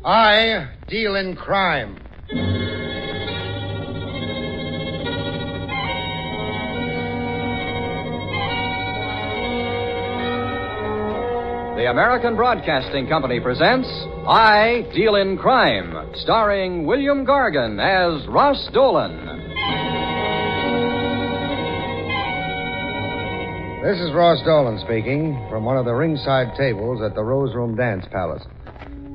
I deal in crime. The American Broadcasting Company presents I Deal in Crime, starring William Gargan as Ross Dolan. This is Ross Dolan speaking from one of the ringside tables at the Rose Room Dance Palace.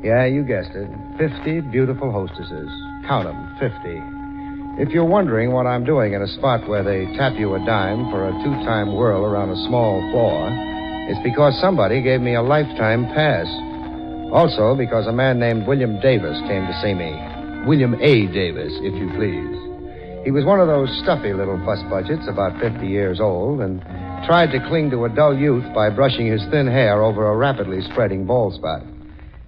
Yeah, you guessed it. 50 beautiful hostesses. Count them, 50. If you're wondering what I'm doing in a spot where they tap you a dime for a two-time whirl around a small floor, it's because somebody gave me a lifetime pass. Also because a man named William Davis came to see me. William A. Davis, if you please. He was one of those stuffy little fuss budgets, about 50 years old, and tried to cling to a dull youth by brushing his thin hair over a rapidly spreading bald spot.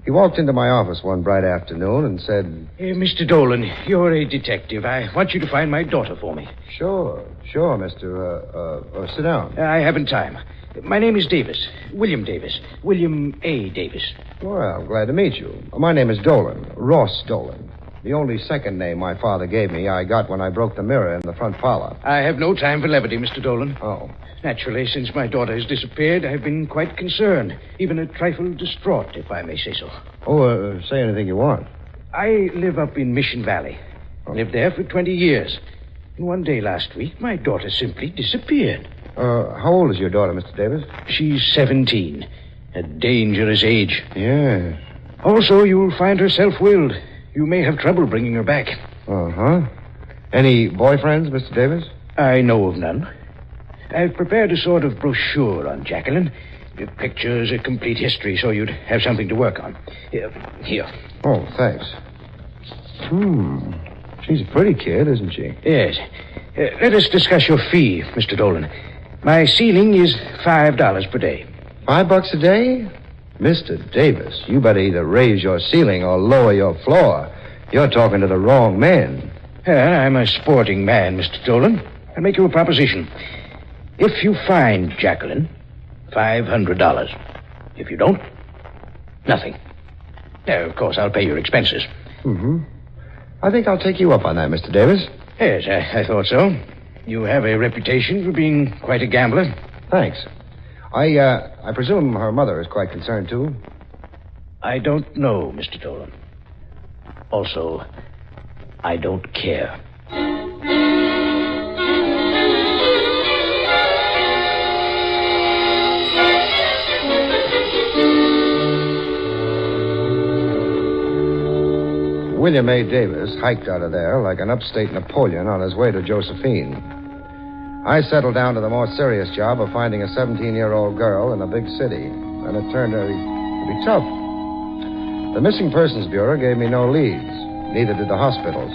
He walked into my office one bright afternoon and said... Mr. Dolan, you're a detective. I want you to find my daughter for me. Sure, Mr. Sit down. I haven't time. My name is Davis. William Davis. William A. Davis. Well, glad to meet you. My name is Dolan. Ross Dolan. The only second name my father gave me I got when I broke the mirror in the front parlor. I have no time for levity, Mr. Dolan. Oh. Naturally, since my daughter has disappeared, I've been quite concerned, even a trifle distraught, if I may say so. Oh, say anything you want. I live up in Mission Valley. Lived there for 20 years. And one day last week, my daughter simply disappeared. How old is your daughter, Mr. Davis? She's 17. A dangerous age. Yeah. Also, you'll find her self-willed. You may have trouble bringing her back. Uh-huh. Any boyfriends, Mr. Davis? I know of none. I've prepared a sort of brochure on Jacqueline. It pictures a complete history, so you'd have something to work on. Here. Oh, thanks. She's a pretty kid, isn't she? Yes. Let us discuss your fee, Mr. Dolan. My ceiling is $5 per day. $5 a day? Mr. Davis, you better either raise your ceiling or lower your floor. You're talking to the wrong man. I'm a sporting man, Mr. Dolan. I'll make you a proposition. If you find Jacqueline, $500. If you don't, nothing. Of course, I'll pay your expenses. Mm-hmm. I think I'll take you up on that, Mr. Davis. Yes, I thought so. You have a reputation for being quite a gambler. Thanks. I presume her mother is quite concerned, too? I don't know, Mr. Dolan. Also, I don't care. William A. Davis hiked out of there like an upstate Napoleon on his way to Josephine. I settled down to the more serious job of finding a 17-year-old girl in a big city, and it turned out to be tough. The Missing Persons Bureau gave me no leads. Neither did the hospitals.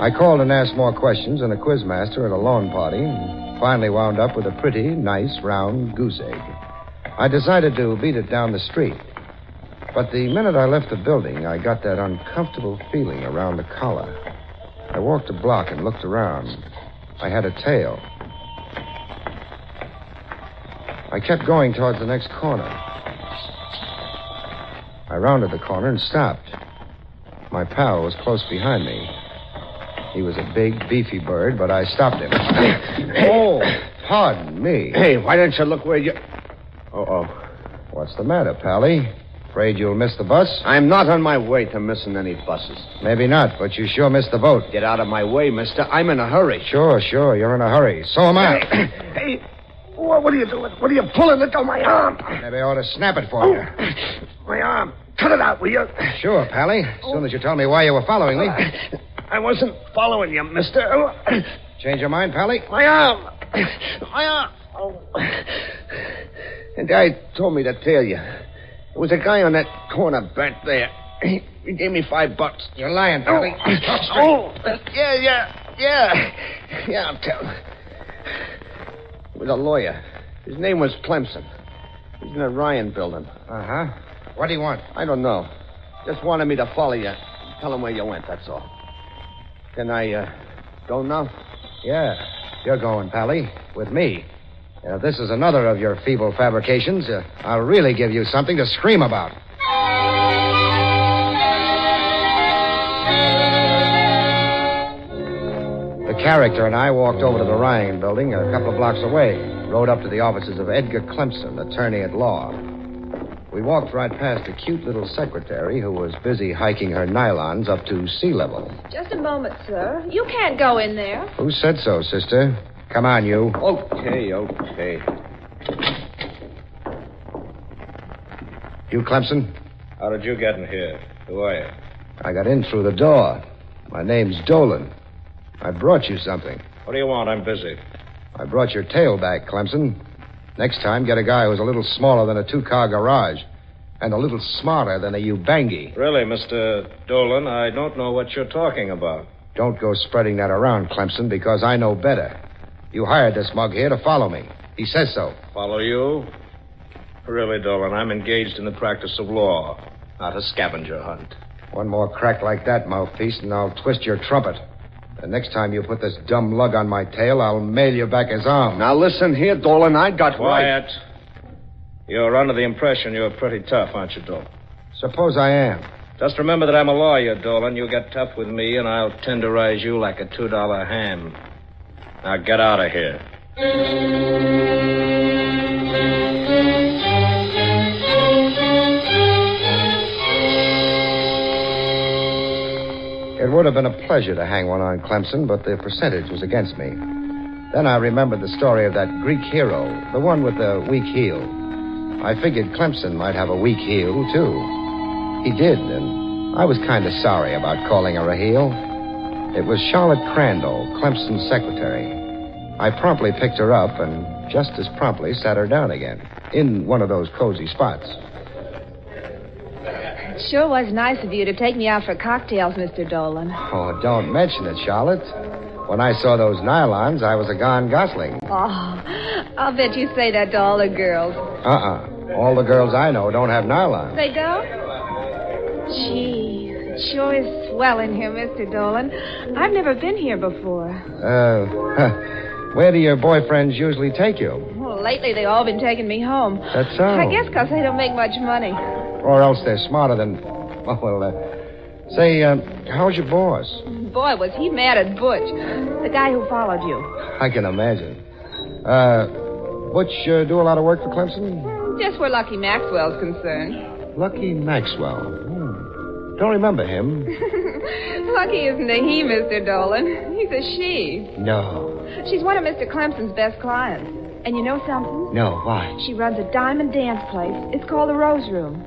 I called and asked more questions than a quizmaster at a lawn party, and finally wound up with a pretty, nice, round goose egg. I decided to beat it down the street. But the minute I left the building, I got that uncomfortable feeling around the collar. I walked a block and looked around. I had a tail. I kept going towards the next corner. I rounded the corner and stopped. My pal was close behind me. He was a big, beefy bird, but I stopped him. Oh, pardon me. Hey, why don't you look where you... Uh-oh. What's the matter, Pally? Afraid you'll miss the bus? I'm not on my way to missing any buses. Maybe not, but you sure missed the boat. Get out of my way, mister. I'm in a hurry. Sure, you're in a hurry. So am I. Hey, what are you doing? What are you pulling it on my arm? Maybe I ought to snap it for you. My arm. Cut it out, will you? Sure, Pally. As soon as you tell me why you were following me. I wasn't following you, mister. Change your mind, Pally? My arm. My arm. Oh. The guy told me to tell you. There was a guy on that corner back there. He gave me $5. You're lying, Pally. Yeah, I'll tell. He was a lawyer. His name was Clemson. He's in the Ryan building. Uh-huh. What do you want? I don't know. Just wanted me to follow you. Tell him where you went, that's all. Can I, go now? Yeah, you're going, Pally. With me. If this is another of your feeble fabrications, I'll really give you something to scream about. The character and I walked over to the Ryan building a couple of blocks away, rode up to the offices of Edgar Clemson, attorney at law. We walked right past a cute little secretary who was busy hiking her nylons up to sea level. Just a moment, sir. You can't go in there. Who said so, sister? Come on, you. Okay. You, Clemson? How did you get in here? Who are you? I got in through the door. My name's Dolan. I brought you something. What do you want? I'm busy. I brought your tail back, Clemson. Next time, get a guy who's a little smaller than a two-car garage and a little smarter than a Ubangi. Really, Mr. Dolan, I don't know what you're talking about. Don't go spreading that around, Clemson, because I know better. You hired this mug here to follow me. He says so. Follow you? Really, Dolan, I'm engaged in the practice of law, not a scavenger hunt. One more crack like that, mouthpiece, and I'll twist your trumpet. The next time you put this dumb lug on my tail, I'll mail you back his arm. Now, listen here, Dolan. I got Quiet. You're under the impression you're pretty tough, aren't you, Dolan? Suppose I am. Just remember that I'm a lawyer, Dolan. You get tough with me, and I'll tenderize you like a $2 ham. Now get out of here. It would have been a pleasure to hang one on Clemson, but the percentage was against me. Then I remembered the story of that Greek hero, the one with the weak heel. I figured Clemson might have a weak heel, too. He did, and I was kind of sorry about calling her a heel. It was Charlotte Crandall, Clemson's secretary. I promptly picked her up and just as promptly sat her down again, in one of those cozy spots. It sure was nice of you to take me out for cocktails, Mr. Dolan. Oh, don't mention it, Charlotte. When I saw those nylons, I was a gone gosling. Oh, I'll bet you say that to all the girls. All the girls I know don't have nylons. They don't? Gee, it sure is swell in here, Mr. Dolan. I've never been here before. Where do your boyfriends usually take you? Well, lately they've all been taking me home. That's so. I guess because they don't make much money. Or else they're smarter than... Say, how's your boss? Boy, was he mad at Butch, the guy who followed you. I can imagine. Butch do a lot of work for Clemson? Just where Lucky Maxwell's concerned. Lucky Maxwell. Don't remember him. Lucky isn't a he, Mr. Dolan. He's a she. No. She's one of Mr. Clemson's best clients. And you know something? No, why? She runs a diamond dance place. It's called the Rose Room.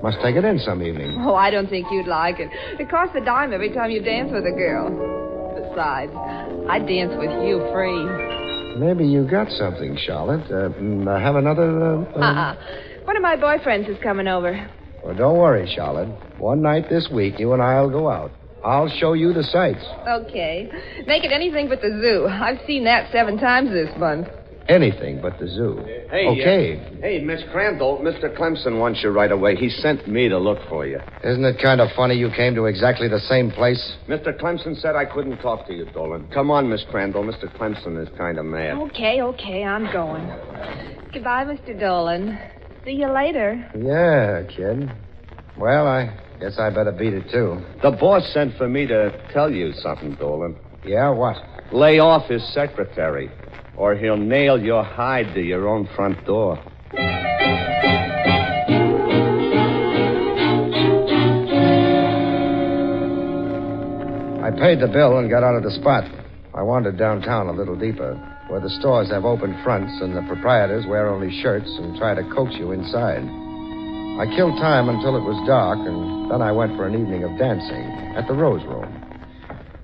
Must take it in some evening. Oh, I don't think you'd like it. It costs a dime every time you dance with a girl. Besides, I dance with you free. Maybe you got something, Charlotte. Have another... One of my boyfriends is coming over. Well, don't worry, Charlotte. One night this week, you and I'll go out. I'll show you the sights. Okay. Make it anything but the zoo. I've seen that 7 times this month. Anything but the zoo. Hey, okay. Hey, Miss Crandall, Mr. Clemson wants you right away. He sent me to look for you. Isn't it kind of funny you came to exactly the same place? Mr. Clemson said I couldn't talk to you, Dolan. Come on, Miss Crandall. Mr. Clemson is kind of mad. Okay, I'm going. Goodbye, Mr. Dolan. See you later. Yeah, kid. Well, I guess I better beat it, too. The boss sent for me to tell you something, Dolan. Yeah, what? Lay off his secretary, or he'll nail your hide to your own front door. I paid the bill and got out of the spot. I wandered downtown a little deeper, where the stores have open fronts and the proprietors wear only shirts and try to coax you inside. I killed time until it was dark, and then I went for an evening of dancing at the Rose Room.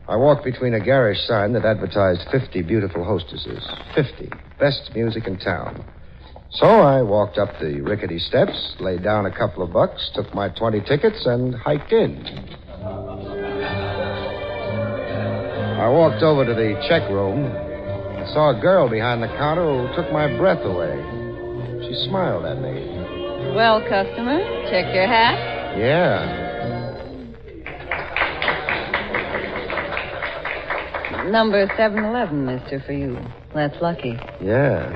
I walked between a garish sign that advertised 50 beautiful hostesses. 50. Best music in town. So I walked up the rickety steps, laid down a couple of bucks, took my 20 tickets, and hiked in. I walked over to the check room and saw a girl behind the counter who took my breath away. She smiled at me. Well, customer, check your hat. Yeah. Number 711, mister, for you. That's lucky. Yeah.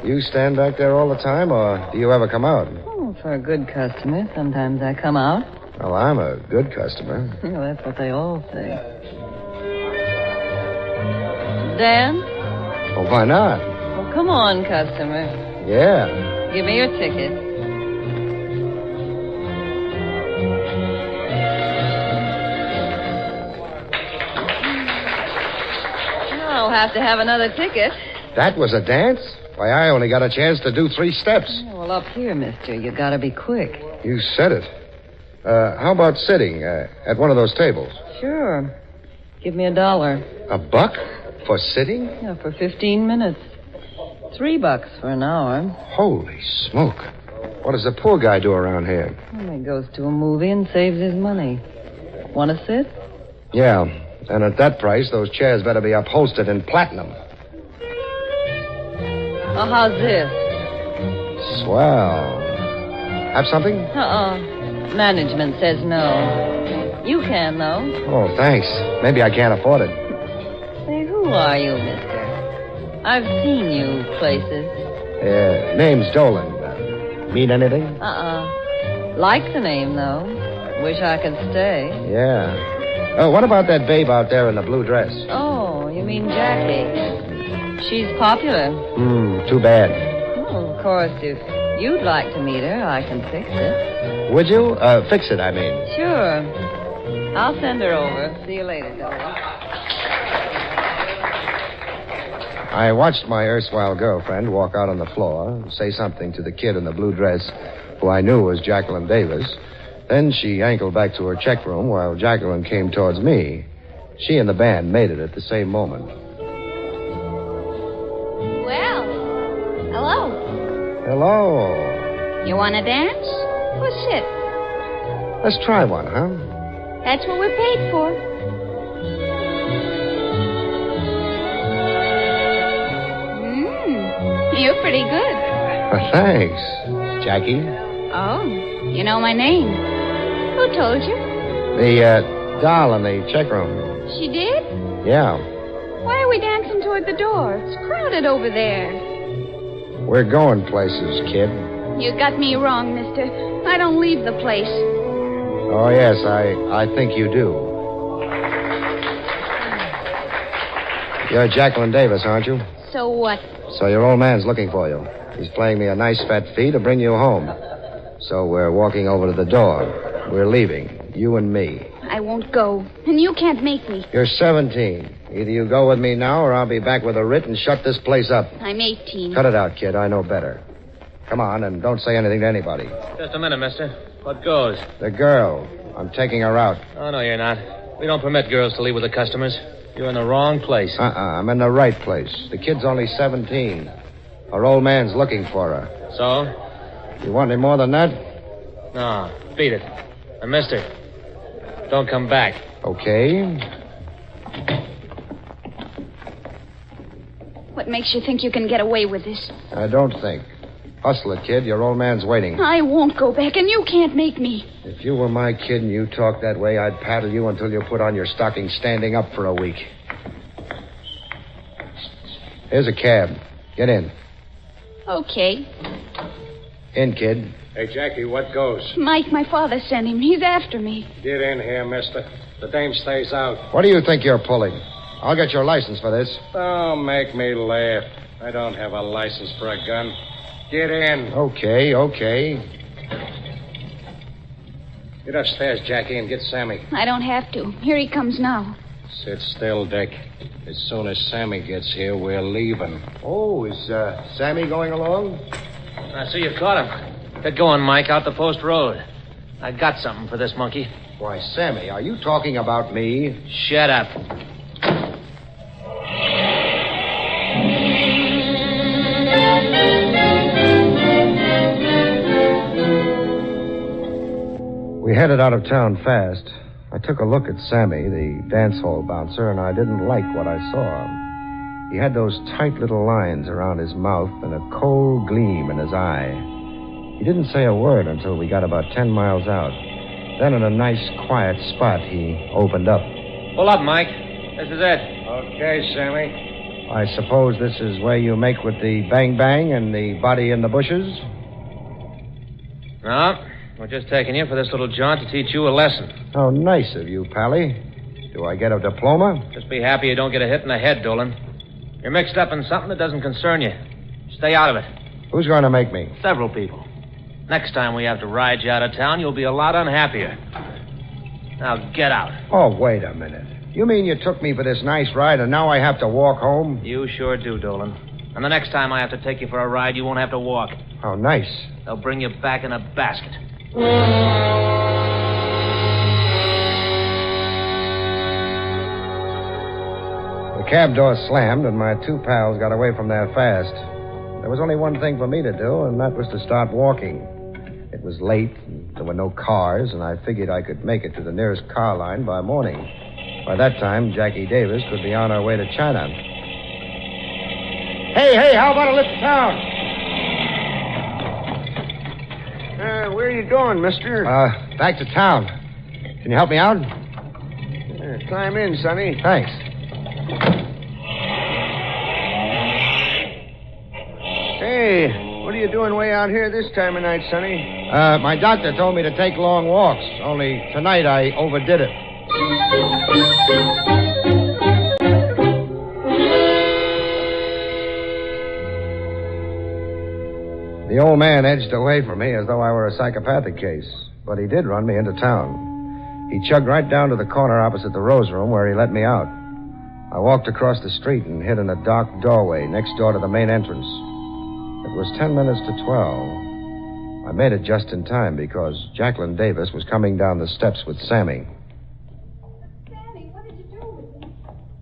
You stand back there all the time, or do you ever come out? Oh, for a good customer, sometimes I come out. Well, I'm a good customer. Well, that's what they all say. dance? Well, why not? Well, come on, customer. Yeah. Give me your ticket. I'll have to have another ticket. That was a dance? Why, I only got a chance to do 3 steps. Well, up here, mister, you gotta be quick. You said it. How about sitting at one of those tables? Sure. Give me $1. $1 for sitting? Yeah, for 15 minutes. $3 for an hour. Holy smoke. What does the poor guy do around here? Well, he goes to a movie and saves his money. Want to sit? Yeah, and at that price, those chairs better be upholstered in platinum. Oh, how's this? Swell. Have something? Management says no. You can, though. Oh, thanks. Maybe I can't afford it. Say, who are you, mister? I've seen you places. Name's Dolan. Mean anything? Like the name, though. Wish I could stay. Yeah. What about that babe out there in the blue dress? Oh, you mean Jackie. She's popular. Too bad. Oh, of course, if you'd like to meet her, I can fix it. Would you? Fix it, I mean. Sure. I'll send her over. See you later, Dolan. I watched my erstwhile girlfriend walk out on the floor, say something to the kid in the blue dress, who I knew was Jacqueline Davis. Then she ankled back to her check room while Jacqueline came towards me. She and the band made it at the same moment. Well, hello. Hello. You want to dance? Or sit? Let's try one, huh? That's what we're paid for. You're pretty good. Thanks, Jackie. Oh, you know my name. Who told you? The doll in the check room. She did? Yeah. Why are we dancing toward the door? It's crowded over there. We're going places, kid. You got me wrong, mister. I don't leave the place. Oh, yes, I think you do. You're Jacqueline Davis, aren't you? So what? So your old man's looking for you. He's playing me a nice fat fee to bring you home. So we're walking over to the door. We're leaving, you and me. I won't go, and you can't make me. You're 17. Either you go with me now, or I'll be back with a writ and shut this place up. I'm 18. Cut it out, kid. I know better. Come on, and don't say anything to anybody. Just a minute, mister. What goes? The girl. I'm taking her out. Oh, no, you're not. We don't permit girls to leave with the customers. You're in the wrong place. I'm in the right place. The kid's only 17. Her old man's looking for her. So? You want any more than that? No, beat it. And mister, don't come back. Okay. What makes you think you can get away with this? I don't think. Hustle it, kid. Your old man's waiting. I won't go back, and you can't make me. If you were my kid and you talked that way, I'd paddle you until you put on your stocking standing up for a week. Here's a cab. Get in. Okay. In, kid. Hey, Jackie, what goes? Mike, my father sent him. He's after me. Get in here, mister. The dame stays out. What do you think you're pulling? I'll get your license for this. Don't make me laugh. I don't have a license for a gun. Get in. Okay. Get upstairs, Jackie, and get Sammy. I don't have to. Here he comes now. Sit still, Dick. As soon as Sammy gets here, we're leaving. Oh, is Sammy going along? I see you caught him. Get going, Mike, out the post road. I got something for this monkey. Why, Sammy, are you talking about me? Shut up. We headed out of town fast. I took a look at Sammy, the dance hall bouncer, and I didn't like what I saw. He had those tight little lines around his mouth and a cold gleam in his eye. He didn't say a word until we got about 10 miles out. Then in a nice, quiet spot, he opened up. Pull up, Mike. This is it. Okay, Sammy. I suppose this is where you make with the bang-bang and the body in the bushes? No, we're just taking you for this little jaunt to teach you a lesson. How nice of you, Pally. Do I get a diploma? Just be happy you don't get a hit in the head, Dolan. You're mixed up in something that doesn't concern you. Stay out of it. Who's going to make me? Several people. Next time we have to ride you out of town, you'll be a lot unhappier. Now get out. Oh, wait a minute. You mean you took me for this nice ride and now I have to walk home? You sure do, Dolan. And the next time I have to take you for a ride, you won't have to walk. How nice. They'll bring you back in a basket. The cab door slammed, and my two pals got away from there fast. There was only one thing for me to do, and that was to start walking. It was late, and there were no cars, and I figured I could make it to the nearest car line by morning. By that time, Jackie Davis could be on her way to China. Hey, how about a lift to town? Where are you going, mister? Back to town. Can you help me out? Climb in, Sonny. Thanks. Hey, what are you doing way out here this time of night, Sonny? My doctor told me to take long walks, only tonight I overdid it. The old man edged away from me as though I were a psychopathic case, but he did run me into town. He chugged right down to the corner opposite the Rose Room where he let me out. I walked across the street and hid in a dark doorway next door to the main entrance. It was 10 minutes to 12. I made it just in time because Jacqueline Davis was coming down the steps with Sammy. Sammy, what did you do with him?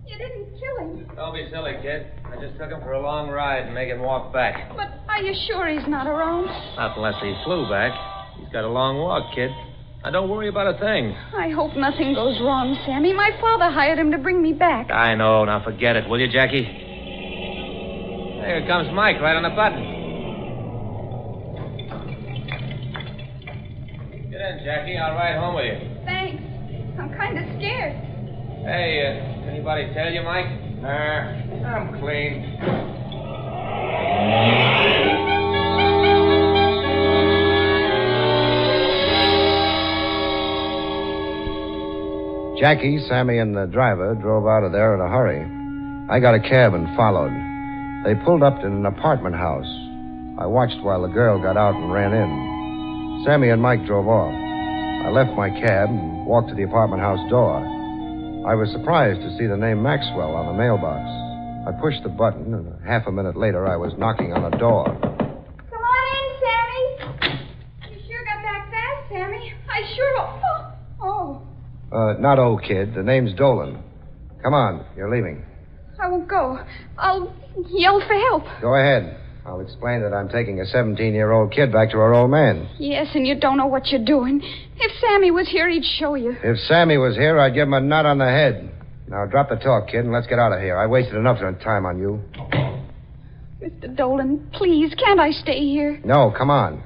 You didn't kill him. Don't be silly, kid. I just took him for a long ride and make him walk back. But are you sure he's not around? Not unless he flew back. He's got a long walk, kid. Now, don't worry about a thing. I hope nothing goes wrong, Sammy. My father hired him to bring me back. I know. Now, forget it, will you, Jackie? Here comes Mike, right on the button. Get in, Jackie. I'll ride home with you. Thanks. I'm kind of scared. Hey, anybody tell you, Mike? I'm clean. Jackie, Sammy, and the driver drove out of there in a hurry. I got a cab and followed. They pulled up in an apartment house. I watched while the girl got out and ran in. Sammy and Mike drove off. I left my cab and walked to the apartment house door. I was surprised to see the name Maxwell on the mailbox. I pushed the button, and half a minute later, I was knocking on the door. Come on in, Sammy. You sure got back fast, Sammy. I sure hope. Oh. Not old kid. The name's Dolan. Come on, you're leaving. I won't go. I'll yell for help. Go ahead. I'll explain that I'm taking a 17-year-old kid back to her old man. Yes, and you don't know what you're doing. If Sammy was here, he'd show you. If Sammy was here, I'd give him a nut on the head. Now, drop the talk, kid, and let's get out of here. I wasted enough time on you. Mr. Dolan, please, can't I stay here? No, come on.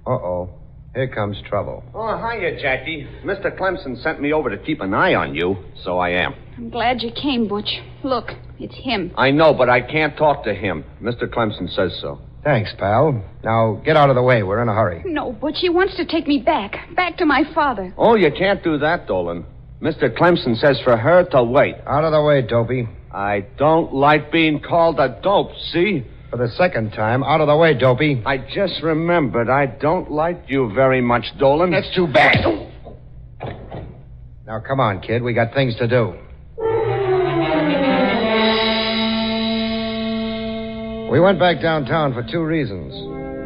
Uh-oh. Here comes trouble. Oh, hiya, Jackie. Mr. Clemson sent me over to keep an eye on you, so I am. I'm glad you came, Butch. Look, it's him. I know, but I can't talk to him. Mr. Clemson says so. Thanks, pal. Now, get out of the way. We're in a hurry. No, Butch, he wants to take me back to my father. Oh, you can't do that, Dolan. Mr. Clemson says for her to wait. Out of the way, Dopey. I don't like being called a dope, see? For the second time, out of the way, Dopey. I just remembered I don't like you very much, Dolan. That's too bad. Now, come on, kid. We got things to do. We went back downtown for two reasons.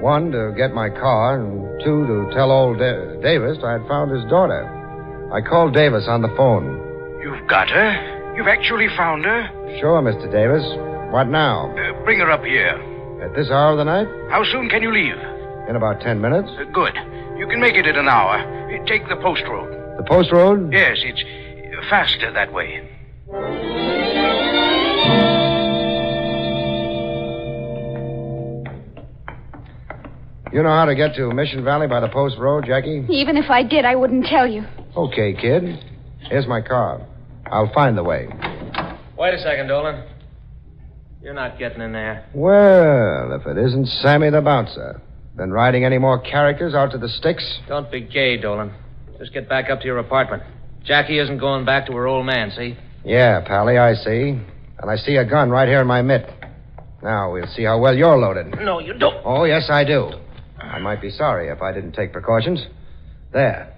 One, to get my car, and two, to tell old Davis I had found his daughter. I called Davis on the phone. You've got her? You've actually found her? Sure, Mr. Davis. What now? Bring her up here. At this hour of the night? How soon can you leave? In about 10 minutes. Good. You can make it in an hour. Take the post road. The post road? Yes, it's faster that way. You know how to get to Mission Valley by the post road, Jackie? Even if I did, I wouldn't tell you. Okay, kid. Here's my car. I'll find the way. Wait a second, Dolan. You're not getting in there. Well, if it isn't Sammy the Bouncer. Been riding any more characters out to the sticks? Don't be gay, Dolan. Just get back up to your apartment. Jackie isn't going back to her old man, see? Yeah, Pally, I see. And I see a gun right here in my mitt. Now we'll see how well you're loaded. No, you don't. Oh, yes, I do. I might be sorry if I didn't take precautions. There.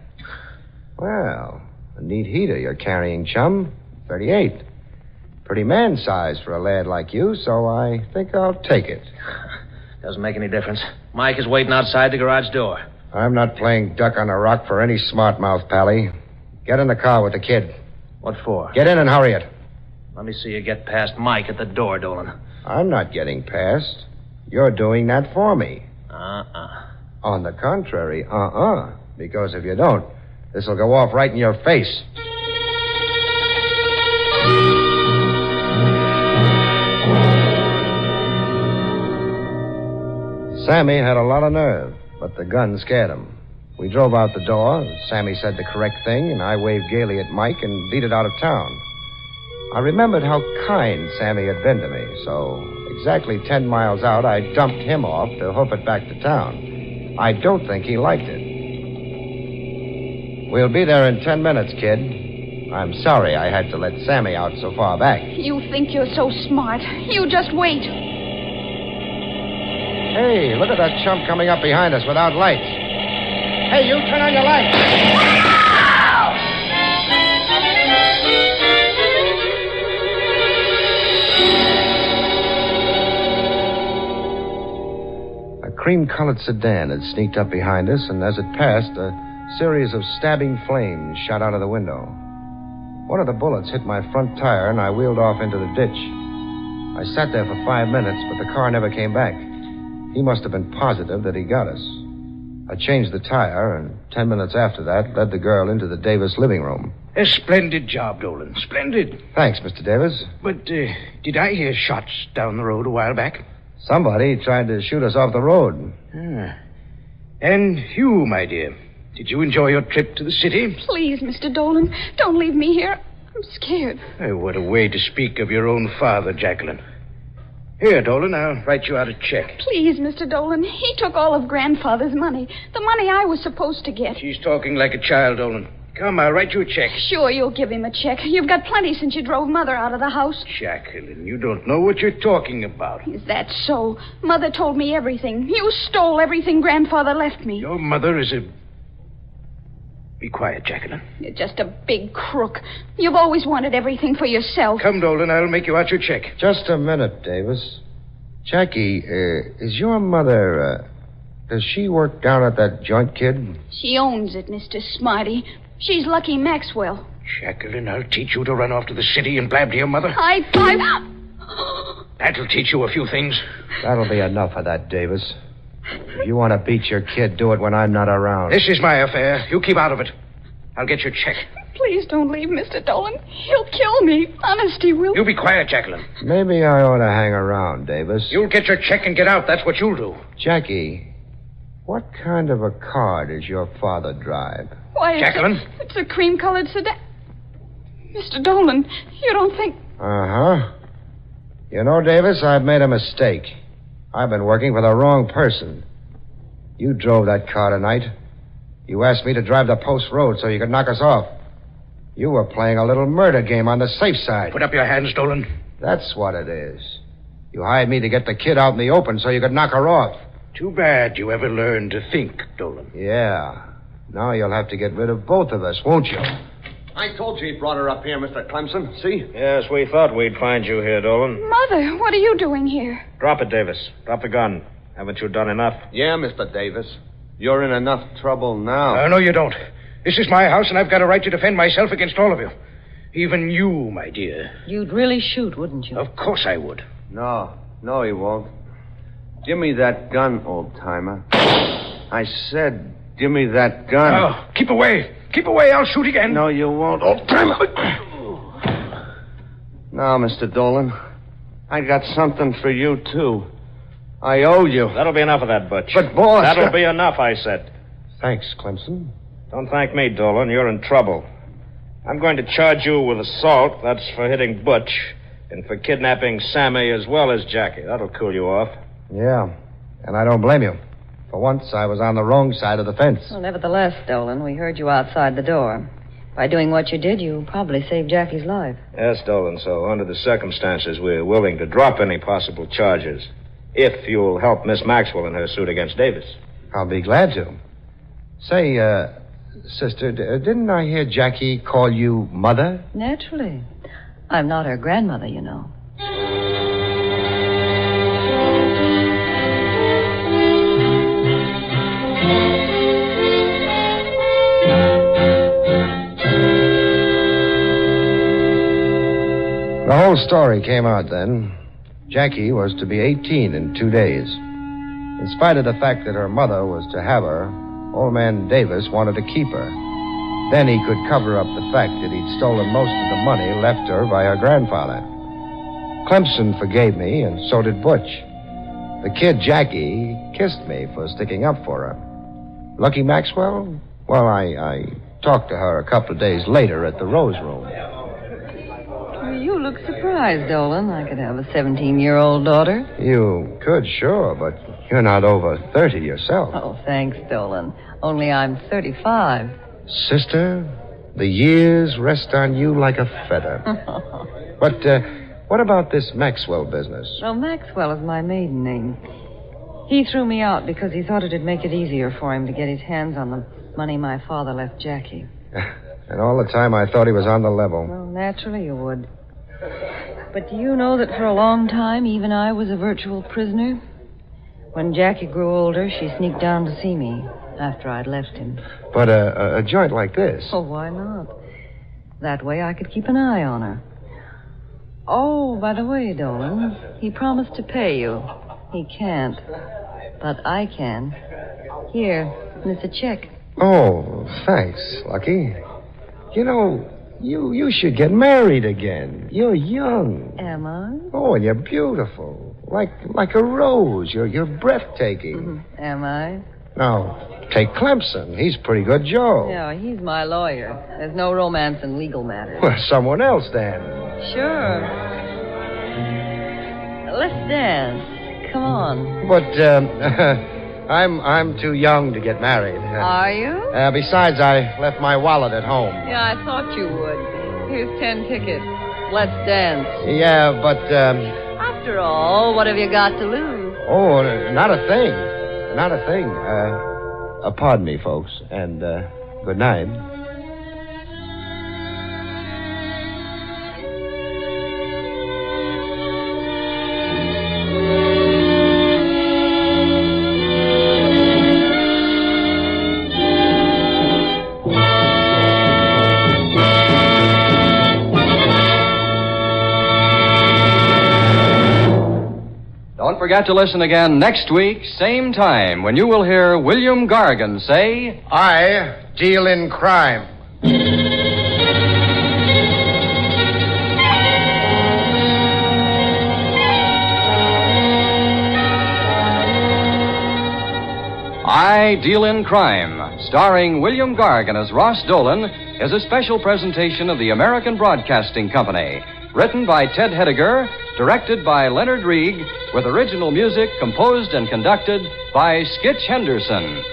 Well, a neat heater you're carrying, chum. 38. Pretty man-sized for a lad like you, so I think I'll take it. Doesn't make any difference. Mike is waiting outside the garage door. I'm not playing duck on a rock for any smart mouth, Pally. Get in the car with the kid. What for? Get in and hurry it. Let me see you get past Mike at the door, Dolan. I'm not getting past. You're doing that for me. On the contrary, Because if you don't, this'll go off right in your face. Sammy had a lot of nerve, but the gun scared him. We drove out the door. Sammy said the correct thing, and I waved gaily at Mike and beat it out of town. I remembered how kind Sammy had been to me, so exactly 10 miles out, I dumped him off to hoof it back to town. I don't think he liked it. We'll be there in 10 minutes, kid. I'm sorry I had to let Sammy out so far back. You think you're so smart. You just wait. Hey, look at that chump coming up behind us without lights. Hey, you turn on your lights. A cream-colored sedan had sneaked up behind us, and as it passed, a series of stabbing flames shot out of the window. One of the bullets hit my front tire, and I wheeled off into the ditch. I sat there for 5 minutes, but the car never came back. He must have been positive that he got us. I changed the tire, and 10 minutes after that, led the girl into the Davis living room. A splendid job, Dolan. Splendid. Thanks, Mr. Davis. But did I hear shots down the road a while back? Somebody tried to shoot us off the road. And you, my dear, did you enjoy your trip to the city? Please, Mr. Dolan, don't leave me here. I'm scared. What a way to speak of your own father, Jacqueline. Here, Dolan, I'll write you out a check. Please, Mr. Dolan. He took all of Grandfather's money. The money I was supposed to get. She's talking like a child, Dolan. Come, I'll write you a check. Sure, you'll give him a check. You've got plenty since you drove Mother out of the house. Jacqueline, you don't know what you're talking about. Is that so? Mother told me everything. You stole everything Grandfather left me. Your mother is a... Be quiet, Jacqueline. You're just a big crook. You've always wanted everything for yourself. Come, Dolan, I'll make you out your check. Just a minute, Davis. Jackie, is your mother, does she work down at that joint, kid? She owns it, Mr. Smarty. She's Lucky Maxwell. Jacqueline, I'll teach you to run off to the city and blab to your mother. That'll teach you a few things. That'll be enough of that, Davis. If you want to beat your kid, do it when I'm not around. This is my affair. You keep out of it. I'll get your check. Please don't leave, Mr. Dolan. He'll kill me. Honest, he will. You be quiet, Jacqueline. Maybe I ought to hang around, Davis. You'll get your check and get out. That's what you'll do. Jackie, what kind of a car does your father drive? Why, Jacqueline? It's a cream-colored sedan. Mr. Dolan, you don't think... Uh-huh. You know, Davis, I've made a mistake. I've been working for the wrong person. You drove that car tonight. You asked me to drive the post road so you could knock us off. You were playing a little murder game on the safe side. Put up your hands, Dolan. That's what it is. You hired me to get the kid out in the open so you could knock her off. Too bad you ever learned to think, Dolan. Yeah. Now you'll have to get rid of both of us, won't you? I told you he brought her up here, Mr. Clemson. See? Yes, we thought we'd find you here, Dolan. Mother, what are you doing here? Drop it, Davis. Drop the gun. Haven't you done enough? Yeah, Mr. Davis. You're in enough trouble now. No, you don't. This is my house, and I've got a right to defend myself against all of you. Even you, my dear. You'd really shoot, wouldn't you? Of course I would. No, he won't. Give me that gun, old-timer. I said, give me that gun. Oh, keep away. Keep away. I'll shoot again. No, you won't, old-timer. Now, Mr. Dolan, I got something for you, too. I owe you. That'll be enough of that, Butch. But, boss... That'll be enough, I said. Thanks, Clemson. Don't thank me, Dolan. You're in trouble. I'm going to charge you with assault. That's for hitting Butch. And for kidnapping Sammy as well as Jackie. That'll cool you off. Yeah, and I don't blame you. For once, I was on the wrong side of the fence. Well, nevertheless, Dolan, we heard you outside the door. By doing what you did, you probably saved Jackie's life. Yes, Dolan, so under the circumstances, we're willing to drop any possible charges if you'll help Miss Maxwell in her suit against Davis. I'll be glad to. Say, sister, didn't I hear Jackie call you Mother? Naturally. I'm not her grandmother, you know. The whole story came out then. Jackie was to be 18 in 2 days. In spite of the fact that her mother was to have her, old man Davis wanted to keep her. Then he could cover up the fact that he'd stolen most of the money left her by her grandfather. Clemson forgave me, and so did Butch. The kid, Jackie, kissed me for sticking up for her. Lucky Maxwell? Well, I talked to her a couple of days later at the Rose Room. You look surprised, Dolan. I could have a 17-year-old daughter. You could, sure, but you're not over 30 yourself. Oh, thanks, Dolan. Only I'm 35. Sister, the years rest on you like a feather. But what about this Maxwell business? Well, Maxwell is my maiden name. He threw me out because he thought it'd make it easier for him to get his hands on the money my father left Jackie. And all the time I thought he was on the level. Well, naturally you would. But do you know that for a long time, even I was a virtual prisoner? When Jackie grew older, she sneaked down to see me after I'd left him. But a joint like this? Oh, why not? That way I could keep an eye on her. Oh, by the way, Dolan, he promised to pay you. He can't. But I can. Here, it's a check. Oh, thanks, Lucky. You know, you should get married again. You're young. Am I? Oh, and you're beautiful. Like a rose. You're breathtaking. Am I? Now, take Clemson. He's pretty good Joe. Yeah, he's my lawyer. There's no romance in legal matters. Well, someone else, then. Sure. Let's dance. Come on. But, I'm too young to get married. Are you? Besides, I left my wallet at home. Yeah, I thought you would. Here's 10 tickets. Let's dance. Yeah, but, After all, what have you got to lose? Oh, not a thing. Not a thing. Pardon me, folks, and, good night. Don't forget to listen again next week, same time, when you will hear William Gargan say, I deal in crime. I Deal in Crime, starring William Gargan as Ross Dolan, is a special presentation of the American Broadcasting Company. Written by Ted Hediger, directed by Leonard Rieg, with original music composed and conducted by Skitch Henderson.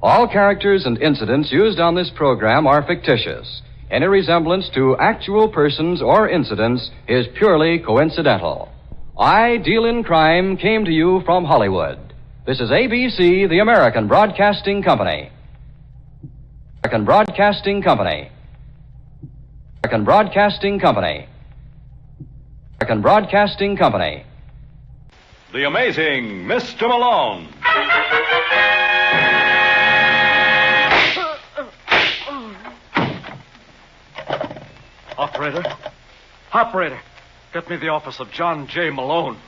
All characters and incidents used on this program are fictitious. Any resemblance to actual persons or incidents is purely coincidental. I Deal in Crime came to you from Hollywood. This is ABC, the American Broadcasting Company. American Broadcasting Company. American Broadcasting Company. American Broadcasting Company. The Amazing Mr. Malone. Operator. Operator. Get me the office of John J. Malone.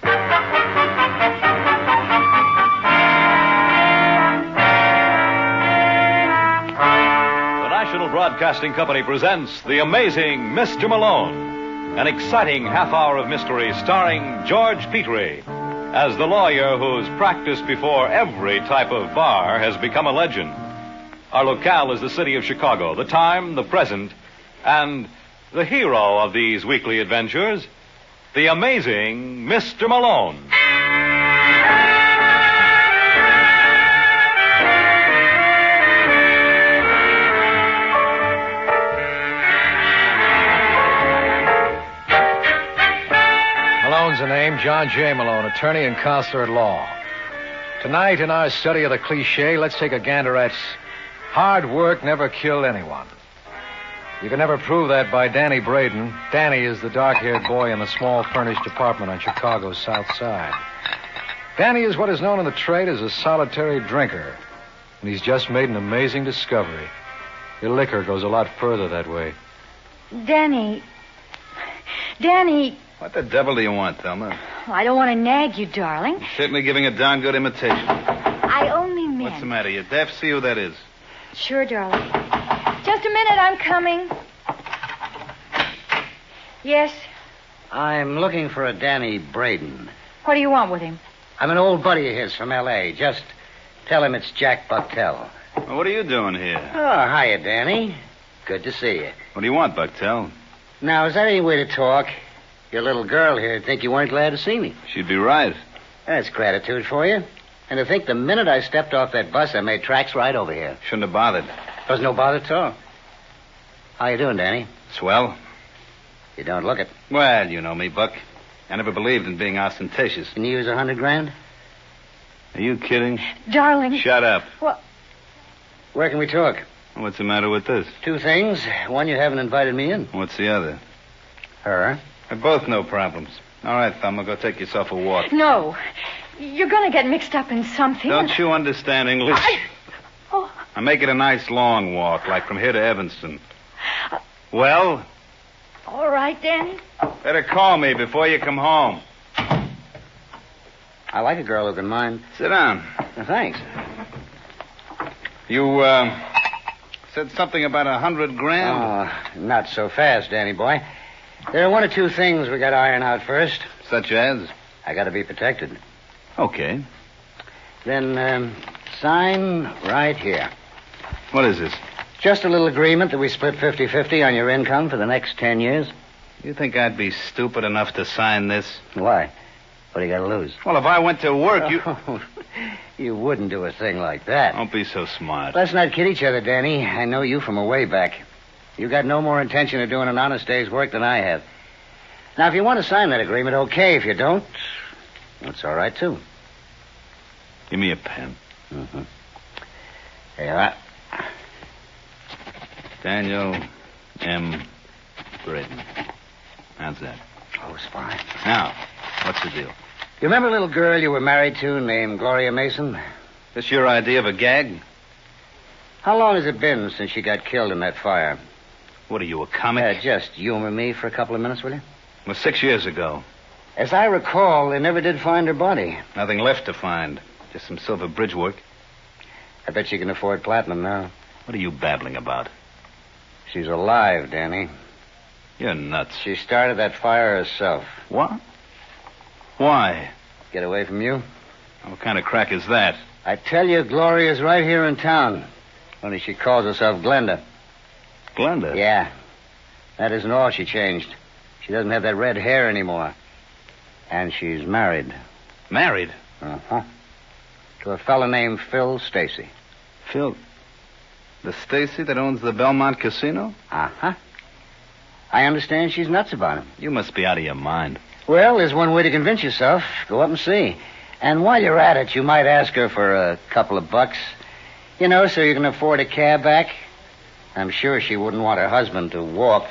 National Broadcasting Company presents The Amazing Mr. Malone, an exciting half-hour of mystery starring George Petrie as the lawyer whose practice before every type of bar has become a legend. Our locale is the city of Chicago, the time, the present, and the hero of these weekly adventures, The Amazing Mr. Malone. Malone's the name, John J. Malone, attorney and counselor at law. Tonight, in our study of the cliche, let's take a gander at hard work never killed anyone. You can never prove that by Danny Braden. Danny is the dark-haired boy in the small furnished apartment on Chicago's South Side. Danny is what is known in the trade as a solitary drinker, and he's just made an amazing discovery. Your liquor goes a lot further that way. Danny. What the devil do you want, Thelma? I don't want to nag you, darling. You're certainly giving a darn good imitation. I only meant... What's the matter? You deaf? See who that is. Sure, darling. Just a minute, I'm coming. Yes? I'm looking for a Danny Braden. What do you want with him? I'm an old buddy of his from L.A. Just tell him it's Jack Bucktel. Well, what are you doing here? Oh, hiya, Danny. Good to see you. What do you want, Bucktel? Now, is that any way to talk? Your little girl here would think you weren't glad to see me. She'd be right. That's gratitude for you. And to think the minute I stepped off that bus, I made tracks right over here. Shouldn't have bothered. Was no bother at all. How you doing, Danny? Swell. You don't look it. Well, you know me, Buck. I never believed in being ostentatious. Can you use $100,000? Are you kidding? Darling. Shut up. What? Where can we talk? What's the matter with this? Two things. One, you haven't invited me in. What's the other? Her. They're both no problems. All right, Thelma, go take yourself a walk. No. You're going to get mixed up in something. Don't you understand English? Oh. I make it a nice long walk, like from here to Evanston. Well? All right, Danny. Better call me before you come home. I like a girl who can mind. Sit down. Thanks. You, said something about $100,000? Oh, not so fast, Danny boy. There are one or two things we got to iron out first. Such as? I got to be protected. Okay. Then, sign right here. What is this? Just a little agreement that we split 50-50 on your income for the next 10 years. You think I'd be stupid enough to sign this? Why? What do you got to lose? Well, if I went to work, you... You wouldn't do a thing like that. Don't be so smart. Let's not kid each other, Danny. I know you from a way back. You got no more intention of doing an honest day's work than I have. Now, if you want to sign that agreement, okay. If you don't, that's all right, too. Give me a pen. Mm-hmm. Here you are. Daniel M. Braden. How's that? Oh, it's fine. Now, what's the deal? You remember a little girl you were married to named Gloria Mason? This your idea of a gag? How long has it been since she got killed in that fire? What are you, a comic? Just humor me for a couple of minutes, will you? Well, 6 years ago. As I recall, they never did find her body. Nothing left to find. Just some silver bridge work. I bet she can afford platinum now. What are you babbling about? She's alive, Danny. You're nuts. She started that fire herself. What? Why? Get away from you? What kind of crack is that? I tell you, Gloria's right here in town. Only she calls herself Glenda. Glenda? Yeah. That isn't all she changed. She doesn't have that red hair anymore. And she's married. Married? Uh-huh. To a fella named Phil Stacy. Phil? The Stacy that owns the Belmont Casino? Uh-huh. I understand she's nuts about him. You must be out of your mind. Well, there's one way to convince yourself. Go up and see. And while you're at it, you might ask her for a couple of bucks. You know, so you can afford a cab back. I'm sure she wouldn't want her husband to walk.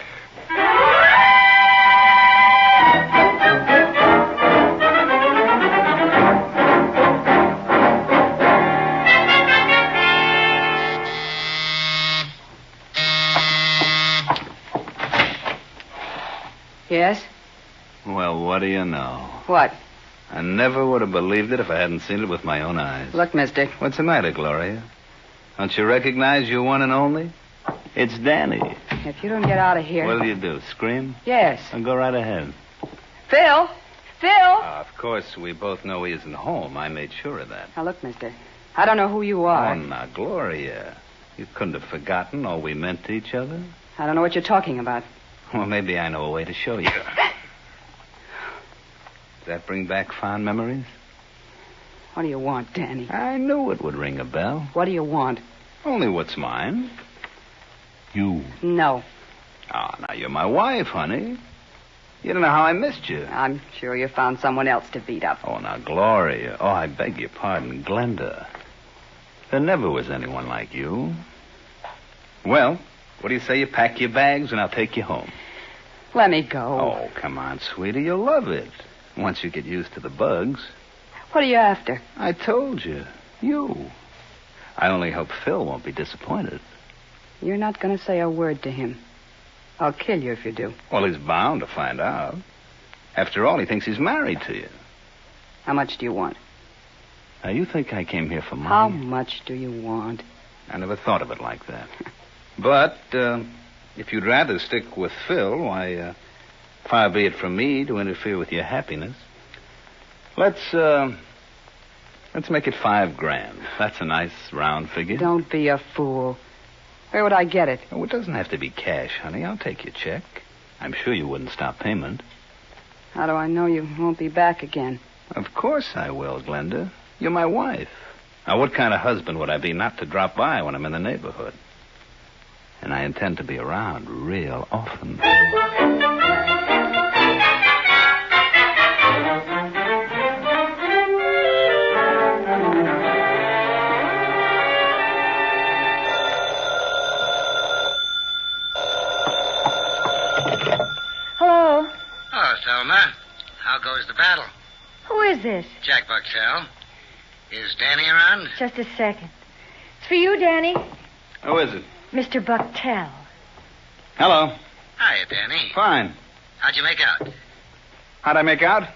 Yes? Well, what do you know? What? I never would have believed it if I hadn't seen it with my own eyes. Look, mister. What's the matter, Gloria? Don't you recognize your one and only? It's Danny. If you don't get out of here... What'll you do, scream? Yes. Then go right ahead. Phil! Of course, we both know he isn't home. I made sure of that. Now, look, mister. I don't know who you are. Oh, now, Gloria. You couldn't have forgotten all we meant to each other. I don't know what you're talking about. Well, maybe I know a way to show you. Does that bring back fond memories? What do you want, Danny? I knew it would ring a bell. What do you want? Only what's mine. You. No. Oh, now you're my wife, honey. You don't know how I missed you. I'm sure you found someone else to beat up. Oh, now, Gloria. Oh, I beg your pardon, Glenda. There never was anyone like you. Well, what do you say you pack your bags and I'll take you home? Let me go. Oh, come on, sweetie. You'll love it. Once you get used to the bugs. What are you after? I told you. You. I only hope Phil won't be disappointed. You're not going to say a word to him. I'll kill you if you do. Well, he's bound to find out. After all, he thinks he's married to you. How much do you want? Now, you think I came here for money? How much do you want? I never thought of it like that. But, if you'd rather stick with Phil, why, far be it from me to interfere with your happiness. Let's make it $5,000. That's a nice round figure. Don't be a fool. Where would I get it? Oh, it doesn't have to be cash, honey. I'll take your check. I'm sure you wouldn't stop payment. How do I know you won't be back again? Of course I will, Glenda. You're my wife. Now, what kind of husband would I be not to drop by when I'm in the neighborhood? And I intend to be around real often. Hello? Oh, Thelma. How goes the battle? Who is this? Jack Buckshell. Is Danny around? Just a second. It's for you, Danny. Who is it? Mr. Bucktel. Hello. Hiya, Danny. Fine. How'd you make out? How'd I make out?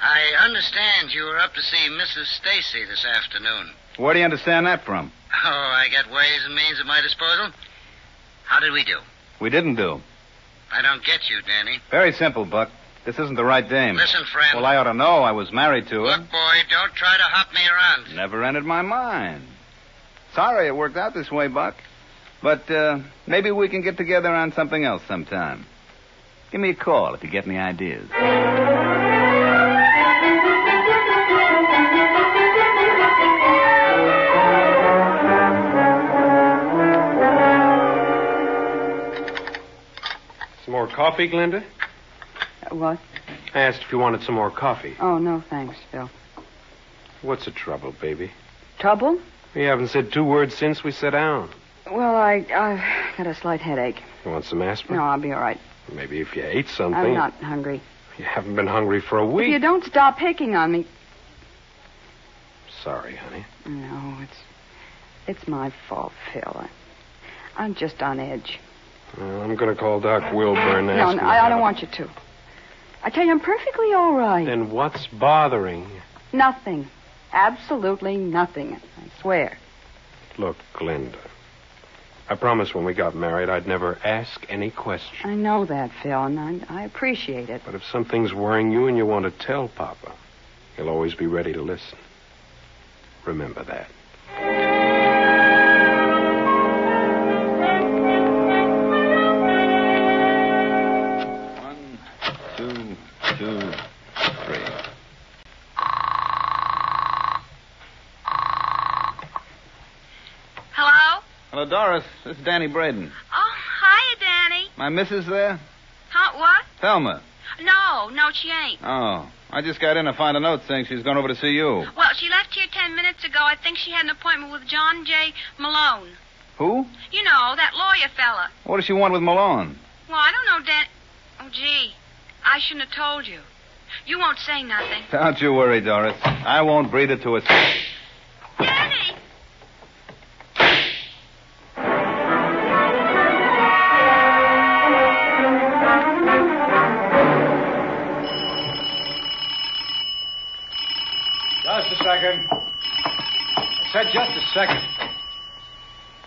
I understand you were up to see Mrs. Stacy this afternoon. Where do you understand that from? Oh, I got ways and means at my disposal. How did we do? We didn't do. I don't get you, Danny. Very simple, Buck. This isn't the right dame. Listen, friend. Well, I ought to know. I was married to her. Look, boy, don't try to hop me around. Never entered my mind. Sorry it worked out this way, Buck. But maybe we can get together on something else sometime. Give me a call if you get any ideas. Some more coffee, Glenda? What? I asked if you wanted some more coffee. Oh, no, thanks, Phil. What's the trouble, baby? Trouble? We haven't said 2 words since we sat down. Well, I've got a slight headache. You want some aspirin? No, I'll be all right. Maybe if you ate something. I'm not hungry. You haven't been hungry for a week. If you don't stop picking on me. Sorry, honey. No, it's my fault, Phil. I'm just on edge. Well, I'm going to call Doc Wilburn and ask him. No, I don't want you to. I tell you, I'm perfectly all right. Then what's bothering you? Nothing. Absolutely nothing. I swear. Look, Glenda. I promised when we got married I'd never ask any questions. I know that, Phil, and I appreciate it. But if something's worrying you and you want to tell Papa, he'll always be ready to listen. Remember that. One, two, three. Hello? Hello, Doris. This is Danny Braden. Oh, hiya, Danny. My missus there? Huh, what? Thelma. No, she ain't. Oh. I just got in to find a note saying she's gone over to see you. Well, she left here 10 minutes ago. I think she had an appointment with John J. Malone. Who? You know, that lawyer fella. What does she want with Malone? Well, I don't know, Dan. Oh, gee. I shouldn't have told you. You won't say nothing. Don't you worry, Doris. I won't breathe it to a... Danny! Just a second. I said just a second.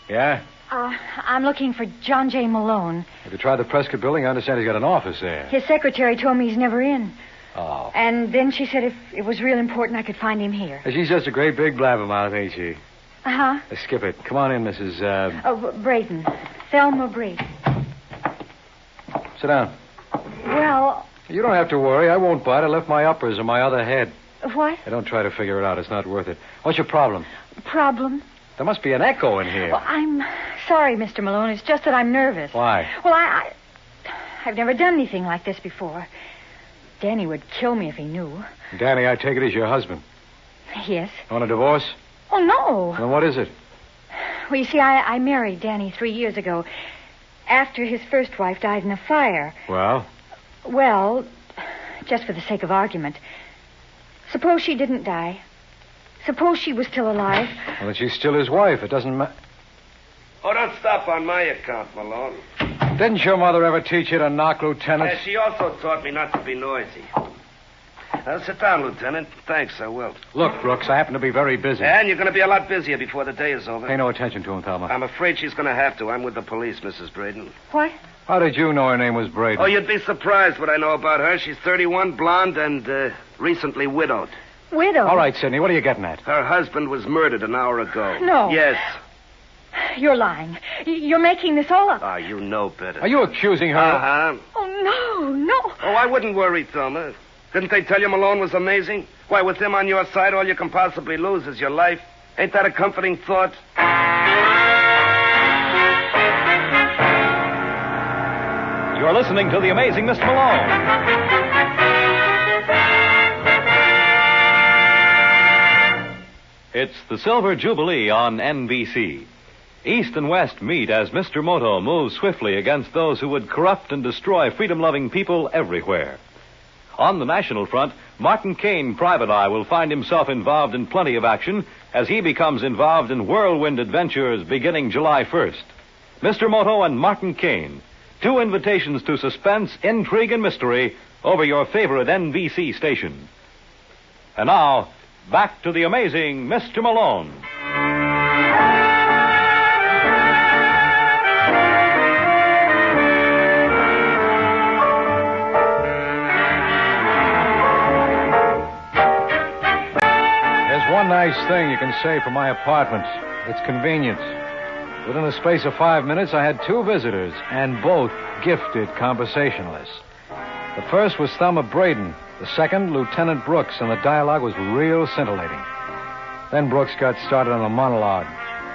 Yeah? I'm looking for John J. Malone. Have you tried the Prescott building? I understand he's got an office there. His secretary told me he's never in. Oh. And then she said if it was real important, I could find him here. She's just a great big blabbermouth, ain't she? Uh-huh. Skip it. Come on in, Mrs. Oh, Braden. Thelma Braden. Sit down. Well, You don't have to worry. I won't bite. I left my uppers in my other head. what? Hey, don't try to figure it out. It's not worth it. What's your problem? Problem? There must be an echo in here. Well, I'm sorry, Mr. Malone. It's just that I'm nervous. Why? Well, I've never done anything like this before. Danny would kill me if he knew. Danny, I take it, is your husband. Yes. Want a divorce? Oh, no. Then what is it? Well, you see, I married Danny 3 years ago after his first wife died in a fire. Well? Well, just for the sake of argument, suppose she didn't die. Suppose she was still alive. Well, then she's still his wife. It doesn't matter. Oh, don't stop on my account, Malone. Didn't your mother ever teach you to knock, Lieutenant? She also taught me not to be noisy. Sit down, Lieutenant. Thanks, I will. Look, Brooks, I happen to be very busy. And you're going to be a lot busier before the day is over. Pay no attention to him, Thelma. I'm afraid she's going to have to. I'm with the police, Mrs. Braden. What? How did you know her name was Braden? Oh, you'd be surprised what I know about her. She's 31, blonde, and recently widowed. Widowed? All right, Sidney, what are you getting at? Her husband was murdered an hour ago. No. Yes. You're lying. You're making this all up. Ah, you know better. Are you accusing her? Uh-huh. Oh, no. Oh, I wouldn't worry, Thelma. Didn't they tell you Malone was amazing? Why, with him on your side, all you can possibly lose is your life. Ain't that a comforting thought? You're listening to The Amazing Mr. Malone. It's the Silver Jubilee on NBC. East and West meet as Mr. Moto moves swiftly against those who would corrupt and destroy freedom-loving people everywhere. On the national front, Martin Caine, Private Eye, will find himself involved in plenty of action as he becomes involved in whirlwind adventures beginning July 1st. Mr. Moto and Martin Caine, 2 invitations to suspense, intrigue, and mystery over your favorite NBC station. And now, back to the amazing Mr. Malone. One nice thing you can say for my apartment. It's convenient. Within the space of 5 minutes, I had 2 visitors, and both gifted conversationalists. The first was Thelma Braden. The second, Lieutenant Brooks, and the dialogue was real scintillating. Then Brooks got started on a monologue.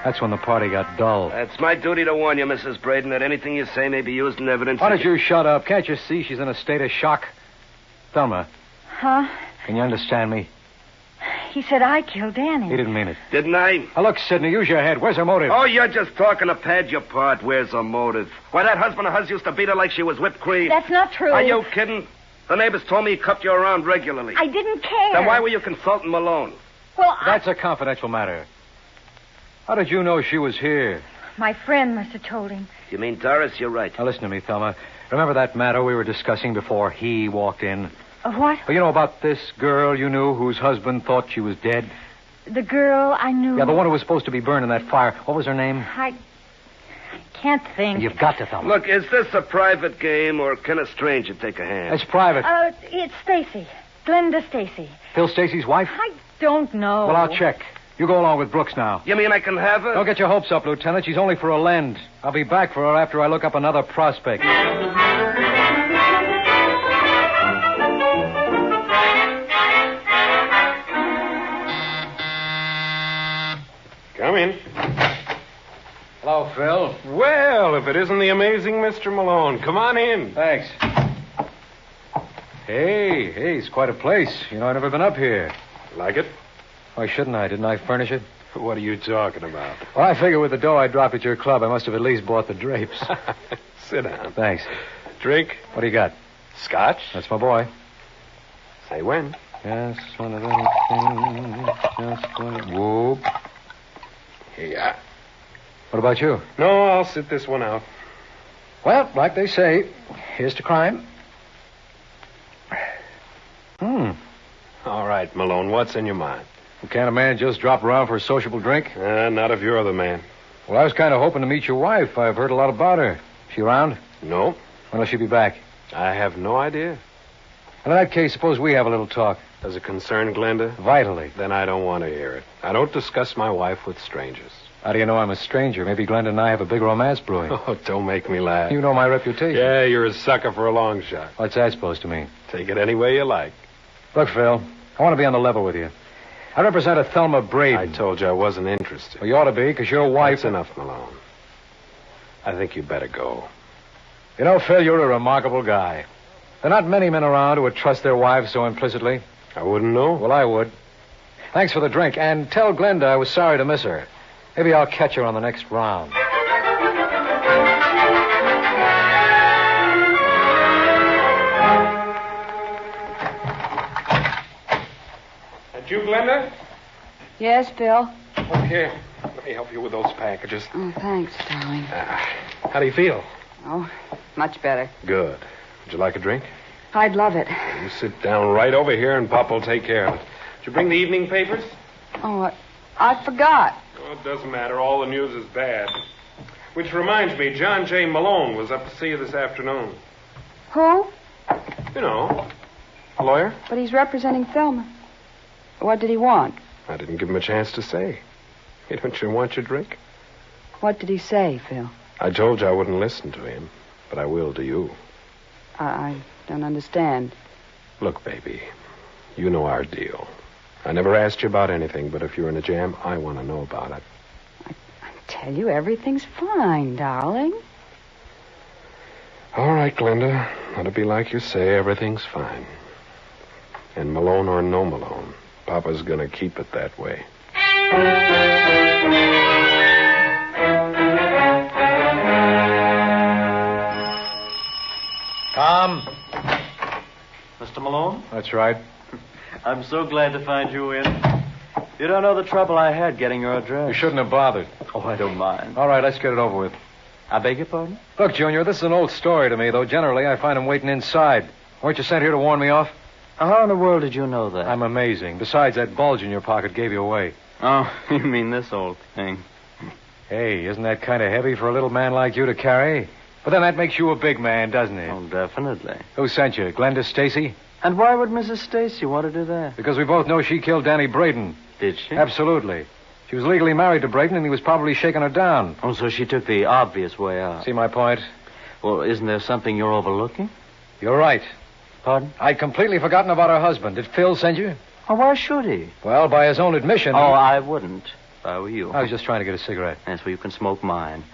That's when the party got dull. It's my duty to warn you, Mrs. Braden, that anything you say may be used in evidence. Why don't you shut up? Can't you see she's in a state of shock? Thelma. Huh? Can you understand me? He said I killed Danny. He didn't mean it. Didn't I? Now, look, Sidney, use your head. Where's her motive? Oh, you're just talking to pad your part. Where's her motive? Why, that husband of hers used to beat her like she was whipped cream. That's not true. Are you kidding? The neighbors told me he cuffed you around regularly. I didn't care. Then why were you consulting Malone? Well, That's a confidential matter. How did you know she was here? My friend must have told him. You mean Doris? You're right. Now, listen to me, Thelma. Remember that matter we were discussing before he walked in? What? Well, you know about this girl you knew whose husband thought she was dead? The girl I knew. Yeah, the one who was supposed to be burned in that fire. What was her name? I can't think. You've got to, Thelma. Look, is this a private game, or can a stranger take a hand? It's private. It's Stacy. Glenda Stacy. Phil Stacy's wife? I don't know. Well, I'll check. You go along with Brooks now. You mean I can have her? Don't get your hopes up, Lieutenant. She's only for a lend. I'll be back for her after I look up another prospect. Come in. Hello, Phil. Well, if it isn't the amazing Mr. Malone. Come on in. Thanks. Hey, it's quite a place. You know, I've never been up here. Like it? Why shouldn't I? Didn't I furnish it? What are you talking about? Well, I figure with the dough I dropped at your club, I must have at least bought the drapes. Sit down. Thanks. Drink? What do you got? Scotch? That's my boy. Say when. Just one of them things. Just one. Whoop. Yeah. What about you? No, I'll sit this one out. Well, like they say, here's to crime. All right, Malone, what's in your mind? Well, can't a man just drop around for a sociable drink? Not if you're the man. Well, I was kind of hoping to meet your wife. I've heard a lot about her. She around? No. When will she be back? I have no idea. In that case, suppose we have a little talk. Does it concern Glenda? Vitally. Then I don't want to hear it. I don't discuss my wife with strangers. How do you know I'm a stranger? Maybe Glenda and I have a big romance brewing. Oh, don't make me laugh. You know my reputation. Yeah, you're a sucker for a long shot. What's that supposed to mean? Take it any way you like. Look, Phil, I want to be on the level with you. I represent a Thelma Braden. I told you I wasn't interested. Well, you ought to be, because your wife... That's enough, Malone. I think you'd better go. You know, Phil, you're a remarkable guy. There are not many men around who would trust their wives so implicitly. I wouldn't know. Well, I would. Thanks for the drink. And tell Glenda I was sorry to miss her. Maybe I'll catch her on the next round. That you, Glenda? Yes, Bill. Oh, here. Let me help you with those packages. Oh, thanks, darling. How do you feel? Oh, much better. Good. Would you like a drink? I'd love it. You sit down right over here and Pop will take care of it. Did you bring the evening papers? Oh, I forgot. Oh, it doesn't matter. All the news is bad. Which reminds me, John J. Malone was up to see you this afternoon. Who? You know, a lawyer. But he's representing Thelma. What did he want? I didn't give him a chance to say. Hey, don't you want your drink? What did he say, Phil? I told you I wouldn't listen to him, but I will to you. I don't understand. Look, baby, you know our deal. I never asked you about anything, but if you're in a jam, I want to know about it. I tell you, everything's fine, darling. All right, Glenda. Let it be like you say, everything's fine. And Malone or no Malone, Papa's going to keep it that way. Tom. Mr. Malone? That's right. I'm so glad to find you in. You don't know the trouble I had getting your address. You shouldn't have bothered. Oh, I don't mind. All right, let's get it over with. I beg your pardon? Look, Junior, this is an old story to me, though generally I find him waiting inside. Weren't you sent here to warn me off? How in the world did you know that? I'm amazing. Besides, that bulge in your pocket gave you away. Oh, you mean this old thing. Hey, isn't that kind of heavy for a little man like you to carry? But then that makes you a big man, doesn't it? Oh, definitely. Who sent you? Glenda Stacy? And why would Mrs. Stacy want to do that? Because we both know she killed Danny Braden. Did she? Absolutely. She was legally married to Braden, and he was probably shaking her down. Oh, so she took the obvious way out. See my point? Well, isn't there something you're overlooking? You're right. Pardon? I'd completely forgotten about her husband. Did Phil send you? Oh, why should he? Well, by his own admission. Oh, I wouldn't, if I were you. I was just trying to get a cigarette. That's where you can smoke mine.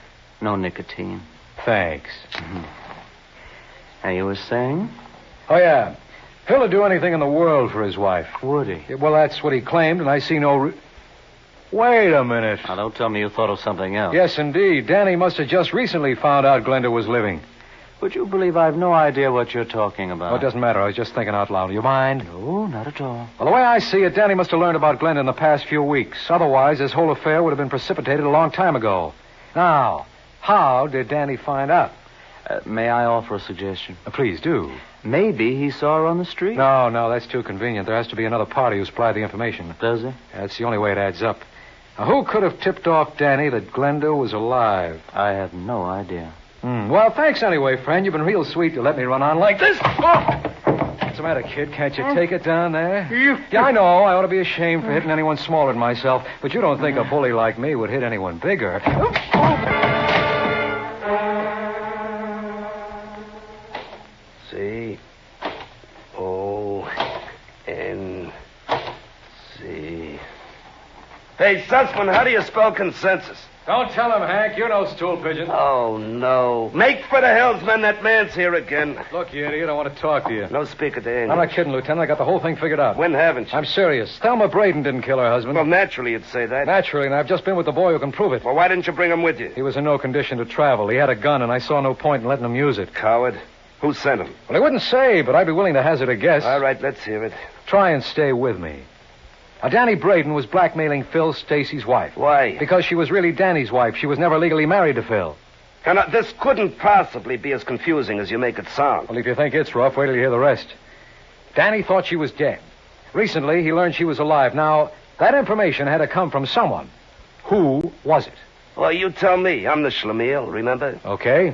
No nicotine. Thanks. Mm-hmm. Now, you were saying? Oh, yeah. Phil would do anything in the world for his wife. Would he? Well, that's what he claimed, and I see no... Wait a minute. Now, don't tell me you thought of something else. Yes, indeed. Danny must have just recently found out Glenda was living. Would you believe I've no idea what you're talking about? Oh, it doesn't matter. I was just thinking out loud. Do you mind? No, not at all. Well, the way I see it, Danny must have learned about Glenda in the past few weeks. Otherwise, this whole affair would have been precipitated a long time ago. Now, how did Danny find out? May I offer a suggestion? Please do. Maybe he saw her on the street. No, that's too convenient. There has to be another party who supplied the information. Does he? That's the only way it adds up. Now, who could have tipped off Danny that Glenda was alive? I have no idea. Well, thanks anyway, friend. You've been real sweet to let me run on like this. Oh! What's the matter, kid? Can't you take it down there? Yeah, I know. I ought to be ashamed for hitting anyone smaller than myself. But you don't think a bully like me would hit anyone bigger. C-O-N-C. Hey, Sussman, how do you spell consensus? Don't tell him, Hank. You're no stool pigeon. Oh, no. Make for the hills, man. That man's here again. Look, you idiot, I want to talk to you. No speaker to English. I'm not kidding, Lieutenant. I got the whole thing figured out. When haven't you? I'm serious. Thelma Braden didn't kill her husband. Well, naturally you'd say that. Naturally, and I've just been with the boy who can prove it. Well, why didn't you bring him with you? He was in no condition to travel. He had a gun, and I saw no point in letting him use it. Coward. Who sent him? Well, he wouldn't say, but I'd be willing to hazard a guess. All right, let's hear it. Try and stay with me. Now, Danny Braden was blackmailing Phil Stacy's wife. Why? Because she was really Danny's wife. She was never legally married to Phil. Now, this couldn't possibly be as confusing as you make it sound. Well, if you think it's rough, wait till you hear the rest. Danny thought she was dead. Recently, he learned she was alive. Now, that information had to come from someone. Who was it? Well, you tell me. I'm the schlemiel, remember? Okay.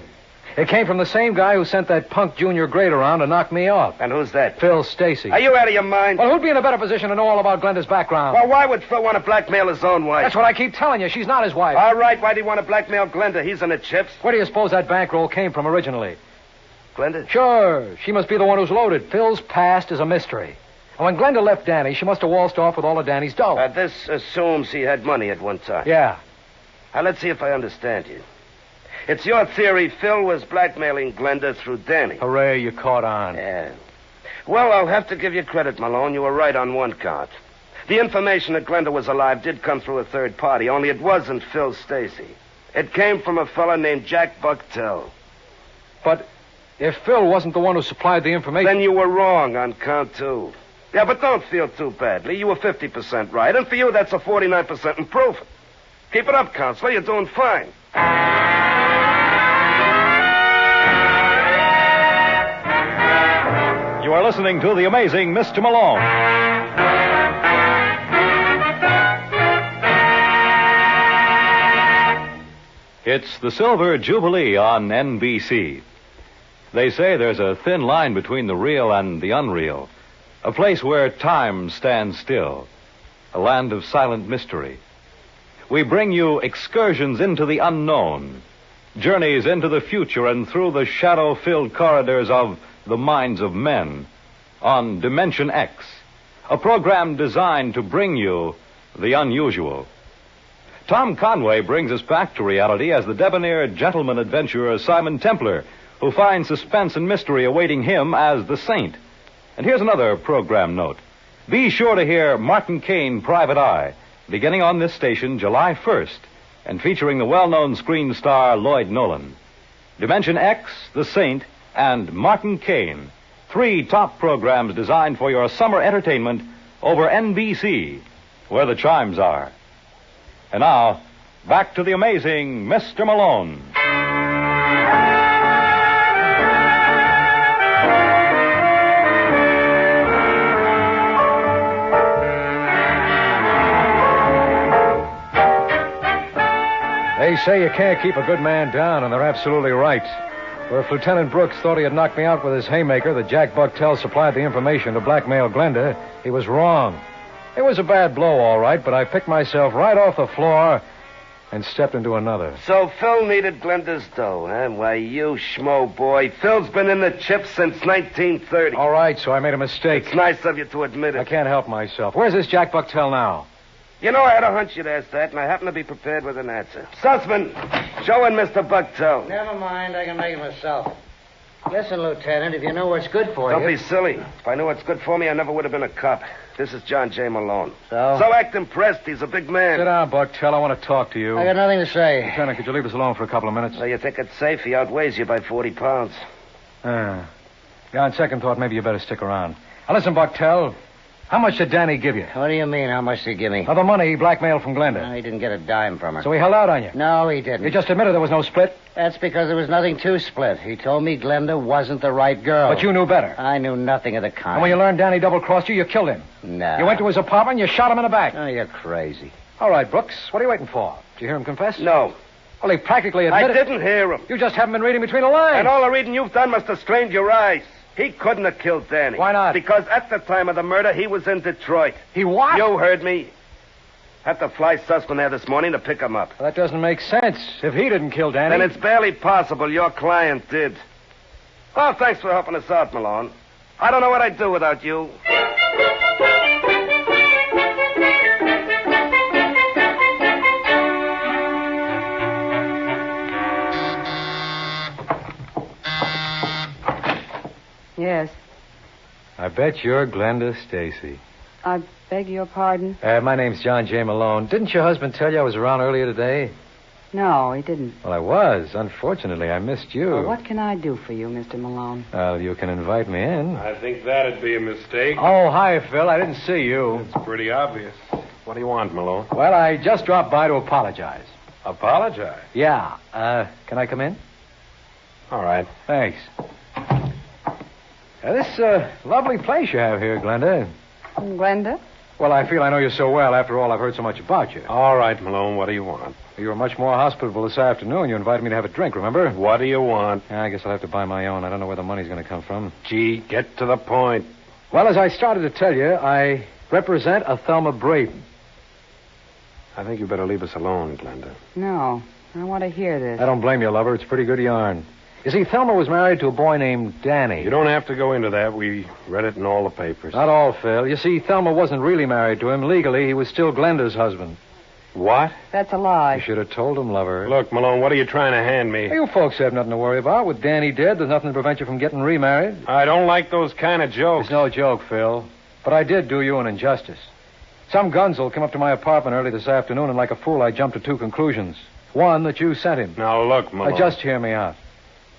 It came from the same guy who sent that punk junior grade around to knock me off. And who's that? Phil Stacy. Are you out of your mind? Well, who'd be in a better position to know all about Glenda's background? Well, why would Phil want to blackmail his own wife? That's what I keep telling you. She's not his wife. All right, why'd he want to blackmail Glenda? He's in the chips. Where do you suppose that bankroll came from originally? Glenda? Sure. She must be the one who's loaded. Phil's past is a mystery. And when Glenda left Danny, she must have waltzed off with all of Danny's dough. This assumes he had money at one time. Yeah. Now, let's see if I understand you. It's your theory Phil was blackmailing Glenda through Danny. Hooray, you caught on. Yeah. Well, I'll have to give you credit, Malone. You were right on one count. The information that Glenda was alive did come through a third party, only it wasn't Phil Stacy. It came from a fella named Jack Bucktel. But if Phil wasn't the one who supplied the information... Then you were wrong on count two. Yeah, but don't feel too badly. You were 50% right, and for you, that's a 49% improvement. Keep it up, Counselor. You're doing fine. You are listening to The Amazing Mr. Malone. It's the Silver Jubilee on NBC. They say there's a thin line between the real and the unreal. A place where time stands still. A land of silent mystery. We bring you excursions into the unknown. Journeys into the future and through the shadow-filled corridors of the minds of men. On Dimension X. A program designed to bring you the unusual. Tom Conway brings us back to reality as the debonair gentleman adventurer Simon Templar, who finds suspense and mystery awaiting him as the Saint. And here's another program note. Be sure to hear Martin Caine, Private Eye, beginning on this station July 1st, and featuring the well-known screen star Lloyd Nolan. Dimension X, The Saint, and Martin Caine, 3 top programs designed for your summer entertainment over NBC, where the chimes are. And now, back to the amazing Mr. Malone. They say you can't keep a good man down, and they're absolutely right. Where if Lieutenant Brooks thought he had knocked me out with his haymaker that Jack Bucktel supplied the information to blackmail Glenda, he was wrong. It was a bad blow, all right, but I picked myself right off the floor and stepped into another. So Phil needed Glenda's dough, huh? Why, you schmo boy. Phil's been in the chips since 1930. All right, so I made a mistake. It's nice of you to admit it. I can't help myself. Where's this Jack Bucktel now? You know, I had a hunch you'd ask that, and I happen to be prepared with an answer. Sussman, show in Mr. Bucktel. Never mind, I can make it myself. Listen, Lieutenant, if you know what's good for you... Don't be silly. If I knew what's good for me, I never would have been a cop. This is John J. Malone. So? So act impressed. He's a big man. Sit down, Bucktel. I want to talk to you. I got nothing to say. Lieutenant, could you leave us alone for a couple of minutes? Well, you think it's safe? He outweighs you by 40 pounds. Yeah, on second thought, maybe you better stick around. Now, listen, Bucktel. How much did Danny give you? What do you mean, how much did he give me? Of the money he blackmailed from Glenda. No, he didn't get a dime from her. So he held out on you? No, he didn't. You just admitted there was no split? That's because there was nothing to split. He told me Glenda wasn't the right girl. But you knew better. I knew nothing of the kind. And when you learned Danny double-crossed you, you killed him. No. You went to his apartment and you shot him in the back. Oh, you're crazy. All right, Brooks. What are you waiting for? Did you hear him confess? No. Well, he practically admitted... I didn't hear him. You just haven't been reading between the lines. And all the reading you've done must have strained your eyes. He couldn't have killed Danny. Why not? Because at the time of the murder, he was in Detroit. He what? You heard me. Had to fly Sussman there this morning to pick him up. Well, that doesn't make sense. If he didn't kill Danny... Then it's barely possible your client did. Well, thanks for helping us out, Malone. I don't know what I'd do without you. Yes. I bet you're Glenda Stacy. I beg your pardon? My name's John J. Malone. Didn't your husband tell you I was around earlier today? No, he didn't. Well, I was. Unfortunately, I missed you. Well, what can I do for you, Mr. Malone? Well, you can invite me in. I think that'd be a mistake. Oh, hi, Phil. I didn't see you. It's pretty obvious. What do you want, Malone? Well, I just dropped by to apologize. Apologize? Yeah. Can I come in? All right. Thanks. This lovely place you have here, Glenda. Glenda? Well, I feel I know you so well. After all, I've heard so much about you. All right, Malone, what do you want? You were much more hospitable this afternoon. You invited me to have a drink, remember? What do you want? I guess I'll have to buy my own. I don't know where the money's going to come from. Gee, get to the point. Well, as I started to tell you, I represent a Thelma Braden. I think you better leave us alone, Glenda. No, I want to hear this. I don't blame you, lover. It's pretty good yarn. You see, Thelma was married to a boy named Danny. You don't have to go into that. We read it in all the papers. Not all, Phil. You see, Thelma wasn't really married to him. Legally, he was still Glenda's husband. What? That's a lie. You should have told him, lover. Look, Malone, what are you trying to hand me? You folks have nothing to worry about. With Danny dead, there's nothing to prevent you from getting remarried. I don't like those kind of jokes. It's no joke, Phil. But I did do you an injustice. Some gunzel came up to my apartment early this afternoon, and like a fool, I jumped to two conclusions. One, that you sent him. Now, look, Malone. Just hear me out.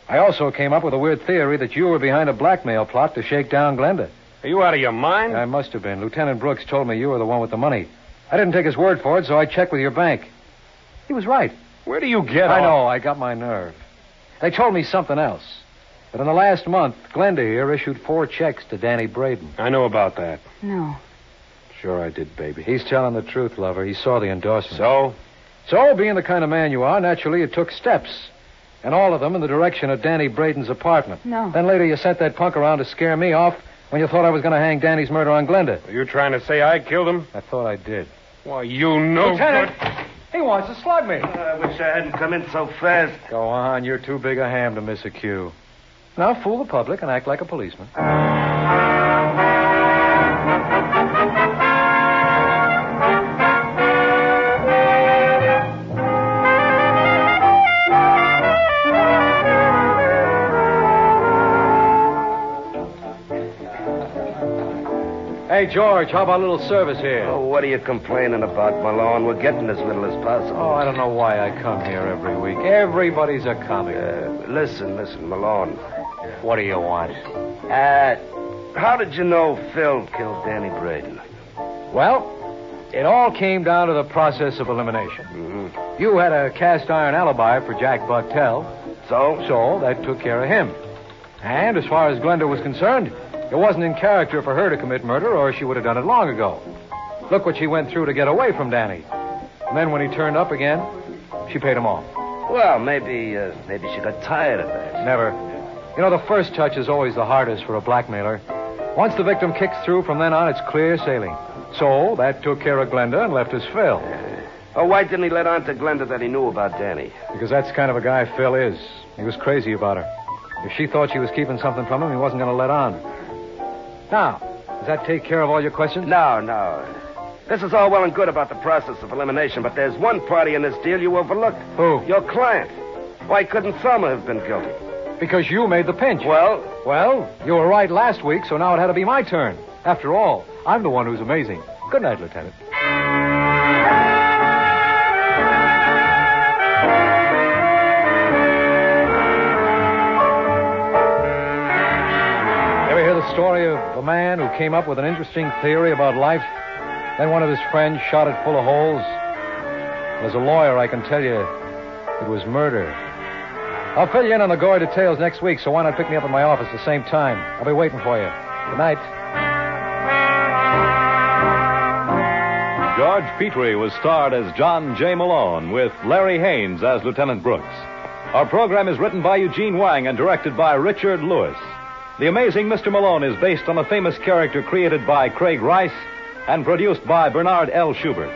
I also came up with a weird theory that you were behind a blackmail plot to shake down Glenda. Are you out of your mind? I must have been. Lieutenant Brooks told me you were the one with the money. I didn't take his word for it, so I checked with your bank. He was right. Where do you get I know, I got my nerve. They told me something else. That in the last month, Glenda here issued 4 checks to Danny Braden. I know about that. No. Sure I did, baby. He's telling the truth, lover. He saw the endorsement. So, being the kind of man you are, naturally you took steps. And all of them in the direction of Danny Braden's apartment. No. Then later you sent that punk around to scare me off when you thought I was going to hang Danny's murder on Glenda. Are you trying to say I killed him? I thought I did. Why, you know... Lieutenant! He wants to slug me. I wish I hadn't come in so fast. Go on, you're too big a ham to miss a cue. Now fool the public and act like a policeman. Hey, George, how about a little service here? Oh, what are you complaining about, Malone? We're getting as little as possible. Oh, I don't know why I come here every week. Everybody's a comic. Listen, Malone. What do you want? How did you know Phil killed Danny Braden? Well, it all came down to the process of elimination. Mm-hmm. You had a cast-iron alibi for Jack Bucktel. So that took care of him. And as far as Glenda was concerned, it wasn't in character for her to commit murder, or she would have done it long ago. Look what she went through to get away from Danny. And then when he turned up again, she paid him off. Well, maybe she got tired of that. Never. You know, the first touch is always the hardest for a blackmailer. Once the victim kicks through, from then on, it's clear sailing. So that took care of Glenda and left us Phil. Why didn't he let on to Glenda that he knew about Danny? Because that's the kind of a guy Phil is. He was crazy about her. If she thought she was keeping something from him, he wasn't going to let on. Now, does that take care of all your questions? No. This is all well and good about the process of elimination, but there's one party in this deal you overlooked. Who? Your client. Why couldn't Thelma have been guilty? Because you made the pinch. Well, you were right last week, so now it had to be my turn. After all, I'm the one who's amazing. Good night, Lieutenant. The story of a man who came up with an interesting theory about life. Then one of his friends shot it full of holes. As a lawyer, I can tell you it was murder. I'll fill you in on the gory details next week, so why not pick me up at my office at the same time? I'll be waiting for you. Good night. George Petrie was starred as John J. Malone with Larry Haynes as Lieutenant Brooks. Our program is written by Eugene Wang and directed by Richard Lewis. The Amazing Mr. Malone is based on a famous character created by Craig Rice and produced by Bernard L. Schubert.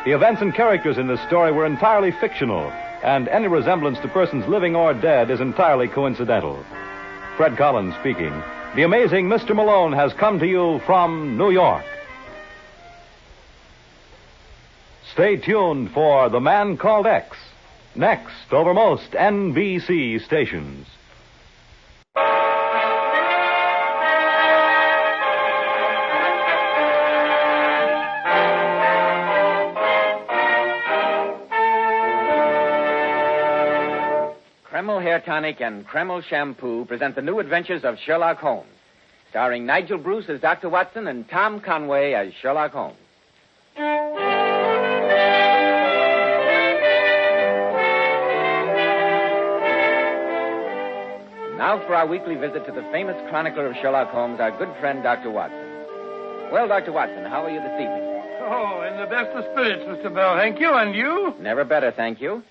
The events and characters in this story were entirely fictional, and any resemblance to persons living or dead is entirely coincidental. Fred Collins speaking. The Amazing Mr. Malone has come to you from New York. Stay tuned for The Man Called X, next over most NBC stations. Kreml Hair Tonic and Kreml Shampoo present the new adventures of Sherlock Holmes, starring Nigel Bruce as Dr. Watson and Tom Conway as Sherlock Holmes. Now for our weekly visit to the famous chronicler of Sherlock Holmes, our good friend, Dr. Watson. Well, Dr. Watson, how are you this evening? Oh, in the best of spirits, Mr. Bell. Thank you. And you? Never better, thank you.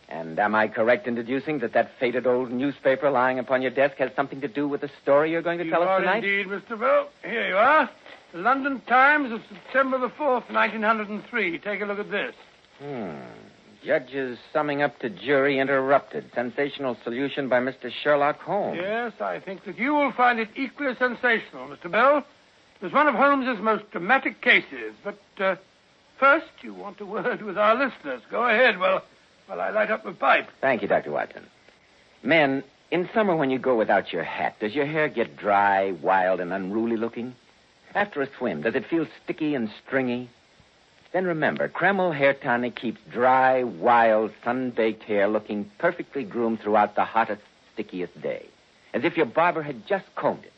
And am I correct in deducing that faded old newspaper lying upon your desk has something to do with the story you're going to tell us tonight? Indeed, Mr. Bell. Here you are. The London Times of September the 4th, 1903. Take a look at this. Judges summing up to jury interrupted. Sensational solution by Mr. Sherlock Holmes. Yes, I think that you will find it equally sensational, Mr. Bell. It was one of Holmes's most dramatic cases, but First, you want a word with our listeners. Go ahead while I light up my pipe. Thank you, Dr. Watson. Men, in summer when you go without your hat, does your hair get dry, wild, and unruly looking? After a swim, does it feel sticky and stringy? Then remember, Kreml Hair Tonic keeps dry, wild, sun-baked hair looking perfectly groomed throughout the hottest, stickiest day, as if your barber had just combed it.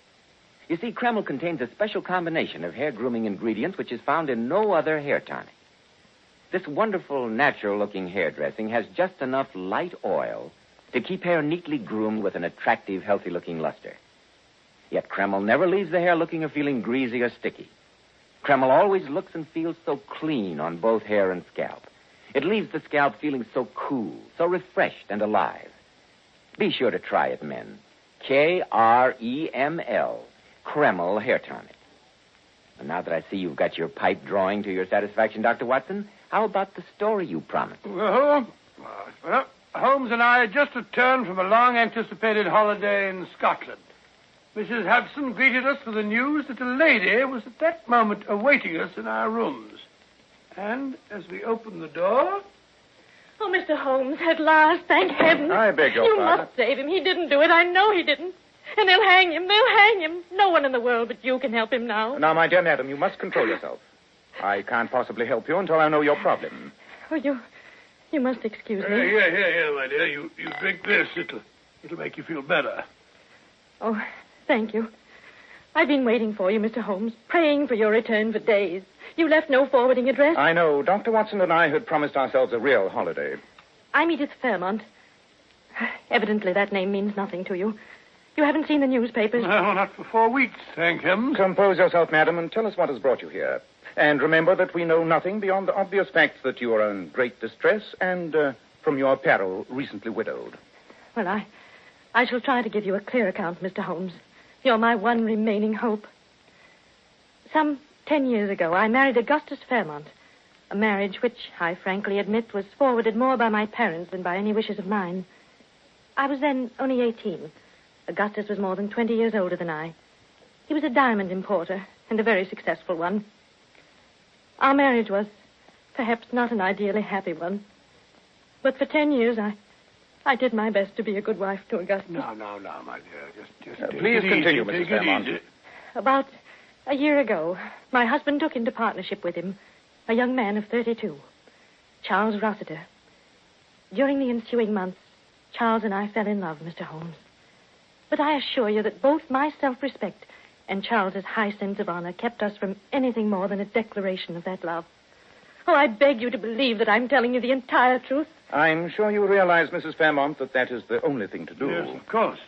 You see, Kreml contains a special combination of hair grooming ingredients which is found in no other hair tonic. This wonderful, natural-looking hair dressing has just enough light oil to keep hair neatly groomed with an attractive, healthy-looking luster. Yet Kreml never leaves the hair looking or feeling greasy or sticky. Kreml always looks and feels so clean on both hair and scalp. It leaves the scalp feeling so cool, so refreshed and alive. Be sure to try it, men. Kreml, Kreml Hair Tonic. And now that I see you've got your pipe drawing to your satisfaction, Dr. Watson, how about the story you promised? Well, Holmes and I had just returned from a long-anticipated holiday in Scotland. Mrs. Hudson greeted us with the news that a lady was at that moment awaiting us in our rooms. And as we opened the door... Oh, Mr. Holmes, at last, thank heaven. I beg your You pardon. must save him. He didn't do it. I know he didn't. And they'll hang him. They'll hang him. No one in the world but you can help him now. Now, my dear madam, you must control yourself. I can't possibly help you until I know your problem. Oh, you must excuse me. Here, my dear. You drink this. It'll make you feel better. Oh, thank you. I've been waiting for you, Mr. Holmes, praying for your return for days. You left no forwarding address. I know. Dr. Watson and I had promised ourselves a real holiday. I'm Edith Fairmont. Evidently, that name means nothing to you. You haven't seen the newspapers? No, not for 4 weeks, thank heaven. Compose yourself, madam, and tell us what has brought you here. And remember that we know nothing beyond the obvious facts that you are in great distress and, from your peril, recently widowed. Well, I shall try to give you a clear account, Mr. Holmes. You're my one remaining hope. Some 10 years ago, I married Augustus Fairmont. A marriage which, I frankly admit, was forwarded more by my parents than by any wishes of mine. I was then only 18. Augustus was more than 20 years older than I. He was a diamond importer, and a very successful one. Our marriage was perhaps not an ideally happy one. But for 10 years, I did my best to be a good wife to Augustus. No, my dear. Just take Please it continue, easy. Mrs. Take it Fairmont. easy. About a year ago, my husband took into partnership with him a young man of 32, Charles Rossiter. During the ensuing months, Charles and I fell in love, Mr. Holmes. But I assure you that both my self-respect and Charles's high sense of honor kept us from anything more than a declaration of that love. Oh, I beg you to believe that I'm telling you the entire truth. I'm sure you realize, Mrs. Fairmont, that that is the only thing to do. Yes, of course.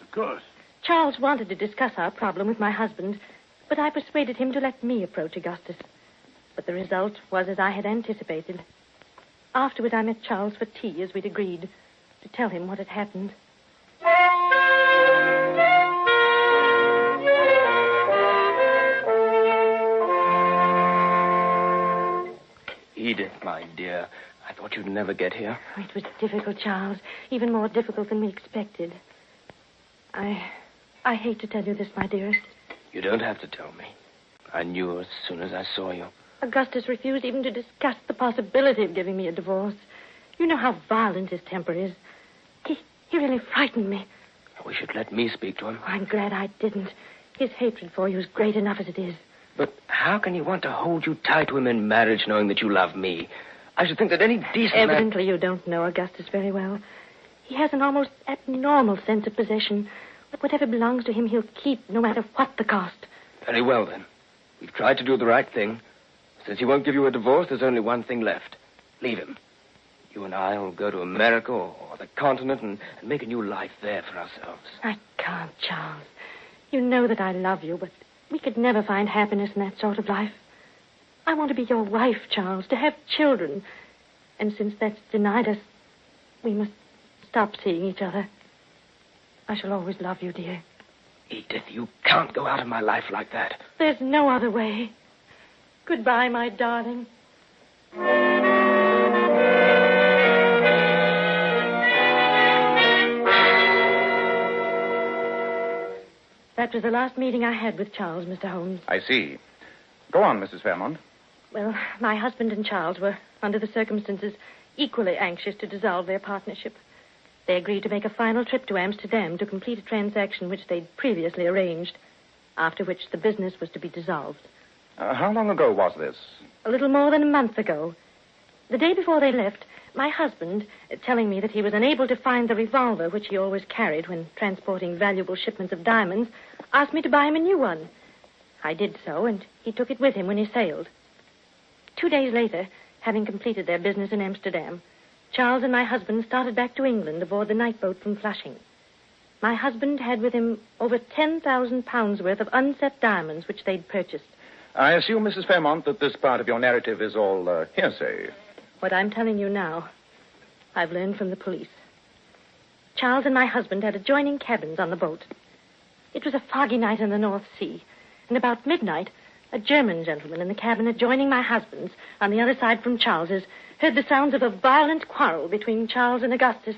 Charles wanted to discuss our problem with my husband, but I persuaded him to let me approach Augustus. But the result was as I had anticipated. Afterward, I met Charles for tea, as we'd agreed, to tell him what had happened. Edith, my dear, I thought you'd never get here. Oh, it was difficult, Charles. Even more difficult than we expected. I hate to tell you this, my dearest. You don't have to tell me. I knew as soon as I saw you. Augustus refused even to discuss the possibility of giving me a divorce. You know how violent his temper is. He really frightened me. I wish you'd let me speak to him. I'm glad I didn't. His hatred for you is great enough as it is. But how can he want to hold you tied to him in marriage knowing that you love me? I should think that any decent man... Evidently you don't know Augustus very well. He has an almost abnormal sense of possession. Whatever belongs to him, he'll keep, no matter what the cost. Very well, then. We've tried to do the right thing. Since he won't give you a divorce, there's only one thing left. Leave him. You and I will go to America or the continent and make a new life there for ourselves. I can't, Charles. You know that I love you, but we could never find happiness in that sort of life. I want to be your wife, Charles, to have children. And since that's denied us, we must stop seeing each other. I shall always love you, dear. Edith, you can't go out of my life like that. There's no other way. Goodbye, my darling. That was the last meeting I had with Charles, Mr. Holmes. I see. Go on, Mrs. Fairmont. Well, my husband and Charles were, under the circumstances, equally anxious to dissolve their partnership. They agreed to make a final trip to Amsterdam to complete a transaction which they'd previously arranged, after which the business was to be dissolved. How long ago was this? A little more than a month ago. The day before they left, my husband, telling me that he was unable to find the revolver which he always carried when transporting valuable shipments of diamonds, asked me to buy him a new one. I did so, and he took it with him when he sailed. 2 days later, having completed their business in Amsterdam, Charles and my husband started back to England aboard the night boat from Flushing. My husband had with him over 10,000 pounds worth of unset diamonds which they'd purchased. I assume, Mrs. Fairmont, that this part of your narrative is all hearsay. What I'm telling you now, I've learned from the police. Charles and my husband had adjoining cabins on the boat. It was a foggy night in the North Sea, and about midnight, a German gentleman in the cabin adjoining my husband's, on the other side from Charles's, heard the sounds of a violent quarrel between Charles and Augustus.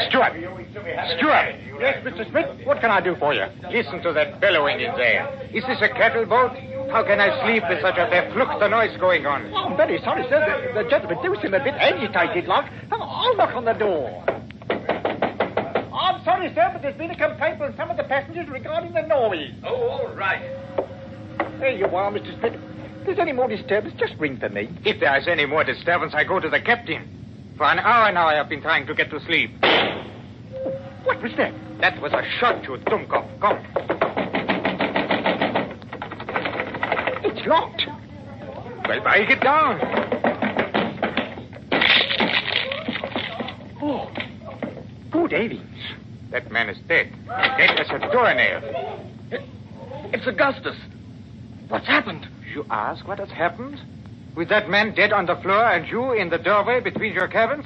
Stuart! Stuart! Yes, Mr. Smith? What can I do for you? Listen to that bellowing in there. Is this a cattle boat? How can I sleep with such a verfluchte noise going on? Oh, I'm very sorry, sir. The gentleman do seem a bit agitated, like. I'll knock on the door. I'm sorry, sir, but there's been a complaint from some of the passengers regarding the noise. Oh, all right. There you are, Mr. Smith. If there's any more disturbance, just ring for me. If there is any more disturbance, I go to the captain. For an hour now I have been trying to get to sleep. What was that? That was a shot, you Dummkopf. Come. It's locked. Well, why get down? Oh, good heavens. That man is dead. Dead as a doornail. It's Augustus. What's happened? You ask what has happened? With that man dead on the floor and you in the doorway between your cabins?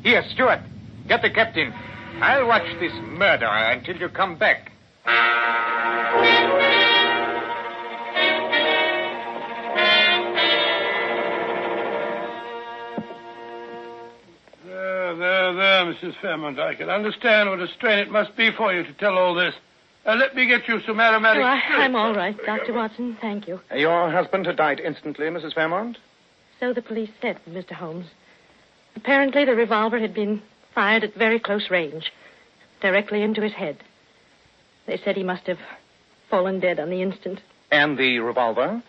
Here, Stuart, get the captain. I'll watch this murder until you come back. There, Mrs. Fairmont. I can understand what a strain it must be for you to tell all this. Let me get you some aromatic... Oh, I'm all right, Dr. Watson. Thank you. Your husband had died instantly, Mrs. Fairmont? So the police said, Mr. Holmes. Apparently the revolver had been fired at very close range, directly into his head. They said he must have fallen dead on the instant. And the revolver?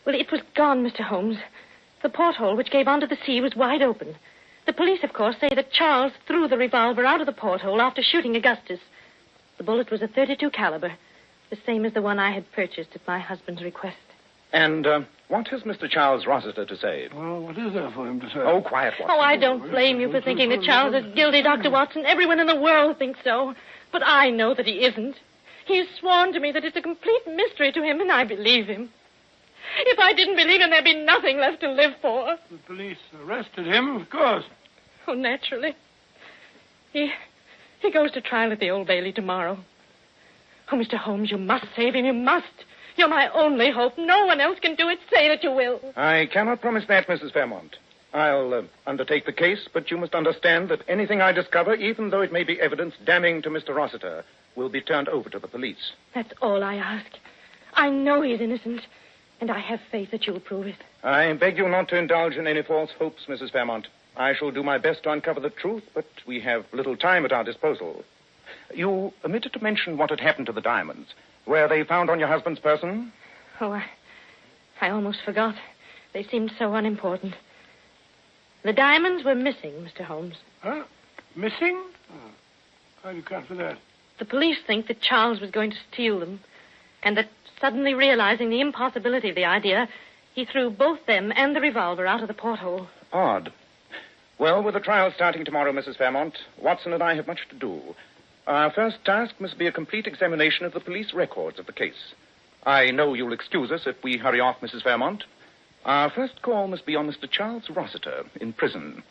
Well, it was gone, Mr. Holmes. The porthole which gave onto the sea was wide open. The police, of course, say that Charles threw the revolver out of the porthole after shooting Augustus. The bullet was a .32 caliber, the same as the one I had purchased at my husband's request. And what has Mr. Charles Rossiter to say? Well, what is there for him to say? Oh, quiet, Watson. Oh, I don't blame you for thinking that Charles is guilty, Dr. Watson. Everyone in the world thinks so. But I know that he isn't. He's sworn to me that it's a complete mystery to him, and I believe him. If I didn't believe him, there'd be nothing left to live for. The police arrested him, of course. Oh, naturally. He goes to trial at the Old Bailey tomorrow. Oh, Mr. Holmes, you must save him. You must. You're my only hope. No one else can do it. Say that you will. I cannot promise that, Mrs. Fairmont. I'll undertake the case, but you must understand that anything I discover, even though it may be evidence damning to Mr. Rossiter, will be turned over to the police. That's all I ask. I know he's innocent, and I have faith that you'll prove it. I beg you not to indulge in any false hopes, Mrs. Fairmont. I shall do my best to uncover the truth, but we have little time at our disposal. You omitted to mention what had happened to the diamonds. Were they found on your husband's person? Oh, I almost forgot. They seemed so unimportant. The diamonds were missing, Mr. Holmes. Huh? Missing? Oh. How do you account for that? The police think that Charles was going to steal them, and that suddenly realizing the impossibility of the idea, he threw both them and the revolver out of the porthole. Odd. Well, with the trial starting tomorrow, Mrs. Fairmont, Watson and I have much to do. Our first task must be a complete examination of the police records of the case. I know you'll excuse us if we hurry off, Mrs. Fairmont. Our first call must be on Mr. Charles Rossiter in prison.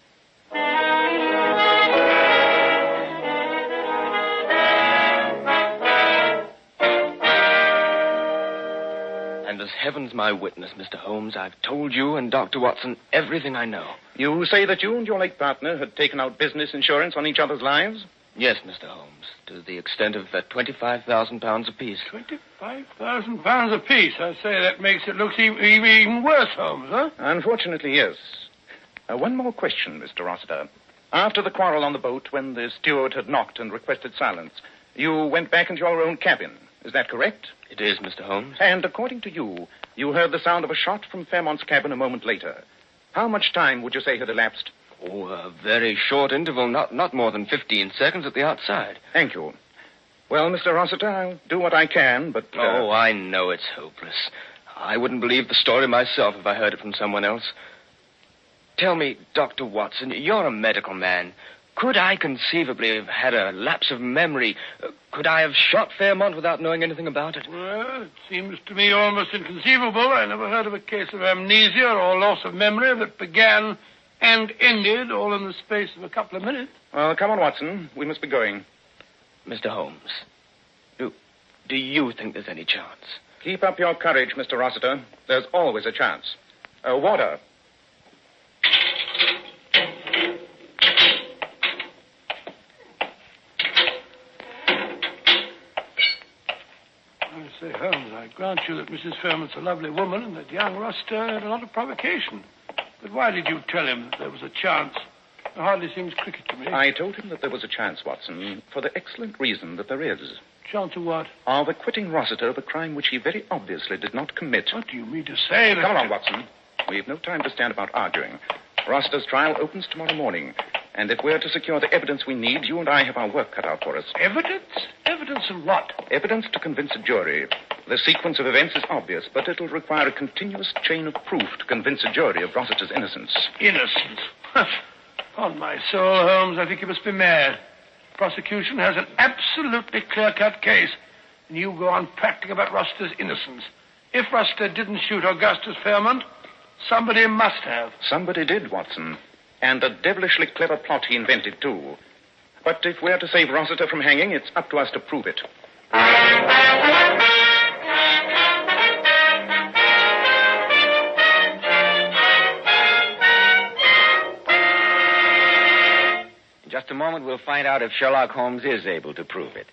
And as heaven's my witness, Mr. Holmes, I've told you and Dr. Watson everything I know. You say that you and your late partner had taken out business insurance on each other's lives? Yes, Mr. Holmes, to the extent of £25,000 apiece. £25,000 apiece? I say, that makes it look even worse, Holmes, huh? Unfortunately, yes. One more question, Mr. Rossiter. After the quarrel on the boat, when the steward had knocked and requested silence, you went back into your own cabin. Is that correct? It is, Mr. Holmes. And according to you, you heard the sound of a shot from Fairmont's cabin a moment later. How much time would you say had elapsed? Oh, a very short interval, not more than 15 seconds at the outside. Thank you. Well, Mr. Rossiter, I'll do what I can, but... Oh, I know it's hopeless. I wouldn't believe the story myself if I heard it from someone else. Tell me, Dr. Watson, you're a medical man. Could I conceivably have had a lapse of memory? Could I have shot Fairmont without knowing anything about it? Well, it seems to me almost inconceivable. I never heard of a case of amnesia or loss of memory that began and ended all in the space of a couple of minutes. Well, come on, Watson. We must be going. Mr. Holmes, do you think there's any chance? Keep up your courage, Mr. Rossiter. There's always a chance. Water. I say, Holmes, I grant you that Mrs. Fairmont's a lovely woman and that young Rossiter had a lot of provocation. But why did you tell him that there was a chance? It hardly seems cricket to me. I told him that there was a chance, Watson, for the excellent reason that there is. Chance of what? Of acquitting Rossiter of a crime which he very obviously did not commit. What do you mean to say? Come along, Watson. We've no time to stand about arguing. Rossiter's trial opens tomorrow morning. And if we're to secure the evidence we need, you and I have our work cut out for us. Evidence? Evidence of what? Evidence to convince a jury. The sequence of events is obvious, but it'll require a continuous chain of proof to convince a jury of Rossiter's innocence. Innocence? On my soul, Holmes, I think you must be mad. Prosecution has an absolutely clear-cut case, and you go on practicing about Rossiter's innocence. If Rossiter didn't shoot Augustus Fairmont, somebody must have. Somebody did, Watson. And a devilishly clever plot he invented, too. But if we're to save Rossiter from hanging, it's up to us to prove it. In just a moment, we'll find out if Sherlock Holmes is able to prove it.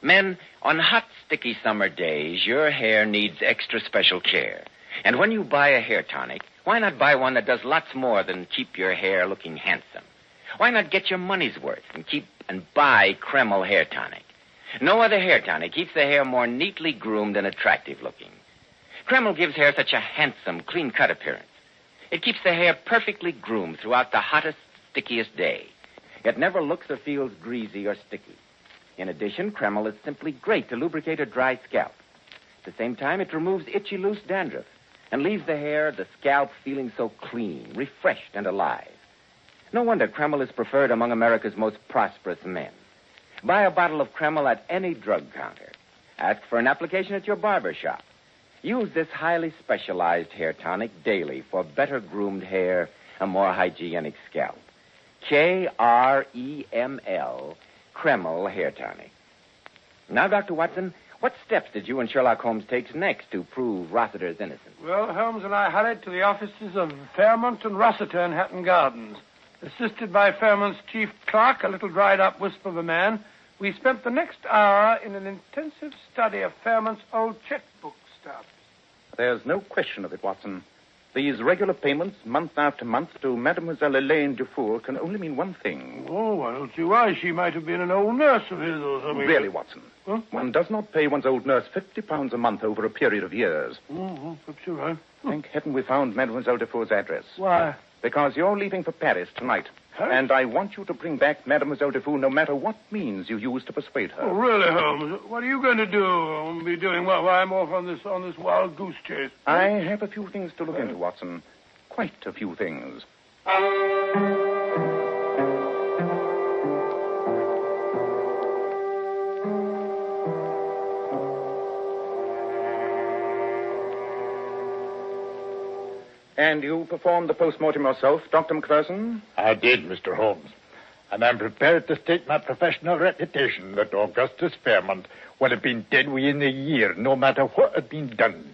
Men, on hot, sticky summer days, your hair needs extra special care. And when you buy a hair tonic, why not buy one that does lots more than keep your hair looking handsome? Why not get your money's worth and buy Kreml hair tonic? No other hair tonic keeps the hair more neatly groomed and attractive looking. Kreml gives hair such a handsome, clean-cut appearance. It keeps the hair perfectly groomed throughout the hottest, stickiest day. It never looks or feels greasy or sticky. In addition, Kreml is simply great to lubricate a dry scalp. At the same time, it removes itchy, loose dandruff and leaves the scalp feeling so clean, refreshed, and alive. No wonder Kreml is preferred among America's most prosperous men. Buy a bottle of Kreml at any drug counter. Ask for an application at your barber shop. Use this highly specialized hair tonic daily for better groomed hair, a more hygienic scalp. Kreml, Kreml hair tonic. Now, Dr. Watson, what steps did you and Sherlock Holmes take next to prove Rossiter's innocence? Well, Holmes and I hurried to the offices of Fairmont and Rossiter in Hatton Gardens. Assisted by Fairmont's chief clerk, a little dried-up wisp of a man, we spent the next hour in an intensive study of Fairmont's old checkbook stubs. There's no question of it, Watson. These regular payments, month after month, to Mademoiselle Elaine Dufour can only mean one thing. Oh, I don't see why. She might have been an old nurse of his or something. Really, Watson. Huh? One does not pay one's old nurse £50 a month over a period of years. Oh, perhaps you're right. Thank heaven we found Mademoiselle Dufour's address. Why? Because you're leaving for Paris tonight. Paris? And I want you to bring back Mademoiselle Dufour no matter what means you use to persuade her. Oh, really, Holmes? What are you going to do? I'll be doing while I'm off on this wild goose chase. I have a few things to look into, Watson. Quite a few things. And you performed the post-mortem yourself, Dr. Macpherson? I did, Mr. Holmes. And I'm prepared to stake my professional reputation that Augustus Fairmont would have been dead within a year, no matter what had been done.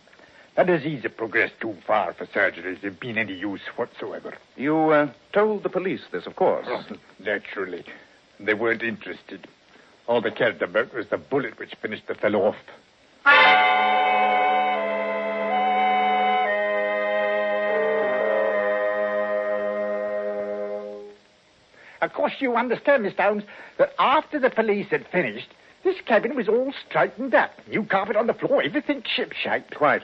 The disease had progressed too far for surgery to have been any use whatsoever. You told the police this, of course. Oh, naturally. They weren't interested. All they cared about was the bullet which finished the fellow off. Of course, you understand, Mr. Holmes, that after the police had finished, this cabin was all straightened up. New carpet on the floor, everything ship-shape. Quite.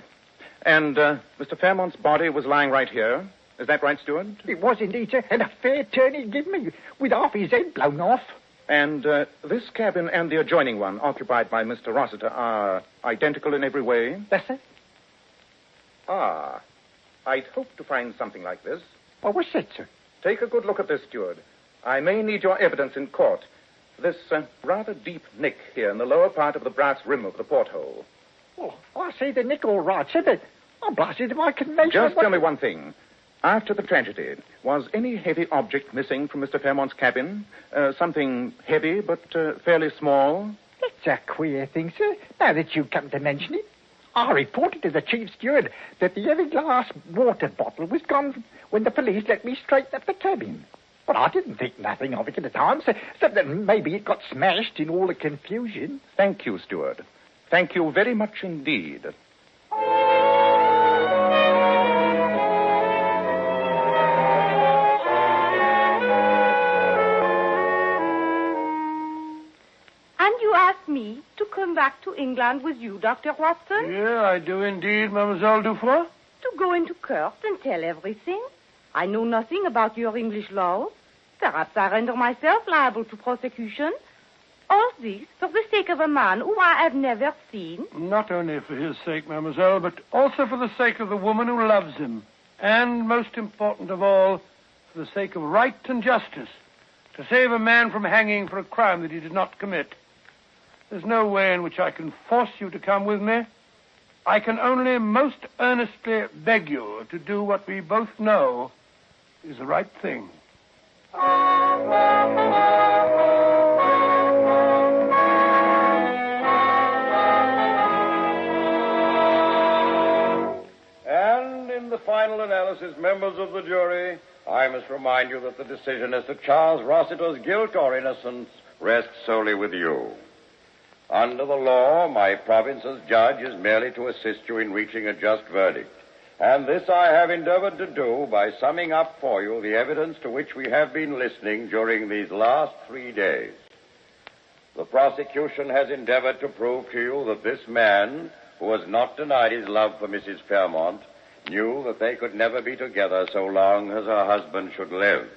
And Mr. Fairmont's body was lying right here. Is that right, Steward? It was indeed, sir, and a fair turn he gave me, with half his head blown off. And this cabin and the adjoining one, occupied by Mr. Rossiter, are identical in every way? Yes, sir. Ah, I'd hoped to find something like this. Oh, what's that, sir? Take a good look at this, Steward. I may need your evidence in court. This rather deep nick here in the lower part of the brass rim of the porthole. Oh, I see the nick all right, sir, but I'm blasted if I can make Just tell me one thing. After the tragedy, was any heavy object missing from Mr. Fairmont's cabin? Something heavy but fairly small? That's a queer thing, sir, now that you come to mention it. I reported to the chief steward that the heavy glass water bottle was gone when the police let me straighten up the cabin. But I didn't think nothing of it at the time, so that maybe it got smashed in all the confusion. Thank you, Steward. Thank you very much indeed. And you asked me to come back to England with you, Dr. Watson? Yeah, I do indeed, Mademoiselle Dufour. To go into court and tell everything? I know nothing about your English laws. Perhaps I render myself liable to prosecution. All this for the sake of a man whom I have never seen. Not only for his sake, mademoiselle, but also for the sake of the woman who loves him. And, most important of all, for the sake of right and justice. To save a man from hanging for a crime that he did not commit. There's no way in which I can force you to come with me. I can only most earnestly beg you to do what we both know is the right thing. And in the final analysis, members of the jury, I must remind you that the decision as to Charles Rossiter's guilt or innocence rests solely with you. Under the law, my province as judge is merely to assist you in reaching a just verdict. And this I have endeavored to do by summing up for you the evidence to which we have been listening during these last 3 days. The prosecution has endeavored to prove to you that this man, who has not denied his love for Mrs. Fairmont, knew that they could never be together so long as her husband should live.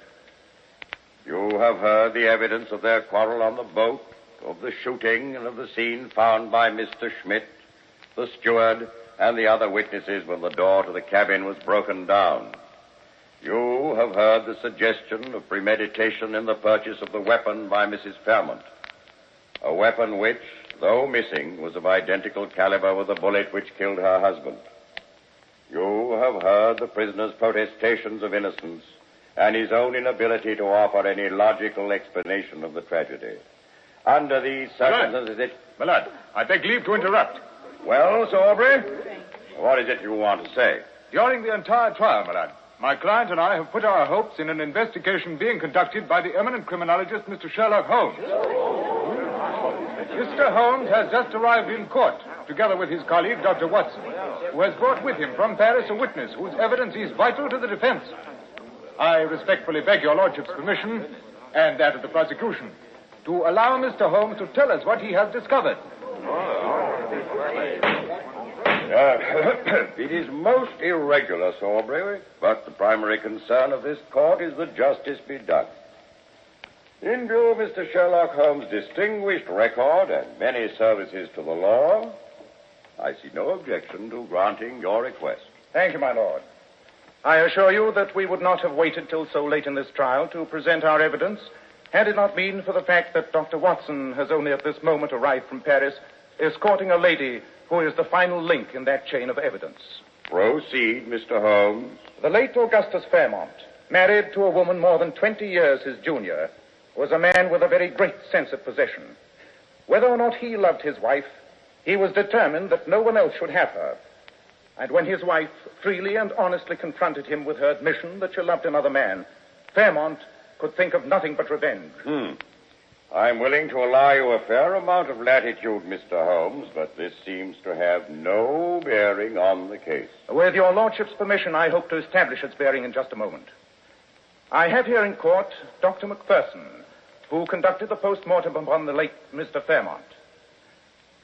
You have heard the evidence of their quarrel on the boat, of the shooting, and of the scene found by Mr. Schmidt, the steward, and the other witnesses when the door to the cabin was broken down. You have heard the suggestion of premeditation in the purchase of the weapon by Mrs. Fairmont, a weapon which, though missing, was of identical caliber with the bullet which killed her husband. You have heard the prisoner's protestations of innocence and his own inability to offer any logical explanation of the tragedy. Under these circumstances... My lord, I beg leave to interrupt. Well, Sir Aubrey, what is it you want to say? During the entire trial, my lord, my client and I have put our hopes in an investigation being conducted by the eminent criminologist, Mr. Sherlock Holmes. Mr. Holmes has just arrived in court, together with his colleague, Dr. Watson, who has brought with him from Paris a witness whose evidence is vital to the defense. I respectfully beg your lordship's permission, and that of the prosecution, to allow Mr. Holmes to tell us what he has discovered. It is most irregular, Sir Aubrey, but the primary concern of this court is that justice be done. In view of Mr. Sherlock Holmes' distinguished record and many services to the law, I see no objection to granting your request. Thank you, my lord. I assure you that we would not have waited till so late in this trial to present our evidence had it not been for the fact that Dr. Watson has only at this moment arrived from Paris, escorting a lady who is the final link in that chain of evidence. Proceed, Mr. Holmes. The late Augustus Fairmont, married to a woman more than 20 years his junior, was a man with a very great sense of possession. Whether or not he loved his wife, he was determined that no one else should have her. And when his wife freely and honestly confronted him with her admission that she loved another man, Fairmont could think of nothing but revenge. I'm willing to allow you a fair amount of latitude, Mr. Holmes, but this seems to have no bearing on the case. With your lordship's permission, I hope to establish its bearing in just a moment. I have here in court Dr. Macpherson, who conducted the post-mortem upon the late Mr. Fairmont.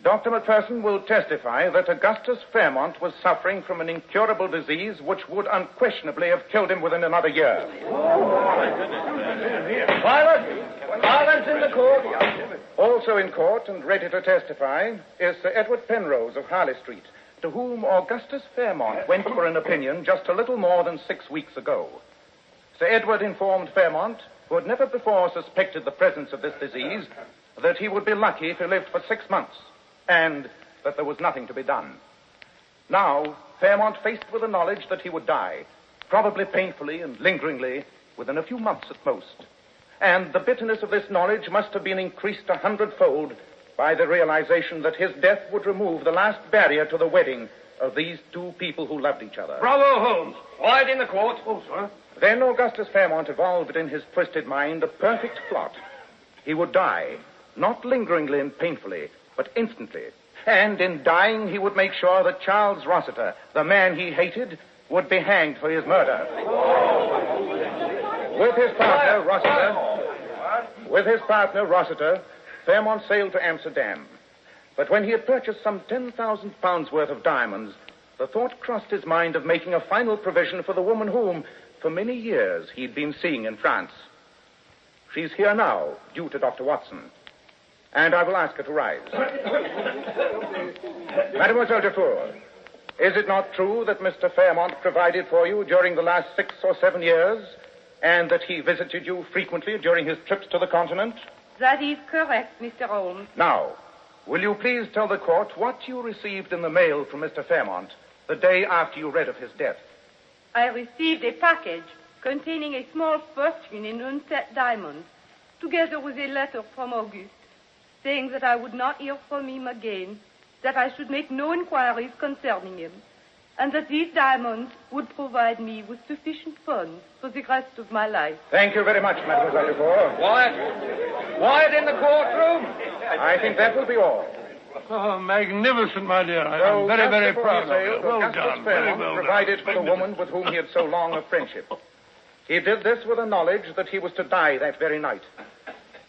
Dr. Macpherson will testify that Augustus Fairmont was suffering from an incurable disease which would unquestionably have killed him within another year. Silence in the court. Also in court and ready to testify is Sir Edward Penrose of Harley Street, to whom Augustus Fairmont went for an opinion just a little more than 6 weeks ago. Sir Edward informed Fairmont, who had never before suspected the presence of this disease, that he would be lucky if he lived for 6 months, and that there was nothing to be done. Now, Fairmont faced with the knowledge that he would die, probably painfully and lingeringly, within a few months at most. And the bitterness of this knowledge must have been increased 100-fold by the realization that his death would remove the last barrier to the wedding of these two people who loved each other. Bravo, Holmes. Quiet in the court. Oh, sir. Then Augustus Fairmont evolved in his twisted mind a perfect plot. He would die, not lingeringly and painfully, but instantly. And in dying, he would make sure that Charles Rossiter, the man he hated, would be hanged for his murder. With his partner, Rossiter, Fairmont sailed to Amsterdam. But when he had purchased some 10,000 pounds worth of diamonds, the thought crossed his mind of making a final provision for the woman whom, for many years, he'd been seeing in France. She's here now, due to Dr. Watson. And I will ask her to rise. Mademoiselle Dufour, is it not true that Mr. Fairmont provided for you during the last 6 or 7 years, and that he visited you frequently during his trips to the continent? That is correct, Mr. Holmes. Now, will you please tell the court what you received in the mail from Mr. Fairmont the day after you read of his death? I received a package containing a small fortune in unset diamonds, together with a letter from Auguste, saying that I would not hear from him again, that I should make no inquiries concerning him, and that these diamonds would provide me with sufficient funds for the rest of my life. Thank you very much, Mademoiselle Dufour. Quiet in the courtroom. I think that will be all. Oh, magnificent, my dear. I'm very, very proud of you. Well done. Very well done. Provided for the woman with whom he had so long a friendship. He did this with the knowledge that he was to die that very night.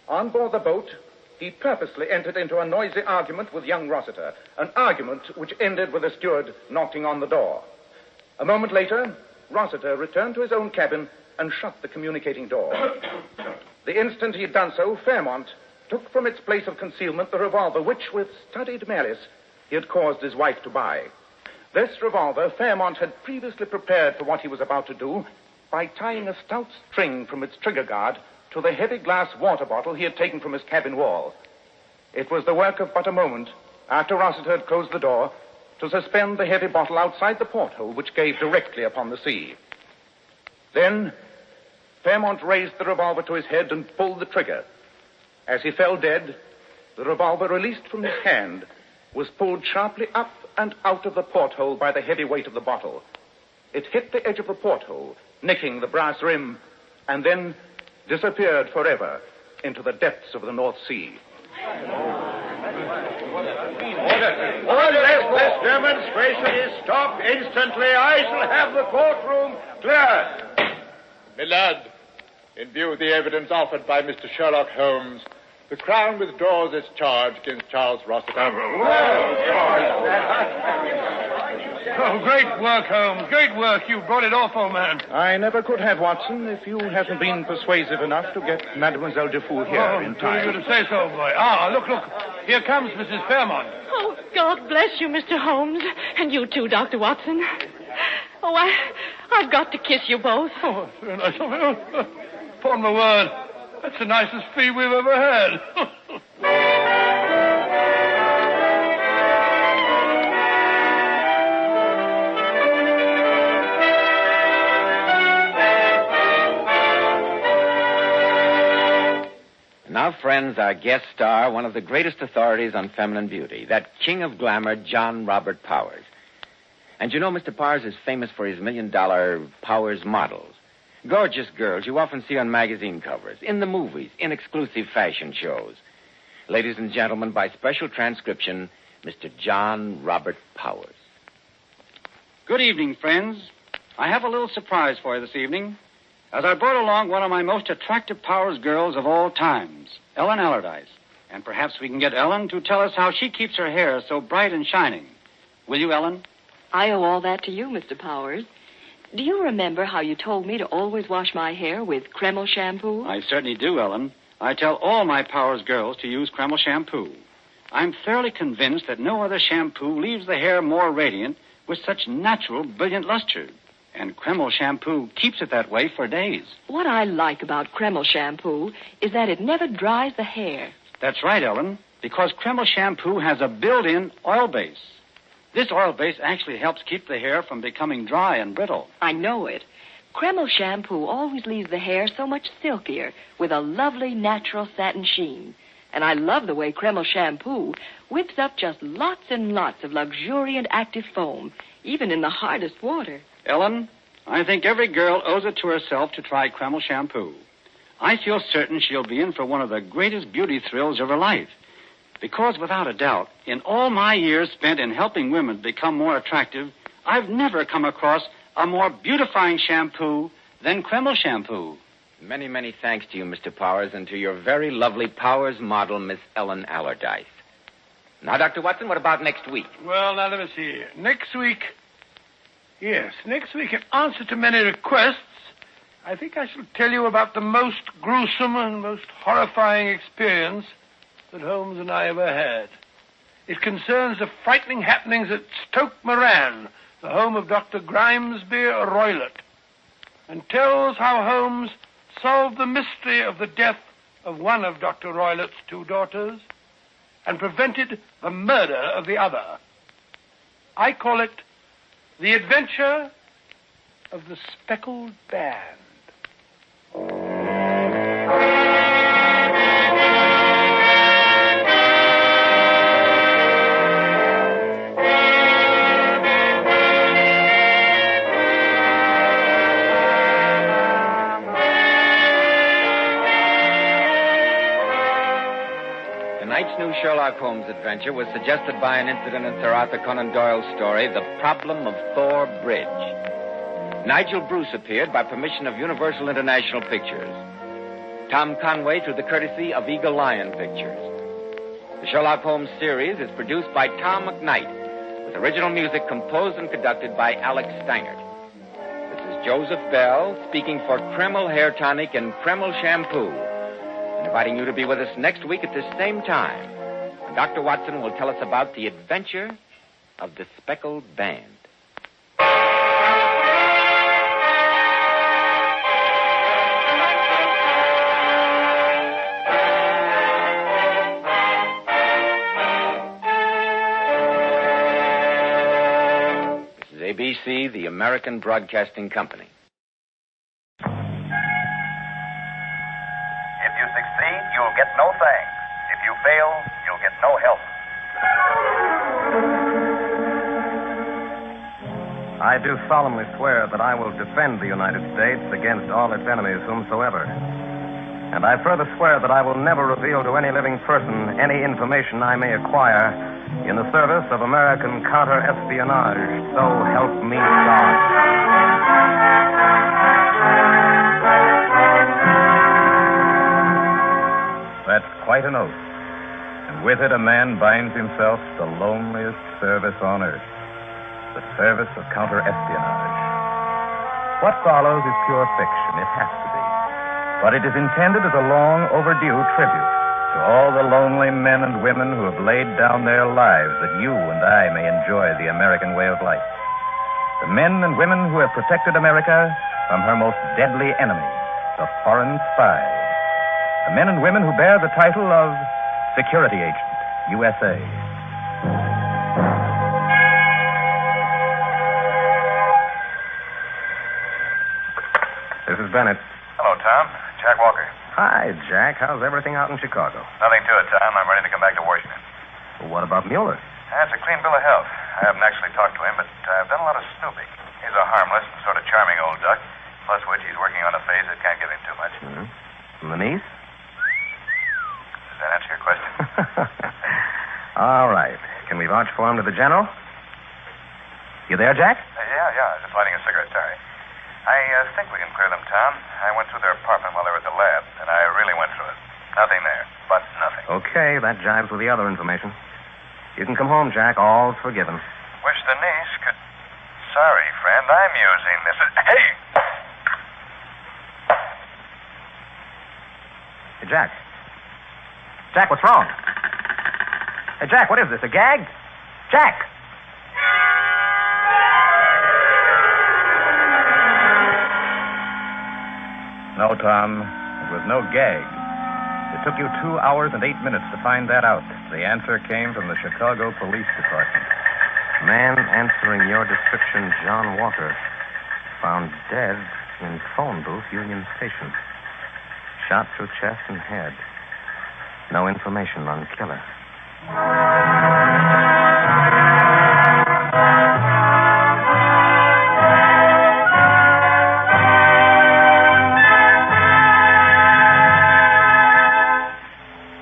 On board the boat, he purposely entered into a noisy argument with young Rossiter, an argument which ended with the steward knocking on the door. A moment later, Rossiter returned to his own cabin and shut the communicating door. The instant he had done so, Fairmont took from its place of concealment the revolver which, with studied malice, he had caused his wife to buy. This revolver Fairmont had previously prepared for what he was about to do by tying a stout string from its trigger guard to the heavy glass water bottle he had taken from his cabin wall. It was the work of but a moment, after Rossiter had closed the door, to suspend the heavy bottle outside the porthole which gave directly upon the sea. Then Fairmont raised the revolver to his head and pulled the trigger. As he fell dead, the revolver, released from his hand, was pulled sharply up and out of the porthole by the heavy weight of the bottle. It hit the edge of the porthole, nicking the brass rim, and then disappeared forever into the depths of the North Sea. Unless this demonstration is stopped instantly, I shall have the courtroom cleared. My lad, in view of the evidence offered by Mr. Sherlock Holmes, the Crown withdraws its charge against Charles Rossiter. Oh, great work, Holmes. Great work. You brought it off, old man. I never could have, Watson, if you hadn't been persuasive enough to get Mademoiselle Dufour here in time. You to say so, boy. Ah, look. Here comes Mrs. Fairmont. Oh, God bless you, Mr. Holmes. And you too, Dr. Watson. Oh, I've got to kiss you both. Oh, that's very nice of you. Upon my word, that's the nicest fee we've ever had. Now, friends, our guest star, one of the greatest authorities on feminine beauty, that king of glamour, John Robert Powers. And you know Mr. Powers is famous for his $1 million Powers models. Gorgeous girls you often see on magazine covers, in the movies, in exclusive fashion shows. Ladies and gentlemen, by special transcription, Mr. John Robert Powers. Good evening, friends. I have a little surprise for you this evening, as I brought along one of my most attractive Powers girls of all times, Ellen Allardyce. And perhaps we can get Ellen to tell us how she keeps her hair so bright and shining. Will you, Ellen? I owe all that to you, Mr. Powers. Do you remember how you told me to always wash my hair with Kreml shampoo? I certainly do, Ellen. I tell all my Powers girls to use Kreml shampoo. I'm thoroughly convinced that no other shampoo leaves the hair more radiant with such natural, brilliant luster. And Kreml shampoo keeps it that way for days. What I like about Kreml shampoo is that it never dries the hair. That's right, Ellen, because Kreml shampoo has a built-in oil base. This oil base actually helps keep the hair from becoming dry and brittle. I know it. Kreml shampoo always leaves the hair so much silkier with a lovely natural satin sheen. And I love the way Kreml shampoo whips up just lots and lots of luxuriant active foam, even in the hardest water. Ellen, I think every girl owes it to herself to try Kreml shampoo. I feel certain she'll be in for one of the greatest beauty thrills of her life. Because, without a doubt, in all my years spent in helping women become more attractive, I've never come across a more beautifying shampoo than Kreml shampoo. Many, many thanks to you, Mr. Powers, and to your very lovely Powers model, Miss Ellen Allardyce. Now, Dr. Watson, what about next week? Well, now, let me see here. Next week, in answer to many requests, I think I shall tell you about the most gruesome and most horrifying experience that Holmes and I ever had. It concerns the frightening happenings at Stoke Moran, the home of Dr. Grimesby Roylott, and tells how Holmes solved the mystery of the death of one of Dr. Roylott's two daughters and prevented the murder of the other. I call it The Adventure of the Speckled Band. Tonight's new Sherlock Holmes adventure was suggested by an incident in Sir Arthur Conan Doyle's story, The Problem of Thor Bridge. Nigel Bruce appeared by permission of Universal International Pictures. Tom Conway through the courtesy of Eagle Lion Pictures. The Sherlock Holmes series is produced by Tom McKnight, with original music composed and conducted by Alex Steinert. This is Joseph Bell speaking for Kreml Hair Tonic and Kreml Shampoo, and inviting you to be with us next week at this same time, when Dr. Watson will tell us about the adventure of the Speckled Band. ABC, the American Broadcasting Company. If you succeed, you'll get no thanks. If you fail, you'll get no help. I do solemnly swear that I will defend the United States against all its enemies whomsoever. And I further swear that I will never reveal to any living person any information I may acquire in the service of American counter-espionage. So help me God. That's quite an oath. And with it a man binds himself to the loneliest service on earth, the service of counter-espionage. What follows is pure fiction. It has to be. But it is intended as a long overdue tribute to all the lonely men and women who have laid down their lives that you and I may enjoy the American way of life. The men and women who have protected America from her most deadly enemy, the foreign spy. The men and women who bear the title of Security Agent, USA. This is Bennett. Hello, Tom. Jack Walker. Hi, Jack. How's everything out in Chicago? Nothing to it, Tom. I'm ready to come back to Washington. Well, what about Mueller? That's a clean bill of health. I haven't actually talked to him, but I I've done a lot of snooping. He's a harmless and sort of charming old duck, plus which he's working on a phase that can't give him too much. And the niece? Does that answer your question? All right. Can we vouch for him to the general? You there, Jack? Yeah. Just lighting a cigarette, sorry. I think we can clear them, Tom. I went through their apartment while they were at the lab, and I really went through it. Nothing there, but nothing. Okay, that jives with the other information. You can come home, Jack. All's forgiven. Wish the niece could... Sorry, friend, I'm using this... Hey! Hey, Jack. Jack, what's wrong? Hey, Jack, what is this, a gag? Jack! No, Tom. It was no gag. It took you 2 hours and 8 minutes to find that out. The answer came from the Chicago Police Department. Man answering your description, John Walker, found dead in phone booth, Union Station. Shot through chest and head. No information on killer.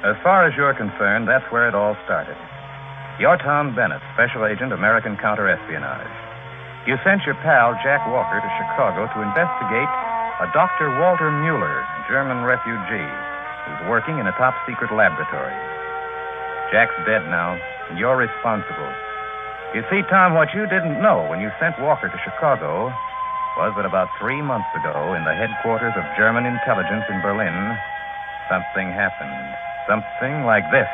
As far as you're concerned, that's where it all started. You're Tom Bennett, Special Agent, American Counterespionage. You sent your pal, Jack Walker, to Chicago to investigate a Dr. Walter Mueller, German refugee, who's working in a top-secret laboratory. Jack's dead now, and you're responsible. You see, Tom, what you didn't know when you sent Walker to Chicago was that about 3 months ago, in the headquarters of German intelligence in Berlin, something happened. Something like this.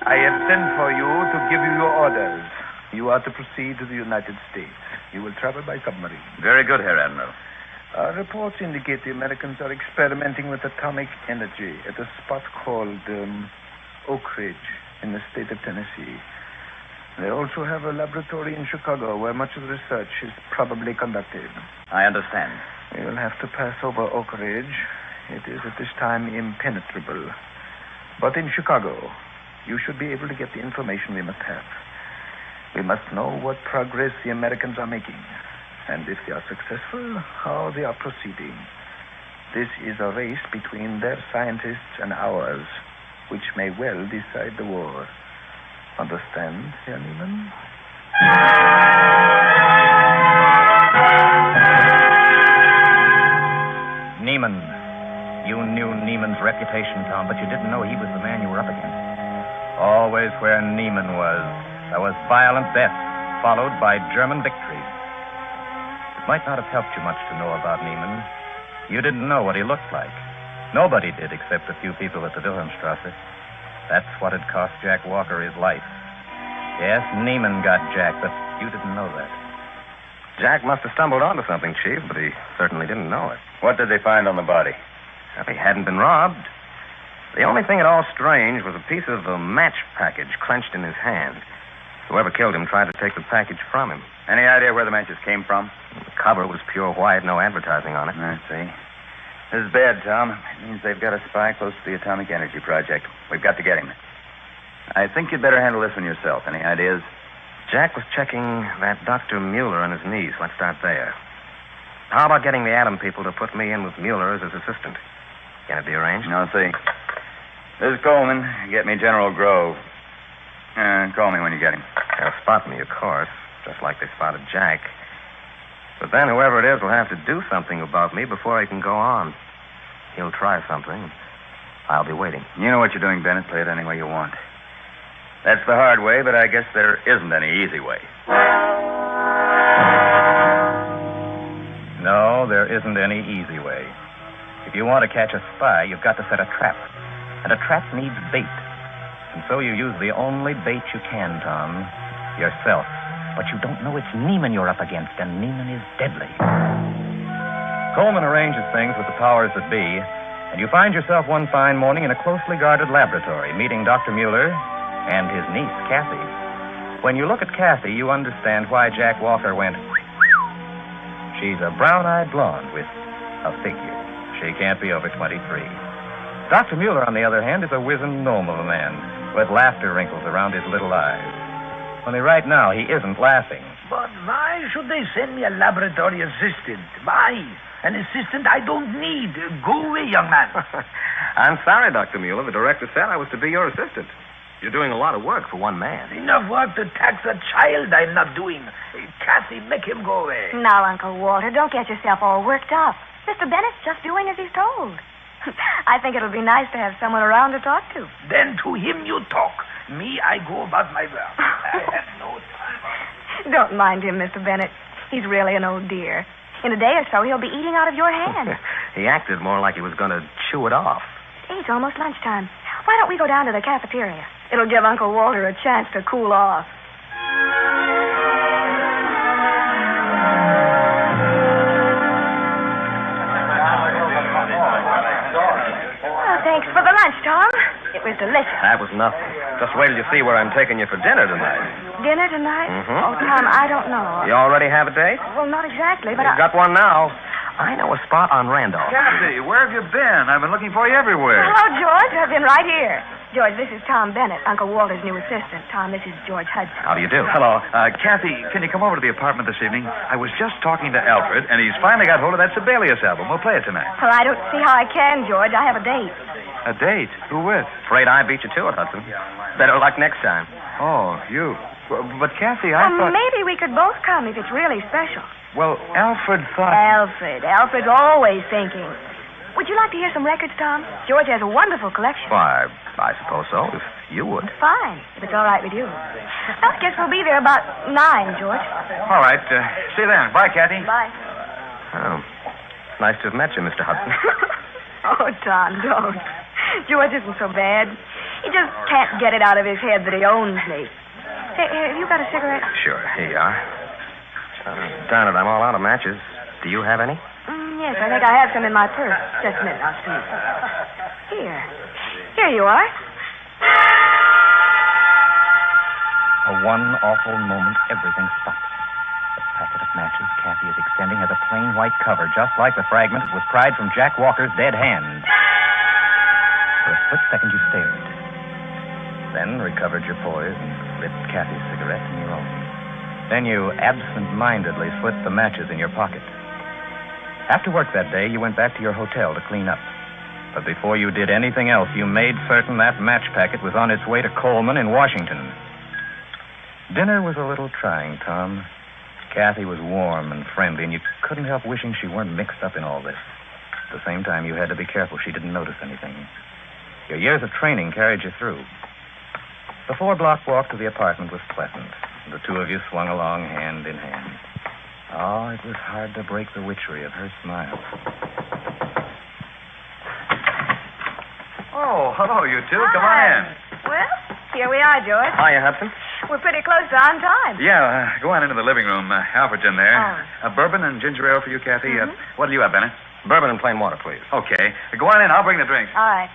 I have sent for you to give you your orders. You are to proceed to the United States. You will travel by submarine. Very good, Herr Admiral. Our reports indicate the Americans are experimenting with atomic energy at a spot called Oak Ridge in the state of Tennessee. They also have a laboratory in Chicago where much of the research is probably conducted. I understand. We will have to pass over Oak Ridge. It is at this time impenetrable. But in Chicago, you should be able to get the information we must have. We must know what progress the Americans are making, and if they are successful, how they are proceeding. This is a race between their scientists and ours, which may well decide the war. Understand, Herr Neiman? Neiman. You knew Neiman's reputation, Tom, but you didn't know he was the man you were up against. Always where Neiman was, there was violent death, followed by German victory. It might not have helped you much to know about Neiman. You didn't know what he looked like. Nobody did except a few people at the Wilhelmstrasse. That's what had cost Jack Walker his life. Yes, Neiman got Jack, but you didn't know that. Jack must have stumbled onto something, Chief, but he certainly didn't know it. What did they find on the body? Well, he hadn't been robbed. The only thing at all strange was a piece of a match package clenched in his hand. Whoever killed him tried to take the package from him. Any idea where the matches came from? The cover was pure white, no advertising on it. I see. This is bad, Tom. It means they've got a spy close to the Atomic Energy Project. We've got to get him. I think you'd better handle this one yourself. Any ideas? Jack was checking that Dr. Mueller and his niece. Let's start there. How about getting the Adam people to put me in with Mueller as his assistant? Can it be arranged? I'll see. This is Coleman. Get me General Grove. Call me when you get him. They'll spot me, of course, just like they spotted Jack. But then whoever it is will have to do something about me before I can go on. He'll try something. I'll be waiting. You know what you're doing, Bennett. Play it any way you want. That's the hard way, but I guess there isn't any easy way. No, there isn't any easy way. If you want to catch a spy, you've got to set a trap. And a trap needs bait. And so you use the only bait you can, Tom. Yourself. But you don't know it's Neiman you're up against, and Neiman is deadly. Coleman arranges things with the powers that be, and you find yourself one fine morning in a closely guarded laboratory, meeting Dr. Mueller and his niece, Kathy. When you look at Kathy, you understand why Jack Walker went... She's a brown-eyed blonde with a figure. She can't be over 23. Dr. Mueller, on the other hand, is a wizened gnome of a man with laughter wrinkles around his little eyes. Only right now, he isn't laughing. But why should they send me a laboratory assistant? Why? An assistant I don't need. Go away, young man. I'm sorry, Dr. Mueller. The director said I was to be your assistant. You're doing a lot of work for one man. Enough work to tax a child I'm not doing. Kathy, make him go away. Now, Uncle Walter, don't get yourself all worked up. Mr. Bennett's just doing as he's told. I think it'll be nice to have someone around to talk to. Then to him you talk. Me, I go about my work. I have no time. Don't mind him, Mr. Bennett. He's really an old dear. In a day or so, he'll be eating out of your hand. He acted more like he was going to chew it off. It's almost lunchtime. Why don't we go down to the cafeteria? It'll give Uncle Walter a chance to cool off. Oh, thanks for the lunch, Tom. It was delicious. That was nothing. Just wait till you see where I'm taking you for dinner tonight. Dinner tonight? Mm-hmm. Oh, Tom, I don't know. You already have a date? Well, not exactly, but You've got one now. I know a spot on Randolph. Kathy, where have you been? I've been looking for you everywhere. Hello, George. I've been right here. George, this is Tom Bennett, Uncle Walter's new assistant. Tom, this is George Hudson. How do you do? Hello. Kathy, can you come over to the apartment this evening? I was just talking to Alfred, and he's finally got hold of that Sibelius album. We'll play it tonight. Well, I don't see how I can, George. I have a date. A date? Who with? Afraid I beat you to it, Hudson. Better luck next time. Oh, you. But, Kathy, I thought... Maybe we could both come if it's really special. Well, Alfred thought... Alfred's always thinking. Would you like to hear some records, Tom? George has a wonderful collection. Why, I suppose so, if you would. Fine, if it's all right with you. I guess we'll be there about 9, George. All right. See you then. Bye, Kathy. Bye. Oh, nice to have met you, Mr. Hudson. Oh, Tom, don't. George isn't so bad. He just can't get it out of his head that he owns me. Hey, have you got a cigarette? Sure, here you are. Darn it, I'm all out of matches. Do you have any? Yes, I think I have some in my purse. Just a minute, I'll see. Here. Here you are. For one awful moment, everything stops. The packet of matches Kathy is extending has a plain white cover, just like the fragment that was pried from Jack Walker's dead hand. For a split second, you stared. Then recovered your poise and lit Kathy's cigarette in your own. Then you absent-mindedly slipped the matches in your pocket. After work that day, you went back to your hotel to clean up. But before you did anything else, you made certain that match packet was on its way to Coleman in Washington. Dinner was a little trying, Tom. Kathy was warm and friendly, and you couldn't help wishing she weren't mixed up in all this. At the same time, you had to be careful she didn't notice anything. Your years of training carried you through. The 4-block walk to the apartment was pleasant. The two of you swung along hand in hand. Oh, it was hard to break the witchery of her smile. Oh, hello, you two. Come on in. Well, here we are, George. Hiya, Hudson. We're pretty close to on time. Yeah, go on into the living room. Alfred's in there. Oh. Bourbon and ginger ale for you, Kathy. What do you have, Bennett? Bourbon and plain water, please. Okay. Go on in. I'll bring the drinks. All right.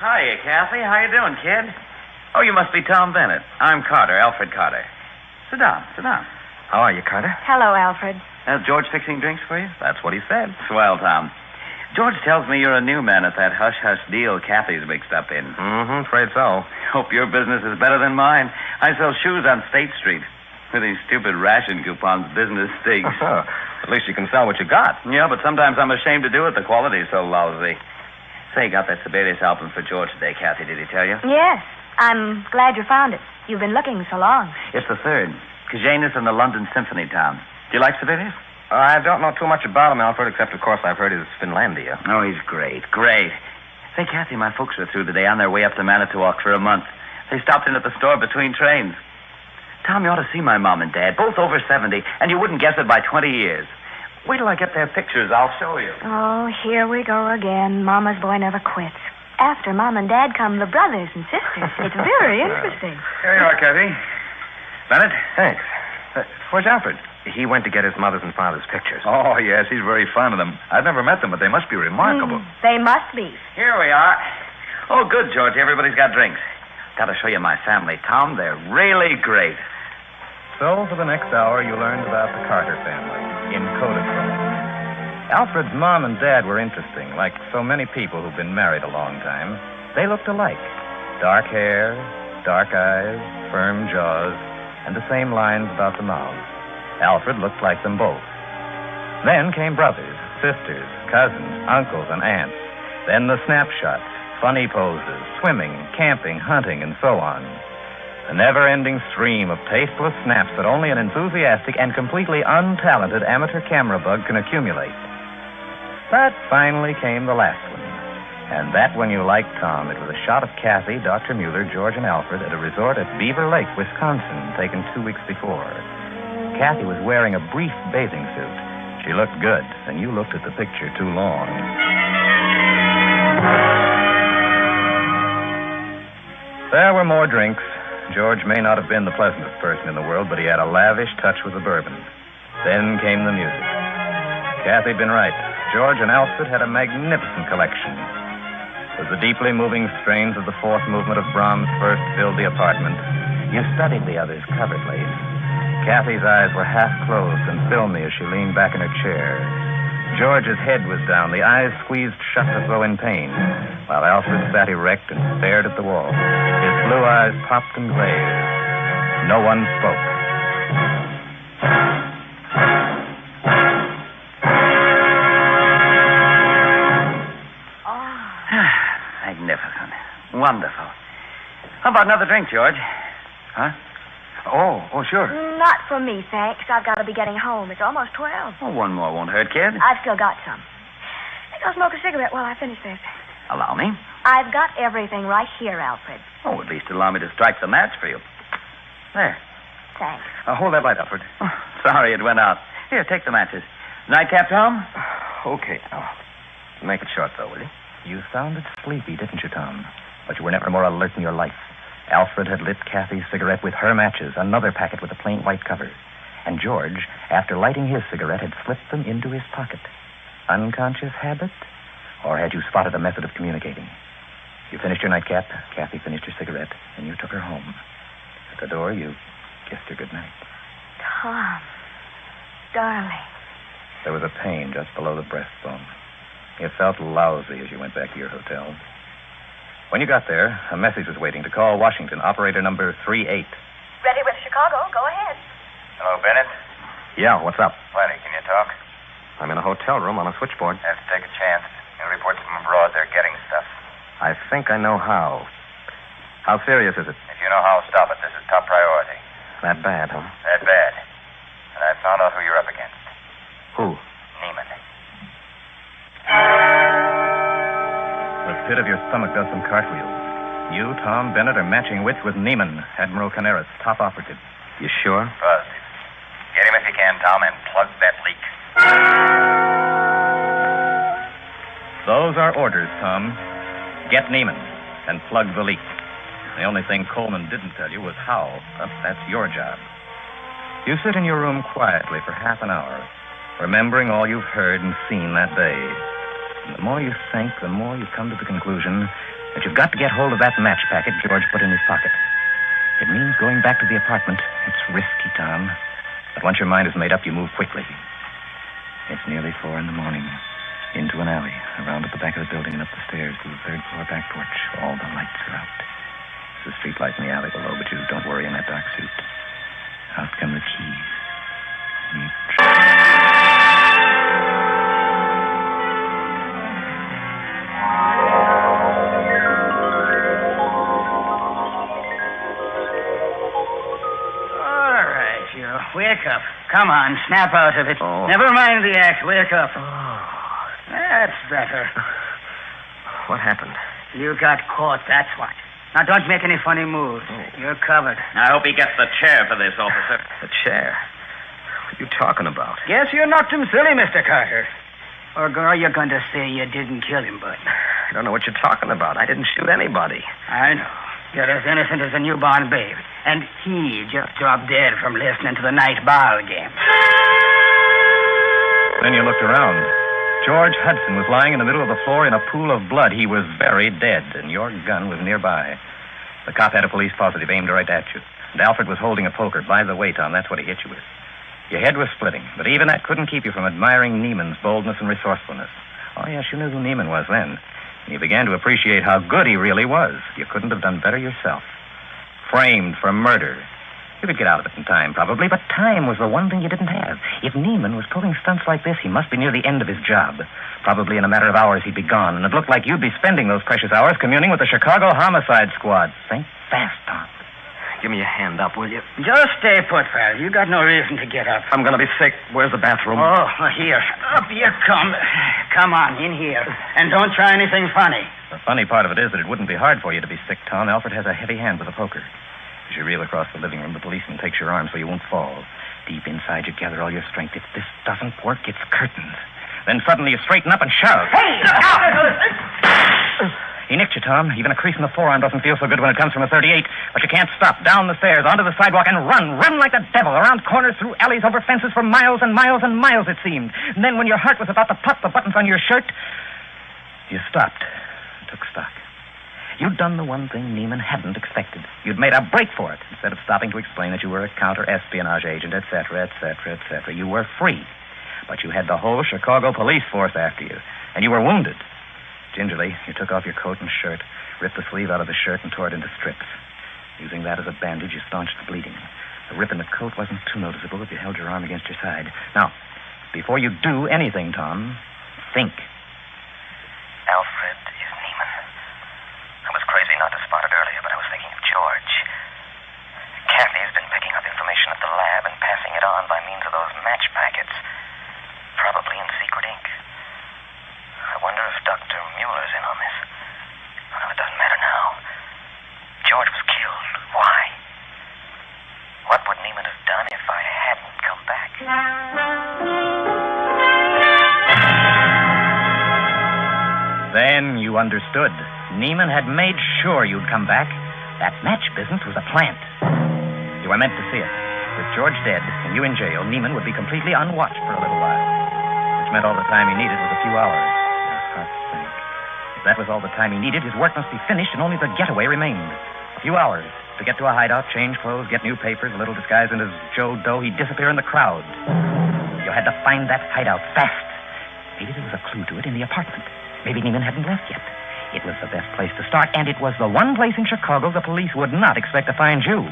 Hiya, Kathy. How you doing, kid? Oh, you must be Tom Bennett. I'm Carter, Alfred Carter. Sit down. How are you, Carter? Hello, Alfred. George fixing drinks for you? That's what he said. Swell, Tom. George tells me you're a new man at that hush-hush deal Kathy's mixed up in. Mm-hmm, afraid so. Hope your business is better than mine. I sell shoes on State Street. With these stupid ration coupons, business stinks. At least you can sell what you got. Yeah, but sometimes I'm ashamed to do it. The quality's so lousy. Say, got that Sibelius album for George today, Kathy, did he tell you? Yes. I'm glad you found it. You've been looking so long. It's the third. Janus and the London Symphony, Tom. Do you like Sibelius? I don't know too much about him, Alfred, except, of course, I've heard his Finlandia. Oh, he's great. Say, Kathy, my folks are through today on their way up to Manitowoc for a month. They stopped in at the store between trains. Tom, you ought to see my mom and dad, both over 70, and you wouldn't guess it by 20 years. Wait till I get their pictures. I'll show you. Oh, here we go again. Mama's boy never quits. After Mom and Dad come the brothers and sisters. It's very interesting. Here you are, Kathy. Bennett? Thanks. Where's Alfred? He went to get his mother's and father's pictures. Oh, yes, he's very fond of them. I've never met them, but they must be remarkable. They must be. Here we are. Oh, good, George. Everybody's got drinks. Got to show you my family, Tom. They're really great. So, for the next hour, you learned about the Carter family in Kodachrome. Alfred's mom and dad were interesting. Like so many people who've been married a long time, they looked alike. Dark hair, dark eyes, firm jaws, and the same lines about the mouth. Alfred looked like them both. Then came brothers, sisters, cousins, uncles, and aunts. Then the snapshots, funny poses, swimming, camping, hunting, and so on. A never-ending stream of tasteless snaps that only an enthusiastic and completely untalented amateur camera bug can accumulate. But finally came the last one. And that one you liked, Tom. It was a shot of Kathy, Dr. Mueller, George, and Alfred at a resort at Beaver Lake, Wisconsin, taken 2 weeks before. Kathy was wearing a brief bathing suit. She looked good, and you looked at the picture too long. There were more drinks. George may not have been the pleasantest person in the world, but he had a lavish touch with the bourbon. Then came the music. Kathy'd been right. George and Alfred had a magnificent collection. As the deeply moving strains of the fourth movement of Brahms first filled the apartment, you studied the others covertly. Kathy's eyes were half closed and filmy as she leaned back in her chair. George's head was down, the eyes squeezed shut as though in pain, while Alfred sat erect and stared at the wall. His blue eyes popped and glazed. No one spoke. Magnificent. Wonderful. How about another drink, George? Huh? Oh, sure. Not for me, thanks. I've got to be getting home. It's almost 12. Oh, one more won't hurt, kid. I've still got some. I think I'll smoke a cigarette while I finish this. Allow me. I've got everything right here, Alfred. Oh, at least allow me to strike the match for you. There. Thanks. Hold that light, Alfred. Oh, sorry it went out. Here, take the matches. Nightcap, Tom? Okay. Make it short, though, will you? You sounded sleepy, didn't you, Tom? But you were never more alert in your life. Alfred had lit Kathy's cigarette with her matches, another packet with a plain white cover. And George, after lighting his cigarette, had slipped them into his pocket. Unconscious habit? Or had you spotted a method of communicating? You finished your nightcap, Kathy finished her cigarette, and you took her home. At the door, you kissed her goodnight. Tom, darling. There was a pain just below the breastbone. You felt lousy as you went back to your hotel. When you got there, a message was waiting to call Washington, operator number 38. Ready with Chicago. Go ahead. Hello, Bennett? Yeah, what's up? Plenty. Can you talk? I'm in a hotel room on a switchboard. Have to take a chance. New reports from abroad, they're getting stuff. I think I know how. How serious is it? If you know how, stop it. This is top priority. That bad, huh? That bad. And I found out who you're up against. Who? Neiman. The pit of your stomach does some cartwheels. You, Tom Bennett, are matching wits with Neiman, Admiral Canaris, top operative. You sure? Positive. Get him if you can, Tom, and plug that leak. Those are orders, Tom. Get Neiman and plug the leak. The only thing Coleman didn't tell you was how. That's your job. You sit in your room quietly for half an hour, remembering all you've heard and seen that day. And the more you think, the more you come to the conclusion that you've got to get hold of that match packet George put in his pocket. It means going back to the apartment. It's risky, Tom. But once your mind is made up, you move quickly. It's nearly 4 a.m. Into an alley, around at the back of the building and up the stairs to the third-floor back porch. All the lights are out. There's a street light in the alley below, but you don't worry in that dark suit. Out come the keys. You Wake up. Come on, snap out of it. Oh. Never mind the act. Wake up. That's better. What happened? You got caught, that's what. Now, don't make any funny moves. You're covered. I hope he gets the chair for this, officer. The chair? What are you talking about? Guess you knocked him silly, Mr. Carter. Or are you going to say you didn't kill him, Bud? I don't know what you're talking about. I didn't shoot anybody. I know. You're as innocent as a newborn babe. And he just dropped dead from listening to the night ball game. Then you looked around. George Hudson was lying in the middle of the floor in a pool of blood. He was very dead, and your gun was nearby. The cop had a police positive aimed right at you. And Alfred was holding a poker. By the way, Tom, that's what he hit you with. Your head was splitting, but even that couldn't keep you from admiring Neiman's boldness and resourcefulness. Oh, yes, you knew who Neiman was then. And you began to appreciate how good he really was. You couldn't have done better yourself. Framed for murder. You could get out of it in time, probably, but time was the one thing you didn't have. If Neiman was pulling stunts like this, he must be near the end of his job. Probably in a matter of hours he'd be gone, and it looked like you'd be spending those precious hours communing with the Chicago Homicide Squad. Think fast, Tom. Give me your hand up, will you? Just stay put, pal. You got no reason to get up. I'm going to be sick. Where's the bathroom? Oh, here. Up you come. Come on, in here. And don't try anything funny. The funny part of it is that it wouldn't be hard for you to be sick, Tom. Alfred has a heavy hand with a poker. As you reel across the living room, the policeman takes your arm so you won't fall. Deep inside, you gather all your strength. If this doesn't work, it's curtains. Then suddenly you straighten up and shove. Hey! He nicked you, Tom. Even a crease in the forearm doesn't feel so good when it comes from a .38. But you can't stop. Down the stairs, onto the sidewalk, and run. Run like the devil. Around corners, through alleys, over fences for miles and miles and miles, it seemed. And then when your heart was about to pop the buttons on your shirt, you stopped. Took stock. You'd done the one thing Neiman hadn't expected. You'd made a break for it. Instead of stopping to explain that you were a counter-espionage agent, etc., etc., etc., you were free. But you had the whole Chicago police force after you. And you were wounded. Gingerly, you took off your coat and shirt, ripped the sleeve out of the shirt, and tore it into strips. Using that as a bandage, you staunched the bleeding. The rip in the coat wasn't too noticeable if you held your arm against your side. Now, before you do anything, Tom, think. Alfred is Neiman. I was crazy not to spot it earlier, but I was thinking of George. Kathy's been picking up information at the lab and passing it on by means of those match packets. Probably in secret ink. I wonder if Dr. Mueller's in on this. Well, it doesn't matter now. George was killed. Why? What would Neiman have done if I hadn't come back? Then you understood. Neiman had made sure you'd come back. That match business was a plant. You were meant to see it. With George dead and you in jail, Neiman would be completely unwatched for a little while. Which meant all the time he needed was a few hours. If that was all the time he needed, his work must be finished and only the getaway remained. A few hours to get to a hideout, change clothes, get new papers, a little disguised as Joe Doe, he'd disappear in the crowd. You had to find that hideout fast. Maybe there was a clue to it in the apartment. Maybe Neiman hadn't left yet. It was the best place to start, and it was the one place in Chicago the police would not expect to find you.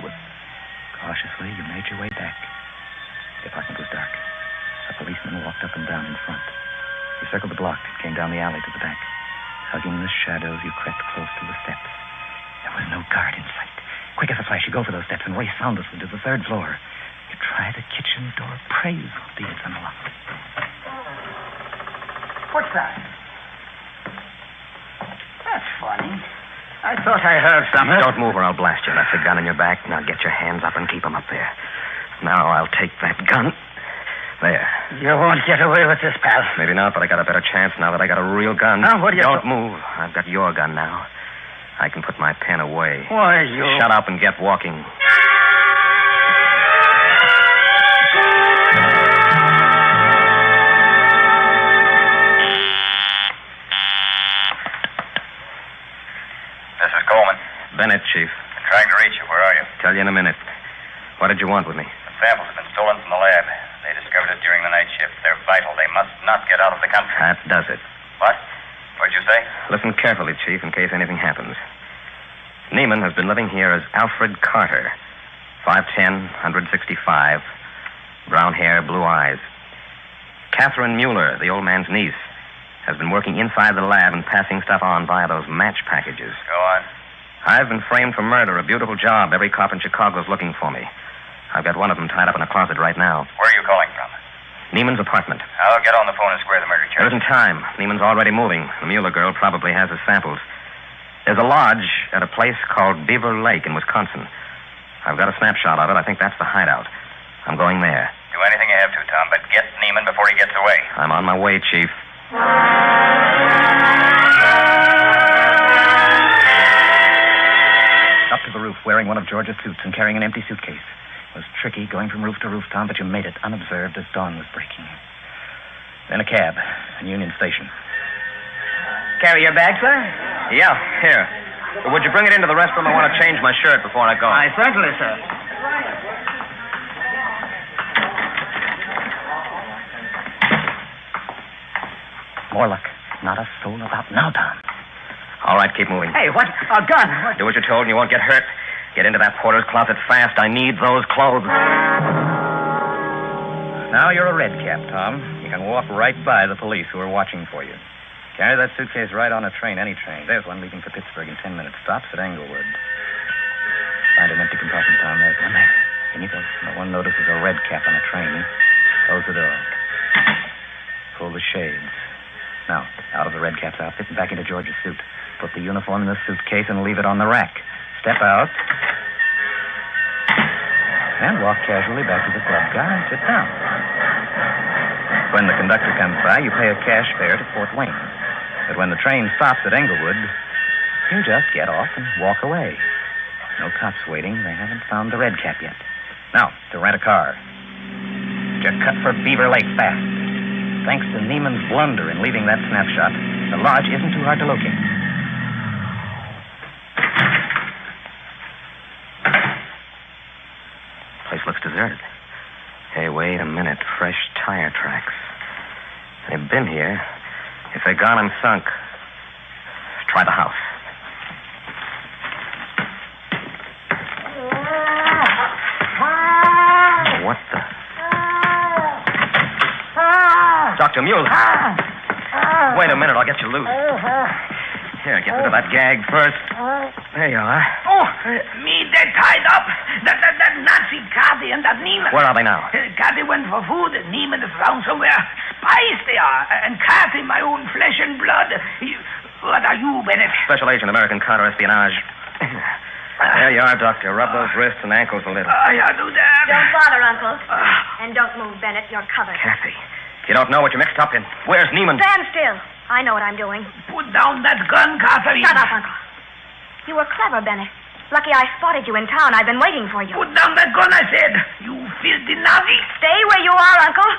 Cautiously, you made your way back. The apartment was dark. A policeman walked up and down in front. You circled the block, came down the alley to the back. Hugging the shadows, you crept close to the steps. There was no guard in sight. Quick as a flash, you go for those steps and race soundlessly to the third floor. You try the kitchen door. Praise will be it's unlocked. What's that? That's funny. I thought I heard something. Don't move or I'll blast you. That's a gun in your back. Now get your hands up and keep them up there. Now I'll take that gun. There. You won't get away with this, pal. Maybe not, but I got a better chance now that I got a real gun. Now, what do you... Don't move. I've got your gun now. I can put my pen away. Why, you... Shut up and get walking. This is Coleman. Bennett, Chief. Been trying to reach you. Where are you? Tell you in a minute. What did you want with me? The samples have been stolen from the lab. They discovered it during the night shift. They're vital. They must not get out of the country. That does it. What? What'd you say? Listen carefully, Chief, in case anything happens. Neiman has been living here as Alfred Carter. 5'10", 165, brown hair, blue eyes. Catherine Mueller, the old man's niece, has been working inside the lab and passing stuff on via those match packages. Go on. I've been framed for murder, a beautiful job. Every cop in Chicago's looking for me. I've got one of them tied up in a closet right now. Where are you calling from? Neiman's apartment. I'll get on the phone and square the murder There charge. isn't time. Neiman's already moving. The Mueller girl probably has his samples. There's a lodge at a place called Beaver Lake in Wisconsin. I've got a snapshot of it. I think that's the hideout. I'm going there. Do anything you have to, Tom, but get Neiman before he gets away. I'm on my way, Chief. Up to the roof, wearing one of George's suits and carrying an empty suitcase. It was tricky going from roof to roof, Tom, but you made it unobserved as dawn was breaking. Then a cab, in Union Station. Carry your bag, sir? Yeah, here. Would you bring it into the restroom? I want to change my shirt before I go. Certainly, sir. More luck. Not a soul about now, Tom. All right, keep moving. Hey, what? A gun. What? Do what you're told and you won't get hurt. Get into that porter's closet fast. I need those clothes. Now you're a red cap, Tom. You can walk right by the police who are watching for you. Carry that suitcase right on a train, any train. There's one leaving for Pittsburgh in 10 minutes. Stops at Englewood. Find an empty compartment, Tom. There's one there. Beneath us, no one notices a red cap on a train. Close the door. Pull the shades. Now, out of the red cap's outfit and back into George's suit. Put the uniform in the suitcase and leave it on the rack. Step out. And walk casually back to the club car and sit down. When the conductor comes by, you pay a cash fare to Fort Wayne. But when the train stops at Englewood, you just get off and walk away. No cops waiting. They haven't found the red cap yet. Now, to rent a car. Just cut for Beaver Lake fast. Thanks to Neiman's blunder in leaving that snapshot, the lodge isn't too hard to locate. Place looks deserted. Hey, wait a minute. Fresh tire tracks. They've been here. If they're gone and sunk, try the house. What the? Dr. Mueller. Wait a minute, I'll get you loose. Here, get rid of that gag first. There you are. Oh, me, they're tied up. That Nazi Kathy and that Neiman. Where are they now? Kathy went for food, and Neiman is around somewhere. Spies they are. And Kathy, my own flesh and blood. What are you, Bennett? Special Agent, American counter-espionage. There you are, Doctor. Rub those wrists and ankles a little. I do that. Don't bother, Uncle. And don't move, Bennett. You're covered. Kathy, you don't know what you're mixed up in. Where's Neiman? Stand still. I know what I'm doing. Put down that gun, Catherine. Shut up, Uncle. You were clever, Bennett. Lucky I spotted you in town. I've been waiting for you. Put down that gun, I said. You filthy Nazi. Stay where you are, Uncle.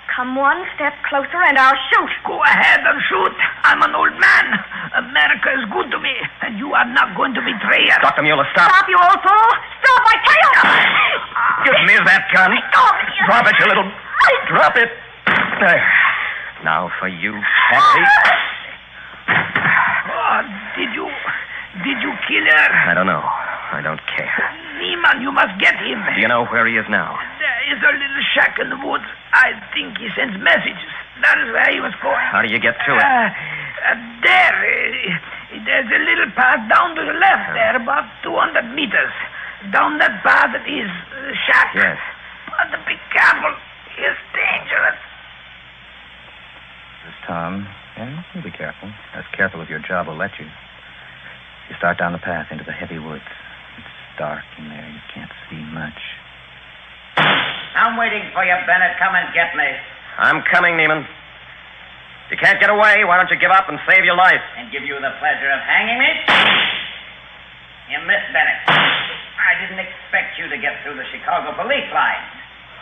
Come one step closer and I'll shoot. Go ahead and shoot. I'm an old man. America is good to me, and you are not going to betray us. Dr. Mueller, stop. Stop, you old fool. Stop, I tell you. Give me that gun. Drop it, you little... Drop it. There. Now for you, Kathy. Oh, did you kill her? I don't know. I don't care. Neiman, you must get him. Do you know where he is now? There is a little shack in the woods. I think he sends messages. That is where he was going. How do you get to it? There. There's a little path down to the left there, about 200 meters. Down that path is the shack. Yes. But be careful. It's dangerous. This is Tom. Yeah, you be careful. As careful as your job will let you. You start down the path into the heavy woods. It's dark in there. You can't see much. I'm waiting for you, Bennett. Come and get me. I'm coming, Neiman. If you can't get away, why don't you give up and save your life? And give you the pleasure of hanging me? You missed, Bennett. I didn't expect you to get through the Chicago police lines.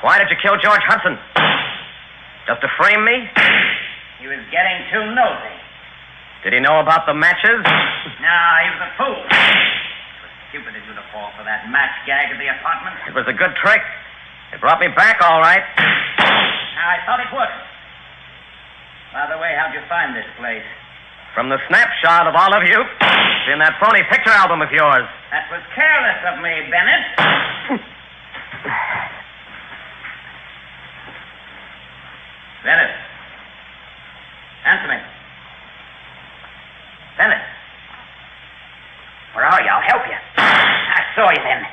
Why did you kill George Hudson? Just to frame me? He was getting too nosy. Did he know about the matches? No, he was a fool. It was stupid of you to fall for that match gag at the apartment. It was a good trick. It brought me back all right. I thought it would. By the way, how'd you find this place? From the snapshot of all of you in that phony picture album of yours. That was careless of me, Bennett. Bennett. Answer me. Bennett. Where are you? I'll help you. I saw you then.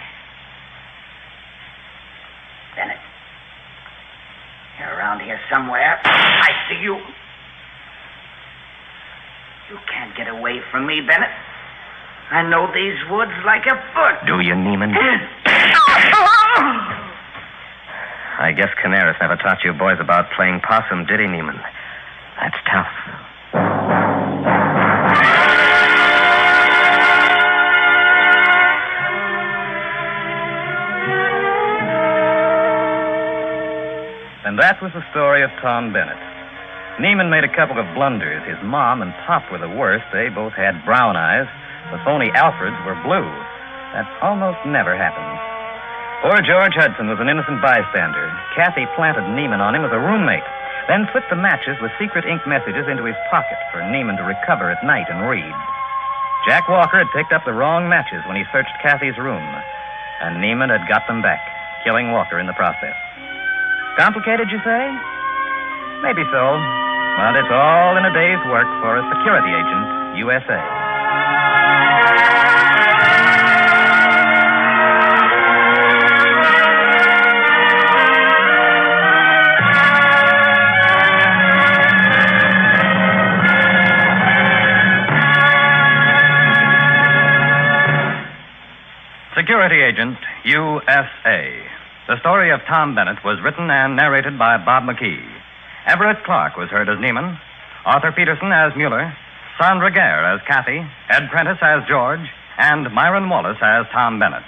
Bennett. You're around here somewhere. I see you. You can't get away from me, Bennett. I know these woods like a foot. Do you, Neiman? I guess Canaris never taught you boys about playing possum, did he, Neiman? That's tough. And that was the story of Tom Bennett. Neiman made a couple of blunders. His mom and pop were the worst. They both had brown eyes. The phony Alfreds were blue. That almost never happens. Poor George Hudson was an innocent bystander. Kathy planted Neiman on him as a roommate, then slipped the matches with secret ink messages into his pocket for Neiman to recover at night and read. Jack Walker had picked up the wrong matches when he searched Kathy's room, and Neiman had got them back, killing Walker in the process. Complicated, you say? Maybe so, but it's all in a day's work for a security agent, USA. Security Agent, USA. The story of Tom Bennett was written and narrated by Bob McKee. Everett Clark was heard as Neiman, Arthur Peterson as Mueller, Sandra Gare as Kathy, Ed Prentice as George, and Myron Wallace as Tom Bennett.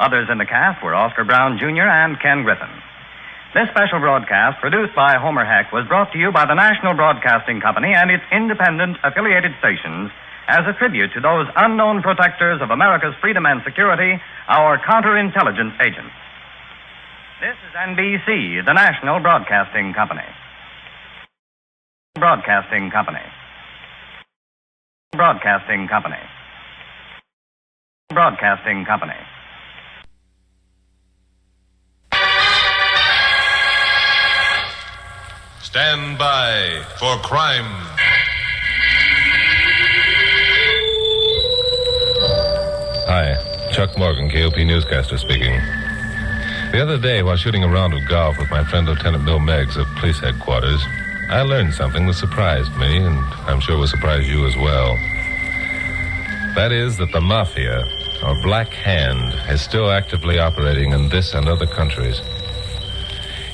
Others in the cast were Oscar Brown Jr. and Ken Griffin. This special broadcast, produced by Homer Heck, was brought to you by the National Broadcasting Company and its independent affiliated stations as a tribute to those unknown protectors of America's freedom and security, our counterintelligence agents. This is NBC, the National Broadcasting Company. Broadcasting Company. Broadcasting Company. Broadcasting Company. Stand by for crime. Hi, Chuck Morgan, KOP newscaster speaking. The other day, while shooting a round of golf with my friend Lieutenant Bill Meggs of police headquarters, I learned something that surprised me, and I'm sure will surprise you as well. That is that the Mafia, or Black Hand, is still actively operating in this and other countries.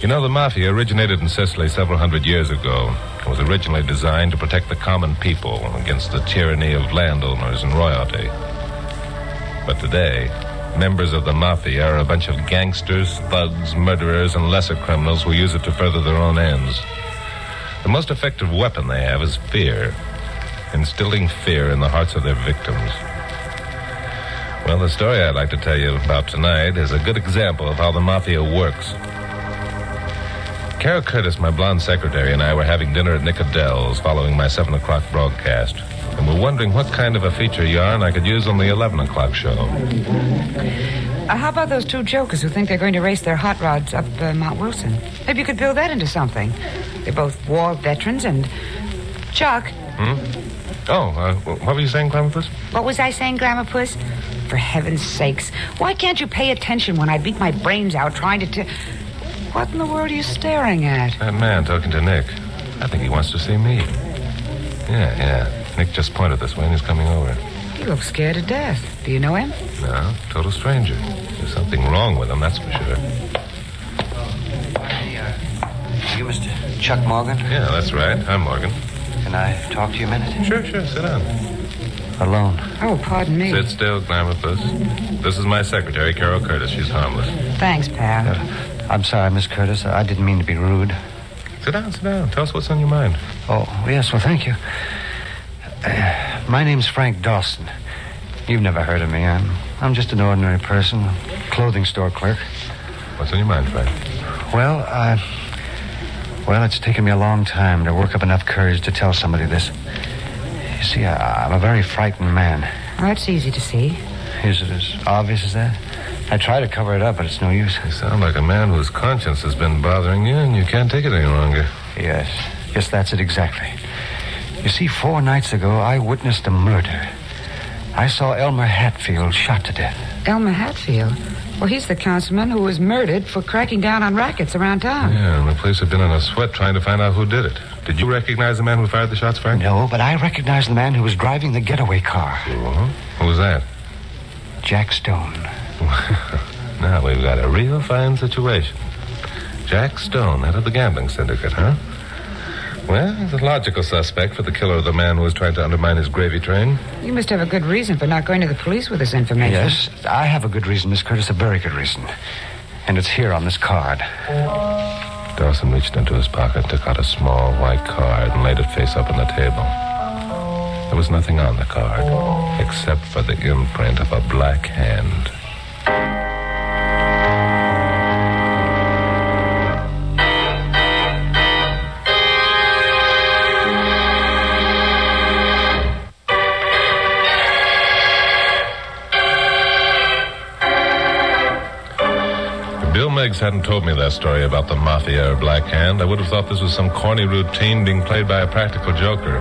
You know, the Mafia originated in Sicily several hundred years ago. It was originally designed to protect the common people against the tyranny of landowners and royalty. But today, members of the Mafia are a bunch of gangsters, thugs, murderers, and lesser criminals who use it to further their own ends. The most effective weapon they have is fear, instilling fear in the hearts of their victims. Well, the story I'd like to tell you about tonight is a good example of how the Mafia works. Carol Curtis, my blonde secretary, and I were having dinner at Nick Adele's following my 7 o'clock broadcast. And we're wondering what kind of a feature yarn I could use on the 11 o'clock show. How about those two jokers who think they're going to race their hot rods up Mount Wilson? Maybe you could build that into something. They're both war veterans and... Chuck? What were you saying, Glamourpuss? What was I saying, Glamourpuss? For heaven's sakes, why can't you pay attention when I beat my brains out trying to... What in the world are you staring at? That man talking to Nick. I think he wants to see me. Yeah. Nick just pointed this way and he's coming over. He looks scared to death. Do you know him? No, total stranger. There's something wrong with him, that's for sure. You Mr. Chuck Morgan? Yeah, that's right. I'm Morgan. Can I talk to you a minute? Sure. Sit down. Alone. Oh, pardon me. Sit still, Glamourpuss. This is my secretary, Carol Curtis. She's harmless. Thanks, pal. I'm sorry, Miss Curtis. I didn't mean to be rude. Sit down. Tell us what's on your mind. Oh, yes, well, thank you. My name's Frank Dawson. You've never heard of me. I'm just an ordinary person, clothing store clerk. What's on your mind, Frank? Well, it's taken me a long time to work up enough courage to tell somebody this. You see, I'm a very frightened man. Well, that's easy to see. Is it as obvious as that? I try to cover it up, but it's no use. You sound like a man whose conscience has been bothering you and you can't take it any longer. Yes, that's it exactly. You see, 4 nights ago, I witnessed a murder. I saw Elmer Hatfield shot to death. Elmer Hatfield? Well, he's the councilman who was murdered for cracking down on rackets around town. Yeah, and the police have been in a sweat trying to find out who did it. Did you recognize the man who fired the shots, Frank? No, but I recognized the man who was driving the getaway car. Who was that? Jack Stone. Now we've got a real fine situation. Jack Stone, head of the gambling syndicate, huh? Well, he's a logical suspect for the killer of the man who was trying to undermine his gravy train. You must have a good reason for not going to the police with this information. Yes, I have a good reason, Miss Curtis, a very good reason. And it's here on this card. Dawson reached into his pocket, took out a small white card, and laid it face up on the table. There was nothing on the card, except for the imprint of a black hand. Bill Meggs hadn't told me that story about the Mafia or Black Hand, I would have thought this was some corny routine being played by a practical joker.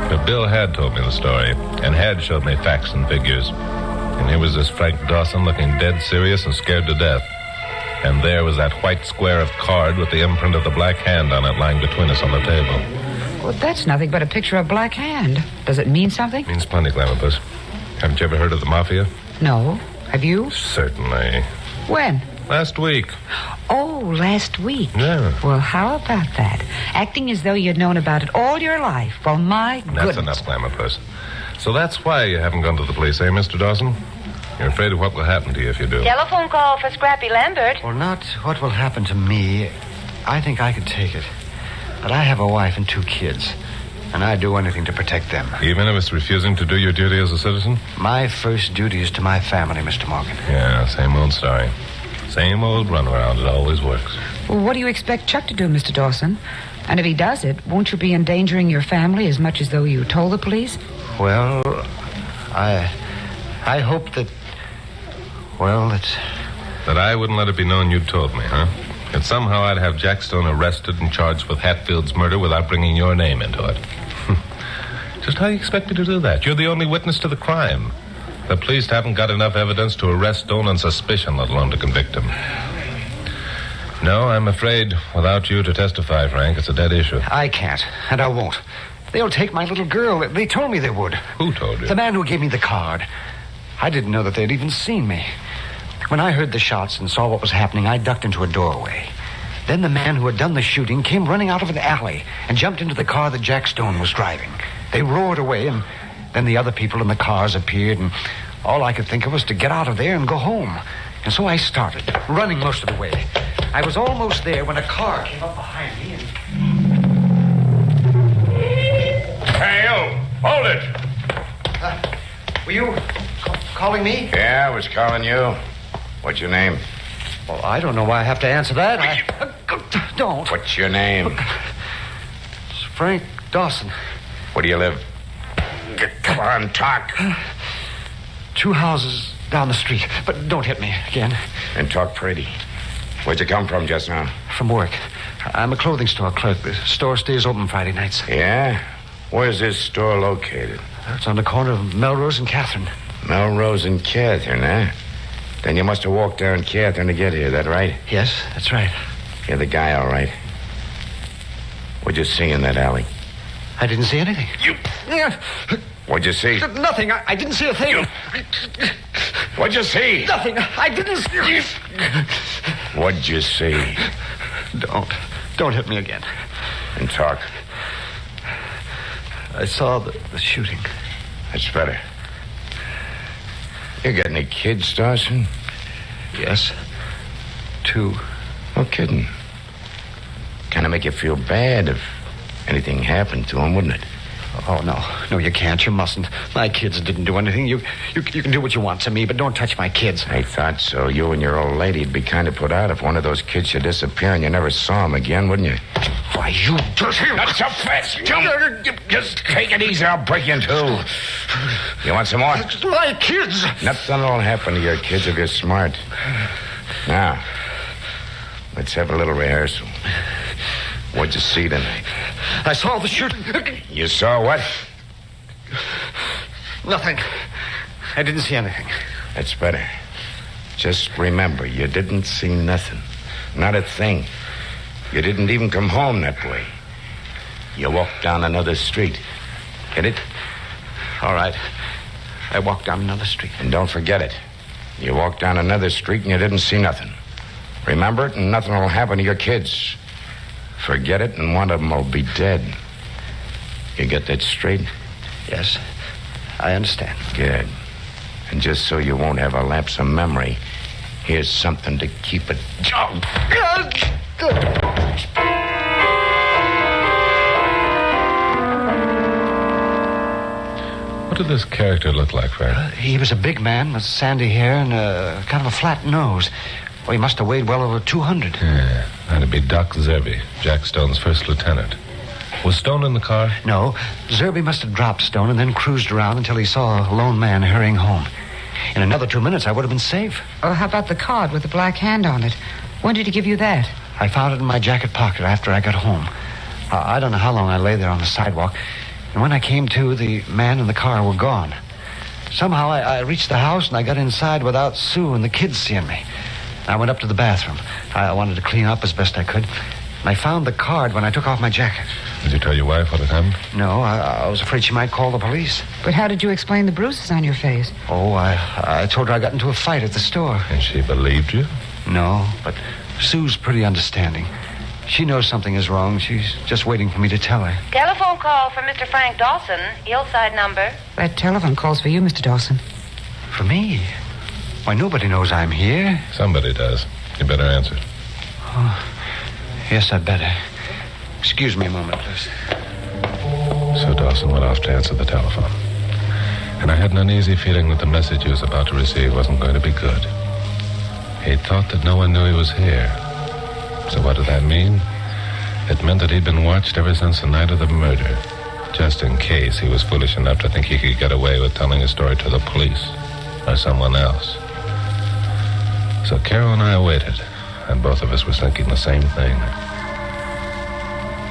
But Bill had told me the story, and had showed me facts and figures. And here was this Frank Dawson looking dead serious and scared to death. And there was that white square of card with the imprint of the Black Hand on it lying between us on the table. Well, that's nothing but a picture of Black Hand. Does it mean something? Means plenty, Glamourpuss. Haven't you ever heard of the Mafia? No. Have you? Certainly. When? Last week. Oh, last week. Yeah. Well, how about that? Acting as though you'd known about it all your life. Well, my goodness. That's enough, Glamourpuss. So that's why you haven't gone to the police, eh, Mr. Dawson? You're afraid of what will happen to you if you do. Telephone call for Scrappy Lambert. Well, not what will happen to me. I think I could take it. But I have a wife and 2 kids, and I'd do anything to protect them. Even if it's refusing to do your duty as a citizen? My first duty is to my family, Mr. Morgan. Yeah, same old story. Same old runaround. It always works. Well, what do you expect Chuck to do, Mr. Dawson? And if he does it, won't you be endangering your family as much as though you told the police? Well, I hope that... Well, That I wouldn't let it be known you'd told me, huh? That somehow I'd have Jack Stone arrested and charged with Hatfield's murder without bringing your name into it. Just how do you expect me to do that? You're the only witness to the crime. The police haven't got enough evidence to arrest Stone on suspicion, let alone to convict him. No, I'm afraid without you to testify, Frank, it's a dead issue. I can't, and I won't. They'll take my little girl. They told me they would. Who told you? The man who gave me the card. I didn't know that they'd even seen me. When I heard the shots and saw what was happening, I ducked into a doorway. Then the man who had done the shooting came running out of an alley and jumped into the car that Jack Stone was driving. They roared away, and then the other people in the cars appeared, and all I could think of was to get out of there and go home. And so I started, running most of the way. I was almost there when a car came up behind me and... Hey, you! Hold it! Were you calling me? Yeah, I was calling you. What's your name? Well, I don't know why I have to answer that. Don't. What's your name? It's Frank Dawson. Where do you live? Come on, talk. 2 houses down the street. But don't hit me again. And talk pretty. Where'd you come from just now? From work. I'm a clothing store clerk. The store stays open Friday nights. Yeah? Where's this store located? It's on the corner of Melrose and Catherine. Melrose and Catherine, huh? Then you must have walked down Catherine to get here, that right? Yes, that's right. You're the guy, all right. What'd you see in that alley? I didn't see anything. What'd you see? Nothing. I didn't see a thing. What'd you see? Nothing. I didn't see... What'd you see? Don't hit me again. And talk. I saw the shooting. That's better. You got any kids, Dawson? Yes. 2. No kidding. Kind of make you feel bad if anything happened to them, wouldn't it? Oh, no. No, you can't. You mustn't. My kids didn't do anything. You can do what you want to me, but don't touch my kids. I thought so. You and your old lady'd be kind of put out if one of those kids should disappear and you never saw him again, wouldn't you? Why, you dirty... Not so fast. Just take it easy. I'll break you in 2. You want some more? My kids! Nothing will happen to your kids if you're smart. Now, let's have a little rehearsal. What'd you see tonight? I saw the shooting. You saw what? Nothing. I didn't see anything. That's better. Just remember, you didn't see nothing. Not a thing. You didn't even come home that way. You walked down another street. Get it? All right. I walked down another street. And don't forget it. You walked down another street and you didn't see nothing. Remember it and nothing will happen to your kids. Forget it and one of them will be dead. You get that straight? Yes. I understand. Good. And just so you won't have a lapse of memory, here's something to keep it... What did this character look like, Frank? He was a big man with sandy hair and kind of a flat nose. Well, he must have weighed well over 200. Yeah, that'd be Doc Zerby, Jack Stone's first lieutenant. Was Stone in the car? No. Zerby must have dropped Stone and then cruised around until he saw a lone man hurrying home. In another 2 minutes, I would have been safe. Oh, how about the card with the black hand on it? When did he give you that? I found it in my jacket pocket after I got home. I don't know how long I lay there on the sidewalk. And when I came to, the man and the car were gone. Somehow I reached the house and I got inside without Sue and the kids seeing me. I went up to the bathroom. I wanted to clean up as best I could. And I found the card when I took off my jacket. Did you tell your wife what had happened? No, I was afraid she might call the police. But how did you explain the bruises on your face? Oh, I told her I got into a fight at the store. And she believed you? No, but Sue's pretty understanding. She knows something is wrong. She's just waiting for me to tell her. Telephone call for Mr. Frank Dawson, Hillside number. That telephone call's for you, Mr. Dawson. For me? Why, nobody knows I'm here. Somebody does. You better answer. Oh, yes, I'd better. Excuse me a moment, please. So Dawson went off to answer the telephone. And I had an uneasy feeling that the message he was about to receive wasn't going to be good. He thought that no one knew he was here. So what did that mean? It meant that he'd been watched ever since the night of the murder, just in case he was foolish enough to think he could get away with telling his story to the police or someone else. So Carol and I waited, and both of us were thinking the same thing.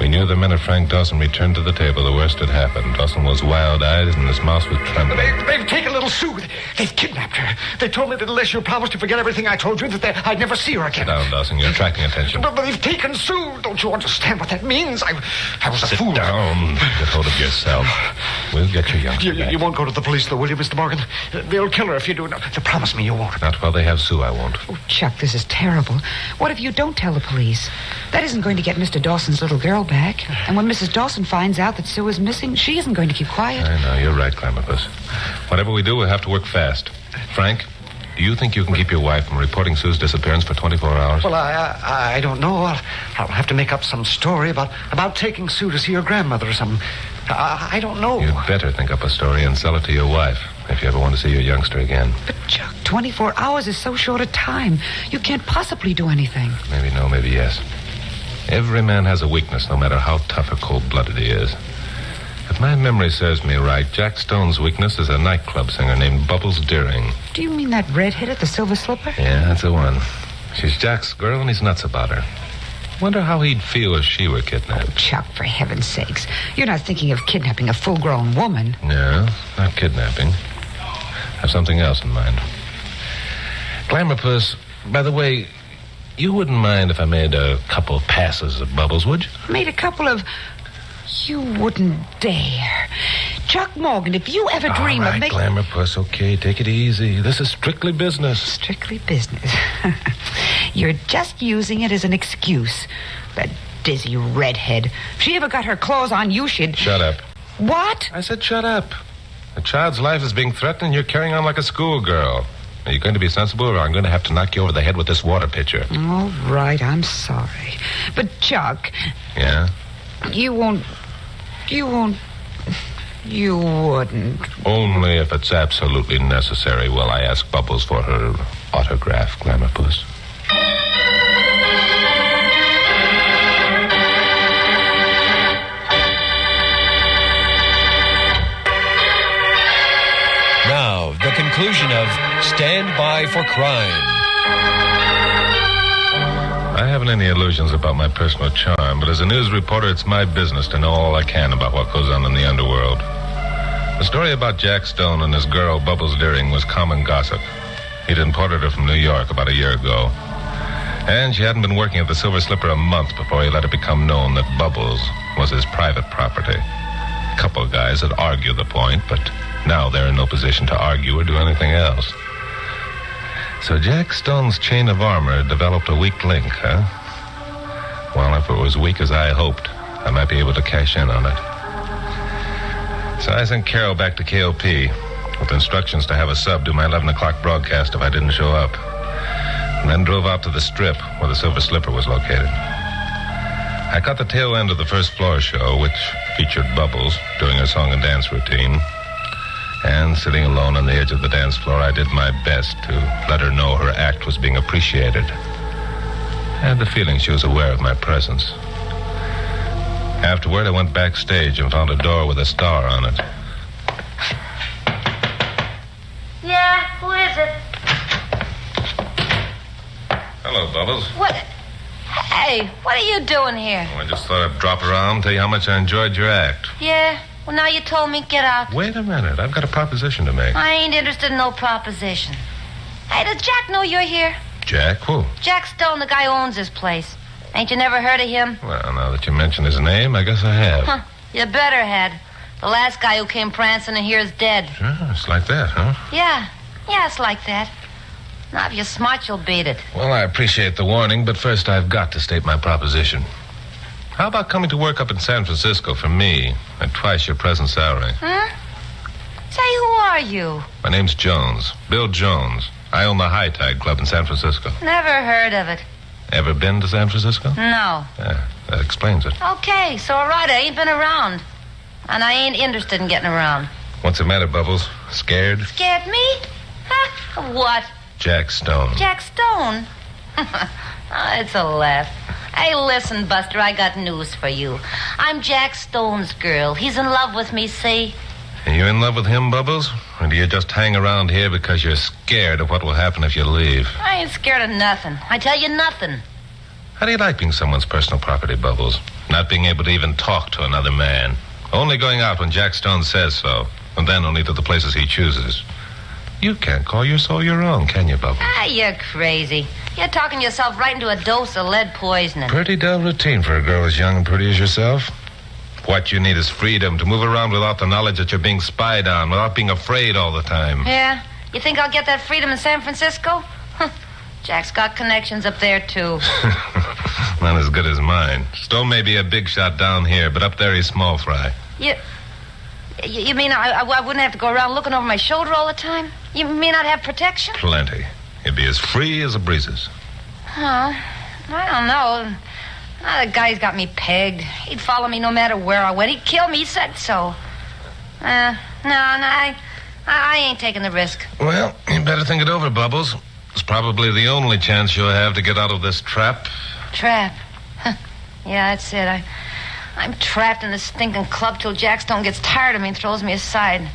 We knew the minute Frank Dawson returned to the table, the worst had happened. Dawson was wild-eyed and his mouth was trembling. They've taken little Sue. They've kidnapped her. They told me that unless you promised to forget everything I told you, that I'd never see her again. Sit down, Dawson. You're attracting attention. But they've taken Sue. Don't you understand what that means? I was a fool. Sit down. Get hold of yourself. We'll get your youngster back. You won't go to the police, though, will you, Mr. Morgan? They'll kill her if you do. No, promise me you won't. Not while they have Sue, I won't. Oh, Chuck, this is terrible. What if you don't tell the police? That isn't going to get Mr. Dawson's little girl back. And when Mrs. Dawson finds out that Sue is missing, she isn't going to keep quiet. I know. You're right, Clamopus. Whatever we do, we'll have to work fast. Frank, do you think you can keep your wife from reporting Sue's disappearance for 24 hours? Well, I don't know. I'll have to make up some story about taking Sue to see her grandmother or something. I don't know. You'd better think up a story and sell it to your wife if you ever want to see your youngster again. But, Chuck, 24 hours is so short a time. You can't possibly do anything. Maybe no, maybe yes. Every man has a weakness, no matter how tough or cold-blooded he is. If my memory serves me right, Jack Stone's weakness is a nightclub singer named Bubbles Deering. Do you mean that redhead at the Silver Slipper? Yeah, that's the one. She's Jack's girl, and he's nuts about her. Wonder how he'd feel if she were kidnapped. Oh, Chuck, for heaven's sakes. You're not thinking of kidnapping a full-grown woman. No, not kidnapping. Have something else in mind. Glamorpus, by the way, you wouldn't mind if I made a couple passes at Bubbles, would you? Made a couple of... You wouldn't dare. Chuck Morgan, if you ever dream of making... All right, Glamorpus, okay, take it easy. This is strictly business. Strictly business. You're just using it as an excuse. That dizzy redhead. If she ever got her claws on you, she'd... Shut up. What? I said shut up. A child's life is being threatened and you're carrying on like a schoolgirl. Are you going to be sensible, or I'm going to have to knock you over the head with this water pitcher? All right, I'm sorry. But, Chuck... Yeah? You wouldn't... Only if it's absolutely necessary will I ask Bubbles for her autograph, Glamorpus. Now, the conclusion of Stand By for Crime. I haven't any illusions about my personal charm, but as a news reporter, it's my business to know all I can about what goes on in the underworld. The story about Jack Stone and his girl, Bubbles Deering, was common gossip. He'd imported her from New York about a year ago. And she hadn't been working at the Silver Slipper a month before he let it become known that Bubbles was his private property. A couple of guys had argued the point, but now they're in no position to argue or do anything else. So Jack Stone's chain of armor developed a weak link, huh? Well, if it was weak as I hoped, I might be able to cash in on it. So I sent Carol back to KOP with instructions to have a sub do my 11 o'clock broadcast if I didn't show up. And then drove out to the Strip where the Silver Slipper was located. I caught the tail end of the first floor show, which featured Bubbles doing her song and dance routine. And sitting alone on the edge of the dance floor, I did my best to let her know her act was being appreciated. I had the feeling she was aware of my presence. Afterward, I went backstage and found a door with a star on it. Yeah, who is Hello, Bubbles. What? Hey, what are you doing here? Oh, I just thought I'd drop around and tell you how much I enjoyed your act. Yeah? Well, now you told me, get out. Wait a minute. I've got a proposition to make. I ain't interested in no proposition. Hey, does Jack know you're here? Jack? Who? Jack Stone, the guy who owns this place. Ain't you never heard of him? Well, now that you mention his name, I guess I have. Huh. You better had. The last guy who came prancing in here is dead. Sure, it's like that, huh? Yeah. Yeah, it's like that. Now, if you're smart, you'll beat it. Well, I appreciate the warning, but first I've got to state my proposition. How about coming to work up in San Francisco for me at twice your present salary? Huh? Say, who are you? My name's Jones. Bill Jones. I own the High Tide Club in San Francisco. Never heard of it. Ever been to San Francisco? No. Yeah, that explains it. Okay, so all right, I ain't been around. And I ain't interested in getting around. What's the matter, Bubbles? Scared? Scared me? Huh? What? Jack Stone. Jack Stone? It's a laugh. Hey, listen, Buster, I got news for you. I'm Jack Stone's girl. He's in love with me, see? Are you in love with him, Bubbles? Or do you just hang around here because you're scared of what will happen if you leave? I ain't scared of nothing. I tell you nothing. How do you like being someone's personal property, Bubbles? Not being able to even talk to another man. Only going out when Jack Stone says so. And then only to the places he chooses. You can't call your soul your own, can you, Bubbles? You're crazy. You're talking yourself right into a dose of lead poisoning. Pretty dull routine for a girl as young and pretty as yourself. What you need is freedom to move around without the knowledge that you're being spied on, without being afraid all the time. Yeah? You think I'll get that freedom in San Francisco? Jack's got connections up there, too. Not as good as mine. Stone may be a big shot down here, but up there he's small fry. You mean I wouldn't have to go around looking over my shoulder all the time? You mean I'd have protection? Plenty. He'd be as free as the breezes. Huh? I don't know. The guy's got me pegged. He'd follow me no matter where I went. He'd kill me. He said so. No, I ain't taking the risk. Well, you better think it over, Bubbles. It's probably the only chance you'll have to get out of this trap. Trap? Yeah, that's it. I'm trapped in this stinking club till Jack Stone gets tired of me and throws me aside.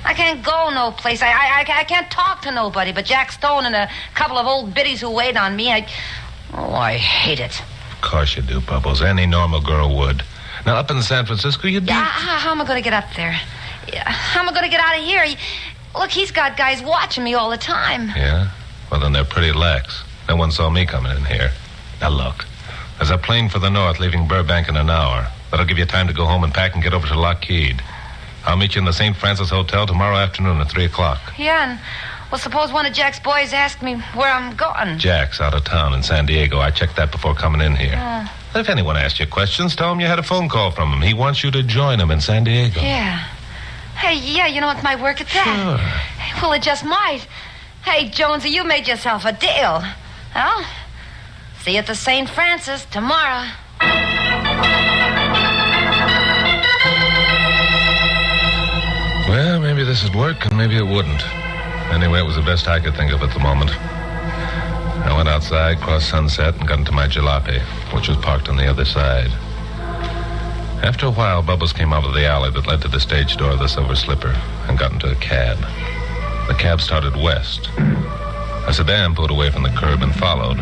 I can't go no place. I can't talk to nobody but Jack Stone and a couple of old biddies who wait on me. I hate it. Of course you do, Bubbles. Any normal girl would. Now, up in San Francisco, you'd be... How am I going to get up there? How am I going to get out of here? Look, he's got guys watching me all the time. Yeah? Well, then they're pretty lax. No one saw me coming in here. Now, look. There's a plane for the north leaving Burbank in an hour. That'll give you time to go home and pack and get over to Lockheed. I'll meet you in the St. Francis Hotel tomorrow afternoon at 3 o'clock. Yeah, and... Well, suppose one of Jack's boys asked me where I'm going. Jack's out of town in San Diego. I checked that before coming in here. If anyone asks you questions, tell him you had a phone call from him. He wants you to join him in San Diego. Yeah. Hey, yeah, you know, it might work at that. Sure. Well, it just might. Hey, Jonesy, you made yourself a deal. Well, see you at the St. Francis tomorrow. Well, maybe this would work, and maybe it wouldn't. Anyway, it was the best I could think of at the moment. I went outside, crossed Sunset, and got into my jalopy, which was parked on the other side. After a while, Bubbles came out of the alley that led to the stage door of the Silver Slipper and got into a cab. The cab started west. A sedan pulled away from the curb and followed.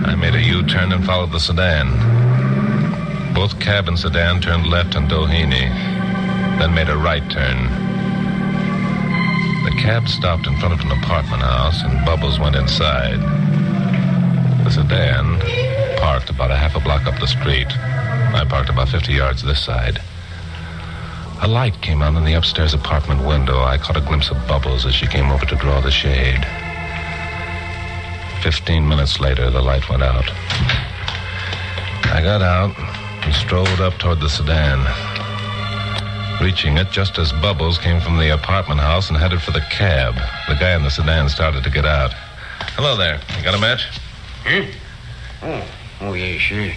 I made a U-turn and followed the sedan. Both cab and sedan turned left on Doheny, then made a right turn. The cab stopped in front of an apartment house, and Bubbles went inside. The sedan parked about a half a block up the street. I parked about 50 yards this side. A light came on in the upstairs apartment window. I caught a glimpse of Bubbles as she came over to draw the shade. 15 minutes later, the light went out. I got out and strolled up toward the sedan. Reaching it just as Bubbles came from the apartment house and headed for the cab. The guy in the sedan started to get out. Hello there. You got a match? Huh? Oh, yeah, sure.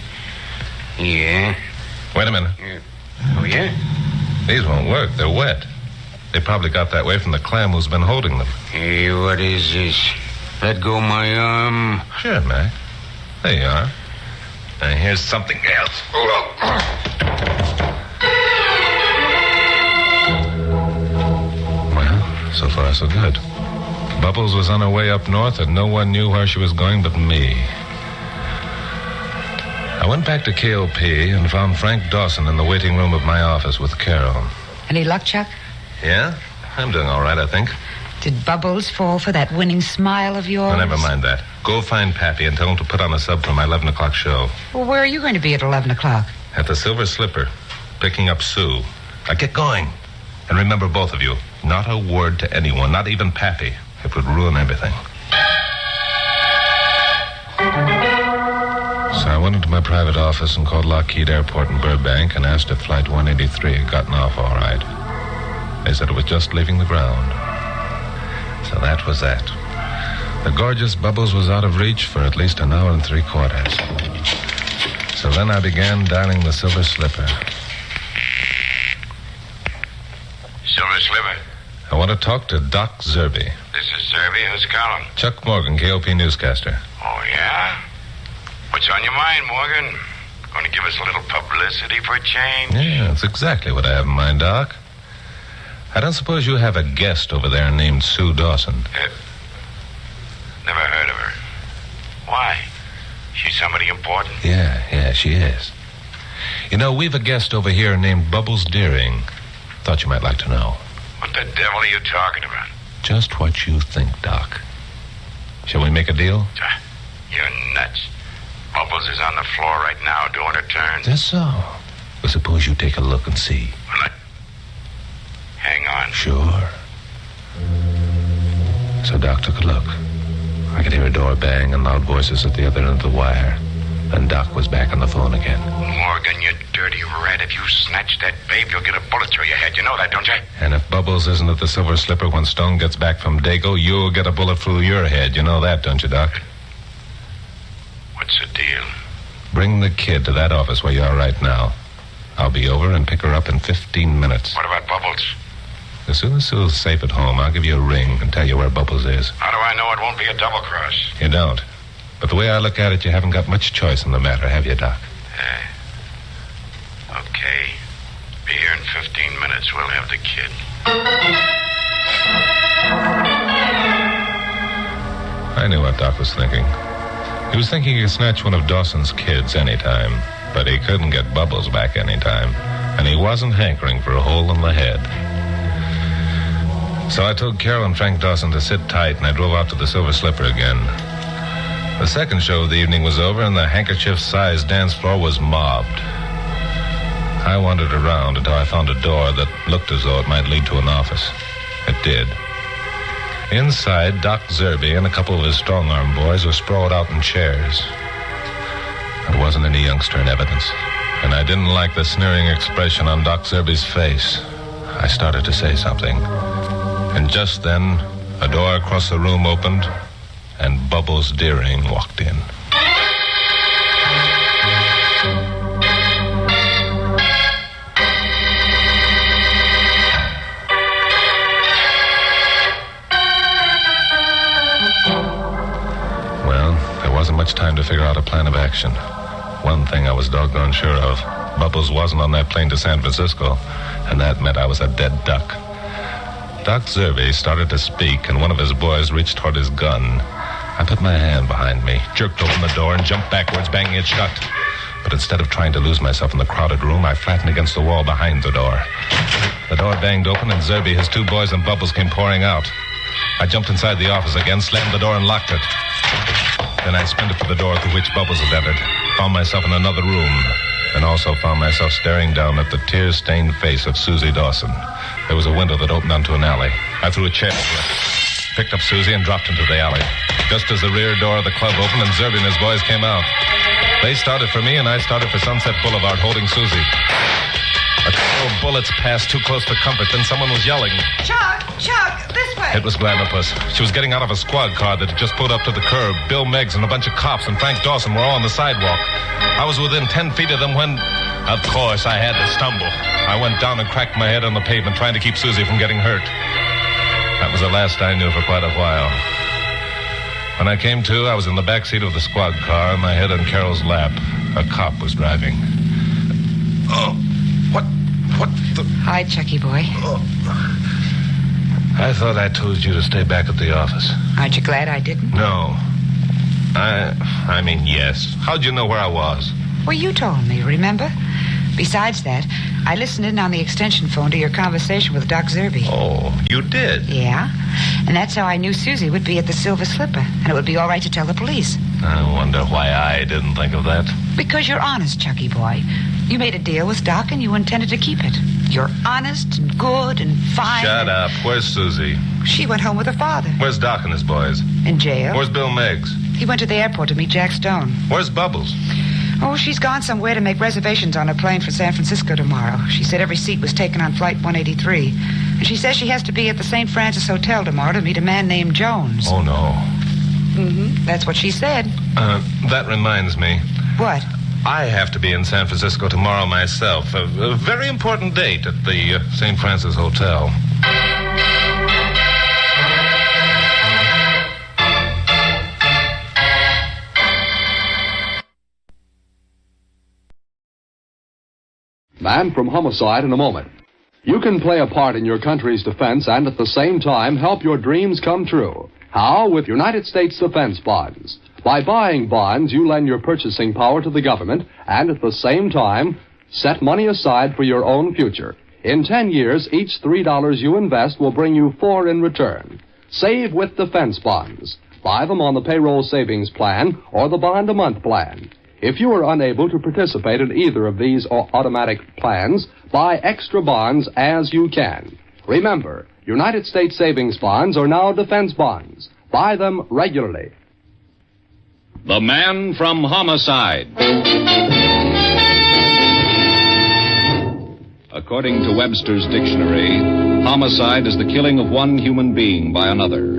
Yeah. Wait a minute. Oh, yeah? These won't work. They're wet. They probably got that way from the clam who's been holding them. Hey, what is this? Let go my arm. Sure, Mac. There you are. Now, here's something else. So far, so good. Bubbles was on her way up north, and no one knew where she was going but me. I went back to KOP and found Frank Dawson in the waiting room of my office with Carol. Any luck, Chuck? Yeah? I'm doing all right, I think. Did Bubbles fall for that winning smile of yours? Oh, never mind that. Go find Pappy and tell him to put on a sub for my 11 o'clock show. Well, where are you going to be at 11 o'clock? At the Silver Slipper, picking up Sue. Now get going. And remember, both of you, not a word to anyone, not even Pappy. It would ruin everything. So I went into my private office and called Lockheed Airport in Burbank and asked if Flight 183 had gotten off all right. They said it was just leaving the ground. So that was that. The gorgeous Bubbles was out of reach for at least an hour and 3/4. So then I began dialing the Silver Slipper. Silver Slipper. I want to talk to Doc Zerby. This is Zerby. Who's calling? Chuck Morgan, KOP newscaster. Oh, yeah? What's on your mind, Morgan? Going to give us a little publicity for a change? Yeah, that's exactly what I have in mind, Doc. I don't suppose you have a guest over there named Sue Dawson. Never heard of her. Why? She's somebody important? Yeah, she is. You know, we've a guest over here named Bubbles Deering. Thought you might like to know. What the devil are you talking about? Just what you think, Doc. Shall we make a deal? You're nuts. Bubbles is on the floor right now doing her turn. That's so. Well, suppose you take a look and see. Hang on. Sure. So Doc took a look. I could hear a door bang and loud voices at the other end of the wire. Then Doc was back on the phone again. Morgan, you dirty rat. If you snatch that babe, you'll get a bullet through your head. You know that, don't you? And if Bubbles isn't at the Silver Slipper when Stone gets back from Dago, you'll get a bullet through your head. You know that, don't you, Doc? What's the deal? Bring the kid to that office where you are right now. I'll be over and pick her up in 15 minutes. What about Bubbles? As soon as Sue's safe at home, I'll give you a ring and tell you where Bubbles is. How do I know it won't be a double cross? You don't. But the way I look at it, you haven't got much choice in the matter, have you, Doc? Okay. Be here in 15 minutes. We'll have the kid. I knew what Doc was thinking. He was thinking he could snatch one of Dawson's kids anytime, but he couldn't get Bubbles back anytime, and he wasn't hankering for a hole in the head. So I told Carol and Frank Dawson to sit tight, and I drove out to the Silver Slipper again. The second show of the evening was over, and the handkerchief-sized dance floor was mobbed. I wandered around until I found a door that looked as though it might lead to an office. It did. Inside, Doc Zerby and a couple of his strong-arm boys were sprawled out in chairs. There wasn't any youngster in evidence, and I didn't like the sneering expression on Doc Zerby's face. I started to say something. And just then, a door across the room opened, and Bubbles Deering walked in. Well, there wasn't much time to figure out a plan of action. One thing I was doggone sure of. Bubbles wasn't on that plane to San Francisco, and that meant I was a dead duck. Doc Zerby started to speak, and one of his boys reached toward his gun. I put my hand behind me, jerked open the door, and jumped backwards, banging it shut. But instead of trying to lose myself in the crowded room, I flattened against the wall behind the door. The door banged open, and Zerby, his two boys, and Bubbles came pouring out. I jumped inside the office again, slammed the door, and locked it. Then I sprinted for the door through which Bubbles had entered, found myself in another room, and also found myself staring down at the tear-stained face of Susie Dawson. There was a window that opened onto an alley. I threw a chair through it, picked up Susie, and dropped into the alley. Just as the rear door of the club opened and Zerby and his boys came out. They started for me, and I started for Sunset Boulevard, holding Susie. A couple of bullets passed too close for comfort, then someone was yelling. Chuck, this way. It was Glamopus. She was getting out of a squad car that had just pulled up to the curb. Bill Meggs and a bunch of cops and Frank Dawson were all on the sidewalk. I was within 10 feet of them when, of course, I had to stumble. I went down and cracked my head on the pavement, trying to keep Susie from getting hurt. That was the last I knew for quite a while. When I came to, I was in the back seat of the squad car, my head on Carol's lap. A cop was driving. Oh, what the... Hi, Chucky boy. I thought I told you to stay back at the office. Aren't you glad I didn't? No. I mean, yes. How'd you know where I was? Well, you told me, remember? Besides that, I listened in on the extension phone to your conversation with Doc Zerby. Oh, you did? Yeah. And that's how I knew Susie would be at the Silver Slipper, and it would be all right to tell the police. I wonder why I didn't think of that. Because you're honest, Chucky boy. You made a deal with Doc, and you intended to keep it. You're honest and good and fine. Shut up. Where's Susie? She went home with her father. Where's Doc and his boys? In jail. Where's Bill Meigs? He went to the airport to meet Jack Stone. Where's Bubbles? Oh, she's gone somewhere to make reservations on a plane for San Francisco tomorrow. She said every seat was taken on Flight 183. And she says she has to be at the St. Francis Hotel tomorrow to meet a man named Jones. Oh, no. Mm-hmm. That's what she said. That reminds me. What? I have to be in San Francisco tomorrow myself. A very important date at the St. Francis Hotel. Man from Homicide in a moment. You can play a part in your country's defense and at the same time help your dreams come true. How? With United States Defense Bonds. By buying bonds, you lend your purchasing power to the government and at the same time set money aside for your own future. In 10 years, each $3 you invest will bring you $4 in return. Save with defense bonds. Buy them on the payroll savings plan or the bond-a-month plan. If you are unable to participate in either of these automatic plans, buy extra bonds as you can. Remember, United States savings bonds are now defense bonds. Buy them regularly. The Man from Homicide. According to Webster's dictionary, homicide is the killing of one human being by another.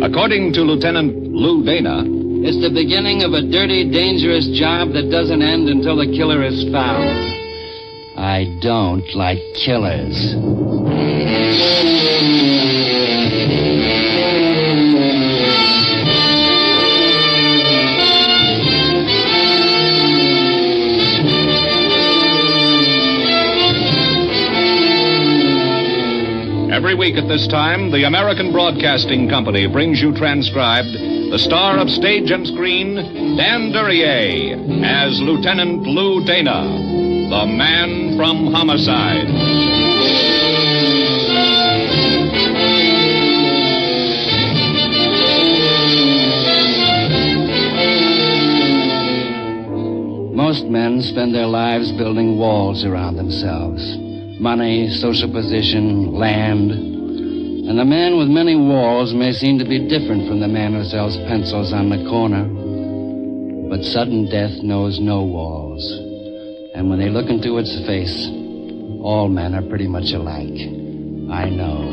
According to Lieutenant Lou Dana, it's the beginning of a dirty, dangerous job that doesn't end until the killer is found. I don't like killers. Every week at this time, the American Broadcasting Company brings you transcribed the star of stage and screen, Dan Duryea, as Lieutenant Lou Dana, the Man from Homicide. Most men spend their lives building walls around themselves. Money, social position, land. And the man with many walls may seem to be different from the man who sells pencils on the corner. But sudden death knows no walls. And when they look into its face, all men are pretty much alike. I know.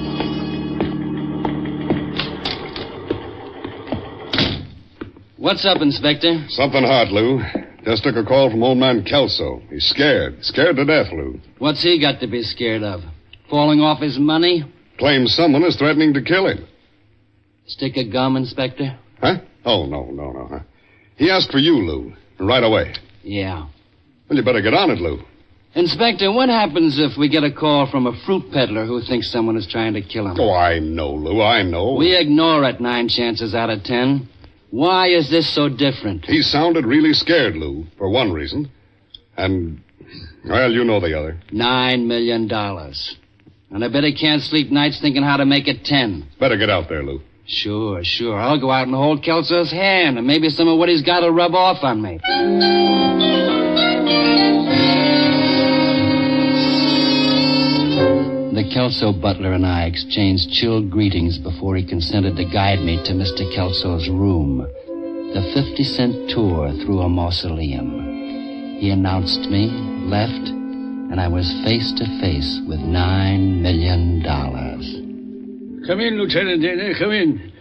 What's up, Inspector? Something hot, Lou. Just took a call from old man Kelso. He's scared. Scared to death, Lou. What's he got to be scared of? Falling off his money? Claims someone is threatening to kill him. Stick of gum, Inspector? Huh? Oh, no. He asked for you, Lou. Right away. Yeah. Well, you better get on it, Lou. Inspector, what happens if we get a call from a fruit peddler who thinks someone is trying to kill him? Oh, I know, Lou. I know. We ignore it 9 chances out of 10. Why is this so different? He sounded really scared, Lou, for one reason. And, well, you know the other. $9 million. And I bet he can't sleep nights thinking how to make it 10. Better get out there, Lou. Sure. I'll go out and hold Kelso's hand, and maybe some of what he's got will rub off on me. The Kelso butler and I exchanged chilled greetings before he consented to guide me to Mr. Kelso's room. The 50-cent tour through a mausoleum. He announced me, left, and I was face to face with $9 million. Come in, Lieutenant Dana. Come in.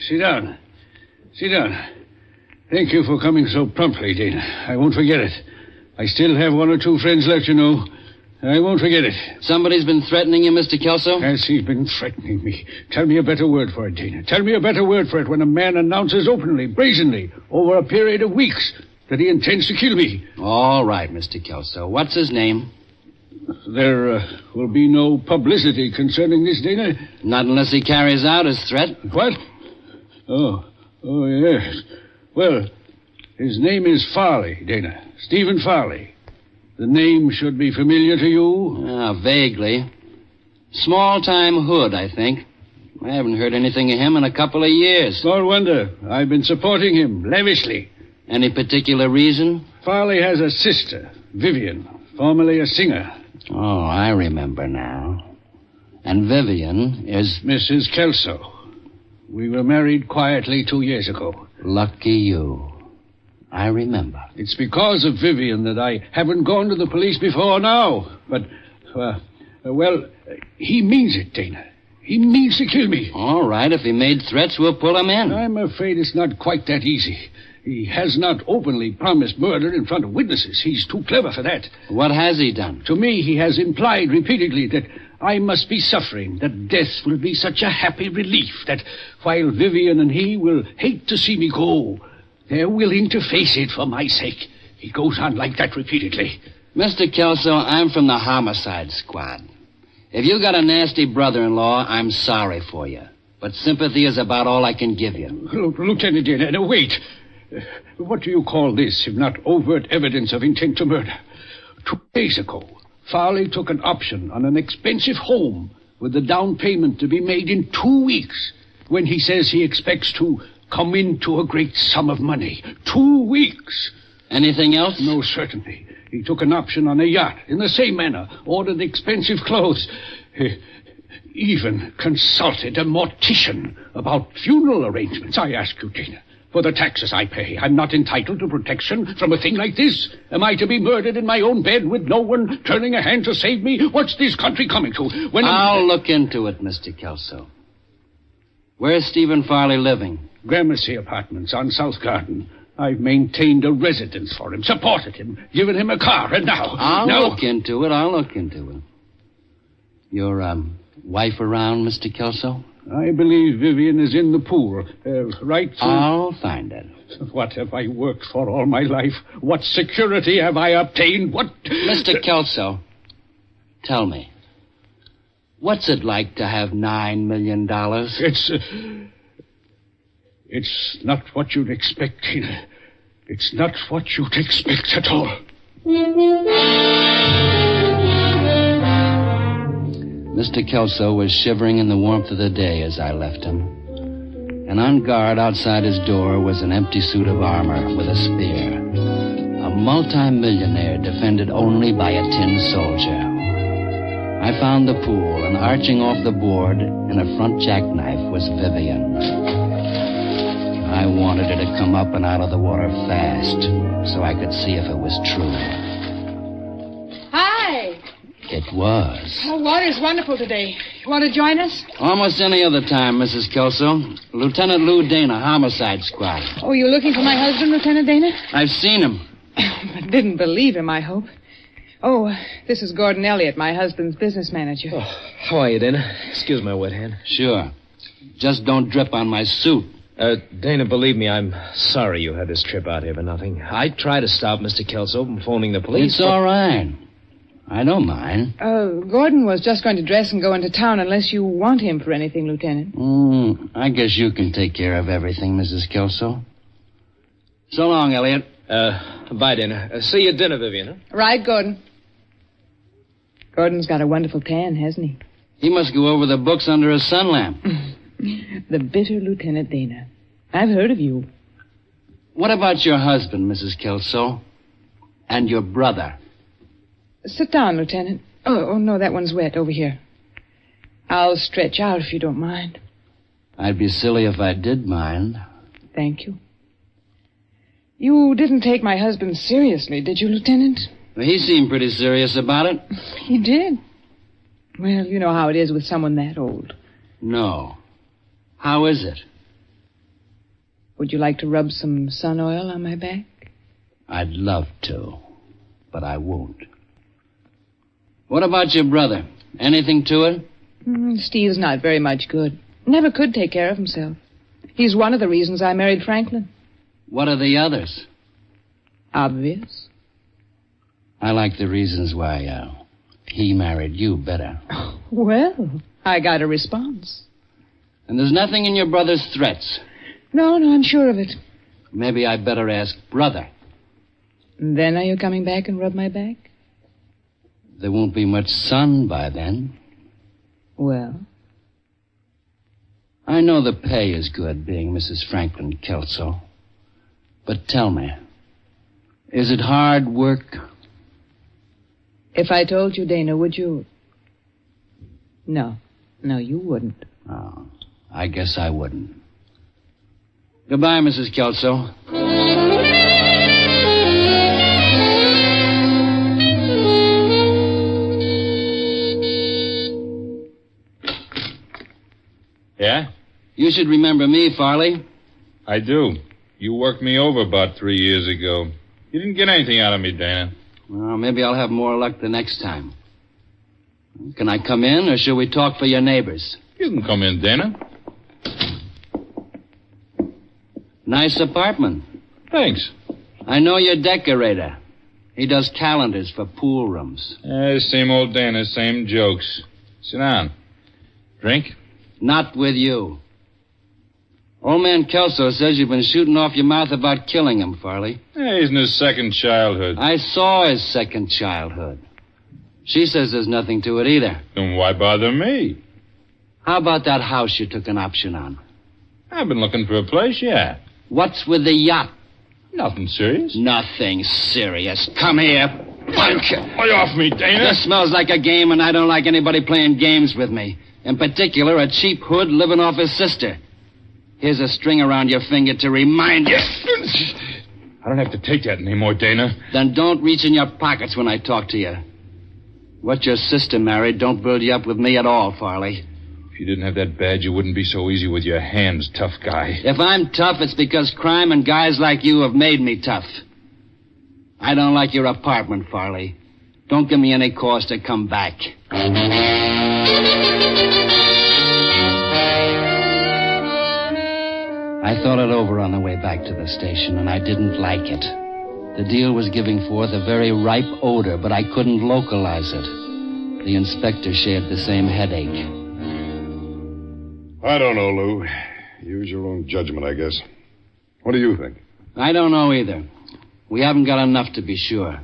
Sit down. Thank you for coming so promptly, Dana. I won't forget it. I still have 1 or 2 friends left, you know. I won't forget it. Somebody's been threatening you, Mr. Kelso? Has he been threatening me? Tell me a better word for it, Dana. Tell me a better word for it when a man announces openly, brazenly, over a period of weeks, that he intends to kill me. All right, Mr. Kelso. What's his name? There will be no publicity concerning this, Dana? Not unless he carries out his threat. What? Oh, yes. Well, his name is Farley, Dana. Stephen Farley. The name should be familiar to you? Vaguely. Small-time hood, I think. I haven't heard anything of him in a couple of years. No wonder. I've been supporting him lavishly. Any particular reason? Farley has a sister, Vivian, formerly a singer. Oh, I remember now. And Vivian is... Mrs. Kelso. We were married quietly 2 years ago. Lucky you. I remember. It's because of Vivian that I haven't gone to the police before now. But, he means it, Dana. He means to kill me. All right, if he made threats, we'll pull him in. I'm afraid it's not quite that easy. He has not openly promised murder in front of witnesses. He's too clever for that. What has he done? To me, he has implied repeatedly that I must be suffering, that death will be such a happy relief, that while Vivian and he will hate to see me go, they're willing to face it for my sake. He goes on like that repeatedly. Mr. Kelso, I'm from the homicide squad. If you got a nasty brother-in-law, I'm sorry for you. But sympathy is about all I can give you. Lieutenant Dana, wait. What do you call this, if not overt evidence of intent to murder? 2 days ago, Farley took an option on an expensive home with the down payment to be made in 2 weeks, when he says he expects to come into a great sum of money. 2 weeks. Anything else? No, certainly. He took an option on a yacht in the same manner, ordered expensive clothes. He even consulted a mortician about funeral arrangements. I ask you, Dana, for the taxes I pay, I'm not entitled to protection from a thing like this. Am I to be murdered in my own bed with no one turning a hand to save me? What's this country coming to? I'll look into it, Mr. Kelso. Where's Stephen Farley living? Gramercy Apartments on South Garden. I've maintained a residence for him, supported him, given him a car, and now... I'll look into it. Your, wife around, Mr. Kelso? I believe Vivian is in the pool. Right? I'll find her. What have I worked for all my life? What security have I obtained? What... Mr. Kelso, tell me, what's it like to have $9 million? It's not what you'd expect, Tina. It's not what you'd expect at all. Mr. Kelso was shivering in the warmth of the day as I left him. And on guard outside his door was an empty suit of armor with a spear. A multi-millionaire defended only by a tin soldier. I found the pool, and arching off the board in a front jackknife was Vivian. I wanted her to come up and out of the water fast, so I could see if it was true. Hi. It was. Oh, water's wonderful today. You want to join us? Almost any other time, Mrs. Kelso. Lieutenant Lou Dana, Homicide Squad. Oh, you're looking for my husband, Lieutenant Dana? I've seen him. But didn't believe him, I hope. Oh, this is Gordon Elliott, my husband's business manager. Oh, how are you, Dana? Excuse my wet hand. Sure. Just don't drip on my suit. Dana, believe me, I'm sorry you had this trip out here for nothing. I tried to stop Mr. Kelso from phoning the police. It's all right. I don't mind. Gordon was just going to dress and go into town unless you want him for anything, Lieutenant. I guess you can take care of everything, Mrs. Kelso. So long, Elliot. Bye, Dana. See you at dinner, Vivian. Huh? Right, Gordon. Gordon's got a wonderful tan, hasn't he? He must go over the books under a sun lamp. The bitter Lieutenant Dana. I've heard of you. What about your husband, Mrs. Kelso? And your brother? Sit down, Lieutenant. Oh, no, that one's wet over here. I'll stretch out if you don't mind. I'd be silly if I did mind. Thank you. You didn't take my husband seriously, did you, Lieutenant? Well, he seemed pretty serious about it. He did. Well, you know how it is with someone that old. No. How is it? Would you like to rub some sun oil on my back? I'd love to, but I won't. What about your brother? Anything to it? Steve's not very much good. Never could take care of himself. He's one of the reasons I married Franklin. What are the others? Obvious. I like the reasons why he married you better. Well, I got a response. And there's nothing in your brother's threats. No, I'm sure of it. Maybe I better ask brother. Then are you coming back and rub my back? There won't be much sun by then. Well? I know the pay is good being Mrs. Franklin Kelso. But tell me, is it hard work? If I told you, Dana, would you? No, you wouldn't. Oh, I guess I wouldn't. Goodbye, Mrs. Kelso. Yeah? You should remember me, Farley. I do. You worked me over about 3 years ago. You didn't get anything out of me, Dana. Well, maybe I'll have more luck the next time. Can I come in, or shall we talk for your neighbors? You can come in, Dana. Nice apartment. Thanks. I know your decorator. He does calendars for pool rooms. Same old Dana, same jokes. Sit down. Drink? Not with you. Old man Kelso says you've been shooting off your mouth about killing him, Farley. He's in his second childhood. I saw his second childhood. She says there's nothing to it either. Then why bother me? How about that house you took an option on? I've been looking for a place, yeah. What's with the yacht? Nothing serious. Nothing serious. Come here, punk. Lay off me, Dana. This smells like a game, and I don't like anybody playing games with me. In particular, a cheap hood living off his sister. Here's a string around your finger to remind you. I don't have to take that anymore, Dana. Then don't reach in your pockets when I talk to you. What your sister married don't build you up with me at all, Farley. If you didn't have that badge, you wouldn't be so easy with your hands, tough guy. If I'm tough, it's because crime and guys like you have made me tough. I don't like your apartment, Farley. Don't give me any cause to come back. I thought it over on the way back to the station, and I didn't like it. The deal was giving forth a very ripe odor, but I couldn't localize it. The inspector shared the same headache. I don't know, Lou. Use your own judgment, I guess. What do you think? I don't know either. We haven't got enough to be sure.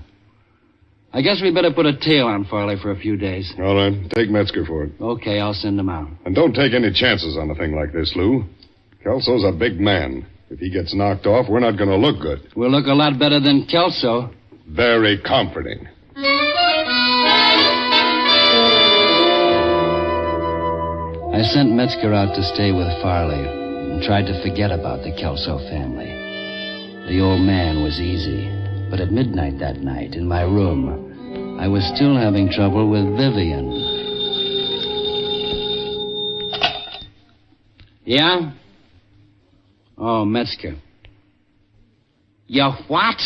I guess we better put a tail on Farley for a few days. All right. Take Metzger for it. Okay, I'll send him out. And don't take any chances on a thing like this, Lou. Kelso's a big man. If he gets knocked off, we're not going to look good. We'll look a lot better than Kelso. Very comforting. I sent Metzger out to stay with Farley and tried to forget about the Kelso family. The old man was easy, but at midnight that night, in my room, I was still having trouble with Vivian. Yeah? Oh, Metzger. You what?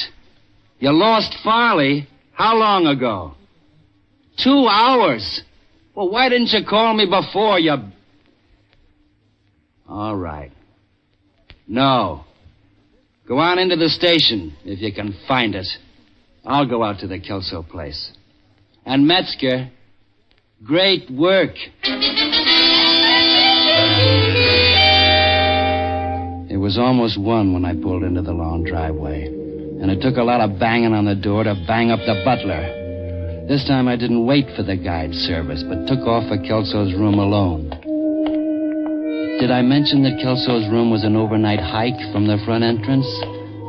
You lost Farley? How long ago? 2 hours? Well, why didn't you call me before, you... All right. No. Go on into the station, if you can find it. I'll go out to the Kelso place. And Metzger, great work. It was almost 1 when I pulled into the long driveway, and it took a lot of banging on the door to bang up the butler. This time I didn't wait for the guide service, but took off for Kelso's room alone. Did I mention that Kelso's room was an overnight hike from the front entrance?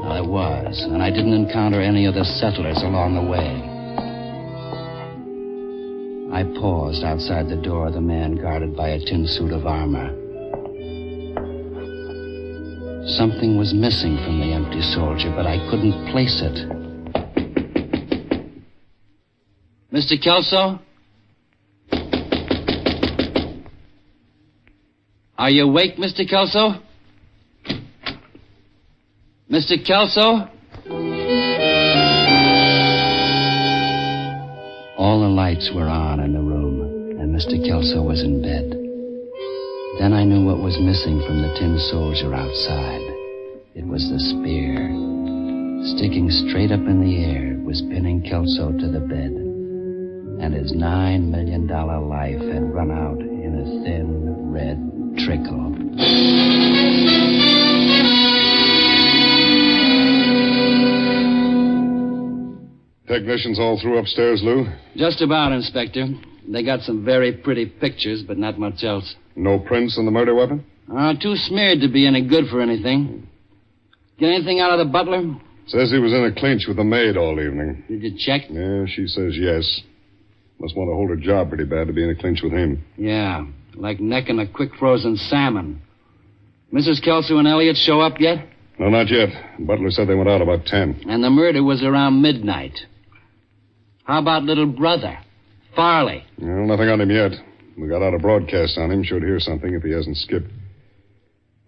Well, it was, and I didn't encounter any of the settlers along the way. I paused outside the door of the man guarded by a tin suit of armor. Something was missing from the empty soldier, but I couldn't place it. Mr. Kelso? Are you awake, Mr. Kelso? Mr. Kelso? All the lights were on in the room, and Mr. Kelso was in bed. Then I knew what was missing from the tin soldier outside. It was the spear. Sticking straight up in the air, it was pinning Kelso to the bed. and his $9 million life had run out in a thin red trickle. Technicians all through upstairs, Lou? Just about, Inspector. They got some very pretty pictures, but not much else. No prints on the murder weapon? Too smeared to be any good for anything. Get anything out of the butler? Says he was in a clinch with the maid all evening. Did you check? Yeah, she says yes. Must want to hold her job pretty bad to be in a clinch with him. Yeah, like necking a quick frozen salmon. Mrs. Kelso and Elliot show up yet? No, not yet. Butler said they went out about 10. And the murder was around midnight. How about little brother, Farley? Well, nothing on him yet. We got out a broadcast on him. Should hear something if he hasn't skipped.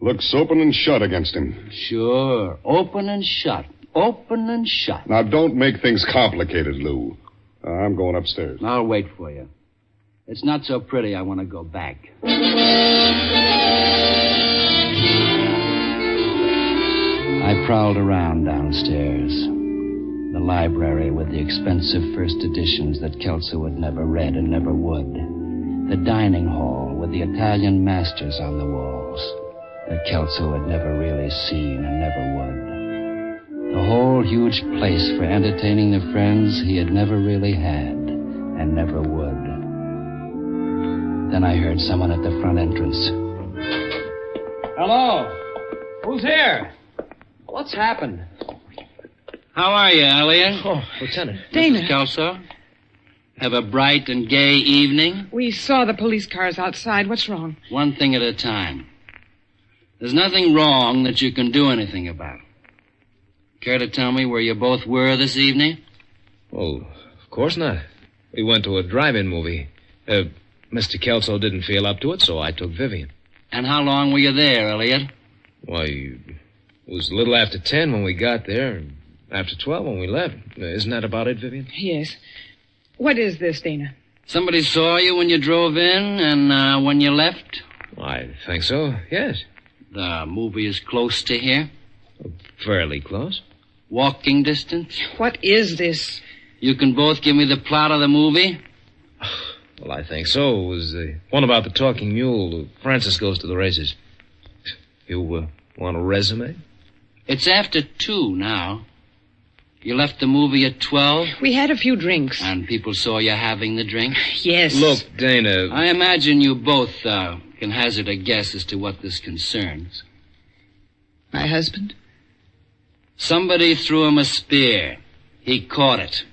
Looks open and shut against him. Sure. Open and shut. Open and shut. Now, don't make things complicated, Lou. I'm going upstairs. I'll wait for you. It's not so pretty. I want to go back. I prowled around downstairs. The library with the expensive first editions that Kelso had never read and never would. The dining hall with the Italian masters on the walls that Kelso had never really seen and never would. The whole huge place for entertaining the friends he had never really had and never would. Then I heard someone at the front entrance. Hello? Who's here? What's happened? How are you, Elliot? Oh, Lieutenant. Dana. Mrs. Kelso? Have a bright and gay evening? We saw the police cars outside. What's wrong? One thing at a time. There's nothing wrong that you can do anything about. Care to tell me where you both were this evening? Oh, of course not. We went to a drive-in movie. Mr. Kelso didn't feel up to it, so I took Vivian. And how long were you there, Elliot? Why, it was a little after 10 when we got there. After 12 when we left. Isn't that about it, Vivian? Yes. What is this, Dana? Somebody saw you when you drove in and when you left? I think so, yes. The movie is close to here? Fairly close. Walking distance? What is this? You can both give me the plot of the movie? Well, I think so. It was the one about the talking mule. Francis goes to the races. You want a resume? It's after 2 now. You left the movie at 12? We had a few drinks. And people saw you having the drink? Yes. Look, Dana... I imagine you both can hazard a guess as to what this concerns. My husband? Somebody threw him a spear. He caught it.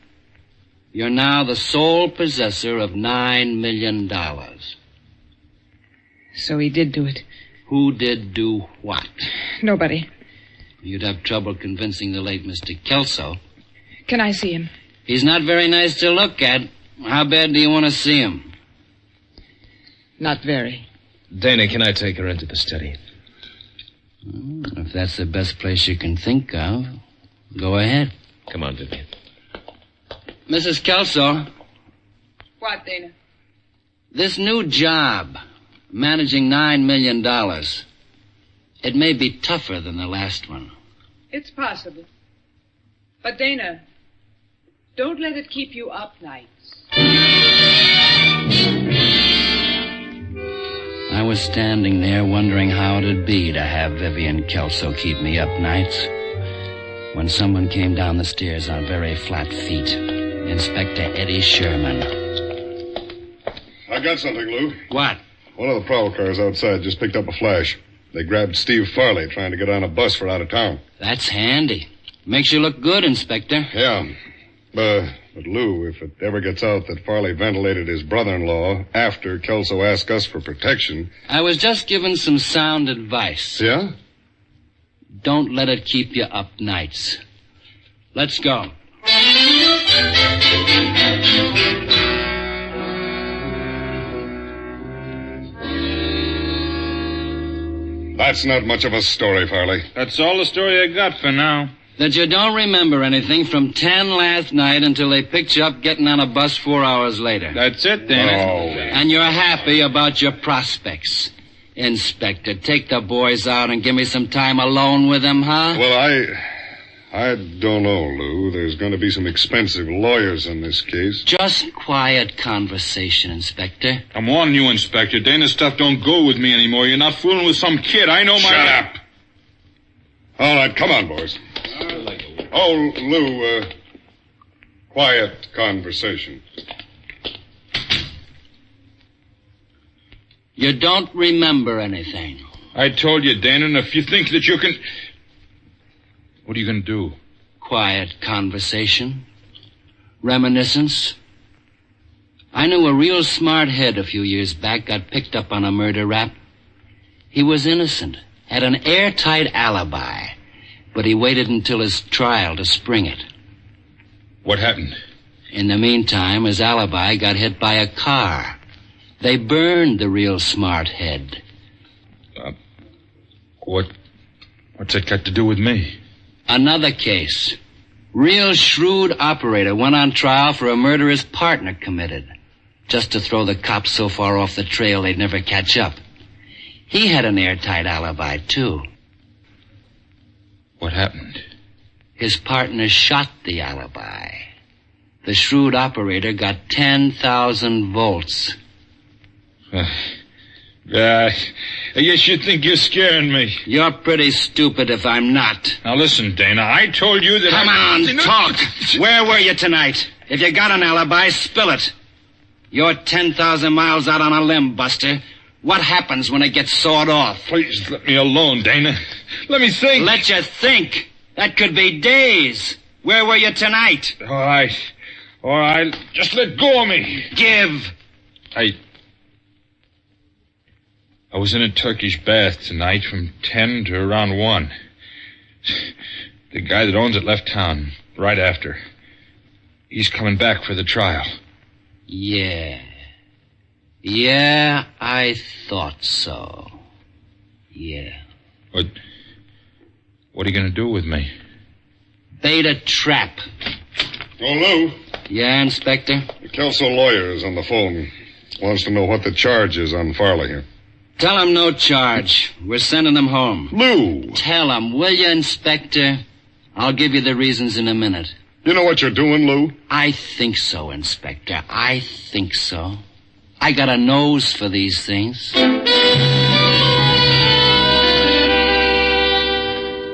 You're now the sole possessor of $9 million. So he did do it. Who did do what? Nobody. You'd have trouble convincing the late Mr. Kelso. Can I see him? He's not very nice to look at. How bad do you want to see him? Not very. Dana, can I take her into the study? If that's the best place you can think of, go ahead. Come on, Vivian. Mrs. Kelso. What, Dana? This new job, managing $9 million, it may be tougher than the last one. It's possible. But, Dana, don't let it keep you up nights. I was standing there wondering how it'd be to have Vivian Kelso keep me up nights when someone came down the stairs on very flat feet. Inspector Eddie Sherman. I got something, Lou. What? One of the prowl cars outside just picked up a flash. They grabbed Steve Farley trying to get on a bus for out of town. That's handy. Makes you look good, Inspector. Yeah. But Lou, if it ever gets out that Farley ventilated his brother-in-law after Kelso asked us for protection... I was just given some sound advice. Yeah? Don't let it keep you up nights. Let's go. That's not much of a story, Farley. That's all the story I got for now. That you don't remember anything from 10 last night until they picked you up getting on a bus 4 hours later. That's it, Dana. Oh. And you're happy about your prospects. Inspector, take the boys out and give me some time alone with them, huh? Well, I don't know, Lou. There's going to be some expensive lawyers in this case. Just quiet conversation, Inspector. I'm warning you, Inspector. Dana's stuff don't go with me anymore. You're not fooling with some kid. I know my... Shut up. All right, come on, boys. Oh, Lou, quiet conversation. You don't remember anything. I told you, Dana, and if you think that you can... What are you going to do? Quiet conversation. Reminiscence. I knew a real smart head a few years back got picked up on a murder rap. He was innocent, had an airtight alibi, but he waited until his trial to spring it. What happened? In the meantime, his alibi got hit by a car. They burned the real smart head. What's that got to do with me? Another case. Real shrewd operator went on trial for a murder his partner committed, just to throw the cops so far off the trail they'd never catch up. He had an airtight alibi, too. What happened? His partner shot the alibi. The shrewd operator got 10,000 volts. I guess you think you're scaring me. You're pretty stupid if I'm not. Now listen, Dana, I told you that... Come on, talk. Where were you tonight? If you got an alibi, spill it. You're 10,000 miles out on a limb, Buster. What happens when it gets sawed off? Please let me alone, Dana. Let me think. Let you think? That could be days. Where were you tonight? All right. Just let go of me. Give. I was in a Turkish bath tonight from 10 to around 1. The guy that owns it left town right after. He's coming back for the trial. Yeah. Yeah, I thought so. Yeah. What are you going to do with me? Bait a trap. Oh, Lou. Yeah, Inspector? The Kelso lawyer is on the phone. Wants to know what the charge is on Farley here. Tell him no charge. We're sending him home. Lou! Tell him, will you, Inspector? I'll give you the reasons in a minute. You know what you're doing, Lou? I think so, Inspector. I think so. I got a nose for these things.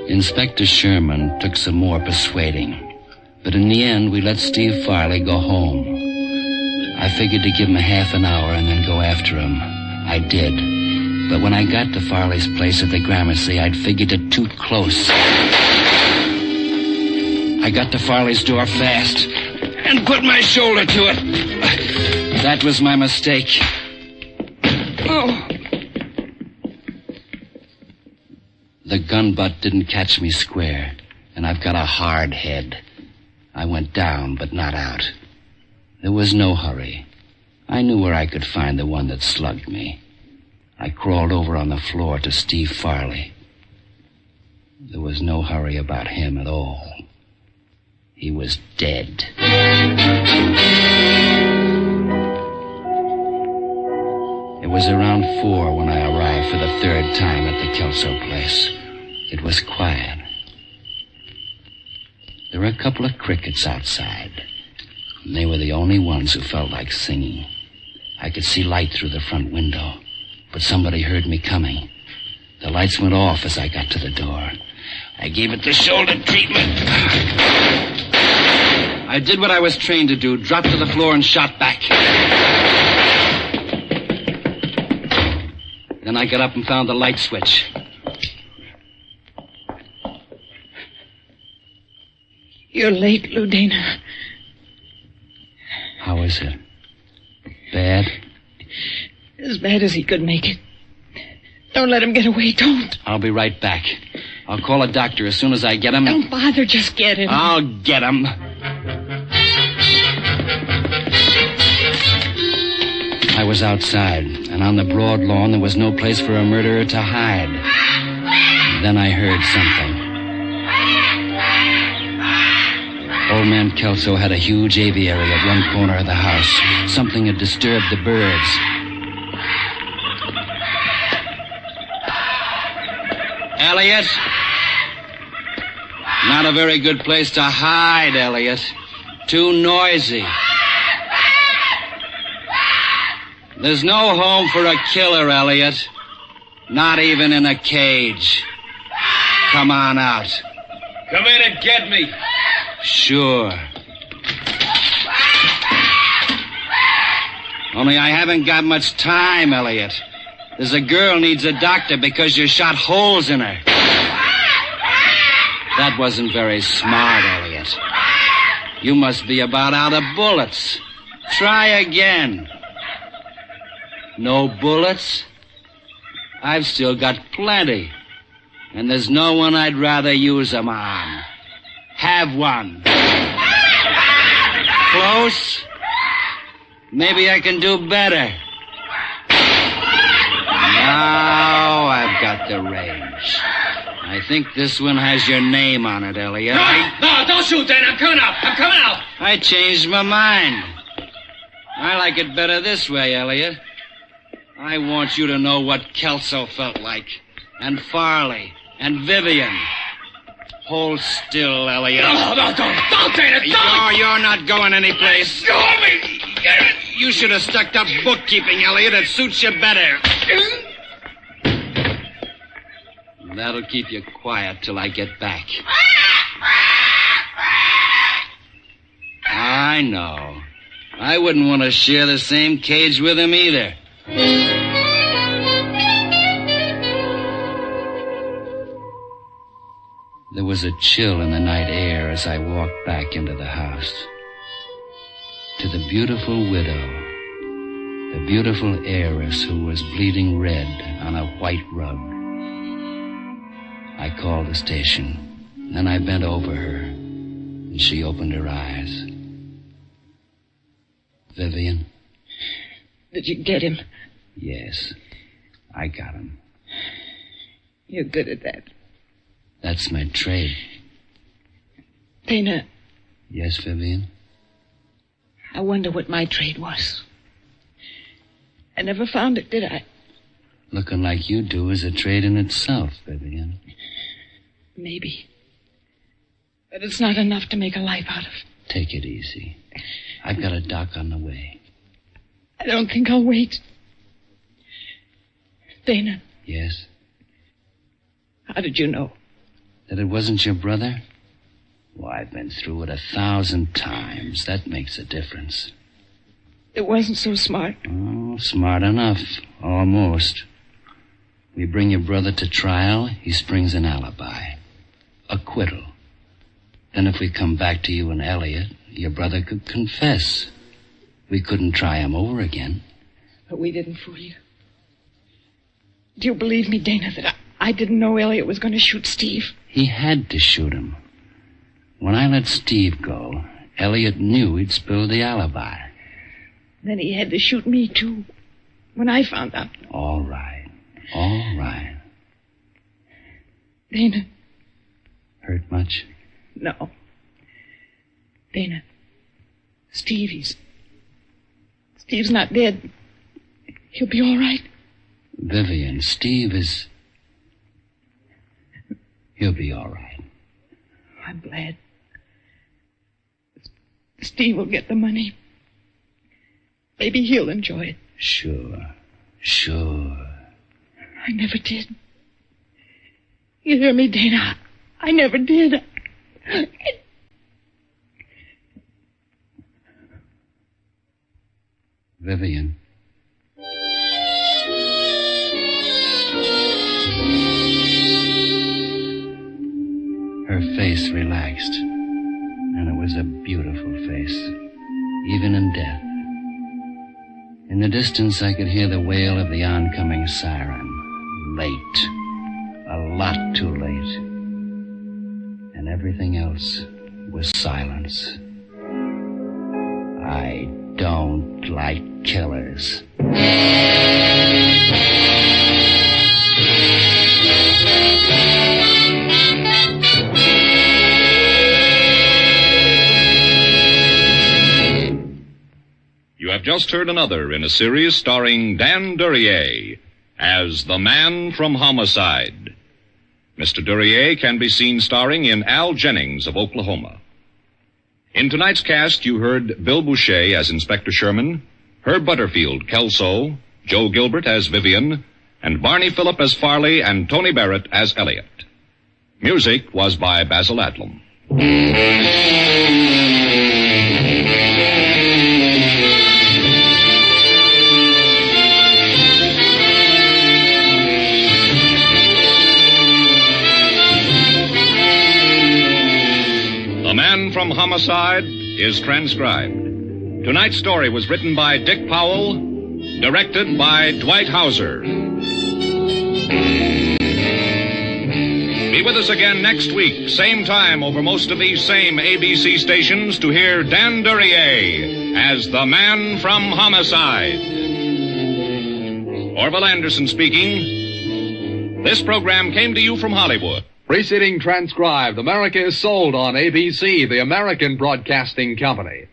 Inspector Sherman took some more persuading. But in the end, we let Steve Farley go home. I figured to give him a half an hour and then go after him. I did. But when I got to Farley's place at the Gramercy, I'd figured it too close. I got to Farley's door fast and put my shoulder to it. That was my mistake. Oh. The gun butt didn't catch me square, and I've got a hard head. I went down, but not out. There was no hurry. I knew where I could find the one that slugged me. I crawled over on the floor to Steve Farley. There was no hurry about him at all. He was dead. It was around 4 when I arrived for the third time at the Kelso place. It was quiet. There were a couple of crickets outside, and they were the only ones who felt like singing. I could see light through the front window, but somebody heard me coming. The lights went off as I got to the door. I gave it the shoulder treatment. I did what I was trained to do, dropped to the floor and shot back. Then I got up and found the light switch. You're late, Lou Dana. How is it? Bad? As bad as he could make it. Don't let him get away, don't. I'll be right back. I'll call a doctor as soon as I get him. Don't bother, just get him. I'll get him. I was outside, and on the broad lawn there was no place for a murderer to hide. Then I heard something. Old man Kelso had a huge aviary at one corner of the house. Something had disturbed the birds. Elliot? Not a very good place to hide, Elliot. Too noisy. There's no home for a killer, Elliot. Not even in a cage. Come on out. Come in and get me. Sure. Only I haven't got much time, Elliot. There's a girl needs a doctor because you shot holes in her. That wasn't very smart, Elliot. You must be about out of bullets. Try again. No bullets? I've still got plenty. And there's no one I'd rather use them on. Have one. Close? Maybe I can do better. Now I've got the range. I think this one has your name on it, Elliot. No, don't shoot, Dan. I'm coming out. I'm coming out. I changed my mind. I like it better this way, Elliot. I want you to know what Kelso felt like. And Farley. And Vivian. Hold still, Elliot. No, don't, Dana, don't! You're not going anyplace. Let go of me! You should have stuck up bookkeeping, Elliot. It suits you better. That'll keep you quiet till I get back. I know. I wouldn't want to share the same cage with him either. There was a chill in the night air as I walked back into the house. To the beautiful widow, the beautiful heiress who was bleeding red on a white rug. I called the station. Then I bent over her, and she opened her eyes. Vivian? Did you get him? Yes, I got him. You're good at that. That's my trade. Dana. Yes, Vivian? I wonder what my trade was. I never found it, did I? Looking like you do is a trade in itself, Vivian. Maybe. But it's not enough to make a life out of. Take it easy. I've got a doc on the way. I don't think I'll wait. Dana. Yes? How did you know? That it wasn't your brother? Well, I've been through it 1,000 times. That makes a difference. It wasn't so smart. Oh, smart enough. Almost. We bring your brother to trial, he springs an alibi. Acquittal. Then if we come back to you and Elliot, your brother could confess. We couldn't try him over again. But we didn't fool you. Do you believe me, Dana, that I didn't know Elliot was going to shoot Steve? He had to shoot him. When I let Steve go, Elliot knew he'd spilled the alibi. Then he had to shoot me, too, when I found out. All right. All right. Dana. Hurt much? No. Dana. Steve's not dead. He'll be all right. Vivian, Steve is... He'll be all right. I'm glad. Steve will get the money. Maybe he'll enjoy it. Sure. I never did. You hear me, Dana? I never did. Vivian. Her face relaxed, and it was a beautiful face, even in death. In the distance, I could hear the wail of the oncoming siren. Late. A lot too late. And everything else was silence. I don't like killers. You have just heard another in a series starring Dan Duryea as the Man from Homicide. Mr. Duryea can be seen starring in Al Jennings of Oklahoma. In tonight's cast, you heard Bill Boucher as Inspector Sherman, Herb Butterfield, Kelso, Joe Gilbert as Vivian, and Barney Phillip as Farley and Tony Barrett as Elliot. Music was by Basil Adlam. The Man from Homicide is transcribed. Tonight's story was written by Dick Powell, directed by Dwight Hauser. Be with us again next week, same time over most of these same ABC stations to hear Dan Duryea as the Man from Homicide. Orville Anderson speaking. This program came to you from Hollywood. Preceding transcribed, America is sold on ABC, the American Broadcasting Company.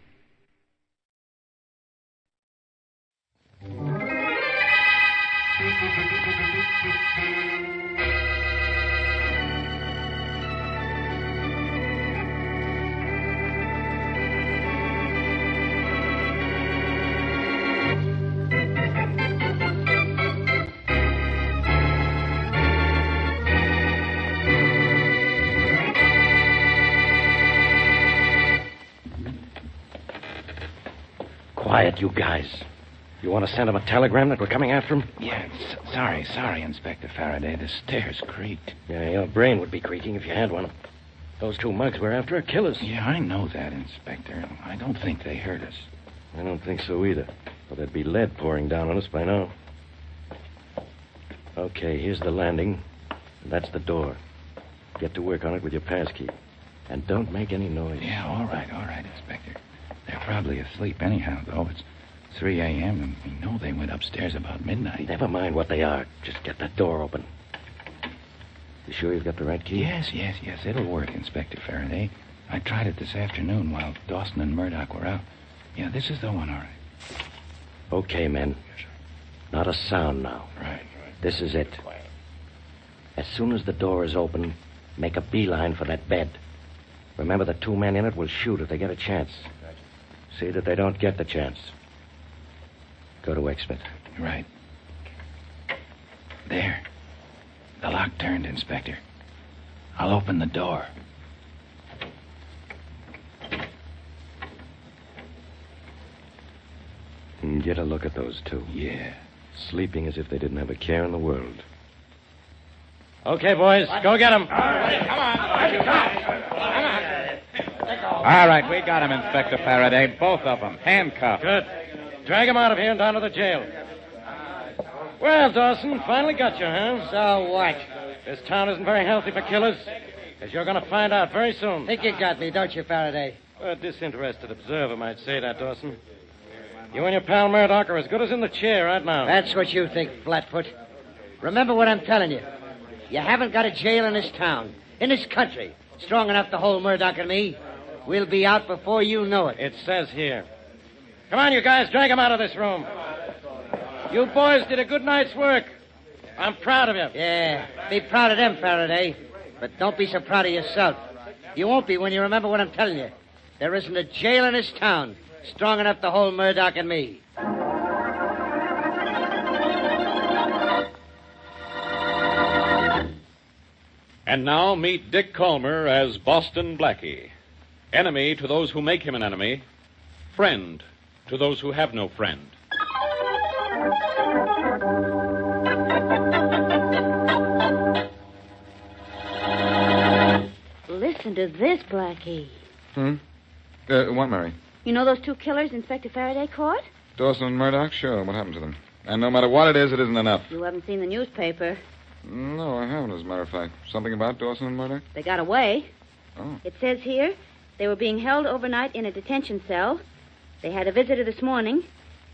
Quiet, you guys. You want to send him a telegram that we're coming after him? Yeah, sorry, Inspector Faraday. The stairs creaked. Yeah, your brain would be creaking if you had one. Those two mugs we're after are killers. Yeah, I know that, Inspector. I don't think they hurt us. I don't think so either. Or there'd be lead pouring down on us by now. Okay, here's the landing. And that's the door. Get to work on it with your passkey. And don't make any noise. Yeah, all right, Inspector. They're probably asleep anyhow, though. It's 3 a.m., and we know they went upstairs about midnight. Never mind what they are. Just get that door open. You sure you've got the right key? Yes. It'll work, Inspector Faraday. I tried it this afternoon while Dawson and Murdoch were out. Yeah, this is the one, all right. Okay, men. Not a sound now. Right. This is it. As soon as the door is open, make a beeline for that bed. Remember, the two men in it will shoot if they get a chance. See that they don't get the chance. Go to Exmouth. Right. There. The lock turned, Inspector. I'll open the door. Get a look at those two. Yeah. Sleeping as if they didn't have a care in the world. Okay, boys, go get them. All right, we got him, Inspector Faraday. Both of them. Handcuffed. Good. Drag him out of here and down to the jail. Well, Dawson, finally got you, huh? So what? This town isn't very healthy for killers, as you're going to find out very soon. Think you got me, don't you, Faraday? A disinterested observer might say that, Dawson. You and your pal Murdoch are as good as in the chair right now. That's what you think, Flatfoot. Remember what I'm telling you. You haven't got a jail in this town, in this country, strong enough to hold Murdoch and me. We'll be out before you know it. It says here. Come on, you guys, drag him out of this room. You boys did a good night's work. I'm proud of you. Yeah, be proud of them, Faraday. But don't be so proud of yourself. You won't be when you remember what I'm telling you. There isn't a jail in this town strong enough to hold Murdoch and me. And now meet Dick Calmer as Boston Blackie. Enemy to those who make him an enemy. Friend to those who have no friend. Listen to this, Blackie. What, Mary? You know those two killers Inspector Faraday caught? Dawson and Murdoch? Sure. What happened to them? And no matter what it is enough. You haven't seen the newspaper. No, I haven't, as a matter of fact. Something about Dawson and Murdoch? They got away. Oh. It says here they were being held overnight in a detention cell. They had a visitor this morning,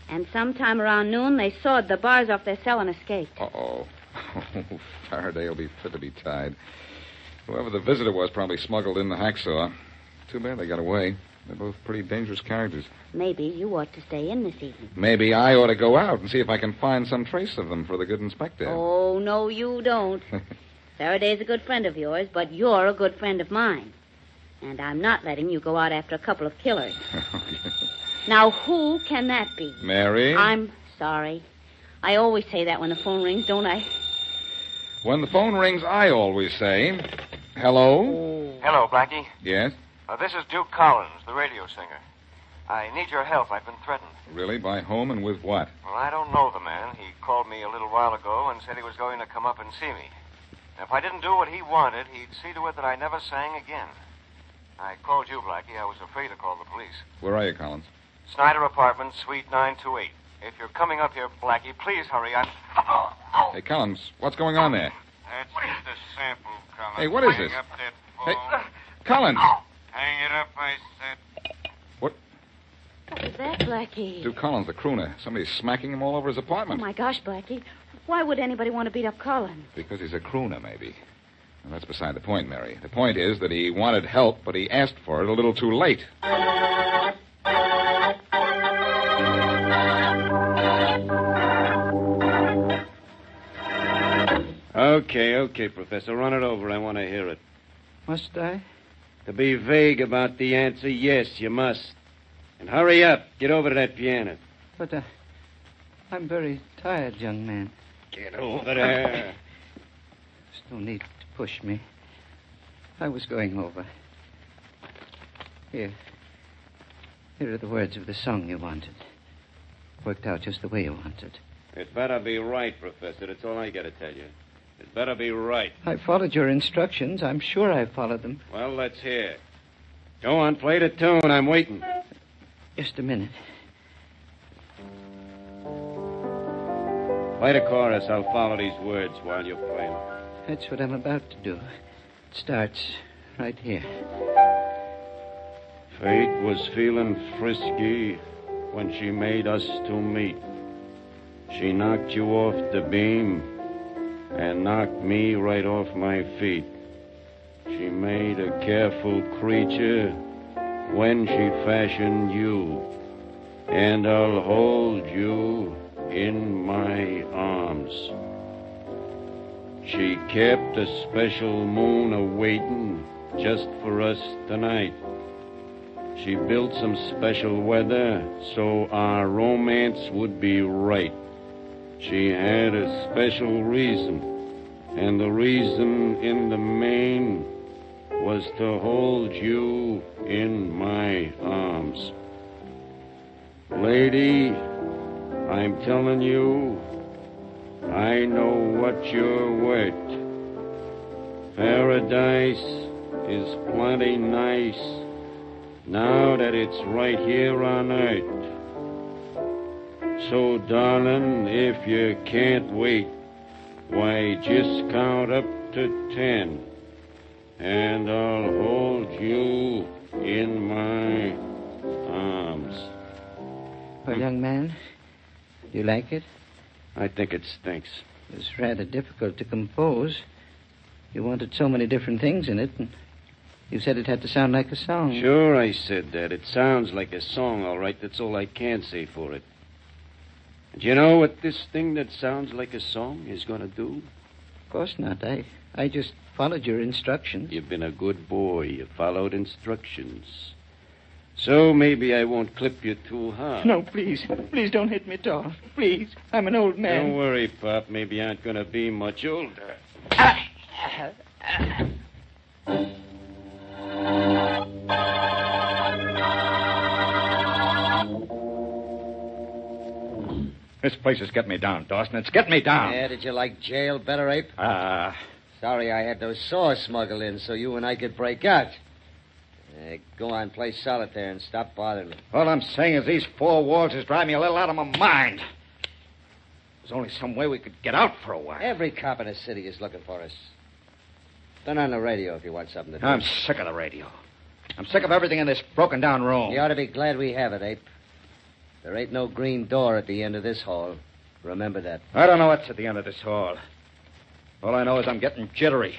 and sometime around noon they sawed the bars off their cell and escaped. Uh-oh. Oh, Faraday will be fit to be tied. Whoever the visitor was probably smuggled in the hacksaw. Too bad they got away. They're both pretty dangerous characters. Maybe you ought to stay in this evening. Maybe I ought to go out and see if I can find some trace of them for the good inspector. Oh, no, you don't. Faraday's a good friend of yours, but you're a good friend of mine. And I'm not letting you go out after a couple of killers. Now, who can that be? Mary? I'm sorry. I always say that when the phone rings, don't I? When the phone rings, I always say, hello? Hello, Blackie. Yes? This is Duke Collins, the radio singer. I need your help. I've been threatened. Really? By whom and with what? Well, I don't know the man. He called me a little while ago and said he was going to come up and see me. If I didn't do what he wanted, he'd see to it that I never sang again. I called you, Blackie. I was afraid to call the police. Where are you, Collins? Snyder Apartments, Suite 928. If you're coming up here, Blackie, please hurry. Hey, Collins, what's going on there? That's just a sample, Collins. Hey, what is Hang this? up that Hey, phone. Collins! Hang it up, I said. What was that, Blackie? Duke Collins, the crooner. Somebody's smacking him all over his Oh, apartment. my gosh, Blackie. Why would anybody want to beat up Collins? Because he's a crooner, maybe. Well, that's beside the point, Mary. The point is that he wanted help, but he asked for it a little too late. Okay, Professor. Run it over. I want to hear it. Must I? To be vague about the answer, yes, you must. And hurry up. Get over to that piano. But I'm very tired, young man. Get over there. There's no need to push me. I was going over. Here are the words of the song you wanted. Worked out just the way you wanted. It better be right, Professor. That's all I got to tell you. It better be right. I followed your instructions. I'm sure I followed them. Well, let's hear. Go on, play the tune. I'm waiting. Just a minute. Play the chorus. I'll follow these words while you're playing. That's what I'm about to do. It starts right here. Fate was feeling frisky when she made us to meet. She knocked you off the beam and knocked me right off my feet. She made a careful creature when she fashioned you, and I'll hold you in my arms. She kept a special moon a-waiting just for us tonight. She built some special weather so our romance would be right. She had a special reason, and the reason in the main was to hold you in my arms. Lady, I'm telling you, I know what you're worth. Paradise is plenty nice now that it's right here on earth. So, darling, if you can't wait, why, just count up to 10, and I'll hold you in my arms. Well, young man, do you like it? I think it stinks. It was rather difficult to compose. You wanted so many different things in it, and you said it had to sound like a song. Sure, I said that. It sounds like a song, all right. That's all I can say for it. Do you know what this thing that sounds like a song is going to do? Of course not. I just followed your instructions. You've been a good boy. You followed instructions. So maybe I won't clip you too hard. No, please. Please don't hit me, Doll. Please. I'm an old man. Don't worry, Pop. Maybe you aren't going to be much older. This place is getting me down, Dawson. It's getting me down. Yeah, did you like jail better, Ape? Sorry I had those saws smuggled in so you and I could break out. Go on, play solitaire and stop bothering me. All I'm saying is these four walls is driving me a little out of my mind. There's only some way we could get out for a while. Every cop in the city is looking for us. Turn on the radio if you want something to do. I'm sick of the radio. I'm sick of everything in this broken-down room. You ought to be glad we have it, Ape. There ain't no green door at the end of this hall. Remember that. I don't know what's at the end of this hall. All I know is I'm getting jittery.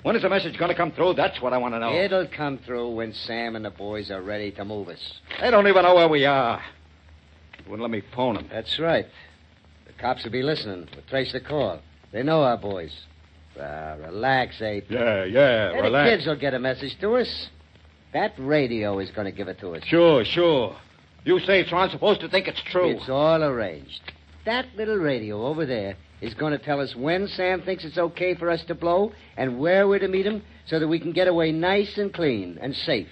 When is the message going to come through? That's what I want to know. It'll come through when Sam and the boys are ready to move us. They don't even know where we are. They wouldn't let me phone them. That's right. The cops will be listening. We'll trace the call. They know our boys. Relax, Abe. Yeah, The relax. kids will get a message to us. That radio is going to give it to us. Sure. You say so I'm supposed to think it's true. It's all arranged. That little radio over there is going to tell us when Sam thinks it's okay for us to blow and where we're to meet him so that we can get away nice and clean and safe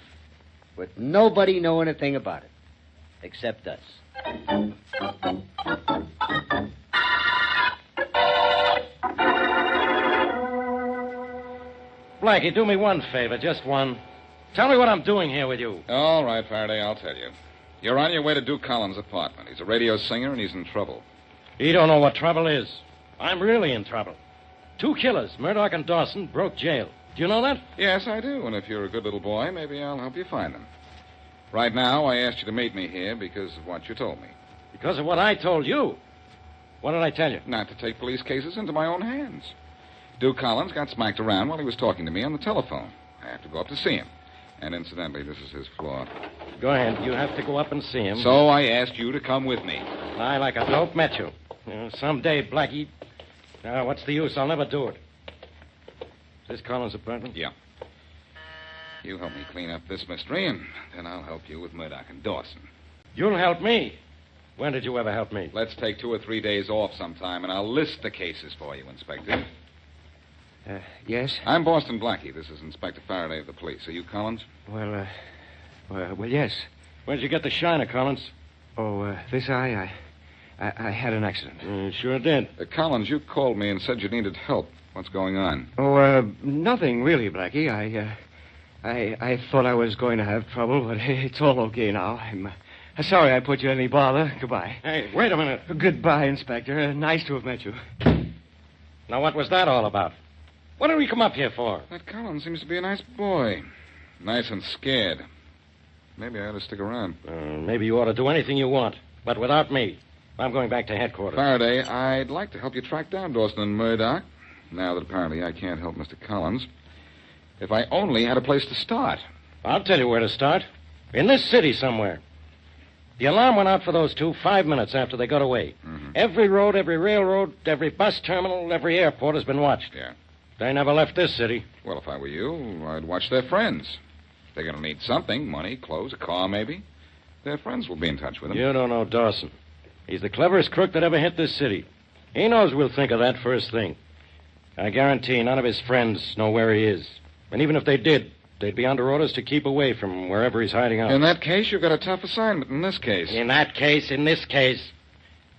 with nobody knowing a thing about it except us. Blackie, do me one favor, just one. Tell me what I'm doing here with you. All right, Faraday, I'll tell you. You're on your way to Duke Collins' apartment. He's a radio singer, and he's in trouble. You don't know what trouble is. I'm really in trouble. 2 killers, Murdoch and Dawson, broke jail. Do you know that? Yes, I do, and if you're a good little boy, maybe I'll help you find them. Right now, I asked you to meet me here because of what you told me. Because of what I told you. What did I tell you? Not to take police cases into my own hands. Duke Collins got smacked around while he was talking to me on the telephone. I have to go up to see him. And incidentally, this is his floor. Go ahead. You have to go up and see him. So I asked you to come with me. I, like a dope, met you. Someday, Blackie. What's the use? I'll never do it. Is this Collins' apartment? Yeah. You help me clean up this mystery, and then I'll help you with Murdoch and Dawson. You'll help me? When did you ever help me? Let's take 2 or 3 days off sometime, and I'll list the cases for you, Inspector. Yes? I'm Boston Blackie. This is Inspector Faraday of the police. Are you Collins? Well, yes. Where'd you get the shiner, Collins? Oh, this eye, I had an accident. Sure did. Collins, you called me and said you needed help. What's going on? Oh, nothing really, Blackie. I thought I was going to have trouble, but it's all okay now. I'm sorry I put you any bother. Goodbye. Hey, wait a minute. Goodbye, Inspector. Nice to have met you. Now, what was that all about? What did we come up here for? That Collins seems to be a nice boy. Nice and scared. Maybe I ought to stick around. Maybe you ought to do anything you want, but without me. I'm going back to headquarters. Faraday, I'd like to help you track down Dawson and Murdoch, now that apparently I can't help Mr. Collins. If I only had a place to start. I'll tell you where to start. In this city somewhere. The alarm went out for those 2 5 minutes after they got away. Mm-hmm. Every road, every railroad, every bus terminal, every airport has been watched. Yeah. They never left this city. Well, if I were you, I'd watch their friends. They're going to need something, money, clothes, a car, maybe. Their friends will be in touch with them. You don't know Dawson. He's the cleverest crook that ever hit this city. He knows we'll think of that first thing. I guarantee none of his friends know where he is. And even if they did, they'd be under orders to keep away from wherever he's hiding out. In that case, you've got a tough assignment in this case. In this case.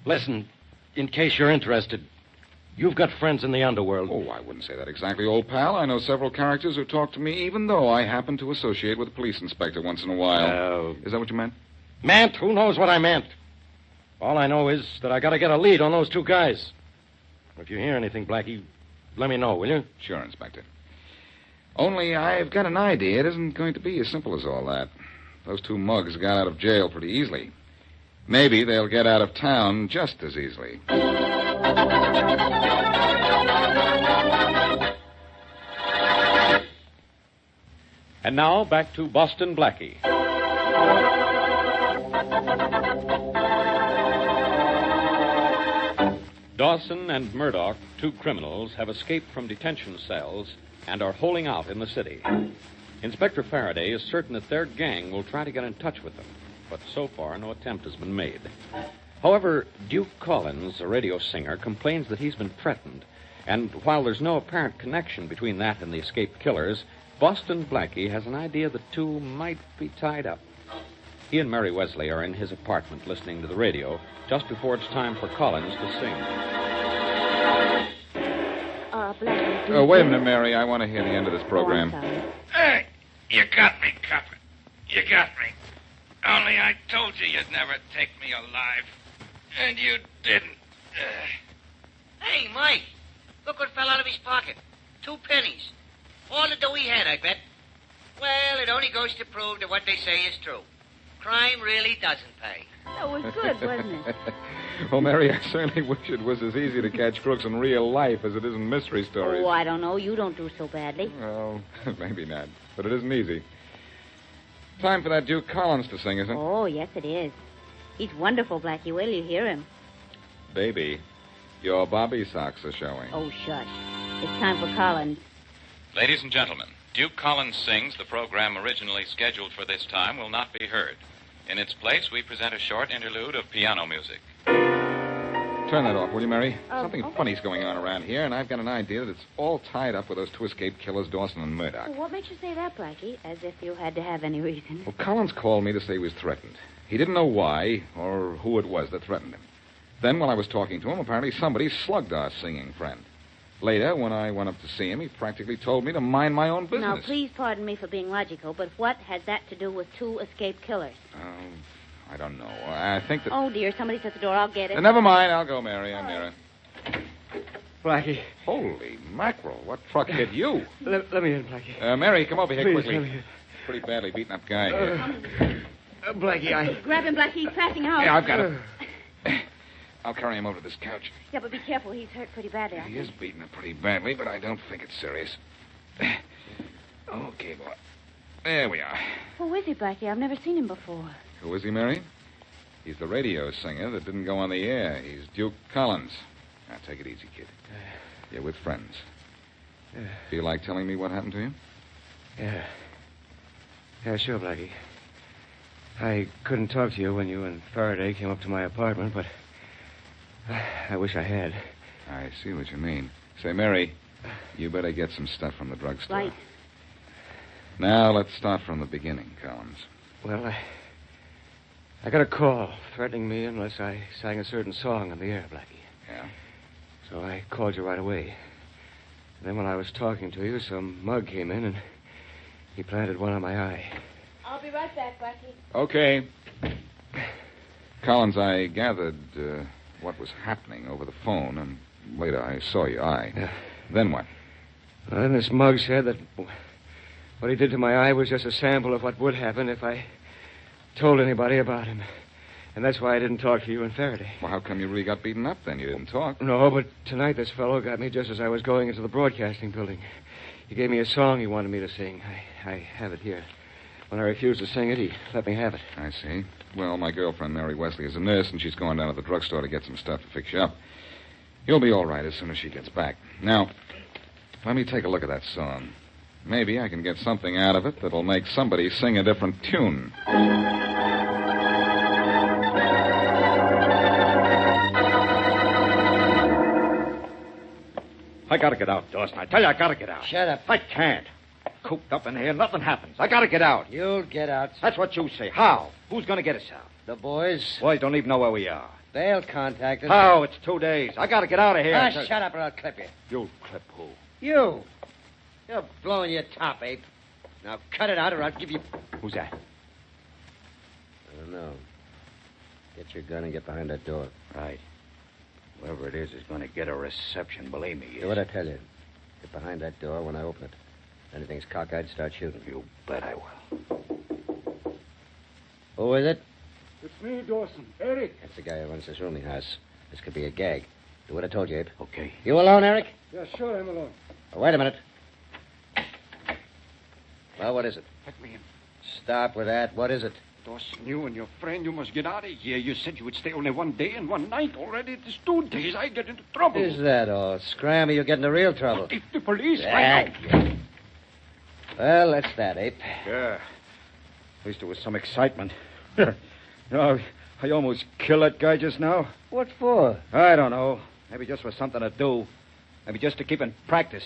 Listen, in case you're interested, you've got friends in the underworld. Oh, I wouldn't say that exactly, old pal. I know several characters who talk to me, even though I happen to associate with a police inspector once in a while. Is that what you meant? Meant? Who knows what I meant? All I know is that I got to get a lead on those 2 guys. If you hear anything, Blackie, let me know, will you? Sure, Inspector. Only I've got an idea. It isn't going to be as simple as all that. Those 2 mugs got out of jail pretty easily. Maybe they'll get out of town just as easily. And now, back to Boston Blackie. Dawson and Murdoch, 2 criminals, have escaped from detention cells and are holing out in the city. Inspector Faraday is certain that their gang will try to get in touch with them, but so far no attempt has been made. However, Duke Collins, a radio singer, complains that he's been threatened, and while there's no apparent connection between that and the escaped killers, Boston Blackie has an idea the 2 might be tied up. He and Mary Wesley are in his apartment listening to the radio just before it's time for Collins to sing. Blackie. Wait a minute, Mary. I want to hear the end of this program. Oh, I'm sorry. Hey, you got me, Copper. You got me. Only I told you you'd never take me alive. And you didn't. Hey, Mike. Look what fell out of his pocket. 2 pennies. All the dough he had, I bet. Well, it only goes to prove that what they say is true. Crime really doesn't pay. That was good, wasn't it? Well, Mary, I certainly wish it was as easy to catch crooks in real life as it is in mystery stories. Oh, I don't know. You don't do so badly. Well, maybe not. But it isn't easy. Time for that Duke Collins to sing, isn't it? Oh, yes, it is. He's wonderful, Blackie. Will you hear him? Baby, your bobby socks are showing. Oh, shush. It's time for Collins. Ladies and gentlemen, Duke Collins Sings, the program originally scheduled for this time, will not be heard. In its place, we present a short interlude of piano music. Turn that off, will you, Mary? Something okay. funny's going on around here, and I've got an idea that it's all tied up with those two escaped killers, Dawson and Murdoch. Well, what makes you say that, Blackie? As if you had to have any reason. Well, Collins called me to say he was threatened. He didn't know why or who it was that threatened him. Then, while I was talking to him, apparently somebody slugged our singing friend. Later, when I went up to see him, he practically told me to mind my own business. Now, please pardon me for being logical, but what has that to do with two escaped killers? I don't know. I think that... Oh, dear, somebody's at the door. I'll get it. Never mind. I'll go, Mary. I'm nearer. Blackie. Holy mackerel. What truck hit you? Let me in, Blackie. Mary, come over here Please, quickly. let me in. Pretty badly beaten up guy here. Blackie, I... Grab him, Blackie. He's passing out. Yeah, I've got him. I'll carry him over to this couch. Yeah, but be careful. He's hurt pretty badly. He is beaten up pretty badly, but I don't think it's serious. Okay, boy. There we are. Who is he, Blackie? I've never seen him before. Who is he, Mary? He's the radio singer that didn't go on the air. He's Duke Collins. Now, take it easy, kid. You're with friends. Feel like telling me what happened to you? Yeah. Yeah, sure, Blackie. I couldn't talk to you when you and Faraday came up to my apartment, but I wish I had. I see what you mean. Say, Mary, you better get some stuff from the drugstore. Right. Now, let's start from the beginning, Collins. Well, I got a call threatening me unless I sang a certain song on the air, Blackie. Yeah? So I called you right away. Then when I was talking to you, some mug came in and he planted one on my eye. I'll be right back, Blackie. Okay. Collins, I gathered what was happening over the phone, and later I saw your eye. Yeah. Then what? Well, then this mug said that what he did to my eye was just a sample of what would happen if I told anybody about him. And that's why I didn't talk to you and Faraday. Well, how come you really got beaten up then? You didn't talk. No, but tonight this fellow got me just as I was going into the broadcasting building. He gave me a song he wanted me to sing. I have it here. When I refused to sing it, he let me have it. I see. Well, my girlfriend, Mary Wesley, is a nurse, and she's going down to the drugstore to get some stuff to fix you up. You'll be all right as soon as she gets back. Now, let me take a look at that song. Maybe I can get something out of it that'll make somebody sing a different tune. I gotta get out, Dawson. I tell you, I gotta get out. Shut up. I can't. Cooped up in here, nothing happens. I gotta get out. You'll get out. That's what you say. How? Who's gonna get us out? The boys. Boys don't even know where we are. They'll contact us. How? It's 2 days. I gotta get out of here. Shut up or I'll clip you. You'll clip who? You. You're blowing your top, Ape. Now cut it out or I'll give you... Who's that? I don't know. Get your gun and get behind that door. Right. Whoever it is gonna get a reception, believe me. Do what I tell you. Get behind that door when I open it. If anything's cockeyed, start shooting. You bet I will. Who is it? It's me, Dawson. Eric. That's the guy who runs this rooming house. This could be a gag. Do what I told you, Abe. Okay. You alone, Eric? Yeah, sure, I'm alone. Oh, wait a minute. Well, what is it? Let me in. Stop with that. What is it? Dawson, you and your friend, you must get out of here. You said you would stay only 1 day and 1 night. Already it is 2 days. I get into trouble. Is that all? Scram or you get into real trouble? What if the police find out? Well, that's that, Ape. Yeah. At least there was some excitement. No, I almost killed that guy just now. What for? I don't know. Maybe just for something to do. Maybe just to keep in practice.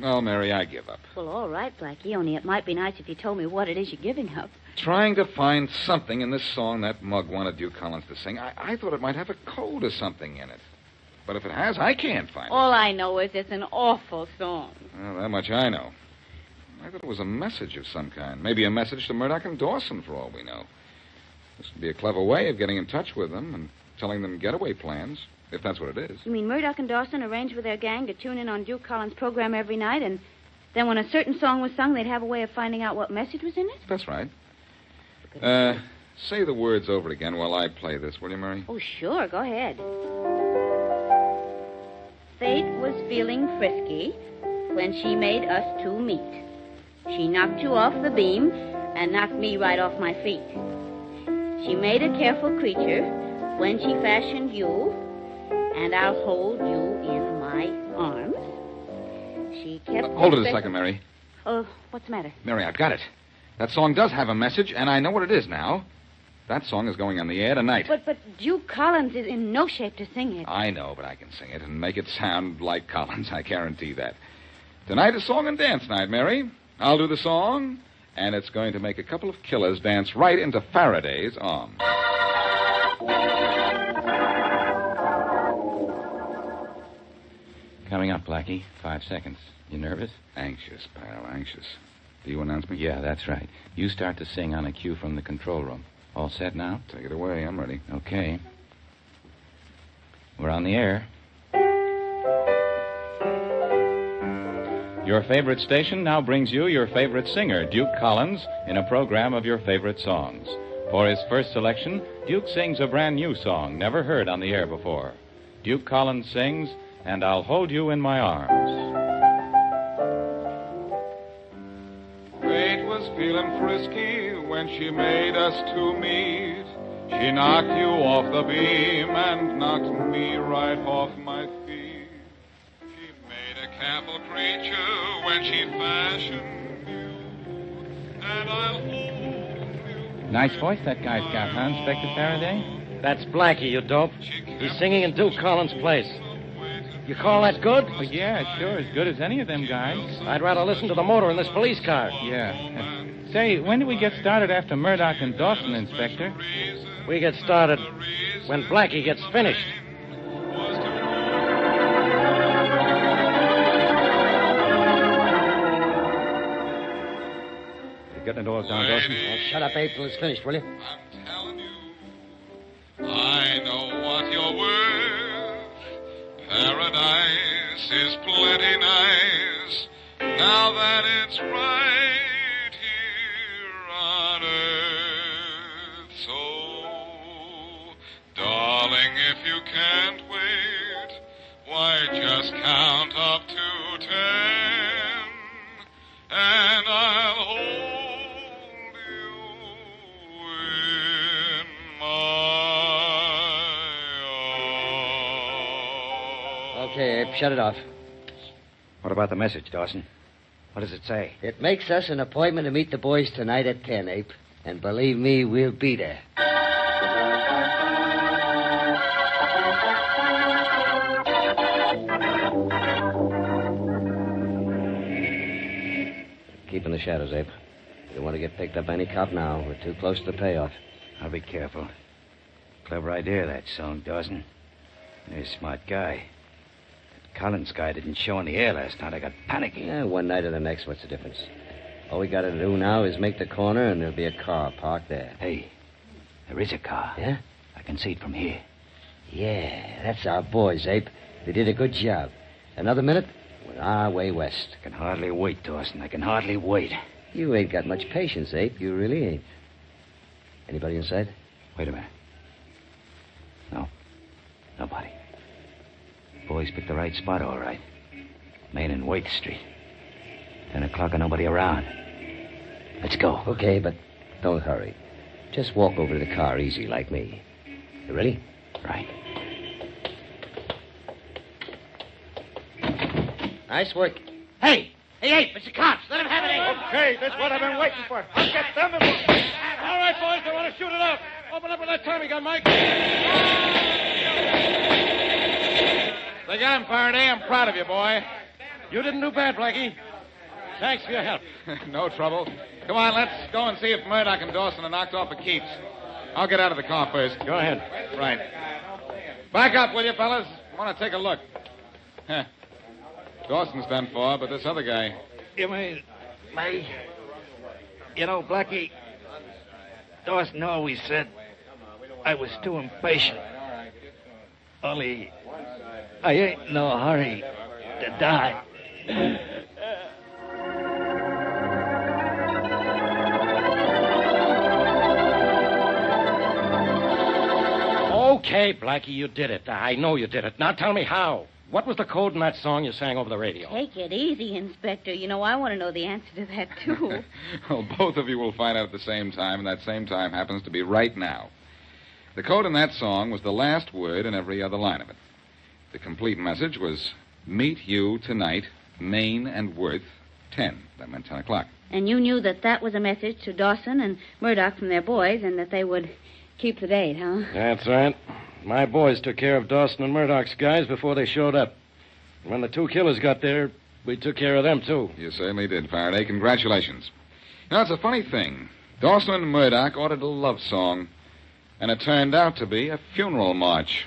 Oh, Mary, I give up. Well, all right, Blackie, only it might be nice if you told me what it is you're giving up. Trying to find something in this song that mug wanted Duke Collins to sing. I thought it might have a code or something in it. But if it has, I can't find it. All I know is it's an awful song. Well, that much I know. I thought it was a message of some kind. Maybe a message to Murdoch and Dawson, for all we know. This would be a clever way of getting in touch with them and telling them getaway plans, if that's what it is. You mean Murdoch and Dawson arranged with their gang to tune in on Duke Collins' program every night, and then when a certain song was sung, they'd have a way of finding out what message was in it? That's right. Say the words over again while I play this, will you, Mary? Oh, sure. Go ahead. Fate was feeling frisky when she made us two meet. She knocked you off the beam and knocked me right off my feet. She made a careful creature when she fashioned you, and I'll hold you in my arms. She kept... Hold it a second, Mary. Oh, what's the matter? Mary, I've got it. That song does have a message, and I know what it is now. That song is going on the air tonight. But Duke Collins is in no shape to sing it. I know, but I can sing it and make it sound like Collins. I guarantee that. Tonight is song and dance night, Mary. I'll do the song, and it's going to make a couple of killers dance right into Faraday's arms. Coming up, Blackie. 5 seconds. You nervous? Anxious, pal, anxious. Do you announce me? Yeah, that's right. You start to sing on a cue from the control room. All set now? Take it away. I'm ready. Okay. We're on the air. Your favorite station now brings you your favorite singer, Duke Collins, in a program of your favorite songs. For his first selection, Duke sings a brand new song never heard on the air before. Duke Collins sings, "And I'll Hold You in My Arms." Fate was feeling frisky when she made us two meet. She knocked you off the beam and knocked me right off my feet. She made a careful creature when she fashioned you, and I'll hold you. Nice voice that guy's got, huh, Inspector Faraday? That's Blackie, you dope. He's singing in Duke Collins' place. You call that good? Well, yeah, sure, as good as any of them guys. I'd rather listen to the motor in this police car. Yeah. Say, when do we get started after Murdoch and Dawson, Inspector? We get started when Blackie gets finished. You getting it all down, Dawson? Oh, shut up, Abe, till it's finished, will you? I'm telling you, I know what you're worth. Paradise is plenty nice now that it's right here on earth. So, darling, if you can't wait, why just count up to 10, and I'll hold you in my... Okay, Abe, shut it off. What about the message, Dawson? What does it say? It makes us an appointment to meet the boys tonight at 10, Abe. And believe me, we'll be there. Keep in the shadows, Abe. You don't want to get picked up by any cop now. We're too close to the payoff. I'll be careful. Clever idea, that song, Dawson. You're a smart guy. That Collins guy didn't show in the air last night. I got panicky. Yeah, one night or the next, what's the difference? All we got to do now is make the corner, and there'll be a car parked there. Hey, there is a car. Yeah? I can see it from here. Yeah, that's our boys, Abe. They did a good job. Another minute, we're our way west. I can hardly wait, Dawson. I can hardly wait. You ain't got much patience, Abe. You really ain't. Anybody inside? Wait a minute. No. Nobody. Boys picked the right spot, all right. Main and Waite Street. 10 o'clock and nobody around. Let's go. Okay, but don't hurry. Just walk over to the car easy like me. You ready? Right. Nice work. Hey! Hey, Abe, it's the cops. Let him have it, Abe. Okay, that's what I've been waiting for. I'll get them. All right, boys, they want to shoot it up. Open up with that Tommy gun, Mike. They got him, Faraday. I'm proud of you, boy. You didn't do bad, Blackie. Thanks for your help. No trouble. Come on, let's go and see if Murdoch and Dawson are knocked off the keeps. I'll get out of the car first. Go ahead. Right. Back up, will you, fellas? I want to take a look. Huh. Dawson's done for, but this other guy... You mean me? You know, Blackie, Dawson always said I was too impatient. Only I ain't in no hurry to die. Okay, Blackie, you did it. I know you did it. Now tell me how. What was the code in that song you sang over the radio? Take it easy, Inspector. You know, I want to know the answer to that, too. Well, both of you will find out at the same time, and that same time happens to be right now. The code in that song was the last word in every other line of it. The complete message was, meet you tonight, Maine and Worth, 10. That meant 10 o'clock. And you knew that that was a message to Dawson and Murdoch from their boys and that they would keep the date, huh? That's right. My boys took care of Dawson and Murdoch's guys before they showed up. When the two killers got there, we took care of them, too. You certainly did, Faraday. Congratulations. Now, it's a funny thing. Dawson and Murdoch ordered a love song, and it turned out to be a funeral march.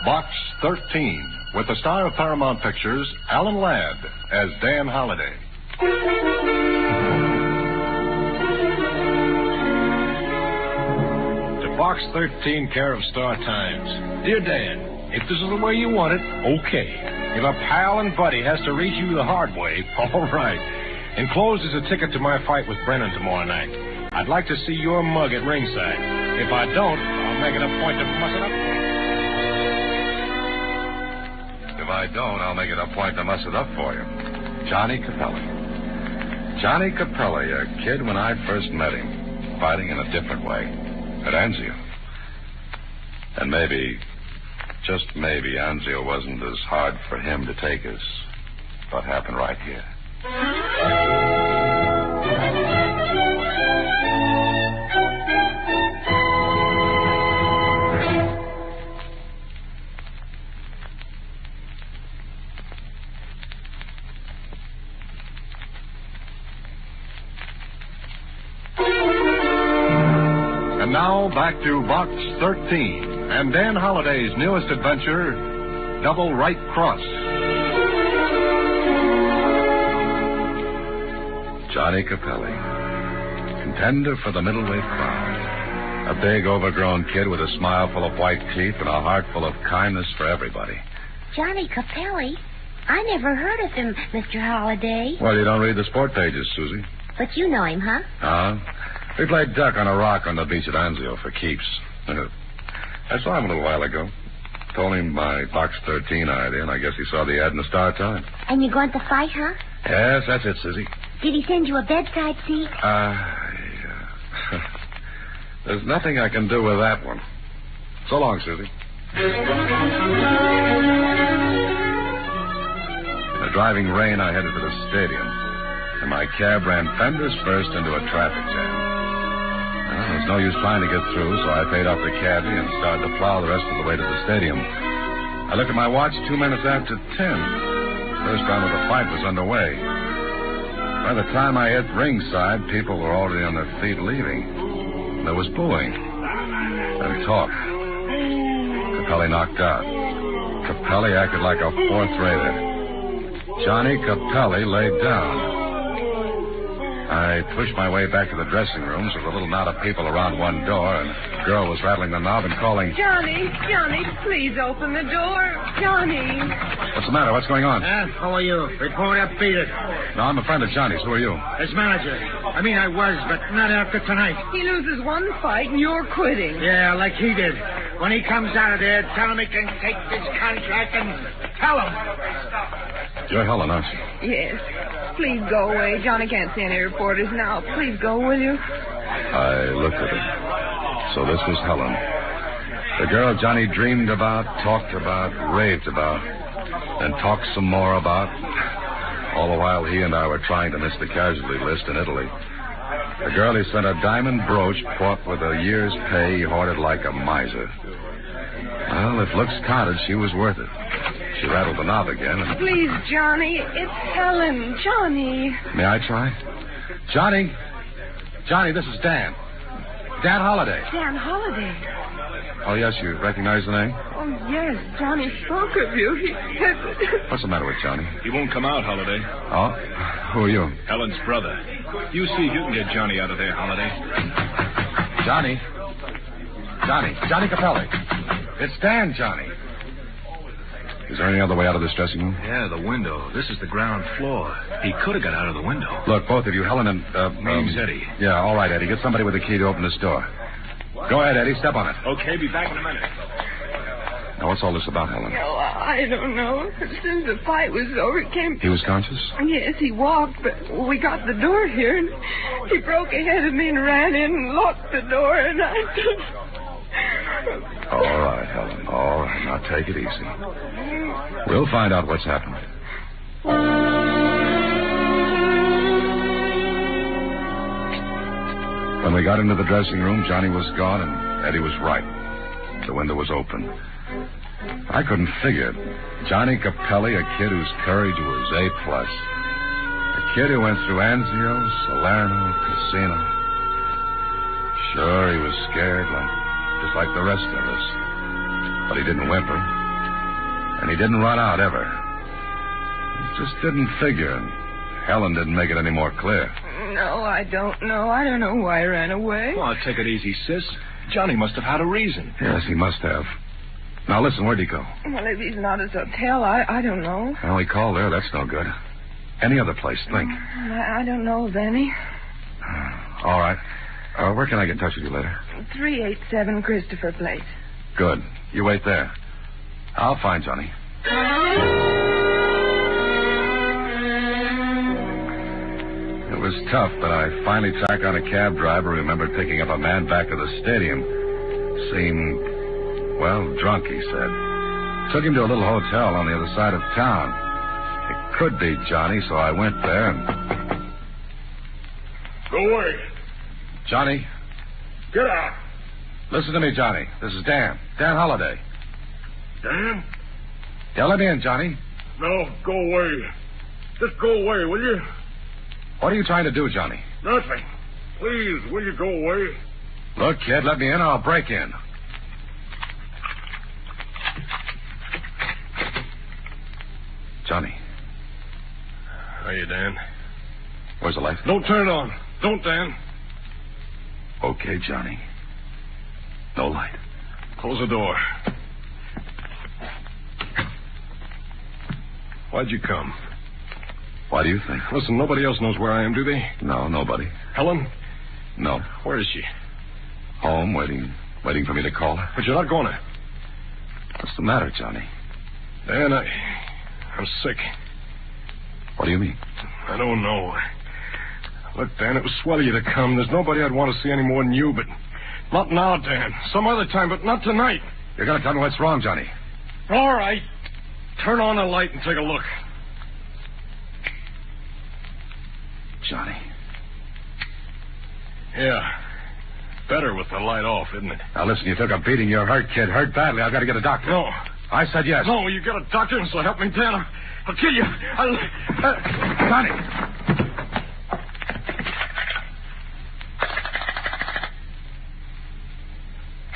Box 13, with the star of Paramount Pictures, Alan Ladd, as Dan Holliday. To Box 13, care of Star Times. Dear Dan, if this is the way you want it, okay. If a pal and buddy has to reach you the hard way, all right. Enclosed is a ticket to my fight with Brennan tomorrow night. I'd like to see your mug at ringside. If I don't, I'll make it a point to muss it up for you. If I don't, I'll make it a point to muss it up for you. Johnny Capelli. Johnny Capelli, a kid when I first met him, fighting in a different way, at Anzio. And maybe, just maybe, Anzio wasn't as hard for him to take as what happened right here. And now back to Box 13 and Dan Holliday's newest adventure, Double Right Cross. Johnny Capelli, contender for the middleweight crown. A big, overgrown kid with a smile full of white teeth and a heart full of kindness for everybody. Johnny Capelli? I never heard of him, Mr. Holliday. Well, you don't read the sport pages, Susie. But you know him, huh? We played duck on a rock on the beach at Anzio for keeps. I saw him a little while ago. Told him my Box 13 idea, and I guess he saw the ad in the Star-Time. And you're going to fight, huh? Yes, that's it, Susie. Did he send you a bedside seat? There's nothing I can do with that one. So long, Susie. In the driving rain, I headed for the stadium, and my cab ran fenders first into a traffic jam. There was no use trying to get through, so I paid off the cabbie and started to plow the rest of the way to the stadium. I looked at my watch 2 minutes after 10. The first round of the fight was underway. By the time I hit ringside, people were already on their feet leaving. There was booing and talk. Capelli knocked out. Capelli acted like a fourth-rater. Johnny Capelli laid down. I pushed my way back to the dressing rooms with a little knot of people around one door, and a girl was rattling the knob and calling, Johnny, please open the door. Johnny. What's the matter? What's going on? How are you? Report up, beat it. No, I'm a friend of Johnny's. Who are you? His manager. I was, but not after tonight. He loses one fight and you're quitting. Yeah, like he did. When he comes out of there, tell him he can take this contract and tell him. You're Helen, aren't you? Yes. Please go away. Johnny can't see any reporters now. Please go, will you? I looked at her. So this was Helen. The girl Johnny dreamed about, talked about, raved about, and talked some more about. All the while he and I were trying to miss the casualty list in Italy. The girl he sent a diamond brooch bought with a year's pay he hoarded like a miser. Well, if looks counted, she was worth it. She rattled the knob again and... Please, Johnny, it's Helen. Johnny. May I try? Johnny, this is Dan. Dan Holliday. Dan Holliday. Oh, yes, you recognize the name? Oh, yes, Johnny spoke of you. He said that... What's the matter with Johnny? He won't come out, Holliday. Oh? Who are you? Helen's brother. You see if you can get Johnny out of there, Holliday. Johnny Capelli. It's Dan, Johnny. Is there any other way out of this dressing room? Yeah, the window. This is the ground floor. He could have got out of the window. Look, both of you, Helen and... Name's Eddie. Yeah, all right, Eddie. Get somebody with a key to open this door. Go ahead, Eddie. Step on it. Okay, be back in a minute. Now, what's all this about, Helen? Oh, I don't know. As soon as the fight was over, he came... He was conscious? Yes, he walked, but we got the door here, and he broke ahead of me and ran in and locked the door, and I just... All right, Helen. All right. Now, take it easy. We'll find out what's happened. When we got into the dressing room, Johnny was gone, and Eddie was right. The window was open. I couldn't figure it. Johnny Capelli, a kid whose courage was A+. A kid who went through Anzio, Salerno, Casino. Sure, he was scared, just like the rest of us. But he didn't whimper. And he didn't run out, ever. It just didn't figure, and Helen didn't make it any more clear. No, I don't know. I don't know why he ran away. Well, take it easy, sis. Johnny must have had a reason. Yes, he must have. Now, listen, where'd he go? Well, if he's not at his hotel, I don't know. Well, he called there. That's no good. Any other place, think. I don't know of any. All right. Where can I get in touch with you later? 387 Christopher Place. Good. You wait there. I'll find Johnny. It was tough, but I finally tracked down a cab driver who remembered picking up a man back to the stadium. Seemed, well, drunk, he said. Took him to a little hotel on the other side of town. He could be Johnny, so I went there and... Go away. Johnny, Get out. listen to me, Johnny. This is Dan. Dan Holliday. Dan? Yeah, let me in, Johnny. No, go away. Just go away, will you? What are you trying to do, Johnny? Nothing. Please, will you go away? Look, kid, let me in or I'll break in. Johnny, Hiya, Dan. where's the light? Don't turn it on. Don't, Dan. Okay, Johnny. No light. Close the door. Why'd you come? Why do you think? Listen, nobody else knows where I am, do they? No, nobody. Helen? No. Where is she? Home, waiting for me to call her. But you're not going to. What's the matter, Johnny? Dan, I'm sick. What do you mean? I don't know. Look, Dan, it was swell of you to come. There's nobody I'd want to see any more than you, but not now, Dan. Some other time, but not tonight. You're going to tell me what's wrong, Johnny. All right. Turn on the light and take a look. Johnny. Yeah. Better with the light off, isn't it? Now, listen, you took a beating. You're hurt, kid. Hurt badly. I've got to get a doctor. No. I said yes. No, you get a doctor and so help me, Dan. I'll kill you. Johnny.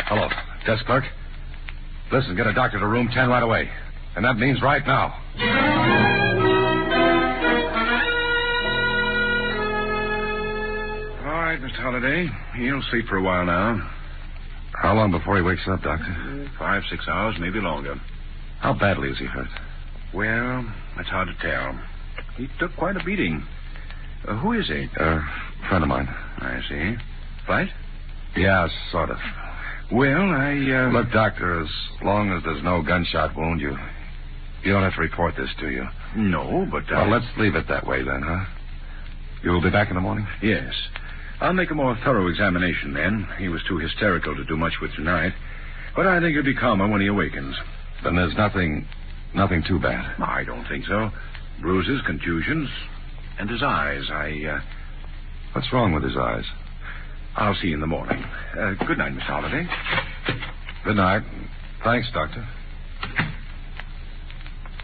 Hello, desk clerk. Listen, get a doctor to room 10 right away. And that means right now. All right, Mr. Holliday. He'll sleep for a while now. How long before he wakes up, Doctor? 5, 6 hours, maybe longer. How badly is he hurt? Well, that's hard to tell. He took quite a beating. Who is he? Friend of mine. I see. Fight? Yeah, sort of. Well, Look, Doctor, as long as there's no gunshot wound, you don't have to report this, do you? No, but... Well, let's leave it that way then, huh? You'll be back in the morning? Yes. I'll make a more thorough examination then. He was too hysterical to do much with tonight. But I think he'll be calmer when he awakens. Then there's nothing too bad. I don't think so. Bruises, contusions, and his eyes. What's wrong with his eyes? I'll see you in the morning. Good night, Miss Holliday. Good night. Thanks, Doctor.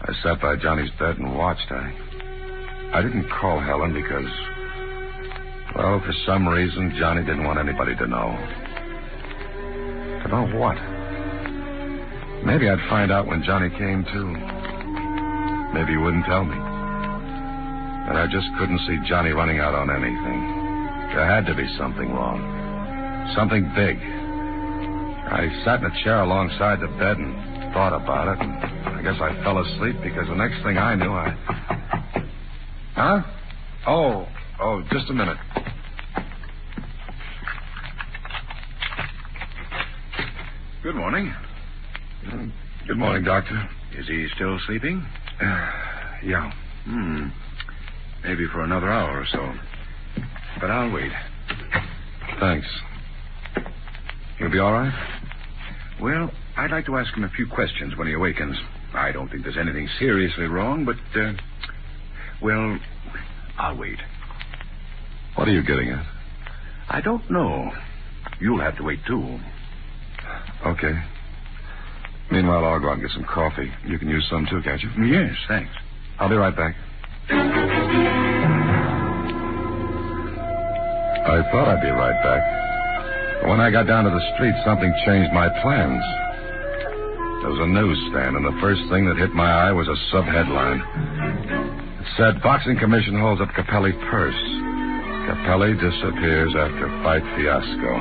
I sat by Johnny's bed and watched. I didn't call Helen because, well, for some reason, Johnny didn't want anybody to know. To know what? Maybe I'd find out when Johnny came to. Maybe he wouldn't tell me. But I just couldn't see Johnny running out on anything. There had to be something wrong. Something big. I sat in a chair alongside the bed and thought about it, and I guess I fell asleep because the next thing I knew, Huh? Oh, just a minute. Good morning. Good morning, Doctor. Is he still sleeping? Yeah. Maybe for another hour or so. But I'll wait. Thanks. He'll be all right? Well, I'd like to ask him a few questions when he awakens. I don't think there's anything seriously wrong, but, well, I'll wait. What are you getting at? I don't know. You'll have to wait, too. Okay. Meanwhile, I'll go out and get some coffee. You can use some, too, can't you? Yes, thanks. I'll be right back. I thought I'd be right back. But when I got down to the street, something changed my plans. There was a newsstand, and the first thing that hit my eye was a sub-headline. It said, Boxing Commission holds up Capelli purse. Capelli disappears after fight fiasco.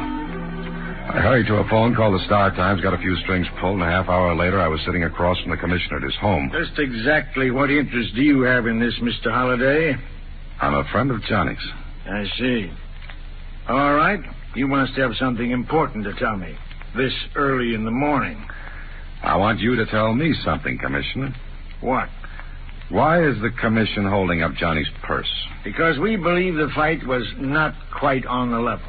I hurried to a phone, called the Star Times, got a few strings pulled, and a half hour later I was sitting across from the commissioner at his home. Just exactly what interest do you have in this, Mr. Holliday? I'm a friend of Johnny's. I see. All right. You must have something important to tell me. This early in the morning. I want you to tell me something, Commissioner. What? Why is the commission holding up Johnny's purse? Because we believe the fight was not quite on the level.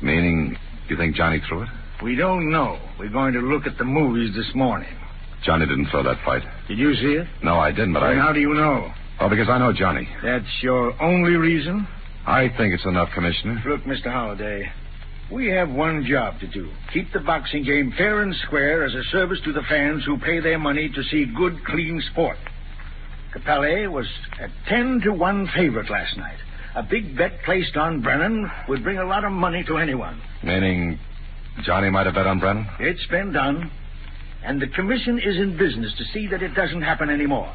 Meaning, you think Johnny threw it? We don't know. We're going to look at the movies this morning. Johnny didn't throw that fight. Did you see it? No, I didn't, but Then how do you know? Well, because I know Johnny. That's your only reason? I think it's enough, Commissioner. Look, Mr. Holliday, we have one job to do. Keep the boxing game fair and square as a service to the fans who pay their money to see good, clean sport. Capelli was a 10-1 favorite last night. A big bet placed on Brennan would bring a lot of money to anyone. Meaning Johnny might have bet on Brennan? It's been done. And the commission is in business to see that it doesn't happen anymore.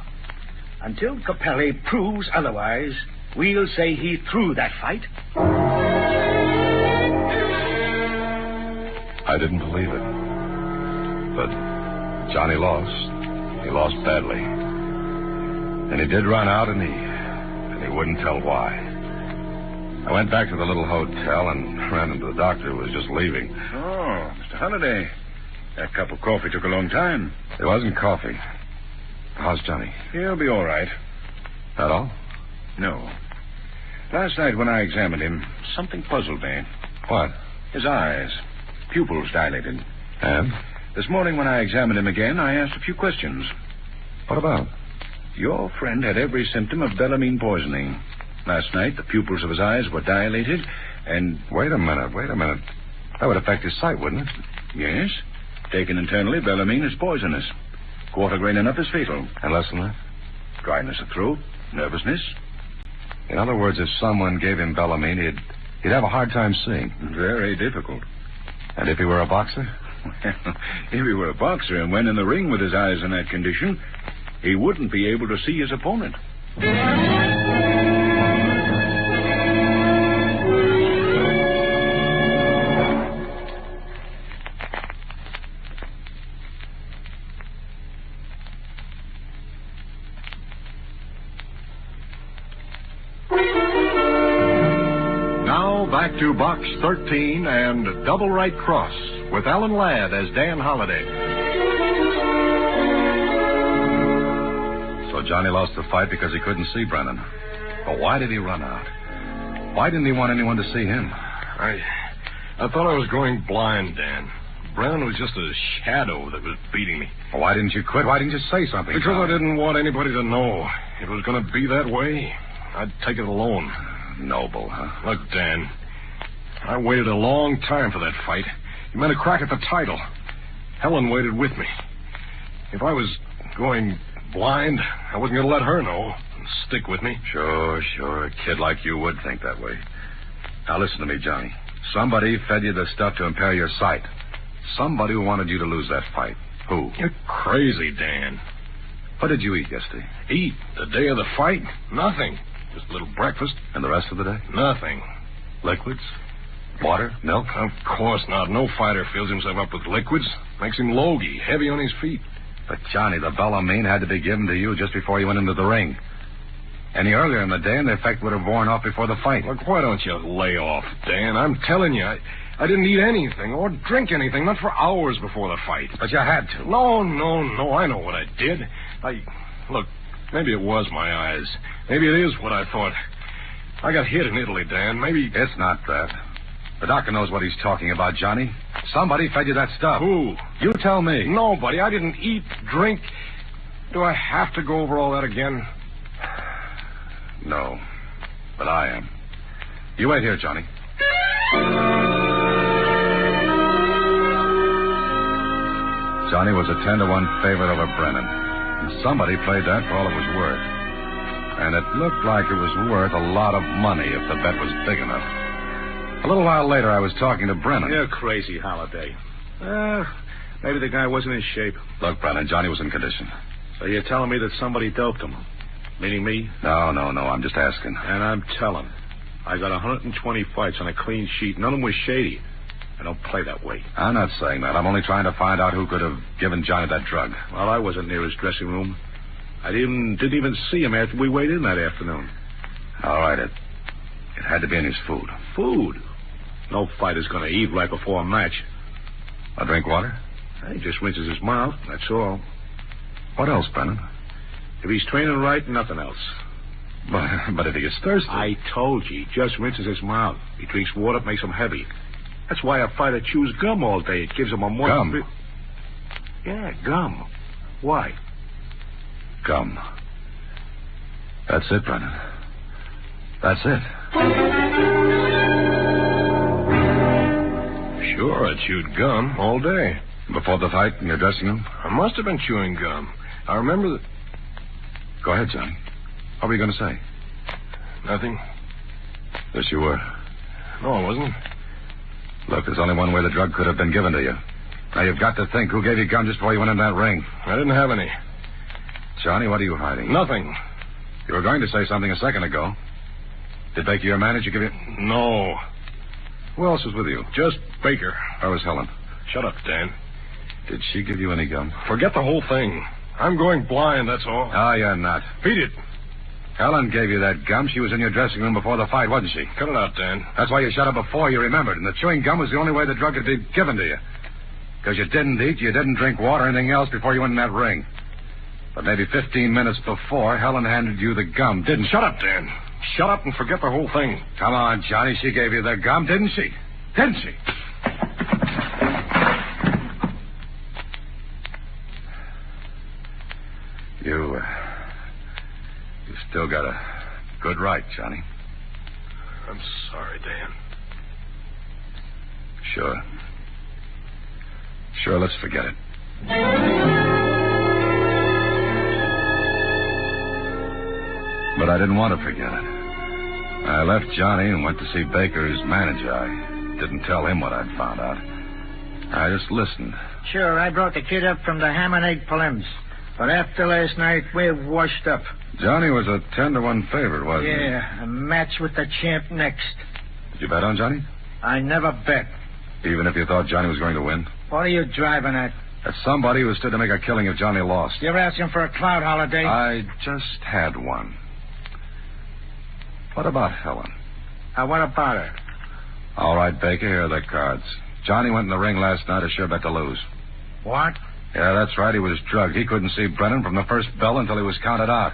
Until Capelli proves otherwise, we'll say he threw that fight. I didn't believe it. But Johnny lost. He lost badly. And he did run out, and he wouldn't tell why. I went back to the little hotel and ran into the doctor who was just leaving. Oh, Mr. Holliday. That cup of coffee took a long time. It wasn't coffee. How's Johnny? He'll be all right. That all? No. Last night when I examined him, something puzzled me. What? His eyes. Pupils dilated. And? This morning when I examined him again, I asked a few questions. What about? Your friend had every symptom of bellamine poisoning. Last night, the pupils of his eyes were dilated, and... Wait a minute. That would affect his sight, wouldn't it? Yes. Taken internally, bellamine is poisonous. Quarter grain enough is fatal. And less than that? Dryness of throat, nervousness. In other words, if someone gave him bellamine, he'd have a hard time seeing. Very difficult. And if he were a boxer? Well, if he were a boxer and went in the ring with his eyes in that condition, he wouldn't be able to see his opponent. Back to Box 13 and Double Right Cross with Alan Ladd as Dan Holliday. So Johnny lost the fight because he couldn't see Brennan. But why did he run out? Why didn't he want anyone to see him? I thought I was going blind, Dan. Brennan was just a shadow that was beating me. Well, why didn't you quit? Why didn't you say something? Because I didn't want anybody to know. It was going to be that way. I'd take it alone. Noble, huh? Look, Dan, I waited a long time for that fight. It meant a crack at the title. Helen waited with me. If I was going blind, I wasn't going to let her know and stick with me. Sure. A kid like you would think that way. Now, listen to me, Johnny. Somebody fed you the stuff to impair your sight. Somebody who wanted you to lose that fight. Who? You're crazy, Dan. What did you eat yesterday? Eat? The day of the fight? Nothing. Just a little breakfast. And the rest of the day? Nothing. Liquids? Water? Milk? Of course not. No fighter fills himself up with liquids. Makes him logy, heavy on his feet. But, Johnny, the bellamine had to be given to you just before you went into the ring. Any earlier in the day, and the effect would have worn off before the fight. Look, why don't you lay off, Dan? I'm telling you, I didn't eat anything or drink anything, not for hours before the fight. But you had to. No, I know what I did. Look, maybe it was my eyes. Maybe it is what I thought. I got hit in Italy, Dan. Maybe... It's not that. The doctor knows what he's talking about, Johnny. Somebody fed you that stuff. Who? You tell me. Nobody. I didn't eat, drink. Do I have to go over all that again? No. But I am. You wait here, Johnny. Johnny was a 10-1 favorite over Brennan. And somebody played that for all it was worth. And it looked like it was worth a lot of money if the bet was big enough. A little while later, I was talking to Brennan. You're crazy, Holliday. Maybe the guy wasn't in shape. Look, Brennan, Johnny was in condition. So you're telling me that somebody doped him? Meaning me? No. I'm just asking. And I'm telling. I got 120 fights on a clean sheet. None of them was shady. I don't play that way. I'm not saying that. I'm only trying to find out who could have given Johnny that drug. Well, I wasn't near his dressing room. I didn't even see him after we weighed in that afternoon. All right, it had to be in his food. Food? No fighter's going to eat right before a match. I'll drink water? He just rinses his mouth, that's all. What else, Brennan? If he's training right, nothing else. But if he gets thirsty... I told you, he just rinses his mouth. He drinks water, it makes him heavy. That's why a fighter chews gum all day. It gives him a more... Gum? Yeah, gum. Why? Gum. That's it, Brennan. That's it. Sure, I chewed gum all day. Before the fight in your dressing room? I must have been chewing gum. I remember that... Go ahead, Johnny. What were you going to say? Nothing. Yes, you were. No, I wasn't. Look, there's only one way the drug could have been given to you. Now, you've got to think who gave you gum just before you went in that ring. I didn't have any. Johnny, what are you hiding? Nothing. You were going to say something a second ago. Did Baker, your manager, give you... No. Who else was with you? Just Baker. Where was Helen? Shut up, Dan. Did she give you any gum? Forget the whole thing. I'm going blind, that's all. Oh, you're not. Beat it. Helen gave you that gum. She was in your dressing room before the fight, wasn't she? Cut it out, Dan. That's why you shut up before you remembered. And the chewing gum was the only way the drug could be given to you. Because you didn't eat, you didn't drink water or anything else before you went in that ring. But maybe 15 minutes before, Helen handed you the gum, didn't she? Shut up, Dan. Shut up and forget the whole thing. Come on, Johnny. She gave you the gum, didn't she? Didn't she? You still got a good right, Johnny. I'm sorry, Dan. Sure. Sure, let's forget it. But I didn't want to forget it. I left Johnny and went to see Baker's manager. I didn't tell him what I'd found out. I just listened. Sure, I brought the kid up from the ham and egg prelims. But after last night, we're washed up. Johnny was a 10-1 favorite, wasn't he? Yeah, a match with the champ next. Did you bet on Johnny? I never bet. Even if you thought Johnny was going to win? What are you driving at? That somebody who stood to make a killing if Johnny lost. You're asking for a cloud holiday? I just had one. What about Helen? What about her? All right, Baker, here are the cards. Johnny went in the ring last night, a sure bet to lose. What? Yeah, that's right. He was drugged. He couldn't see Brennan from the first bell until he was counted out.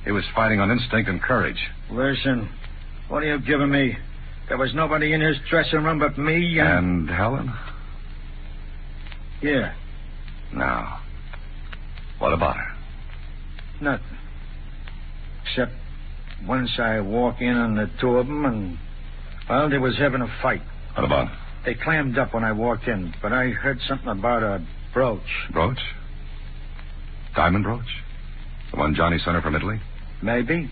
He was fighting on instinct and courage. Listen, what are you giving me? There was nobody in his dressing room but me And Helen? Yeah. Now, what about her? Nothing. Except once I walk in on the two of them and, well, they was having a fight. What about? They clammed up when I walked in, but I heard something about a brooch. Brooch? Diamond brooch? The one Johnny sent her from Italy? Maybe.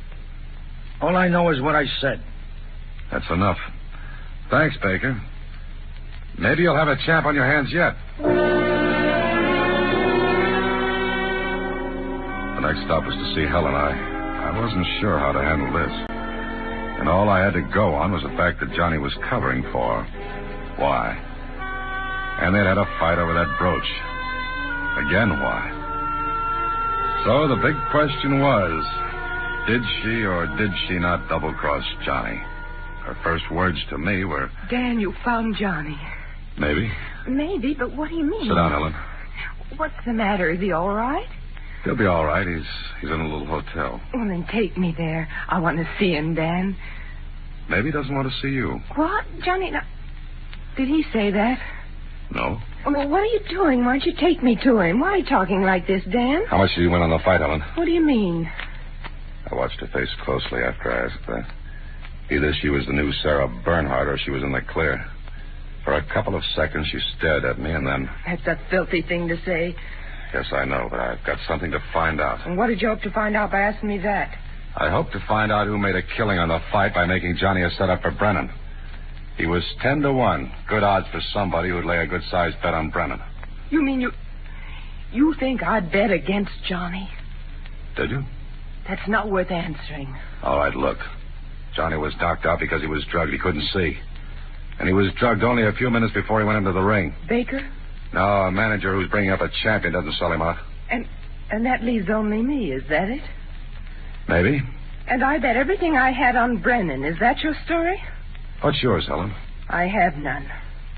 All I know is what I said. That's enough. Thanks, Baker. Maybe you'll have a champ on your hands yet. The next stop was to see Helen. I wasn't sure how to handle this. And all I had to go on was the fact that Johnny was covering for her. Why? And they'd had a fight over that brooch. Again, why? So the big question was, did she or did she not double-cross Johnny? Her first words to me were... Dan, you found Johnny. Maybe. Maybe, but what do you mean? Sit down, Helen. What's the matter? Is he all right? He'll be all right. He's in a little hotel. Well, then take me there. I want to see him, Dan. Maybe he doesn't want to see you. What? Johnny, now, did he say that? No. Well, what are you doing? Why don't you take me to him? Why are you talking like this, Dan? How much did you win on the fight, Helen? What do you mean? I watched her face closely after I asked that. Either she was the new Sarah Bernhardt or she was in the clear. For a couple of seconds, she stared at me, and then... That's a filthy thing to say. Yes, I know, but I've got something to find out. And what did you hope to find out by asking me that? I hope to find out who made a killing on the fight by making Johnny a setup for Brennan. He was 10-1. Good odds for somebody who'd lay a good-sized bet on Brennan. You mean you think I'd bet against Johnny? Did you? That's not worth answering. All right, look. Johnny was knocked out because he was drugged. He couldn't see. And he was drugged only a few minutes before he went into the ring. Baker? No, a manager who's bringing up a champion doesn't sell him out. And that leaves only me, is that it? Maybe. And I bet everything I had on Brennan. Is that your story? What's yours, Helen? I have none.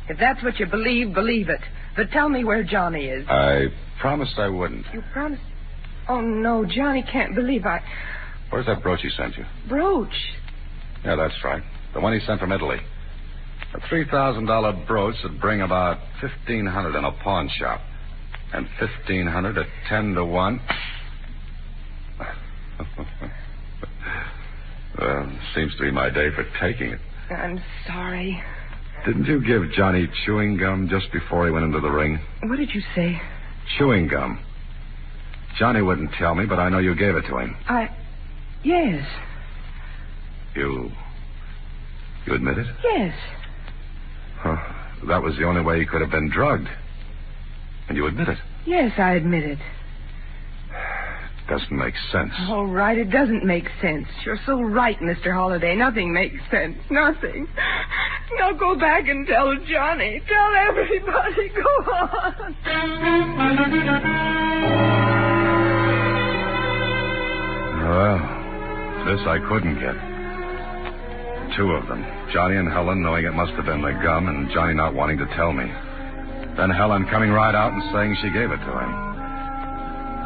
If that's what you believe, believe it. But tell me where Johnny is. I promised I wouldn't. You promised? Oh, no, Johnny can't believe I... Where's that brooch he sent you? Brooch? Yeah, that's right. The one he sent from Italy. A $3,000 brooch would bring about $1,500 in a pawn shop. And $1,500 at 10-1. Seems to be my day for taking it. I'm sorry. Didn't you give Johnny chewing gum just before he went into the ring? What did you say? Chewing gum. Johnny wouldn't tell me, but I know you gave it to him. Yes. You admit it? Yes. Huh. That was the only way he could have been drugged. And you admit it? Yes, I admit it. Doesn't make sense. All right, it doesn't make sense. You're so right, Mr. Holliday. Nothing makes sense. Nothing. Now go back and tell Johnny. Tell everybody. Go on. Well, this I couldn't get. Two of them. Johnny and Helen knowing it must have been the gum and Johnny not wanting to tell me. Then Helen coming right out and saying she gave it to him.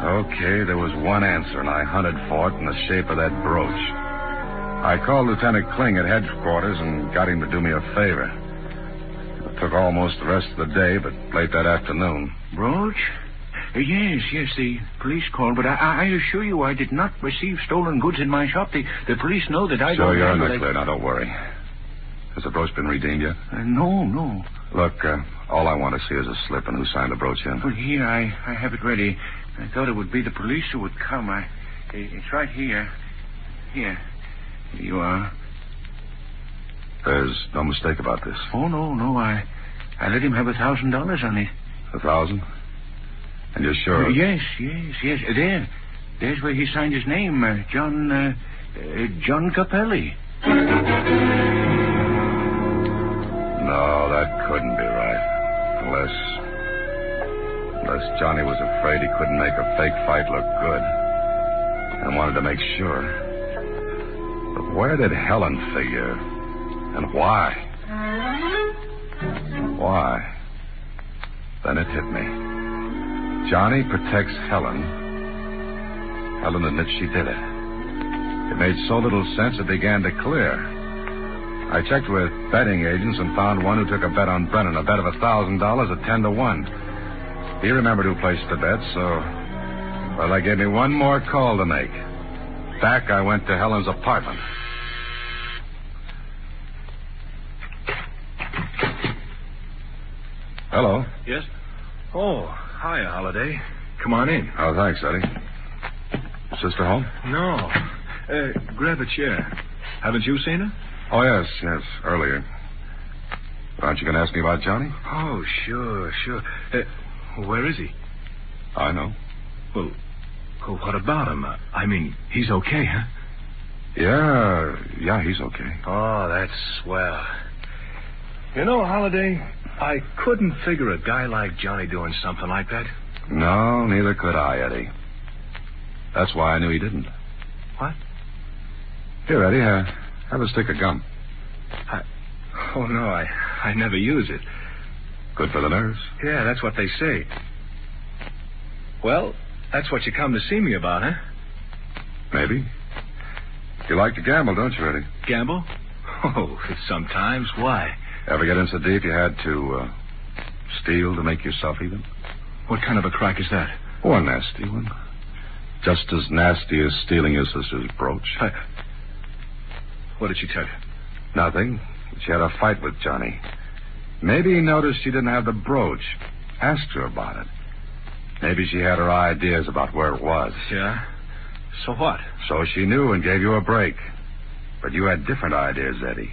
Okay, there was one answer, and I hunted for it in the shape of that brooch. I called Lieutenant Kling at headquarters and got him to do me a favor. It took almost the rest of the day, but late that afternoon. Brooch? Yes, the police called, but I assure you I did not receive stolen goods in my shop. The police know that I So don't... you're in the clear now, don't worry. Has the brooch been redeemed yet? No. Look, all I want to see is a slip and who signed the brooch in. Well, here, I have it ready. I thought it would be the police who would come. It's right here. Here you are. There's no mistake about this. Oh, no. I let him have $1,000 on it. 1,000? And you're sure? Yes. There's where he signed his name, John Capelli. No, that couldn't be right. Unless Johnny was afraid he couldn't make a fake fight look good and wanted to make sure. But where did Helen figure? And why? Why? Then it hit me. Johnny protects Helen. Helen admits she did it. It made so little sense it began to clear. I checked with betting agents and found one who took a bet on Brennan, a bet of $1,000 at 10-1. He remembered who placed the bet, so... Well, that gave me one more call to make. Back I went to Helen's apartment. Hello. Yes? Oh, hi, Holiday. Come on in. Oh, thanks, Eddie. Sister home? No. Grab a chair. Haven't you seen her? Oh, yes, earlier. Aren't you going to ask me about Johnny? Oh, sure. Where is he? I know. Well, what about him? I mean, he's okay, huh? Yeah, he's okay. Oh, that's swell. You know, Holiday, I couldn't figure a guy like Johnny doing something like that. No, neither could I, Eddie. That's why I knew he didn't. What? Here, Eddie, have a stick of gum. Oh, no, I never use it. Good for the nerves. Yeah, that's what they say. Well, that's what you come to see me about, huh? Maybe. You like to gamble, don't you, Eddie? Gamble? Oh, sometimes. Why? Ever get in so deep you had to steal to make yourself even? What kind of a crack is that? Oh, a nasty one. Just as nasty as stealing your sister's brooch. What did she tell you? Nothing. She had a fight with Johnny. Maybe he noticed she didn't have the brooch. Asked her about it. Maybe she had her ideas about where it was. Yeah? So what? So she knew and gave you a break. But you had different ideas, Eddie.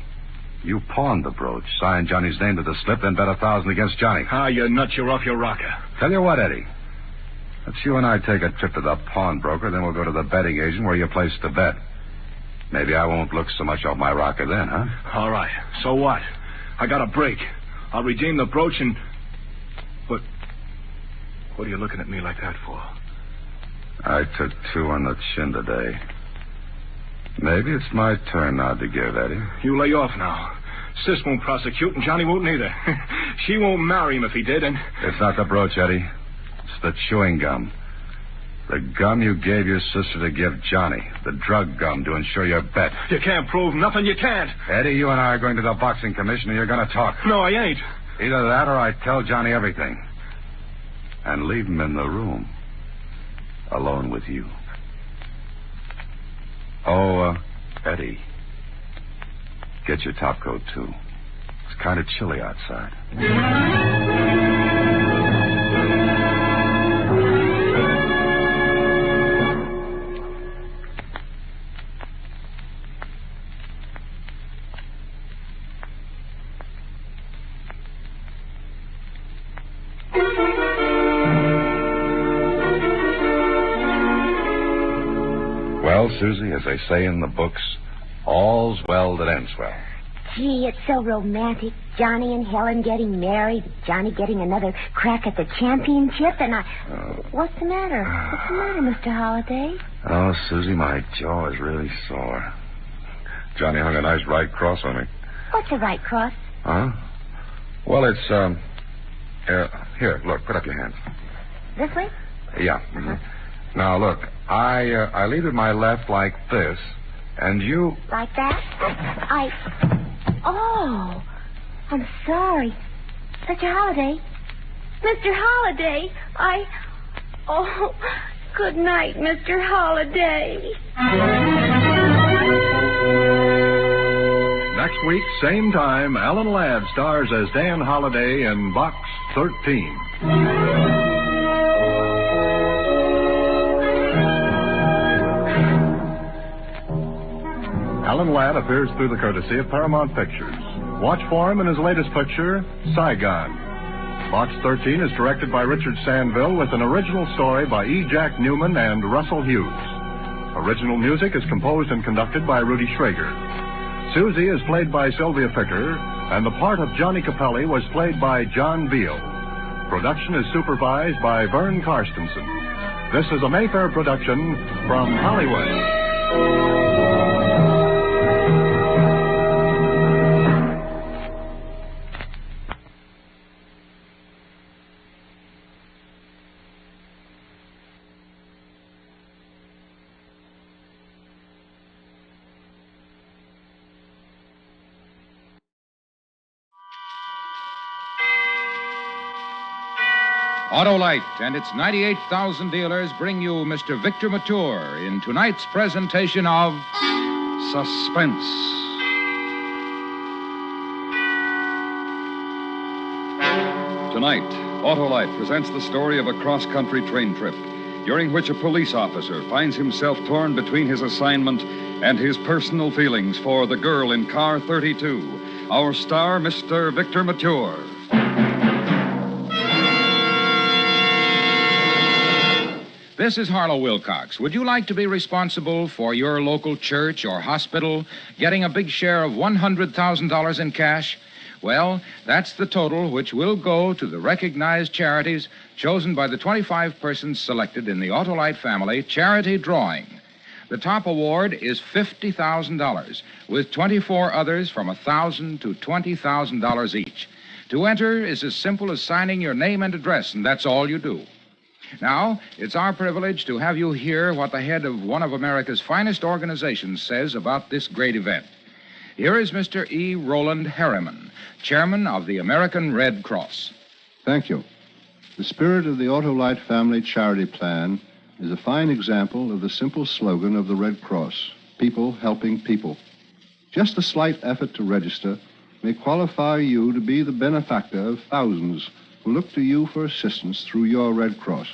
You pawned the brooch, signed Johnny's name to the slip, then bet 1,000 against Johnny. You nuts, you're off your rocker. Tell you what, Eddie. Let's you and I take a trip to the pawnbroker, then we'll go to the betting agent where you placed the bet. Maybe I won't look so much off my rocker then, huh? All right. So what? I got a break. I'll redeem the brooch and... What are you looking at me like that for? I took 2 on the chin today. Maybe it's my turn now to give, Eddie. You lay off now. Sis won't prosecute, and Johnny won't either. She won't marry him if he did, and... It's not the brooch, Eddie. It's the chewing gum. The gum you gave your sister to give Johnny. The drug gum to ensure your bet. You can't prove nothing. You can't. Eddie, you and I are going to the boxing commission, and you're going to talk. No, I ain't. Either that or I tell Johnny everything. And leave him in the room. Alone with you. Oh, Eddie? ready. Get your top coat, too. It's kind of chilly outside. Well, Susie, as they say in the books, all's well that ends well. Gee, it's so romantic. Johnny and Helen getting married, Johnny getting another crack at the championship, and I... What's the matter? What's the matter, Mr. Holliday? Oh, Susie, my jaw is really sore. Johnny hung a nice right cross on me. What's a right cross? Huh? Well, it's, here, look, put up your hands. This way? Yeah. Mm-hmm. Now, look, I leaded my left like this, and you... Like that? Oh, I'm sorry. Mr. Holliday. Mr. Holliday, Oh, good night, Mr. Holliday. Next week, same time, Alan Ladd stars as Dan Holliday in Box 13. Alan Ladd appears through the courtesy of Paramount Pictures. Watch for him in his latest picture, Saigon. Box 13 is directed by Richard Sandville with an original story by E. Jack Newman and Russell Hughes. Original music is composed and conducted by Rudy Schrager. Susie is played by Sylvia Picker, and the part of Johnny Capelli was played by John Beal. Production is supervised by Vern Karstensen. This is a Mayfair production from Hollywood. Autolite and its 98,000 dealers bring you Mr. Victor Mature in tonight's presentation of Suspense. Tonight, Autolite presents the story of a cross-country train trip during which a police officer finds himself torn between his assignment and his personal feelings for the girl in car 32. Our star, Mr. Victor Mature. This is Harlow Wilcox. Would you like to be responsible for your local church or hospital getting a big share of $100,000 in cash? Well, that's the total which will go to the recognized charities chosen by the 25 persons selected in the Autolite family charity drawing. The top award is $50,000, with 24 others from $1,000 to $20,000 each. To enter is as simple as signing your name and address, and that's all you do. Now, it's our privilege to have you hear what the head of one of America's finest organizations says about this great event. Here is Mr. E. Roland Harriman, chairman of the American Red Cross. Thank you. The spirit of the Autolite Family Charity Plan is a fine example of the simple slogan of the Red Cross, people helping people. Just a slight effort to register may qualify you to be the benefactor of thousands who look to you for assistance through your Red Cross.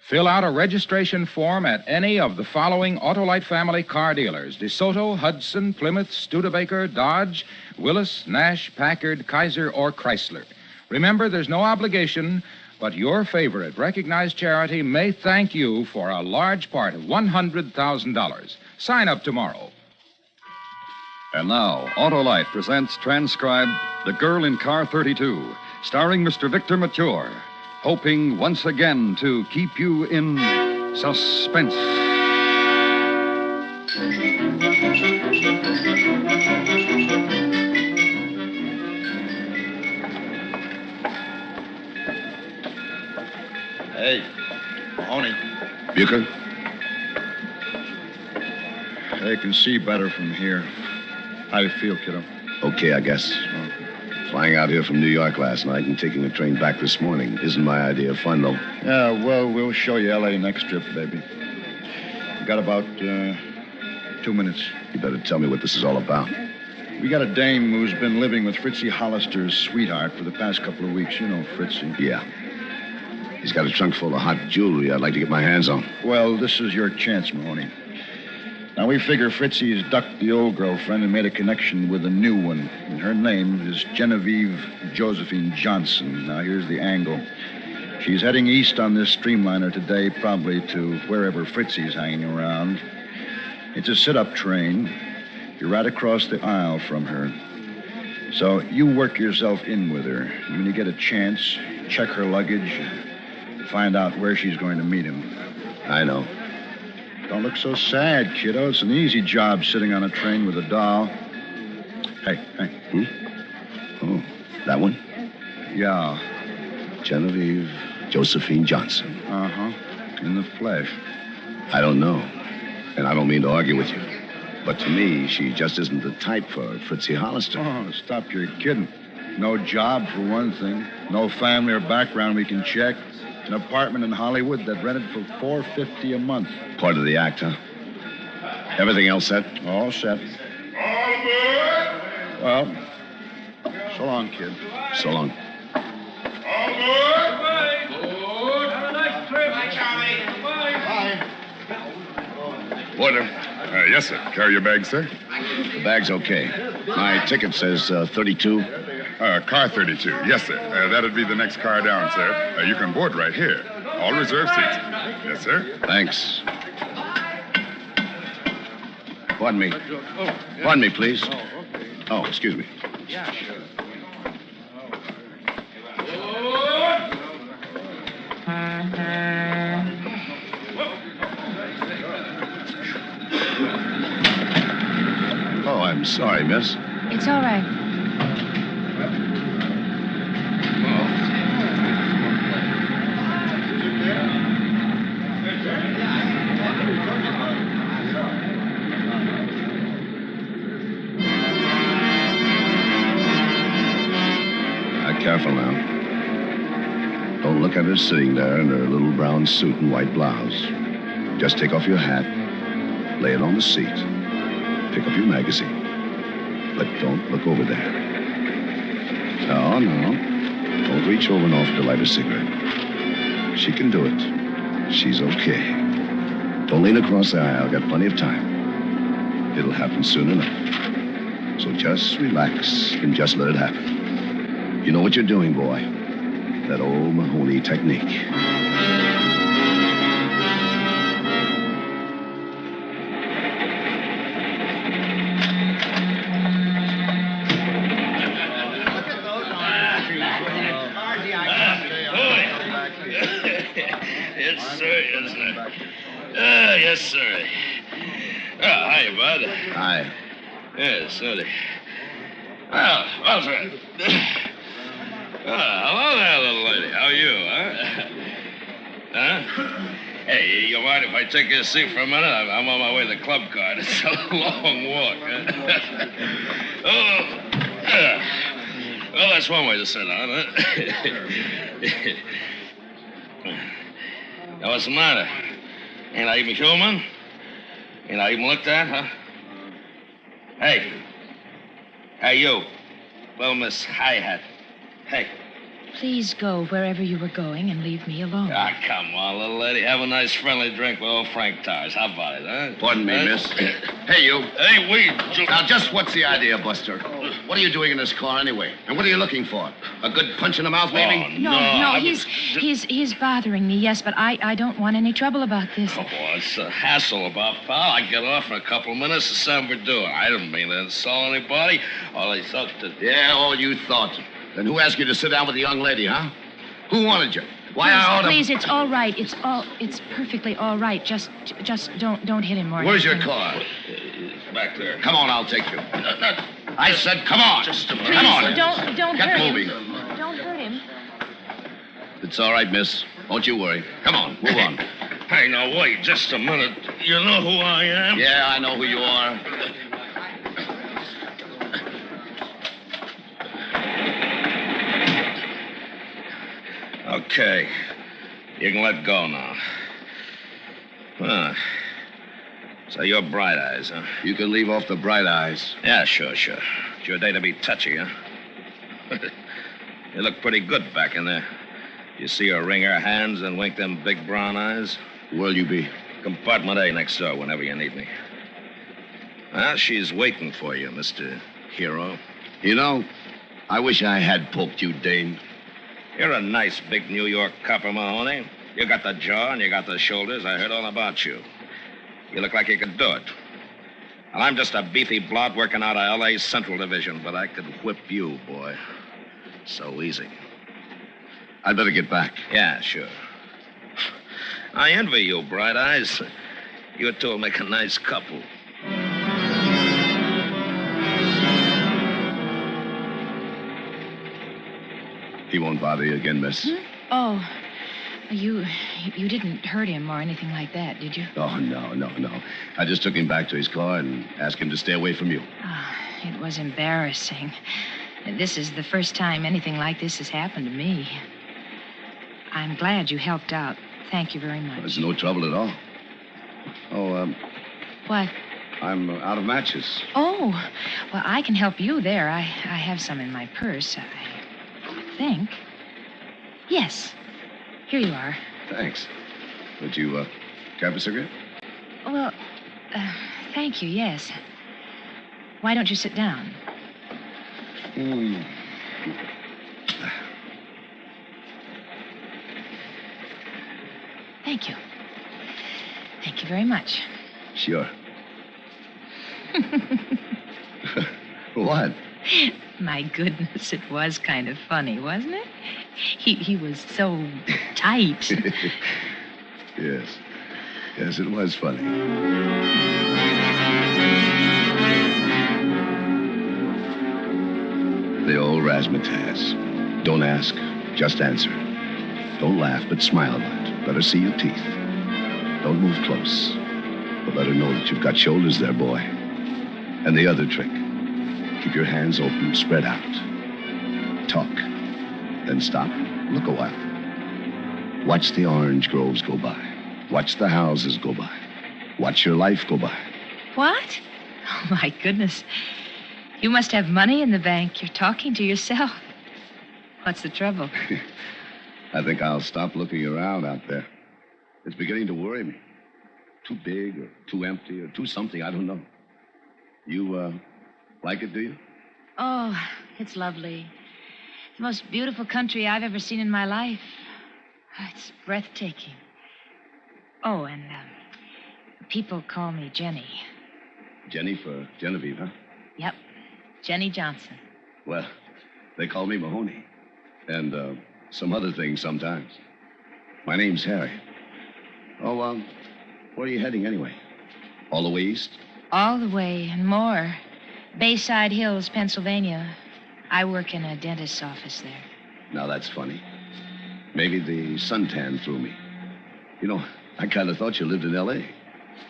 Fill out a registration form at any of the following Autolite family car dealers: DeSoto, Hudson, Plymouth, Studebaker, Dodge, Willis, Nash, Packard, Kaiser, or Chrysler. Remember, there's no obligation, but your favorite recognized charity may thank you for a large part of $100,000. Sign up tomorrow. And now, Autolite presents transcribed The Girl in Car 32, starring Mr. Victor Mature, hoping once again to keep you in suspense. Hey, Mahoney. Bucher? I can see better from here. How do you feel, kiddo? Okay, I guess. Flying out here from New York last night and taking a train back this morning isn't my idea of fun, though. Yeah, well, we'll show you L.A. next trip, baby. We got about 2 minutes. You better tell me what this is all about. We got a dame who's been living with Fritzie Hollister's sweetheart for the past couple of weeks. You know Fritzie. Yeah. He's got a trunk full of hot jewelry I'd like to get my hands on. Well, this is your chance, Mahoney. Now, we figure Fritzie's ducked the old girlfriend and made a connection with a new one. And her name is Genevieve Josephine Johnson. Now, here's the angle. She's heading east on this streamliner today, probably to wherever Fritzie's hanging around. It's a sit-up train. You're right across the aisle from her. So you work yourself in with her. And when you get a chance, check her luggage, find out where she's going to meet him. I know. Don't look so sad, kiddo. It's an easy job sitting on a train with a doll. Hey. Oh, that one? Yeah. Genevieve Josephine Johnson. Uh-huh. In the flesh. I don't know. And I don't mean to argue with you. But to me, she just isn't the type for Fritzie Hollister. Oh, stop your kidding. No job, for one thing. No family or background we can check. An apartment in Hollywood that rented for $450 a month. Part of the act, huh? Everything else set? All set. All good? Well, so long, kid. So long. All good? Bye. Good. Have a nice trip. Bye, Charlie. Bye. Porter. Yes, sir. Carry your bag, sir? The bag's okay. My ticket says 32. Car 32. Yes, sir. That'd be the next car down, sir. You can board right here. All reserved seats. Yes, sir. Thanks. Pardon me. Pardon me, please. Oh, excuse me. Yeah, sure. Oh, I'm sorry, miss. It's all right. Now, careful now. Don't look at her sitting there in her little brown suit and white blouse. Just take off your hat, lay it on the seat, pick up your magazine. But don't look over there. No. Don't reach over and offer to light a cigarette. She can do it. She's okay. Don't lean across the aisle. Got plenty of time. It'll happen soon enough. So just relax and just let it happen. You know what you're doing, boy. That old Mahoney technique. Yes, sir. Yes, sir. Oh, hi, Bud. Hi. Yes, sir. Well, sir. Hello there, little lady. How are you, huh? Hey, you mind if I take your seat for a minute? I'm on my way to the club car. It's a long walk. Well, that's one way to sit down, huh? Now, what's the matter? Ain't I even human? Ain't I even looked at, huh? Hey, you. Little Miss Hi-Hat. Hey. Please go wherever you were going and leave me alone. Ah, come on, little lady. Have a nice friendly drink with old Frank Tars. How about it, huh? Pardon me, miss. Hey, you. Hey, we... Now, just what's the idea, Buster? What are you doing in this car, anyway? And what are you looking for? A good punch in the mouth, maybe? Oh, No, he's bothering me, yes, but I don't want any trouble about this. Oh, it's a hassle about, pal. I get off in a couple of minutes to send for doing. I didn't mean to insult anybody. All I thought to... Yeah, all you thought. Then who asked you to sit down with the young lady, huh? Who wanted you? Why, I ought to... Please, it's all right. It's perfectly all right. Just don't hit him more. Where's your car? Back there. Come on, I'll take you. I said, come on. Just a minute. Please, Come on. Don't Get hurt moving. him. Don't hurt him. It's all right, miss. Don't you worry. Come on, move on. Hey, now, wait just a minute. You know who I am? Yeah, I know who you are. Okay. You can let go now. So you're Bright Eyes, huh? You can leave off the bright eyes. Yeah, sure. It's your day to be touchy, huh? You look pretty good back in there. You see her wring her hands and wink them big brown eyes? Where'll you be? Compartment A next door whenever you need me. Well, she's waiting for you, Mr. Hero. You know, I wish I had poked you, Dane. You're a nice big New York copper, Mahoney. You got the jaw and you got the shoulders. I heard all about you. You look like you could do it. Well, I'm just a beefy blot working out of L.A.'s Central Division, but I could whip you, boy. So easy. I'd better get back. Yeah, sure. I envy you, Bright Eyes. You two will make a nice couple. He won't bother you again, miss. Oh, you didn't hurt him or anything like that, did you? Oh, no. I just took him back to his car and asked him to stay away from you. It was embarrassing. This is the first time anything like this has happened to me. I'm glad you helped out. Thank you very much. There's no trouble at all. Oh, What? I'm out of matches. Oh, well, I can help you there. I have some in my purse, I think. Yes. Here you are. Thanks. Would you, care for a cigarette? Well, thank you, yes. Why don't you sit down? Thank you. Thank you very much. Sure. What? My goodness, it was kind of funny, wasn't it? He was so tight. Yes, it was funny. The old razzmatazz. Don't ask, just answer. Don't laugh, but smile a lot. Let her see your teeth. Don't move close, but let her know that you've got shoulders there, boy. And the other trick. Keep your hands open, spread out. Talk. Then stop. Look a while. Watch the orange groves go by. Watch the houses go by. Watch your life go by. What? Oh, my goodness. You must have money in the bank. You're talking to yourself. What's the trouble? I think I'll stop looking around out there. It's beginning to worry me. Too big or too empty or too something, I don't know. You, like it, do you? Oh, it's lovely. The most beautiful country I've ever seen in my life. It's breathtaking. Oh, and people call me Jenny. Jenny for Genevieve, huh? Yep, Jenny Johnson. Well, they call me Mahoney. And some other things sometimes. My name's Harry. Oh, where are you heading anyway? All the way east? All the way and more. Bayside Hills, Pennsylvania. I work in a dentist's office there. Now, that's funny. Maybe the suntan threw me. You know, I kind of thought you lived in L.A.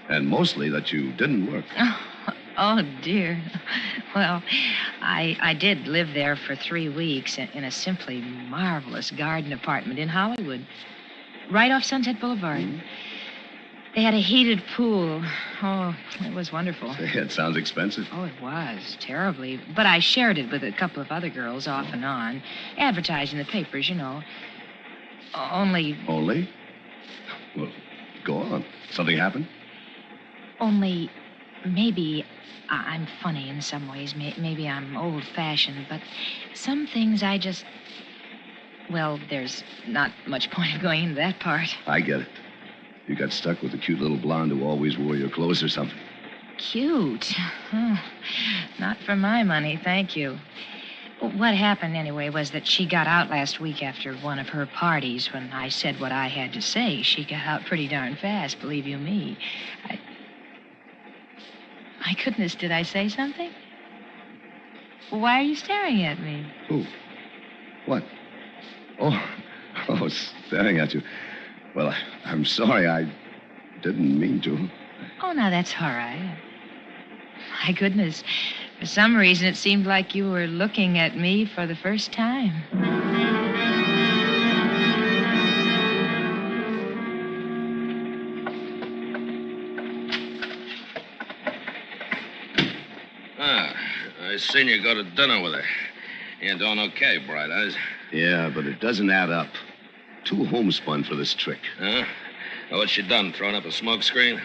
And mostly that you didn't work. Oh, dear. Well, I did live there for 3 weeks in a simply marvelous garden apartment in Hollywood, right off Sunset Boulevard. Mm-hmm. They had a heated pool. Oh, it was wonderful. It sounds expensive. Oh, it was. Terribly. But I shared it with a couple of other girls off and on. Advertised in the papers, you know. Only... Only? Well, go on. Something happened? Only... Maybe I'm funny in some ways. Maybe I'm old-fashioned. But some things I just... Well, there's not much point in going into that part. I get it. You got stuck with a cute little blonde who always wore your clothes or something. Cute? Oh, not for my money, thank you. What happened, anyway, was that she got out last week after one of her parties. When I said what I had to say, she got out pretty darn fast, believe you me. My goodness, did I say something? Why are you staring at me? Who? What? Oh, staring at you. Well, I'm sorry. I didn't mean to. Oh, now, that's all right. My goodness. For some reason, it seemed like you were looking at me for the first time. I seen you go to dinner with her. You're doing okay, Bright Eyes. Yeah, but it doesn't add up. Too homespun for this trick. Huh? Well, what's she done? Thrown up a smoke screen?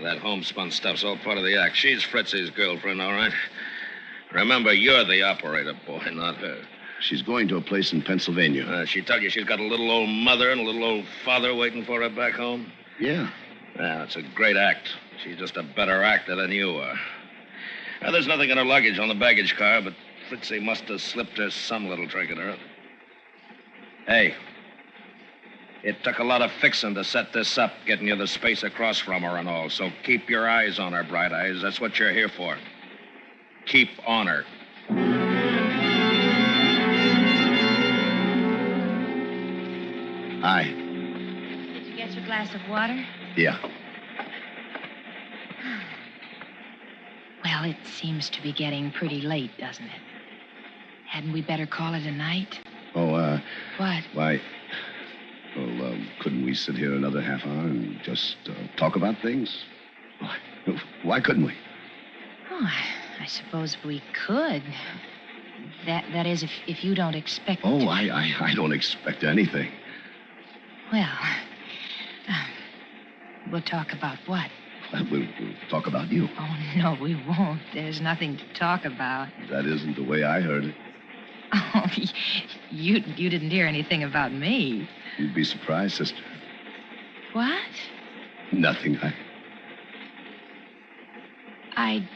That homespun stuff's all part of the act. She's Fritzy's girlfriend, all right. Remember, you're the operator, boy, not her. She's going to a place in Pennsylvania. She tell you she's got a little old mother and a little old father waiting for her back home? Yeah. Yeah, it's a great act. She's just a better actor than you are. Now, there's nothing in her luggage on the baggage car, but Fritzy must have slipped her some little trinket or other. Hey, it took a lot of fixing to set this up, getting you the space across from her and all, so keep your eyes on her, Bright Eyes. That's what you're here for. Keep on her. Hi. Did you get your glass of water? Yeah. Well, it seems to be getting pretty late, doesn't it? Hadn't we better call it a night? Oh, What? Why... Well, couldn't we sit here another half hour and just talk about things? Why couldn't we? Oh, I suppose we could. That is, if you don't expect... Oh, I don't expect anything. Well, we'll talk about what? We'll talk about you. Oh, no, we won't. There's nothing to talk about. That isn't the way I heard it. Oh, you didn't hear anything about me. You'd be surprised, sister. What? Nothing. I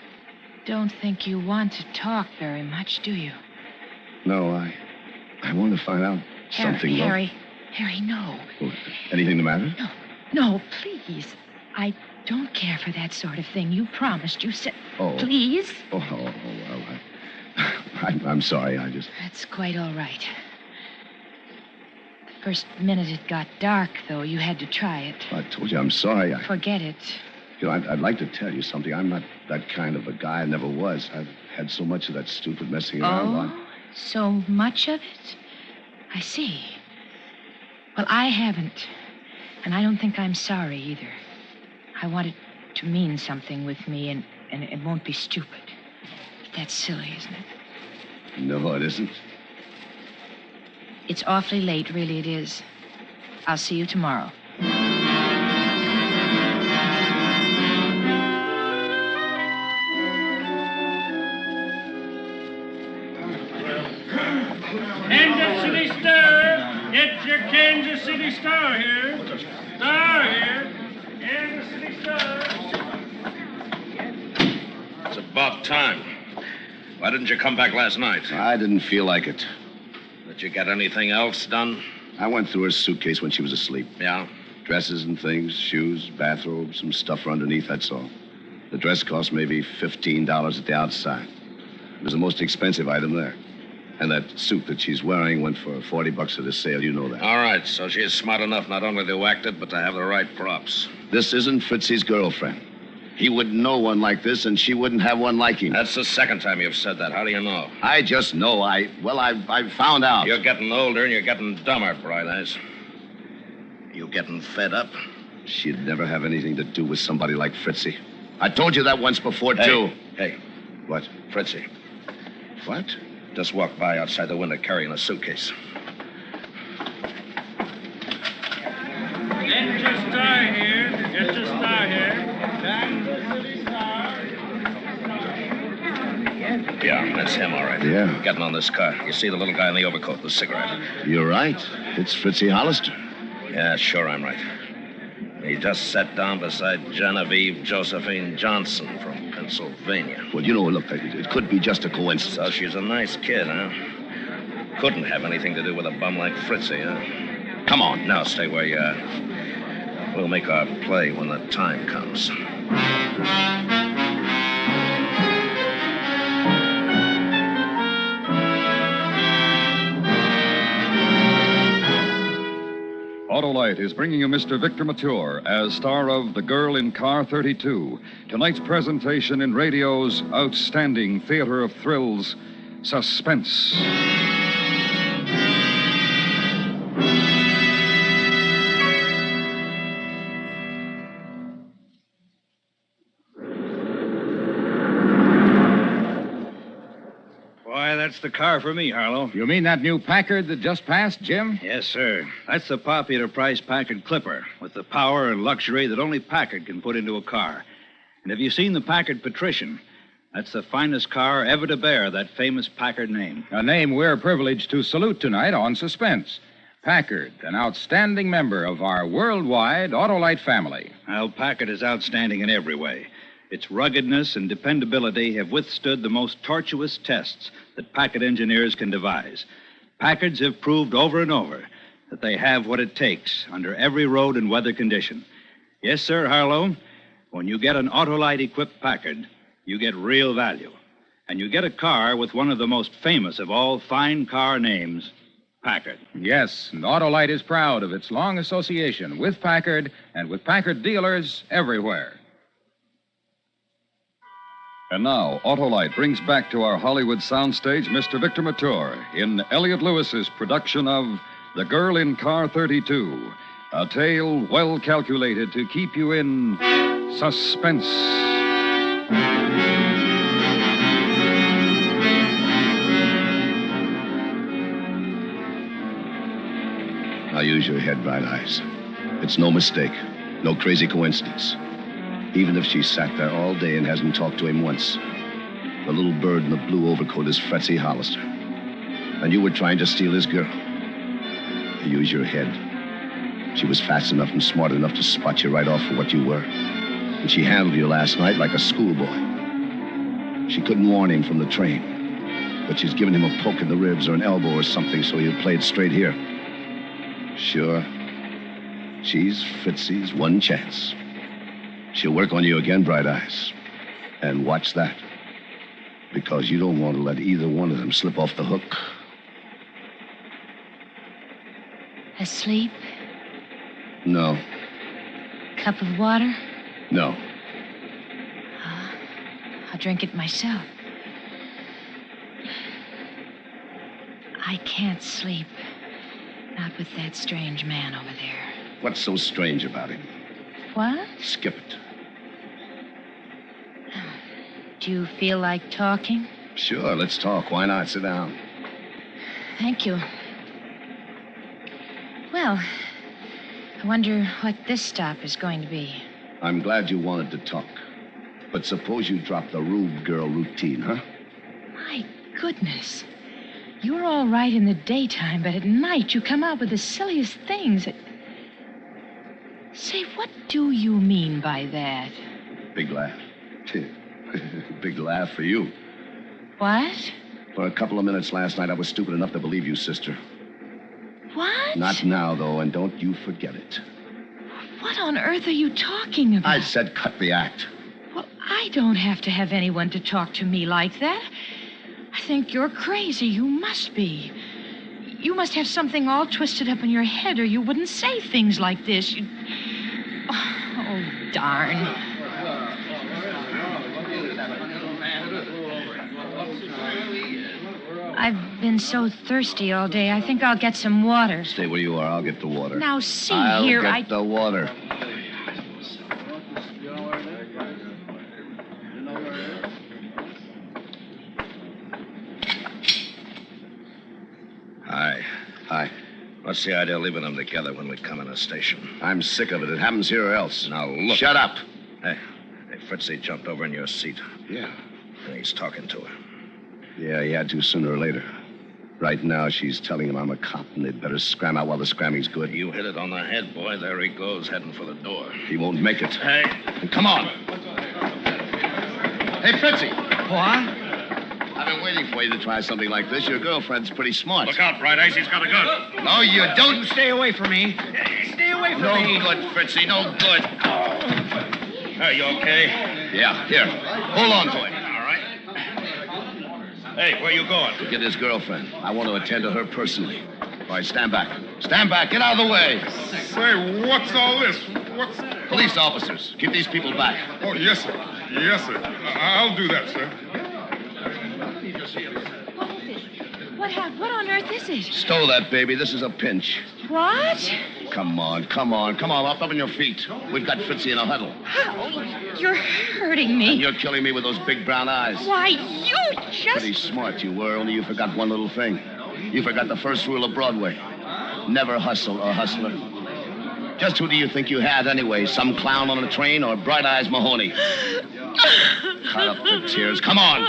don't think you want to talk very much, do you? No, I want to find out something. Harry, no. Oh, anything the matter? No, please. I don't care for that sort of thing. You promised. You said... Oh. Please? Well, I'm sorry. I just... That's quite all right. The first minute it got dark, though, you had to try it. I told you I'm sorry. Forget it. You know, I'd like to tell you something. I'm not that kind of a guy. I never was. I've had so much of that stupid messing around. Oh, so much of it? I see. Well, I haven't. And I don't think I'm sorry either. I want it to mean something with me, and it won't be stupid. But that's silly, isn't it? No, it isn't. It's awfully late, really it is. I'll see you tomorrow. Kansas City Star. It's your Kansas City Star here. Star here. Kansas City Star. It's about time. Why didn't you come back last night? I didn't feel like it. Did you get anything else done? I went through her suitcase when she was asleep. Yeah? Dresses and things, shoes, bathrobe, some stuff for underneath, that's all. The dress cost maybe $15 at the outside. It was the most expensive item there. And that suit that she's wearing went for $40 at a sale. You know that. All right, so she's smart enough not only to act it, but to have the right props. This isn't Fritzy's girlfriend. He wouldn't know one like this, and she wouldn't have one like him. That's the second time you've said that. How do you know? I just know. I found out. You're getting older and you're getting dumber, Bright Eyes. You getting fed up? She'd never have anything to do with somebody like Fritzy. I told you that once before, too. Hey. What? Fritzy. What? Just walked by outside the window carrying a suitcase. It's your Star here. It's your Star here. Kansas City Star. Yeah, that's him, all right. Yeah. Getting on this car. You see the little guy in the overcoat with the cigarette? You're right. It's Fritzy Hollister. Yeah, sure, I'm right. He just sat down beside Genevieve Josephine Johnson from Pennsylvania. Well, you know, look, it could be just a coincidence. So she's a nice kid, huh? Couldn't have anything to do with a bum like Fritzy, huh? Come on. Now, stay where you are. We'll make our play when the time comes. Autolite is bringing you Mr. Victor Mature as star of The Girl in Car 32. Tonight's presentation in radio's outstanding theater of thrills, Suspense. That's the car for me, Harlow. You mean that new Packard that just passed, Jim? Yes, sir. That's the popular price Packard Clipper with the power and luxury that only Packard can put into a car. And have you seen the Packard Patrician? That's the finest car ever to bear that famous Packard name. A name we're privileged to salute tonight on Suspense. Packard, an outstanding member of our worldwide Autolite family. Well, Packard is outstanding in every way. Its ruggedness and dependability have withstood the most tortuous tests that Packard engineers can devise. Packards have proved over and over that they have what it takes under every road and weather condition. Yes, sir, Harlow, when you get an Autolite-equipped Packard, you get real value. And you get a car with one of the most famous of all fine car names, Packard. Yes, and Autolite is proud of its long association with Packard and with Packard dealers everywhere. And now, Autolite brings back to our Hollywood soundstage Mr. Victor Mature in Elliot Lewis's production of The Girl in Car 32, a tale well calculated to keep you in suspense. Now use your head, Bright Eyes. It's no mistake, no crazy coincidence. Even if she sat there all day and hasn't talked to him once. The little bird in the blue overcoat is Fretzy Hollister. And you were trying to steal his girl. Use your head. She was fast enough and smart enough to spot you right off for what you were. And she handled you last night like a schoolboy. She couldn't warn him from the train. But she's given him a poke in the ribs or an elbow or something so he'll play it straight here. Sure. She's Fritzy's one chance. She'll work on you again, Bright Eyes. And watch that. Because you don't want to let either one of them slip off the hook. Asleep? No. Cup of water? No. I'll drink it myself. I can't sleep. Not with that strange man over there. What's so strange about him? What? Skip it. Do you feel like talking? Sure, let's talk. Why not? Sit down. Thank you. Well, I wonder what this stop is going to be. I'm glad you wanted to talk. But suppose you drop the Rube girl routine, huh? My goodness. You're all right in the daytime, but at night you come out with the silliest things. Say, what do you mean by that? Big laugh. Big laugh for you. What? For a couple of minutes last night, I was stupid enough to believe you, sister. What? Not now, though, and don't you forget it. What on earth are you talking about? I said cut the act. Well, I don't have to have anyone to talk to me like that. I think you're crazy. You must be. You must have something all twisted up in your head, or you wouldn't say things like this. Oh, darn. I've been so thirsty all day. I think I'll get some water. Stay where you are. I'll get the water. Now, see I'll here, get the water. Hi. What's the idea of leaving them together when we come in a station? I'm sick of it. It happens here or else. Now, look. Shut up. Hey, Fritzy jumped over in your seat. Yeah. And he's talking to her. Yeah, he had to sooner or later. Right now, she's telling him I'm a cop and they'd better scram out while the scramming's good. You hit it on the head, boy. There he goes, heading for the door. He won't make it. Hey. Come on. Hey, Fritzy. What? I've been waiting for you to try something like this. Your girlfriend's pretty smart. Look out, Bright Eyes. He's got a gun. No, you don't. You stay away from me. Stay away from me. No good, Fritzy. No good. Are you okay? Yeah, here. Hold on to it. All right. Hey, where you going? To get his girlfriend. I want to attend to her personally. All right, stand back. Stand back. Get out of the way. Say, what's all this? What's... Police officers, keep these people back. Oh, yes, sir. Yes, sir. I'll do that, sir. What on earth is it? Stow that, baby. This is a pinch. What? come on. Up on your feet. We've got Fritzy in a huddle. Oh, you're hurting me. And you're killing me with those big brown eyes. Why, you just... Pretty smart you were, only you forgot one little thing. You forgot the first rule of Broadway. Never hustle a hustler. Just who do you think you had anyway? Some clown on a train or Bright Eyes Mahoney? Cut up the tears. Come on.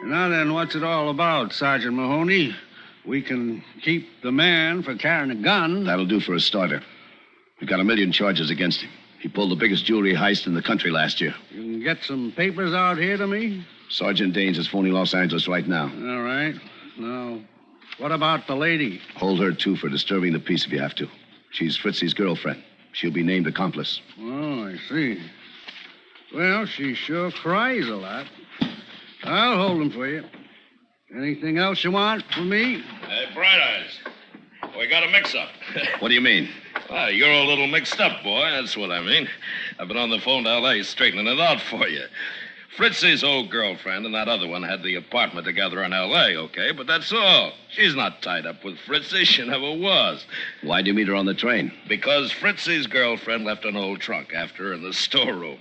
Now then, what's it all about, Sergeant Mahoney? We can keep the man for carrying a gun. That'll do for a starter. We've got 1 million charges against him. He pulled the biggest jewelry heist in the country last year. You can get some papers out here to me? Sergeant Danes is phoning Los Angeles right now. All right. Now, what about the lady? Hold her, too, for disturbing the peace if you have to. She's Fritzy's girlfriend. She'll be named accomplice. Oh, I see. Well, she sure cries a lot. I'll hold them for you. Anything else you want from me? Hey, Bright Eyes. We got a mix-up. What do you mean? Well, you're a little mixed up, boy. That's what I mean. I've been on the phone to L.A. straightening it out for you. Fritzy's old girlfriend and that other one had the apartment together in L.A., okay? But that's all. She's not tied up with Fritzy. She never was. Why'd you meet her on the train? Because Fritzy's girlfriend left an old trunk after her in the storeroom.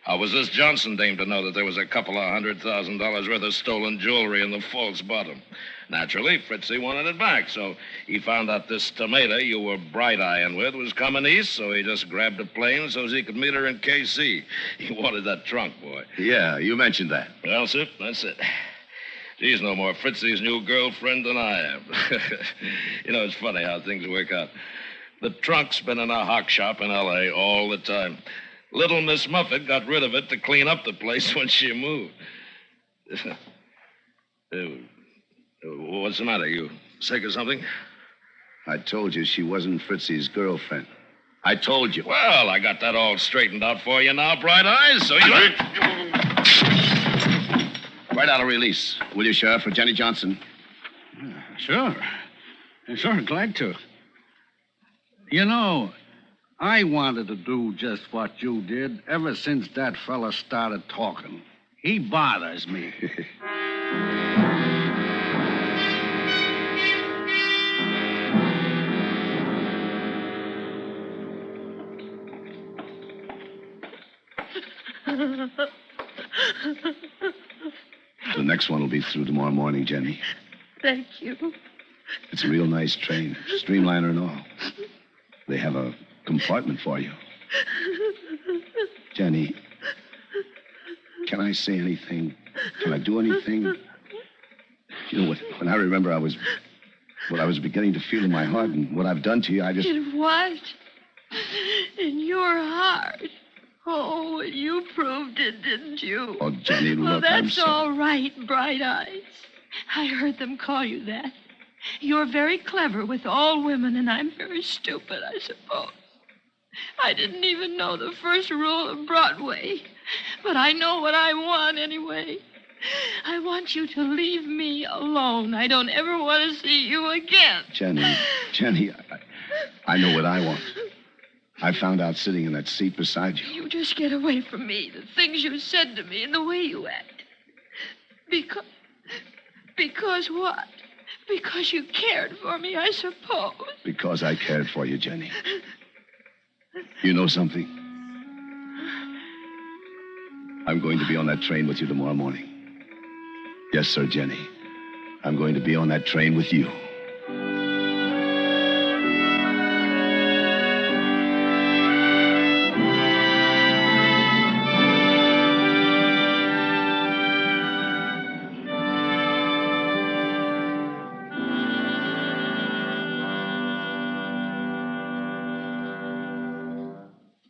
How was this Johnson dame to know that there was a couple of $100,000 worth of stolen jewelry in the false bottom? Naturally, Fritzy wanted it back, so he found out this tomato you were bright-eyeing with was coming east, so he just grabbed a plane so he could meet her in K.C. He wanted that trunk, boy. Yeah, you mentioned that. Well, sir, that's it. She's no more Fritzy's new girlfriend than I am. You know, it's funny how things work out. The trunk's been in a hock shop in L.A. all the time. Little Miss Muffet got rid of it to clean up the place when she moved. What's the matter? You sick or something? I told you she wasn't Fritzy's girlfriend. I told you. Well, I got that all straightened out for you now, Bright Eyes, so you... Right out of release. Will you, Sheriff, for Jenny Johnson? Sure. Sure, glad to. You know, I wanted to do just what you did ever since that fella started talking. He bothers me. The next one will be through tomorrow morning, Jenny. Thank you. It's a real nice train, streamliner and all. They have a compartment for you. Jenny, can I say anything? Can I do anything? You know, when I remember what I was beginning to feel in my heart and what I've done to you, I just... In what? In your heart? Oh, you proved it, didn't you? Oh, Jenny, look, well, that's I'm sorry. all right, Bright Eyes. I heard them call you that. You're very clever with all women, and I'm very stupid, I suppose. I didn't even know the first rule of Broadway, but I know what I want anyway. I want you to leave me alone. I don't ever want to see you again. Jenny, I know what I want. I found out sitting in that seat beside you. You just get away from me, the things you said to me and the way you act. Because what? Because you cared for me, I suppose. Because I cared for you, Jenny. You know something? I'm going to be on that train with you tomorrow morning. Yes, sir, Jenny. I'm going to be on that train with you.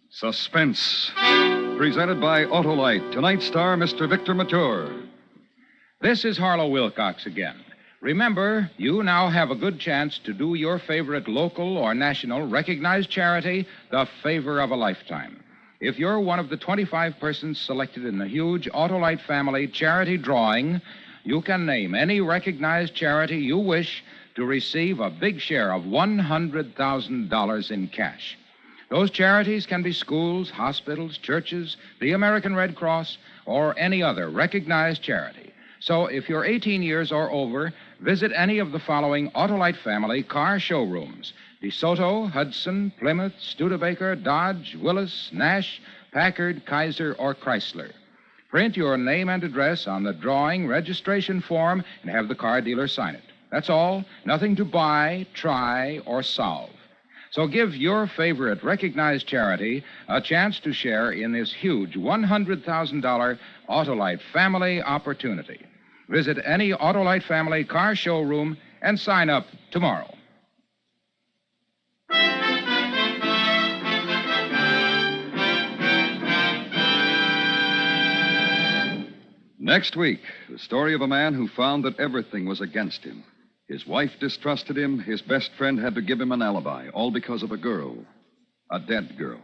Suspense. Presented by Autolite. Tonight's star, Mr. Victor Mature. This is Harlow Wilcox again. Remember, you now have a good chance to do your favorite local or national recognized charity the favor of a lifetime. If you're one of the 25 persons selected in the huge Autolite family charity drawing, you can name any recognized charity you wish to receive a big share of $100,000 in cash. Those charities can be schools, hospitals, churches, the American Red Cross, or any other recognized charity. So if you're 18 years or over, visit any of the following Autolite family car showrooms: DeSoto, Hudson, Plymouth, Studebaker, Dodge, Willis, Nash, Packard, Kaiser, or Chrysler. Print your name and address on the drawing registration form and have the car dealer sign it. That's all. Nothing to buy, try, or solve. So give your favorite recognized charity a chance to share in this huge $100,000 Autolite family opportunity. Visit any Autolite family car showroom and sign up tomorrow. Next week, the story of a man who found that everything was against him. His wife distrusted him. His best friend had to give him an alibi, all because of a girl. A dead girl.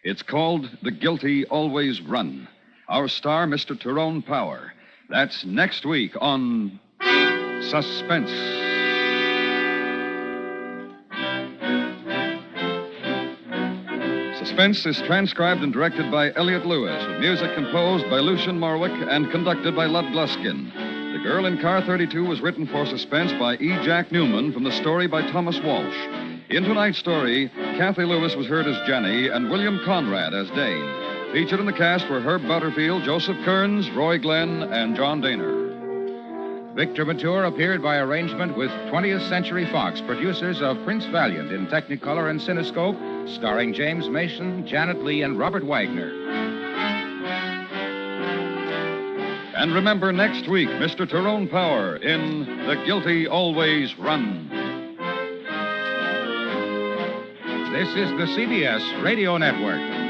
It's called The Guilty Always Run. Our star, Mr. Tyrone Power. That's next week on Suspense. Suspense is transcribed and directed by Elliot Lewis, with music composed by Lucien Morwick and conducted by Lud Gluskin. The Girl in Car 32 was written for Suspense by E. Jack Newman from the story by Thomas Walsh. In tonight's story, Kathy Lewis was heard as Jenny and William Conrad as Dane. Featured in the cast were Herb Butterfield, Joseph Kearns, Roy Glenn, and John Daner. Victor Mature appeared by arrangement with 20th Century Fox, producers of Prince Valiant in Technicolor and Cinescope, starring James Mason, Janet Leigh, and Robert Wagner. And remember, next week, Mr. Tyrone Power in The Guilty Always Run. This is the CBS Radio Network.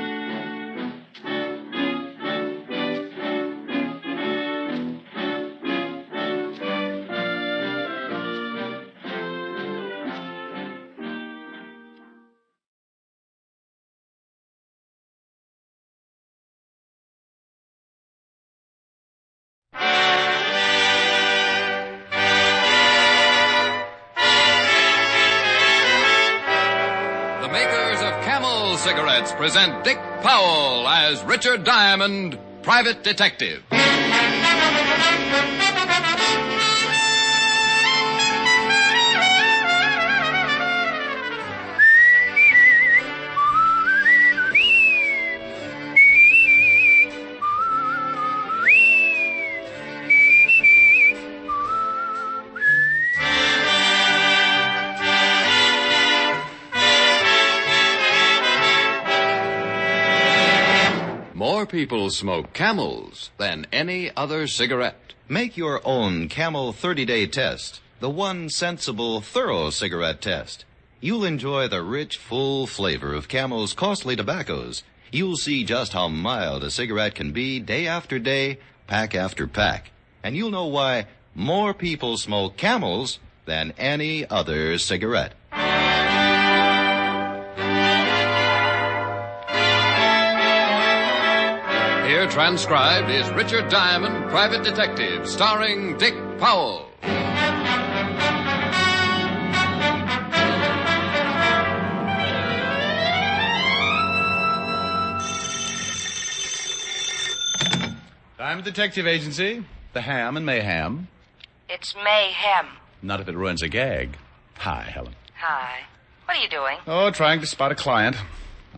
Cigarettes present Dick Powell as Richard Diamond, Private Detective. More people smoke Camels than any other cigarette. Make your own Camel 30-day test, the one sensible, thorough cigarette test. You'll enjoy the rich, full flavor of Camel's costly tobaccos. You'll see just how mild a cigarette can be day after day, pack after pack. And you'll know why more people smoke Camels than any other cigarette. Here transcribed is Richard Diamond, Private Detective, starring Dick Powell. Diamond Detective Agency, the Ham and Mayhem. It's mayhem. Not if it ruins a gag. Hi, Helen. Hi. What are you doing? Oh, trying to spot a client.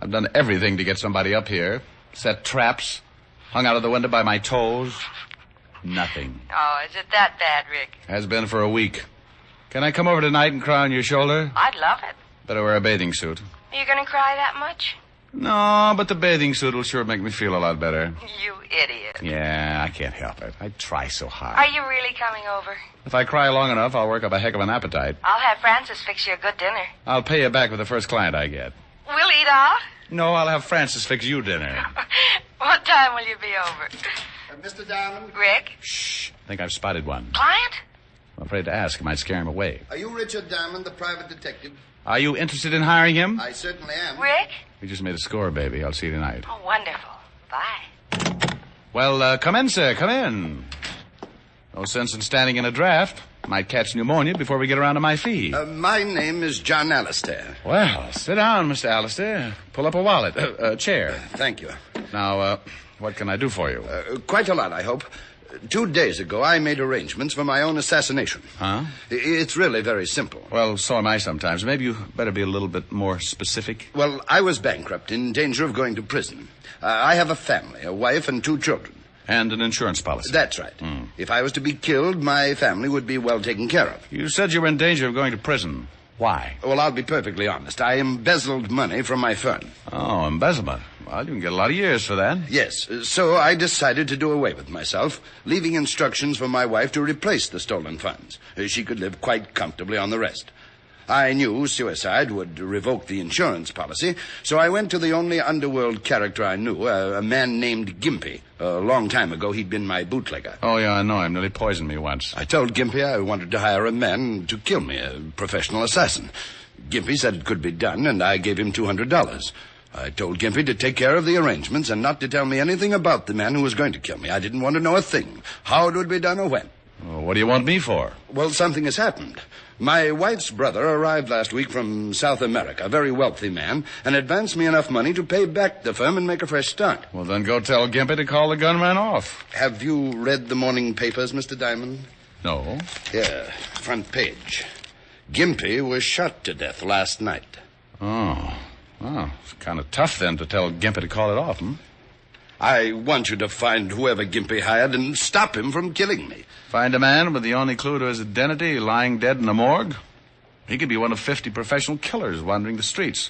I've done everything to get somebody up here. Set traps. Hung out of the window by my toes. Nothing. Oh, is it that bad, Rick? Has been for a week. Can I come over tonight and cry on your shoulder? I'd love it. Better wear a bathing suit. Are you going to cry that much? No, but the bathing suit will sure make me feel a lot better. You idiot. Yeah, I can't help it. I try so hard. Are you really coming over? If I cry long enough, I'll work up a heck of an appetite. I'll have Francis fix you a good dinner. I'll pay you back with the first client I get. We'll eat out? No, I'll have Francis fix you dinner. What time will you be over? Mr. Diamond? Rick? Shh. I think I've spotted one. Client? I'm afraid to ask. It might scare him away. Are you Richard Diamond, the private detective? Are you interested in hiring him? I certainly am. Rick? We just made a score, baby. I'll see you tonight. Oh, wonderful. Bye. Well, come in, sir. Come in. No sense in standing in a draft. Might catch pneumonia before we get around to my fee. My name is John Alistair. Well, sit down, Mr. Alistair. Pull up a wallet. A chair. Thank you. Now, what can I do for you? Quite a lot, I hope. 2 days ago, I made arrangements for my own assassination. Huh? It's really very simple. Well, so am I sometimes. Maybe you better be a little bit more specific. Well, I was bankrupt, in danger of going to prison. I have a family, a wife and 2 children. And an insurance policy. That's right. If I was to be killed, my family would be well taken care of. You said you were in danger of going to prison. Why? Well, I'll be perfectly honest. I embezzled money from my firm. Oh, embezzlement. Well, you can get a lot of years for that. Yes. So I decided to do away with myself, leaving instructions for my wife to replace the stolen funds. She could live quite comfortably on the rest. I knew suicide would revoke the insurance policy, so I went to the only underworld character I knew, a man named Gimpy. A long time ago, he'd been my bootlegger. Oh, yeah, I know him. Nearly poisoned me once. I told Gimpy I wanted to hire a man to kill me, a professional assassin. Gimpy said it could be done, and I gave him $200. I told Gimpy to take care of the arrangements and not to tell me anything about the man who was going to kill me. I didn't want to know a thing, how it would be done or when. Well, what do you want me for? Well, something has happened. My wife's brother arrived last week from South America, a very wealthy man, and advanced me enough money to pay back the firm and make a fresh start. Well, then go tell Gimpy to call the gunman off. Have you read the morning papers, Mr. Diamond? No. Here, front page. Gimpy was shot to death last night. Oh. Well, it's kind of tough then to tell Gimpy to call it off, I want you to find whoever Gimpy hired and stop him from killing me. Find a man with the only clue to his identity lying dead in a morgue? He could be one of 50 professional killers wandering the streets.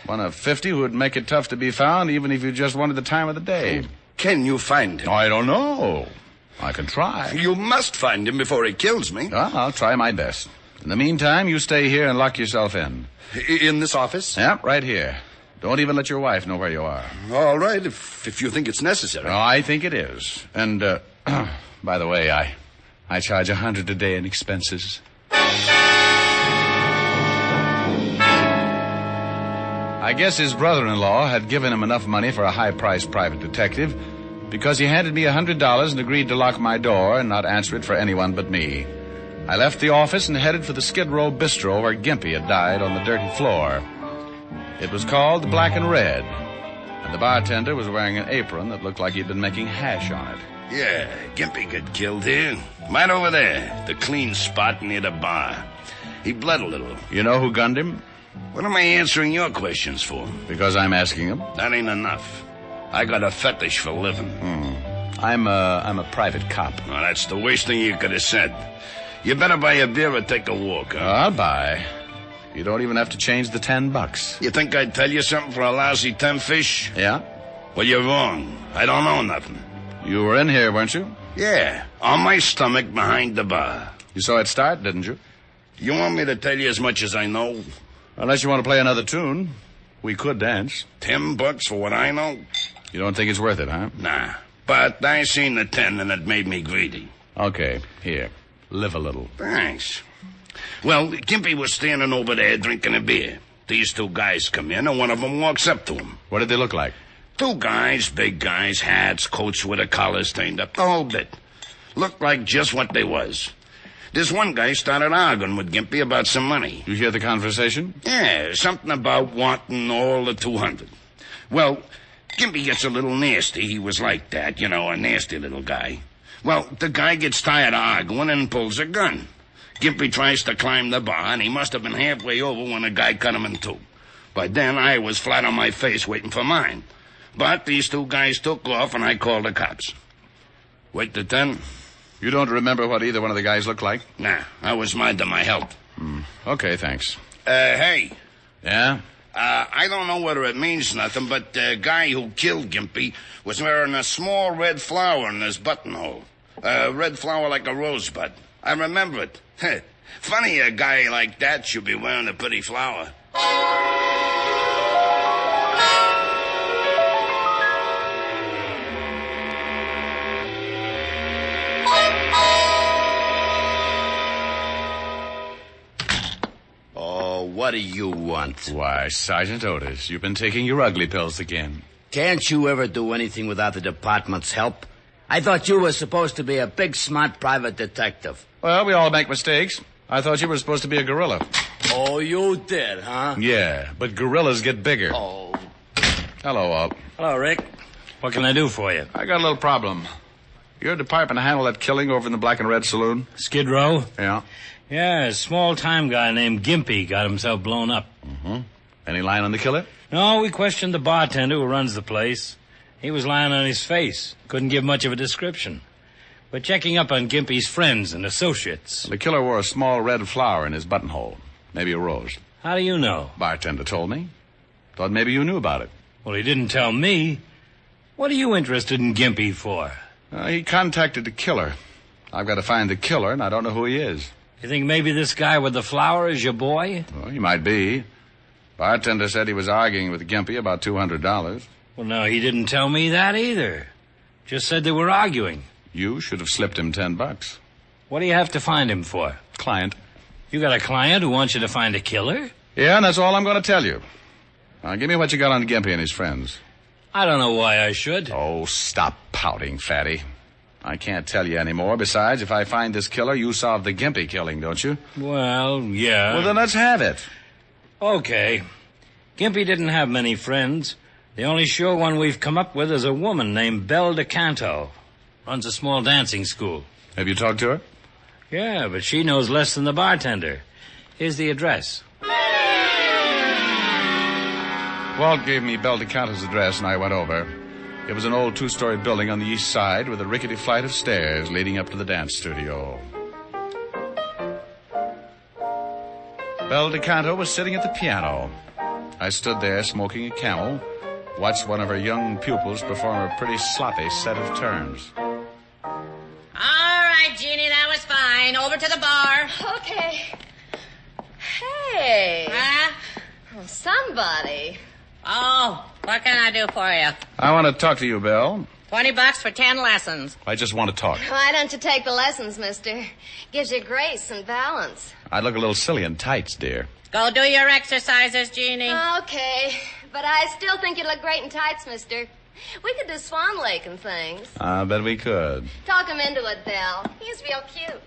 One of 50 who would make it tough to be found even if you just wanted the time of the day. Can you find him? I don't know. I can try. You must find him before he kills me. Well, I'll try my best. In the meantime, you stay here and lock yourself in. In this office? Yep, right here. Don't even let your wife know where you are. All right, if you think it's necessary. No, I think it is. And, by the way, I charge $100 a day in expenses. I guess his brother-in-law had given him enough money for a high-priced private detective because he handed me $100 and agreed to lock my door and not answer it for anyone but me. I left the office and headed for the Skid Row Bistro where Gimpy had died on the dirty floor. It was called the Black and Red, and the bartender was wearing an apron that looked like he'd been making hash on it. Yeah, Gimpy got killed here. Right over there, the clean spot near the bar. He bled a little. You know who gunned him? What am I answering your questions for? Because I'm asking him. That ain't enough. I got a fetish for living. I'm a private cop. Well, that's the worst thing you could have said. You better buy a beer or take a walk, huh? I'll buy. You don't even have to change the $10. You think I'd tell you something for a lousy 10 fish? Yeah? Well, you're wrong. I don't know nothing. You were in here, weren't you? Yeah, on my stomach behind the bar. You saw it start, didn't you? You want me to tell you as much as I know? Unless you want to play another tune. We could dance. $10 for what I know? You don't think it's worth it, huh? Nah. But I seen the 10 and it made me greedy. Okay, here. Live a little. Thanks. Well, Gimpy was standing over there drinking a beer. These 2 guys come in, and one of them walks up to him. What did they look like? 2 guys, big guys, hats, coats with the collars turned up, the whole bit. Looked like just what they was. This one guy started arguing with Gimpy about some money. You hear the conversation? Yeah, something about wanting all the 200. Well, Gimpy gets a little nasty. He was like that, a nasty little guy. Well, the guy gets tired of arguing and pulls a gun. Gimpy tries to climb the bar, and he must have been halfway over when the guy cut him in 2. By then, I was flat on my face waiting for mine. But these 2 guys took off, and I called the cops. Wait to 10. You don't remember what either one of the guys looked like? Nah, I was minding my health. Okay, thanks. Hey. Yeah? I don't know whether it means nothing, but the guy who killed Gimpy was wearing a small red flower in his buttonhole. A red flower like a rosebud. I remember it. Funny a guy like that should be wearing a pretty flower. Oh, what do you want? Why, Sergeant Otis, you've been taking your ugly pills again. Can't you ever do anything without the department's help? I thought you were supposed to be a big, smart private detective. Well, we all make mistakes. I thought you were supposed to be a gorilla. Oh, you did, huh? Yeah, but gorillas get bigger. Oh. Hello, Walt. Hello, Rick. What can I do for you? I got a little problem. Your department handle that killing over in the Black and Red Saloon? Skid Row? Yeah. Yeah, a small-time guy named Gimpy got himself blown up. Mm-hmm. Any line on the killer? No, we questioned the bartender who runs the place. He was lying on his face. Couldn't give much of a description. We're checking up on Gimpy's friends and associates. The killer wore a small red flower in his buttonhole. Maybe a rose. How do you know? Bartender told me. Thought maybe you knew about it. Well, he didn't tell me. What are you interested in Gimpy for? He contacted the killer. I've got to find the killer, and I don't know who he is. You think maybe this guy with the flower is your boy? Well, he might be. Bartender said he was arguing with Gimpy about $200. Well, no, he didn't tell me that either. Just said they were arguing. You should have slipped him $10. What do you have to find him for? Client. You got a client who wants you to find a killer? Yeah, and that's all I'm going to tell you. Now, give me what you got on Gimpy and his friends. I don't know why I should. Oh, stop pouting, fatty. I can't tell you anymore. Besides, if I find this killer, you solve the Gimpy killing, don't you? Well, yeah. Well, then let's have it. Okay. Gimpy didn't have many friends. The only sure one we've come up with is a woman named Belle DeCanto. Runs a small dancing school. Have you talked to her? Yeah, but she knows less than the bartender. Here's the address. Walt gave me Belle DeCanto's address, and I went over. It was an old two-story building on the east side with a rickety flight of stairs leading up to the dance studio. Belle DeCanto was sitting at the piano. I stood there smoking a Camel, watched one of her young pupils perform a pretty sloppy set of turns. All right, Jeannie, that was fine. Over to the bar. Okay. Hey. Huh? Oh, somebody. Oh, what can I do for you? I want to talk to you, Belle. $20 for 10 lessons. I just want to talk. Why don't you take the lessons, mister? Gives you grace and balance. I'd look a little silly in tights, dear. Go do your exercises, Jeannie. Okay, but I still think you look great in tights, mister. We could do Swan Lake and things. I bet we could. Talk him into it, Belle. He's real cute.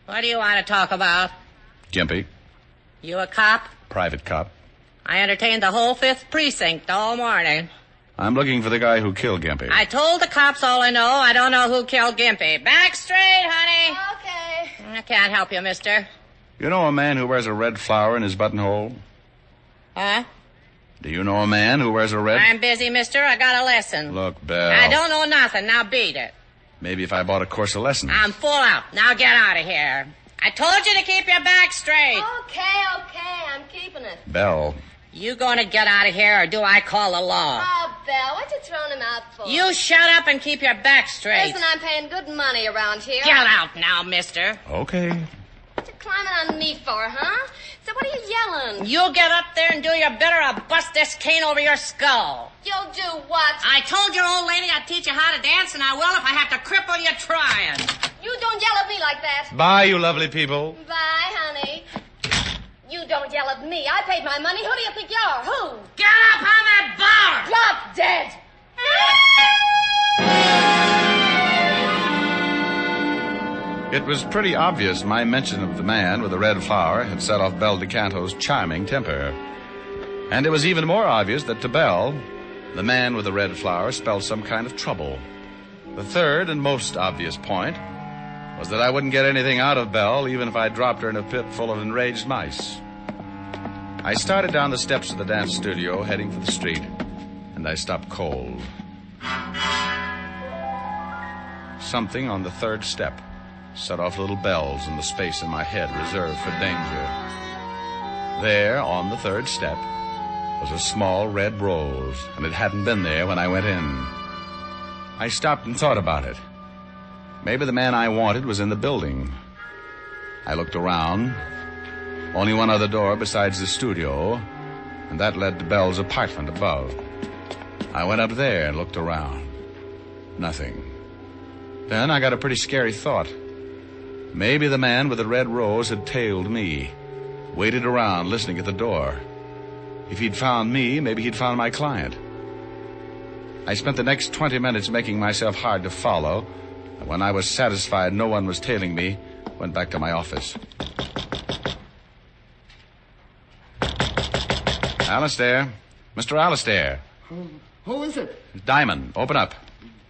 What do you want to talk about? Gimpy. You a cop? Private cop. I entertained the whole 5th precinct all morning. I'm looking for the guy who killed Gimpy. I told the cops all I know. I don't know who killed Gimpy. Back straight, honey. Okay. I can't help you, mister. You know a man who wears a red flower in his buttonhole? Huh? Do you know a man who wears a red... I'm busy, mister. I got a lesson. Look, Belle. I don't know nothing. Now beat it. Maybe if I bought a course of lessons. I'm full out. Now get out of here. I told you to keep your back straight. Okay. I'm keeping it. Belle. You going to get out of here, or do I call the law? Oh, Belle, what you throwing him out for? You shut up and keep your back straight. Listen, I'm paying good money around here. Get out now, mister. Okay. What you climbing on me for, huh? So what are you yelling? You get up there and do your bit, or I'll bust this cane over your skull. You'll do what? I told your old lady I'd teach you how to dance, and I will if I have to cripple you trying. You don't yell at me like that. Bye, you lovely people. Bye, honey. You don't yell at me. I paid my money. Who do you think you are? Who? Get up on that bar! Drop dead! It was pretty obvious my mention of the man with the red flower had set off Belle DeCanto's charming temper. And it was even more obvious that to Belle, the man with the red flower spelled some kind of trouble. The third and most obvious point was that I wouldn't get anything out of Belle even if I dropped her in a pit full of enraged mice. I started down the steps of the dance studio, heading for the street, and I stopped cold. Something on the third step set off little bells in the space in my head reserved for danger. There, on the third step, was a small red rose, and it hadn't been there when I went in. I stopped and thought about it. Maybe the man I wanted was in the building. I looked around. Only one other door besides the studio, and that led to Belle's apartment above. I went up there and looked around. Nothing. Then I got a pretty scary thought. Maybe the man with the red rose had tailed me, waited around listening at the door. If he'd found me, maybe he'd found my client. I spent the next 20 minutes making myself hard to follow, and when I was satisfied no one was tailing me, went back to my office. Alistair. Mr. Alistair. Who is it? Diamond, open up.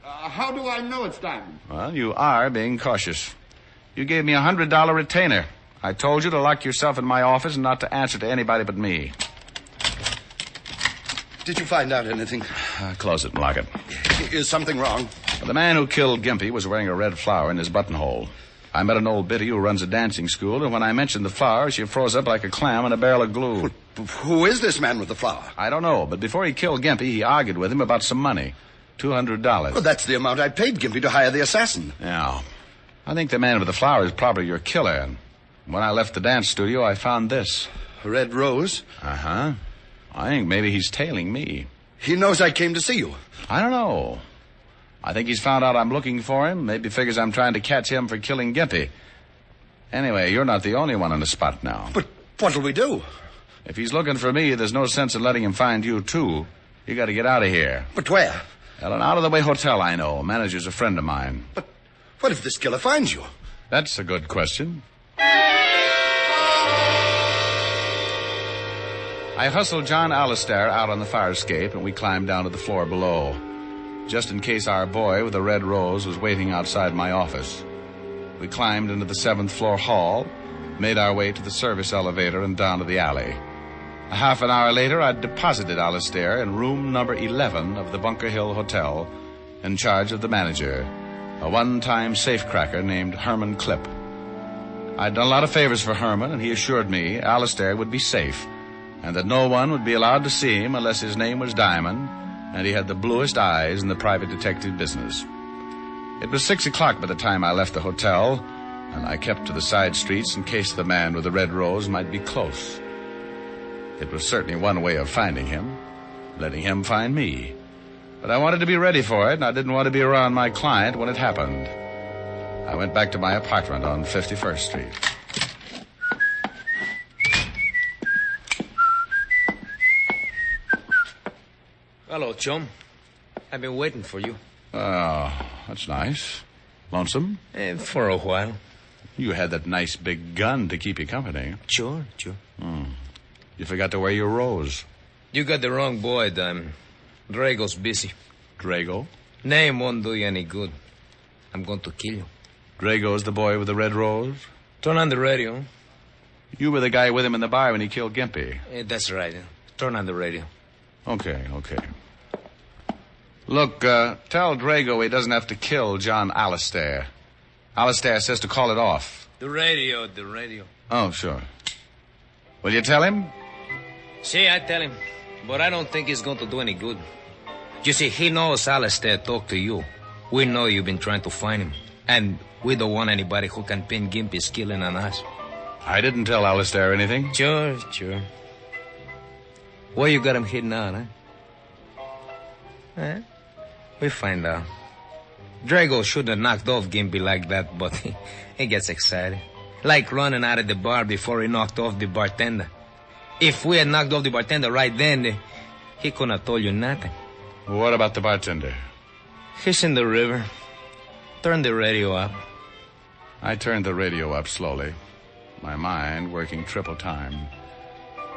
How do I know it's Diamond? Well, you are being cautious. You gave me a $100 retainer. I told you to lock yourself in my office and not to answer to anybody but me. Did you find out anything? Close it and lock it. Is something wrong? Well, the man who killed Gimpy was wearing a red flower in his buttonhole. I met an old biddy who runs a dancing school, and when I mentioned the flower, she froze up like a clam in a barrel of glue. Who is this man with the flower? I don't know, but before he killed Gimpy, he argued with him about some money. $200. Well, that's the amount I paid Gimpy to hire the assassin. Yeah. I think the man with the flower is probably your killer. And when I left the dance studio, I found this. A red rose? Uh-huh. I think maybe he's tailing me. He knows I came to see you. I don't know. I think he's found out I'm looking for him. Maybe figures I'm trying to catch him for killing Gimpy. Anyway, you're not the only one on the spot now. But what'll we do? If he's looking for me, there's no sense in letting him find you, too. You got to get out of here. But where? Well, an out-of-the-way hotel I know. Manager's a friend of mine. But what if this killer finds you? That's a good question. I hustled John Alistair out on the fire escape, and we climbed down to the floor below, just in case our boy with the red rose was waiting outside my office. We climbed into the 7th floor hall, made our way to the service elevator and down to the alley. A half an hour later, I'd deposited Alistair in room number 11 of the Bunker Hill Hotel in charge of the manager, a one-time safecracker named Herman Clipp. I'd done a lot of favors for Herman, and he assured me Alistair would be safe and that no one would be allowed to see him unless his name was Diamond and he had the bluest eyes in the private detective business. It was 6 o'clock by the time I left the hotel, and I kept to the side streets in case the man with the red rose might be close. It was certainly one way of finding him, letting him find me. But I wanted to be ready for it, and I didn't want to be around my client when it happened. I went back to my apartment on 51st Street. Hello, chum. I've been waiting for you. Oh, that's nice. Lonesome? For a while. You had that nice big gun to keep you company. Sure. You forgot to wear your rose. You got the wrong boy, Diamond. Drago's busy. Drago? Name won't do you any good. I'm going to kill you. Drago's the boy with the red rose? Turn on the radio. You were the guy with him in the bar when he killed Gimpy. That's right. Turn on the radio. Okay. Look, tell Drago he doesn't have to kill John Alistair. Alistair says to call it off. The radio. Oh, sure. Will you tell him? See, I tell him. But I don't think it's going to do any good. You see, he knows Alistair talked to you. We know you've been trying to find him. And we don't want anybody who can pin Gimpy's killing on us. I didn't tell Alistair anything. Sure. Where you got him hidden out, huh? We find out. Drago should have knocked off Gimpy like that, but he gets excited. Like running out of the bar before he knocked off the bartender. If we had knocked off the bartender right then, he couldn't have told you nothing. What about the bartender? He's in the river. Turn the radio up. I turned the radio up slowly, my mind working triple time.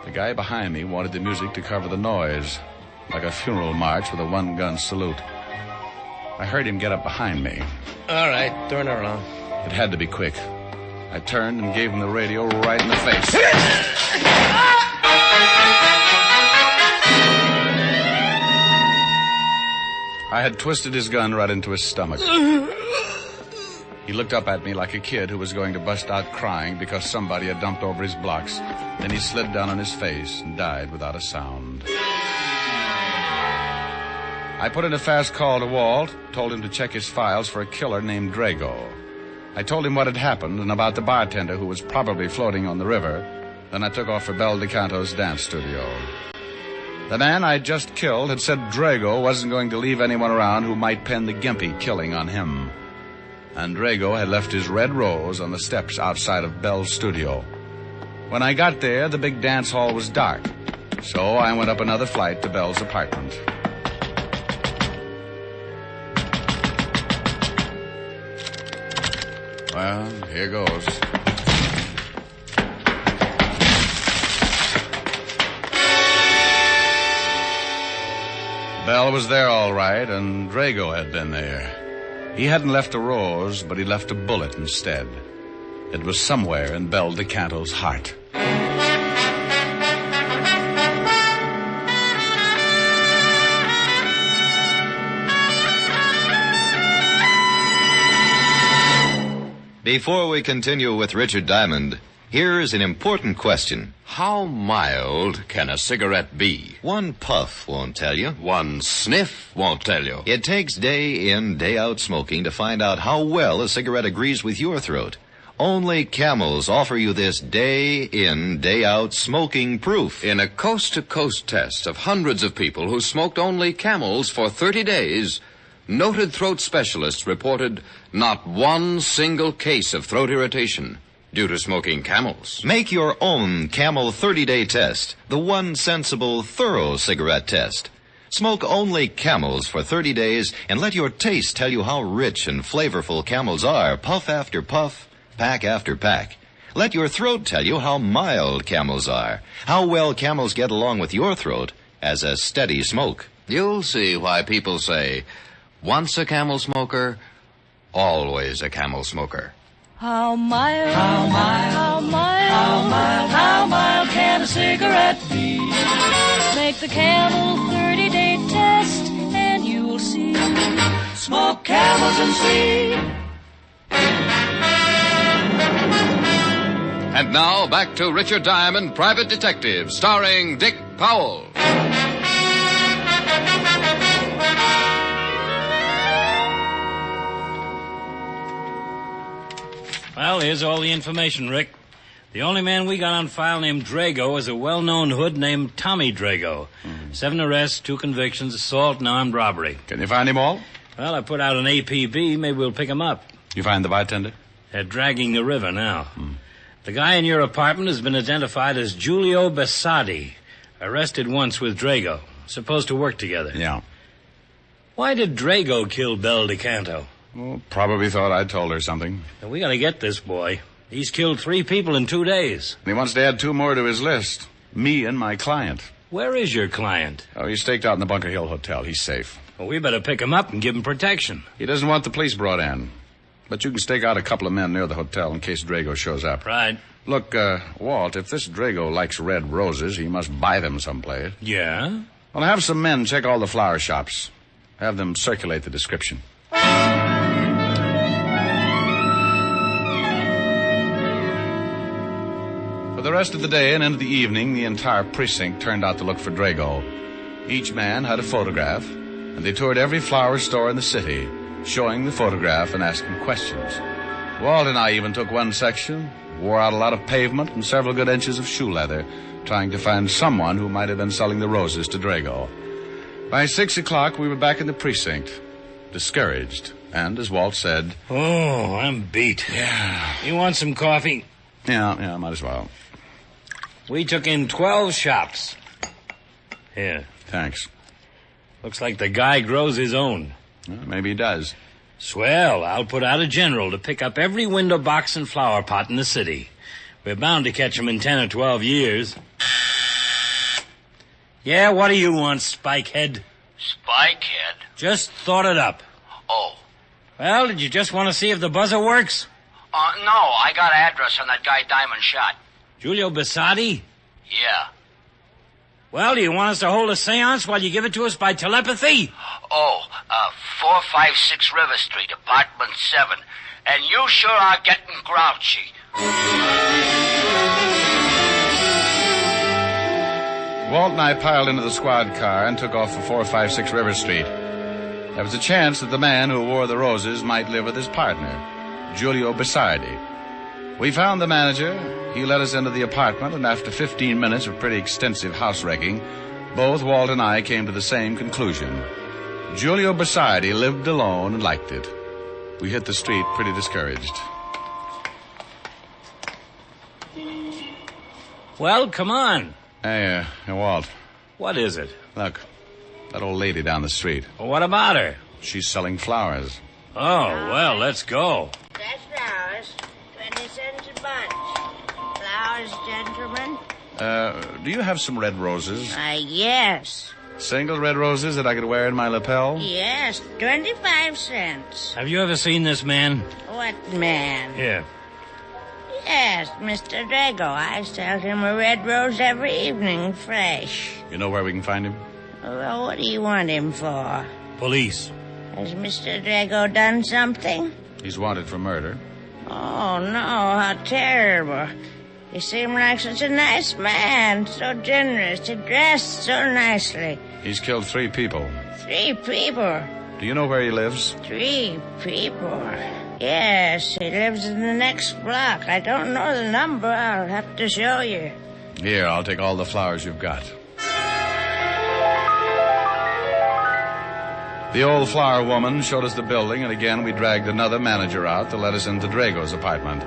The guy behind me wanted the music to cover the noise, like a funeral march with a one-gun salute. I heard him get up behind me. All right, turn around. It had to be quick. I turned and gave him the radio right in the face. I had twisted his gun right into his stomach. He looked up at me like a kid who was going to bust out crying because somebody had dumped over his blocks. Then he slid down on his face and died without a sound. I put in a fast call to Walt, told him to check his files for a killer named Drago. I told him what had happened and about the bartender who was probably floating on the river. Then I took off for Bel DeCanto's dance studio. The man I'd just killed had said Drago wasn't going to leave anyone around who might pin the Gimpy killing on him. And Drago had left his red rose on the steps outside of Bel's studio. When I got there, the big dance hall was dark. So I went up another flight to Bel's apartment. Well, here goes. Bell was there all right, and Drago had been there. He hadn't left a rose, but he left a bullet instead. It was somewhere in Bell DeCanto's heart. Before we continue with Richard Diamond, here's an important question. How mild can a cigarette be? One puff won't tell you. One sniff won't tell you. It takes day in, day out smoking to find out how well a cigarette agrees with your throat. Only Camels offer you this day in, day out smoking proof. In a coast-to-coast test of hundreds of people who smoked only Camels for 30 days, noted throat specialists reported not one single case of throat irritation due to smoking Camels. Make your own Camel 30-day test, the one sensible, thorough cigarette test. Smoke only Camels for 30 days and let your taste tell you how rich and flavorful Camels are, puff after puff, pack after pack. Let your throat tell you how mild Camels are, how well Camels get along with your throat as a steady smoke. You'll see why people say, once a Camel smoker, always a Camel smoker. How mild, how mild, how mild, how mild, how mild can a cigarette be? Make the Camel 30-day test and you'll see. Smoke Camels and see. And now, back to Richard Diamond, Private Detective, starring Dick Powell. Well, here's all the information, Rick. The only man we got on file named Drago is a well-known hood named Tommy Drago. 7 arrests, 2 convictions, assault and armed robbery. Can you find him all? Well, I put out an APB. Maybe we'll pick him up. You find the bartender? They're dragging the river now. The guy in your apartment has been identified as Giulio Bassadi. Arrested once with Drago. Supposed to work together. Yeah. Why did Drago kill Belle DeCanto? Well, probably thought I'd told her something. Now, we gotta get this boy. He's killed 3 people in 2 days. And he wants to add 2 more to his list. Me and my client. Where is your client? Oh, he's staked out in the Bunker Hill Hotel. He's safe. Well, we better pick him up and give him protection. He doesn't want the police brought in. But you can stake out a couple of men near the hotel in case Drago shows up. Right. Look, Walt, if this Drago likes red roses, he must buy them someplace. Yeah? Well, have some men check all the flower shops. Have them circulate the description. For the rest of the day and into the evening, the entire precinct turned out to look for Drago. Each man had a photograph, and they toured every flower store in the city, showing the photograph and asking questions. Walt and I even took one section, wore out a lot of pavement and several good inches of shoe leather, trying to find someone who might have been selling the roses to Drago. By 6 o'clock, we were back in the precinct, discouraged, and, as Walt said... Oh, I'm beat. Yeah. You want some coffee? Yeah, might as well. We took in 12 shops. Here. Thanks. Looks like the guy grows his own. Well, maybe he does. Swell. I'll put out a general to pick up every window box and flower pot in the city. We're bound to catch him in 10 or 12 years. Yeah, what do you want, Spikehead? Spikehead? Just thought it up. Oh. Well, did you just want to see if the buzzer works? No, I got an address on that guy Diamond shot. Giulio Bassadi? Yeah. Well, do you want us to hold a seance while you give it to us by telepathy? 456 River Street, apartment 7. And you sure are getting grouchy. Walt and I piled into the squad car and took off for 456 River Street. There was a chance that the man who wore the roses might live with his partner, Giulio Bassardi. We found the manager. He let us into the apartment, and after 15 minutes of pretty extensive house wrecking, both Walt and I came to the same conclusion. Giulio Bassardi lived alone and liked it. We hit the street pretty discouraged. Well, come on. Hey, Walt. What is it? Look, that old lady down the street. Well, what about her? She's selling flowers. Oh, well, let's go. Fresh flowers. roses, gentlemen. Do you have some red roses? Yes. Single red roses that I could wear in my lapel? Yes, 25 cents. Have you ever seen this man? What man? Here. Yes, Mr. Drago. I sell him a red rose every evening, fresh. You know where we can find him? Well, what do you want him for? Police. Has Mr. Drago done something? He's wanted for murder. Oh, no, how terrible. He seemed like such a nice man, so generous, he dressed so nicely. He's killed 3 people. 3 people. Do you know where he lives? 3 people. Yes, he lives in the next block. I don't know the number. I'll have to show you. Here, I'll take all the flowers you've got. The old flower woman showed us the building, and again we dragged another manager out to let us into Drago's apartment.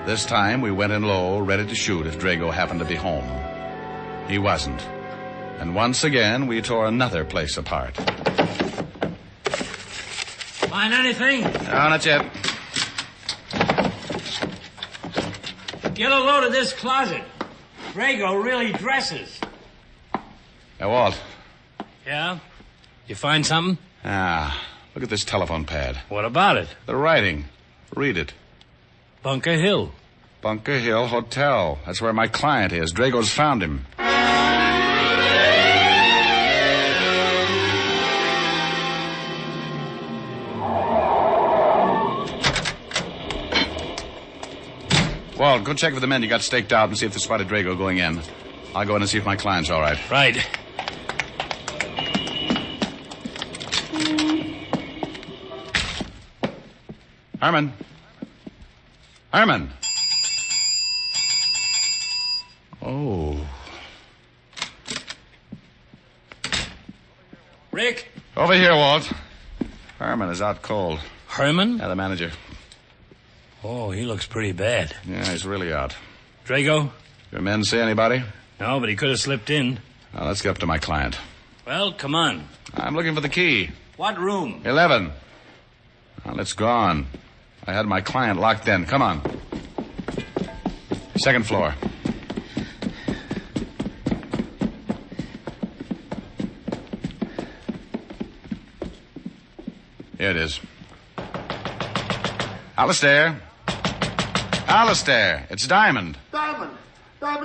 This time we went in low, ready to shoot if Drago happened to be home. He wasn't. And once again, we tore another place apart. Find anything? No, not yet. Get a load of this closet. Drago really dresses. Hey, Walt. Yeah? You find something? Look at this telephone pad. What about it? The writing. Read it. Bunker Hill. Bunker Hill Hotel. That's where my client is. Drago's found him. Walt, go check with the men you got staked out and see if they spotted Drago going in. I'll go in and see if my client's all right. Right. Herman. Herman. Oh. Rick? Over here, Walt. Herman is out cold. Herman? Yeah, the manager. Oh, he looks pretty bad. Yeah, he's really out. Drago? Your men see anybody? No, but he could have slipped in. Now, let's get up to my client. Well, come on. I'm looking for the key. What room? 11. Now, let's go on. I had my client locked in. Come on. 2nd floor. Here it is. Alistair. Alistair, it's Diamond. Diamond,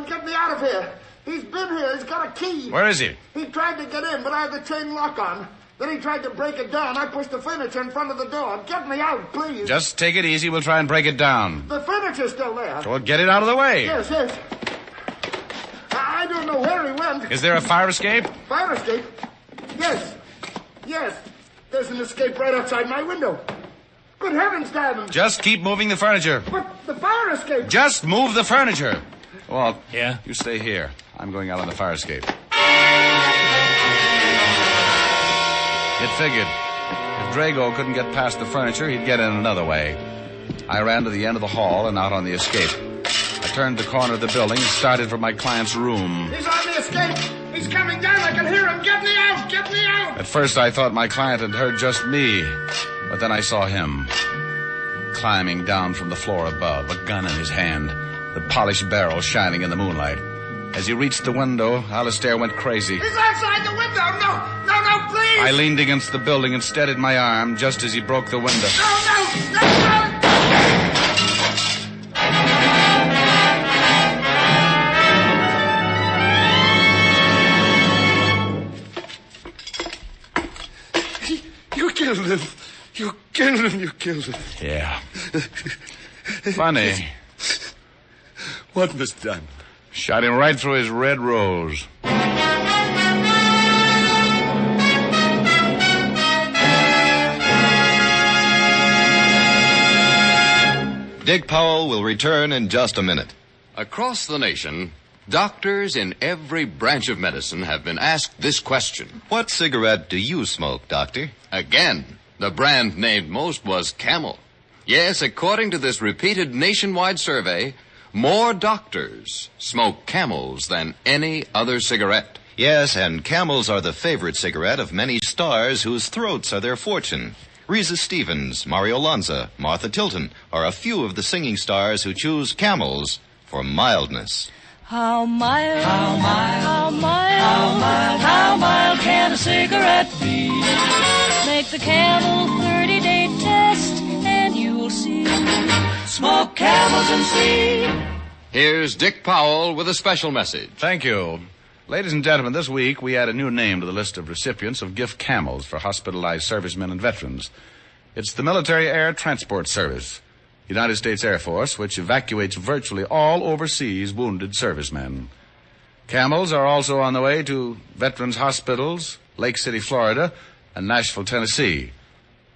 get me out of here. He's been here. He's got a key. Where is he? He tried to get in, but I had the chain lock on. Then he tried to break it down. I pushed the furniture in front of the door. Get me out, please. Just take it easy. We'll try and break it down. The furniture's still there. Well, get it out of the way. Yes. I don't know where he went. Is there a fire escape? Fire escape? Yes. There's an escape right outside my window. Good heavens, Diamond. Just keep moving the furniture. But the fire escape... Just move the furniture. Walt. Yeah? You stay here. I'm going out on the fire escape. It figured. If Drago couldn't get past the furniture, he'd get in another way. I ran to the end of the hall and out on the escape. I turned the corner of the building and started for my client's room. He's on the escape. He's coming down. I can hear him. Get me out. Get me out. At first, I thought my client had heard just me. But then I saw him climbing down from the floor above, a gun in his hand, the polished barrel shining in the moonlight. As he reached the window, Alistair went crazy. He's outside the window. No, please. I leaned against the building and steadied my arm just as he broke the window. No. You killed him. Yeah. Funny. What was done? Shot him right through his red rose. Dick Powell will return in just a minute. Across the nation, doctors in every branch of medicine have been asked this question. What cigarette do you smoke, Doctor? Again, the brand named most was Camel. Yes, according to this repeated nationwide survey, more doctors smoke Camels than any other cigarette. Yes, and Camels are the favorite cigarette of many stars whose throats are their fortune. Risa Stevens, Mario Lanza, Martha Tilton are a few of the singing stars who choose Camels for mildness. How mild, how mild, how mild, how mild, how mild can a cigarette be? Make the Camel 30-day test and you'll see. Smoke Camels and see. Here's Dick Powell with a special message. Thank you. Ladies and gentlemen, this week we add a new name to the list of recipients of gift camels for hospitalized servicemen and veterans. It's the Military Air Transport Service, United States Air Force, which evacuates virtually all overseas wounded servicemen. Camels are also on the way to veterans hospitals, Lake City, Florida, and Nashville, Tennessee.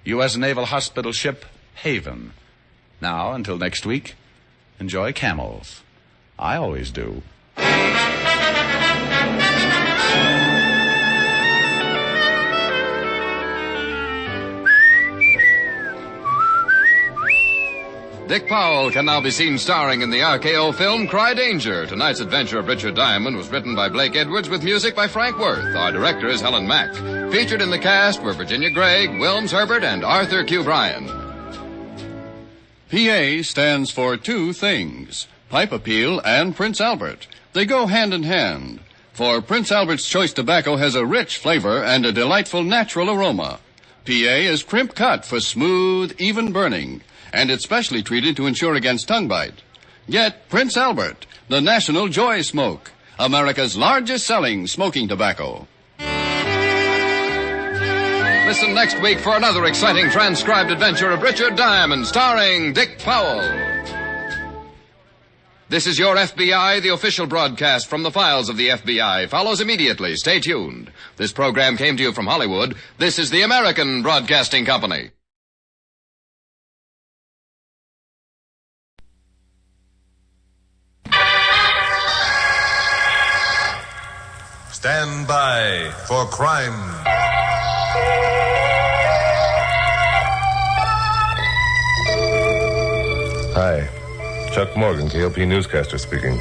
U.S. Naval Hospital ship Haven. Now, until next week, enjoy camels. I always do. Dick Powell can now be seen starring in the RKO film Cry Danger. Tonight's adventure of Richard Diamond was written by Blake Edwards with music by Frank Worth. Our director is Helen Mack. Featured in the cast were Virginia Gregg, Wilms Herbert, and Arthur Q. Bryan. PA stands for two things, Pipe Appeal and Prince Albert. They go hand in hand. For Prince Albert's Choice Tobacco has a rich flavor and a delightful natural aroma. PA is crimp cut for smooth, even burning, and it's specially treated to ensure against tongue bite. Get Prince Albert, the National Joy Smoke, America's largest selling smoking tobacco. Listen next week for another exciting transcribed adventure of Richard Diamond, starring Dick Powell. This is Your FBI, the official broadcast from the files of the FBI. Follows immediately. Stay tuned. This program came to you from Hollywood. This is the American Broadcasting Company. Stand by for crime. Hi, Chuck Morgan, KOP newscaster speaking.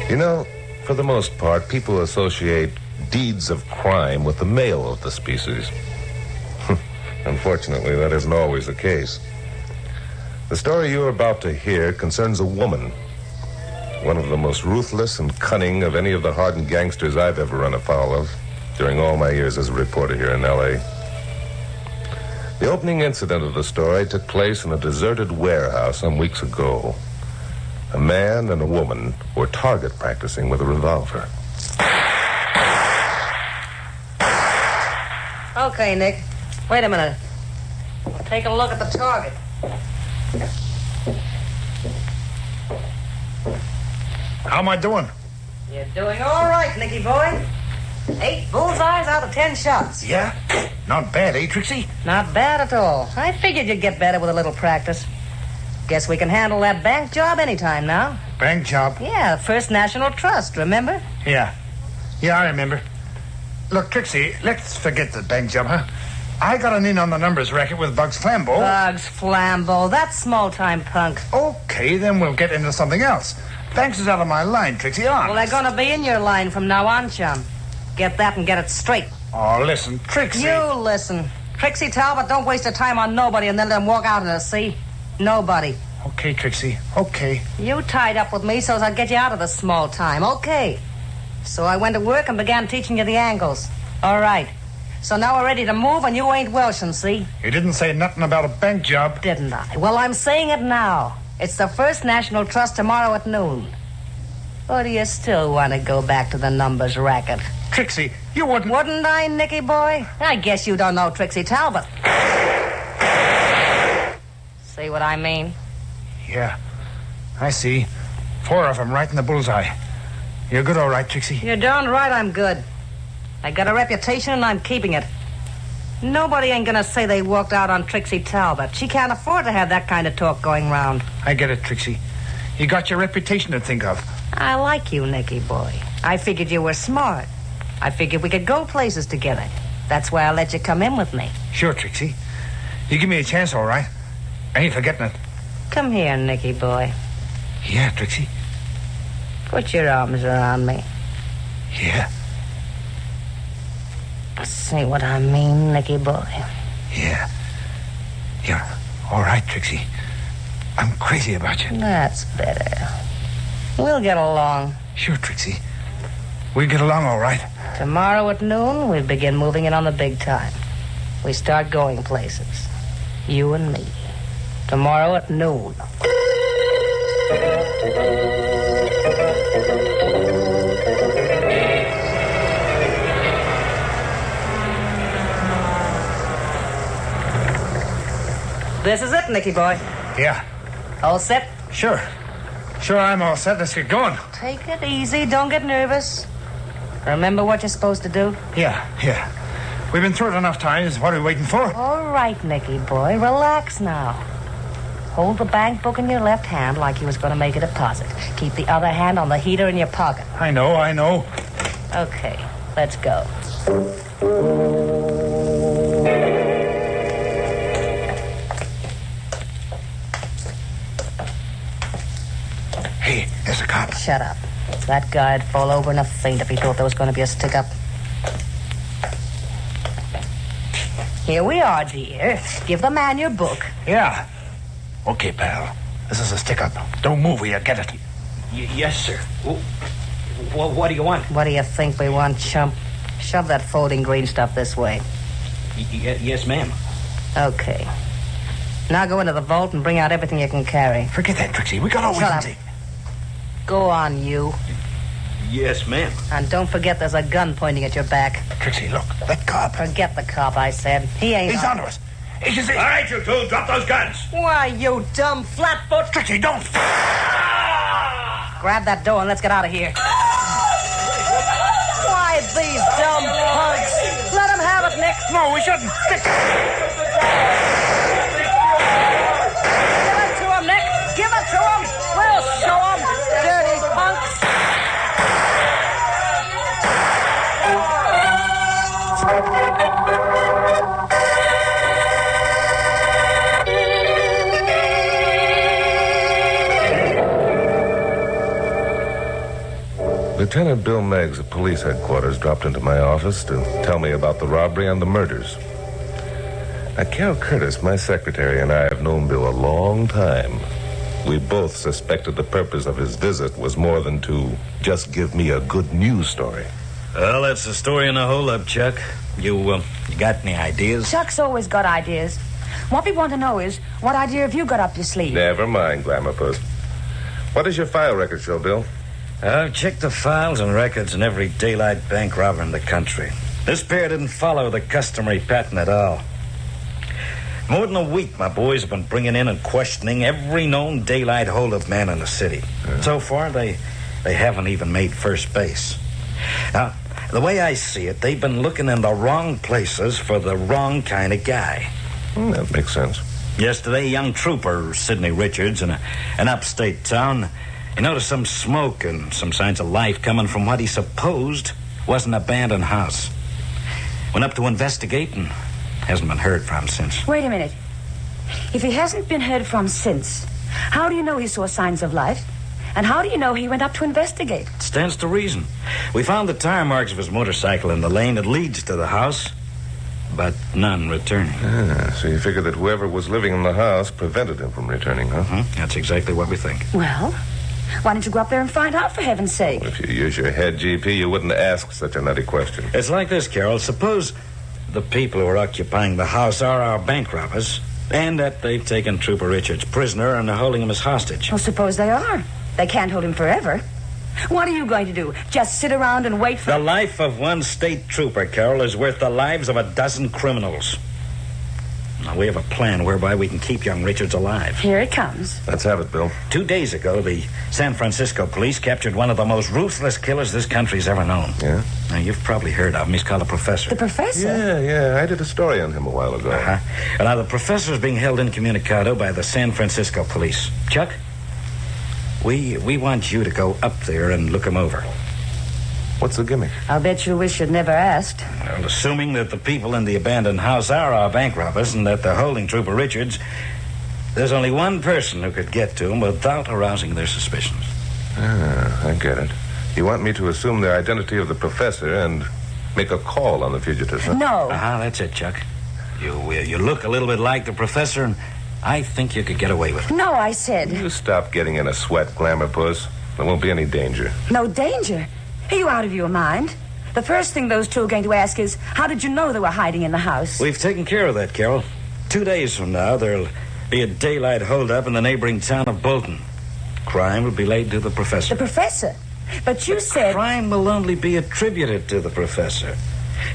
You know, for the most part, people associate deeds of crime with the male of the species. Unfortunately, that isn't always the case. The story you're about to hear concerns a woman, one of the most ruthless and cunning of any of the hardened gangsters I've ever run afoul of during all my years as a reporter here in L.A. The opening incident of the story took place in a deserted warehouse some weeks ago. A man and a woman were target practicing with a revolver. Okay, Nick. Wait a minute. We'll take a look at the target. How am I doing? You're doing all right, Nicky boy. 8 bullseyes out of 10 shots. Yeah? Not bad, eh, Trixie? Not bad at all. I figured you'd get better with a little practice. Guess we can handle that bank job anytime now. Bank job? Yeah, First National Trust, remember? Yeah. Yeah, I remember. Look, Trixie, let's forget the bank job, huh? I got an in on the numbers racket with Bugs Flambeau. Bugs Flambeau, that small-time punk. Okay, then we'll get into something else. Banks is out of my line, Trixie, on. Well, they're gonna be in your line from now on, chum. Get that and get it straight. Oh, listen, Trixie. You listen. Trixie Talbot, don't waste your time on nobody and then let them walk out in the sea. Nobody. Okay, Trixie, okay. You tied up with me so's I'd get you out of this small time, okay. So I went to work and began teaching you the angles. All right. So now we're ready to move and you ain't Welshing, see? You didn't say nothing about a bank job. Didn't I? Well, I'm saying it now. It's the First National Trust tomorrow at noon. Or do you still want to go back to the numbers racket? Trixie, you wouldn't... Wouldn't I, Nicky boy? I guess you don't know Trixie Talbot. See what I mean? Yeah, I see. 4 of them right in the bullseye. You're good all right, Trixie. You're darn right I'm good. I got a reputation and I'm keeping it. Nobody ain't gonna say they walked out on Trixie Talbot. She can't afford to have that kind of talk going round. I get it, Trixie. You got your reputation to think of. I like you, Nicky boy. I figured you were smart. I figured we could go places together. That's why I let you come in with me. Sure, Trixie. You give me a chance, all right. I ain't forgetting it. Come here, Nicky boy. Yeah, Trixie. Put your arms around me. Yeah. See what I mean, Nicky boy? Yeah. You're all right, Trixie. I'm crazy about you. That's better. We'll get along. Sure, Trixie. We'll get along all right. Tomorrow at noon, we begin moving in on the big time. We start going places. You and me. Tomorrow at noon. This is it, Nicky boy. Yeah. All set? Sure. Sure, I'm all set. Let's get going. Take it easy. Don't get nervous. Remember what you're supposed to do? Yeah. We've been through it enough times. What are we waiting for? All right, Nicky boy. Relax now. Hold the bank book in your left hand like you was going to make a deposit. Keep the other hand on the heater in your pocket. I know. Okay, let's go. Hey, there's a cop. Shut up. That guy'd fall over in a faint if he thought there was going to be a stick-up. Here we are, dear. Give the man your book. Yeah. Okay, pal. This is a stick-up. Don't move or you get it. Yes, sir. What do you want? What do you think we want, chump? Shove that folding green stuff this way. Yes, ma'am. Okay. Now go into the vault and bring out everything you can carry. Forget that, Trixie. We got all we can take. Go on, you. Yes, ma'am. And don't forget there's a gun pointing at your back. Trixie, look. That cop. Forget the cop, I said. He ain't... He's onto us. All right, you two, drop those guns. Why, you dumb flatfoot. Trixie, don't. Grab that door and let's get out of here. Why, these dumb punks. Let him have it, Nick. No, we shouldn't. Give it to him, Nick. Give it to him. We'll show him. Dirty punks. Lieutenant Bill Meggs of police headquarters dropped into my office to tell me about the robbery and the murders. Now, Cal Curtis, my secretary, and I have known Bill a long time. We both suspected the purpose of his visit was more than to just give me a good news story. Well, that's the story in a hole-up, Chuck. You got any ideas? Chuck's always got ideas. What we want to know is, what idea have you got up your sleeve? Never mind, Glamourpuss. What does your file record show, Bill? I've checked the files and records in every daylight bank robber in the country. This pair didn't follow the customary pattern at all. More than a week, my boys have been bringing in and questioning every known daylight hold-up man in the city. So far, they haven't even made first base. Now, the way I see it, they've been looking in the wrong places for the wrong kind of guy. That makes sense. Yesterday, a young trooper, Sidney Richards, in an upstate town, he noticed some smoke and some signs of life coming from what he supposed was an abandoned house. Went up to investigate and hasn't been heard from since. Wait a minute. If he hasn't been heard from since, how do you know he saw signs of life? And how do you know he went up to investigate? Stands to reason. We found the tire marks of his motorcycle in the lane that leads to the house, but none returning. So you figure that whoever was living in the house prevented him from returning, huh? Mm-hmm. That's exactly what we think. Well, why don't you go up there and find out, for heaven's sake? If you use your head, GP, you wouldn't ask such a nutty question. It's like this, Carol. Suppose the people who are occupying the house are our bank robbers, and that they've taken Trooper Richards prisoner and are holding him as hostage. Well, suppose they are. They can't hold him forever. What are you going to do? Just sit around and wait for... The life of one state trooper, Carol, is worth the lives of a dozen criminals. Now, we have a plan whereby we can keep young Richards alive. Here it comes. Let's have it, Bill. 2 days ago, the San Francisco police captured one of the most ruthless killers this country's ever known. Yeah? Now, you've probably heard of him. He's called the Professor. The Professor? Yeah. I did a story on him a while ago. Well, now, the Professor's being held incommunicado by the San Francisco police. Chuck, we want you to go up there and look him over. What's the gimmick? I'll bet you wish you'd never asked. Well, assuming that the people in the abandoned house are our bank robbers and that they're holding Trooper Richards, there's only one person who could get to him without arousing their suspicions. I get it. You want me to assume the identity of the Professor and make a call on the fugitives, huh? No. That's it, Chuck. You look a little bit like the Professor, and I think you could get away with it. No, I said. You stop getting in a sweat, Glamourpuss. There won't be any danger. No danger? Are you out of your mind? The first thing those two are going to ask is, how did you know they were hiding in the house? We've taken care of that, Carol. 2 days from now, there'll be a daylight holdup in the neighboring town of Bolton. Crime will be laid to the professor. The professor? But you said... Crime will only be attributed to the professor.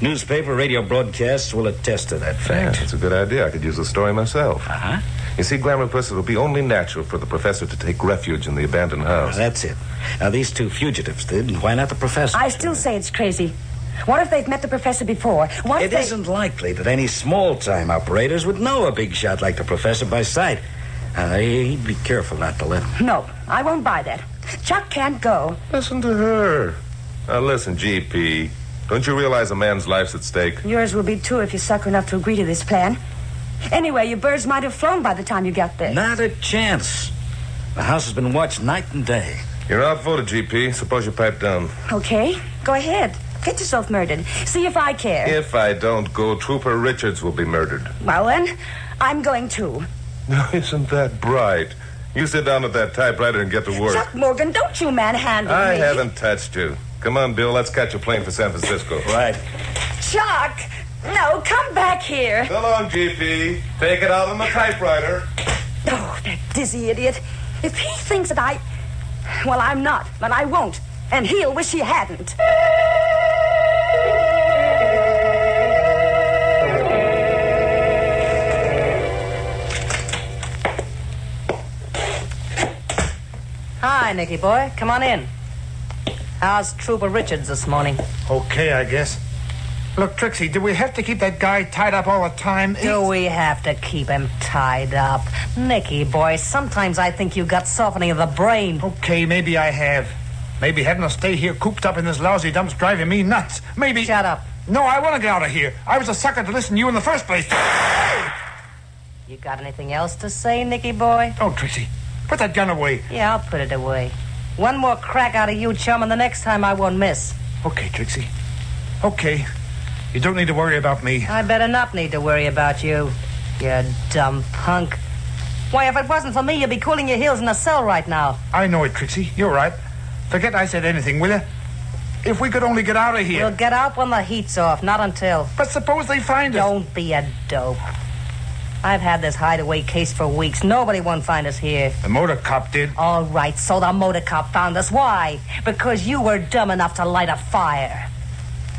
Newspaper, radio broadcasts will attest to that fact. Yeah, that's a good idea. I could use the story myself. Uh-huh. You see, Glamourpuss, it'll be only natural for the professor to take refuge in the abandoned house. That's it. Now, these two fugitives did, and why not the professor? I still say it's crazy. What if they've met the professor before? What if It isn't likely that any small-time operators would know a big shot like the professor by sight. He'd be careful not to let him. No, I won't buy that. Chuck can't go. Listen to her. Now, listen, GP. Don't you realize a man's life's at stake? Yours will be, too, if you're sucker enough to agree to this plan. Anyway, your birds might have flown by the time you got there. Not a chance. The house has been watched night and day. You're outvoted, GP. Suppose you pipe down. Okay, go ahead. Get yourself murdered. See if I care. If I don't go, Trooper Richards will be murdered. Well, then, I'm going too. Isn't that bright? You sit down at that typewriter and get to work. Chuck Morgan, don't you manhandle me. I haven't touched you. Come on, Bill. Let's catch a plane for San Francisco. Right. Chuck! No, come back here. So long, GP. Take it out on the typewriter. Oh, that dizzy idiot. If he thinks that I... Well, I'm not, but I won't. And he'll wish he hadn't. Hi, Nicky boy. Come on in. How's Trooper Richards this morning? Okay, I guess. Look, Trixie, do we have to keep that guy tied up all the time? Do we have to keep him tied up? Nicky boy, sometimes I think you got softening of the brain. Okay, maybe I have. Maybe having to stay here cooped up in this lousy dump's driving me nuts. Maybe... Shut up. No, I want to get out of here. I was a sucker to listen to you in the first place. You got anything else to say, Nicky boy? Oh, Trixie, put that gun away. Yeah, I'll put it away. One more crack out of you, chum, and the next time I won't miss. Okay, Trixie. Okay. You don't need to worry about me. I better not need to worry about you, you dumb punk. Why, if it wasn't for me, you'd be cooling your heels in a cell right now. I know it, Trixie. You're right. Forget I said anything, will you? If we could only get out of here. We'll get out when the heat's off, not until. But suppose they find us. Don't be a dope. I've had this hideaway case for weeks. Nobody won't find us here. The motor cop did. All right, so the motor cop found us. Why? Because you were dumb enough to light a fire.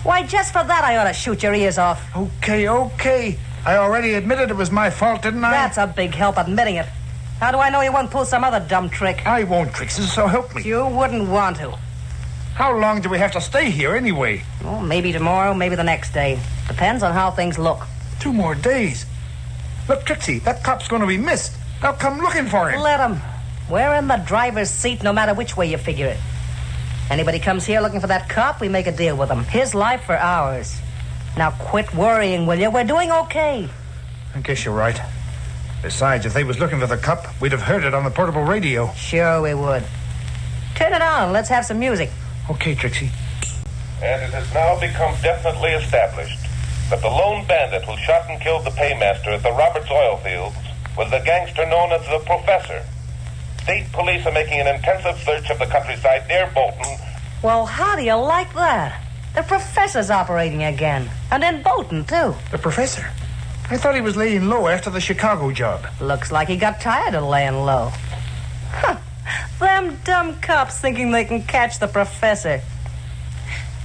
Why, just for that I ought to shoot your ears off. Okay. I already admitted it was my fault, didn't I? That's a big help, admitting it. How do I know you won't pull some other dumb trick? I won't, Trixie, so help me. You wouldn't want to. How long do we have to stay here anyway? Well, maybe tomorrow, maybe the next day. Depends on how things look. 2 more days. Look, Trixie, that cop's going to be missed. They'll come looking for him. Let him. We're in the driver's seat no matter which way you figure it. Anybody comes here looking for that cop, we make a deal with him. His life for ours. Now quit worrying, will you? We're doing okay. I guess you're right. Besides, if they was looking for the cop, we'd have heard it on the portable radio. Sure we would. Turn it on. Let's have some music. Okay, Trixie. And it has now become definitely established that the lone bandit who shot and killed the paymaster at the Roberts oil fields was the gangster known as the Professor. State police are making an intensive search of the countryside near Bolton. Well, how do you like that? The professor's operating again. And in Bolton, too. The professor? I thought he was laying low after the Chicago job. Looks like he got tired of laying low. Huh. Them dumb cops thinking they can catch the professor.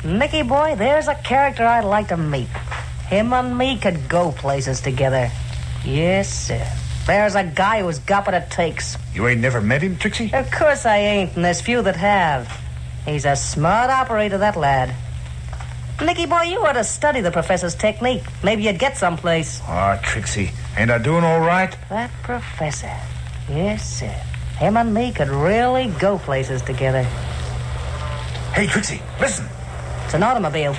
Nicky boy, there's a character I'd like to meet. Him and me could go places together. Yes, sir. There's a guy who's got what it takes. You ain't never met him, Trixie? Of course I ain't, and there's few that have. He's a smart operator, that lad. Nicky boy, you ought to study the professor's technique. Maybe you'd get someplace. Oh, Trixie, ain't I doing all right? That professor. Yes, sir. Him and me could really go places together. Hey, Trixie, listen. It's an automobile.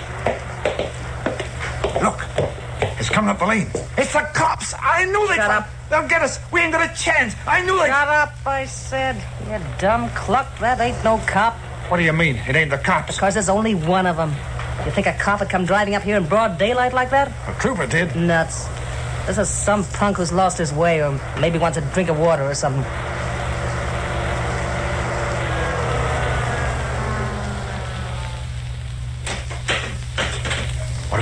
Look, it's coming up the lane. It's the cops. I knew they'd... Shut up. They'll get us. We ain't got a chance. I knew they... Shut up, I said. You dumb cluck. That ain't no cop. What do you mean? It ain't the cops? Because there's only one of them. You think a cop would come driving up here in broad daylight like that? A trooper did. Nuts. This is some punk who's lost his way or maybe wants a drink of water or something.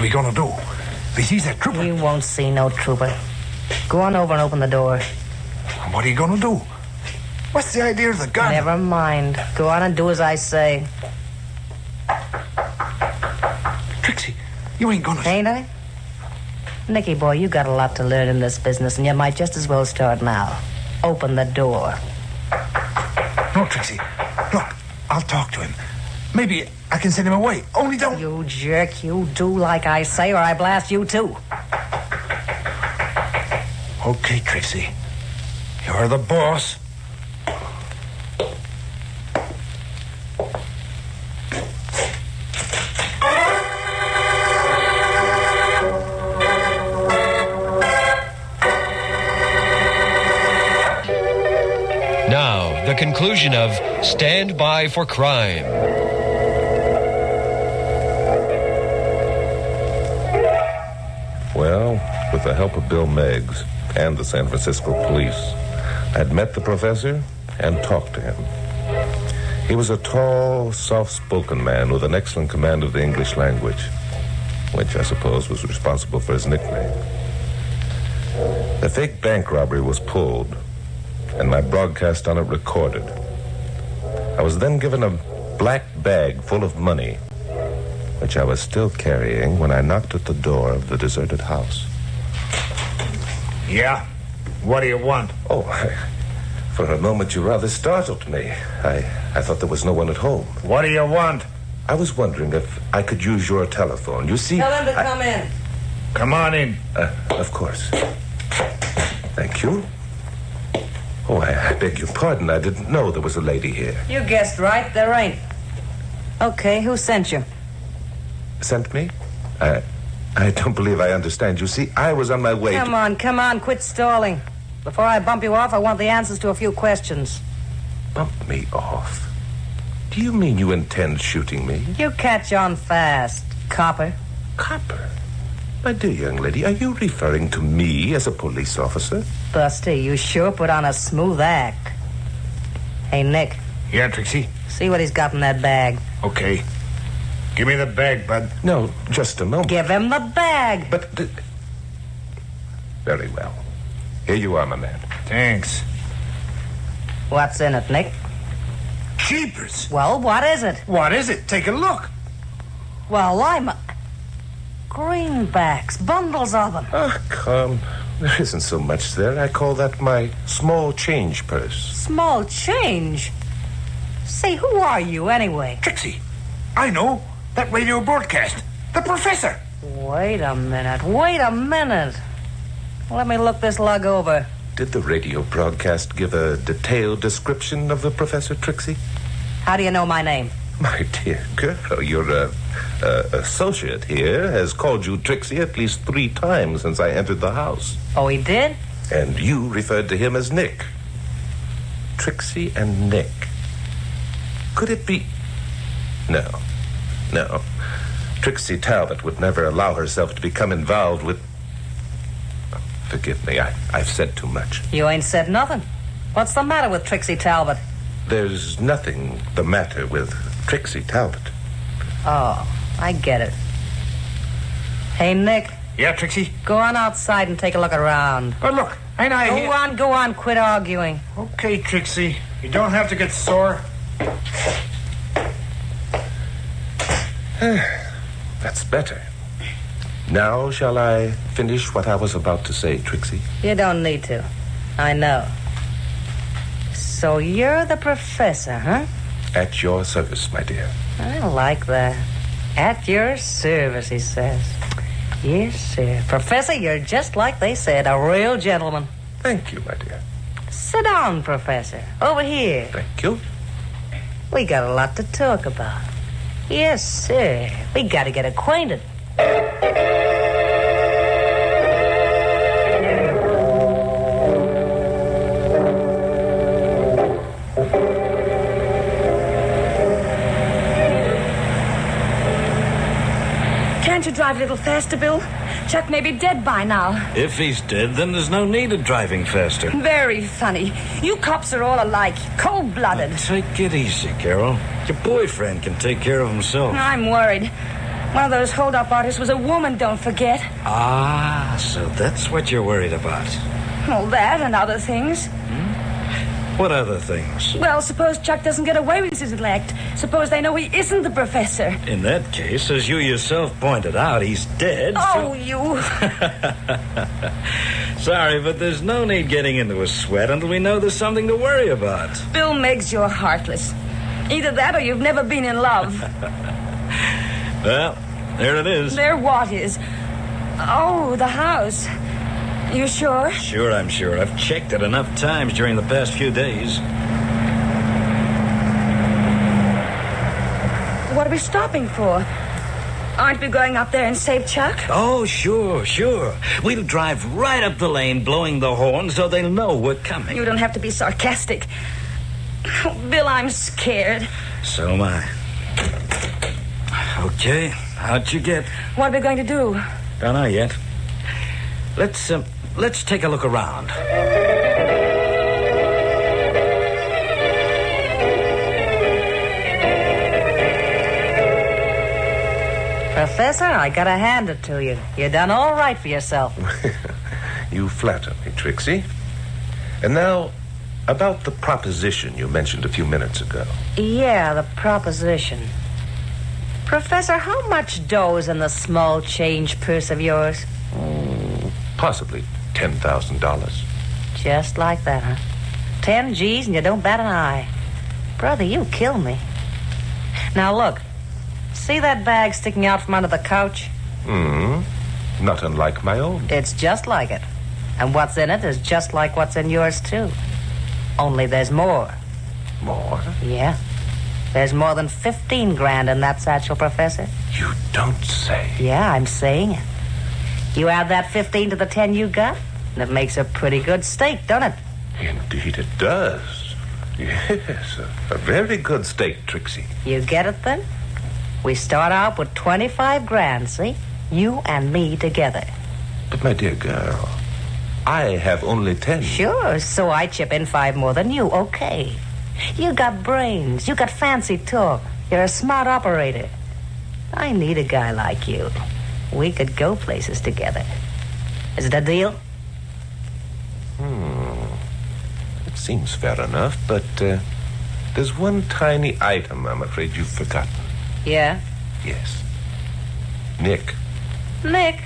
he gonna do? If he sees that trooper... He won't see no trooper. Go on over and open the door. What are you gonna do? What's the idea of the gun? Never mind. Go on and do as I say. Trixie, you ain't gonna... Ain't I? Nicky boy, you got a lot to learn in this business, and you might just as well start now. Open the door. No, Trixie. Look, I'll talk to him. Maybe I can send him away. Only don't... You jerk, you do like I say, or I blast you too. Okay, Trixie. You're the boss. Now, the conclusion of Stand By for Crime. Well, with the help of Bill Meggs and the San Francisco police, I'd met the professor and talked to him. He was a tall, soft-spoken man with an excellent command of the English language, which I suppose was responsible for his nickname. The fake bank robbery was pulled, and my broadcast on it recorded. I was then given a black bag full of money, which I was still carrying when I knocked at the door of the deserted house. Yeah? What do you want? Oh, for a moment you rather startled me. I thought there was no one at home. What do you want? I was wondering if I could use your telephone. You see... Tell him to come in. Come on in. Of course. Thank you. Oh, I beg your pardon. I didn't know there was a lady here. You guessed right, there ain't. Okay, who sent you? Sent me? I don't believe I understand. You see, I was on my way Come on, quit stalling. Before I bump you off, I want the answers to a few questions. Bump me off? Do you mean you intend shooting me? You catch on fast, copper. Copper? My dear young lady, are you referring to me as a police officer? Busty, you sure put on a smooth act. Hey, Nick. Yeah, Trixie? See what he's got in that bag. Okay. Give me the bag, bud. No, just a moment. Give him the bag. But... Very well. Here you are, my man. Thanks. What's in it, Nick? Jeepers. Well, what is it? What is it? Take a look. Well, I'm... Greenbacks, bundles of them. Oh, come. There isn't so much there. I call that my small change purse. Small change? Say, who are you, anyway? Trixie, I know. That radio broadcast. The professor. Wait a minute. Let me look this lug over. Did the radio broadcast give a detailed description of the professor, Trixie? How do you know my name? My dear girl, your associate here has called you Trixie at least 3 times since I entered the house. Oh, he did? And you referred to him as Nick. Trixie and Nick. Could it be... No. Trixie Talbot would never allow herself to become involved with... Forgive me, I've said too much. You ain't said nothing. What's the matter with Trixie Talbot? There's nothing the matter with Trixie Talbot. Oh, I get it. Hey, Nick. Yeah, Trixie? Go on outside and take a look around. Oh, look, ain't I here? Go on, quit arguing. Okay, Trixie. You don't have to get sore. That's better. Now shall I finish what I was about to say, Trixie? You don't need to. I know. So you're the professor, huh? At your service, my dear. I like that. At your service, he says. Yes, sir. Professor, you're just like they said, a real gentleman. Thank you, my dear. Sit down, Professor. Over here. Thank you. We got a lot to talk about. Yes, sir. We got to get acquainted. Can't you drive a little faster, Bill? Chuck may be dead by now. If he's dead, then there's no need of driving faster. Very funny. You cops are all alike, cold-blooded. Now, take it easy, Carol. Your boyfriend can take care of himself. I'm worried. One of those hold-up artists was a woman, don't forget. Ah, so that's what you're worried about. Well, that and other things. What other things? Well, suppose Chuck doesn't get away with his elect. Suppose they know he isn't the professor. In that case, as you yourself pointed out, he's dead. Oh, you... Sorry, but there's no need getting into a sweat until we know there's something to worry about. Bill Meggs, you're heartless. Either that or you've never been in love. Well, there it is. There what is? Oh, the house. You sure? Sure, I'm sure. I've checked it enough times during the past few days. What are we stopping for? Aren't we going up there and save Chuck? Oh, sure. We'll drive right up the lane, blowing the horn so they'll know we're coming. You don't have to be sarcastic. Oh, Bill, I'm scared. So am I. Okay, how'd you get? What are we going to do? Don't know yet. Let's take a look around. Professor, I gotta hand it to you. You done all right for yourself. You flatter me, Trixie. And now, about the proposition you mentioned a few minutes ago. Yeah, the proposition. Professor, how much dough is in the small change purse of yours? Possibly $10,000. Just like that, huh? 10 G's and you don't bat an eye. Brother, you kill me. Now look, see that bag sticking out from under the couch? Not unlike my own. It's just like it. And what's in it is just like what's in yours, too. Only there's more. More? Yeah. There's more than 15 grand in that satchel, Professor. You don't say. Yeah, I'm saying it. You add that 15 to the 10 you got, and it makes a pretty good stake, don't it? Indeed it does. Yes, a very good stake, Trixie. You get it, then? We start out with 25 grand, see? You and me together. But, my dear girl, I have only 10. Sure, so I chip in 5 more than you, okay. You got brains, you got fancy talk. You're a smart operator. I need a guy like you. We could go places together. Is it a deal? It seems fair enough, but there's one tiny item I'm afraid you've forgotten. Yeah? Yes. Nick. Nick?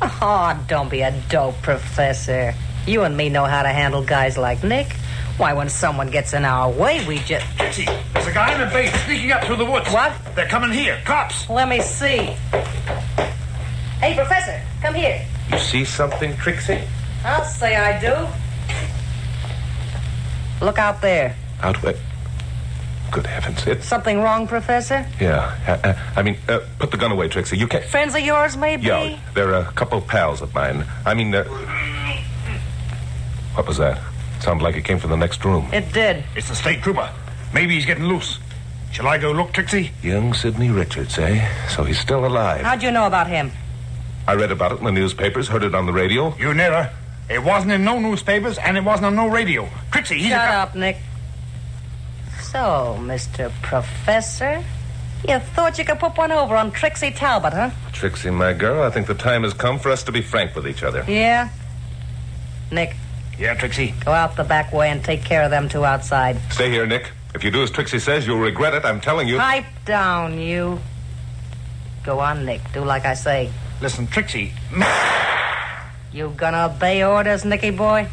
Oh, don't be a dope, Professor. You and me know how to handle guys like Nick. Why, when someone gets in our way, we just... Trixie, there's a guy in a base sneaking up through the woods. What? They're coming here. Cops. Let me see. Hey, Professor, come here. You see something, Trixie? I'll say I do. Look out there. Out where? Good heavens, it's... Something wrong, Professor? Yeah, put the gun away, Trixie. You can't... Friends of yours, maybe? Yeah, they're a couple of pals of mine. What was that? Sounded like it came from the next room. It did. It's the state trooper. Maybe he's getting loose. Shall I go look, Trixie? Young Sidney Richards, eh? So he's still alive. How'd you know about him? I read about it in the newspapers, heard it on the radio. You never. It wasn't in no newspapers, and it wasn't on no radio. Trixie, he's Shut up, Nick. So, Mr. Professor, you thought you could put one over on Trixie Talbot, huh? Trixie, my girl, I think the time has come for us to be frank with each other. Yeah? Nick. Yeah, Trixie? Go out the back way and take care of them two outside. Stay here, Nick. If you do as Trixie says, you'll regret it. I'm telling you. Pipe down, you. Go on, Nick. Do like I say. Listen, Trixie. You gonna obey orders, Nicky boy?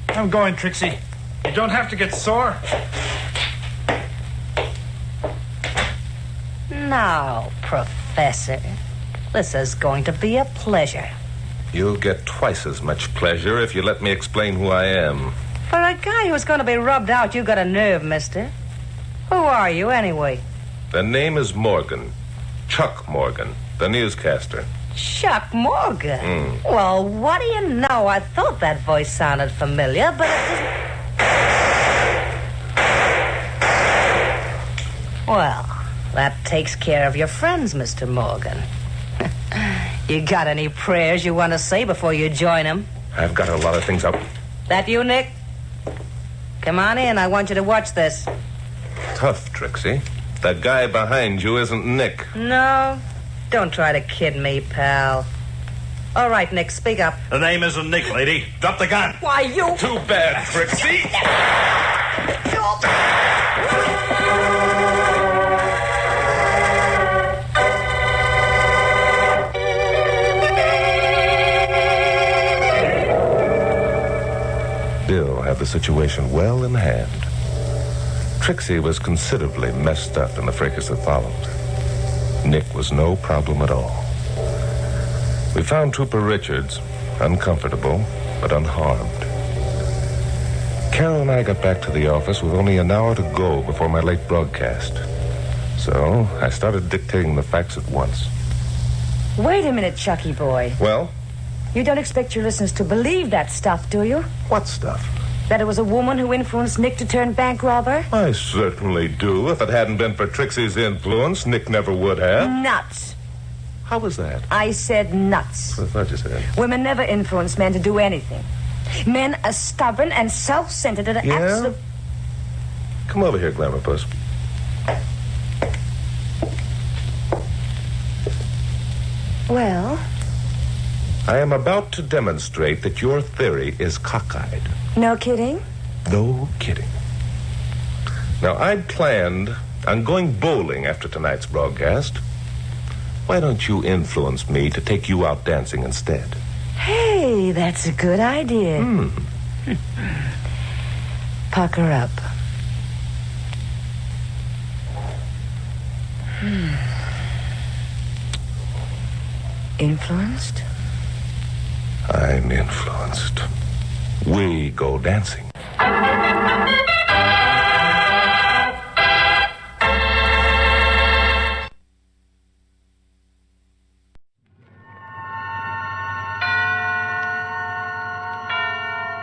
I'm going, Trixie. You don't have to get sore. Now, Professor, this is going to be a pleasure. You'll get twice as much pleasure if you let me explain who I am. For a guy who's going to be rubbed out, you got a nerve, mister. Who are you, anyway? The name is Morgan. Chuck Morgan, the newscaster. Chuck Morgan? Well, what do you know? I thought that voice sounded familiar, but it didn't... Well, that takes care of your friends, Mr. Morgan. You got any prayers you want to say before you join them? I've got a lot of things up. That you, Nick? Come on in. I want you to watch this. Tough, Trixie. That guy behind you isn't Nick. No. Don't try to kid me, pal. All right, Nick, speak up. The name isn't Nick, lady. Drop the gun. Why, you... Too bad, Trixie. Bill had the situation well in hand. Trixie was considerably messed up in the fracas that followed. Nick was no problem at all. We found Trooper Richards uncomfortable but unharmed. Carol and I got back to the office with only an hour to go before my late broadcast. So I started dictating the facts at once. Wait a minute, Chucky boy. Well? You don't expect your listeners to believe that stuff, do you? What stuff? That it was a woman who influenced Nick to turn bank robber? I certainly do. If it hadn't been for Trixie's influence, Nick never would have. Nuts. How was that? I said nuts. I thought you said. Women never influence men to do anything. Men are stubborn and self-centered and absolute... Come over here, Glamour Puss. Well? I am about to demonstrate that your theory is cockeyed. No kidding? No kidding. Now, I'd planned on going bowling after tonight's broadcast. Why don't you influence me to take you out dancing instead? Hey, that's a good idea. Pucker up. Influenced? I'm influenced. We go dancing.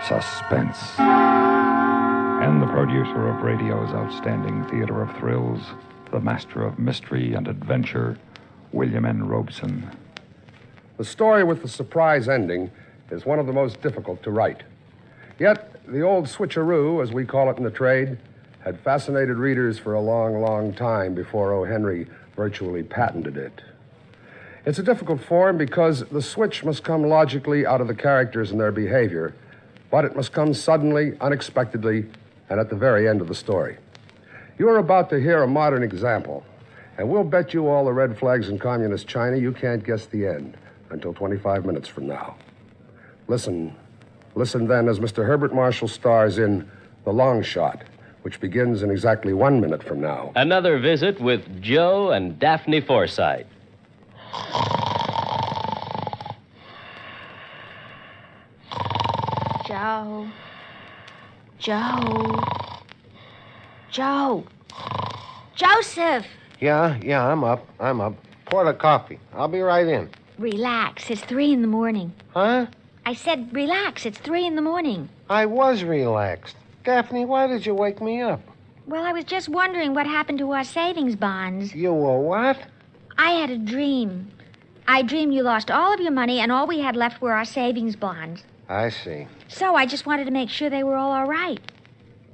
Suspense. And the producer of radio's outstanding theater of thrills, the master of mystery and adventure, William N. Robeson. The story with the surprise ending is one of the most difficult to write. Yet, the old switcheroo, as we call it in the trade, had fascinated readers for a long, long time before O. Henry virtually patented it. It's a difficult form because the switch must come logically out of the characters and their behavior, but it must come suddenly, unexpectedly, and at the very end of the story. You are about to hear a modern example, and we'll bet you all the red flags in communist China you can't guess the end until 25 minutes from now. Listen then as Mr. Herbert Marshall stars in The Long Shot, which begins in exactly 1 minute from now. Another visit with Joe and Daphne Forsythe. Joe. Joe. Joe. Joseph! Yeah, I'm up. Pour the coffee. I'll be right in. Relax. It's 3 in the morning. Huh? I said relax. It's 3 in the morning. I was relaxed. Daphne, why did you wake me up? Well, I was just wondering what happened to our savings bonds. You were what? I had a dream. I dreamed you lost all of your money and all we had left were our savings bonds. I see. So I just wanted to make sure they were all right.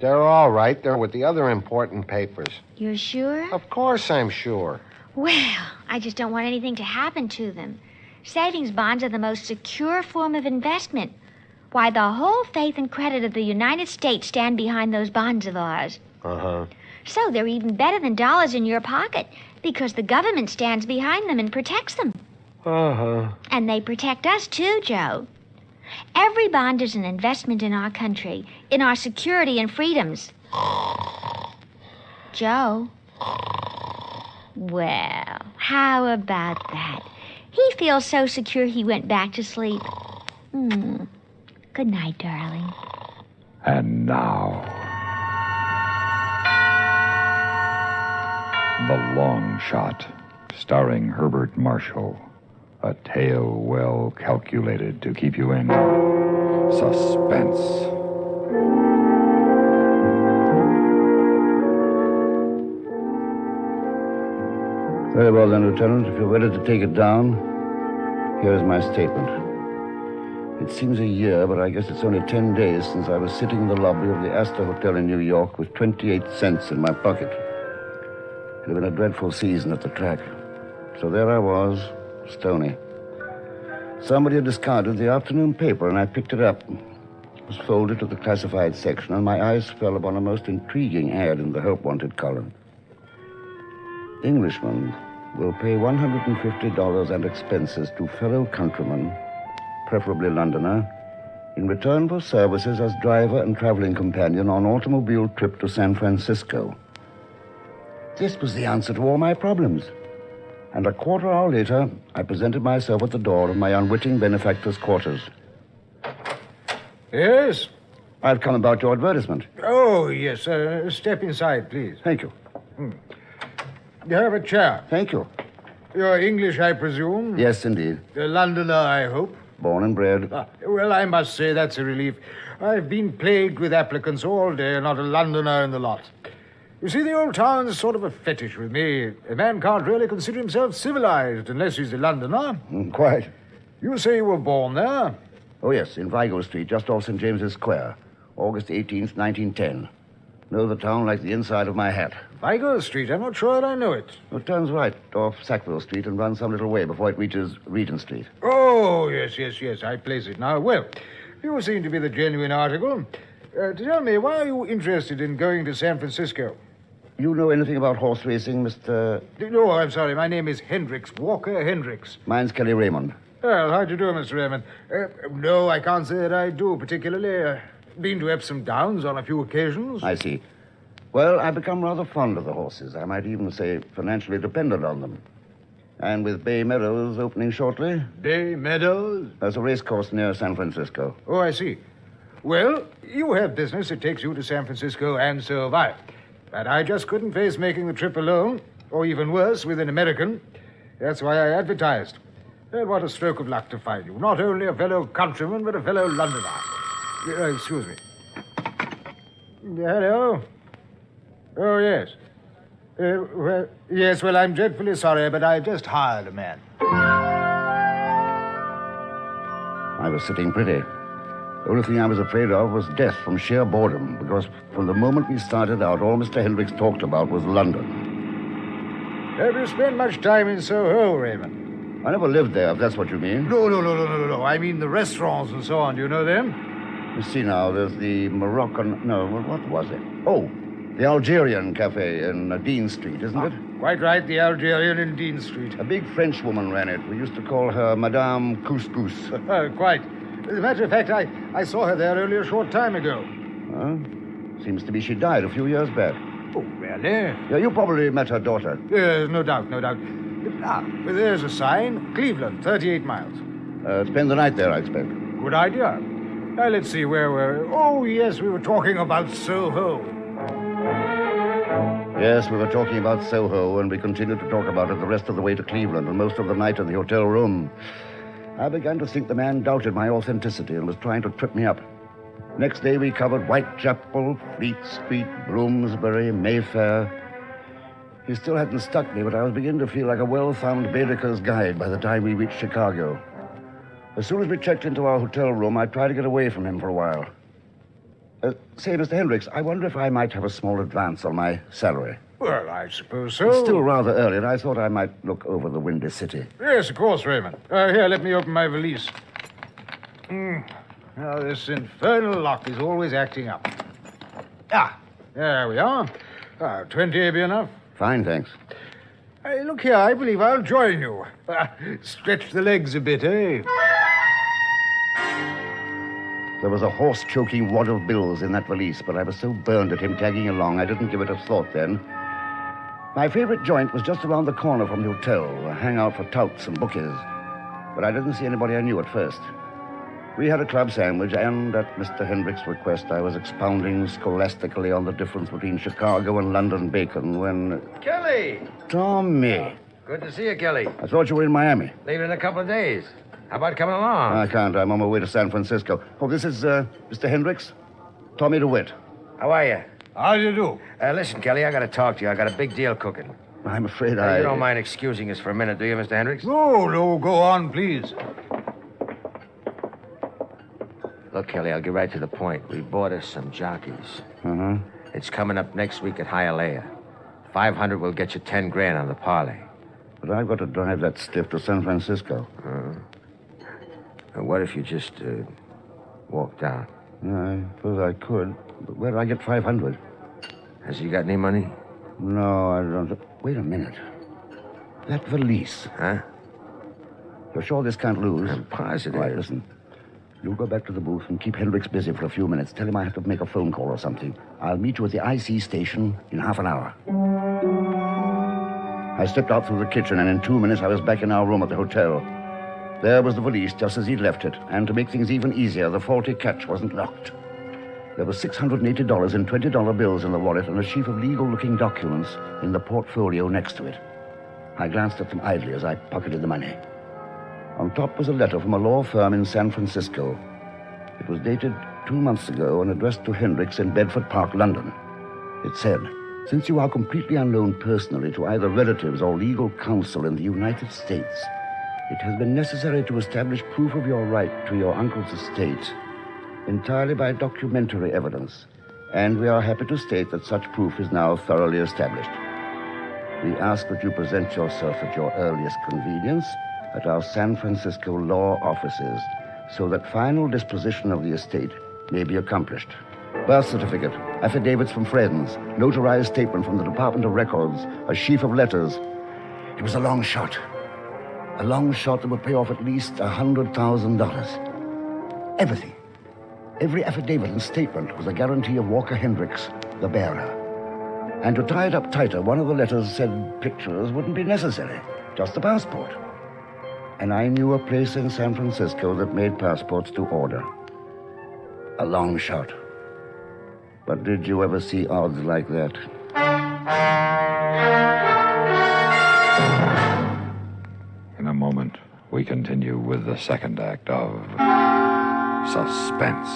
They're all right. They're with the other important papers. You're sure? Of course I'm sure. Well, I just don't want anything to happen to them. Savings bonds are the most secure form of investment. Why, the whole faith and credit of the United States stand behind those bonds of ours. Uh-huh. So they're even better than dollars in your pocket because the government stands behind them and protects them. Uh-huh. And they protect us, too, Joe. Every bond is an investment in our country, in our security and freedoms. Joe? Well, how about that? He feels so secure he went back to sleep. Good night, darling. And now, The Long Shot, starring Herbert Marshall. A tale well calculated to keep you in suspense. Very well then, Lieutenant. If you're ready to take it down, here's my statement. It seems a year, but I guess it's only 10 days since I was sitting in the lobby of the Astor Hotel in New York with 28 cents in my pocket. It had been a dreadful season at the track. So there I was, stony. Somebody had discarded the afternoon paper, and I picked it up. It was folded to the classified section, and my eyes fell upon a most intriguing ad in the help wanted column. Englishman will pay $150 and expenses to fellow countryman, preferably Londoner, in return for services as driver and traveling companion on automobile trip to San Francisco. This was the answer to all my problems. And a quarter hour later, I presented myself at the door of my unwitting benefactor's quarters. Yes? I've come about your advertisement. Oh, yes. Step inside, please. Thank you. You have a chair. Thank you. You're English, I presume? Yes, indeed. A Londoner, I hope? Born and bred. Well, I must say that's a relief. I've been plagued with applicants all day, not a Londoner in the lot. You see, the old town's sort of a fetish with me. A man can't really consider himself civilized unless he's a Londoner. Quite. You say you were born there? Oh, yes, in Vigo Street, just off St. James's Square, August 18th, 1910. Know the town like the inside of my hat. Vigo Street? I'm not sure I know it. It turns right off Sackville Street and runs some little way before it reaches Regent Street. Oh, yes. I place it now. Well, you seem to be the genuine article. Tell me, why are you interested in going to San Francisco? You know anything about horse racing, Mr... No, I'm sorry. My name is Hendricks, Walker Hendricks. Mine's Kelly Raymond. Well, how do you do, Mr. Raymond? No, I can't say that I do particularly. Been to Epsom Downs on a few occasions. I see. Well, I've become rather fond of the horses. I might even say financially dependent on them. And with Bay Meadows opening shortly... Bay Meadows? There's a race course near San Francisco. Oh, I see. Well, you have business that takes you to San Francisco, and so have I. But I just couldn't face making the trip alone, or even worse, with an American. That's why I advertised. And what a stroke of luck to find you. Not only a fellow countryman, but a fellow Londoner. Excuse me. Hello? Oh, yes. Well, I'm dreadfully sorry, but I just hired a man. I was sitting pretty. The only thing I was afraid of was death from sheer boredom, because from the moment we started out, all Mr. Hendricks talked about was London. Have you spent much time in Soho, Raymond? I never lived there, if that's what you mean. No. I mean the restaurants and so on. Do you know them? You see now, there's the Moroccan... No, what was it? Oh, the Algerian Cafe in Dean Street, isn't it? Quite right, the Algerian in Dean Street. A big French woman ran it. We used to call her Madame Couscous. Quite. As a matter of fact, I saw her there only a short time ago. Seems to be she died a few years back. Oh, really? Yeah, you probably met her daughter. Yes, no doubt. There's a sign. Cleveland, 38 miles. Spend the night there, I expect. Good idea. Now, let's see where we're... Oh, yes, we were talking about Soho. Yes, we were talking about Soho, and we continued to talk about it the rest of the way to Cleveland and most of the night in the hotel room. I began to think the man doubted my authenticity and was trying to trip me up. Next day, we covered Whitechapel, Fleet Street, Bloomsbury, Mayfair. He still hadn't stuck me, but I was beginning to feel like a well-thumbed Baedeker's guide by the time we reached Chicago. As soon as we checked into our hotel room, I tried to get away from him for a while. Say, Mr. Hendricks, I wonder if I might have a small advance on my salary. Well, I suppose so. It's still rather early, and I thought I might look over the windy city. Yes, of course, Raymond. Here, let me open my valise. Now, this infernal lock is always acting up. There we are. 20 be enough? Fine, thanks. Look here, I believe I'll join you. Stretch the legs a bit, eh? There was a horse-choking wad of bills in that valise, but I was so burned at him tagging along, I didn't give it a thought then. My favorite joint was just around the corner from the hotel, a hangout for touts and bookies. But I didn't see anybody I knew at first. We had a club sandwich, and at Mr. Hendricks' request, I was expounding scholastically on the difference between Chicago and London bacon when... Kelly! Tommy! Good to see you, Kelly. I thought you were in Miami. Leaving in a couple of days. How about coming along? I can't. I'm on my way to San Francisco. Oh, this is Mr. Hendricks. Tommy DeWitt. How are you? How do you do? Listen, Kelly, I got to talk to you. I got a big deal cooking. I'm afraid You don't mind excusing us for a minute, do you, Mr. Hendricks? No, go on, please. Look, Kelly, I'll get right to the point. We bought us some jockeys. Uh-huh. It's coming up next week at Hialeah. 500 will get you 10 grand on the parlay. But I've got to drive that stiff to San Francisco. What if you just walked out? I suppose I could. But where'd I get 500? Has he got any money? No, I don't. Wait a minute. That valise. Huh? You're sure this can't lose? I'm positive. All right, listen. You go back to the booth and keep Hendricks busy for a few minutes. Tell him I have to make a phone call or something. I'll meet you at the IC station in half an hour. I stepped out through the kitchen, and in 2 minutes I was back in our room at the hotel. There was the valise, just as he'd left it. And to make things even easier, the faulty catch wasn't locked. There was $680 in $20 bills in the wallet and a sheaf of legal-looking documents in the portfolio next to it. I glanced at them idly as I pocketed the money. On top was a letter from a law firm in San Francisco. It was dated 2 months ago and addressed to Hendricks in Bedford Park, London. It said, "Since you are completely unknown personally to either relatives or legal counsel in the United States, it has been necessary to establish proof of your right to your uncle's estate entirely by documentary evidence, and we are happy to state that such proof is now thoroughly established. We ask that you present yourself at your earliest convenience at our San Francisco law offices so that final disposition of the estate may be accomplished. Birth certificate, affidavits from friends, notarized statement from the Department of Records, a sheaf of letters." It was a long shot. A long shot that would pay off at least $100,000. Everything. Every affidavit and statement was a guarantee of Walker Hendricks, the bearer. And to tie it up tighter, one of the letters said pictures wouldn't be necessary, just a passport. And I knew a place in San Francisco that made passports to order. A long shot. But did you ever see odds like that? In a moment, we continue with the second act of Suspense.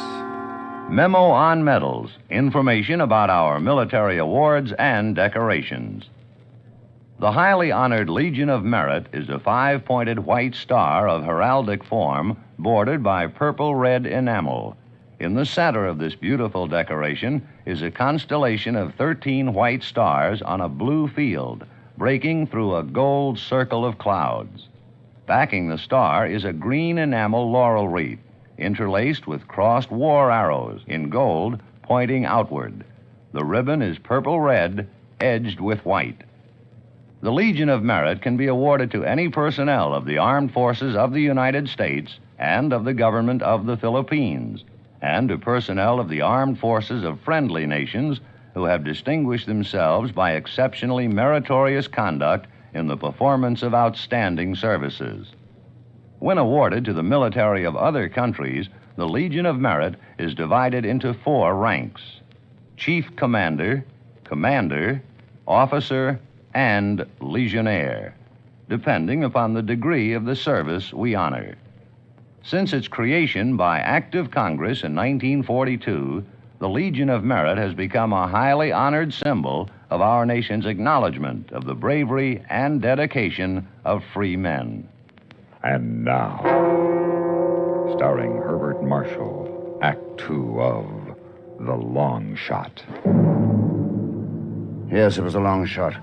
Memo on medals. Information about our military awards and decorations. The highly honored Legion of Merit is a 5-pointed white star of heraldic form bordered by purple-red enamel. In the center of this beautiful decoration is a constellation of 13 white stars on a blue field, breaking through a gold circle of clouds. Backing the star is a green enamel laurel wreath, interlaced with crossed war arrows in gold pointing outward. The ribbon is purple-red, edged with white. The Legion of Merit can be awarded to any personnel of the Armed Forces of the United States and of the government of the Philippines, and to personnel of the armed forces of friendly nations who have distinguished themselves by exceptionally meritorious conduct in the performance of outstanding services. When awarded to the military of other countries, the Legion of Merit is divided into 4 ranks: Chief Commander, Commander, Officer, and Legionnaire, depending upon the degree of the service we honor. Since its creation by Act of Congress in 1942, the Legion of Merit has become a highly honored symbol of our nation's acknowledgement of the bravery and dedication of free men. And now, starring Herbert Marshall, Act 2 of The Long Shot. Yes, it was a long shot.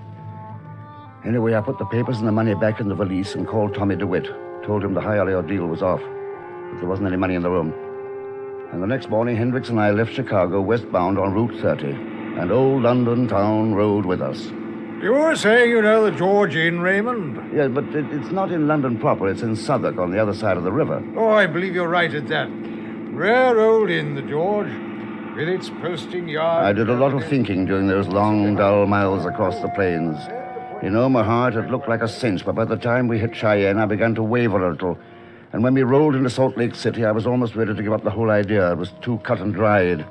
Anyway, I put the papers and the money back in the valise and called Tommy DeWitt. Told him the higher ordeal was off, but there wasn't any money in the room. And the next morning, Hendricks and I left Chicago westbound on Route 30, and old London town rode with us. You were saying you know the George Inn, Raymond? Yeah, but it's not in London proper. It's in Southwark on the other side of the river. Oh, I believe you're right at that. Rare old inn, the George, with its posting yard. I did a lot of thinking during those long, dull miles across the plains. In Omaha, it looked like a cinch, but by the time we hit Cheyenne, I began to waver a little. And when we rolled into Salt Lake City, I was almost ready to give up the whole idea. It was too cut and dried.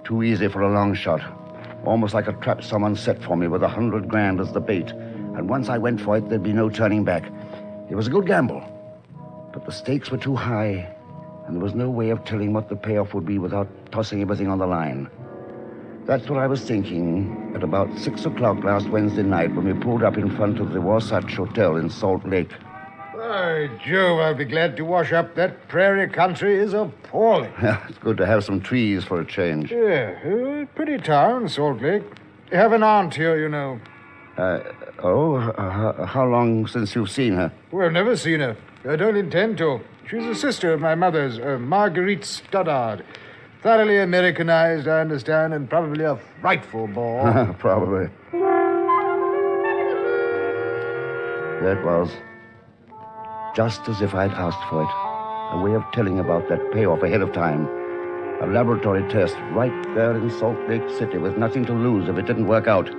Too easy for a long shot. Almost like a trap someone set for me with $100 grand as the bait. And once I went for it, there'd be no turning back. It was a good gamble. But the stakes were too high, and there was no way of telling what the payoff would be without tossing everything on the line. That's what I was thinking at about 6 o'clock last Wednesday night when we pulled up in front of the Wasatch Hotel in Salt Lake. By Jove, I'll be glad to wash up. That prairie country is appalling. It's good to have some trees for a change. Yeah, pretty town, Salt Lake. I have an aunt here, you know. How long since you've seen her? Well, never seen her. I don't intend to. She's a sister of my mother's, Marguerite Stoddard. Thoroughly Americanized, I understand, and probably a frightful bore. Probably. There it was. Just as if I'd asked for it. A way of telling about that payoff ahead of time. A laboratory test right there in Salt Lake City with nothing to lose if it didn't work out.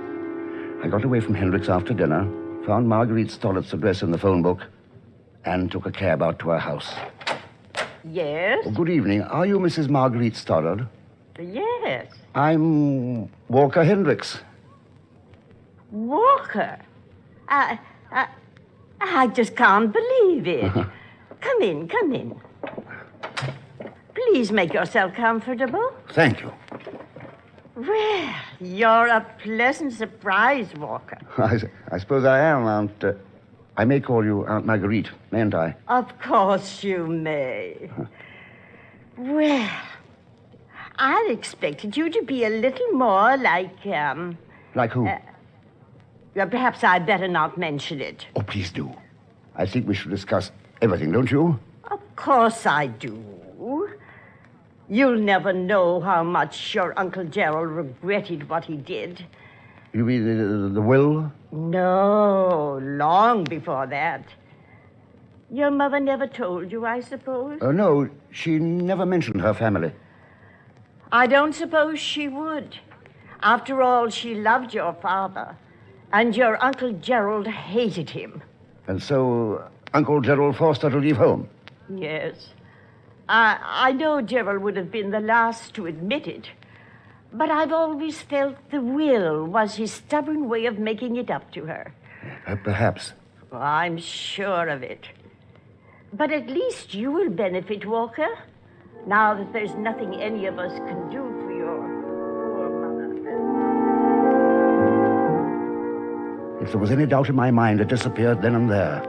I got away from Hendricks after dinner, found Marguerite Stollart's address in the phone book, and took a cab out to her house. Yes? Oh, good evening. Are you Mrs. Marguerite Stoddard? Yes. I'm Walker Hendricks. Walker? I just can't believe it. Come in, come in. Please make yourself comfortable. Thank you. Well, you're a pleasant surprise, Walker. I suppose I am, Aunt... I may call you Aunt Marguerite, mayn't I? Of course you may. Well, I expected you to be a little more like, Like who? Well, perhaps I'd better not mention it. Oh, please do. I think we should discuss everything, don't you? Of course I do. You'll never know how much your Uncle Gerald regretted what he did. You mean the will? No, long before that. Your mother never told you, I suppose? No, she never mentioned her family. I don't suppose she would. After all, she loved your father, and your Uncle Gerald hated him. And so Uncle Gerald forced her to leave home? Yes. I know Gerald would have been the last to admit it, but I've always felt the will was his stubborn way of making it up to her. Perhaps. Well, I'm sure of it. But at least you will benefit, Walker, now that there's nothing any of us can do for your poor mother. If there was any doubt in my mind, it disappeared then and there.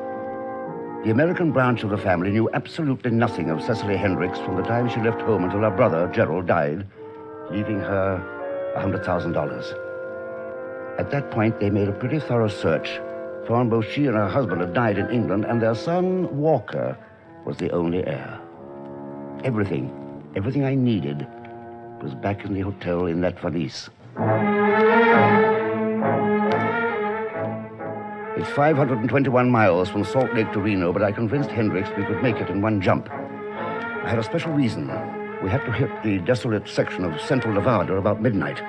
The American branch of the family knew absolutely nothing of Cecily Hendricks from the time she left home until her brother, Gerald, died, leaving her $100,000. At that point, they made a pretty thorough search, found both she and her husband had died in England, and their son, Walker, was the only heir. Everything I needed was back in the hotel in that valise. It's 521 miles from Salt Lake to Reno, but I convinced Hendricks we could make it in one jump. I had a special reason. We had to hit the desolate section of central Nevada about midnight.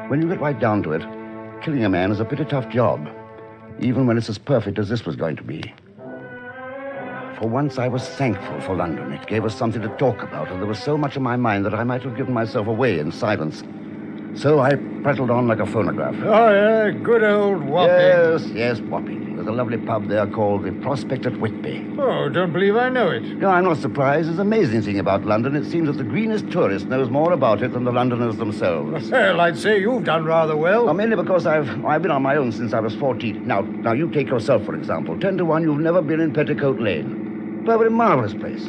When you get right down to it, killing a man is a pretty tough job, even when it's as perfect as this was going to be. For once, I was thankful for London. It gave us something to talk about, and there was so much in my mind that I might have given myself away in silence. So I prattled on like a phonograph. Oh, yeah, good old Wapping. Yes, Wapping. There's a lovely pub there called the Prospect at Whitby. Oh, don't believe I know it. No, I'm not surprised. There's an amazing thing about London. It seems that the greenest tourist knows more about it than the Londoners themselves. Well, I'd say you've done rather well. Mainly because I've been on my own since I was 14. Now, you take yourself, for example. 10 to 1, you've never been in Petticoat Lane. Perfectly marvelous place.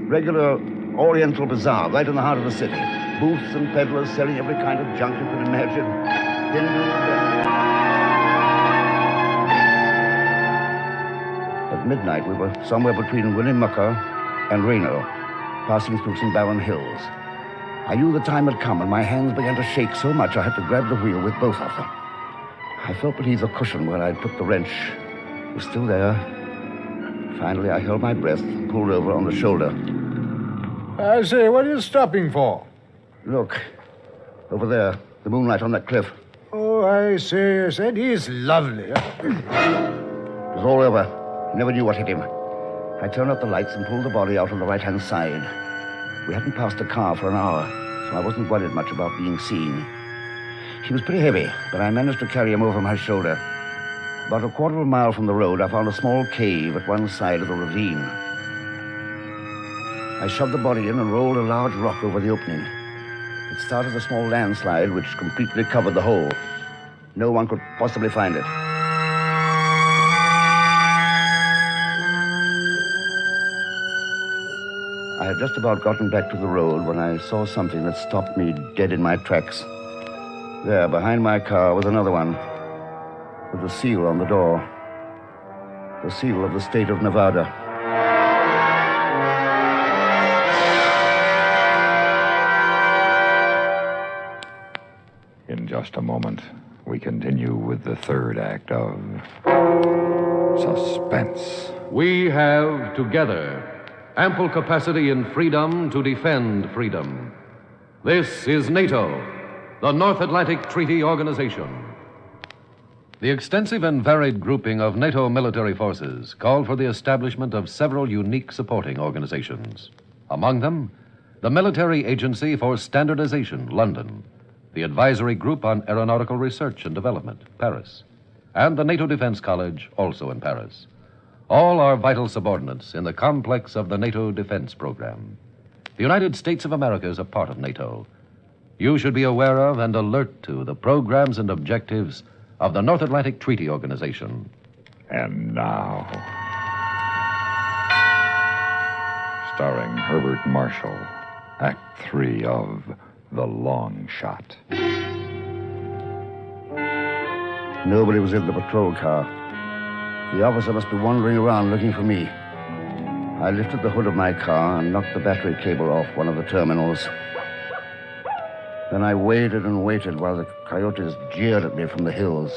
Regular Oriental bazaar right in the heart of the city. Booths and peddlers selling every kind of junk you could imagine. At midnight, we were somewhere between Winnemucca and Reno, passing through some barren hills. I knew the time had come, and my hands began to shake so much I had to grab the wheel with both of them. I felt beneath the cushion where I'd put the wrench. It was still there. Finally, I held my breath and pulled over on the shoulder. I say, what are you stopping for? Look, over there, the moonlight on that cliff. Oh, I say, yes, that is lovely. It was all over. Never knew what hit him. I turned up the lights and pulled the body out on the right-hand side. We hadn't passed a car for an hour, so I wasn't worried much about being seen. He was pretty heavy, but I managed to carry him over my shoulder. About a quarter of a mile from the road, I found a small cave at one side of the ravine. I shoved the body in and rolled a large rock over the opening. It started a small landslide which completely covered the hole. No one could possibly find it. I had just about gotten back to the road when I saw something that stopped me dead in my tracks. There, behind my car, was another one with a seal on the door. The seal of the state of Nevada. In just a moment, we continue with the third act of Suspense. We have together ample capacity and freedom to defend freedom. This is NATO, the North Atlantic Treaty Organization. The extensive and varied grouping of NATO military forces called for the establishment of several unique supporting organizations. Among them, the Military Agency for Standardization, London, the Advisory Group on Aeronautical Research and Development, Paris, and the NATO Defense College, also in Paris. All are vital subordinates in the complex of the NATO defense program. The United States of America is a part of NATO. You should be aware of and alert to the programs and objectives of the North Atlantic Treaty Organization. And now, starring Herbert Marshall, Act 3 of The Long Shot. Nobody was in the patrol car. The officer must be wandering around looking for me. I lifted the hood of my car and knocked the battery cable off one of the terminals. Then I waited and waited while the coyotes jeered at me from the hills.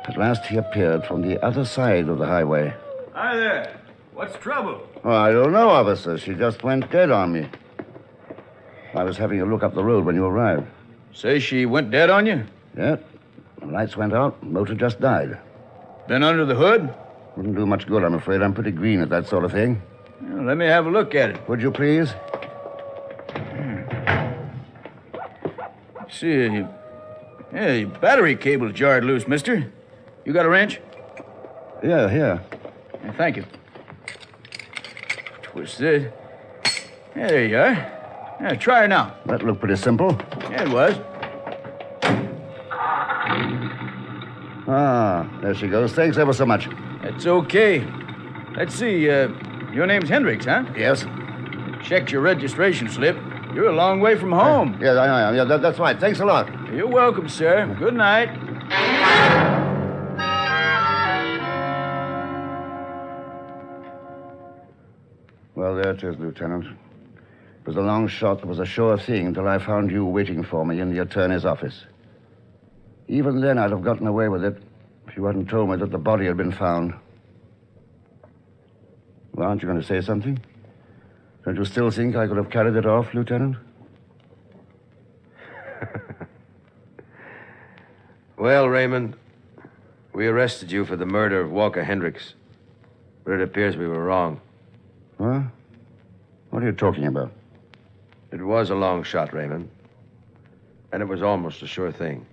At last he appeared from the other side of the highway. Hi there. What's the trouble? Oh, I don't know, officer. She just went dead on me. I was having a look up the road when you arrived. Say she went dead on you? Yeah. The lights went out. Motor just died. Been under the hood? Wouldn't do much good, I'm afraid. I'm pretty green at that sort of thing. Well, let me have a look at it. Would you please? See, yeah, your battery cable's jarred loose, mister. You got a wrench? Yeah, here. Yeah, thank you. Twist it. There you are. Yeah, try her now. That looked pretty simple. Yeah, it was. Ah, there she goes. Thanks ever so much. That's okay. Let's see, your name's Hendricks, huh? Yes. Checked your registration slip. You're a long way from home. Yes, I am. Yeah, that's right. Thanks a lot. You're welcome, sir. Good night. Well, there it is, Lieutenant. It was a long shot that was a sure thing until I found you waiting for me in the attorney's office. Even then, I'd have gotten away with it if you hadn't told me that the body had been found. Well, aren't you going to say something? Don't you still think I could have carried it off, Lieutenant? Well, Raymond, we arrested you for the murder of Walker Hendricks, but it appears we were wrong. Huh? What are you talking about? It was a long shot, Raymond, and it was almost a sure thing.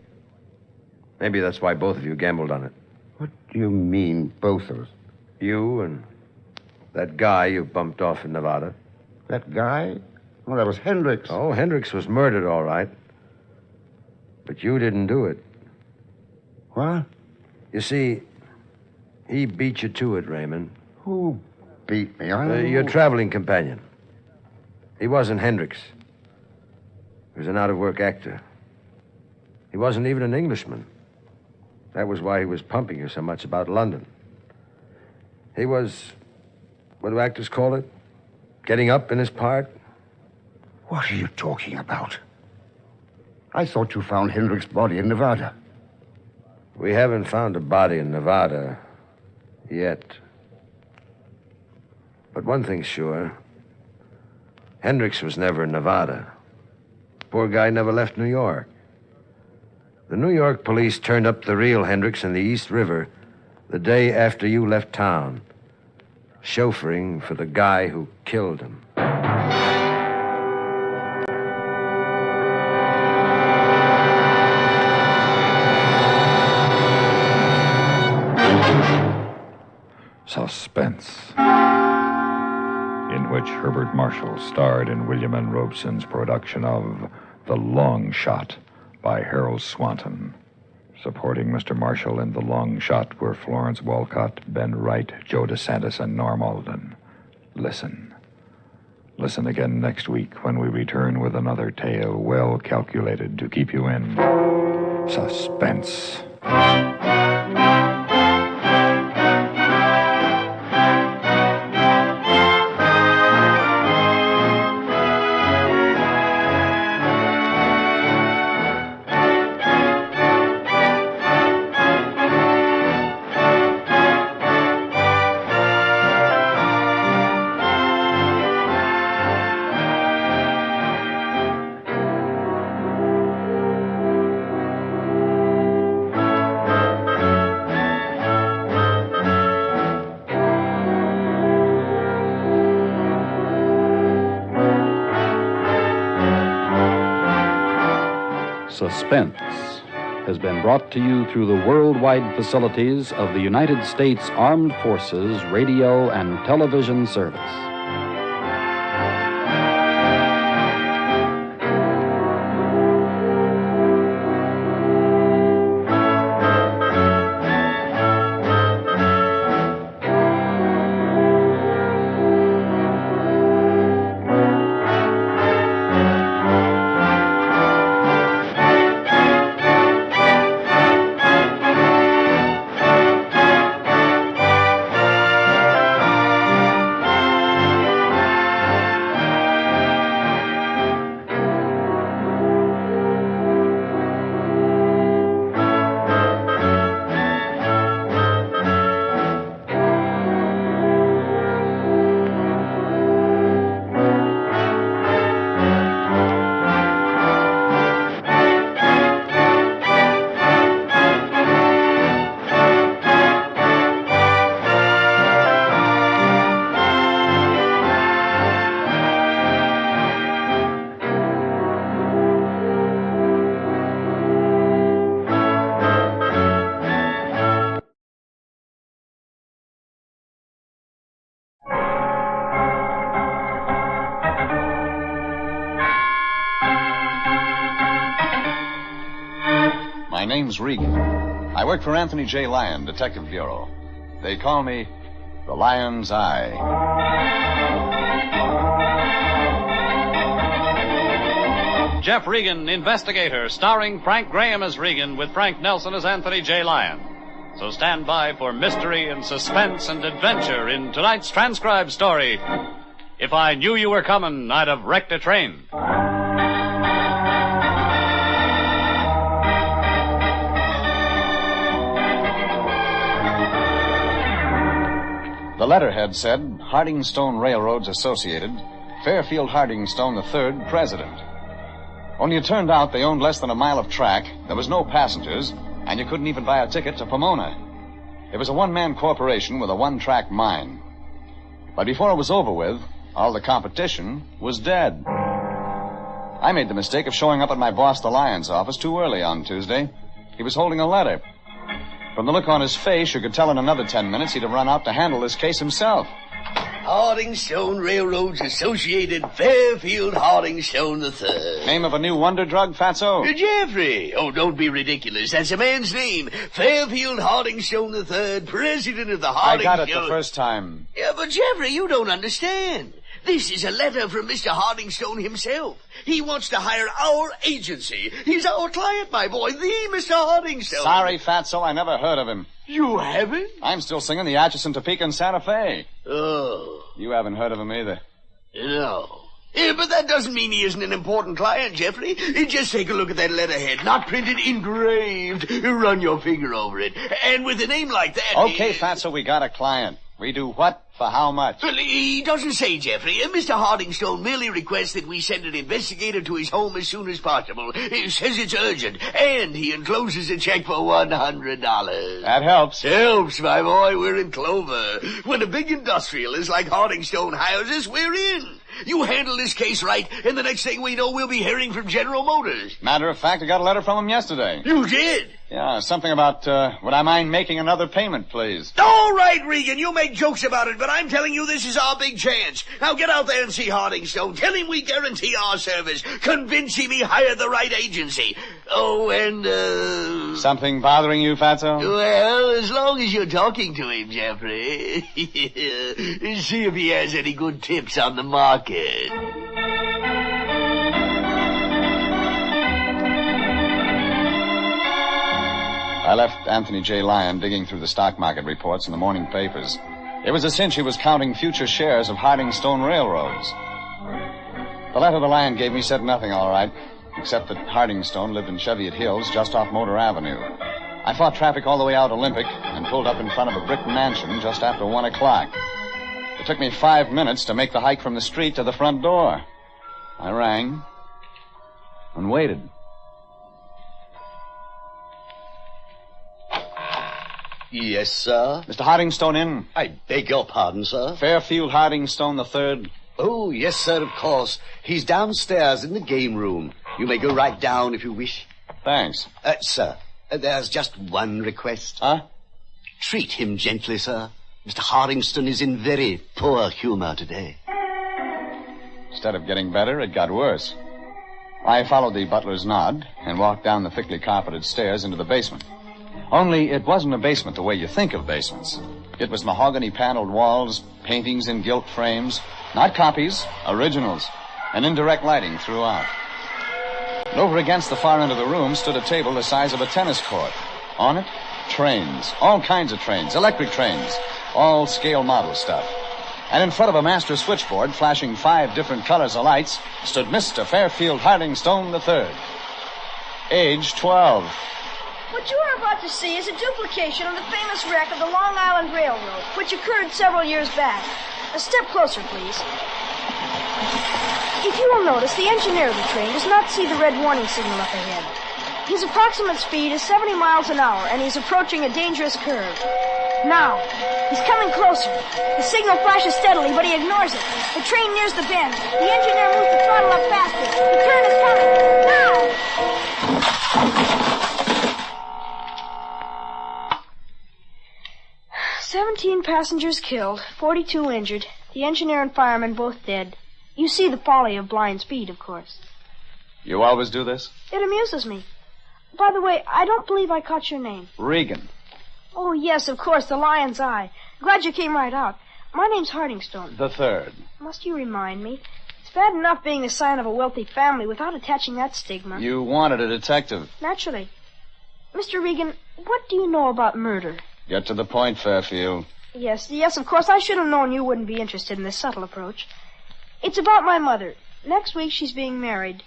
Maybe that's why both of you gambled on it. What do you mean, both of us? You and that guy you bumped off in Nevada. That guy? Oh, that was Hendricks. Oh, Hendricks was murdered, all right. But you didn't do it. What? You see, he beat you to it, Raymond. Who beat me? I don't know. Your traveling companion. He wasn't Hendricks. He was an out-of-work actor. He wasn't even an Englishman. That was why he was pumping you so much about London. He was, what do actors call it? Getting up in his part? What are you talking about? I thought you found Hendricks' body in Nevada. We haven't found a body in Nevada yet. But one thing's sure. Hendricks was never in Nevada. Poor guy never left New York. The New York police turned up the real Hendricks in the East River the day after you left town, chauffeuring for the guy who killed him. Suspense, in which Herbert Marshall starred in William N. Robeson's production of The Long Shot by Harold Swanton. Supporting Mr. Marshall in The Long Shot were Florence Walcott, Ben Wright, Joe DeSantis, and Norm Alden. Listen. Listen again next week when we return with another tale well calculated to keep you in suspense. Suspense has been brought to you through the worldwide facilities of the United States Armed Forces Radio and Television Service. My name's Regan. I work for Anthony J. Lyon, Detective Bureau. They call me the Lion's Eye. Jeff Regan, Investigator, starring Frank Graham as Regan with Frank Nelson as Anthony J. Lyon. So stand by for mystery and suspense and adventure in tonight's transcribed story. If I knew you were coming, I'd have wrecked a train. The letterhead said, Hardingstone Railroads Associated, Fairfield Hardingstone III, President. Only it turned out they owned less than a mile of track, there was no passengers, and you couldn't even buy a ticket to Pomona. It was a one-man corporation with a one-track mine. But before it was over with, all the competition was dead. I made the mistake of showing up at my boss, the Lion's office, too early on Tuesday. He was holding a letter. From the look on his face, you could tell in another 10 minutes he'd have run out to handle this case himself. Hardingstone Railroads Associated, Fairfield Hardingstone III. Name of a new wonder drug, Fatso? Jeffrey. Oh, don't be ridiculous. That's a man's name. Fairfield Hardingstone III, President of the Hardingstone... I got it the first time. Yeah, but Jeffrey, you don't understand. This is a letter from Mr. Hardingstone himself. He wants to hire our agency. He's our client, my boy, the Mr. Hardingstone. Sorry, Fatso, I never heard of him. You haven't? I'm still singing the Atchison, Topeka, and Santa Fe. Oh. You haven't heard of him either. No. Yeah, but that doesn't mean he isn't an important client, Jeffrey. Just take a look at that letterhead. Not printed, engraved. Run your finger over it. And with a name like that... Okay, Fatso, we got a client. We do what? For how much? Well, he doesn't say, Jeffrey. Mr. Hardingstone merely requests that we send an investigator to his home as soon as possible. He says it's urgent, and he encloses a check for $100. That helps. Helps, my boy. We're in clover. When a big industrialist like Hardingstone hires us, we're in. You handle this case right, and the next thing we know, we'll be hearing from General Motors. Matter of fact, I got a letter from him yesterday. You did? Yeah, something about, would I mind making another payment, please? All right, Regan, you make jokes about it, but I'm telling you this is our big chance. Now get out there and see Hardingstone. Tell him we guarantee our service. Convince him he hired the right agency. Oh, and, Something bothering you, Fatso? Well, as long as you're talking to him, Jeffrey. See if he has any good tips on the market. I left Anthony J. Lyon digging through the stock market reports in the morning papers. It was a cinch he was counting future shares of Harding Stone Railroads. The letter the Lion gave me said nothing, all right, except that Harding Stone lived in Cheviot Hills just off Motor Avenue. I fought traffic all the way out Olympic and pulled up in front of a brick mansion just after 1 o'clock. It took me 5 minutes to make the hike from the street to the front door. I rang and waited. Yes, sir? Mr. Harding Stone in? I beg your pardon, sir? Fairfield Harding Stone III. Oh, yes, sir, of course. He's downstairs in the game room. You may go right down if you wish. Thanks. Sir, there's just one request. Huh? Treat him gently, sir. Mr. Hardingstone is in very poor humor today. Instead of getting better, it got worse. I followed the butler's nod and walked down the thickly carpeted stairs into the basement. Only it wasn't a basement the way you think of basements. It was mahogany-paneled walls, paintings in gilt frames, not copies, originals, and indirect lighting throughout. And over against the far end of the room stood a table the size of a tennis court. On it, trains, all kinds of trains, electric trains, all scale model stuff. And in front of a master switchboard, flashing 5 different colors of lights, stood Mr. Fairfield Harding Stone III. Age 12. What you are about to see is a duplication of the famous wreck of the Long Island Railroad, which occurred several years back. A step closer, please. If you will notice, the engineer of the train does not see the red warning signal up ahead. His approximate speed is 70 miles an hour, and he's approaching a dangerous curve. Now, he's coming closer. The signal flashes steadily, but he ignores it. The train nears the bend. The engineer moves the throttle up faster. The turn is coming. Now! 17 passengers killed, 42 injured. The engineer and fireman both dead. You see the folly of blind speed, of course. You always do this? It amuses me. By the way, I don't believe I caught your name. Regan. Oh, yes, of course, the Lion's Eye. Glad you came right out. My name's Hardingstone. The third. Must you remind me? It's bad enough being the sign of a wealthy family without attaching that stigma. You wanted a detective. Naturally. Mr. Regan, what do you know about murder? Get to the point, Fairfield. Yes, of course. I should have known you wouldn't be interested in this subtle approach. It's about my mother. Next week she's being married.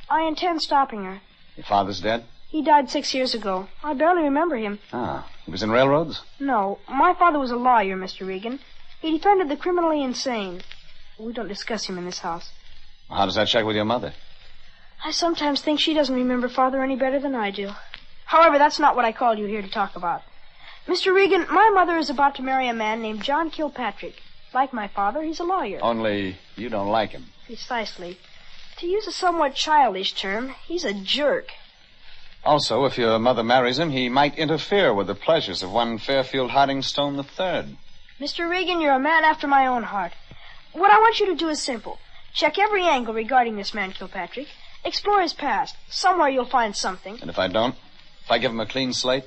I intend stopping her. Your father's dead? He died 6 years ago. I barely remember him. Ah, he was in railroads? No, my father was a lawyer, Mr. Regan. He defended the criminally insane. We don't discuss him in this house. How does that check with your mother? I sometimes think she doesn't remember father any better than I do. However, that's not what I called you here to talk about. Mr. Regan, my mother is about to marry a man named John Kilpatrick. Like my father, he's a lawyer. Only you don't like him. Precisely. To use a somewhat childish term, he's a jerk. Also, if your mother marries him, he might interfere with the pleasures of one Fairfield Harding Stone III. Mr. Regan, you're a man after my own heart. What I want you to do is simple. Check every angle regarding this man Kilpatrick. Explore his past. Somewhere you'll find something. And if I don't? If I give him a clean slate?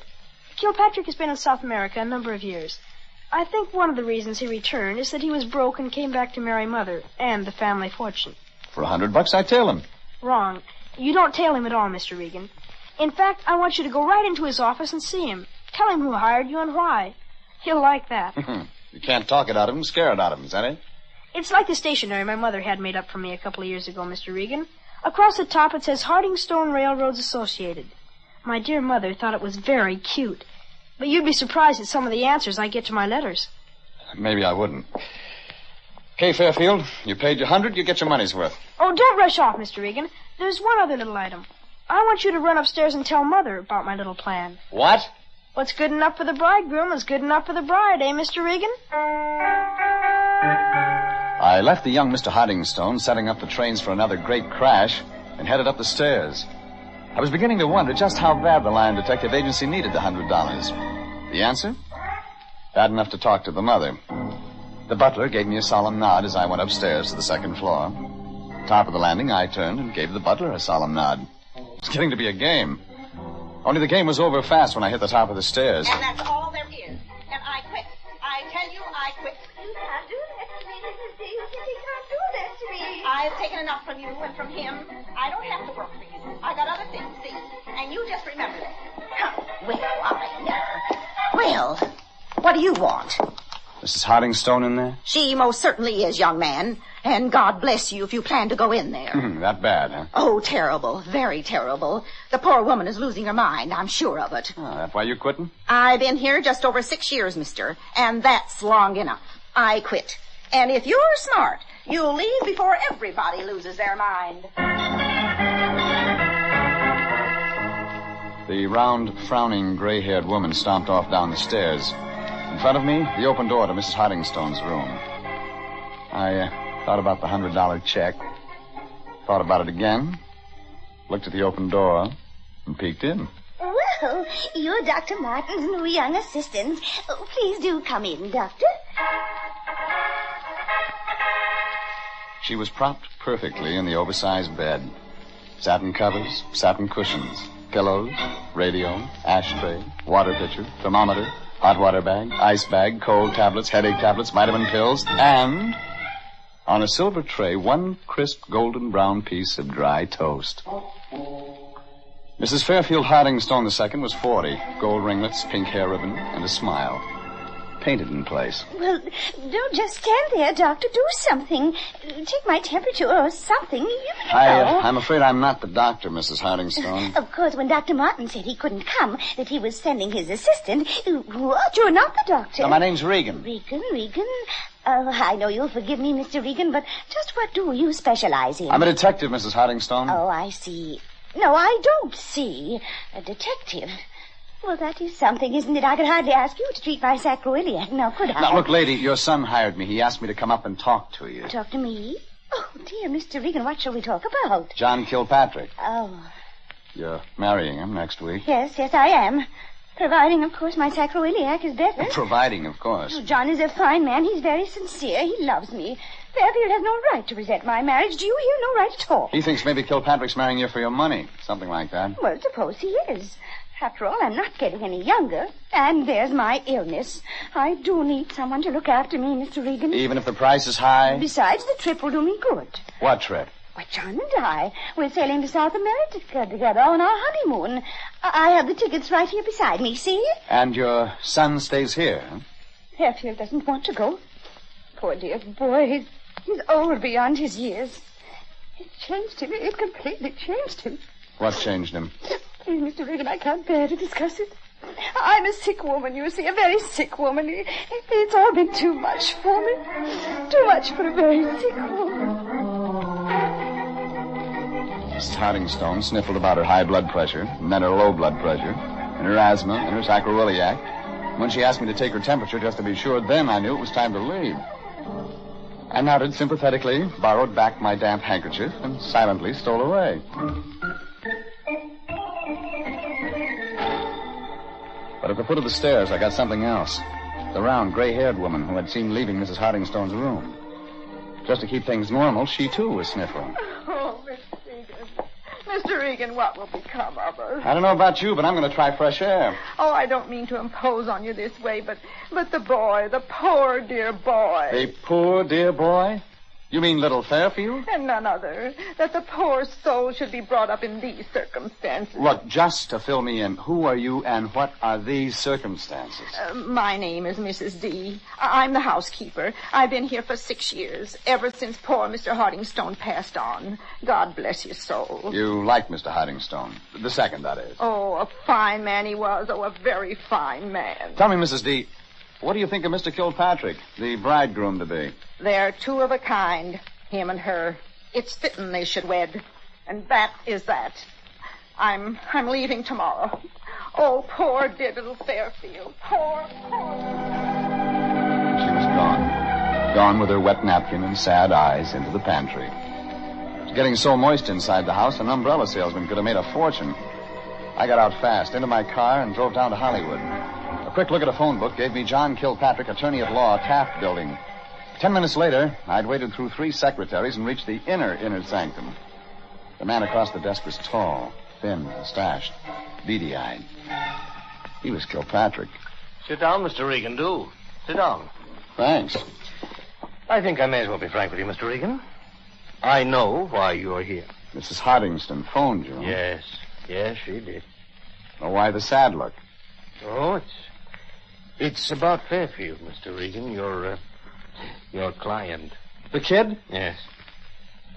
Kilpatrick has been in South America a number of years. I think one of the reasons he returned is that he was broke and came back to marry Mother and the family fortune. For $100, I tail him. Wrong. You don't tail him at all, Mr. Regan. In fact, I want you to go right into his office and see him. Tell him who hired you and why. He'll like that. You can't talk it out of him, scare it out of him, is that it? It's like the stationery my mother had made up for me a couple of years ago, Mr. Regan. Across the top it says Harding Stone Railroads Associated. My dear mother thought it was very cute. But you'd be surprised at some of the answers I get to my letters. Maybe I wouldn't. Okay, Fairfield, you paid your 100, you get your money's worth. Oh, don't rush off, Mr. Regan. There's one other little item. I want you to run upstairs and tell Mother about my little plan. What? What's good enough for the bridegroom is good enough for the bride, eh, Mr. Regan? I left the young Mr. Hardingstone setting up the trains for another great crash and headed up the stairs. I was beginning to wonder just how bad the Lion Detective Agency needed the $100. The answer? Bad enough to talk to the mother. The butler gave me a solemn nod as I went upstairs to the second floor. Top of the landing, I turned and gave the butler a solemn nod. It's getting to be a game. Only the game was over fast when I hit the top of the stairs. And that's all there is. And I quit. I tell you, I quit. You can't do that to me, Mrs. D. You can't do that to me. I've taken enough from you and from him. I don't have to work for you. I got other things, see? And you just remember that. Huh. Well, what do you want? Mrs. Harding Stone in there? She most certainly is, young man. And God bless you if you plan to go in there. That bad, huh? Oh, terrible. Very terrible. The poor woman is losing her mind. I'm sure of it. Oh, that's why you quitting? I've been here just over 6 years, mister. And that's long enough. I quit. And if you're smart, you'll leave before everybody loses their mind. The round, frowning, gray-haired woman stomped off down the stairs. In front of me, the open door to Mrs. Harding Stone's room. I thought about the $100 check. Thought about it again. Looked at the open door and peeked in. Well, you're Dr. Martin's new young assistant. Oh, please do come in, Doctor. She was propped perfectly in the oversized bed. Satin covers, satin cushions, pillows, radio, ashtray, water pitcher, thermometer, hot water bag, ice bag, cold tablets, headache tablets, vitamin pills, and on a silver tray, one crisp golden brown piece of dry toast. Mrs. Fairfield Harding Stone II was 40, gold ringlets, pink hair ribbon, and a smile. Painted in place. Well, don't just stand there, Doctor. Do something. Take my temperature or something. You know. I'm afraid I'm not the doctor, Mrs. Harding Stone. Of course, when Dr. Martin said he couldn't come, that he was sending his assistant. What? You're not the doctor. No, my name's Regan. Regan? Oh, I know you'll forgive me, Mr. Regan, but just what do you specialize in? I'm a detective, Mrs. Harding Stone. Oh, I see. No, I don't see. A detective. Well, that is something, isn't it? I could hardly ask you to treat my sacroiliac, now could I? Now, look, lady, your son hired me. He asked me to come up and talk to you. Talk to me? Oh, dear, Mr. Regan, what shall we talk about? John Kilpatrick. Oh. You're marrying him next week. Yes, I am. Providing, of course, my sacroiliac is better. Providing, of course. Oh, John is a fine man. He's very sincere. He loves me. Fairfield has no right to resent my marriage. Do you hear? No right at all. He thinks maybe Kilpatrick's marrying you for your money. Something like that. Well, suppose he is. After all, I'm not getting any younger. And there's my illness. I do need someone to look after me, Mr. Regan. Even if the price is high? Besides, the trip will do me good. What trip? Why, John and I, we're sailing to South America together on our honeymoon. I have the tickets right here beside me, see? And your son stays here, huh? Fairfield doesn't want to go. Poor dear boy, he's old beyond his years. It changed him. It completely changed him. What changed him? Please, Mr. Regan, I can't bear to discuss it. I'm a sick woman, you see, a very sick woman. It's all been too much for me. Too much for a very sick woman. Mrs. Harding Stone sniffled about her high blood pressure, and then her low blood pressure, and her asthma, and her sacroiliac. When she asked me to take her temperature just to be sure, then I knew it was time to leave. I nodded sympathetically, borrowed back my damp handkerchief, and silently stole away. But at the foot of the stairs, I got something else. The round, gray-haired woman who had seen leaving Mrs. Harding Stone's room. Just to keep things normal, she, too, was sniffling. Oh, Mr. Regan. Mr. Regan, what will become of us? I don't know about you, but I'm going to try fresh air. Oh, I don't mean to impose on you this way, but the boy, the poor dear boy. The poor dear boy? You mean little Fairfield? And none other. That the poor soul should be brought up in these circumstances. Look, just to fill me in, who are you and what are these circumstances? My name is Mrs. D. I'm the housekeeper. I've been here for 6 years, ever since poor Mr. Harding Stone passed on. God bless his soul. You like Mr. Harding Stone? The second, that is. Oh, a fine man he was. Oh, a very fine man. Tell me, Mrs. D, what do you think of Mr. Kilpatrick, the bridegroom-to-be? They're two of a kind, him and her. It's fitting they should wed. And that is that. I'm leaving tomorrow. Oh, poor dear little Fairfield. Poor. She was gone. Gone with her wet napkin and sad eyes into the pantry. It was getting so moist inside the house, an umbrella salesman could have made a fortune. I got out fast, into my car, and drove down to Hollywood. A quick look at a phone book gave me John Kilpatrick, attorney at law, Taft Building. 10 minutes later, I'd waited through 3 secretaries and reached the inner sanctum. The man across the desk was tall, thin, mustached, beady-eyed. He was Kilpatrick. Sit down, Mr. Regan, do. Sit down. Thanks. I think I may as well be frank with you, Mr. Regan. I know why you're here. Mrs. Hardingston phoned you. Yes, she did. Well, why the sad look? Oh, it's about Fairfield, Mr. Regan, your client. The kid? Yes.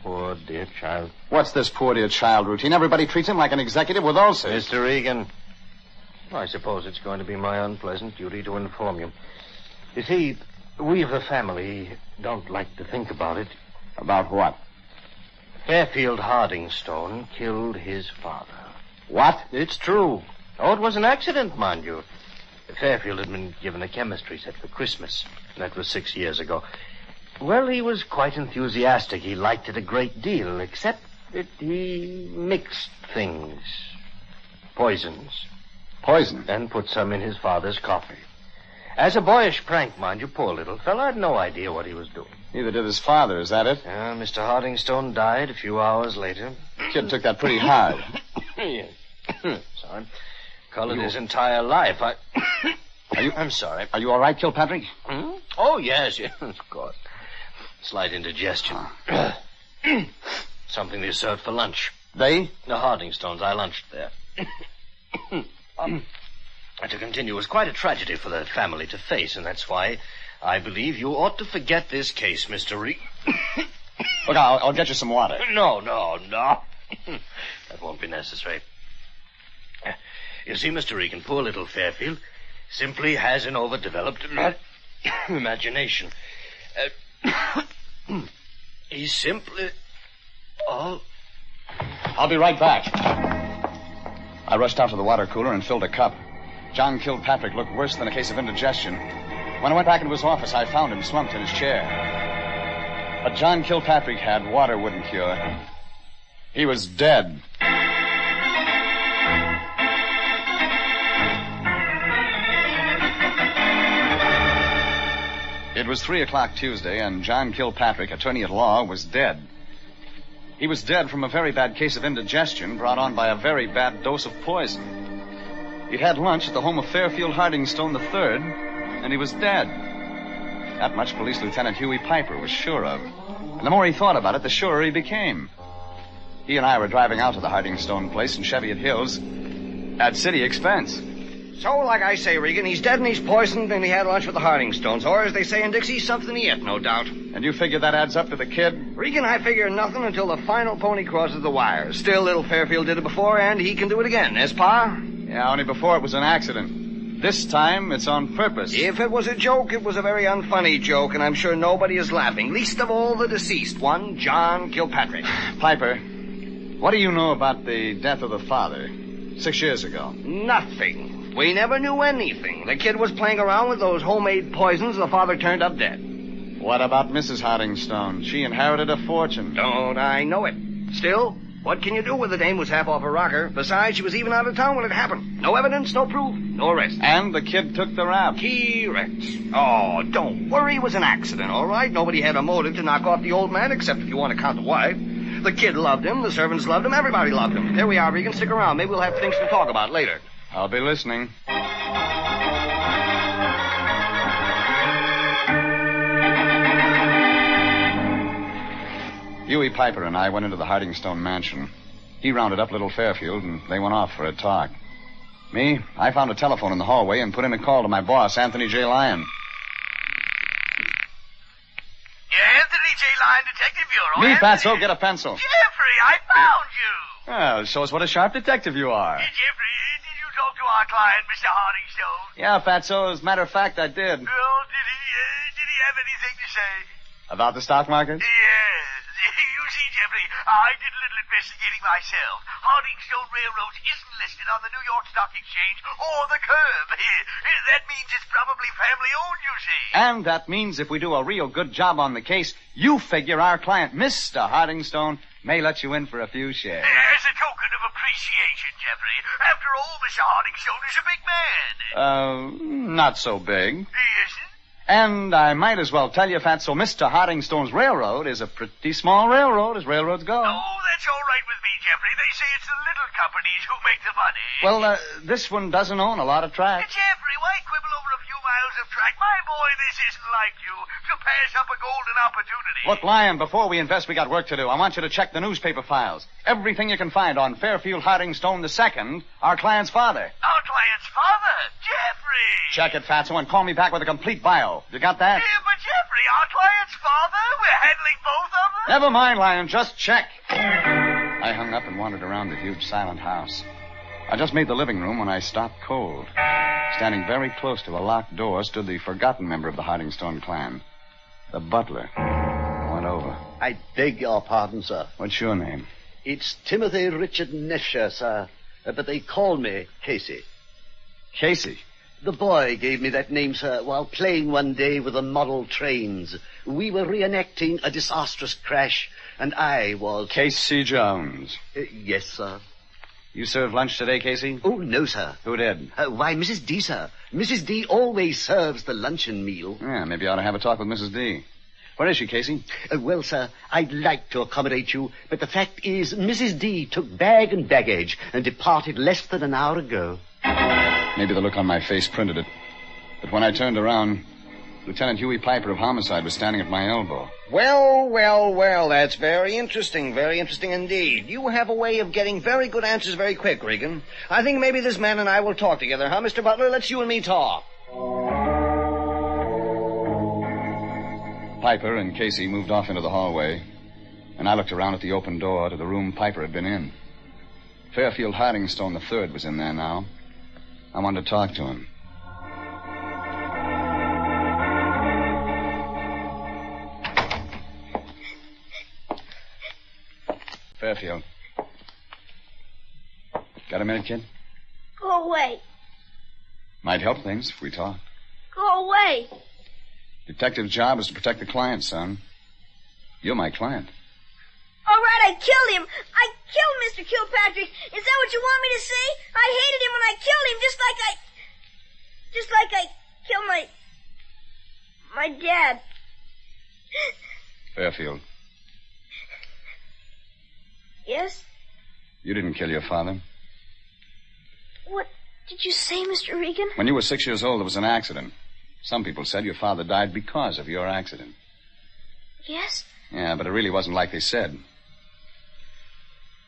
Poor dear child. What's this poor dear child routine? Everybody treats him like an executive with ulcers. Mr. Regan, I suppose it's going to be my unpleasant duty to inform you. You see, we of the family don't like to think about it. About what? Fairfield Hardingstone killed his father. What? It's true. Oh, it was an accident, mind you. Fairfield had been given a chemistry set for Christmas. That was 6 years ago. Well, he was quite enthusiastic. He liked it a great deal, except that he mixed things. Poisons. Poison? And put some in his father's coffee. As a boyish prank, mind you, poor little fellow had no idea what he was doing. Neither did his father, is that it? Mr. Hardingstone died a few hours later. Kid took that pretty hard. Yes. Sorry. Colored his entire life. I'm sorry. Are you all right, Kilpatrick? Oh, yes, of course. Slight indigestion. Something they served for lunch. They? The Hardingstones. I lunched there. To continue, it was quite a tragedy for the family to face, and that's why I believe you ought to forget this case, Mr. Regan. Look, I'll get you some water. No. That won't be necessary. You see, Mr. Regan, poor little Fairfield simply has an overdeveloped imagination. He's simply... I'll be right back. I rushed out to the water cooler and filled a cup. John Kilpatrick looked worse than a case of indigestion. When I went back into his office, I found him slumped in his chair. But John Kilpatrick had water wouldn't cure. He was dead. It was 3 o'clock Tuesday, and John Kilpatrick, attorney at law, was dead. He was dead from a very bad case of indigestion brought on by a very bad dose of poison. He'd had lunch at the home of Fairfield Hardingstone III, and he was dead. That much Police Lieutenant Huey Piper was sure of. And the more he thought about it, the surer he became. He and I were driving out to the Hardingstone place in Cheviot Hills at city expense. So, like I say, Regan, he's dead and he's poisoned and he had lunch with the Hardingstones. Or, as they say in Dixie, something he ate, no doubt. And you figure that adds up to the kid? Regan, I figure nothing until the final pony crosses the wire. Still, little Fairfield did it before, and he can do it again. Yes, Pa? Yeah, only before it was an accident. This time, it's on purpose. If it was a joke, it was a very unfunny joke, and I'm sure nobody is laughing. Least of all the deceased one, John Kilpatrick. Piper, what do you know about the death of the father 6 years ago? Nothing. We never knew anything. The kid was playing around with those homemade poisons. The father turned up dead. What about Mrs. Hardingstone? She inherited a fortune. Don't I know it. Still, what can you do with the dame who's half off her rocker? Besides, she was even out of town when it happened. No evidence, no proof, no arrest. And the kid took the rap. Correct. Oh, don't worry. It was an accident, all right? Nobody had a motive to knock off the old man, except if you want to count the wife. The kid loved him. The servants loved him. Everybody loved him. There we are, Regan. Stick around. Maybe we'll have things to talk about later. I'll be listening. Huey Piper and I went into the Hardingstone mansion. He rounded up little Fairfield, and they went off for a talk. Me, I found a telephone in the hallway and put in a call to my boss, Anthony J. Lyon. Yeah, Anthony J. Lyon, Detective Bureau. Me, Fatso, get a pencil. Jeffrey, I found you. Well, it shows what a sharp detective you are. Jeffrey, did you talk to our client, Mr. Hardingstone? Yeah, Fatso, as a matter of fact, I did. Well, did he have anything to say? About the stock market? Yes. You see, Jeffrey, I did a little investigating myself. Hardingstone Railroad isn't listed on the New York Stock Exchange or the curb. That means it's probably family-owned, you see. And that means if we do a real good job on the case, you figure our client, Mr. Hardingstone, may let you in for a few shares. As a token of appreciation, Jeffrey. After all, Mr. Hardingstone is a big man. Not so big. Yes, sir? And I might as well tell you, Fatso, Mr. Hardingstone's railroad is a pretty small railroad, as railroads go. Oh, that's all right with me, Jeffrey. They say it's the little companies who make the money. Well, this one doesn't own a lot of tracks. Jeffrey, why quibble over a few miles of track? My boy, this isn't like you to pass up a golden opportunity. Look, Lion, before we invest, we got work to do. I want you to check the newspaper files. Everything you can find on Fairfield Hardingstone II, our client's father. Our client's father, Jeffrey. Check it, Fatso, and call me back with a complete bio. You got that? Yeah, but Jeffrey, our client's father? We're handling both of them? Never mind, Lion. Just check. I hung up and wandered around the huge silent house. I just made the living room when I stopped cold. Standing very close to a locked door stood the forgotten member of the Hardingstone clan, the butler. I went over. I beg your pardon, sir. What's your name? It's Timothy Richard Nesher, sir. But they call me Casey. Casey? The boy gave me that name, sir, while playing one day with the model trains. We were reenacting a disastrous crash, and I was... Casey Jones. Yes, sir. You served lunch today, Casey? Oh, no, sir. Who did? Why, Mrs. D, sir. Mrs. D always serves the luncheon meal. Yeah, maybe I ought to have a talk with Mrs. D. Where is she, Casey? Well, sir, I'd like to accommodate you, but the fact is Mrs. D took bag and baggage and departed less than an hour ago. Maybe the look on my face printed it. But when I turned around, Lieutenant Huey Piper of Homicide was standing at my elbow. Well, that's very interesting indeed. You have a way of getting very good answers very quick, Regan. I think maybe this man and I will talk together, huh, Mr. Butler? Let's you and me talk. Piper and Casey moved off into the hallway, and I looked around at the open door to the room Piper had been in. Fairfield Hardingstone III was in there now. I wanted to talk to him. Fairfield. Got a minute, kid? Go away. Might help things if we talk. Go away. Detective's job is to protect the client, son. You're my client. All right, I killed him. I killed Mr. Kilpatrick. Is that what you want me to say? I hated him when I killed him, just like I killed my dad. Fairfield. Yes? You didn't kill your father. What did you say, Mr. Regan? When you were 6 years old, there was an accident. Some people said your father died because of your accident. Yes? Yeah, but it really wasn't like they said.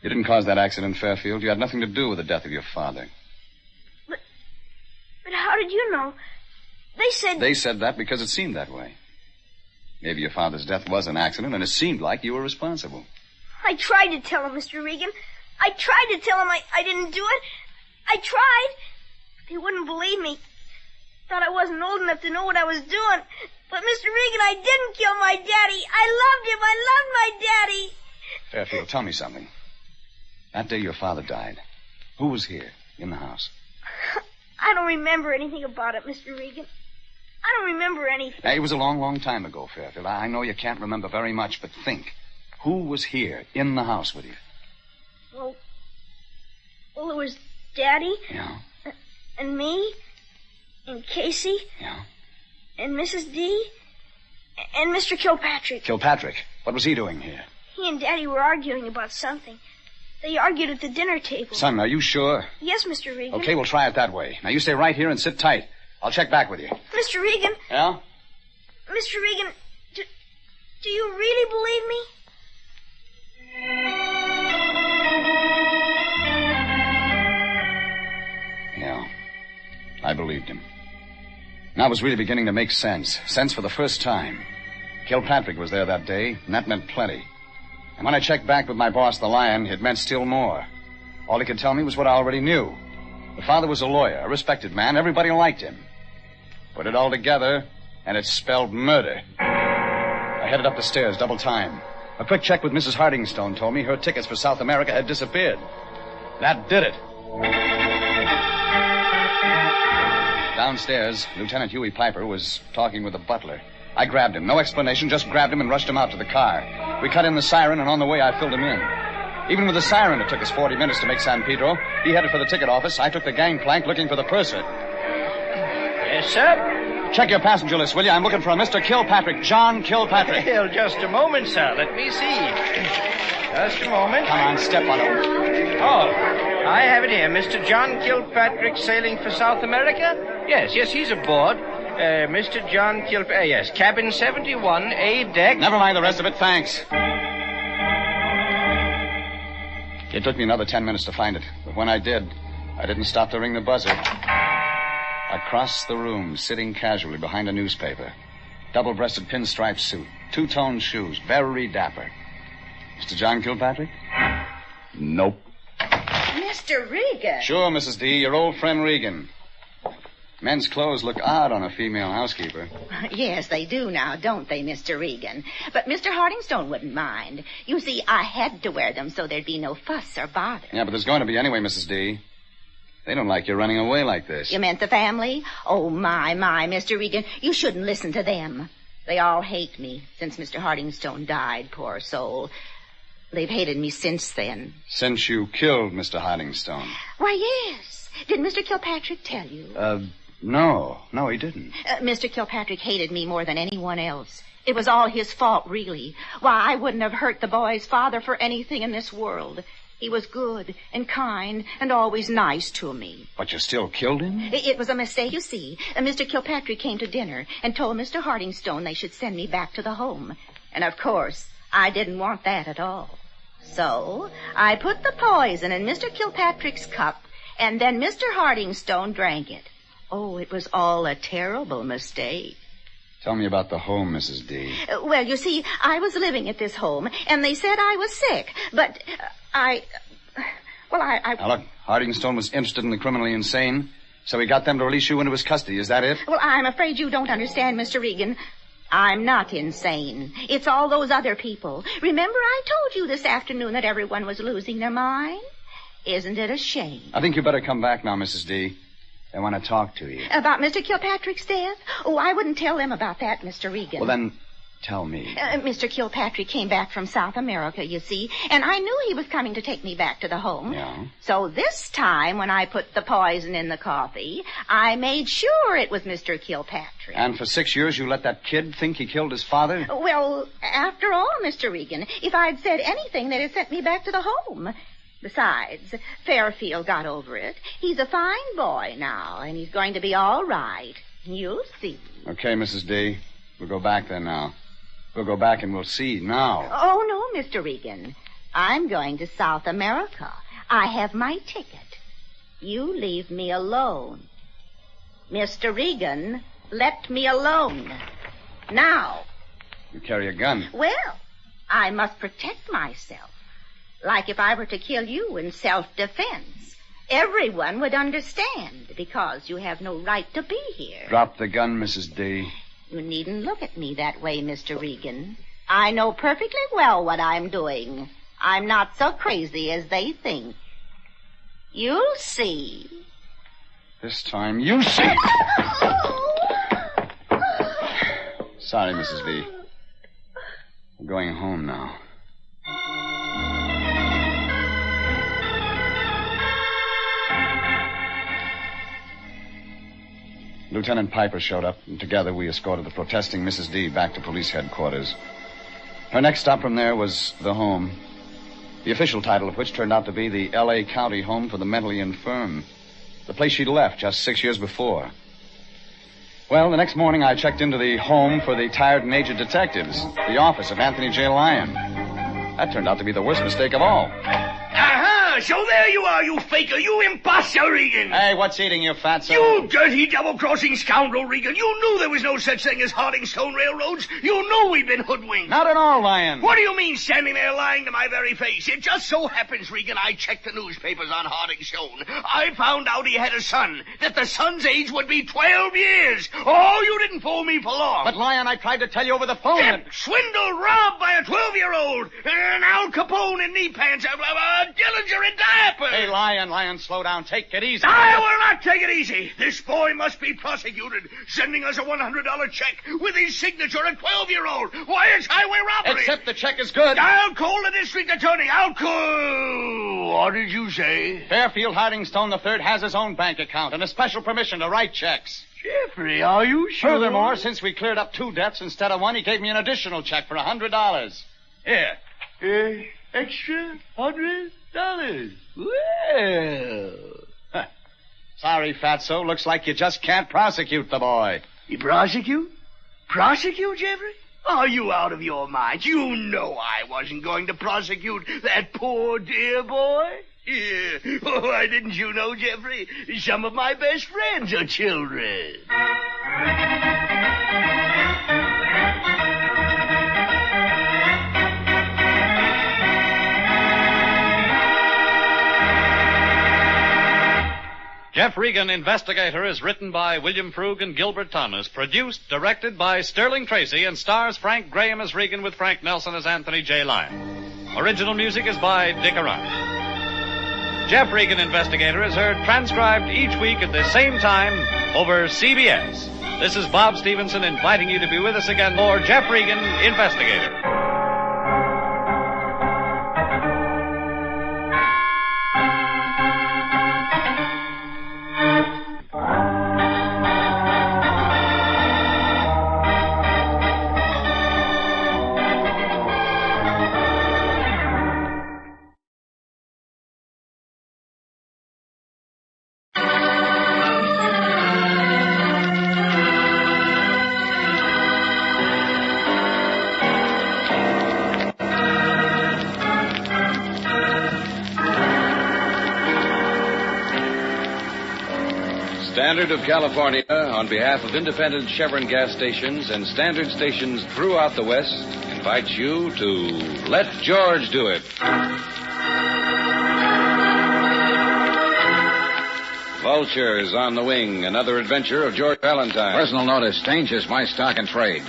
You didn't cause that accident, Fairfield. You had nothing to do with the death of your father. But how did you know? They said... They said that because it seemed that way. Maybe your father's death was an accident, and it seemed like you were responsible. I tried to tell him, Mr. Regan. I tried to tell him I didn't do it. I tried. They wouldn't believe me. Thought I wasn't old enough to know what I was doing. But, Mr. Regan, I didn't kill my daddy. I loved him. I loved my daddy. Fairfield, tell me something. That day your father died, who was here in the house? I don't remember anything about it, Mr. Regan. I don't remember anything. It was a long, long time ago, Fairfield. I know you can't remember very much, but think. Who was here in the house with you? Well, it was Daddy. Yeah. And me. And Casey. Yeah. And Mrs. D. And Mr. Kilpatrick. Kilpatrick? What was he doing here? He and Daddy were arguing about something. They argued at the dinner table. Son, are you sure? Yes, Mr. Regan. Okay, we'll try it that way. Now, you stay right here and sit tight. I'll check back with you. Mr. Regan. Yeah? Mr. Regan, do you really believe me? Yeah, I believed him. Now it was really beginning to make sense. Sense for the first time. Kilpatrick was there that day, and that meant plenty. And when I checked back with my boss, the Lion, it meant still more. All he could tell me was what I already knew. The father was a lawyer, a respected man. Everybody liked him. Put it all together, and it spelled murder. I headed up the stairs, double time. A quick check with Mrs. Hardingstone told me her tickets for South America had disappeared. That did it. Downstairs, Lieutenant Huey Piper was talking with the butler. I grabbed him. No explanation, just grabbed him and rushed him out to the car. We cut in the siren, and on the way I filled him in. Even with the siren, it took us 40 minutes to make San Pedro. He headed for the ticket office. I took the gangplank looking for the purser. Yes, sir? Check your passenger list, will you? I'm looking for a Mr. Kilpatrick, John Kilpatrick. Well, just a moment, sir. Let me see. Just a moment. Come on, step on it. Oh, I have it here. Mr. John Kilpatrick sailing for South America? Yes, he's aboard. Mr. John Kilpatrick, yes. Cabin 71, A deck. Never mind the rest of it, thanks. It took me another 10 minutes to find it, but when I did, I didn't stop to ring the buzzer. I crossed the room, sitting casually behind a newspaper. Double-breasted pinstripe suit, two-tone shoes, very dapper. Mr. John Kilpatrick? Nope. Mr. Regan. Sure, Mrs. D, your old friend Regan. Men's clothes look odd on a female housekeeper. Yes, they do now, don't they, Mr. Regan? But Mr. Hardingstone wouldn't mind. You see, I had to wear them so there'd be no fuss or bother. Yeah, but there's going to be anyway, Mrs. D. They don't like you running away like this. You meant the family? Oh, my, Mr. Regan. You shouldn't listen to them. They all hate me since Mr. Hardingstone died, poor soul. They've hated me since then. Since you killed Mr. Hardingstone? Why, yes. Didn't Mr. Kilpatrick tell you? No, he didn't. Mr. Kilpatrick hated me more than anyone else. It was all his fault, really. Why, I wouldn't have hurt the boy's father for anything in this world. He was good and kind and always nice to me. But you still killed him? It was a mistake, you see. Mr. Kilpatrick came to dinner and told Mr. Hardingstone they should send me back to the home. And, of course, I didn't want that at all. So I put the poison in Mr. Kilpatrick's cup, and then Mr. Hardingstone drank it. Oh, it was all a terrible mistake. Tell me about the home, Mrs. D. Well, you see, I was living at this home, and they said I was sick, but I... Now, look, Hardingstone was interested in the criminally insane, so he got them to release you into his custody. Is that it? Well, I'm afraid you don't understand, Mr. Regan. I'm not insane. It's all those other people. Remember I told you this afternoon that everyone was losing their mind? Isn't it a shame? I think you better come back now, Mrs. D. They want to talk to you. About Mr. Kilpatrick's death? Oh, I wouldn't tell them about that, Mr. Regan. Well, then, tell me. Mr. Kilpatrick came back from South America, you see, and I knew he was coming to take me back to the home. Yeah? So this time, when I put the poison in the coffee, I made sure it was Mr. Kilpatrick. And for 6 years you let that kid think he killed his father? Well, after all, Mr. Regan, if I'd said anything, they'd have sent me back to the home. Besides, Fairfield got over it. He's a fine boy now, and he's going to be all right. You'll see. Okay, Mrs. D. We'll go back then now. We'll go back and we'll see now. Oh, no, Mr. Regan. I'm going to South America. I have my ticket. You leave me alone. Mr. Regan, let me alone. Now. You carry a gun. Well, I must protect myself. Like if I were to kill you in self-defense. Everyone would understand because you have no right to be here. Drop the gun, Mrs. D. You needn't look at me that way, Mr. Regan. I know perfectly well what I'm doing. I'm not so crazy as they think. You'll see. This time you see. Sorry, Mrs. V. We're going home now. Lieutenant Piper showed up, and together we escorted the protesting Mrs. D back to police headquarters. Her next stop from there was the home, the official title of which turned out to be the L.A. County Home for the Mentally Infirm, the place she'd left just 6 years before. Well, the next morning I checked into the home for the tired and aged detectives, the office of Anthony J. Lyon. That turned out to be the worst mistake of all. Aha! So there you are, you faker, you imposter, Regan. Hey, what's eating you, fatso? You dirty, double-crossing scoundrel, Regan. You knew there was no such thing as Hardingstone Railroads. You knew we'd been hoodwinked. Not at all, Lyon. What do you mean standing there lying to my very face? It just so happens, Regan, I checked the newspapers on Hardingstone. I found out he had a son, that the son's age would be 12 years. Oh, you didn't fool me for long. But, Lyon, I tried to tell you over the phone. Swindled, robbed by a 12-year-old. An Al Capone in knee pants, a Dillinger in diapers. Hey, Lyon, slow down. Take it easy. I will not take it easy. This boy must be prosecuted, sending us a $100 check with his signature, a 12-year-old. Why, it's highway robbery. Except the check is good. I'll call the district attorney. I'll call... What did you say? Fairfield Hardingstone III has his own bank account and a special permission to write checks. Jeffrey, are you sure? Furthermore, since we cleared up 2 debts instead of 1, he gave me an additional check for $100. Here. Extra $100. Well. Sorry, Fatso. Looks like you just can't prosecute the boy. You prosecute? Prosecute, Jeffrey? Are you out of your mind? You know I wasn't going to prosecute that poor dear boy. Yeah. Why didn't you know, Jeffrey? Some of my best friends are children. Jeff Regan, Investigator, is written by William Frug and Gilbert Thomas, produced, directed by Sterling Tracy, and stars Frank Graham as Regan with Frank Nelson as Anthony J. Lyon. Original music is by Dick Arant. Jeff Regan, Investigator, is heard transcribed each week at the same time over CBS. This is Bob Stevenson inviting you to be with us again for Jeff Regan, Investigator. Standard of California, on behalf of independent Chevron gas stations and standard stations throughout the West, invites you to Let George Do It. Vultures on the Wing, another adventure of George Valentine. Personal notice, danger's my stock and trade.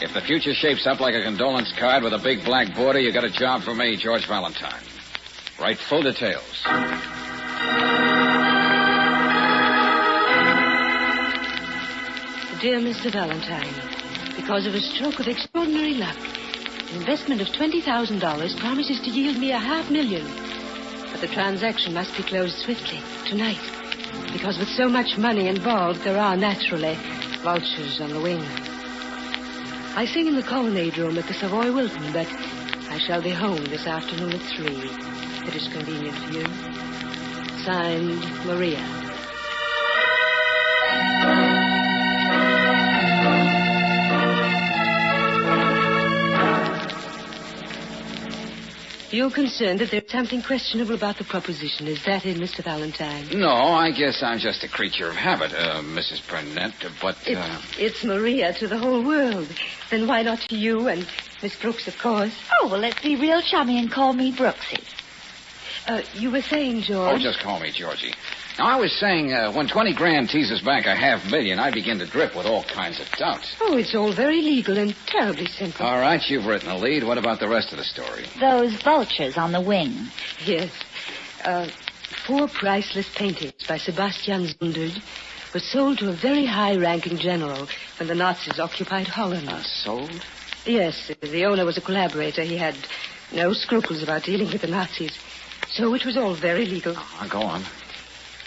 If the future shapes up like a condolence card with a big black border, you got a job for me, George Valentine. Write full details. Dear Mr. Valentine, because of a stroke of extraordinary luck, an investment of $20,000 promises to yield me $500,000. But the transaction must be closed swiftly, tonight, because with so much money involved, there are, naturally, vultures on the wing. I sing in the colonnade room at the Savoy Wilton, but I shall be home this afternoon at 3, if it is convenient for you. Signed, Maria. You're concerned that there's something questionable about the proposition. Is that it, Mr. Valentine? No, I guess I'm just a creature of habit, Mrs. Burnett, but... It's Maria to the whole world. Then why not to you and Miss Brooks, of course? Oh, well, let's be real chummy and call me Brooksy. You were saying, George... Oh, just call me Georgie. Now, I was saying, when 20 grand teases back $500,000, I begin to drip with all kinds of doubts. Oh, it's all very legal and terribly simple. All right, you've written a lead. What about the rest of the story? Those vultures on the wing. Yes. 4 priceless paintings by Sebastian Zundert were sold to a very high-ranking general when the Nazis occupied Holland. Sold? Yes. The owner was a collaborator. He had no scruples about dealing with the Nazis. So it was all very legal. Go on.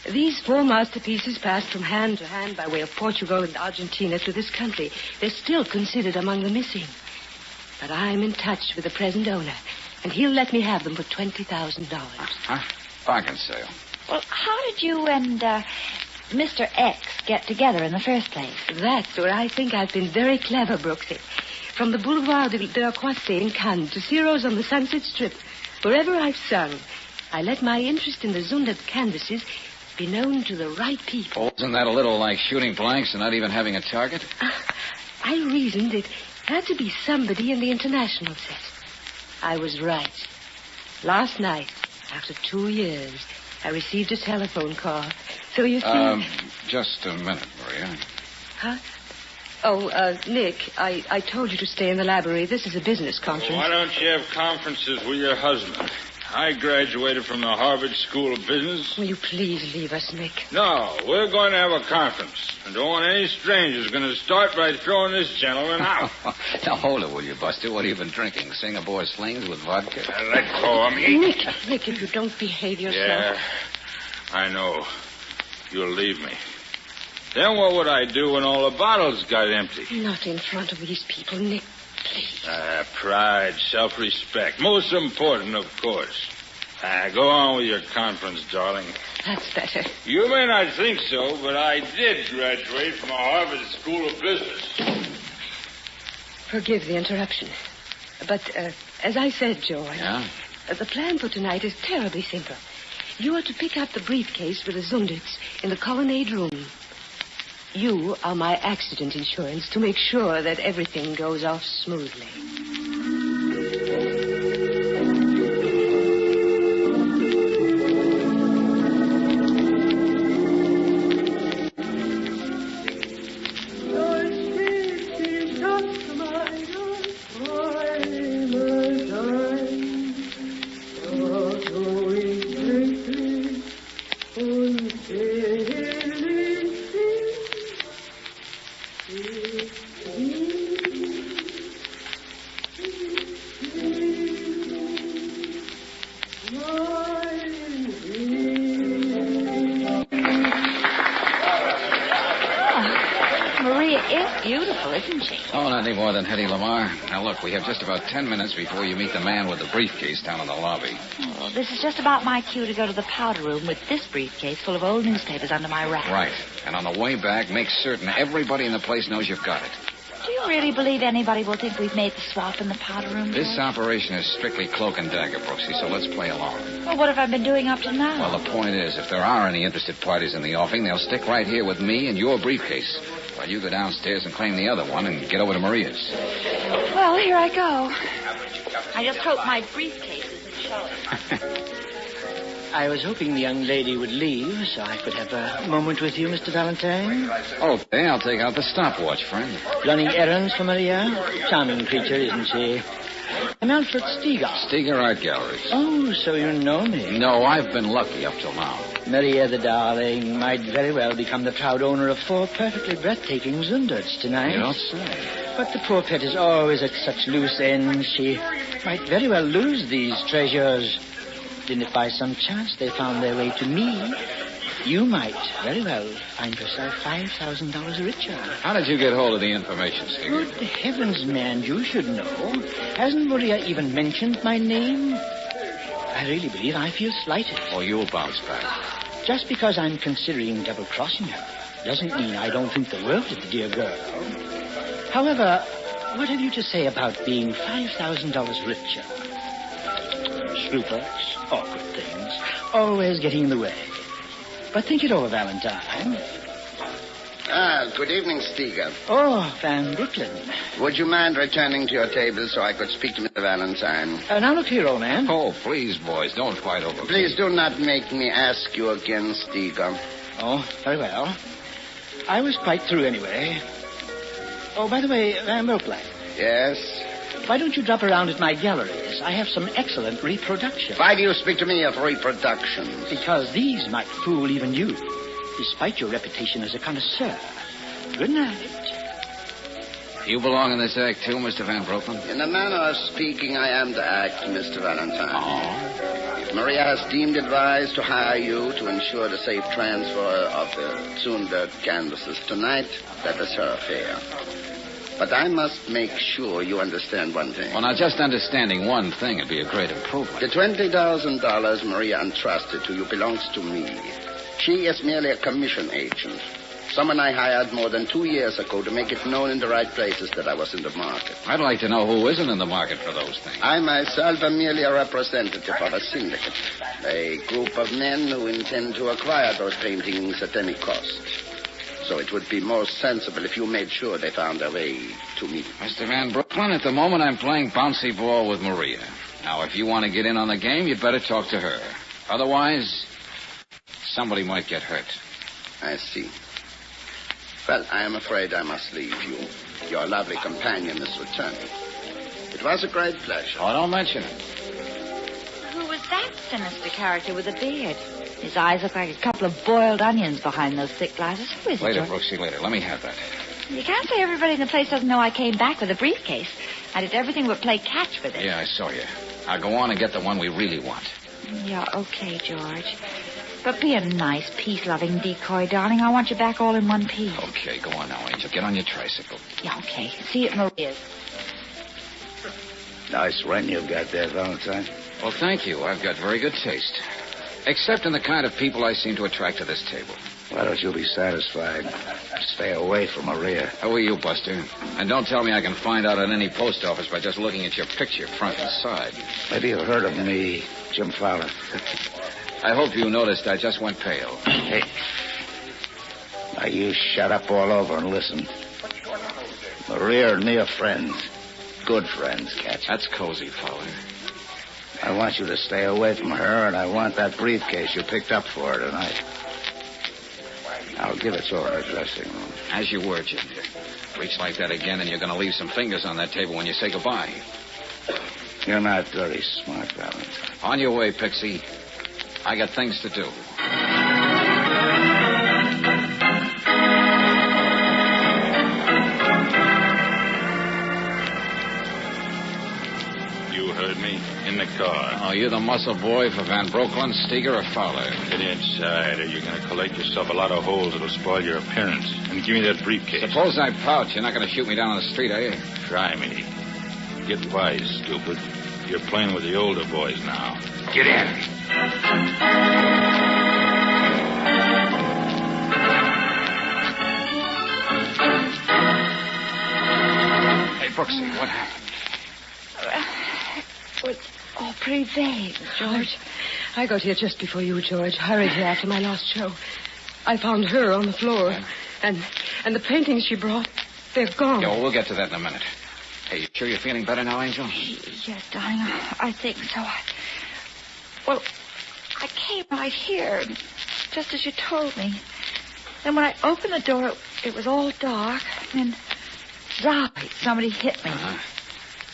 These 4 masterpieces passed from hand to hand by way of Portugal and Argentina to this country. They're still considered among the missing. But I'm in touch with the present owner, and he'll let me have them for $20,000. Bargain sale. Well, how did you and Mr. X get together in the first place? That's where I think I've been very clever, Brooksy. From the Boulevard de la Croisée in Cannes to Ciro's on the Sunset Strip, wherever I've sung, I let my interest in the Zundert canvases be known to the right people. Oh, isn't that a little like shooting blanks and not even having a target? I reasoned it had to be somebody in the international set. I was right. Last night, after 2 years, I received a telephone call. So you see... Just a minute, Maria. Huh? Oh, Nick, I told you to stay in the library. This is a business conference. Well, why don't you have conferences with your husband? I graduated from the Harvard School of Business. Will you please leave us, Nick? No, we're going to have a conference. And don't want any strangers going to start by throwing this gentleman out. Now, hold it, will you, Buster? What have you been drinking? Singapore slings with vodka? Let go of me. Nick, if you don't behave yourself... Yeah, I know. You'll leave me. Then what would I do when all the bottles got empty? Not in front of these people, Nick. Please. Pride, self-respect. Most important, of course. Go on with your conference, darling. That's better. You may not think so, but I did graduate from Harvard School of Business. Forgive the interruption. But, as I said, George... Yeah? The plan for tonight is terribly simple. You are to pick up the briefcase with the Zunderts in the colonnade room. You are my accident insurance to make sure that everything goes off smoothly. Oh, not any more than Hetty Lamar. Now, look, we have just about 10 minutes before you meet the man with the briefcase down in the lobby. Oh, this is just about my cue to go to the powder room with this briefcase full of old newspapers under my rack. Right. And on the way back, make certain everybody in the place knows you've got it. Do you really believe anybody will think we've made the swap in the powder room? This operation is strictly cloak and dagger, Brooksy, so let's play along. Well, what have I been doing up to now? Well, the point is, if there are any interested parties in the offing, they'll stick right here with me and your briefcase, while you go downstairs and claim the other one and get over to Maria's. Well, here I go. I just hope my briefcase isn't showing. I was hoping the young lady would leave so I could have a moment with you, Mr. Valentine. Okay, I'll take out the stopwatch, friend. Running errands for Maria? Charming creature, isn't she? I'm Alfred Steger. Steger Art Galleries. Oh, so you know me. No, I've been lucky up till now. Maria, the darling, might very well become the proud owner of 4 perfectly breathtaking Zunderts tonight. You don't say. But the poor pet is always at such loose ends. She might very well lose these treasures. And if by some chance they found their way to me, you might very well find yourself $5,000 richer. How did you get hold of the information, Steger? Good heavens, man, you should know. Hasn't Maria even mentioned my name? I really believe I feel slighted. Oh, you'll bounce back. Just because I'm considering double-crossing her doesn't mean I don't think the world of the dear girl. However, what have you to say about being $5,000 richer? Scruples, awkward things, always getting in the way. But think it over, Valentine. Good evening, Steger. Oh, Van Brooklyn. Would you mind returning to your table so I could speak to Mr. Valentine? Now look here, old man. Oh, please, boys, don't fight over me. Please do not make me ask you again, Steger. Oh, very well. I was quite through anyway. Oh, by the way, Van Brooklyn. Yes? Why don't you drop around at my galleries? I have some excellent reproductions. Why do you speak to me of reproductions? Because these might fool even you, despite your reputation as a connoisseur. Good night. You belong in this act, too, Mr. Van Brooklyn? In a manner of speaking, I am the act, Mr. Valentine. Oh? If Maria has deemed it wise to hire you to ensure the safe transfer of the Zundert canvases tonight, that is her affair. But I must make sure you understand one thing. Well, now, just understanding one thing would be a great improvement. The $20,000 Maria entrusted to you belongs to me. She is merely a commission agent. Someone I hired more than 2 years ago to make it known in the right places that I was in the market. I'd like to know who isn't in the market for those things. I myself am merely a representative of a syndicate. A group of men who intend to acquire those paintings at any cost. So it would be more sensible if you made sure they found their way to me. Mr. Van Brooklyn, at the moment I'm playing bouncy ball with Maria. Now, if you want to get in on the game, you'd better talk to her. Otherwise, somebody might get hurt. I see. Well, I am afraid I must leave you. Your lovely companion is returning. It was a great pleasure. Oh, don't mention it. Who was that sinister character with a beard? His eyes look like a couple of boiled onions behind those thick glasses. Who is it, Later, George? Brooksy, later. Let me have that. You can't say everybody in the place doesn't know I came back with a briefcase. I did everything but play catch with it. Yeah, I saw you. Now go on and get the one we really want. Yeah, okay, George. But be a nice, peace-loving decoy, darling. I want you back all in one piece. Okay, go on now, Angel. Get on your tricycle. Yeah, okay. See you at Maria's. Nice run you've got there, Valentine. Well, thank you. I've got very good taste. Except in the kind of people I seem to attract to this table. Why don't you be satisfied? Stay away from Maria. How are you, Buster? And don't tell me I can find out at any post office by just looking at your picture, front and side. Maybe you've heard of me, Jim Fowler. I hope you noticed I just went pale. Hey. Now you shut up all over and listen. Maria and me are friends. Good friends, catch. That's cozy, Fowler. I want you to stay away from her, and I want that briefcase you picked up for her tonight. I'll give it to her in her dressing room. As you were, Jim. Reach like that again, and you're going to leave some fingers on that table when you say goodbye. You're not very smart, Valentine. On your way, Pixie. I got things to do. You heard me. In the car. Oh, you're the muscle boy for Van Brooklyn, Steger, or Fowler? Get inside, or you're going to collect yourself a lot of holes that'll spoil your appearance. And give me that briefcase. Suppose I pout. You're not going to shoot me down on the street, are you? Try me. Get wise, stupid. You're playing with the older boys now. Get in. Hey, Brooksy, what happened? It's all pretty vague, George. I got here just before you, George. Hurried here after my last show. I found her on the floor. And the paintings she brought, they're gone. Yeah, well, we'll get to that in a minute. Hey, you sure you're feeling better now, Angel? Yes, darling, I think so. I came right here, just as you told me. Then when I opened the door, it was all dark. And somebody hit me.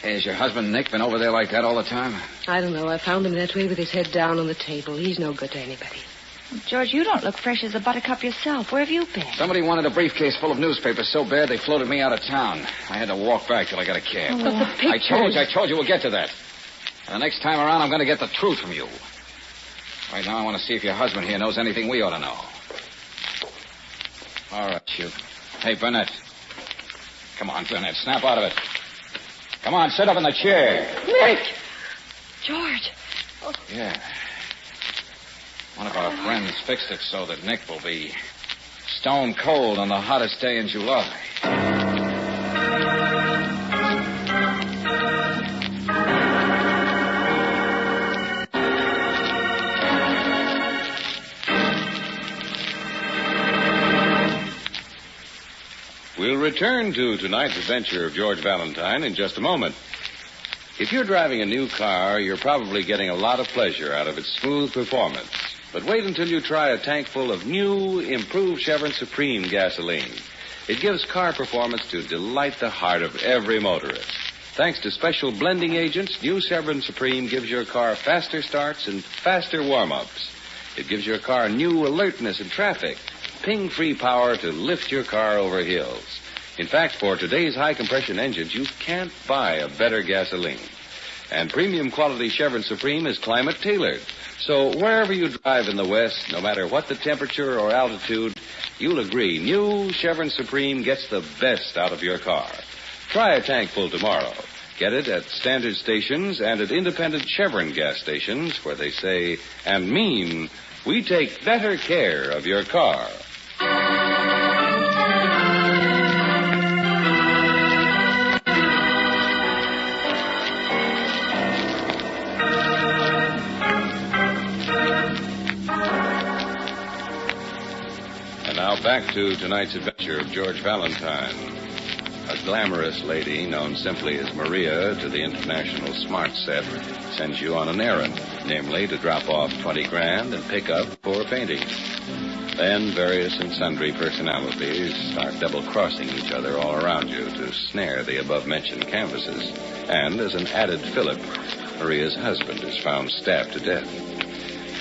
Hey, has your husband, Nick, been over there like that all the time? I don't know. I found him that way with his head down on the table. He's no good to anybody. George, you don't look fresh as a buttercup yourself. Where have you been? Somebody wanted a briefcase full of newspapers so bad they floated me out of town. I had to walk back till I got a cab. But the pictures... I told you we'll get to that. And the next time around, I'm going to get the truth from you. Right now, I want to see if your husband here knows anything we ought to know. All right, shoot. Hey, Burnett. Come on, Burnett. Snap out of it. Come on, sit up in the chair. Nick! George. Oh. Yeah. One of our friends fixed it so that Nick will be stone cold on the hottest day in July. We'll return to tonight's adventure of George Valentine in just a moment. If you're driving a new car, you're probably getting a lot of pleasure out of its smooth performance. But wait until you try a tank full of new, improved Chevron Supreme gasoline. It gives car performance to delight the heart of every motorist. Thanks to special blending agents, new Chevron Supreme gives your car faster starts and faster warm-ups. It gives your car new alertness in traffic, ping-free power to lift your car over hills. In fact, for today's high-compression engines, you can't buy a better gasoline. And premium quality Chevron Supreme is climate-tailored. So wherever you drive in the West, no matter what the temperature or altitude, you'll agree new Chevron Supreme gets the best out of your car. Try a tank full tomorrow. Get it at standard stations and at independent Chevron gas stations where they say and mean, we take better care of your car. And now back to tonight's adventure of George Valentine. A glamorous lady known simply as Maria to the international smart set sends you on an errand, namely to drop off 20 grand and pick up 4 paintings. Then various and sundry personalities start double-crossing each other all around you to snare the above-mentioned canvases. And as an added fillip, Maria's husband is found stabbed to death.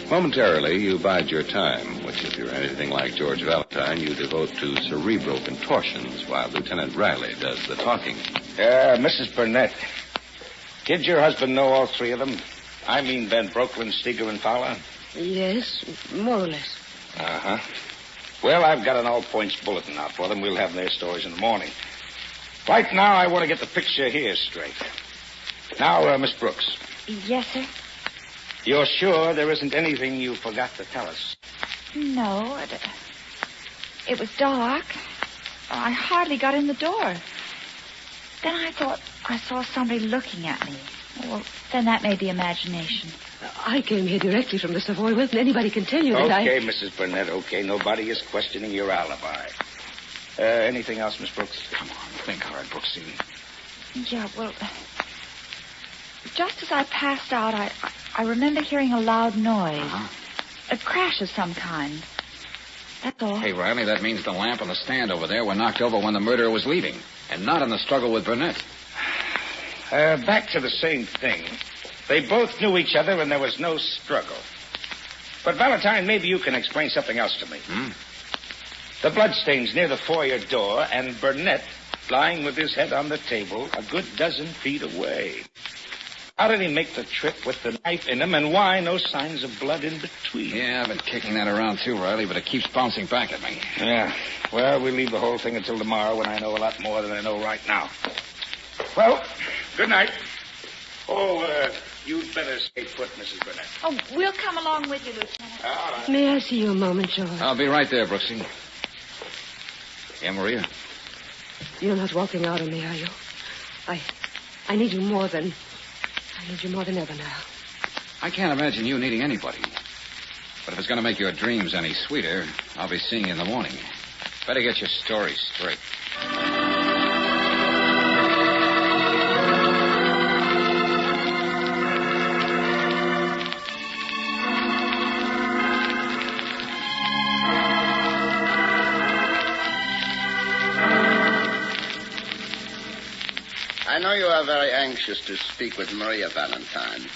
Momentarily, you bide your time, which, if you're anything like George Valentine, you devote to cerebral contortions while Lieutenant Riley does the talking. Mrs. Burnett, did your husband know all 3 of them? I mean Van Brooklyn, Steger, and Fowler? Yes, more or less. Uh-huh. Well, I've got an all-points bulletin out for them. We'll have their stories in the morning. Right now, I want to get the picture here straight. Now, Miss Brooks, Yes, sir? you're sure there isn't anything you forgot to tell us? No, it was dark. I hardly got in the door. Then I thought I saw somebody looking at me. Well, then that may be imagination. I came here directly from the Savoy. Well, anybody can tell you that Okay, Mrs. Burnett, okay. Nobody is questioning your alibi. Anything else, Miss Brooks? Come on, think hard, Brooksy. Yeah, well, just as I passed out, I remember hearing a loud noise. Uh-huh. A crash of some kind. That's all. Hey, Riley, that means the lamp on the stand over there were knocked over when the murderer was leaving, and not in the struggle with Burnett. Back to the same thing. They both knew each other and there was no struggle. But, Valentine, maybe you can explain something else to me. The bloodstains near the foyer door and Burnett lying with his head on the table a good dozen feet away. How did he make the trip with the knife in him, and why no signs of blood in between? Yeah, I've been kicking that around too, Riley, but it keeps bouncing back at me. Yeah. Well, we'll leave the whole thing until tomorrow when I know a lot more than I know right now. Well, good night. Oh, you'd better stay put, Mrs. Burnett. Oh, we'll come along with you, Lieutenant. All right. May I see you a moment, George? I'll be right there, Brooksy. Yeah, Maria? You're not walking out on me, are you? I need you more than ever now. I can't imagine you needing anybody. But if it's going to make your dreams any sweeter, I'll be seeing you in the morning. Better get your story straight. I know you are very anxious to speak with Maria Valentine,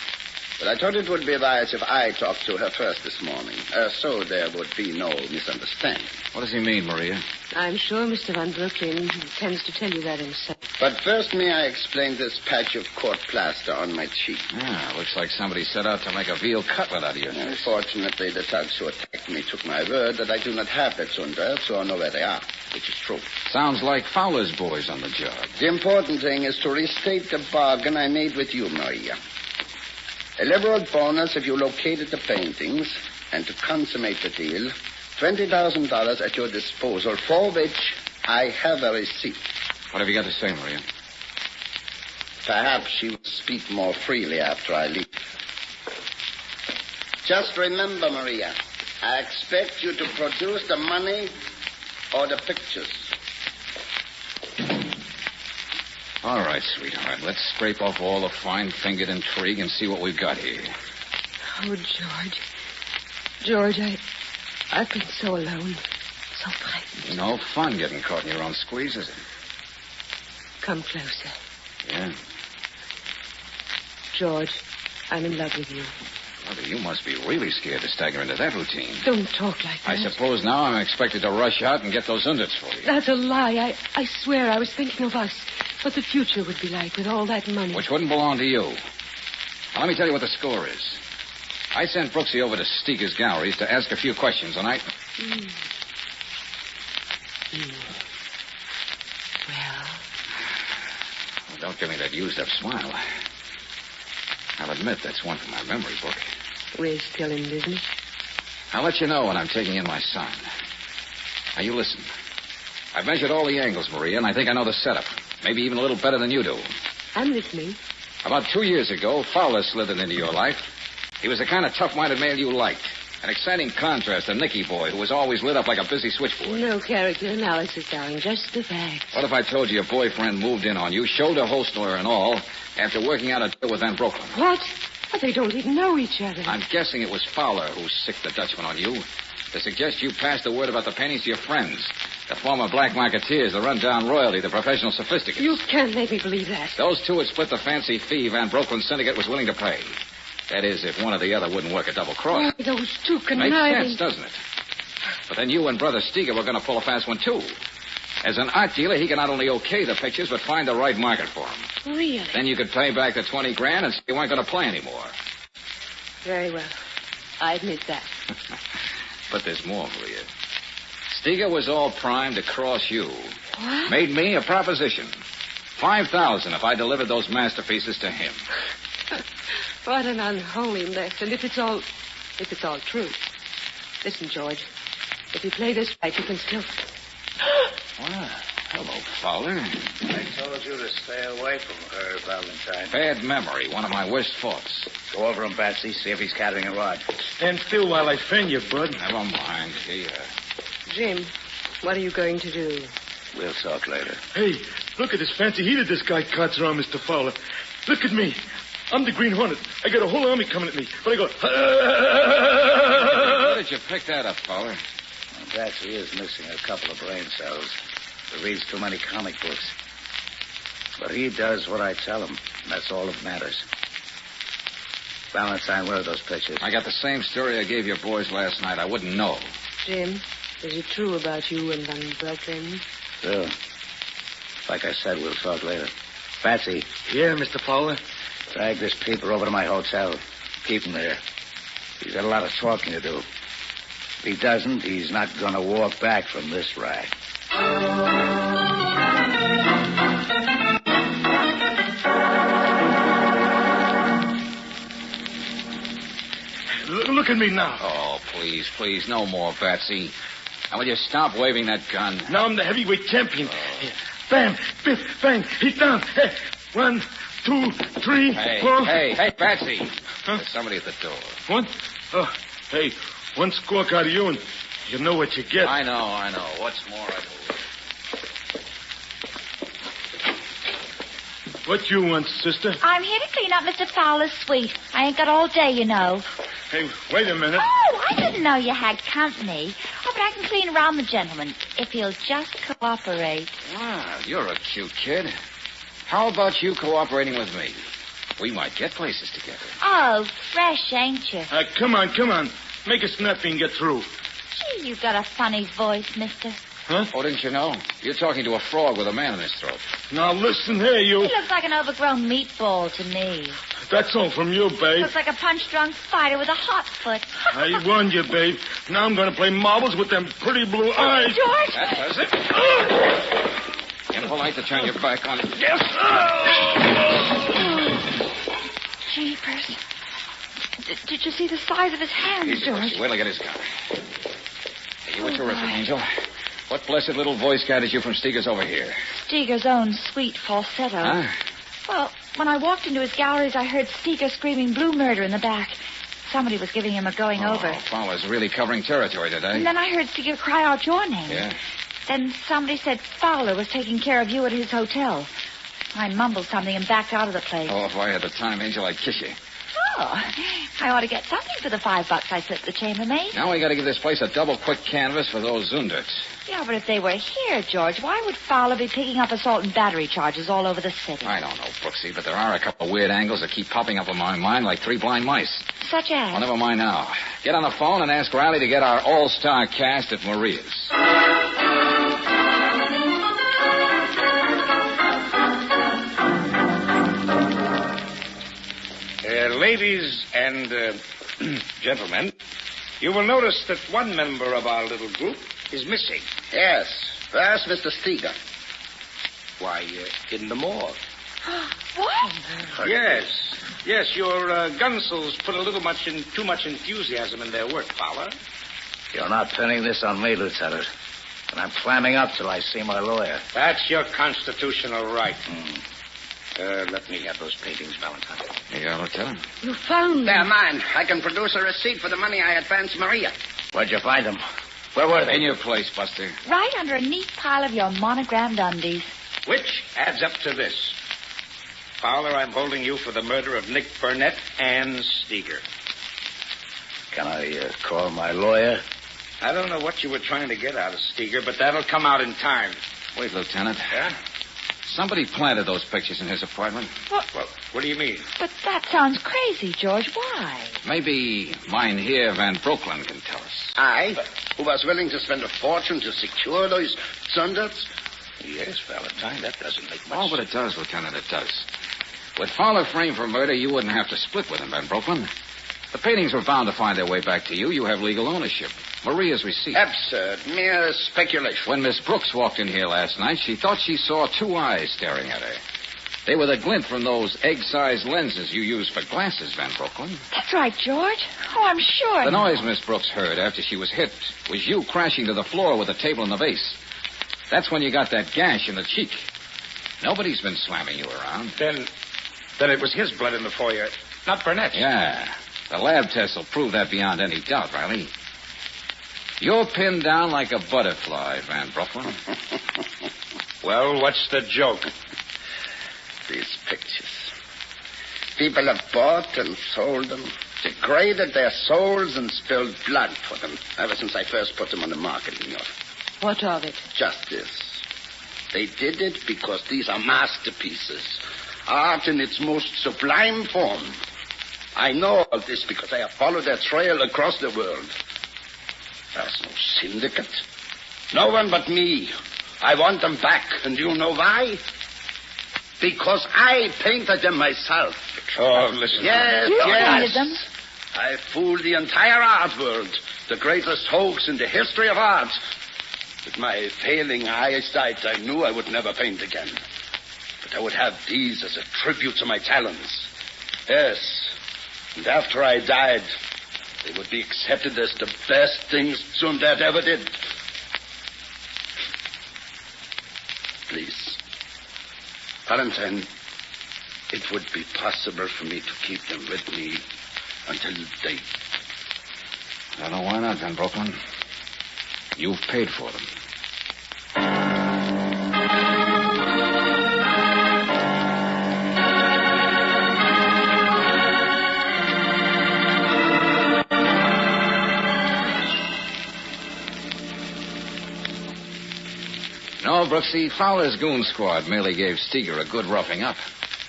but I thought it would be wise if I talked to her first this morning, so there would be no misunderstanding. What does he mean, Maria? I'm sure Mr. Van Brooklyn intends to tell you that himself. But first, may I explain this patch of court plaster on my cheek? Ah, looks like somebody set out to make a veal cutlet out of your face. Unfortunately, the thugs who attacked me took my word that I do not have that Sundar, so I know where they are, which is true. Sounds like Fowler's boys on the job. The important thing is to restate the bargain I made with you, Maria. A liberal bonus if you located the paintings, and to consummate the deal, $20,000 at your disposal, for which I have a receipt. What have you got to say, Maria? Perhaps she will speak more freely after I leave. Just remember, Maria, I expect you to produce the money or the pictures. All right, sweetheart. Let's scrape off all the fine-fingered intrigue and see what we've got here. Oh, George. George, I've been so alone, so frightened. No fun getting caught in your own squeeze, is it? Come closer. Yeah. George, I'm in love with you. Mother, you must be really scared to stagger into that routine. Don't talk like that. I suppose now I'm expected to rush out and get those undits for you. That's a lie. I swear I was thinking of us. What the future would be like with all that money. Which wouldn't belong to you. Now, let me tell you what the score is. I sent Brooksy over to Steger's galleries to ask a few questions, and I... Well, don't give me that used-up smile. I'll admit that's one from my memory book. We're still in business. I'll let you know when I'm taking in my son. Now, you listen. I've measured all the angles, Maria, and I think I know the setup. Maybe even a little better than you do. I'm listening. About 2 years ago, Fowler slithered into your life. He was the kind of tough-minded male you liked. An exciting contrast to Nicky boy, who was always lit up like a busy switchboard. No character analysis, darling. Just the facts. What if I told you your boyfriend moved in on you, shoulder holster and all, after working out a deal with Van Brooklyn? What? But they don't even know each other. I'm guessing it was Fowler who sicked the Dutchman on you. To suggest you passed the word about the paintings to your friends. The former black marketeers, the run-down royalty, the professional sophisticates. You can't make me believe that. Those two had split the fancy fee Van Brooklyn's syndicate was willing to pay. That is, if one or the other wouldn't work a double cross. Oh, those two conniving... Makes sense, doesn't it? But then you and Brother Steger were going to pull a fast one, too. As an art dealer, he can not only okay the pictures, but find the right market for them. Really? Then you could pay back the $20,000 and say you weren't going to play anymore. Very well. I admit that. But there's more, Maria. Steger was all primed to cross you. What? Made me a proposition. $5,000 if I delivered those masterpieces to him. What an unholy mess. And if it's all true. Listen, George. If you play this right, you can still... Well, hello, Fowler. I told you to stay away from her, Valentine. Bad memory. One of my worst faults. Go over him, Batsy. See if he's carrying a rod. Stand still while I fan you, bud. Never mind. Here. Jim, what are you going to do? We'll talk later. Hey, look at this fancy heater this guy cuts around, Mr. Fowler. Look at me. I'm the Green Hornet. I got a whole army coming at me. But I go... Where did you pick that up, Fowler? Well, Batsy is missing a couple of brain cells. He reads too many comic books. But he does what I tell him. And that's all that matters. Valentine, where are those pictures? I got the same story I gave your boys last night. I wouldn't know. Jim, is it true about you and Van Brooklyn? Sure. Like I said, we'll talk later. Batsy. Yeah, Mr. Fowler? Drag this peeper over to my hotel. Keep him there. He's got a lot of talking to do. If he doesn't, he's not going to walk back from this rag. Look at me now. Oh, please, no more, Batsy. Now, will you stop waving that gun? Now I'm the heavyweight champion. Bam, biff, bang, he's down. Hey, 1, 2, 3, Hey, 4. hey, Batsy. Huh? There's somebody at the door. What? Oh, hey, one squawk out of you and you know what you get. I know. What's more, I believe. What you want, sister? I'm here to clean up Mr. Fowler's suite. I ain't got all day, you know. Hey, wait a minute. Oh, I didn't know you had company. Oh, but I can clean around the gentleman if he'll just cooperate. Ah, you're a cute kid. How about you cooperating with me? We might get places together. Oh, fresh, ain't you? Come on. Make it snappy and get through. Gee, you got a funny voice, mister. Huh? Oh, didn't you know? You're talking to a frog with a man in his throat. Now, listen here, you... He looks like an overgrown meatball to me. That's all from you, babe. Looks like a punch-drunk spider with a hot foot. I warned you, babe. Now I'm going to play marbles with them pretty blue eyes. George! That does it. Impolite to turn your back on it. Yes! Jeepers. Did you see the size of his hands, Easy, George? Bugsy. Wait till I get his gun. Hey, you were terrific, Angel. What blessed little voice guided you from Steger's over here? Steger's own sweet falsetto. Huh? Well, when I walked into his galleries, I heard Steger screaming blue murder in the back. Somebody was giving him a going over. Fowler's really covering territory today. And then I heard Steger cry out your name. Yeah? Then somebody said Fowler was taking care of you at his hotel. I mumbled something and backed out of the place. Oh, if I had the time, Angel, I'd kiss you. Oh, I ought to get something for the $5 I slipped the chambermaid. Now we got to give this place a double quick canvas for those Zunderts. Yeah, but if they were here, George, why would Fowler be picking up assault and battery charges all over the city? I don't know, Brooksy, but there are a couple of weird angles that keep popping up in my mind like three blind mice. Such as? Well, never mind now. Get on the phone and ask Riley to get our all-star cast at Maria's. Ladies and gentlemen, you will notice that one member of our little group is missing. Yes. Where's Mr. Steger? Why, in the morgue. What? Yes, your Gunsels put a little too much enthusiasm in their work, Fowler. You're not pinning this on me, Lieutenant. And I'm clamming up till I see my lawyer. That's your constitutional right. Let me have those paintings, Valentine. Here you are, Lieutenant. You found them. They're mine. I can produce a receipt for the money I advanced Maria. Where'd you find them? Where were they? In your place, Buster. Right under a neat pile of your monogrammed undies. Which adds up to this. Fowler, I'm holding you for the murder of Nick Burnett and Steger. Can I call my lawyer? I don't know what you were trying to get out of Steger, but that'll come out in time. Wait, Lieutenant. Yeah? Somebody planted those pictures in his apartment. What do you mean? But that sounds crazy, George. Why? Maybe mine here, Van Brooklyn, can tell us. I, who was willing to spend a fortune to secure those Zunderts? Yes, Valentine, that doesn't make much Oh, but it does, Lieutenant, it does. With Fowler framed for murder, you wouldn't have to split with him, Van Brooklyn. The paintings were bound to find their way back to you. You have legal ownership. Maria's receipt. Absurd. Mere speculation. When Miss Brooks walked in here last night, she thought she saw two eyes staring at her. They were the glint from those egg-sized lenses you use for glasses, Van Brooklyn. That's right, George. Oh, I'm sure. The noise Miss Brooks heard after she was hit was you crashing to the floor with the table and the vase. That's when you got that gash in the cheek. Nobody's been slamming you around. Then it was his blood in the foyer, not Burnett's. Yeah. The lab tests will prove that beyond any doubt, Riley. You're pinned down like a butterfly, Van Brooklyn. Well, what's the joke? These pictures. People have bought and sold them, degraded their souls and spilled blood for them ever since I first put them on the market in New York. What of it? Just this. They did it because these are masterpieces. Art in its most sublime form. I know all this because I have followed their trail across the world. There's no syndicate. No one but me. I want them back, and you know why? Because I painted them myself. Oh, listen. Yes, You yes. painted them? I fooled the entire art world. The greatest hoax in the history of art. With my failing eyesight, I knew I would never paint again. But I would have these as a tribute to my talents. Yes. And after I died, they would be accepted as the best things Zundert ever did. Please. Valentine, it would be possible for me to keep them with me until they... I don't know why not, Van Brooklyn. You've paid for them. No, Brooksy, Fowler's goon squad merely gave Steger a good roughing up.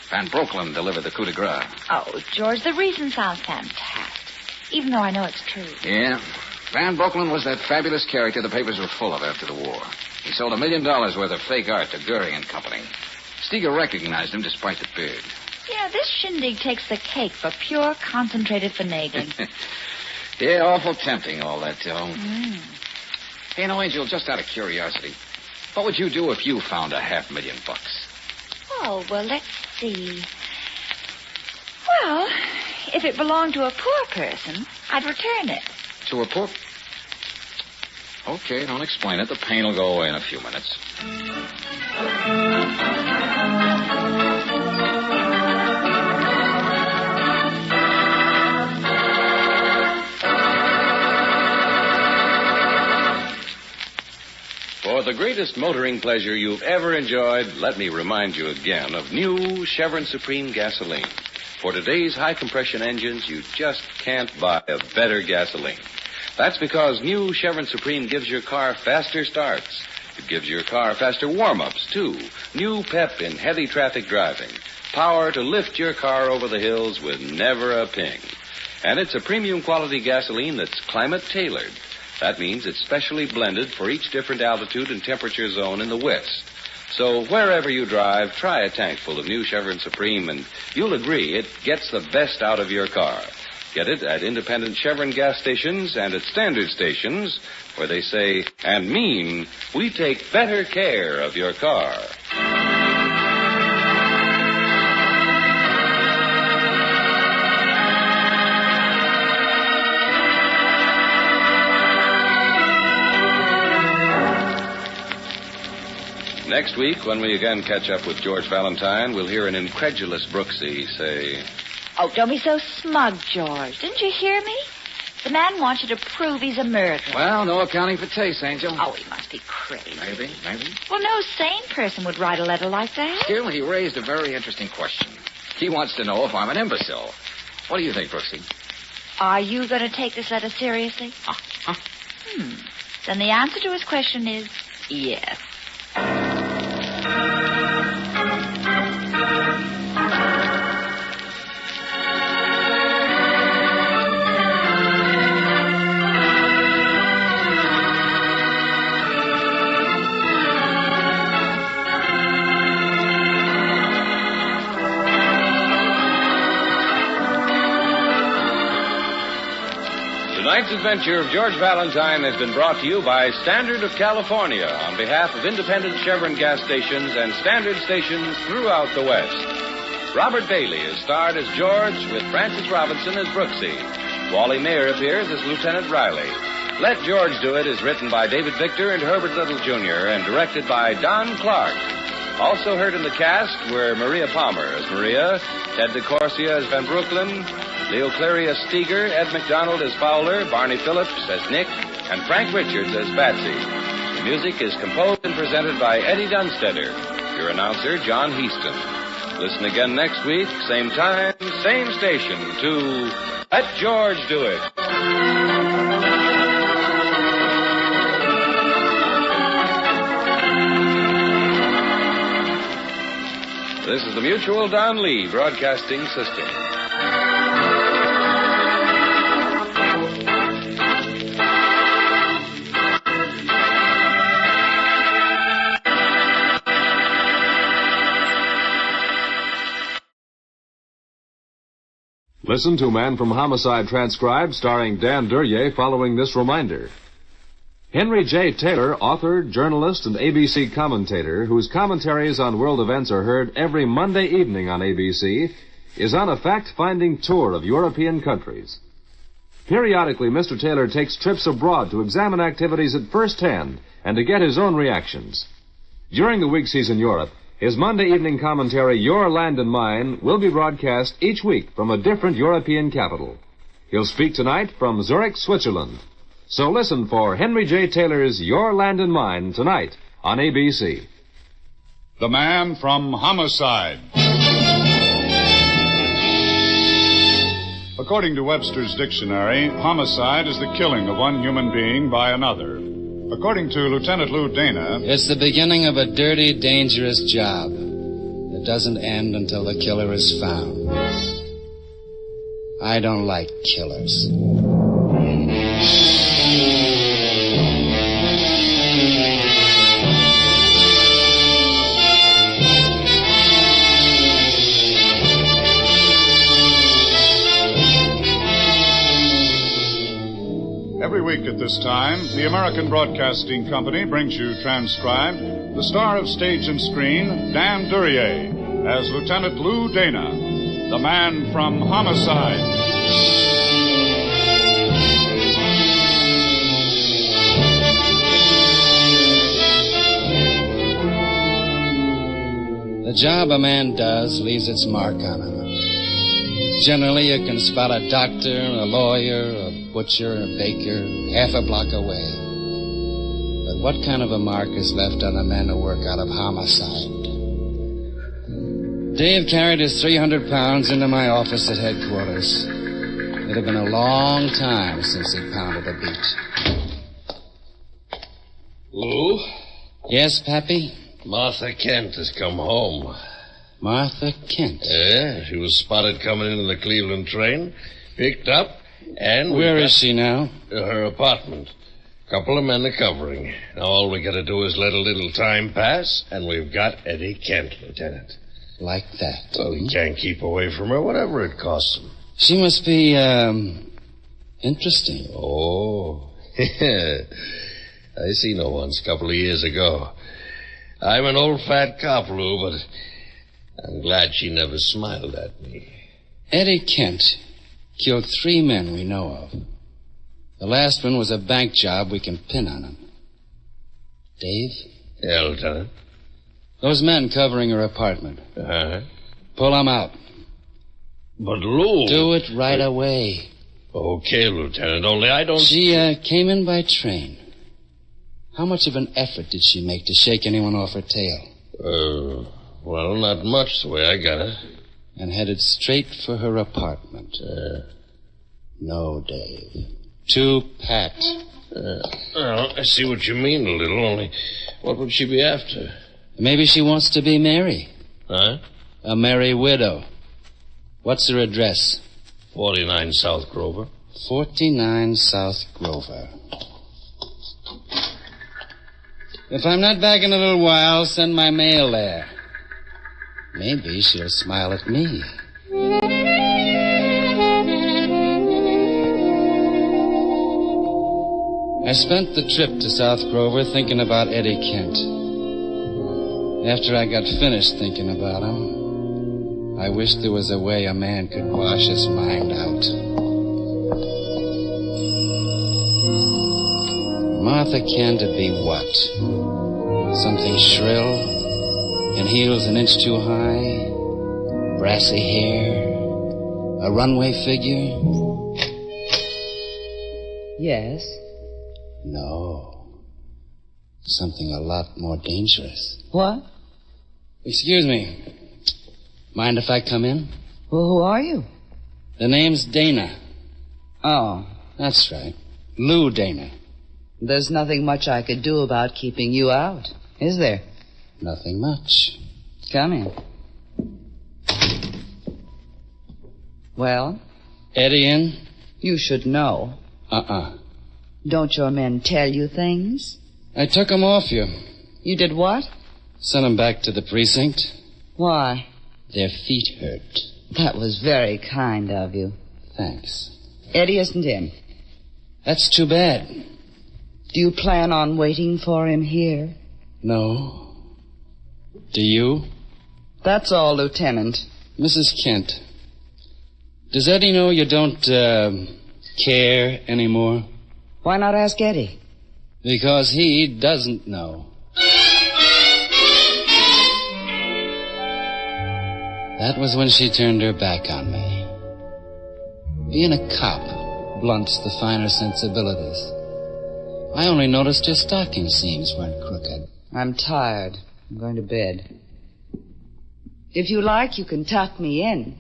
Van Brooklyn delivered the coup de grace. Oh, George, the reason sounds fantastic, even though I know it's true. Yeah. Van Brooklyn was that fabulous character the papers were full of after the war. He sold $1 million worth of fake art to Goering and Company. Steger recognized him despite the beard. Yeah, this shindig takes the cake for pure concentrated finagling. Yeah, awful tempting, all that, Joe. Hey, no, Angel, just out of curiosity, what would you do if you found $500,000? Oh, well, let's see. Well, if it belonged to a poor person, I'd return it. To a poor... Okay, don't explain it. The pain will go away in a few minutes. For the greatest motoring pleasure you've ever enjoyed, let me remind you again of new Chevron Supreme gasoline. For today's high-compression engines, you just can't buy a better gasoline. That's because new Chevron Supreme gives your car faster starts. It gives your car faster warm-ups, too. New pep in heavy traffic driving. Power to lift your car over the hills with never a ping. And it's a premium quality gasoline that's climate-tailored. That means it's specially blended for each different altitude and temperature zone in the West. So wherever you drive, try a tank full of new Chevron Supreme, and you'll agree it gets the best out of your car. Get it at independent Chevron gas stations and at standard stations, where they say and mean, we take better care of your car. Next week, when we again catch up with George Valentine, we'll hear an incredulous Brooksy say... Oh, don't be so smug, George. Didn't you hear me? The man wants you to prove he's a murderer. Well, no accounting for taste, Angel. Oh, he must be crazy. Maybe. Well, no sane person would write a letter like that. Still, he raised a very interesting question. He wants to know if I'm an imbecile. What do you think, Brooksy? Are you going to take this letter seriously? Then the answer to his question is yes. Tonight's Tonight's adventure of George Valentine has been brought to you by Standard of California on behalf of independent Chevron gas stations and Standard stations throughout the West. Robert Bailey is starred as George with Francis Robinson as Brooksy. Wally Mayer appears as Lieutenant Riley. Let George Do It is written by David Victor and Herbert Little Jr. and directed by Don Clark. Also heard in the cast were Maria Palmer as Maria, Ted DeCorsia as Van Brooklyn, Leo Cleary as Steger, Ed McDonald as Fowler, Barney Phillips as Nick, and Frank Richards as Patsy. The music is composed and presented by Eddie Dunstetter. Your announcer, John Heaston. Listen again next week, same time, same station, to Let George Do It. This is the Mutual Don Lee Broadcasting System. Listen to Man from Homicide transcribed starring Dan Duryea following this reminder. Henry J. Taylor, author, journalist, and ABC commentator, whose commentaries on world events are heard every Monday evening on ABC, is on a fact-finding tour of European countries. Periodically, Mr. Taylor takes trips abroad to examine activities at first hand and to get his own reactions. During the weeks he's in Europe, his Monday evening commentary, Your Land and Mine, will be broadcast each week from a different European capital. He'll speak tonight from Zurich, Switzerland. So listen for Henry J. Taylor's Your Land and Mine tonight on ABC. The Man from Homicide. According to Webster's dictionary, homicide is the killing of one human being by another. According to Lieutenant Lou Dana, it's the beginning of a dirty, dangerous job that doesn't end until the killer is found. I don't like killers. Every week at this time, the American Broadcasting Company brings you transcribed the star of stage and screen, Dan Duryea, as Lieutenant Lou Dana, the Man from Homicide. The job a man does leaves its mark on him. Generally, you can spot a doctor, a lawyer, a butcher, a baker, half a block away. But what kind of a mark is left on the men who work out of homicide? Dave carried his 300 pounds into my office at headquarters. It had been a long time since he pounded a beat. Lou? Yes, Pappy? Martha Kent has come home. Martha Kent? Yeah, she was spotted coming into the Cleveland train, picked up, and... Where is she now? Her apartment. Couple of men are covering. Now all we gotta do is let a little time pass, and we've got Eddie Kent, Lieutenant. Like that? Well, he can't keep away from her, whatever it costs him. She must be, interesting. Oh, I seen her once a couple of years ago. I'm an old fat cop, Lou, but I'm glad she never smiled at me. Eddie Kent killed 3 men we know of. The last one was a bank job we can pin on him. Dave? Yeah, Lieutenant. Those men covering her apartment. Uh-huh. Pull them out. But, Lou... Do it right away. Okay, Lieutenant, only I don't... She came in by train. How much of an effort did she make to shake anyone off her tail? Well, not much, the way I got it. And headed straight for her apartment. No, Dave. Too pat. Well, I see what you mean a little, only what would she be after? Maybe she wants to be Mary. Huh? A merry widow. What's her address? 49 South Grover. 49 South Grover. If I'm not back in a little while, send my mail there. Maybe she'll smile at me. I spent the trip to South Grover thinking about Eddie Kent. After I got finished thinking about him, I wished there was a way a man could wash his mind out. Martha Kent would be what? Something shrill, and heels an inch too high, brassy hair, a runway figure? Yes? No. Something a lot more dangerous. What? Excuse me. Mind if I come in? Well, who are you? The name's Dana. Oh. That's right. Lou Dana. There's nothing much I could do about keeping you out, is there? Nothing much. Come in. Well? Eddie in? You should know. Don't your men tell you things? I took 'em off you. You did what? Sent 'em back to the precinct. Why? Their feet hurt. That was very kind of you. Thanks. Eddie isn't in. That's too bad. Do you plan on waiting for him here? No. Do you? That's all, Lieutenant. Mrs. Kent, does Eddie know you don't, care anymore? Why not ask Eddie? Because he doesn't know. That was when she turned her back on me. Being a cop blunts the finer sensibilities. I only noticed your stocking seams weren't crooked. I'm tired. I'm going to bed. If you like, you can tuck me in.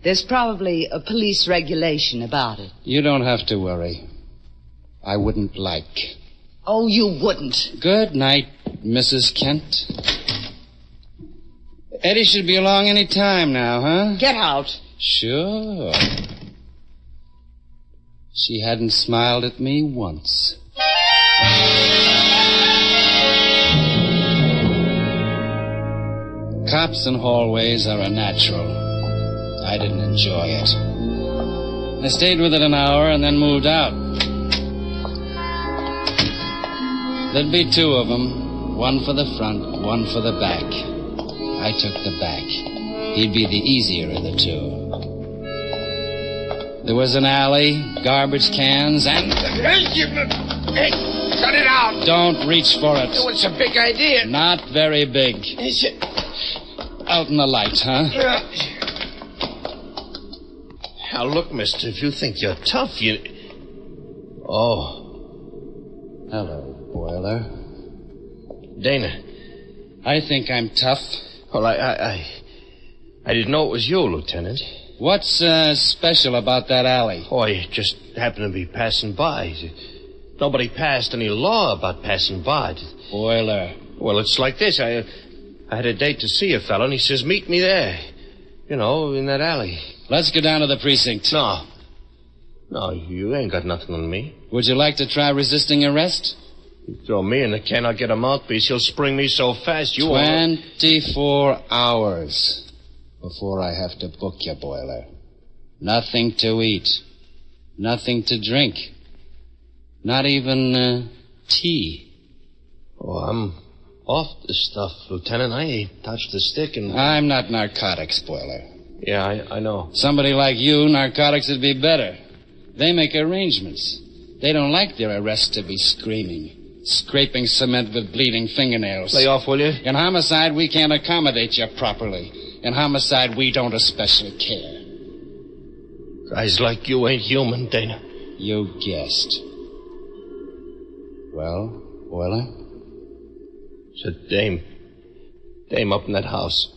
There's probably a police regulation about it. You don't have to worry. I wouldn't like. Oh, you wouldn't. Good night, Mrs. Kent. Eddie should be along any time now, huh? Get out. Sure. She hadn't smiled at me once. Cops in hallways are a natural. I didn't enjoy it. I stayed with it an hour and then moved out. There'd be two of them, one for the front, one for the back. I took the back. He'd be the easier of the two. There was an alley, garbage cans, and... Hey, cut it out. Don't reach for it. Oh, it's a big idea. Not very big. Is it? Out in the light, huh? Now, look, mister, if you think you're tough, you... Oh. Hello, Boiler. Dana. I think I'm tough. Well, I didn't know it was you, Lieutenant. What's special about that alley? Oh, I just happened to be passing by. Nobody passed any law about passing by. Boiler. Well, it's like this. I had a date to see a fellow, and he says, meet me there. You know, in that alley. Let's go down to the precinct. No. No, you ain't got nothing on me. Would you like to try resisting arrest? You throw me in the can, I'll get a mouthpiece. He'll spring me so fast, you 24 hours before I have to book you, Boiler. Nothing to eat. Nothing to drink. Not even, tea. Oh, I'm off this stuff, Lieutenant. I ain't touched the stick and... I'm not narcotics, Boiler. Yeah, I know. Somebody like you, narcotics would be better. They make arrangements. They don't like their arrests to be screaming. Scraping cement with bleeding fingernails. Lay off, will you? In homicide, we can't accommodate you properly. In homicide, we don't especially care. Guys like you ain't human, Dana. You guessed. Well, Boiler? It's a dame. Dame up in that house.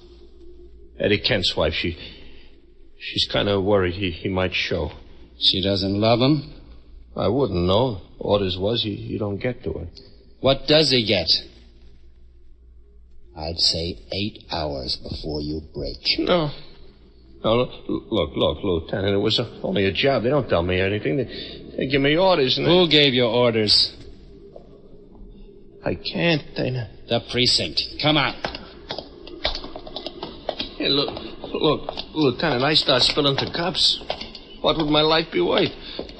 Eddie Kent's wife. She's kind of worried he might show. She doesn't love him? I wouldn't know. Orders was you don't get to her. What does he get? I'd say 8 hours before you break. No. No, look, Lieutenant, it was only a job. They don't tell me anything. They give me orders. And Who gave you orders? I can't, Dana. The precinct. Come on. Hey, look, Lieutenant, I start spilling to cops. What would my life be worth?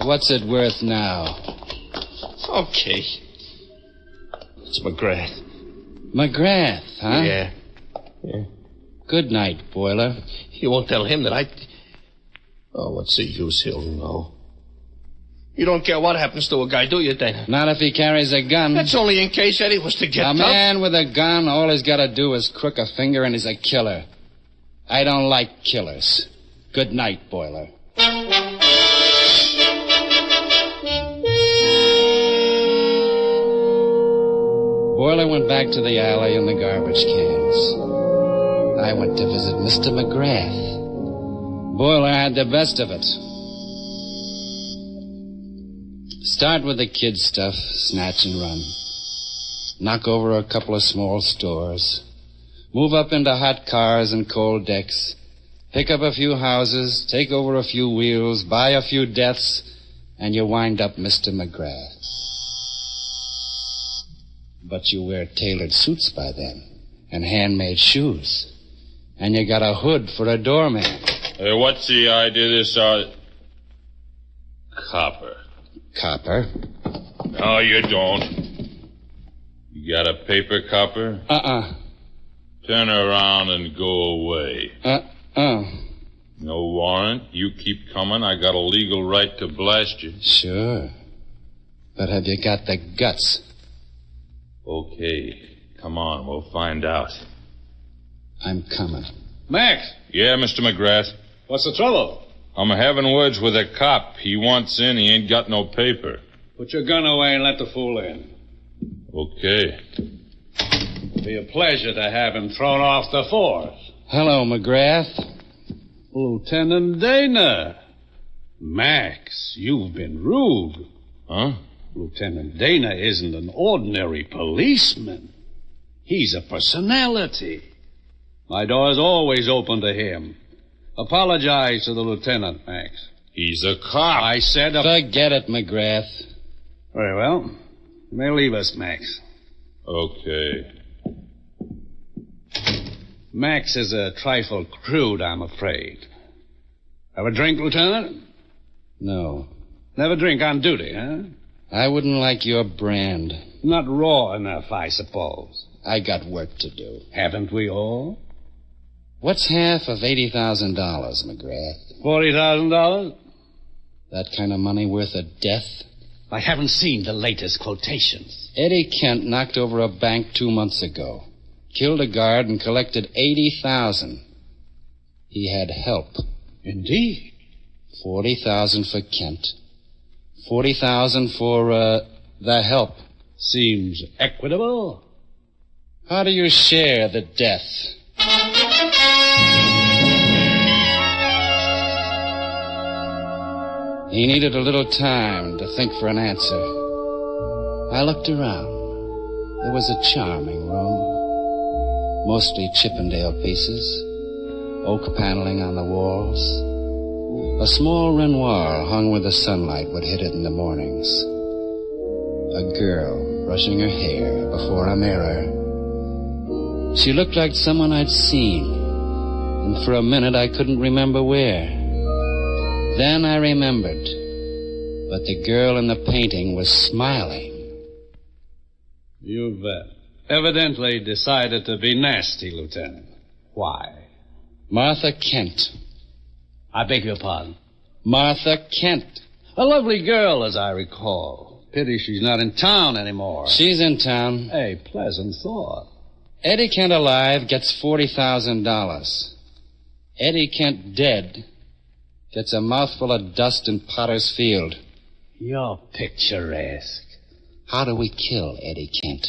What's it worth now? Okay. It's McGrath. McGrath, huh? Yeah. Good night, Boiler. You won't tell him that I... Oh, what's the use? He'll know. You don't care what happens to a guy, do you, Dana? Not if he carries a gun. That's only in case Eddie was to get A tough. man with a gun, all he's got to do is crook a finger and he's a killer. I don't like killers. Good night, Boiler. Boiler went back to the alley and the garbage cans. I went to visit Mr. McGrath. Boiler had the best of it. Start with the kid stuff, snatch and run. Knock over a couple of small stores. Move up into hot cars and cold decks. Pick up a few houses, take over a few wheels, buy a few deaths, and you wind up Mr. McGrath. But you wear tailored suits by then, and handmade shoes. And you got a hood for a doorman. Hey, what's the idea of this, Copper? Copper? No, you don't. You got a paper, Copper? Turn around and go away. No warrant. You keep coming. I got a legal right to blast you. Sure. But have you got the guts? Okay. Come on. We'll find out. I'm coming. Max! Yeah, Mr. McGrath. What's the trouble? I'm having words with a cop. He wants in. He ain't got no paper. Put your gun away and let the fool in. Okay. It'll be a pleasure to have him thrown off the force. Hello, McGrath. Lieutenant Dana. Max, you've been rude. Huh? Lieutenant Dana isn't an ordinary policeman. He's a personality. My door's always open to him. Apologize to the lieutenant, Max. He's a cop. I said Forget it, McGrath. Very well. You may leave us, Max. Okay. Max is a trifle crude, I'm afraid. Have a drink, Lieutenant? No. Never drink on duty, huh? I wouldn't like your brand. Not raw enough, I suppose. I got work to do. Haven't we all? What's half of $80,000, McGrath? $40,000? That kind of money worth a death? I haven't seen the latest quotations. Eddie Kent knocked over a bank 2 months ago. Killed a guard and collected $80,000. He had help. Indeed. $40,000 for Kent. $40,000 for, the help. Seems equitable. How do you share the death? He needed a little time to think for an answer. I looked around. It was a charming room. Mostly Chippendale pieces. Oak paneling on the walls. A small Renoir hung where the sunlight would hit it in the mornings. A girl brushing her hair before a mirror. She looked like someone I'd seen. And for a minute I couldn't remember where. Then I remembered. But the girl in the painting was smiling. You've evidently decided to be nasty, Lieutenant. Why? Martha Kent. I beg your pardon? Martha Kent. A lovely girl, as I recall. Pity she's not in town anymore. She's in town. A pleasant thought. Eddie Kent alive gets $40,000. Eddie Kent dead gets a mouthful of dust in Potter's Field. You're picturesque. How do we kill Eddie Kent,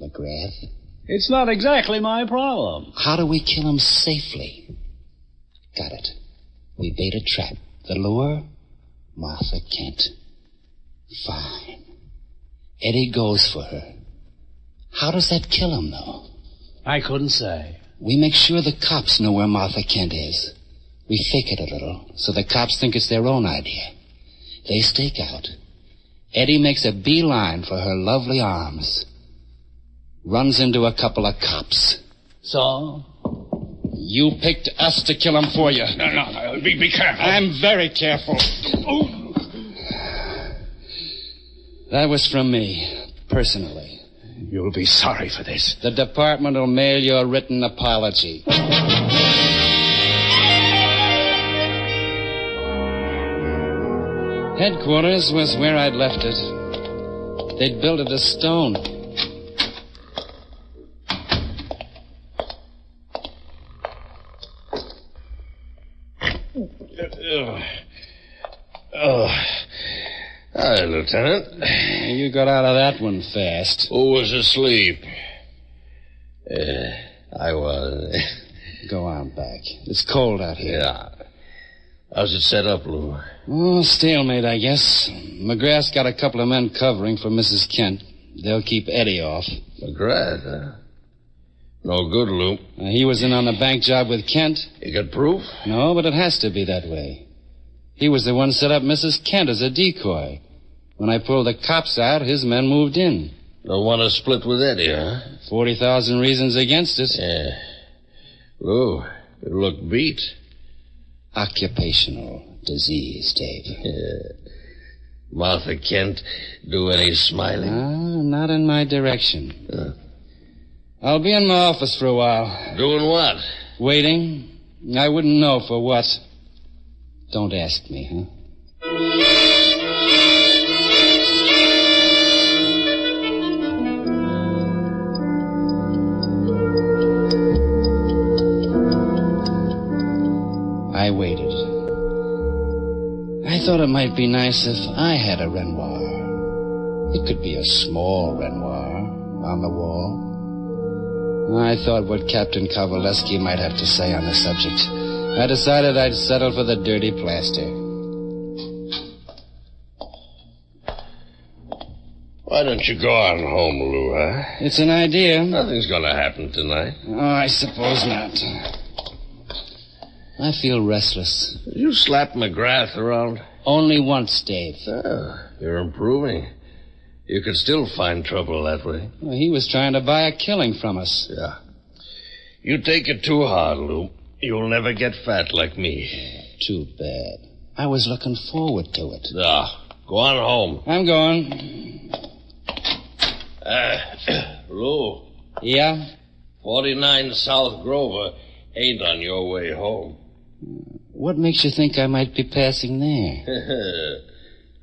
McGrath? It's not exactly my problem. How do we kill him safely? Got it. We bait a trap. The lure? Martha Kent. Fine. Eddie goes for her. How does that kill him, though? I couldn't say. We make sure the cops know where Martha Kent is. We fake it a little, so the cops think it's their own idea. They stake out. Eddie makes a beeline for her lovely arms. Runs into a couple of cops. So? You picked us to kill him for you. No. Be careful. I'm very careful. That was from me, personally. You'll be sorry for this. The department will mail you a written apology. Headquarters was where I'd left it. They'd built it of stone. Hi, Lieutenant. You got out of that one fast. Who was asleep? I was. Go on back. It's cold out here. Yeah. How's it set up, Lou? Oh, stalemate, I guess. McGrath's got a couple of men covering for Mrs. Kent. They'll keep Eddie off. McGrath, huh? No good, Lou. He was in on the bank job with Kent. You got proof? No, but it has to be that way. He was the one set up Mrs. Kent as a decoy. When I pulled the cops out, his men moved in. Don't want to split with Eddie, huh? 40,000 reasons against it. Yeah. Lou, you look beat. Occupational disease, Dave. Yeah. Martha Kent do any smiling? Not in my direction. I'll be in my office for a while. Doing what? Waiting. I wouldn't know for what. Don't ask me, huh? I waited. I thought it might be nice if I had a Renoir. It could be a small Renoir on the wall. I thought what Captain Kowaleski might have to say on the subject. I decided I'd settle for the dirty plaster. Why don't you go on home, Lou, huh? It's an idea. Nothing's gonna happen tonight. Oh, I suppose not. I feel restless. Did you slap McGrath around? Only once, Dave. Oh, you're improving. You could still find trouble that way. Well, he was trying to buy a killing from us. Yeah. You take it too hard, Lou. You'll never get fat like me. Too bad. I was looking forward to it. Go on home. I'm going. Lou. Yeah? 49 South Grover ain't on your way home. What makes you think I might be passing there?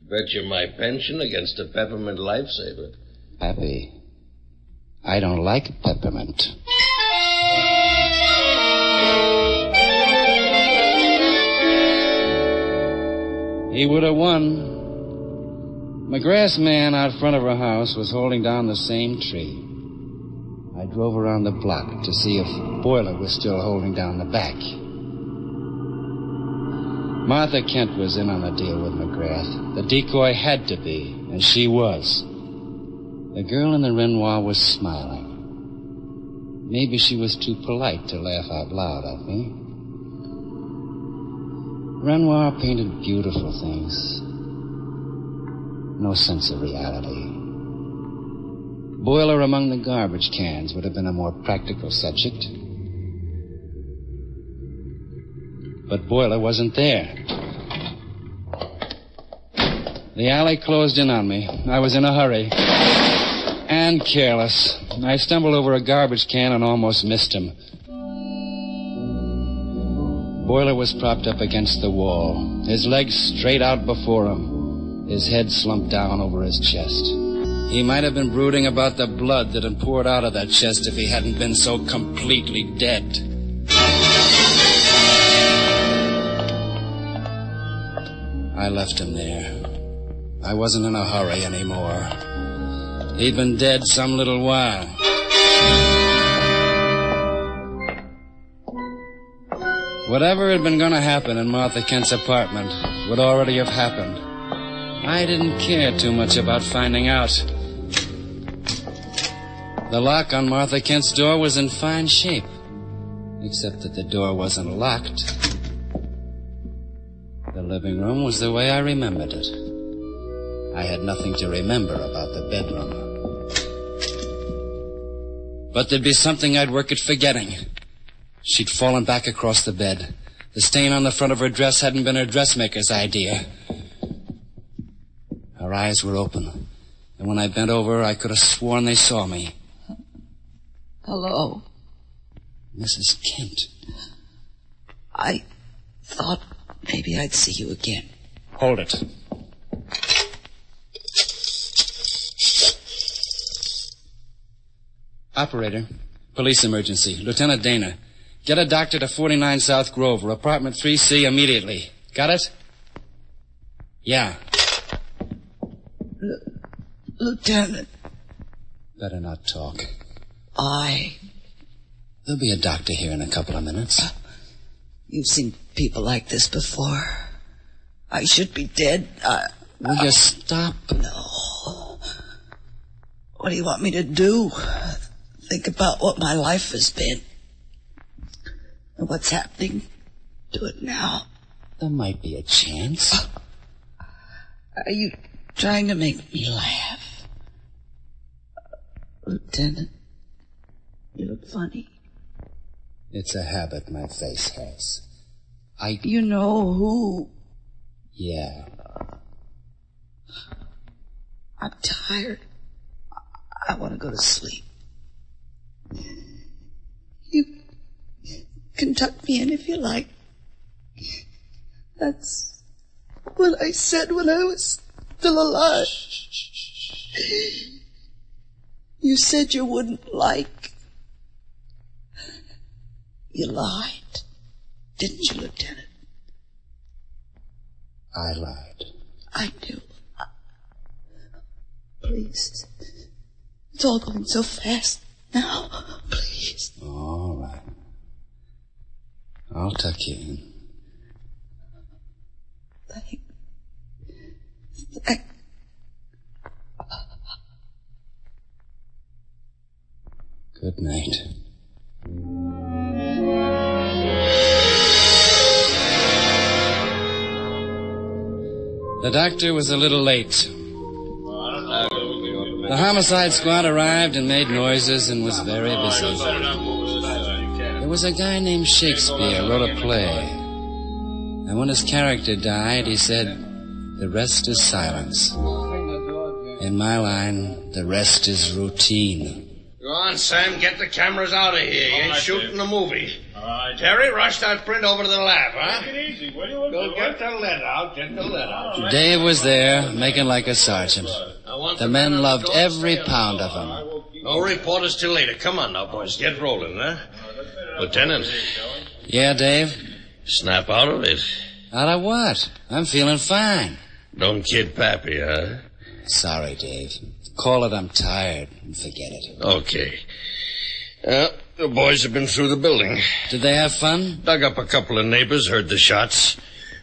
Bet you my pension against a peppermint lifesaver. Pappy, I don't like peppermint. He would have won. McGrath's man out front of her house was holding down the same tree. I drove around the block to see if Boiler was still holding down the back. Martha Kent was in on the deal with McGrath. The decoy had to be, and she was. The girl in the Renoir was smiling. Maybe she was too polite to laugh out loud at me. Renoir painted beautiful things. No sense of reality. Boiler among the garbage cans would have been a more practical subject. But Boiler wasn't there. The alley closed in on me. I was in a hurry. And careless. I stumbled over a garbage can and almost missed him. Boiler was propped up against the wall, his legs straight out before him, his head slumped down over his chest. He might have been brooding about the blood that had poured out of that chest if he hadn't been so completely dead. I left him there. I wasn't in a hurry anymore. He'd been dead some little while. Whatever had been going to happen in Martha Kent's apartment would already have happened. I didn't care too much about finding out. The lock on Martha Kent's door was in fine shape, except that the door wasn't locked. The living room was the way I remembered it. I had nothing to remember about the bedroom. But there'd be something I'd work at forgetting. She'd fallen back across the bed. The stain on the front of her dress hadn't been her dressmaker's idea. Her eyes were open. And when I bent over, I could have sworn they saw me. Hello. Mrs. Kent. I thought maybe I'd see you again. Hold it. Operator, police emergency. Lieutenant Dana. Get a doctor to 49 South Grover, apartment 3C immediately. Got it? Yeah. Lieutenant. Better not talk. There'll be a doctor here in a couple of minutes. You've seen people like this before. I should be dead. Will you stop? No. What do you want me to do? Think about what my life has been. And what's happening. Do it now. There might be a chance. Are you trying to make me laugh? Lieutenant, you look funny. It's a habit my face has. You know who? Yeah. I'm tired. I want to go to sleep. You can tuck me in if you like. That's what I said when I was still alive. You said you wouldn't like. You lied, didn't you, Lieutenant? I lied. I do. Please. It's all going so fast now. Please. All right. I'll tuck you in. Thank. Good night. The doctor was a little late. The homicide squad arrived and made noises and was very busy. There was a guy named Shakespeare wrote a play. And when his character died, he said, "The rest is silence." In my line, the rest is routine. Go on, Sam. Get the cameras out of here. You ain't shooting a movie. Terry, rush that print over to the lab, huh? Take it easy, will you? Go get the lead out. Get the lead out. Dave was there, making like a sergeant. The men loved every pound of him. No reporters till later. Come on now, boys. Get rolling, huh? Lieutenant. Yeah, Dave? Snap out of it. Out of what? I'm feeling fine. Don't kid Pappy, huh? Sorry, Dave. Call it I'm tired and forget it. Okay. The boys have been through the building. Did they have fun? Dug up a couple of neighbors, heard the shots.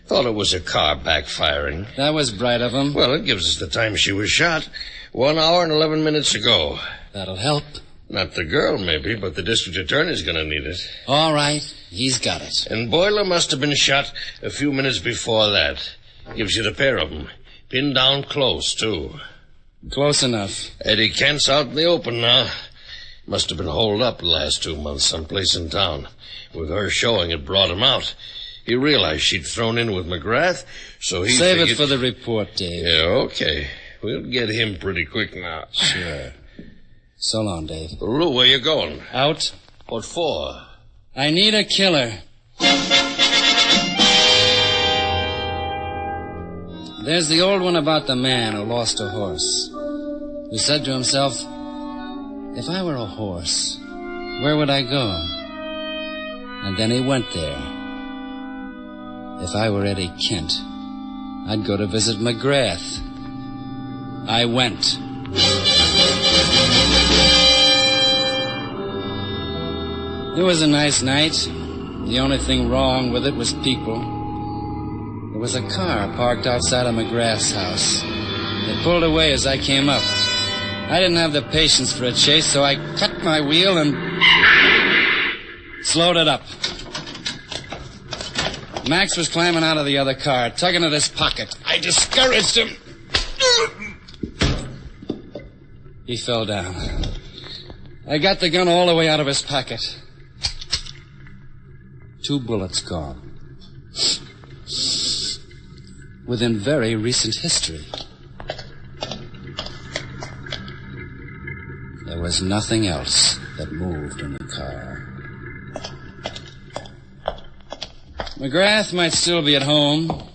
Thought it was a car backfiring. That was bright of them. Well, it gives us the time she was shot. 1 hour and 11 minutes ago. That'll help. Not the girl, maybe, but the district attorney's going to need it. All right. He's got it. And Boiler must have been shot a few minutes before that. Gives you the pair of them. Pinned down close, too. Close enough. Eddie Kent's out in the open now. Must have been holed up the last 2 months someplace in town. With her showing, it brought him out. He realized she'd thrown in with McGrath, so he Save figured... it for the report, Dave. Yeah, okay. We'll get him pretty quick now. Sure. So long, Dave. Lou, where you going? Out. What for? I need a killer. There's the old one about the man who lost a horse, who said to himself, if I were a horse, where would I go? And then he went there. If I were Eddie Kent, I'd go to visit McGrath. I went. It was a nice night. The only thing wrong with it was people. There was a car parked outside of McGrath's house. It pulled away as I came up. I didn't have the patience for a chase, so I cut my wheel and slowed it up. Max was climbing out of the other car, tugging at his pocket. I discouraged him. He fell down. I got the gun all the way out of his pocket. 2 bullets gone. Within very recent history. There was nothing else that moved in the car. McGrath might still be at home.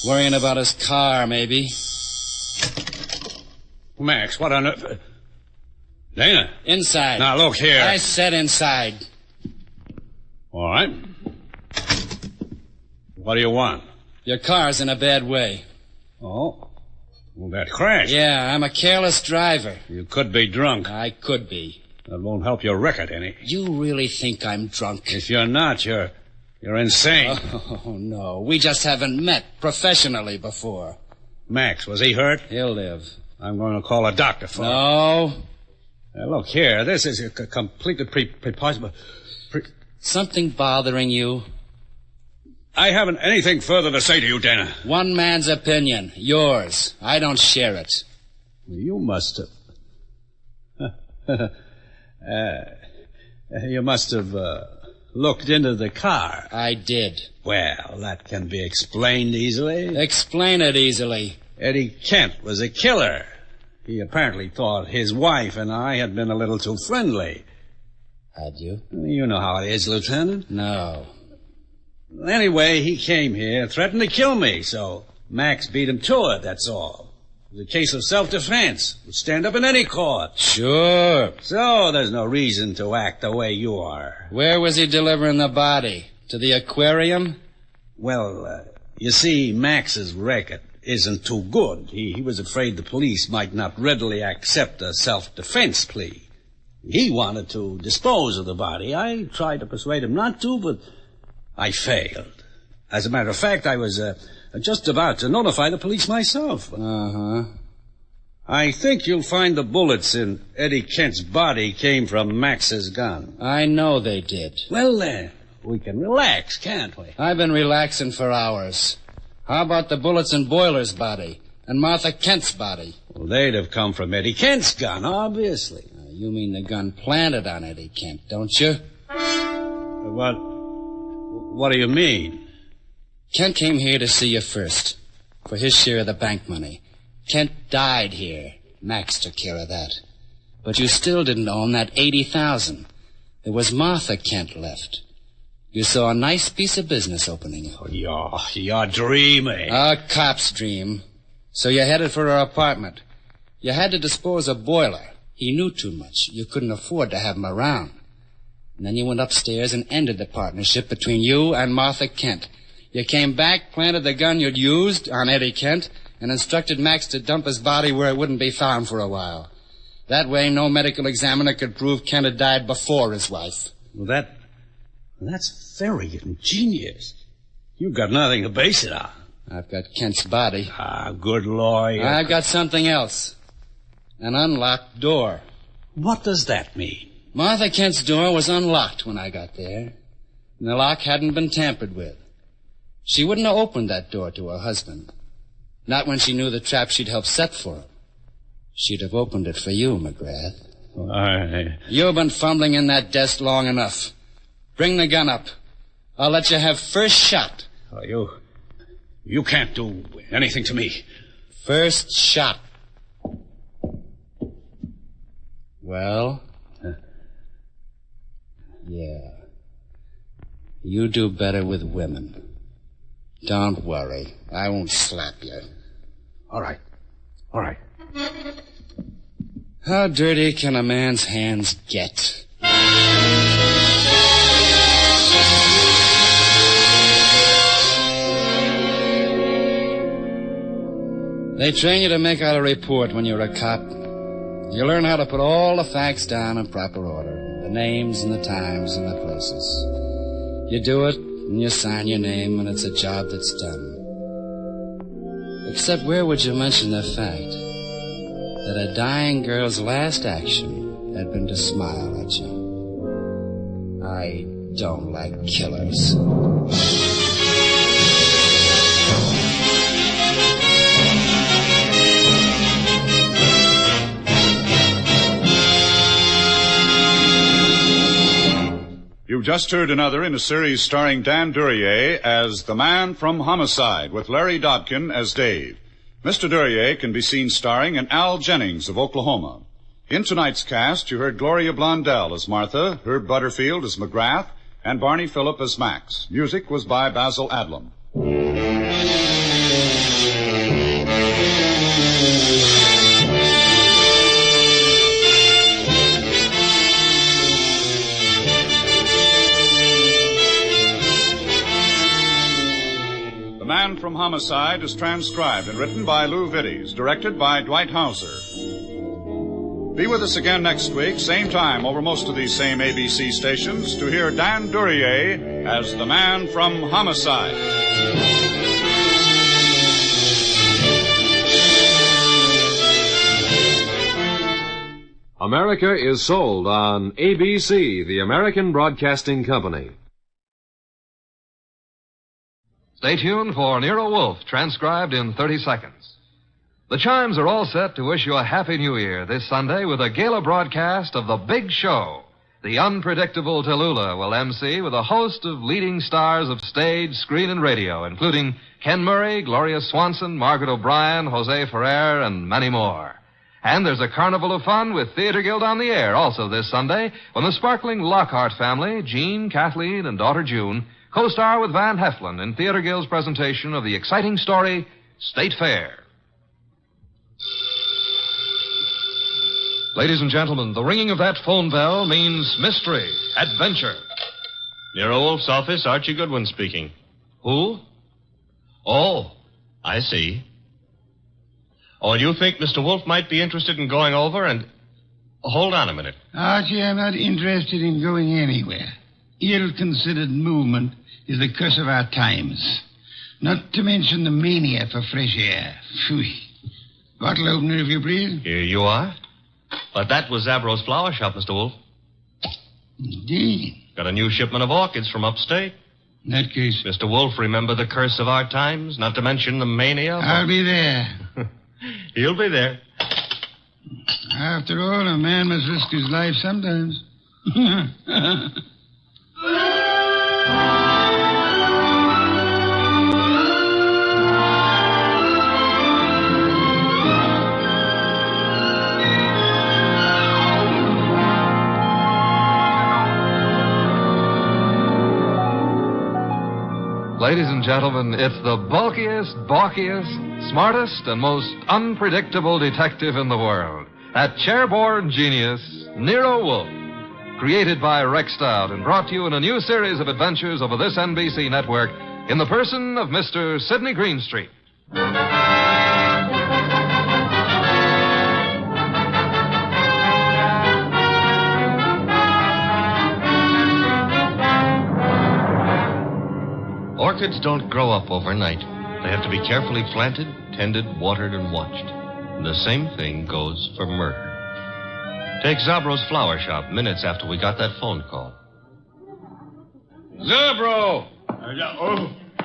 Worrying about his car, maybe. Max, what on earth? Dana? Inside. Now, look here. I said inside. All right. What do you want? Your car's in a bad way. Oh? Well, that crashed. Yeah, I'm a careless driver. You could be drunk. I could be. That won't help your record any. You really think I'm drunk? If you're not, you're insane. Oh, no. We just haven't met professionally before. Max, was he hurt? He'll live. I'm going to call a doctor for him. No. Look here, this is a completely preposterous... Something bothering you? I haven't anything further to say to you, Dana. One man's opinion. Yours. I don't share it. You must have... you must have looked into the car. I did. Well, that can be explained easily. Explain it easily. Eddie Kent was a killer. He apparently thought his wife and I had been a little too friendly. Had you? You know how it is, Lieutenant. No. Anyway, he came here, threatened to kill me, so Max beat him to it, that's all. It was a case of self-defense. Would stand up in any court. Sure. So there's no reason to act the way you are. Where was he delivering the body? To the aquarium? Well, you see, Max's record isn't too good. He was afraid the police might not readily accept a self-defense plea. He wanted to dispose of the body. I tried to persuade him not to, but I failed. As a matter of fact, I was just about to notify the police myself. Uh-huh. I think you'll find the bullets in Eddie Kent's body came from Max's gun. I know they did. Well, we can relax, can't we? I've been relaxing for hours. How about the bullets in Boiler's body and Martha Kent's body? Well, they'd have come from Eddie Kent's gun, obviously. You mean the gun planted on Eddie Kent, don't you? What do you mean? Kent came here to see you first, for his share of the bank money. Kent died here. Max took care of that. But you still didn't own that $80,000. There was Martha Kent left. You saw a nice piece of business opening up. Oh, you're dreaming. A cop's dream. So you headed for her apartment. You had to dispose of Boiler. He knew too much. You couldn't afford to have him around. And then you went upstairs and ended the partnership between you and Martha Kent. You came back, planted the gun you'd used on Eddie Kent, and instructed Max to dump his body where it wouldn't be found for a while. That way, no medical examiner could prove Kent had died before his wife. Well, that's very ingenious. You've got nothing to base it on. I've got Kent's body. Good lawyer. I've got something else. An unlocked door. What does that mean? Martha Kent's door was unlocked when I got there. And the lock hadn't been tampered with. She wouldn't have opened that door to her husband. Not when she knew the trap she'd helped set for him. She'd have opened it for you, McGrath. You've been fumbling in that desk long enough. Bring the gun up. I'll let you have first shot. You can't do anything to me. First shot. Well? Yeah. You do better with women. Don't worry. I won't slap you. All right. How dirty can a man's hands get? They train you to make out a report when you're a cop. You learn how to put all the facts down in proper order. The names and the times and the places. You do it, and you sign your name, and it's a job that's done. Except where would you mention the fact that a dying girl's last action had been to smile at you? I don't like killers. You've just heard another in a series starring Dan Duryea as the man from Homicide, with Larry Dodkin as Dave. Mr. Duryea can be seen starring in Al Jennings of Oklahoma. In tonight's cast, you heard Gloria Blondell as Martha, Herb Butterfield as McGrath, and Barney Phillip as Max. Music was by Basil Adlam. The Man from Homicide is transcribed and written by Lou Vittes, directed by Dwight Hauser. Be with us again next week, same time, over most of these same ABC stations, to hear Dan Duryea as the Man from Homicide. America is sold on ABC, the American Broadcasting Company. Stay tuned for Nero Wolfe, transcribed in 30 seconds. The chimes are all set to wish you a Happy New Year this Sunday with a gala broadcast of The Big Show. The unpredictable Tallulah will MC with a host of leading stars of stage, screen, and radio, including Ken Murray, Gloria Swanson, Margaret O'Brien, Jose Ferrer, and many more. And there's a carnival of fun with Theater Guild on the Air also this Sunday when the sparkling Lockhart family, Jean, Kathleen, and daughter June, co-star with Van Heflin in Theater Guild's presentation of the exciting story, State Fair. Ladies and gentlemen, the ringing of that phone bell means mystery, adventure. Nero Wolfe's office, Archie Goodwin speaking. Who? Oh, I see. Oh, you think Mr. Wolfe might be interested in going over and... Hold on a minute. Archie, I'm not interested in going anywhere. Ill-considered movement is the curse of our times. Not to mention the mania for fresh air. Phew. Bottle opener, if you please. Here you are. But that was Zabrow's flower shop, Mr. Wolfe. Indeed. Got a new shipment of orchids from upstate. In that case... Mr. Wolfe, remember the curse of our times? Not to mention the mania? I'll be there. He'll be there. After all, a man must risk his life sometimes. Ladies and gentlemen, it's the bulkiest, balkiest, smartest, and most unpredictable detective in the world. That chairborne genius, Nero Wolfe. Created by Rex Stout and brought to you in a new series of adventures over this NBC network in the person of Mr. Sidney Greenstreet. Orchids don't grow up overnight. They have to be carefully planted, tended, watered, and watched. And the same thing goes for murder. Take Zabrow's flower shop minutes after we got that phone call. Zabrow!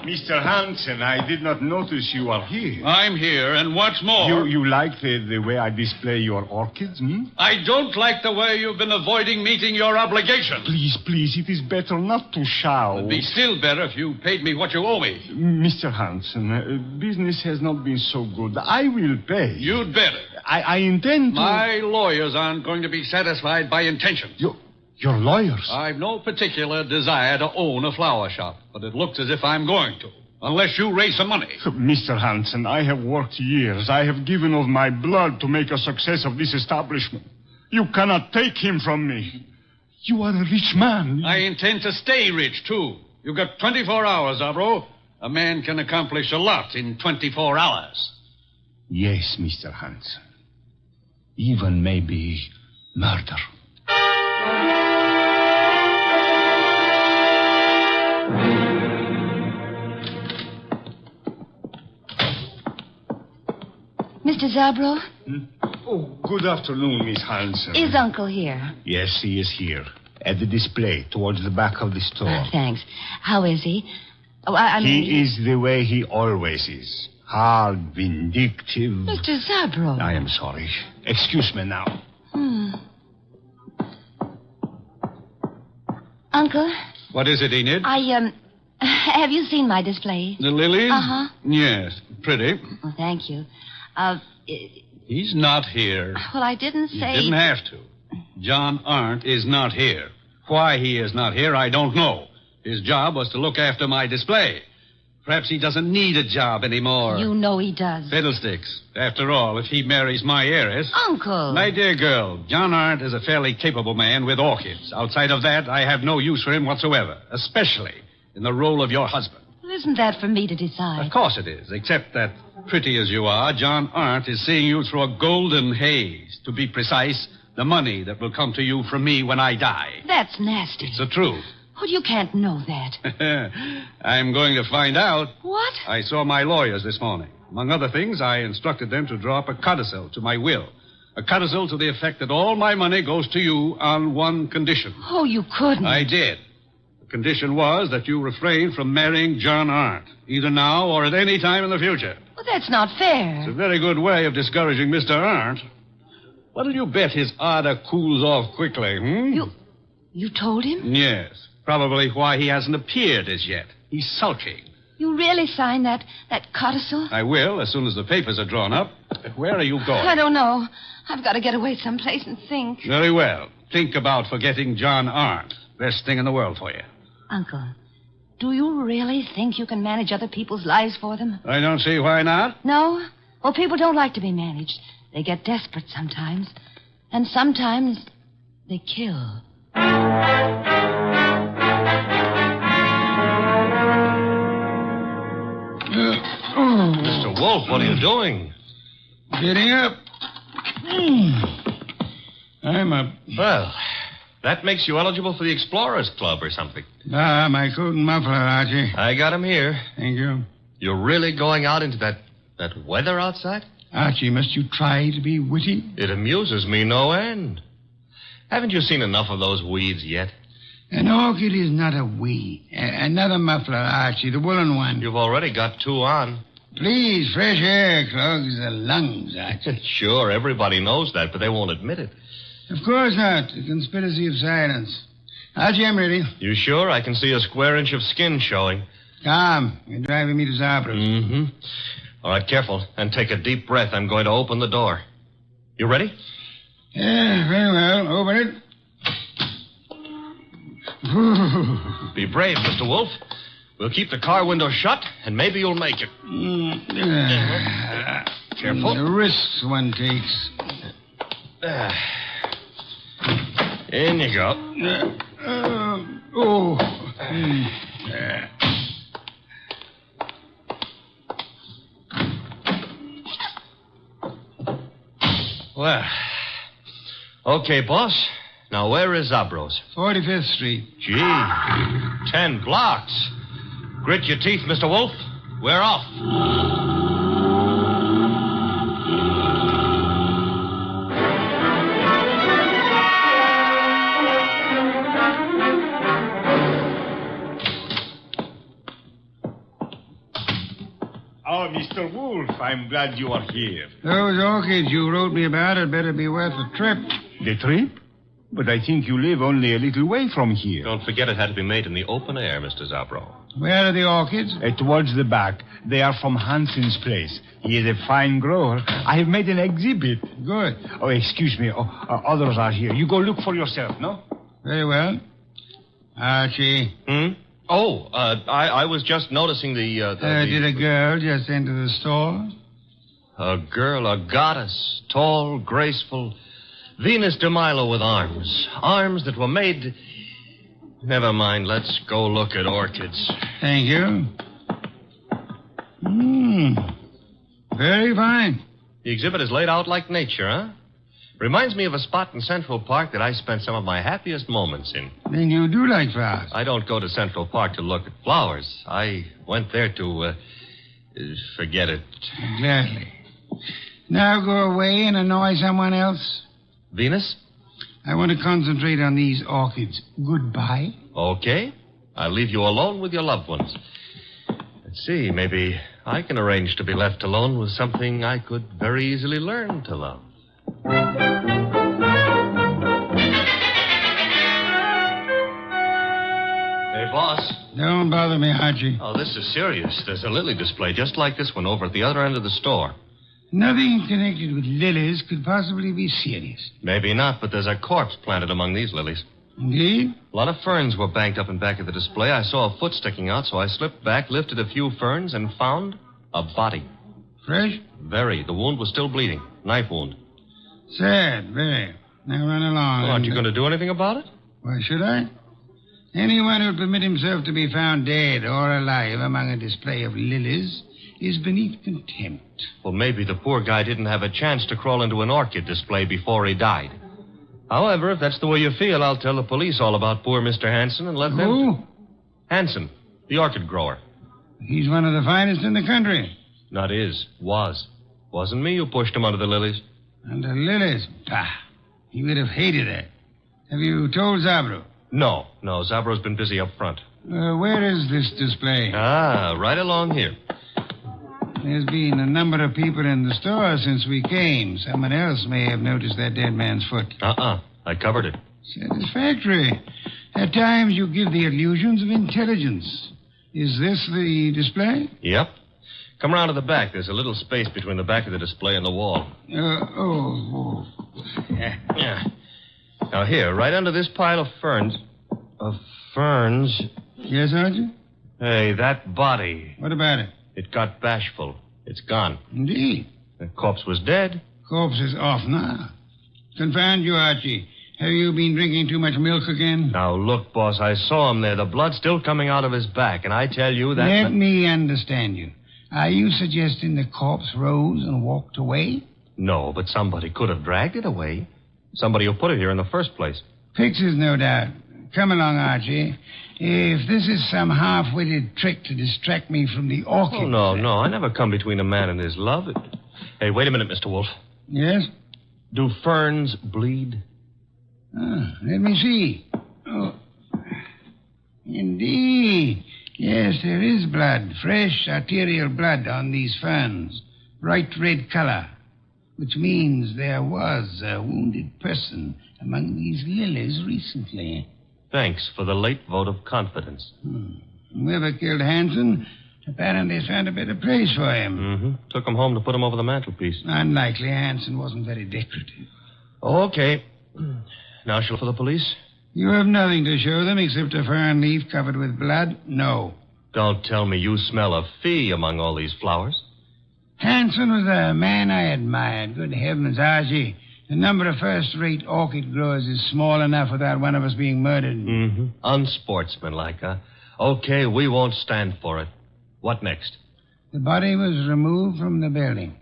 Mr. Hansen, I did not notice you are here. I'm here, and what's more... You like the way I display your orchids, hmm? I don't like the way you've been avoiding meeting your obligation. Please, it is better not to shout. It'd be still better if you paid me what you owe me. Mr. Hansen, business has not been so good. I will pay. You'd better. I intend to... My lawyers aren't going to be satisfied by intentions. Your lawyers? I've no particular desire to own a flower shop, but it looks as if I'm going to, unless you raise some money. Mr. Hansen, I have worked years. I have given of my blood to make a success of this establishment. You cannot take him from me. You are a rich man. I intend to stay rich, too. You've got 24 hours, Zabrow. A man can accomplish a lot in 24 hours. Yes, Mr. Hansen. Even maybe murder. Mr. Zabrow? Oh, good afternoon, Miss Hansen. Is Uncle here? Yes, he is here. At the display, towards the back of the store. Thanks. How is he? Oh, He is the way he always is. Hard, vindictive. Mr. Zabrow. I am sorry. Excuse me now. Uncle? What is it, Enid? Have you seen my display? The lilies? Uh-huh. Yes, pretty. Oh, thank you. He's not here. Well, I didn't say... You didn't have to. John Arndt is not here. Why he is not here, I don't know. His job was to look after my display. Perhaps he doesn't need a job anymore. You know he does. Fiddlesticks. After all, if he marries my heiress... Uncle! My dear girl, John Arndt is a fairly capable man with orchids. Outside of that, I have no use for him whatsoever, especially in the role of your husband. Well, isn't that for me to decide? Of course it is, except that, pretty as you are, John Arndt is seeing you through a golden haze. To be precise, the money that will come to you from me when I die. That's nasty. It's the truth. Well, you can't know that. I'm going to find out. What? I saw my lawyers this morning. Among other things, I instructed them to draw up a codicil to my will. A codicil to the effect that all my money goes to you on one condition. Oh, you couldn't. I did. The condition was that you refrain from marrying John Arndt, either now or at any time in the future. Well, that's not fair. It's a very good way of discouraging Mr. Arndt. What'll you bet his ardor cools off quickly, You told him? Yes. Probably why he hasn't appeared as yet. He's sulking. You really signed that codicil? I will, as soon as the papers are drawn up. Where are you going? I don't know. I've got to get away someplace and think. Very well. Think about forgetting John Arndt. Best thing in the world for you. Uncle, do you really think you can manage other people's lives for them? I don't see why not. No? Well, people don't like to be managed. They get desperate sometimes. And sometimes they kill. Mr. Wolf, what are you doing? Getting up. I'm up. Well, that makes you eligible for the Explorers Club or something. My coat and muffler, Archie. I got him here. Thank you. You're really going out into that weather outside? Archie, must you try to be witty? It amuses me no end. Haven't you seen enough of those weeds yet? An orchid is not a weed. Another muffler, Archie, the woolen one. You've already got two on. Please, fresh air clogs the lungs, Archie. Sure, everybody knows that, but they won't admit it. Of course not. A conspiracy of silence. Archie, I'm ready. You sure? I can see a square inch of skin showing. Come. You're driving me to Zabras. Mm-hmm. All right, careful. And take a deep breath. I'm going to open the door. You ready? Yeah, very well. Open it. Be brave, Mr. Wolf. We'll keep the car window shut, and maybe you'll make it. Careful. The risks one takes. In you go. Well, okay, boss. Now, where is Zabros? 45th Street. Gee, 10 blocks. Grit your teeth, Mr. Wolf. We're off. Oh, Mr. Wolf, I'm glad you are here. Those orchids you wrote me about had better be worth a trip. The trip? But I think you live only a little way from here. Don't forget it had to be made in the open air, Mr. Zabro. Where are the orchids? Towards the back. They are from Hansen's place. He is a fine grower. I have made an exhibit. Good. Oh, excuse me. Others are here. You go look for yourself, no? Very well. Archie. Oh, I was just noticing Did a girl just enter the store? A girl, a goddess, tall, graceful. Venus de Milo with arms. Arms that were made... Never mind, let's go look at orchids. Thank you. Very fine. The exhibit is laid out like nature, huh? Reminds me of a spot in Central Park that I spent some of my happiest moments in. Then you do like flowers? I don't go to Central Park to look at flowers. I went there to, forget it. Gladly. Now go away and annoy someone else. Venus? I want to concentrate on these orchids. Goodbye. Okay. I'll leave you alone with your loved ones. Let's see, maybe I can arrange to be left alone with something I could very easily learn to love. Hey, boss. Don't bother me, Archie. Oh, this is serious. There's a lily display just like this one over at the other end of the store. Nothing connected with lilies could possibly be serious. Maybe not, but there's a corpse planted among these lilies. Indeed? A lot of ferns were banked up in back of the display. I saw a foot sticking out, so I slipped back, lifted a few ferns, and found a body. Fresh? Very. The wound was still bleeding. Knife wound. Sad, very. Now run along. Well, aren't you going to do anything about it? Why should I? Anyone who'll permit himself to be found dead or alive among a display of lilies is beneath contempt. Well, maybe the poor guy didn't have a chance to crawl into an orchid display before he died. However, if that's the way you feel, I'll tell the police all about poor Mr. Hanson and let them... Who? Hanson, the orchid grower. He's one of the finest in the country. Not is. Was. Wasn't me who pushed him under the lilies. Under lilies? Bah. He would have hated that. Have you told Zabro? No. Zabro's been busy up front. Where is this display? Right along here. There's been a number of people in the store since we came. Someone else may have noticed that dead man's foot. I covered it. Satisfactory. At times you give the illusions of intelligence. Is this the display? Yep. Come around to the back. There's a little space between the back of the display and the wall. Yeah. Now here, right under this pile of ferns... ferns... Yes, Sergeant? Hey, that body. What about it? It got bashful. It's gone. Indeed. The corpse was dead. Corpse is off now. Confound you, Archie. Have you been drinking too much milk again? Now, look, boss, I saw him there. The blood's still coming out of his back, and I tell you that... Let me understand you. Are you suggesting the corpse rose and walked away? No, but somebody could have dragged it away. Somebody who put it here in the first place. Pictures, no doubt. Come along, Archie. If this is some half-witted trick to distract me from the orchid... Oh, no. I never come between a man and his love. Hey, wait a minute, Mr. Wolf. Yes? Do ferns bleed? Let me see. Oh. Indeed. Yes, there is blood. Fresh arterial blood on these ferns. Bright red color. Which means there was a wounded person among these lilies recently. Thanks for the late vote of confidence. Whoever killed Hanson apparently found a better place for him. Mm-hmm. Took him home to put him over the mantelpiece. Unlikely. Hanson wasn't very decorative. Okay. Now shall for the police? You have nothing to show them except a fern leaf covered with blood? No. Don't tell me you smell a fee among all these flowers. Hanson was a man I admired. Good heavens, Archie. The number of first-rate orchid growers is small enough without one of us being murdered. Mm-hmm. Unsportsmanlike, huh? Okay, we won't stand for it. What next? The body was removed from the building.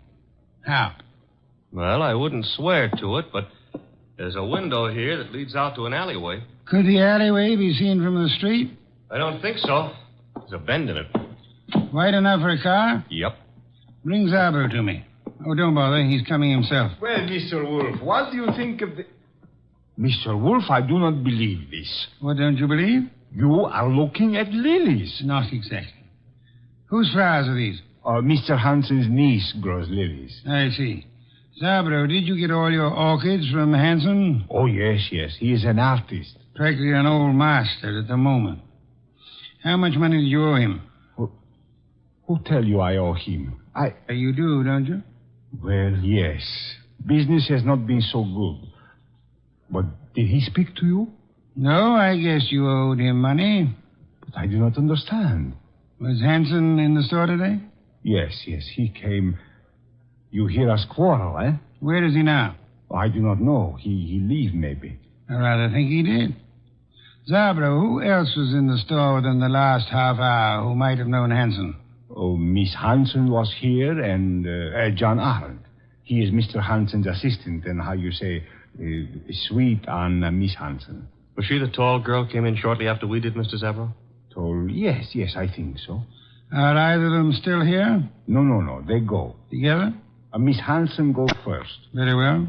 How? Well, I wouldn't swear to it, but there's a window here that leads out to an alleyway. Could the alleyway be seen from the street? I don't think so. There's a bend in it. Wide enough for a car? Yep. Bring Zabro to me. Oh, don't bother. He's coming himself. Well, Mr. Wolf, what do you think of the... Mr. Wolf, I do not believe this. What don't you believe? You are looking at lilies. Not exactly. Whose flowers are these? Mr. Hanson's niece grows lilies. I see. Zabro, did you get all your orchids from Hanson? Oh, yes. He is an artist. Practically an old master at the moment. How much money did you owe him? Who tell you I owe him? You do, don't you? Well, yes. Business has not been so good. But did he speak to you? No, I guess you owed him money. But I do not understand. Was Hanson in the store today? Yes, he came. You hear us quarrel, eh? Where is he now? I do not know. He leave, maybe. I rather think he did. Zabro, who else was in the store within the last half hour who might have known Hanson? Oh, Miss Hanson was here, and John Arnold. He is Mr. Hanson's assistant, and how you say, sweet on Miss Hanson. Was she the tall girl came in shortly after we did, Mr. Zabro? Tall? Yes, I think so. Are either of them still here? No. They go. Together? Miss Hanson go first. Very well.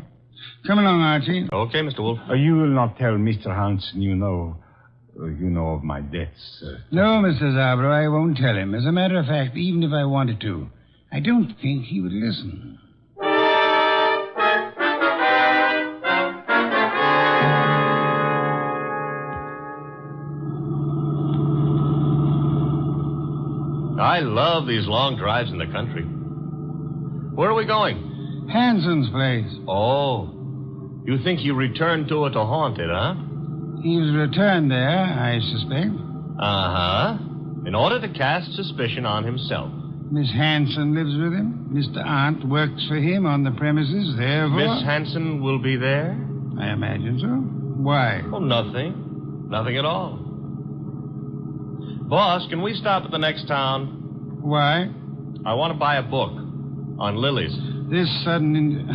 Come along, Archie. Okay, Mr. Wolf. You will not tell Mr. Hanson you know of my debts. No, Mr. Zabro, I won't tell him. As a matter of fact, even if I wanted to, I don't think he would listen. I love these long drives in the country. Where are we going? Hanson's place. Oh. You think he returned to it to haunt it, huh? He was returned there, I suspect. Uh-huh. In order to cast suspicion on himself. Miss Hanson lives with him. Mr. Arndt works for him on the premises, therefore... Miss Hanson will be there? I imagine so. Why? Oh, nothing. Nothing at all. Boss, can we stop at the next town? Why? I want to buy a book on lilies. This sudden...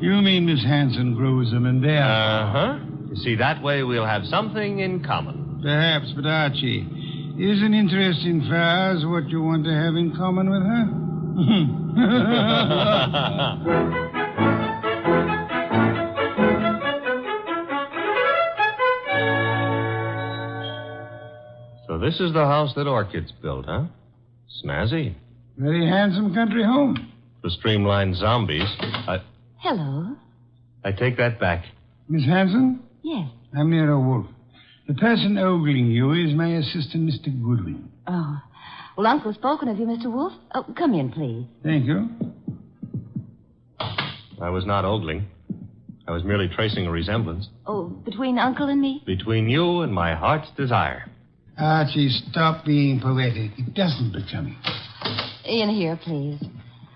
You mean Miss Hanson grows them in there? Uh-huh. You see, that way we'll have something in common. Perhaps, but Archie, is an interest in flowers what you want to have in common with her? So this is the house that Orchid's built, huh? Snazzy. Very handsome country home. The streamlined zombies. Hello. I take that back. Miss Hanson? Yes. I'm Nero Wolf. The person ogling you is my assistant, Mr. Goodwin. Oh. Well, Uncle's spoken of you, Mr. Wolf. Oh, come in, please. Thank you. I was not ogling. I was merely tracing a resemblance. Oh, between Uncle and me? Between you and my heart's desire. Archie, stop being poetic. It doesn't become you. In here, please.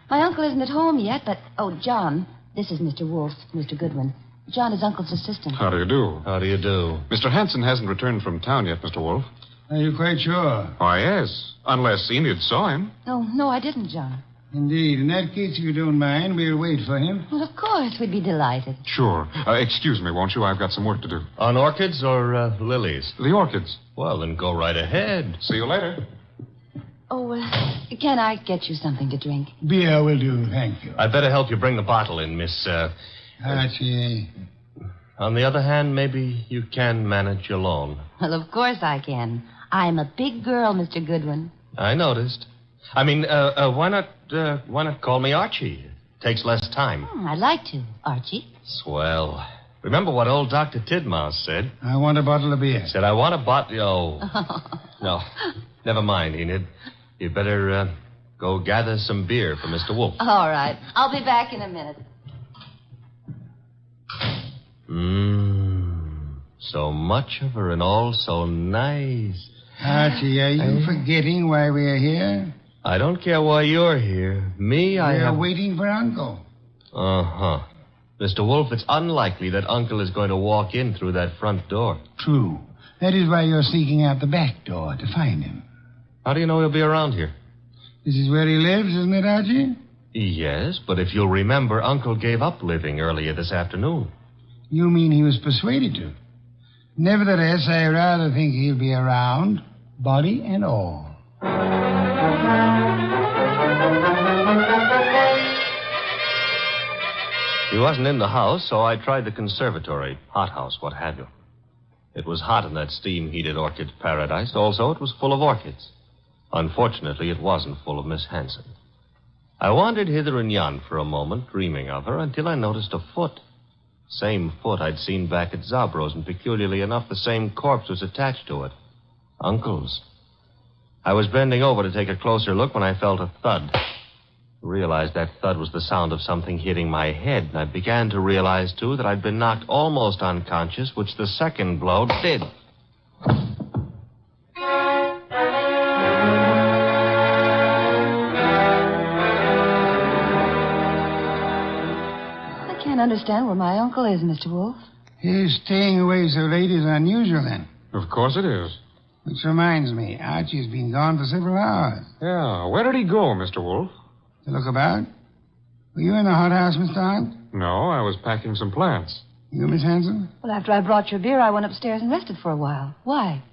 My uncle isn't at home yet, but... Oh, John, this is Mr. Wolf, Mr. Goodwin. John is Uncle's assistant. How do you do? How do you do? Mr. Hanson hasn't returned from town yet, Mr. Wolf. Are you quite sure? Oh, yes. Unless Enid saw him. No, I didn't, John. Indeed. In that case, if you don't mind, we'll wait for him. Well, of course, we'd be delighted. Sure. Excuse me, won't you? I've got some work to do. On orchids or lilies? The orchids. Well, then go right ahead. See you later. Oh, can I get you something to drink? Beer will do, thank you. I'd better help you bring the bottle in, Miss... Archie. On the other hand, maybe you can manage alone. Well, of course I can. I'm a big girl, Mr. Goodwin. I noticed. I mean, why not call me Archie? Takes less time. I'd like to, Archie. Swell. Remember what old Dr. Tidmouse said? I want a bottle of beer. Said, I want a bottle... Oh. No. Never mind, Enid. You better go gather some beer for Mr. Wolf. All right. I'll be back in a minute. So much of her and all so nice. Archie, are you forgetting why we're here? I don't care why you're here. We're waiting for Uncle. Uh-huh. Mr. Wolf, it's unlikely that Uncle is going to walk in through that front door. True. That is why you're sneaking out the back door to find him. How do you know he'll be around here? This is where he lives, isn't it, Archie? Yes, but if you'll remember, Uncle gave up living earlier this afternoon. You mean he was persuaded to? Nevertheless, I rather think he'll be around, body and all. He wasn't in the house, so I tried the conservatory, hothouse, what have you. It was hot in that steam-heated orchid paradise. Also, it was full of orchids. Unfortunately, it wasn't full of Miss Hanson. I wandered hither and yon for a moment, dreaming of her, until I noticed a foot. Same foot I'd seen back at Zabro's, and peculiarly enough, the same corpse was attached to it. Uncle's. I was bending over to take a closer look when I felt a thud. I realized that thud was the sound of something hitting my head, and I began to realize, too, that I'd been knocked almost unconscious, which the second blow did. I can't understand where my uncle is, Mr. Wolf. His staying away so late is unusual, then. Of course it is. Which reminds me, Archie's been gone for several hours. Yeah, where did he go, Mr. Wolf? To look about? Were you in the hothouse, Mr. Hunt? No, I was packing some plants. You, Miss Hanson? Well, after I brought your beer, I went upstairs and rested for a while. Why?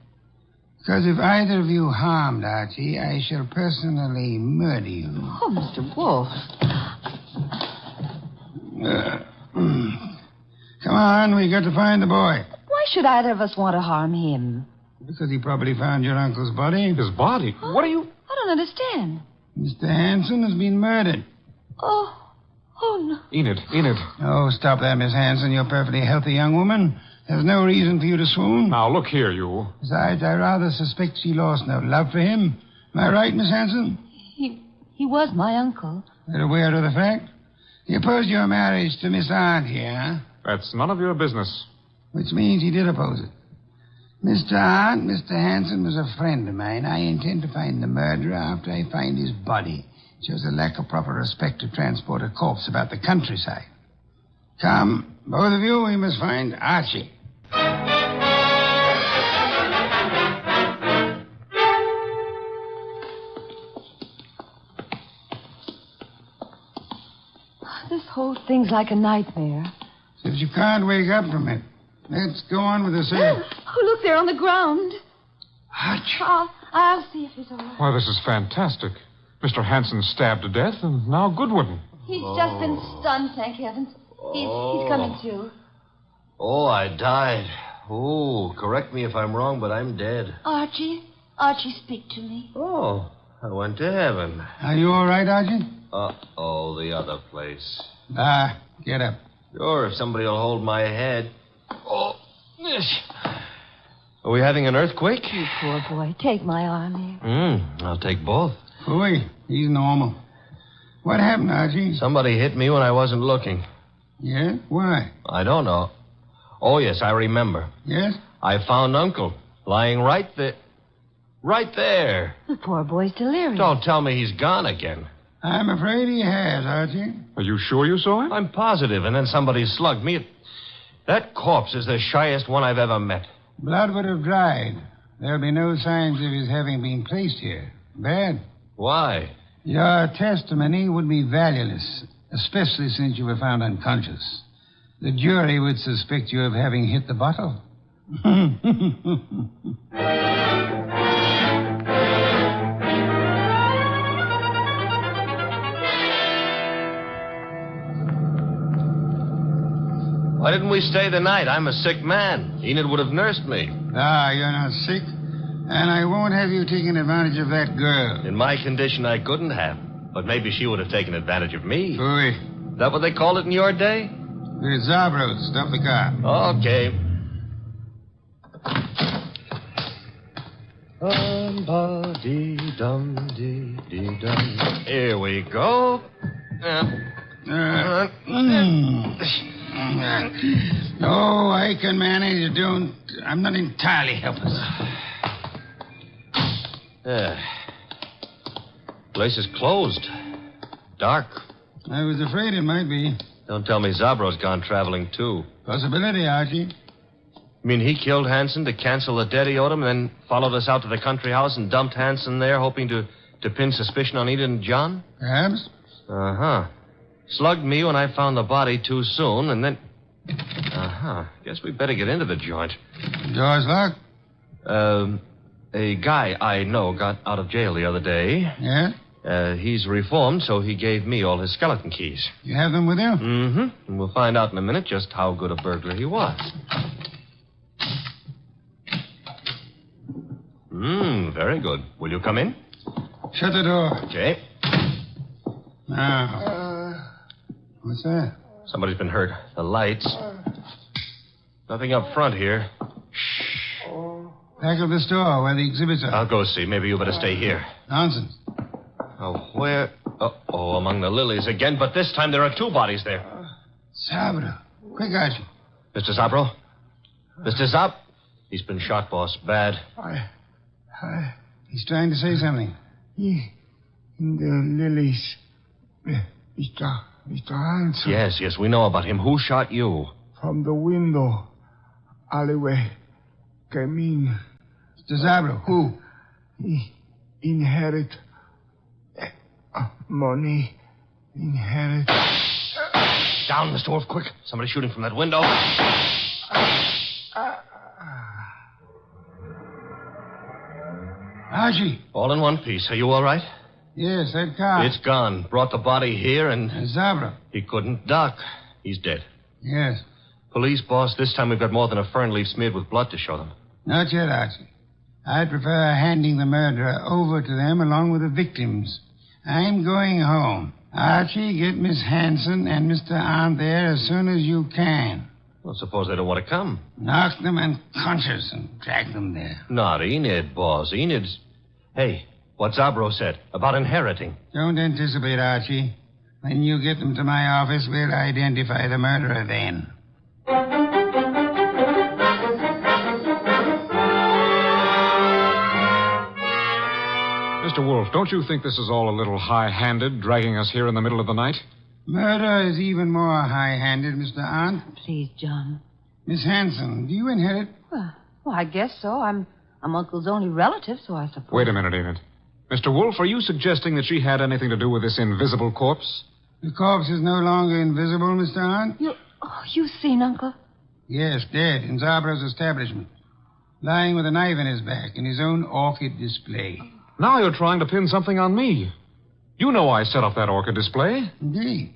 Because if either of you harmed Archie, I shall personally murder you. Oh, Mr. Wolf. Come on, we got to find the boy. Why should either of us want to harm him? Because he probably found your uncle's body. His body? What are you... I don't understand. Mr. Hanson has been murdered. Oh no. Enid. Oh, stop that, Miss Hanson. You're a perfectly healthy young woman. There's no reason for you to swoon. Now, look here, you. Besides, I rather suspect she lost no love for him. Am I right, Miss Hanson? He was my uncle. You're aware of the fact? He opposed your marriage to Miss Aunt here, huh? That's none of your business. Which means he did oppose it. Mr. Arndt, Mr. Hanson was a friend of mine. I intend to find the murderer after I find his body. It shows a lack of proper respect to transport a corpse about the countryside. Come, both of you, we must find Archie. This whole thing's like a nightmare. If you can't wake up from it, let's go on with the search. Oh, look, they're on the ground. Archie. I'll see if he's all right. Why, this is fantastic. Mr. Hanson stabbed to death, and now Goodwin. He's just been stunned, thank heavens. He's coming to. Oh, I died. Oh, correct me if I'm wrong, but I'm dead. Archie, speak to me. Oh, I went to heaven. Are you all right, Archie? Uh-oh, the other place. Get up. Sure, if somebody will hold my head. Oh. Are we having an earthquake? You poor boy. Take my arm here. I'll take both. Boy, he's normal. What happened, Archie? Somebody hit me when I wasn't looking. Yeah? Why? I don't know. Oh, yes, I remember. Yes? I found Uncle lying right there. Right there. The poor boy's delirious. Don't tell me he's gone again. I'm afraid he has, Archie. Are you sure you saw him? I'm positive, and then somebody slugged me. That corpse is the shyest one I've ever met. Blood would have dried. There'll be no signs of his having been placed here. Bad. Why? Your testimony would be valueless, especially since you were found unconscious. The jury would suspect you of having hit the bottle. Why didn't we stay the night? I'm a sick man. Enid would have nursed me. You're not sick. And I won't have you taking advantage of that girl. In my condition, I couldn't have. But maybe she would have taken advantage of me. Hooey. Is that what they called it in your day? It's Zabro. Stop the car. Okay. Here we go. No, I can manage. I'm not entirely helpless. Place is closed. Dark. I was afraid it might be. Don't tell me Zabro's gone traveling, too. Possibility, Archie. You mean he killed Hanson to cancel the debt he owed him, and then followed us out to the country house and dumped Hanson there, hoping to pin suspicion on Enid and John? Perhaps. Uh-huh. Slugged me when I found the body too soon, and then... Uh-huh. Guess we better get into the joint. Door's locked? A guy I know got out of jail the other day. Yeah? He's reformed, so he gave me all his skeleton keys. You have them with you? Mm-hmm. And we'll find out in a minute just how good a burglar he was. Very good. Will you come in? Shut the door. Okay. Now. What's that? Somebody's been hurt. The lights. Nothing up front here. Back of the store where the exhibits are. I'll go see. Maybe you better stay here. Nonsense. Oh, where? Oh, among the lilies again. But this time there are two bodies there. Sabro. Quick, Archie. Mr. Zabro? Mr. Zab? He's been shot, boss. Bad. He's trying to say something. In the lilies. Mr. Hanson. Yes, we know about him. Who shot you? From the window. Alleyway. Came in. Mr. Zabro, who? He inherit money. Inherit. Down, Mr. Wolf, quick. Somebody's shooting from that window. Archie. All in one piece. Are you all right? Yes, that car. It's gone. Brought the body here and... Zabro. He couldn't duck. He's dead. Yes. Police, boss, this time we've got more than a fern leaf smeared with blood to show them. Not yet, Archie. I'd prefer handing the murderer over to them along with the victims. I'm going home. Archie, get Miss Hanson and Mr. Arndt there as soon as you can. Well, suppose they don't want to come. Knock them unconscious and drag them there. Not Enid, boss. Enid's... Hey, what Zabro said about inheriting. Don't anticipate, Archie. When you get them to my office, we'll identify the murderer then. Mr. Wolf, don't you think this is all a little high-handed, dragging us here in the middle of the night? Murder is even more high-handed, Mr. Arndt. Please, John. Miss Hanson, do you inherit? Well, I guess so. I'm Uncle's only relative, so I suppose. Wait a minute, Enid. Mr. Wolf, are you suggesting that she had anything to do with this invisible corpse? The corpse is no longer invisible, Mr. Arndt. You've seen Uncle? Yes, dead in Zarbro's establishment. Lying with a knife in his back in his own orchid display. Now you're trying to pin something on me. You know I set up that orchid display. Indeed.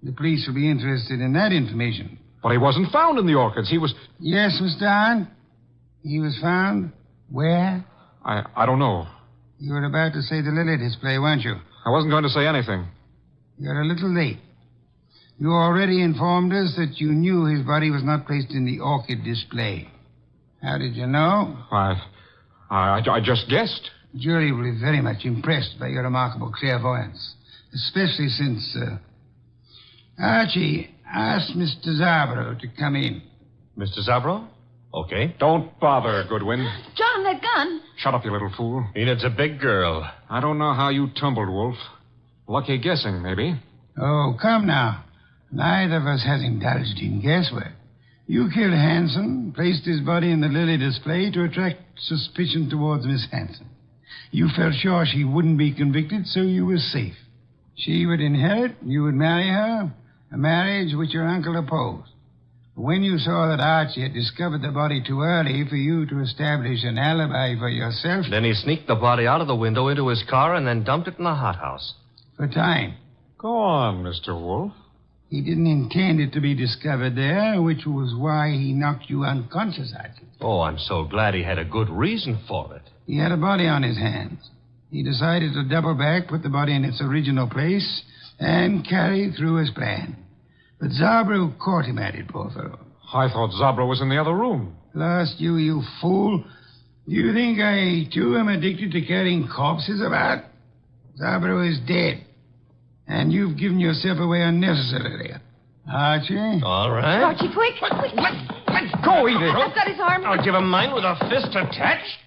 The police will be interested in that information. But he wasn't found in the orchids. He was... Yes, Mr. Arndt. He was found where? I don't know. You were about to say the lily display, weren't you? I wasn't going to say anything. You're a little late. You already informed us that you knew his body was not placed in the orchid display. How did you know? I just guessed. The jury will be very much impressed by your remarkable clairvoyance, especially since Archie asked Mr. Zarbro to come in. Mr. Zabro? Okay. Don't bother, Goodwin. John, that gun. Shut up, you little fool. Enid's a big girl. I don't know how you tumbled, Wolf. Lucky guessing, maybe. Oh, come now. Neither of us has indulged in guesswork. You killed Hanson, placed his body in the lily display to attract suspicion towards Miss Hanson. You felt sure she wouldn't be convicted, so you were safe. She would inherit, you would marry her, a marriage which your uncle opposed. When you saw that Archie had discovered the body too early for you to establish an alibi for yourself... Then he sneaked the body out of the window into his car and then dumped it in the hothouse. For time. Go on, Mr. Wolf. He didn't intend it to be discovered there, which was why he knocked you unconscious, Archie. Oh, I'm so glad he had a good reason for it. He had a body on his hands. He decided to double back, put the body in its original place, and carry through his plan. But Zarbro caught him at it, poor fellow. I thought Zabro was in the other room. Lost you fool. Do you think I, too, am addicted to carrying corpses about? Zarbro is dead. And you've given yourself away unnecessarily. Archie? All right. Archie, quick. Let go, Edith. I've got his arm. I'll give him mine with a fist attached.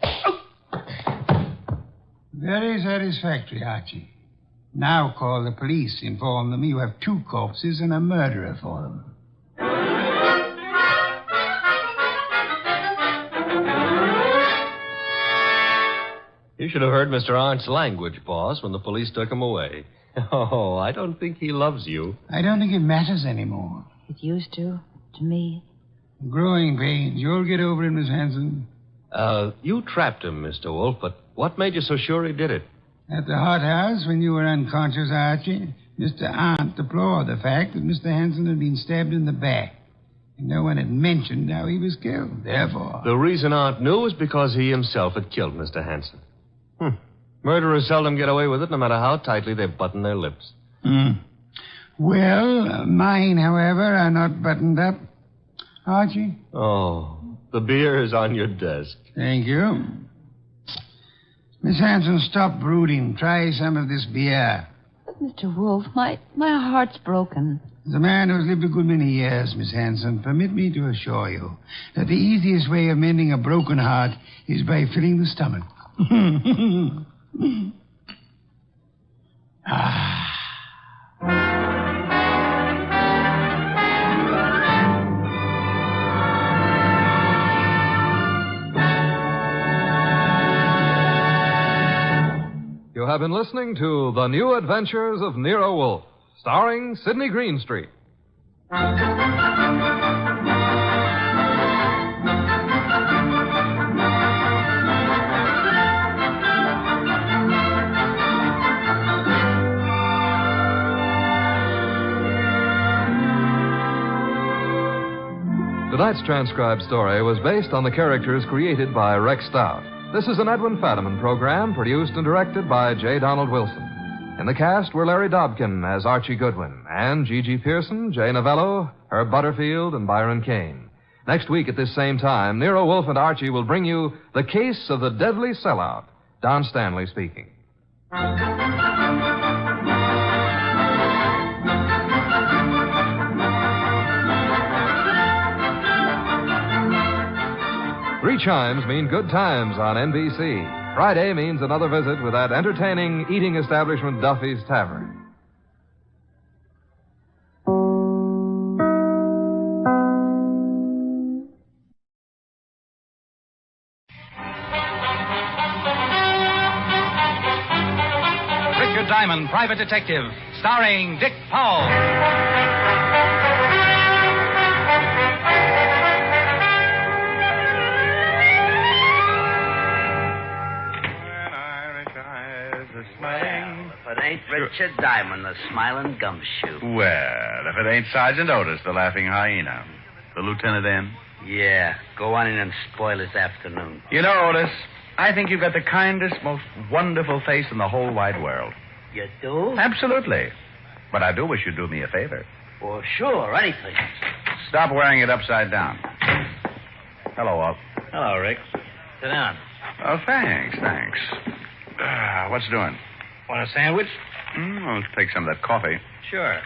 Very satisfactory, Archie. Now call the police. Inform them you have 2 corpses and a murderer for them. You should have heard Mr. Arndt's language, boss, when the police took him away. Oh, I don't think he loves you. I don't think it matters anymore. It used to me. Growing pains. You'll get over it, Miss Hanson. You trapped him, Mr. Wolf, but what made you so sure he did it? At the hothouse, when you were unconscious, Archie, Mr. Arndt deplored the fact that Mr. Hanson had been stabbed in the back. And no one had mentioned how he was killed. Therefore... The reason Arndt knew was because he himself had killed Mr. Hanson. Murderers seldom get away with it, no matter how tightly they button their lips. Well, mine, however, are not buttoned up. Archie? Oh, the beer is on your desk. Thank you. Miss Hanson, stop brooding. Try some of this beer. But, Mr. Wolf, my heart's broken. As a man who's lived a good many years, Miss Hanson, permit me to assure you that the easiest way of mending a broken heart is by filling the stomach. You have been listening to The New Adventures of Nero Wolfe, starring Sidney Greenstreet. Tonight's transcribed story was based on the characters created by Rex Stout. This is an Edwin Fadiman program produced and directed by J. Donald Wilson. In the cast were Larry Dobkin as Archie Goodwin and Gigi Pearson, Jay Novello, Herb Butterfield, and Byron Kane. Next week at this same time, Nero Wolfe and Archie will bring you The Case of the Deadly Sellout. Don Stanley speaking. 3 chimes mean good times on NBC. Friday means another visit with that entertaining eating establishment, Duffy's Tavern. Richard Diamond, Private Detective, starring Dick Powell. If it ain't Richard Diamond, the smiling gumshoe. Well, if it ain't Sergeant Otis, the laughing hyena. The lieutenant in? Yeah, go on in and spoil his afternoon. You know, Otis, I think you've got the kindest, most wonderful face in the whole wide world. You do? Absolutely. But I do wish you'd do me a favor. Well, sure, anything. Stop wearing it upside down. Hello, Walt. Hello, Rick. Sit down. Oh, thanks. What's doing? Want a sandwich? I'll take some of that coffee. Sure.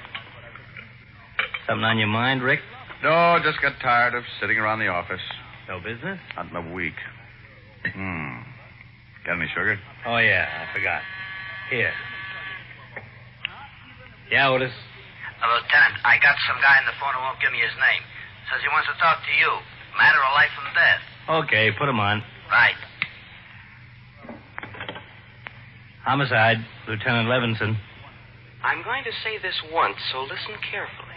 Something on your mind, Rick? No, just got tired of sitting around the office. No business? Not in a week. Got any sugar? Oh, yeah, I forgot. Here. Yeah, Otis? Lieutenant, I got some guy on the phone who won't give me his name. Says he wants to talk to you. Matter of life and death. Okay, put him on. Right. Homicide, Lieutenant Levinson. I'm going to say this once, so listen carefully.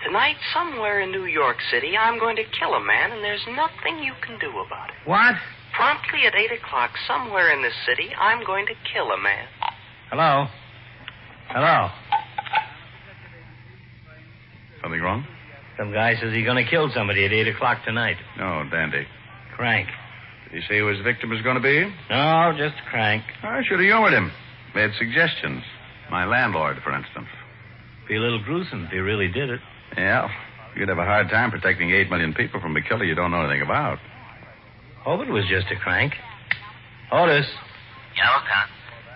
Tonight, somewhere in New York City, I'm going to kill a man, and there's nothing you can do about it. What? Promptly at 8 o'clock, somewhere in this city, I'm going to kill a man. Hello? Hello? Something wrong? Some guy says he's going to kill somebody at 8 o'clock tonight. No, dandy. Crank. Did he say who his victim was going to be? No, just a crank. I should have humored him. Made suggestions. My landlord, for instance. Be a little gruesome if he really did it. Yeah. You'd have a hard time protecting 8 million people from a killer you don't know anything about. Hope it was just a crank. Otis. Yeah, Lieutenant.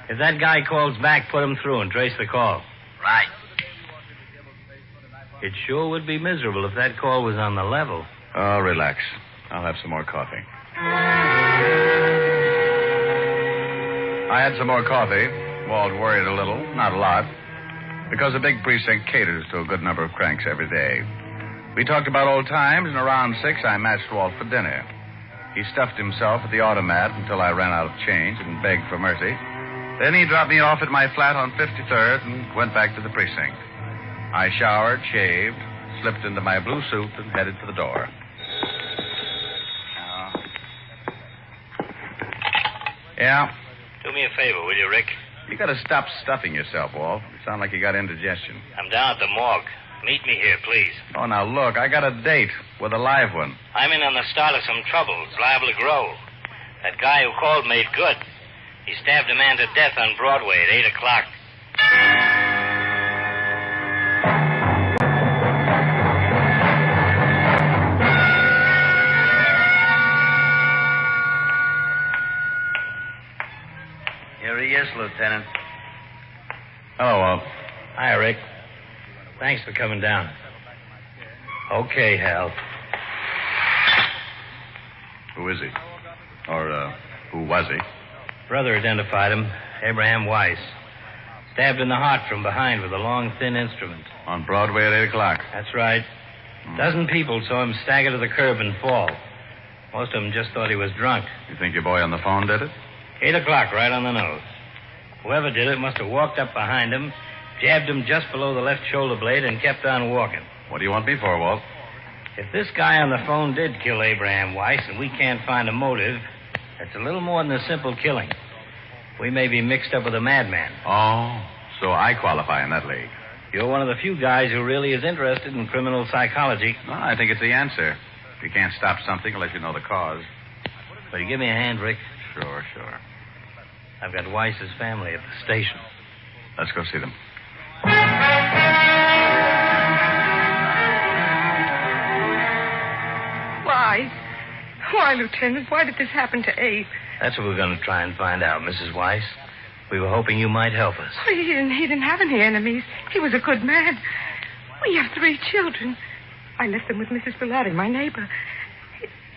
If that guy calls back, put him through and trace the call. Right. It sure would be miserable if that call was on the level. Oh, relax. I'll have some more coffee. I had some more coffee. Walt worried a little, not a lot, because the big precinct caters to a good number of cranks every day. We talked about old times, and around 6, I matched Walt for dinner. He stuffed himself at the automat until I ran out of change and begged for mercy. Then he dropped me off at my flat on 53rd and went back to the precinct. I showered, shaved, slipped into my blue suit, and headed for the door. Yeah? Do me a favor, will you, Rick? You gotta stop stuffing yourself, Walt. You sound like you got indigestion. I'm down at the morgue. Meet me here, please. Oh, now look, I got a date with a live one. I'm in on the start of some trouble. It's liable to grow. That guy who called made good. He stabbed a man to death on Broadway at 8 o'clock. Here he is, Lieutenant. Hello, Walt. Hi, Rick. Thanks for coming down. Okay, Hal. Who is he? Or, who was he? Brother identified him, Abraham Weiss. Stabbed in the heart from behind with a long, thin instrument. On Broadway at 8 o'clock. That's right. A dozen people saw him stagger to the curb and fall. Most of them just thought he was drunk. You think your boy on the phone did it? 8 o'clock, right on the nose. Whoever did it must have walked up behind him, jabbed him just below the left shoulder blade, and kept on walking. What do you want me for, Walt? If this guy on the phone did kill Abraham Weiss and we can't find a motive, that's a little more than a simple killing. We may be mixed up with a madman. Oh, so I qualify in that league. You're one of the few guys who really is interested in criminal psychology. Well, I think it's the answer. You can't stop something unless you know the cause. Will you give me a hand, Rick? Sure. I've got Weiss's family at the station. Let's go see them. Why, Lieutenant? Why did this happen to Abe? That's what we're going to try and find out, Mrs. Weiss. We were hoping you might help us. Oh, he didn't have any enemies. He was a good man. We have 3 children. I left them with Mrs. Bellotti, my neighbor.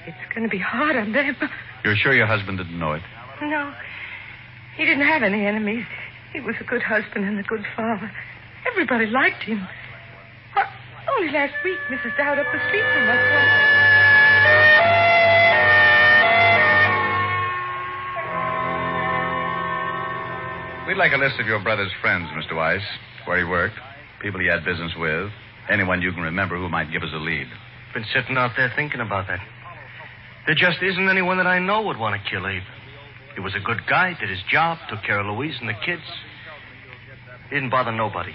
It's going to be hard on them. You're sure your husband didn't know it? No. He didn't have any enemies. He was a good husband and a good father. Everybody liked him. Well, only last week, Mrs. Dowd up the street from us. We'd like a list of your brother's friends, Mr. Weiss. Where he worked, people he had business with, anyone you can remember who might give us a lead. Been sitting out there thinking about that. There just isn't anyone that I know would want to kill Abe. He was a good guy, did his job, took care of Louise and the kids. He didn't bother nobody.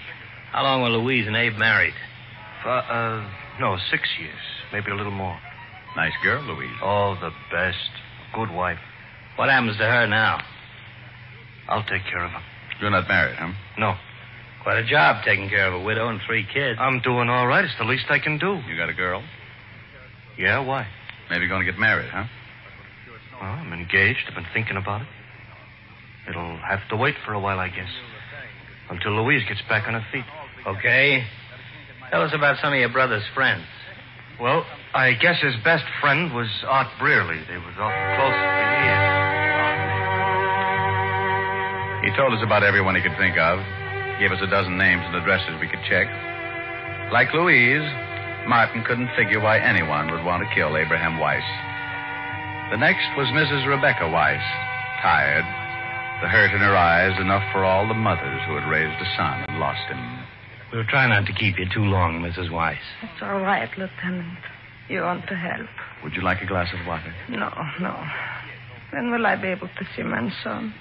How long were Louise and Abe married? No, 6 years, maybe a little more. Nice girl, Louise. Oh, the best. Good wife. What happens to her now? I'll take care of her. You're not married, huh? No. Quite a job taking care of a widow and 3 kids. I'm doing all right. It's the least I can do. You got a girl? Yeah, why? Maybe going to get married, huh? Well, I'm engaged. I've been thinking about it. It'll have to wait for a while, I guess. Until Louise gets back on her feet. Okay. Tell us about some of your brother's friends. Well, I guess his best friend was Art Brearley. They was awful close for years. He told us about everyone he could think of. Gave us a dozen names and addresses we could check. Like Louise, Martin couldn't figure why anyone would want to kill Abraham Weiss. The next was Mrs. Rebecca Weiss, tired, the hurt in her eyes enough for all the mothers who had raised a son and lost him. We'll try not to keep you too long, Mrs. Weiss. It's all right, Lieutenant. You want to help. Would you like a glass of water? No. When will I be able to see Manson?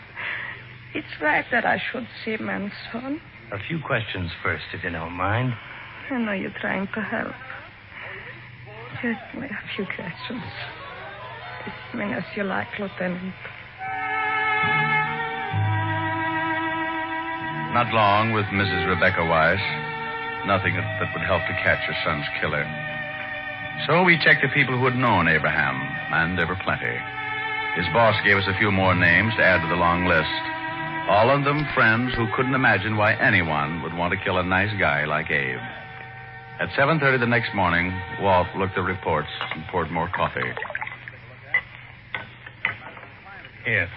It's right that I should see Manson. A few questions first, if you don't mind. I know you're trying to help. Just a few questions. As many as you like, Lieutenant. Not long with Mrs. Rebecca Weiss. Nothing that would help to catch her son's killer. So we checked the people who had known Abraham, and there were plenty. His boss gave us a few more names to add to the long list. All of them friends who couldn't imagine why anyone would want to kill a nice guy like Abe. At 7:30 the next morning, Walt looked at reports and poured more coffee. Here.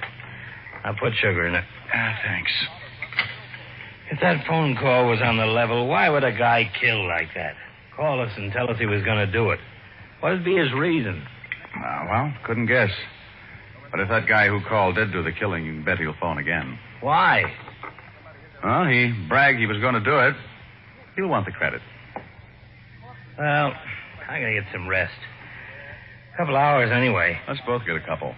I'll put sugar in it. Thanks. If that phone call was on the level, why would a guy kill like that? Call us and tell us he was going to do it. What'd be his reason? Well, couldn't guess. But if that guy who called did do the killing, you can bet he'll phone again. Why? Well, he bragged he was going to do it. He'll want the credit. Well, I'm going to get some rest. A couple hours anyway. Let's both get a couple.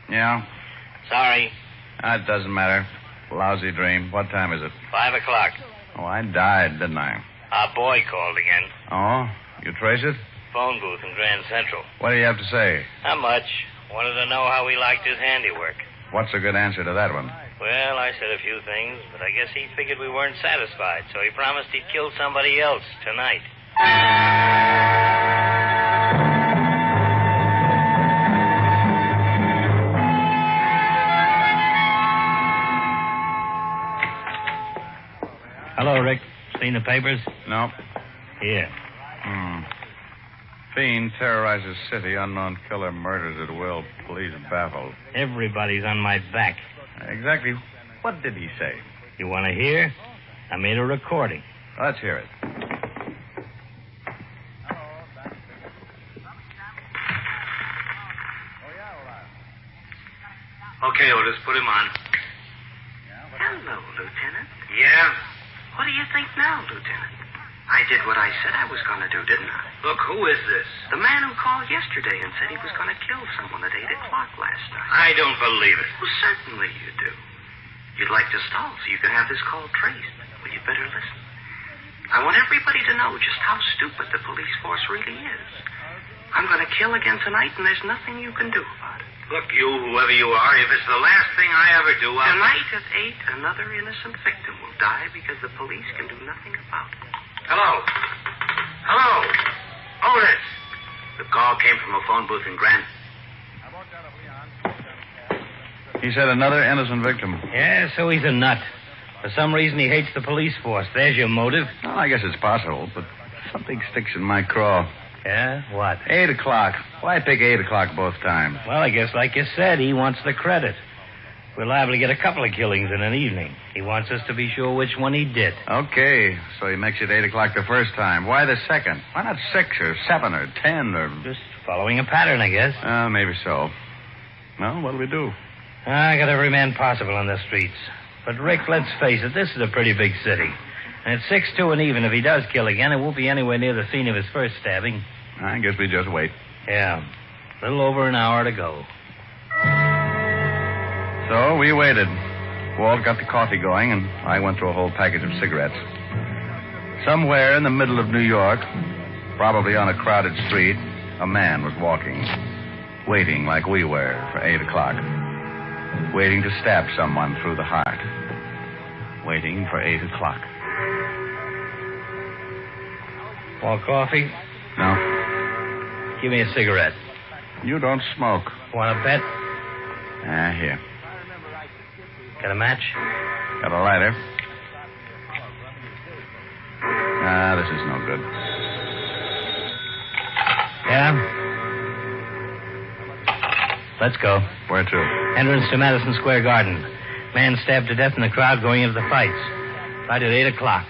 Yeah? Sorry. That doesn't matter. Lousy dream. What time is it? 5 o'clock. Oh, I died, didn't I? Our boy called again. Oh? You trace it? Phone booth in Grand Central. What do you have to say? Not much. Wanted to know how he liked his handiwork. What's a good answer to that one? Well, I said a few things, but I guess he figured we weren't satisfied, so he promised he'd kill somebody else tonight. Hello, Rick. Seen the papers? No. Here. Fiend terrorizes city. Unknown killer murders at will. Police baffled. Everybody's on my back. Exactly. What did he say? You want to hear? I made a recording. Let's hear it. Okay, Otis, put him on. Hello, Lieutenant. Yeah? What do you think now, Lieutenant? I did what I said I was going to do, didn't I? Look, who is this? The man who called yesterday and said he was going to kill someone at 8 o'clock last night. I don't believe it. Well, certainly you do. You'd like to stall so you can have this call traced. Well, you'd better listen. I want everybody to know just how stupid the police force really is. I'm going to kill again tonight, and there's nothing you can do about it. Look, you, whoever you are, if it's the last thing I ever do, I'll... Tonight at 8, another innocent victim will die because the police can do nothing about it. Hello? Hello? Otis! The call came from a phone booth in Grand... He said another innocent victim. Yeah, so he's a nut. For some reason, he hates the police force. There's your motive. Well, I guess it's possible, but something sticks in my craw. Yeah? What? 8 o'clock. Why pick 8 o'clock both times? Well, I guess, like you said, he wants the credit. We're liable to get a couple of killings in an evening. He wants us to be sure which one he did. Okay, so he makes it 8 o'clock the first time. Why the second? Why not 6 or 7 or 10 or... Just following a pattern, I guess. Maybe so. Well, what'll we do? I got every man possible on the streets. But, Rick, let's face it, this is a pretty big city. And it's 6-2, and even if he does kill again, it won't be anywhere near the scene of his first stabbing. I guess we just wait. Yeah. A little over an hour to go. So we waited. Walt got the coffee going, and I went through a whole package of cigarettes. Somewhere in the middle of New York, probably on a crowded street, a man was walking, waiting like we were for 8 o'clock. Waiting to stab someone through the heart. Waiting for 8 o'clock. Want coffee? No. Give me a cigarette. You don't smoke. Want a bet? Here. Got a match? Got a lighter. This is no good. Yeah? Let's go. Where to? Entrance to Madison Square Garden. Man stabbed to death in the crowd going into the fights. Right at 8 o'clock.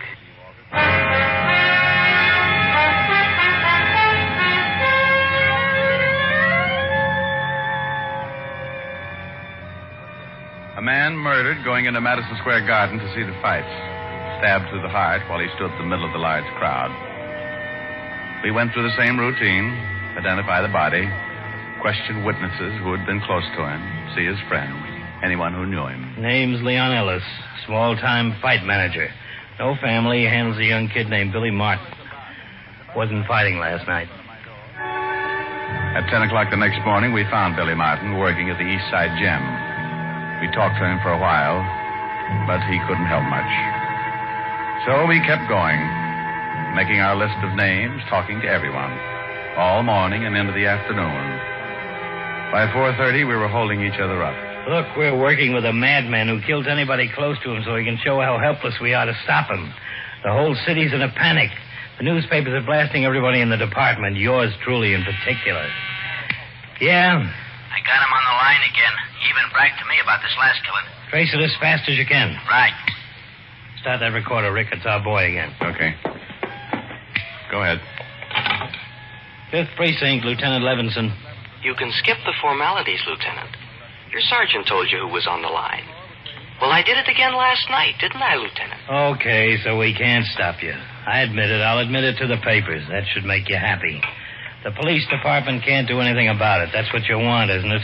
A man murdered going into Madison Square Garden to see the fights. Stabbed through the heart while he stood in the middle of the large crowd. We went through the same routine. Identify the body. Question witnesses who had been close to him. See his friends. Anyone who knew him. Name's Leon Ellis. Small-time fight manager. No family. Handles a young kid named Billy Martin. Wasn't fighting last night. At 10 o'clock the next morning, we found Billy Martin working at the East Side Gym. We talked to him for a while, but he couldn't help much. So we kept going, making our list of names, talking to everyone, all morning and into the afternoon. By 4:30, we were holding each other up. Look, we're working with a madman who kills anybody close to him so he can show how helpless we are to stop him. The whole city's in a panic. The newspapers are blasting everybody in the department, yours truly in particular. Yeah? I got him on the line again. He even bragged to me about this last killing. Trace it as fast as you can. Right. Start that recorder, Rick. It's our boy again. Okay. Go ahead. 5th Precinct, Lieutenant Levinson. You can skip the formalities, Lieutenant. Your sergeant told you who was on the line. Well, I did it again last night, didn't I, Lieutenant? Okay, so we can't stop you. I admit it. I'll admit it to the papers. That should make you happy. The police department can't do anything about it. That's what you want, isn't it?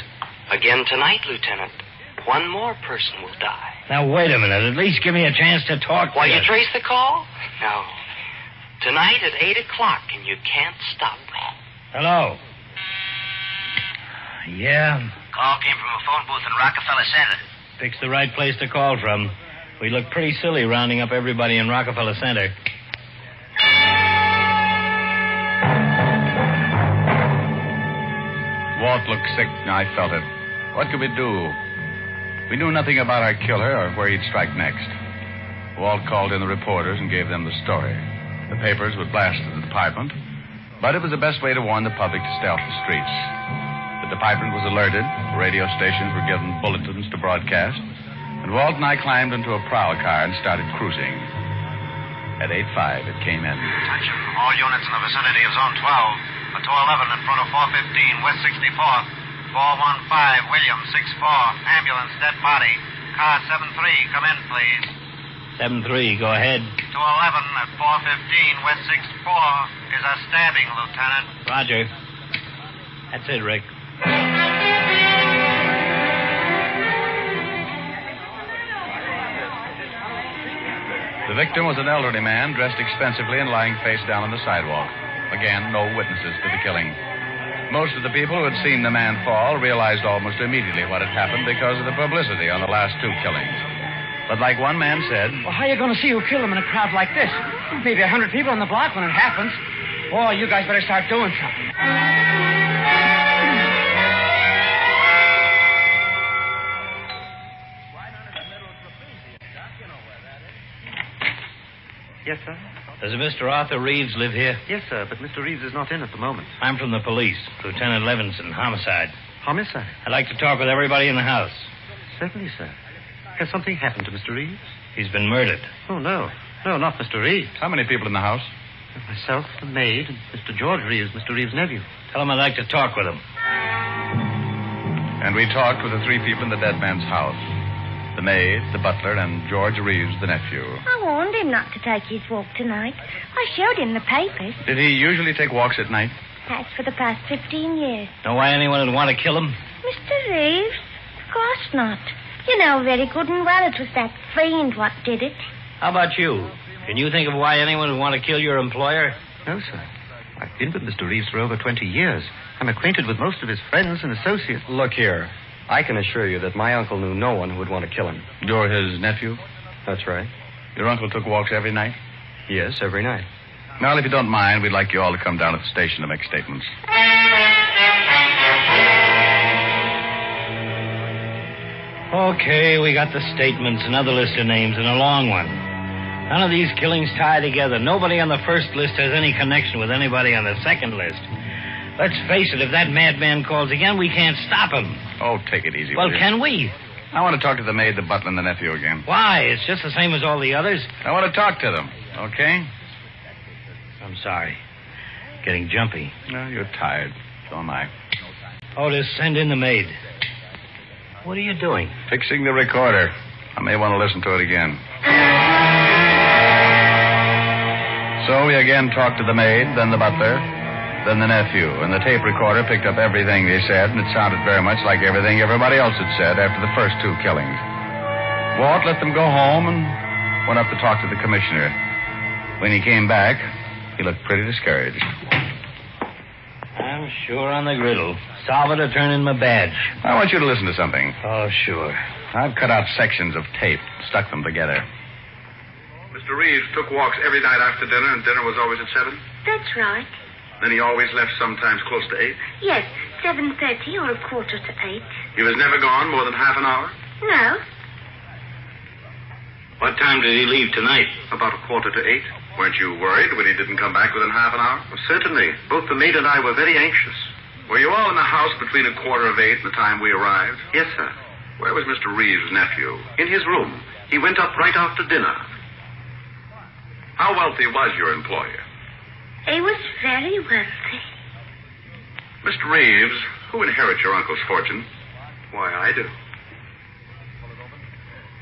Again tonight, Lieutenant. One more person will die. Now, wait a minute. At least give me a chance to talk to Why, you. you trace the call? No. Tonight at 8 o'clock, and you can't stop me. Hello? Yeah? Call came from a phone booth in Rockefeller Center. Pick's the right place to call from. We look pretty silly rounding up everybody in Rockefeller Center. Walt looked sick, and I felt it. What could we do? We knew nothing about our killer or where he'd strike next. Walt called in the reporters and gave them the story. The papers would blast the department, but it was the best way to warn the public to stay off the streets. The department was alerted, radio stations were given bulletins to broadcast, and Walt and I climbed into a prowl car and started cruising. At 8:05, it came in. Attention, all units in the vicinity of Zone 12. A 211 in front of 415 West 64th. 415 William 64. Ambulance, dead body. Car 73, come in, please. 7-3, go ahead. 211 at 415 West 64 is a stabbing, Lieutenant. Roger. That's it, Rick. The victim was an elderly man dressed expensively and lying face down on the sidewalk. Again, no witnesses to the killing. Most of the people who had seen the man fall realized almost immediately what had happened because of the publicity on the last 2 killings. But like one man said... Well, how are you going to see who killed him in a crowd like this? Maybe 100 people on the block when it happens. Boy, you guys better start doing something. Yes, sir? Does a Mr. Arthur Reeves live here? Yes, sir, but Mr. Reeves is not in at the moment. I'm from the police. Lieutenant Levinson, homicide. Homicide? I'd like to talk with everybody in the house. Certainly, sir. Has something happened to Mr. Reeves? He's been murdered. Oh, no. No, not Mr. Reeves. How many people in the house? Myself, the maid, and Mr. George Reeves, Mr. Reeves' nephew. Tell him I'd like to talk with him. And we talked with the three people in the dead man's house. The maid, the butler, and George Reeves, the nephew. I warned him not to take his walk tonight. I showed him the papers. Did he usually take walks at night? Has for the past 15 years. Know why anyone would want to kill him? Mr. Reeves? Of course not. You know very good and well it was that fiend what did it. How about you? Can you think of why anyone would want to kill your employer? No, sir. I've been with Mr. Reeves for over 20 years. I'm acquainted with most of his friends and associates. Look here. I can assure you that my uncle knew no one who would want to kill him. You're his nephew? That's right. Your uncle took walks every night? Yes, every night. Well, if you don't mind, we'd like you all to come down to the station to make statements. Okay, we got the statements, another list of names, and a long one. None of these killings tie together. Nobody on the first list has any connection with anybody on the second list. Let's face it, if that madman calls again, we can't stop him. Oh, take it easy. Well, can we? I want to talk to the maid, the butler, and the nephew again. Why? It's just the same as all the others. I want to talk to them, okay? I'm sorry. Getting jumpy. No, you're tired. So am I. Otis, send in the maid. What are you doing? Fixing the recorder. I may want to listen to it again. So we again talked to the maid, then the butler, then the nephew, and the tape recorder picked up everything they said, and it sounded very much like everything everybody else had said after the first two killings. Walt let them go home and went up to talk to the commissioner. When he came back, he looked pretty discouraged. I'm sure on the griddle. Solve it or turn in my badge. I want you to listen to something. Oh, sure. I've cut out sections of tape, stuck them together. Mr. Reeves took walks every night after dinner, and dinner was always at 7? That's right. Then he always left sometimes close to 8? Yes, 7:30 or a quarter to 8. He was never gone more than half an hour? No. What time did he leave tonight? About a quarter to 8. Weren't you worried when he didn't come back within half an hour? Well, certainly. Both the maid and I were very anxious. Were you all in the house between a quarter of 8 and the time we arrived? Yes, sir. Where was Mr. Reeves' nephew? In his room. He went up right after dinner. How wealthy was your employer? He was very wealthy. Mr. Reeves, who inherits your uncle's fortune? Why, I do.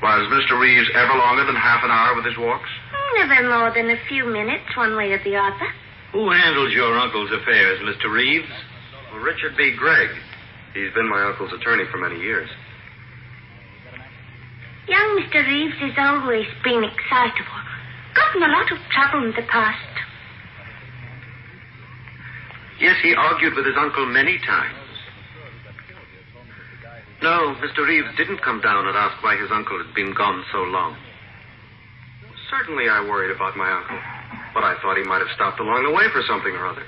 Was Mr. Reeves ever longer than half an hour with his walks? Never more than a few minutes, one way or the other. Who handles your uncle's affairs, Mr. Reeves? Well, Richard B. Gregg. He's been my uncle's attorney for many years. Young Mr. Reeves has always been excitable. Gotten a lot of trouble in the past. Yes, he argued with his uncle many times. No, Mr. Reeves didn't come down and ask why his uncle had been gone so long. Certainly I worried about my uncle, but I thought he might have stopped along the way for something or other.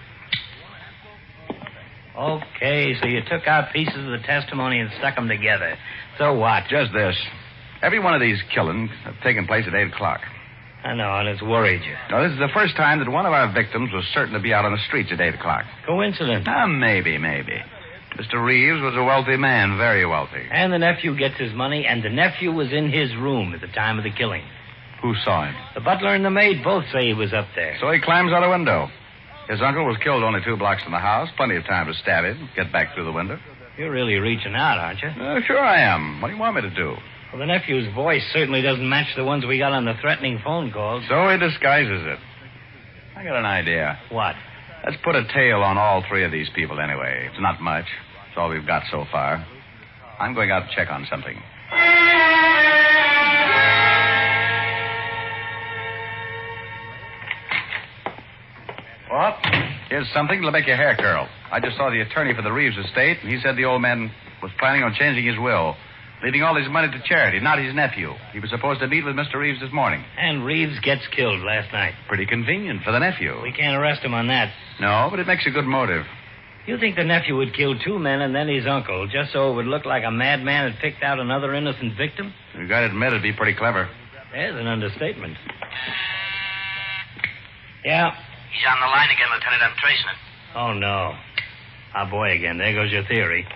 Okay, so you took out pieces of the testimony and stuck them together. So what? Just this. Every one of these killings have taken place at 8 o'clock. I know, and it's worried you. Now, this is the first time that one of our victims was certain to be out on the streets at 8 o'clock. Coincidence? Maybe. Mr. Reeves was a wealthy man, very wealthy. And the nephew gets his money, and the nephew was in his room at the time of the killing. Who saw him? The butler and the maid both say he was up there. So he climbs out a window. His uncle was killed only 2 blocks from the house. Plenty of time to stab him, get back through the window. You're really reaching out, aren't you? Sure I am. What do you want me to do? Well, the nephew's voice certainly doesn't match the ones we got on the threatening phone calls. So he disguises it. I got an idea. What? Let's put a tail on all 3 of these people anyway. It's not much. It's all we've got so far. I'm going out to check on something. What? Here's something that'll make your hair curl. I just saw the attorney for the Reeves estate, and he said the old man was planning on changing his will, leaving all his money to charity, not his nephew. He was supposed to meet with Mr. Reeves this morning. And Reeves gets killed last night. Pretty convenient for the nephew. We can't arrest him on that. No, but it makes a good motive. You think the nephew would kill 2 men and then his uncle, just so it would look like a madman had picked out another innocent victim? You gotta admit it'd be pretty clever. There's an understatement. Yeah? He's on the line again, Lieutenant. I'm tracing it. Oh, no. Ah, boy, again. There goes your theory.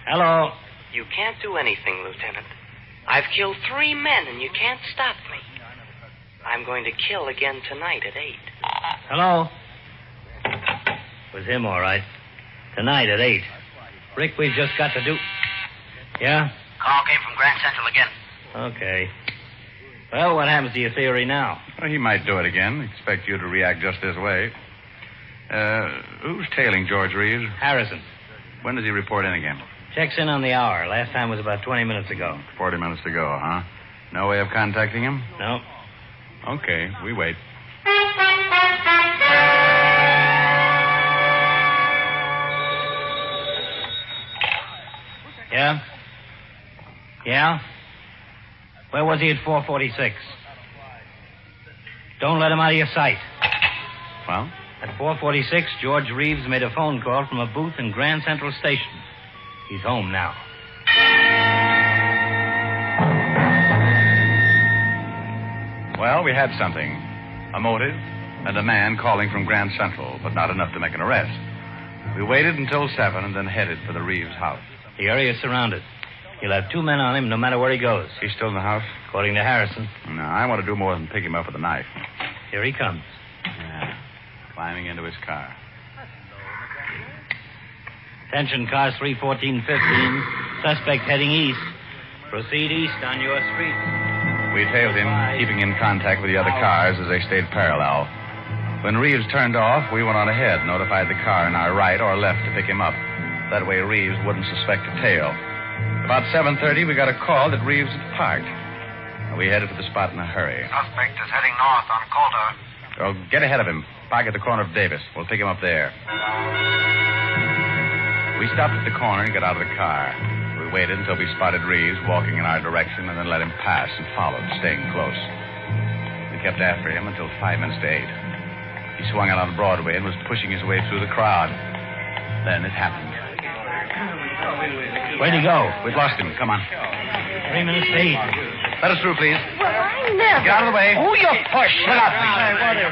Hello? You can't do anything, Lieutenant. I've killed 3 men, and you can't stop me. I'm going to kill again tonight at 8. Hello? It was him, all right. Tonight at 8. Rick, we've just got to do... Yeah? Call came from Grand Central again. Okay. Well, what happens to your theory now? Well, he might do it again. Expect you to react just this way. Who's tailing George Reeves? Harrison. When does he report in again? Checks in on the hour. Last time was about 20 minutes ago. 40 minutes to go, huh? No way of contacting him? No. Okay, we wait. Yeah? Yeah? Where was he at 4:46? Don't let him out of your sight. Well? At 4:46, George Reeves made a phone call from a booth in Grand Central Station. He's home now. Well, we had something. A motive and a man calling from Grand Central, but not enough to make an arrest. We waited until 7 and then headed for the Reeves house. The area is surrounded. He'll have 2 men on him no matter where he goes. He's still in the house? According to Harrison. No, I want to do more than pick him up with a knife. Here he comes. Yeah. Climbing into his car. Attention, cars 31415. Suspect heading east. Proceed east on your street. We tailed him, keeping in contact with the other cars as they stayed parallel. When Reeves turned off, we went on ahead, notified the car on our right or left to pick him up. That way Reeves wouldn't suspect a tail. About 7:30, we got a call that Reeves had parked. We headed for the spot in a hurry. Suspect is heading north on Calder. Well, get ahead of him. Park at the corner of Davis. We'll pick him up there. We stopped at the corner and got out of the car. We waited until we spotted Reeves walking in our direction and then let him pass and followed, staying close. We kept after him until 5 minutes to 8. He swung out on Broadway and was pushing his way through the crowd. Then it happened. Where'd he go? We've lost him. Come on. 3 minutes to 8. Let us through, please. Well, I never... Get out of the way. Who you push? Look out, please.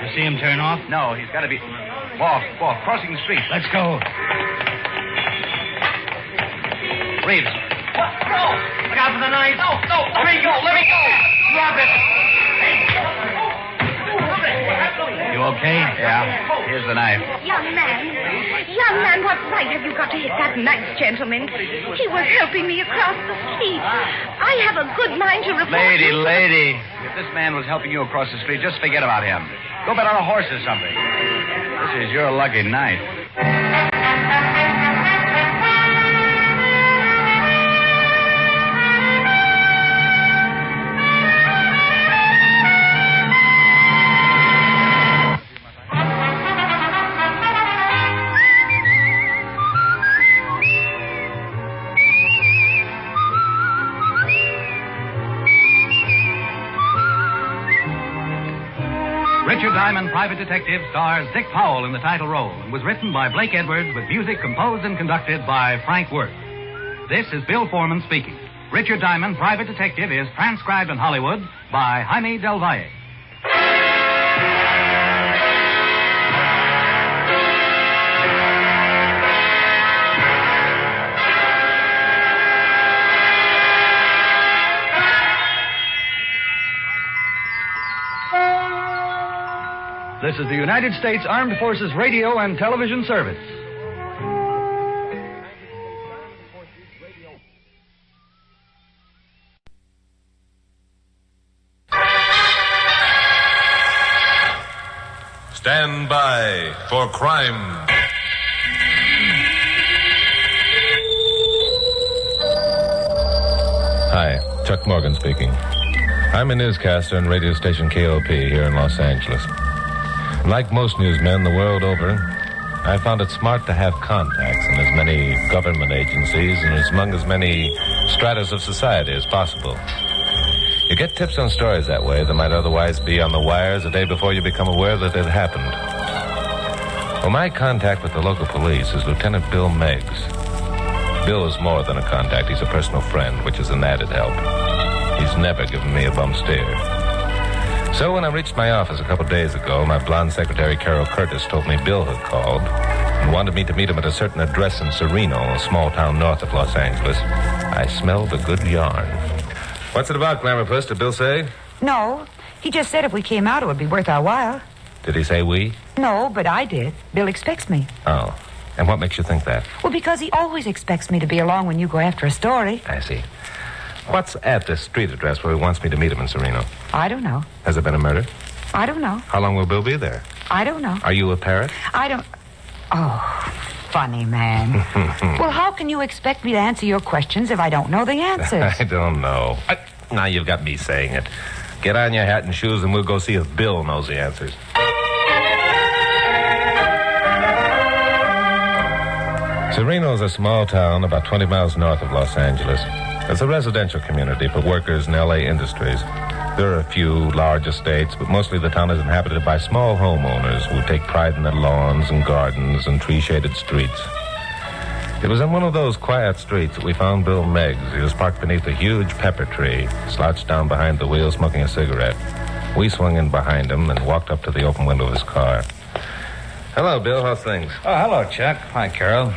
You see him turn off? No, he's got to be... Walk, crossing the street. Let's go. Reeves. No! Look out for the knife. No! Let me go! Drop it! You okay? Yeah. Here's the knife. Young man, what right have you got to hit that nice gentleman? He was helping me across the street. I have a good mind to report... Lady. If this man was helping you across the street, just forget about him. Go bet on a horse or something. This is your lucky night. Richard Diamond, Private Detective, stars Dick Powell in the title role and was written by Blake Edwards with music composed and conducted by Frank Worth. This is Bill Foreman speaking. Richard Diamond, Private Detective is transcribed in Hollywood by Jaime Del Valle. This is the United States Armed Forces Radio and Television Service. Stand by for crime. Hi, Chuck Morgan speaking. I'm a newscaster on radio station KOP here in Los Angeles. Like most newsmen the world over, I found it smart to have contacts in as many government agencies and among as many stratas of society as possible. You get tips on stories that way that might otherwise be on the wires a day before you become aware that it happened. Well, my contact with the local police is Lieutenant Bill Meigs. Bill is more than a contact. He's a personal friend, which is an added help. He's never given me a bum steer. So when I reached my office a couple days ago, my blonde secretary, Carol Curtis, told me Bill had called and wanted me to meet him at a certain address in Sereno, a small town north of Los Angeles. I smelled a good yarn. What's it about, Glamourpuss? Did Bill say? No. He just said if we came out, it would be worth our while. Did he say we? No, but I did. Bill expects me. Oh. And what makes you think that? Well, because he always expects me to be along when you go after a story. I see. What's at this street address where he wants me to meet him in Sereno? I don't know. Has there been a murder? I don't know. How long will Bill be there? I don't know. Are you a parrot? I don't... Oh, funny man. Well, how can you expect me to answer your questions if I don't know the answers? I don't know. Now you've got me saying it. Get on your hat and shoes and we'll go see if Bill knows the answers. Sereno is a small town about 20 miles north of Los Angeles. It's a residential community for workers in L.A. industries. There are a few large estates, but mostly the town is inhabited by small homeowners who take pride in their lawns and gardens and tree-shaded streets. It was in one of those quiet streets that we found Bill Meggs. He was parked beneath a huge pepper tree, slouched down behind the wheel smoking a cigarette. We swung in behind him and walked up to the open window of his car. Hello, Bill. How's things? Oh, hello, Chuck. Hi, Carol.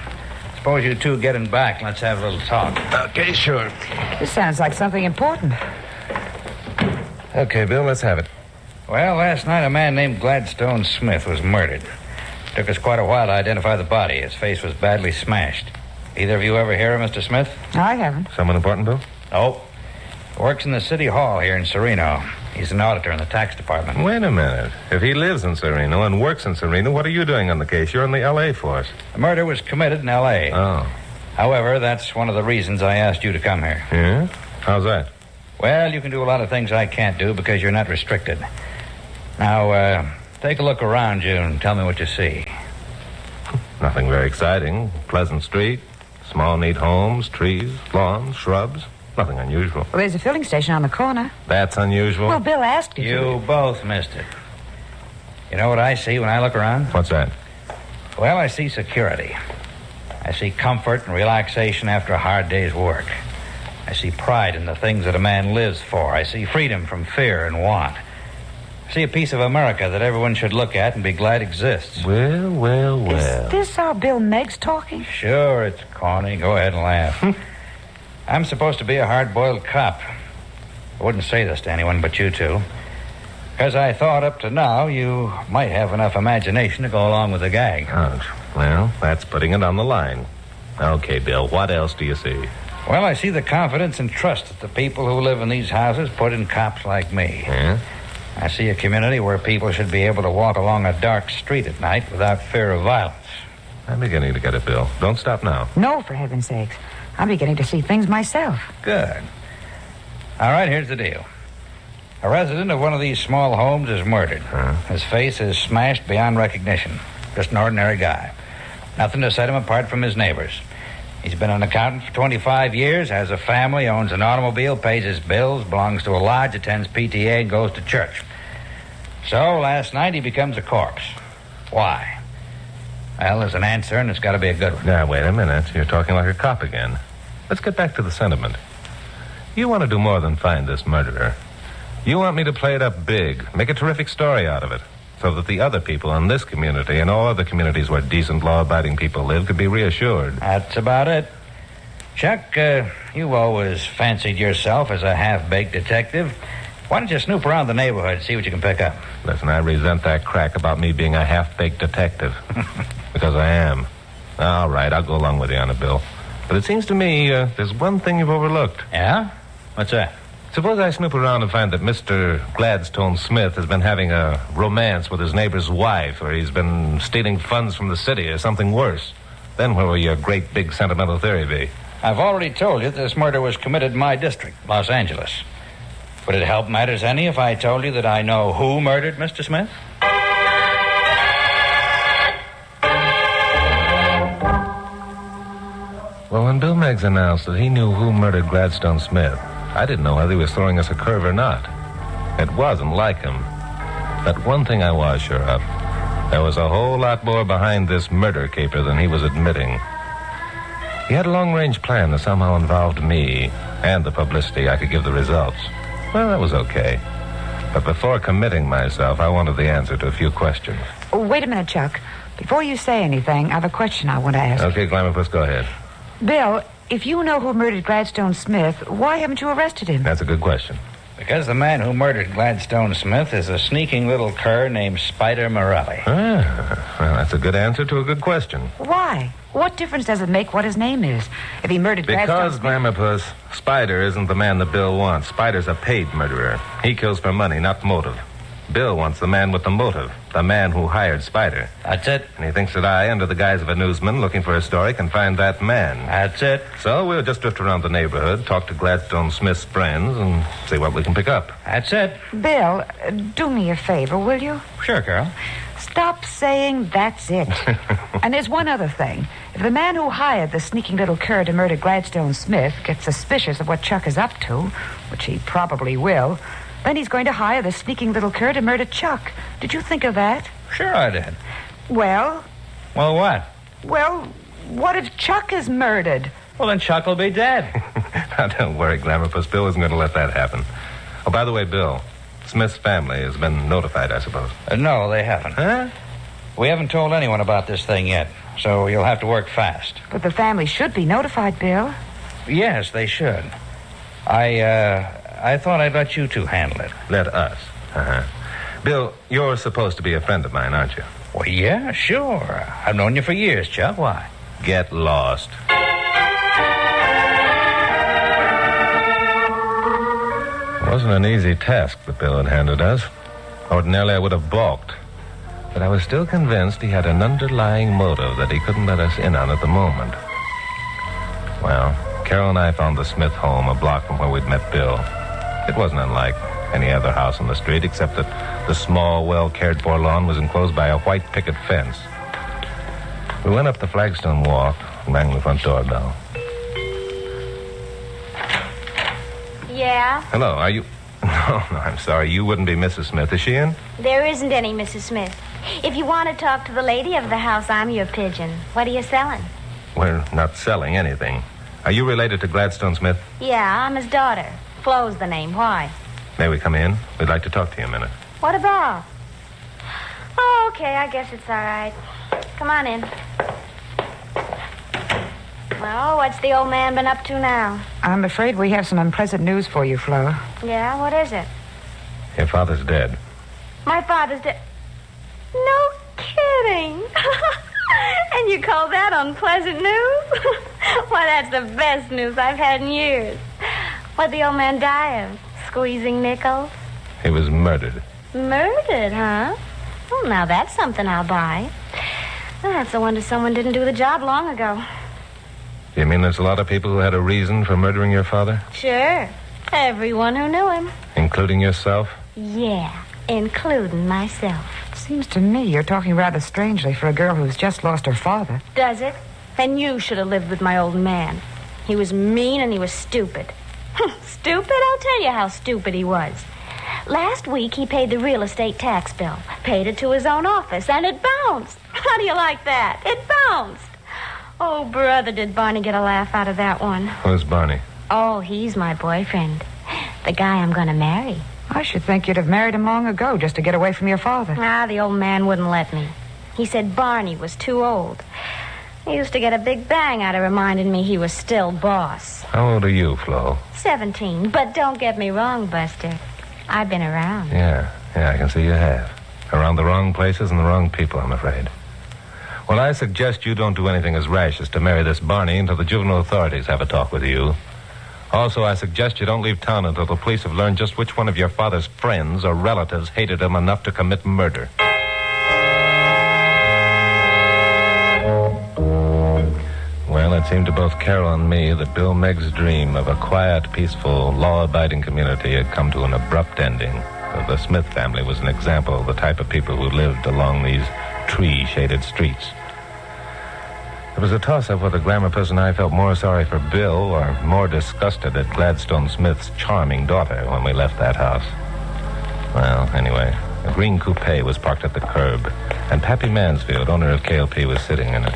Suppose you two get in back. Let's have a little talk. Okay, sure. This sounds like something important. Okay, Bill, let's have it. Well, last night a man named Gladstone Smith was murdered. Took us quite a while to identify the body. His face was badly smashed. Either of you ever hear of Mr. Smith? I haven't. Someone important, Bill? No. Works in the city hall here in Sereno. He's an auditor in the tax department. Wait a minute. If he lives in Sereno and works in Sereno, what are you doing on the case? You're in the L.A. force. The murder was committed in L.A. Oh. However, that's one of the reasons I asked you to come here. Yeah? How's that? Well, you can do a lot of things I can't do because you're not restricted. Now, take a look around you and tell me what you see. Nothing very exciting. Pleasant street, small, neat homes, trees, lawns, shrubs. Nothing unusual. Well, there's a filling station on the corner. That's unusual? Well, Bill asked you to. You both missed it. You know what I see when I look around? What's that? Well, I see security. I see comfort and relaxation after a hard day's work. I see pride in the things that a man lives for. I see freedom from fear and want. I see a piece of America that everyone should look at and be glad exists. Well. Is this our Bill Meggs talking? Sure, it's corny. Go ahead and laugh. I'm supposed to be a hard-boiled cop. I wouldn't say this to anyone but you two. Because I thought up to now you might have enough imagination to go along with the gag. Ouch. Well, that's putting it on the line. Okay, Bill, what else do you see? Well, I see the confidence and trust that the people who live in these houses put in cops like me. Yeah? I see a community where people should be able to walk along a dark street at night without fear of violence. I'm beginning to get it, Bill. Don't stop now. No, for heaven's sakes. I'm beginning to see things myself. Good. All right, here's the deal. A resident of one of these small homes is murdered. His face is smashed beyond recognition. Just an ordinary guy. Nothing to set him apart from his neighbors. He's been an accountant for 25 years, has a family, owns an automobile, pays his bills, belongs to a lodge, attends PTA, and goes to church. So last night he becomes a corpse. Why? Well, there's an answer, and it's got to be a good one. Now, wait a minute. You're talking like a cop again. Let's get back to the sentiment. You want to do more than find this murderer. You want me to play it up big, make a terrific story out of it, so that the other people in this community and all other communities where decent, law-abiding people live could be reassured. That's about it. Chuck, you've always fancied yourself as a half-baked detective. Why don't you snoop around the neighborhood and see what you can pick up? Listen, I resent that crack about me being a half-baked detective. Because I am. All right, I'll go along with you on it, Bill. But it seems to me there's one thing you've overlooked. Yeah? What's that? Suppose I snoop around and find that Mr. Gladstone Smith has been having a romance with his neighbor's wife, or he's been stealing funds from the city, or something worse. Then where will your great big sentimental theory be? I've already told you that this murder was committed in my district, Los Angeles. Would it help matters any if I told you that I know who murdered Mr. Smith? Well, when Bill Meggs announced that he knew who murdered Gladstone Smith, I didn't know whether he was throwing us a curve or not. It wasn't like him. But one thing I was sure of. There was a whole lot more behind this murder caper than he was admitting. He had a long-range plan that somehow involved me and the publicity I could give the results. Well, that was okay. But before committing myself, I wanted the answer to a few questions. Oh, wait a minute, Chuck. Before you say anything, I have a question I want to ask. Okay, Glamourpuss, go ahead. Bill, if you know who murdered Gladstone Smith, why haven't you arrested him? That's a good question. Because the man who murdered Gladstone Smith is a sneaking little cur named Spider Morelli. Ah, well, that's a good answer to a good question. Why? What difference does it make what his name is? If he murdered Because, Gladstone Glamourpuss, Spider isn't the man that Bill wants. Spider's a paid murderer. He kills for money, not motive. Bill wants the man with the motive, the man who hired Spider. That's it. And he thinks that I, under the guise of a newsman looking for a story, can find that man. That's it. So we'll just drift around the neighborhood, talk to Gladstone Smith's friends, and see what we can pick up. That's it. Bill, do me a favor, will you? Sure, Carol. Stop saying that's it. And there's one other thing. If the man who hired the sneaking little cur to murder Gladstone Smith gets suspicious of what Chuck is up to, which he probably will, then he's going to hire the sneaking little cur to murder Chuck. Did you think of that? Sure I did. Well? Well, what? Well, what if Chuck is murdered? Well, then Chuck will be dead. Now, don't worry, Glamourpuss. Bill isn't going to let that happen. Oh, by the way, Bill, Smith's family has been notified, I suppose. No, they haven't. Huh? We haven't told anyone about this thing yet, so you'll have to work fast. But the family should be notified, Bill. Yes, they should. I thought I'd let you two handle it. Let us. Uh-huh. Bill, you're supposed to be a friend of mine, aren't you? Well, yeah, sure. I've known you for years, Chuck. Why? Get lost. It wasn't an easy task that Bill had handed us. Ordinarily, I would have balked. But I was still convinced he had an underlying motive that he couldn't let us in on at the moment. Well, Carol and I found the Smith home a block from where we'd met Bill. It wasn't unlike any other house on the street, except that the small, well-cared-for lawn was enclosed by a white picket fence. We went up the flagstone walk and rang the front doorbell. Yeah? Hello, are you... No, I'm sorry. You wouldn't be Mrs. Smith. Is she in? There isn't any Mrs. Smith. If you want to talk to the lady of the house, I'm your pigeon. What are you selling? We're not selling anything. Are you related to Gladstone Smith? Yeah, I'm his daughter. Flo's the name. Why? May we come in? We'd like to talk to you a minute. What about? Oh, okay. I guess it's all right. Come on in. Well, what's the old man been up to now? I'm afraid we have some unpleasant news for you, Flo. Yeah? What is it? Your father's dead. My father's dead. No kidding. And you call that unpleasant news? Why, that's the best news I've had in years. What'd the old man die of? Squeezing nickels? He was murdered. Murdered, huh? Well, now that's something I'll buy. That's a wonder someone didn't do the job long ago. Do you mean there's a lot of people who had a reason for murdering your father? Sure. Everyone who knew him. Including yourself? Yeah, including myself. Seems to me you're talking rather strangely for a girl who's just lost her father. Does it? Then you should have lived with my old man. He was mean and he was stupid. Stupid? I'll tell you how stupid he was. Last week he paid the real estate tax bill. Paid it to his own office, and it bounced. How do you like that? It bounced. Oh, brother, did Barney get a laugh out of that one. Who's Barney? Oh, he's my boyfriend. The guy I'm going to marry. I should think you'd have married him long ago just to get away from your father. The old man wouldn't let me. He said Barney was too old. He used to get a big bang out of reminding me he was still boss. How old are you, Flo? 17. But don't get me wrong, Buster. I've been around. Yeah, I can see you have. Around the wrong places and the wrong people, I'm afraid. Well, I suggest you don't do anything as rash as to marry this Barney until the juvenile authorities have a talk with you. Also, I suggest you don't leave town until the police have learned just which one of your father's friends or relatives hated him enough to commit murder. Well, it seemed to both Carol and me that Bill Megg's dream of a quiet, peaceful, law-abiding community had come to an abrupt ending. The Smith family was an example of the type of people who lived along these tree-shaded streets. It was a toss-up whether Glamourpuss and I felt more sorry for Bill or more disgusted at Gladstone Smith's charming daughter when we left that house. Well, anyway, a green coupe was parked at the curb, and Pappy Mansfield, owner of KLP, was sitting in it.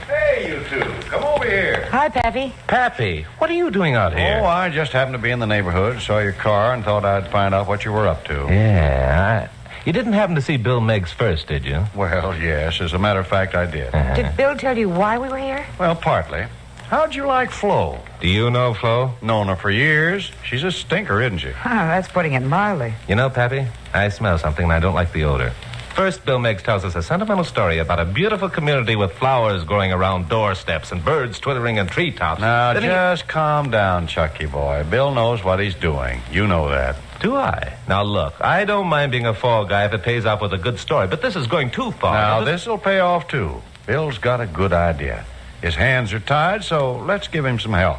Hey, you two. Come over here. Hi, Pappy. Pappy, what are you doing out here? Oh, I just happened to be in the neighborhood, saw your car, and thought I'd find out what you were up to. Yeah, You didn't happen to see Bill Meigs first, did you? Well, yes. As a matter of fact, I did. Did Bill tell you why we were here? Well, partly. How'd you like Flo? Do you know Flo? Known her for years. She's a stinker, isn't she? That's putting it mildly. You know, Pappy, I smell something and I don't like the odor. First, Bill Meigs tells us a sentimental story about a beautiful community with flowers growing around doorsteps and birds twittering in treetops. Now, just calm down, Chucky boy. Bill knows what he's doing. You know that. Do I? Now, look, I don't mind being a fall guy if it pays off with a good story, but this is going too far. Now, this'll pay off, too. Bill's got a good idea. His hands are tied, so let's give him some help.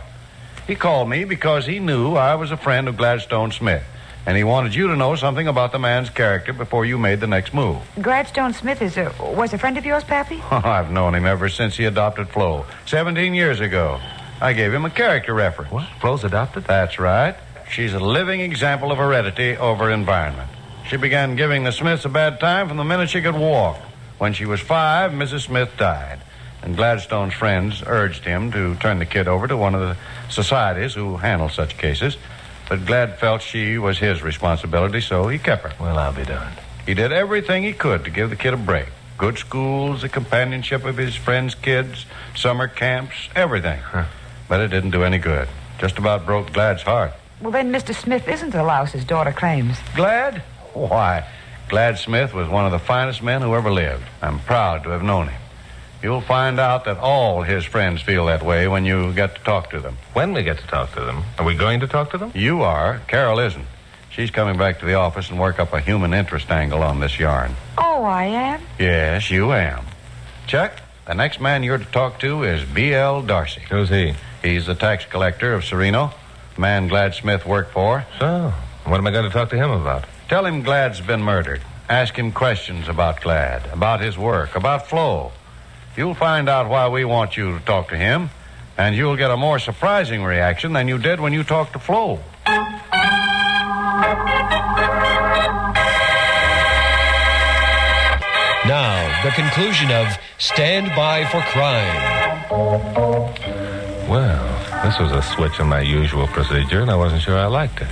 He called me because he knew I was a friend of Gladstone Smith, and he wanted you to know something about the man's character before you made the next move. Gladstone Smith was a friend of yours, Pappy? I've known him ever since he adopted Flo, 17 years ago. I gave him a character reference. What? Flo's adopted? That's right. She's a living example of heredity over environment. She began giving the Smiths a bad time from the minute she could walk. When she was 5, Mrs. Smith died, and Gladstone's friends urged him to turn the kid over to one of the societies who handle such cases. But Glad felt she was his responsibility, so he kept her. Well, I'll be darned. He did everything he could to give the kid a break. Good schools, the companionship of his friends' kids, summer camps, everything. But it didn't do any good. Just about broke Glad's heart. Well, then Mr. Smith isn't the louse his daughter claims. Glad? Why, Glad Smith was one of the finest men who ever lived. I'm proud to have known him. You'll find out that all his friends feel that way when you get to talk to them. When we get to talk to them? Are we going to talk to them? You are. Carol isn't. She's coming back to the office and work up a human interest angle on this yarn. Oh, I am? Yes, you am. Chuck, the next man you're to talk to is B.L. Darcy. Who's he? He's the tax collector of Sereno, the man Glad Smith worked for. So, what am I going to talk to him about? Tell him Glad's been murdered. Ask him questions about Glad, about his work, about Flo. You'll find out why we want you to talk to him, and you'll get a more surprising reaction than you did when you talked to Flo. Now, the conclusion of Stand By for Crime. Well, this was a switch in my usual procedure, and I wasn't sure I liked it.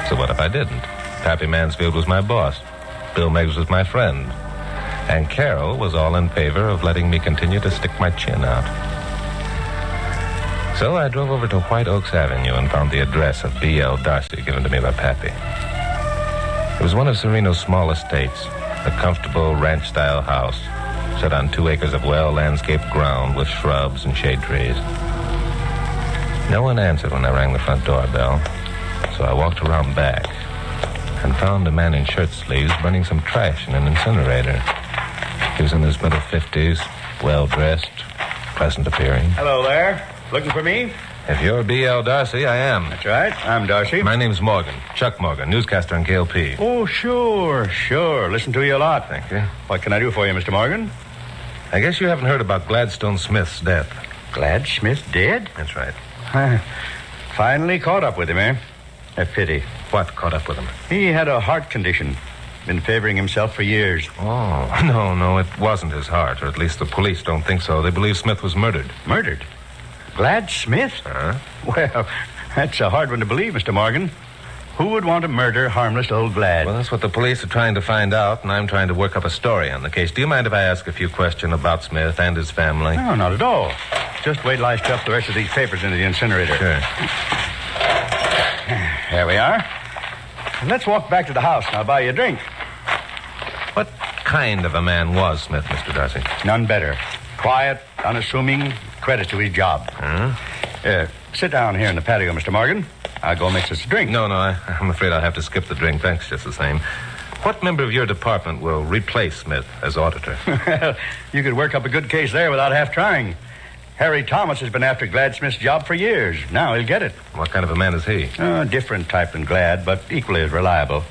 So what if I didn't? Pappy Mansfield was my boss. Bill Meigs was my friend. And Carol was all in favor of letting me continue to stick my chin out. So I drove over to White Oaks Avenue and found the address of B.L. Darcy given to me by Pappy. It was one of Sereno's small estates, a comfortable ranch-style house set on 2 acres of well-landscaped ground with shrubs and shade trees. No one answered when I rang the front doorbell, so I walked around back and found a man in shirt sleeves burning some trash in an incinerator. He was in his middle 50s, well-dressed, pleasant appearing. Hello there. Looking for me? If you're B.L. Darcy, I am. That's right. I'm Darcy. My name's Morgan. Chuck Morgan, newscaster on KLP. Oh, sure. Listen to you a lot. Thank you. What can I do for you, Mr. Morgan? I guess you haven't heard about Gladstone Smith's death. Glad Smith dead? That's right. Finally caught up with him, eh? A pity. What caught up with him? He had a heart condition. Been favoring himself for years. Oh, no, it wasn't his heart, or at least the police don't think so. They believe Smith was murdered. Murdered? Glad Smith? Huh? Well, that's a hard one to believe, Mr. Morgan. Who would want to murder harmless old Glad? Well, that's what the police are trying to find out, and I'm trying to work up a story on the case. Do you mind if I ask a few questions about Smith and his family? No, not at all. Just wait till I stuff the rest of these papers into the incinerator. Sure. There we are. And let's walk back to the house, and I'll buy you a drink. What kind of a man was Smith, Mr. Darcy? None better. Quiet, unassuming, credit to his job. Huh? Sit down here in the patio, Mr. Morgan. I'll go mix us a drink. No, I'm afraid I'll have to skip the drink. Thanks, just the same. What member of your department will replace Smith as auditor? Well, you could work up a good case there without half trying. Harry Thomas has been after Glad Smith's job for years. Now he'll get it. What kind of a man is he? Different type than Glad, but equally as reliable.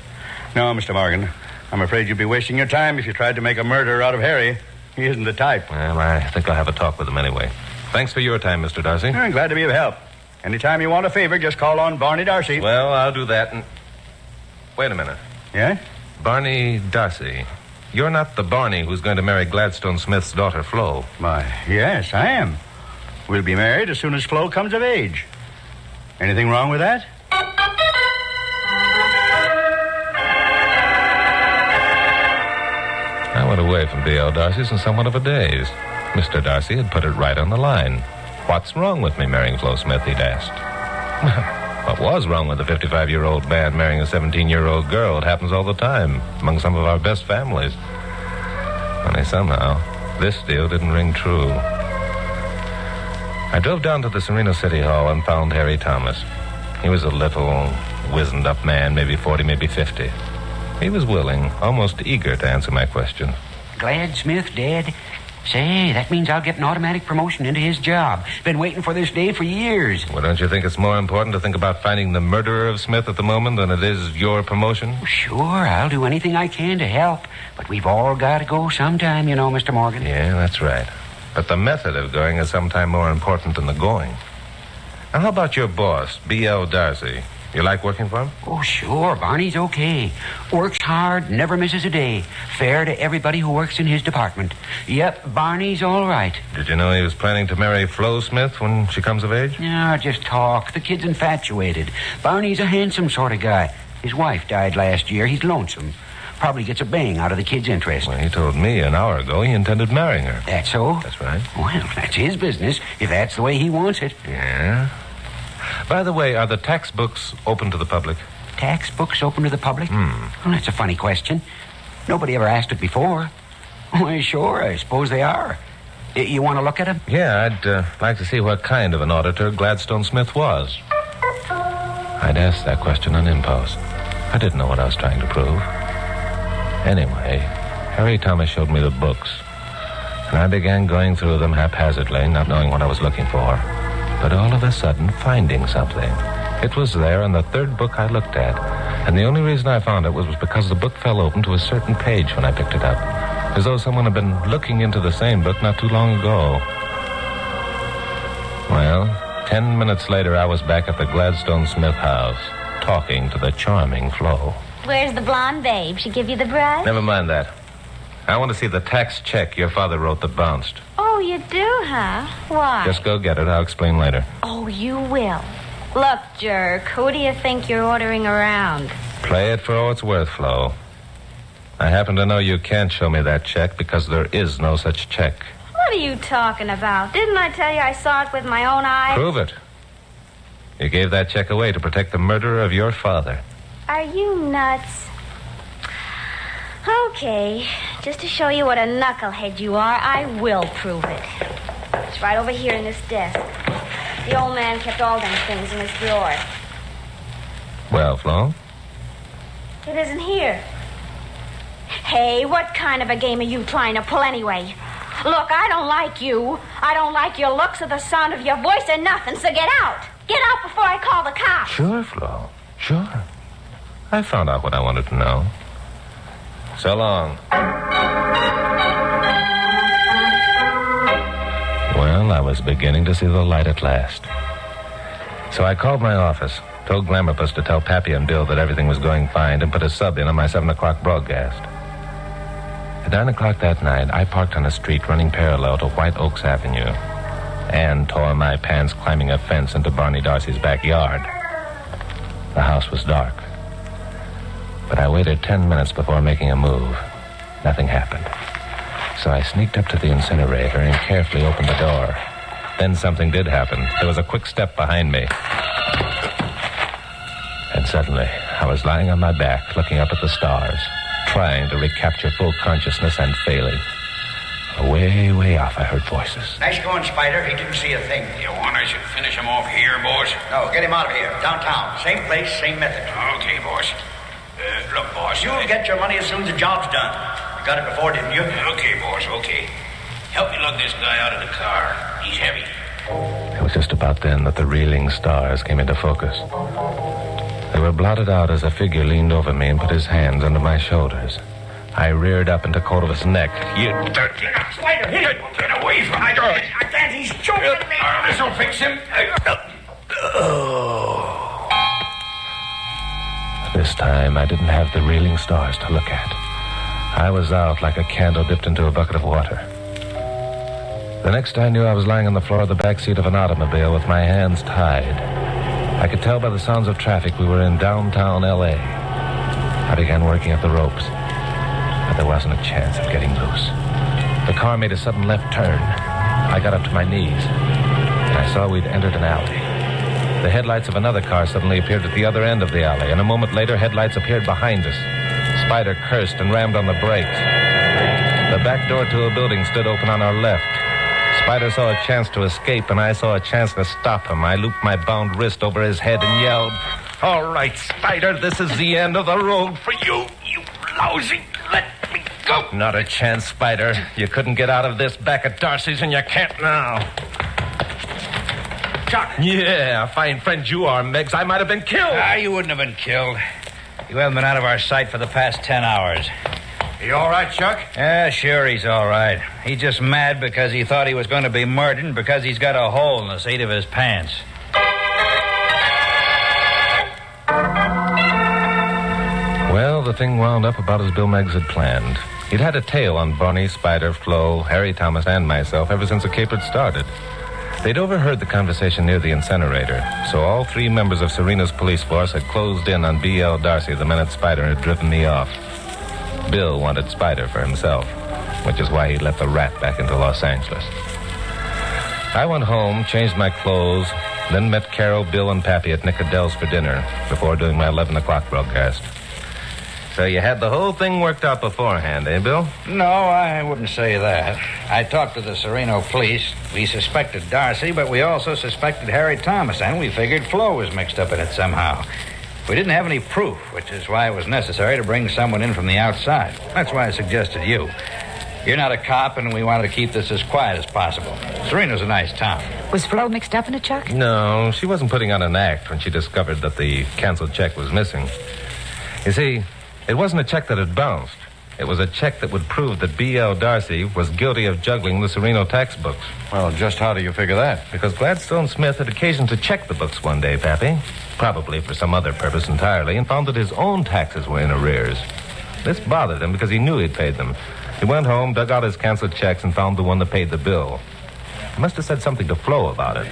No, Mr. Morgan, I'm afraid you'd be wasting your time if you tried to make a murderer out of Harry. He isn't the type. Well, I think I'll have a talk with him anyway. Thanks for your time, Mr. Darcy. I'm glad to be of help. Anytime you want a favor, just call on Barney Darcy. Well, I'll do that. And wait a minute. Yeah? Barney Darcy. You're not the Barney who's going to marry Gladstone Smith's daughter, Flo. Why, yes, I am. We'll be married as soon as Flo comes of age. Anything wrong with that? I went away from B.L. Darcy's in somewhat of a daze. Mr. Darcy had put it right on the line. What's wrong with me marrying Flo Smith, he'd asked. What was wrong with a 55-year-old man marrying a 17-year-old girl? It happens all the time among some of our best families. Only somehow, this deal didn't ring true. I drove down to the Sereno City Hall and found Harry Thomas. He was a little, wizened-up man, maybe 40, maybe 50. He was willing, almost eager to answer my question. Glad Smith dead? Say, that means I'll get an automatic promotion into his job. Been waiting for this day for years. Well, don't you think it's more important to think about finding the murderer of Smith at the moment than it is your promotion? Sure, I'll do anything I can to help. But we've all got to go sometime, you know, Mr. Morgan. Yeah, that's right. But the method of going is sometime more important than the going. Now, how about your boss, B.L. Darcy? You like working for him? Oh, sure. Barney's okay. Works hard, never misses a day. Fair to everybody who works in his department. Yep, Barney's all right. Did you know he was planning to marry Flo Smith when she comes of age? No, just talk. The kid's infatuated. Barney's a handsome sort of guy. His wife died last year. He's lonesome. Probably gets a bang out of the kid's interest. Well, he told me an hour ago he intended marrying her. That's so? That's right. Well, that's his business, if that's the way he wants it. Yeah. By the way, are the tax books open to the public? Tax books open to the public? Well, that's a funny question. Nobody ever asked it before. Why, sure, I suppose they are. You want to look at them? Yeah, I'd like to see what kind of an auditor Gladstone Smith was. I'd asked that question on impulse. I didn't know what I was trying to prove. Anyway, Harry Thomas showed me the books, and I began going through them haphazardly, not knowing what I was looking for. But all of a sudden, finding something. It was there in the third book I looked at, and the only reason I found it was because the book fell open to a certain page when I picked it up, as though someone had been looking into the same book not too long ago. Well, 10 minutes later, I was back at the Gladstone Smith house, talking to the charming Flo. Where's the blonde babe? She give you the brush? Never mind that. I want to see the tax check your father wrote that bounced. Oh, you do, huh? Why? Just go get it. I'll explain later. Oh, you will. Look, jerk, who do you think you're ordering around? Play it for all it's worth, Flo. I happen to know you can't show me that check because there is no such check. What are you talking about? Didn't I tell you I saw it with my own eyes? Prove it. You gave that check away to protect the murderer of your father. Are you nuts? Okay, just to show you what a knucklehead you are, I will prove it. It's right over here in this desk. The old man kept all them things in his drawer. Well, Flo? It isn't here. Hey, what kind of a game are you trying to pull anyway? Look, I don't like you. I don't like your looks or the sound of your voice or nothing, so get out. Get out before I call the cops. Sure, Flo. Sure. I found out what I wanted to know. So long. Well, I was beginning to see the light at last. So I called my office, told Glamourpuss to tell Pappy and Bill that everything was going fine, and put a sub in on my 7 o'clock broadcast. At 9 o'clock that night, I parked on a street running parallel to White Oaks Avenue. Anne tore my pants climbing a fence into Barney Darcy's backyard. The house was dark. But I waited 10 minutes before making a move. Nothing happened. So I sneaked up to the incinerator and carefully opened the door. Then something did happen. There was a quick step behind me. And suddenly, I was lying on my back, looking up at the stars, trying to recapture full consciousness and failing. Way, way off, I heard voices. Nice going, Spider. He didn't see a thing. You want I should finish him off here, boss? No, get him out of here. Downtown. Same place, same method. Okay, boss. Look, boss. You'll get your money as soon as the job's done. You got it before, didn't you? Okay, boss, okay. Help me lug this guy out of the car. He's heavy. It was just about then that the reeling stars came into focus. They were blotted out as a figure leaned over me and put his hands under my shoulders. I reared up and took hold of his neck. You dirty... Spider, hit it! Get away from me. I can't. He's choking me. This'll fix him. This time, I didn't have the reeling stars to look at. I was out like a candle dipped into a bucket of water. The next I knew, I was lying on the floor of the back seat of an automobile with my hands tied. I could tell by the sounds of traffic we were in downtown L.A. I began working at the ropes, but there wasn't a chance of getting loose. The car made a sudden left turn. I got up to my knees, and I saw we'd entered an alley. The headlights of another car suddenly appeared at the other end of the alley, and a moment later, headlights appeared behind us. Spider cursed and rammed on the brakes. The back door to a building stood open on our left. Spider saw a chance to escape, and I saw a chance to stop him. I looped my bound wrist over his head and yelled, "All right, Spider, this is the end of the road for you, you lousy. Let me go." "Not a chance, Spider. You couldn't get out of this back at Darcy's, and you can't now." Chuck. Yeah, fine friend you are, Meggs. I might have been killed. You wouldn't have been killed. You haven't been out of our sight for the past 10 hours. You all right, Chuck? Yeah, sure, he's all right. He's just mad because he thought he was going to be murdered and because he's got a hole in the seat of his pants. Well, the thing wound up about as Bill Meggs had planned. He'd had a tail on Barney, Spider, Flo, Harry Thomas, and myself ever since the caper started. They'd overheard the conversation near the incinerator, so all three members of Serena's police force had closed in on B.L. Darcy the minute Spider had driven me off. Bill wanted Spider for himself, which is why he let the rat back into Los Angeles. I went home, changed my clothes, then met Carol, Bill, and Pappy at Nick Adele's for dinner before doing my 11 o'clock broadcast. So you had the whole thing worked out beforehand, eh, Bill? No, I wouldn't say that. I talked to the Sereno police. We suspected Darcy, but we also suspected Harry Thomas, and we figured Flo was mixed up in it somehow. We didn't have any proof, which is why it was necessary to bring someone in from the outside. That's why I suggested you. You're not a cop, and we wanted to keep this as quiet as possible. Sereno's a nice town. Was Flo mixed up in it, Chuck? No, she wasn't putting on an act when she discovered that the canceled check was missing. You see, it wasn't a check that had bounced. It was a check that would prove that B.L. Darcy was guilty of juggling the Sereno tax books. Well, just how do you figure that? Because Gladstone Smith had occasion to check the books one day, Pappy, probably for some other purpose entirely, and found that his own taxes were in arrears. This bothered him because he knew he'd paid them. He went home, dug out his canceled checks, and found the one that paid the bill. He must have said something to Flo about it.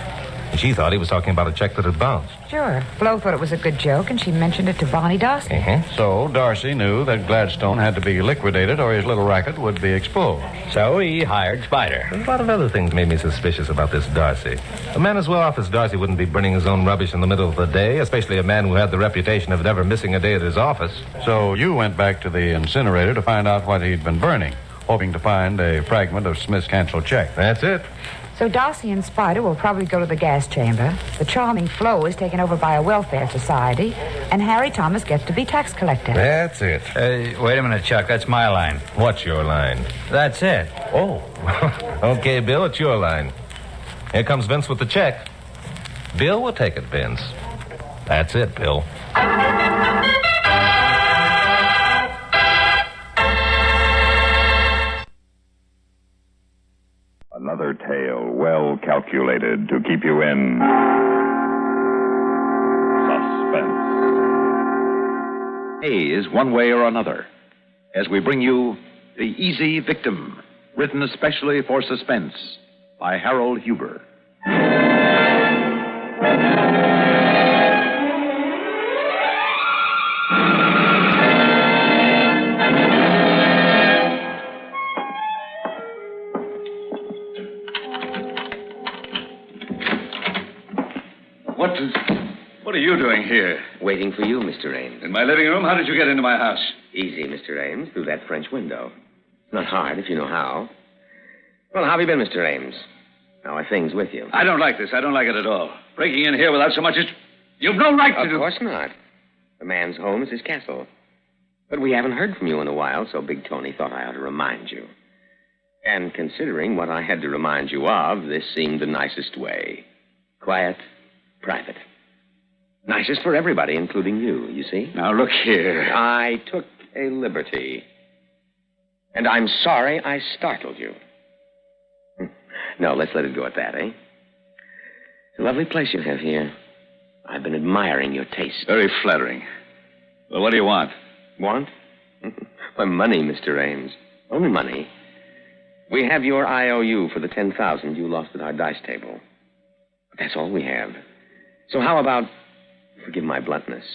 And she thought he was talking about a check that had bounced. Sure. Flo thought it was a good joke, and she mentioned it to Bonnie Darcy. Mm-hmm. So Darcy knew that Gladstone had to be liquidated or his little racket would be exposed. So he hired Spider. A lot of other things made me suspicious about this Darcy. A man as well off as Darcy wouldn't be burning his own rubbish in the middle of the day, especially a man who had the reputation of never missing a day at his office. So you went back to the incinerator to find out what he'd been burning, hoping to find a fragment of Smith's canceled check. That's it. So Darcy and Spider will probably go to the gas chamber. The charming Flo is taken over by a welfare society, and Harry Thomas gets to be tax collector. That's it. Wait a minute, Chuck. That's my line. What's your line? That's it. Oh. Okay, Bill, it's your line. Here comes Vince with the check. Bill will take it, Vince. That's it, Bill. Another tale well calculated to keep you in suspense. Is one way or another, as we bring you The Easy Victim, written especially for suspense by Harold Huber. What are you doing here? Waiting for you, Mr. Ames. In my living room? How did you get into my house? Easy, Mr. Ames, through that French window. Not hard if you know how. Well, how have you been, Mr. Ames? How are things with you? I don't like this. I don't like it at all. Breaking in here without so much as... You've no right to do... Of course not. A man's home is his castle. But we haven't heard from you in a while, so Big Tony thought I ought to remind you. And considering what I had to remind you of, this seemed the nicest way. Quiet, private. Nicest for everybody, including you see? Now, look here. I took a liberty. And I'm sorry I startled you. No, let's let it go at that, eh? It's a lovely place you have here. I've been admiring your taste. Very flattering. Well, what do you want? Want? Why, money, Mr. Ames. Only money. We have your IOU for the 10,000 you lost at our dice table. But that's all we have. So how about, forgive my bluntness,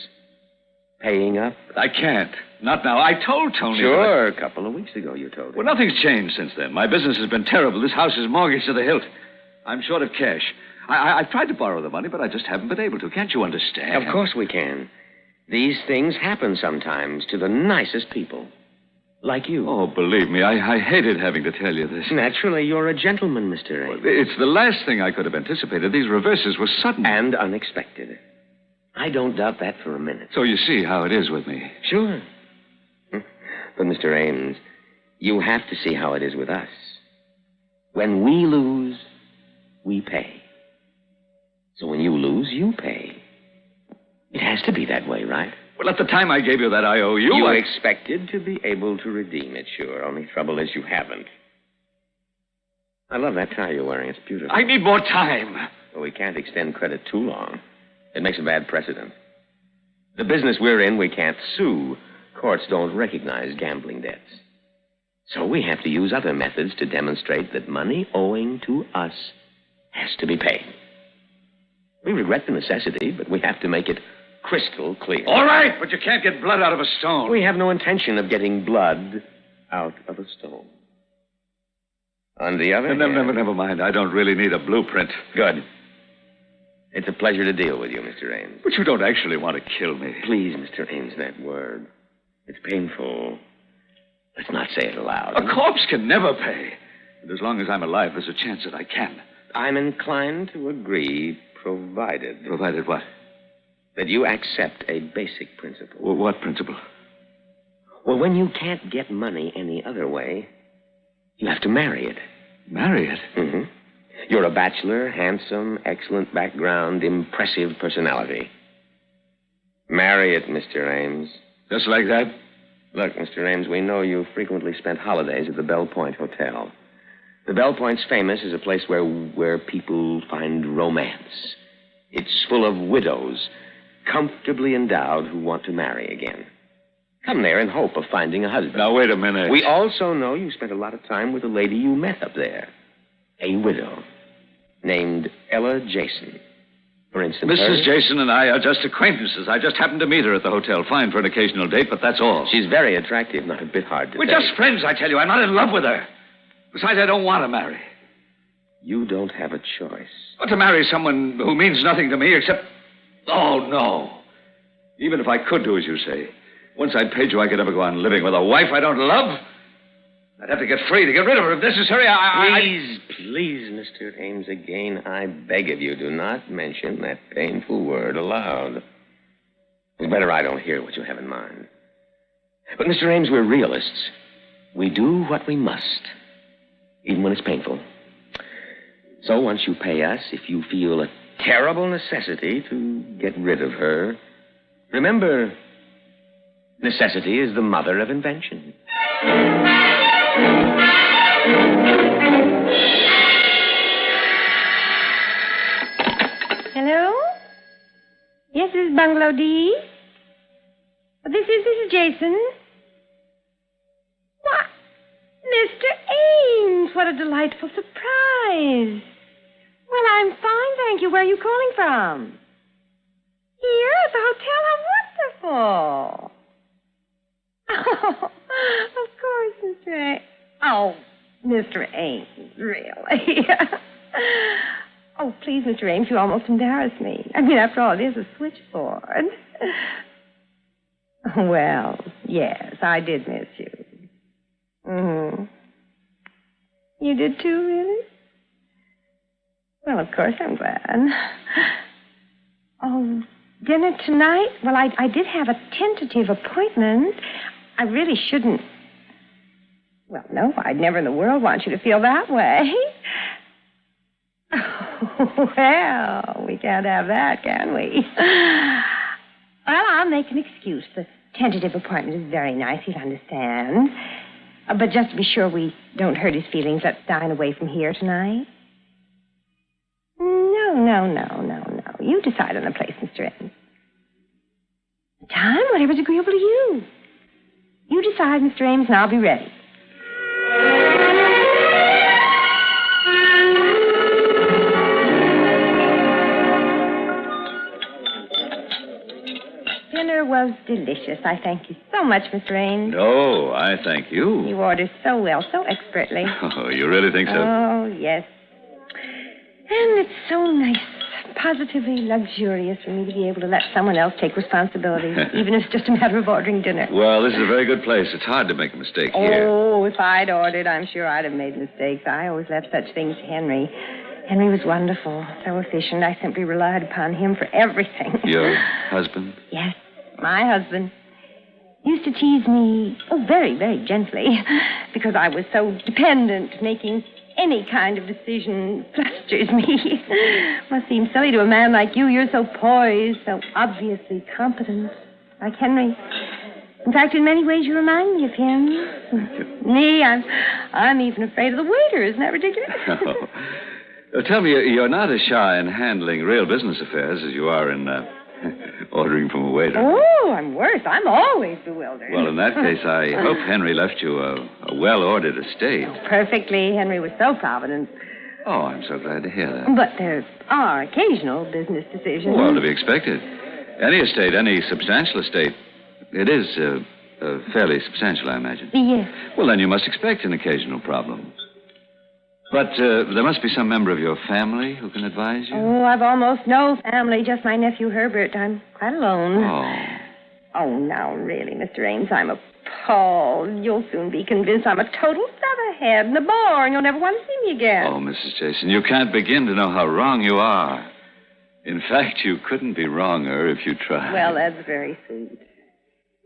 paying up? I can't. Not now. I told Tony. Sure, a couple of weeks ago you told him. Well, nothing's changed since then. My business has been terrible. This house is mortgaged to the hilt. I'm short of cash. I've tried to borrow the money, but I just haven't been able to. Can't you understand? Of course we can. These things happen sometimes to the nicest people. Like you. Oh, believe me, I hated having to tell you this. Naturally, you're a gentleman, Mr. Ames. It's the last thing I could have anticipated. These reverses were sudden. And unexpected. I don't doubt that for a minute. So you see how it is with me. Sure. But, Mr. Ames, you have to see how it is with us. When we lose, we pay. So when you lose, you pay. It has to be that way, right? Well, at the time I gave you that IOU, You expected to be able to redeem it, sure. Only trouble is you haven't. I love that tie you're wearing. It's beautiful. I need more time. Well, we can't extend credit too long. It makes a bad precedent. The business we're in, we can't sue. Courts don't recognize gambling debts. So we have to use other methods to demonstrate that money owing to us has to be paid. We regret the necessity, but we have to make it crystal clear. All right, but you can't get blood out of a stone. We have no intention of getting blood out of a stone. On the other hand... Never mind. I don't really need a blueprint. Good. It's a pleasure to deal with you, Mr. Ames. But you don't actually want to kill me. Please, Mr. Ames, that word. It's painful. Let's not say it aloud. A corpse can never pay. And as long as I'm alive, there's a chance that I can. I'm inclined to agree, provided... Provided what? That you accept a basic principle. Well, what principle? Well, when you can't get money any other way, you have to marry it. Marry it? Mm-hmm. You're a bachelor, handsome, excellent background, impressive personality. Marry it, Mr. Ames. Just like that? Look, Mr. Ames, we know you frequently spent holidays at the Bell Point Hotel. The Bell Point's famous as a place where people find romance. It's full of widows, comfortably endowed, who want to marry again. Come there in hope of finding a husband. Now, wait a minute. We also know you spent a lot of time with a lady you met up there. A widow named Ella Jason. For instance, Mrs. Jason and I are just acquaintances. I just happened to meet her at the hotel. Fine for an occasional date, but that's all. She's very attractive, not a bit hard to We're date. just friends, I tell you. I'm not in love with her. Besides, I don't want to marry. You don't have a choice. But to marry someone who means nothing to me except... Oh, no. Even if I could do as you say, once I'd paid you, I could never go on living with a wife I don't love. I'd have to get free to get rid of her if necessary. Please, Mr. Ames, again, I beg of you, do not mention that painful word aloud. It's better I don't hear what you have in mind. But, Mr. Ames, we're realists. We do what we must, even when it's painful. So once you pay us, if you feel a terrible necessity to get rid of her, remember, necessity is the mother of invention. Hello? Yes, this is Bungalow D. This is Jason. What? Mr. Ames, what a delightful surprise. Well, I'm fine, thank you. Where are you calling from? Here at the hotel? How wonderful. Oh, of course, Mr. Ames. Oh, Mr. Ames, really? Oh, please, Mr. Ames, you almost embarrass me. I mean, after all, it is a switchboard. Well, yes, I did miss you. Mm-hmm. You did too, really? Well, of course I'm glad. Oh, dinner tonight? Well, I did have a tentative appointment. I really shouldn't. Well, no, I'd never in the world want you to feel that way. Well, we can't have that, can we? Well, I'll make an excuse. The tentative appointment is very nice, you'll understand. But just to be sure we don't hurt his feelings, let's dine away from here tonight. No. You decide on the place, Mr. Ames. Time, whatever's agreeable to you. You decide, Mr. Ames, and I'll be ready. supper was delicious. I thank you so much, Mr. Ames. No, I thank you. You order so well, so expertly. Oh, you really think so? Oh, yes. And it's so nice, positively luxurious for me to be able to let someone else take responsibility, even if it's just a matter of ordering dinner. Well, this is a very good place. It's hard to make a mistake here. Oh, if I'd ordered, I'm sure I'd have made mistakes. I always left such things to Henry. Henry was wonderful, so efficient. I simply relied upon him for everything. Your husband? Yes, my husband. Used to tease me, very, very gently, because I was so dependent. Making any kind of decision flusters me. Must seem silly to a man like you. You're so poised, so obviously competent, like Henry. In fact, in many ways, you remind me of him. Me, I'm even afraid of the waiter. Isn't that ridiculous? Tell me, you're not as shy in handling real business affairs as you are in ordering from a waiter. Oh, I'm worse. I'm always bewildered. Well, in that case, I hope Henry left you a well-ordered estate. Perfectly. Henry was so provident. Oh, I'm so glad to hear that. But there are occasional business decisions. Well, to be expected. Any estate, any substantial estate, it is fairly substantial, I imagine. Yes. Well, then you must expect an occasional problem. But there must be some member of your family who can advise you. Oh, I've almost no family, just my nephew Herbert. I'm quite alone. Oh, now, really, Mr. Ames, I'm appalled. You'll soon be convinced I'm a total featherhead and a bore, and you'll never want to see me again. Oh, Mrs. Jason, you can't begin to know how wrong you are. In fact, you couldn't be wronger if you tried. Well, that's very sweet.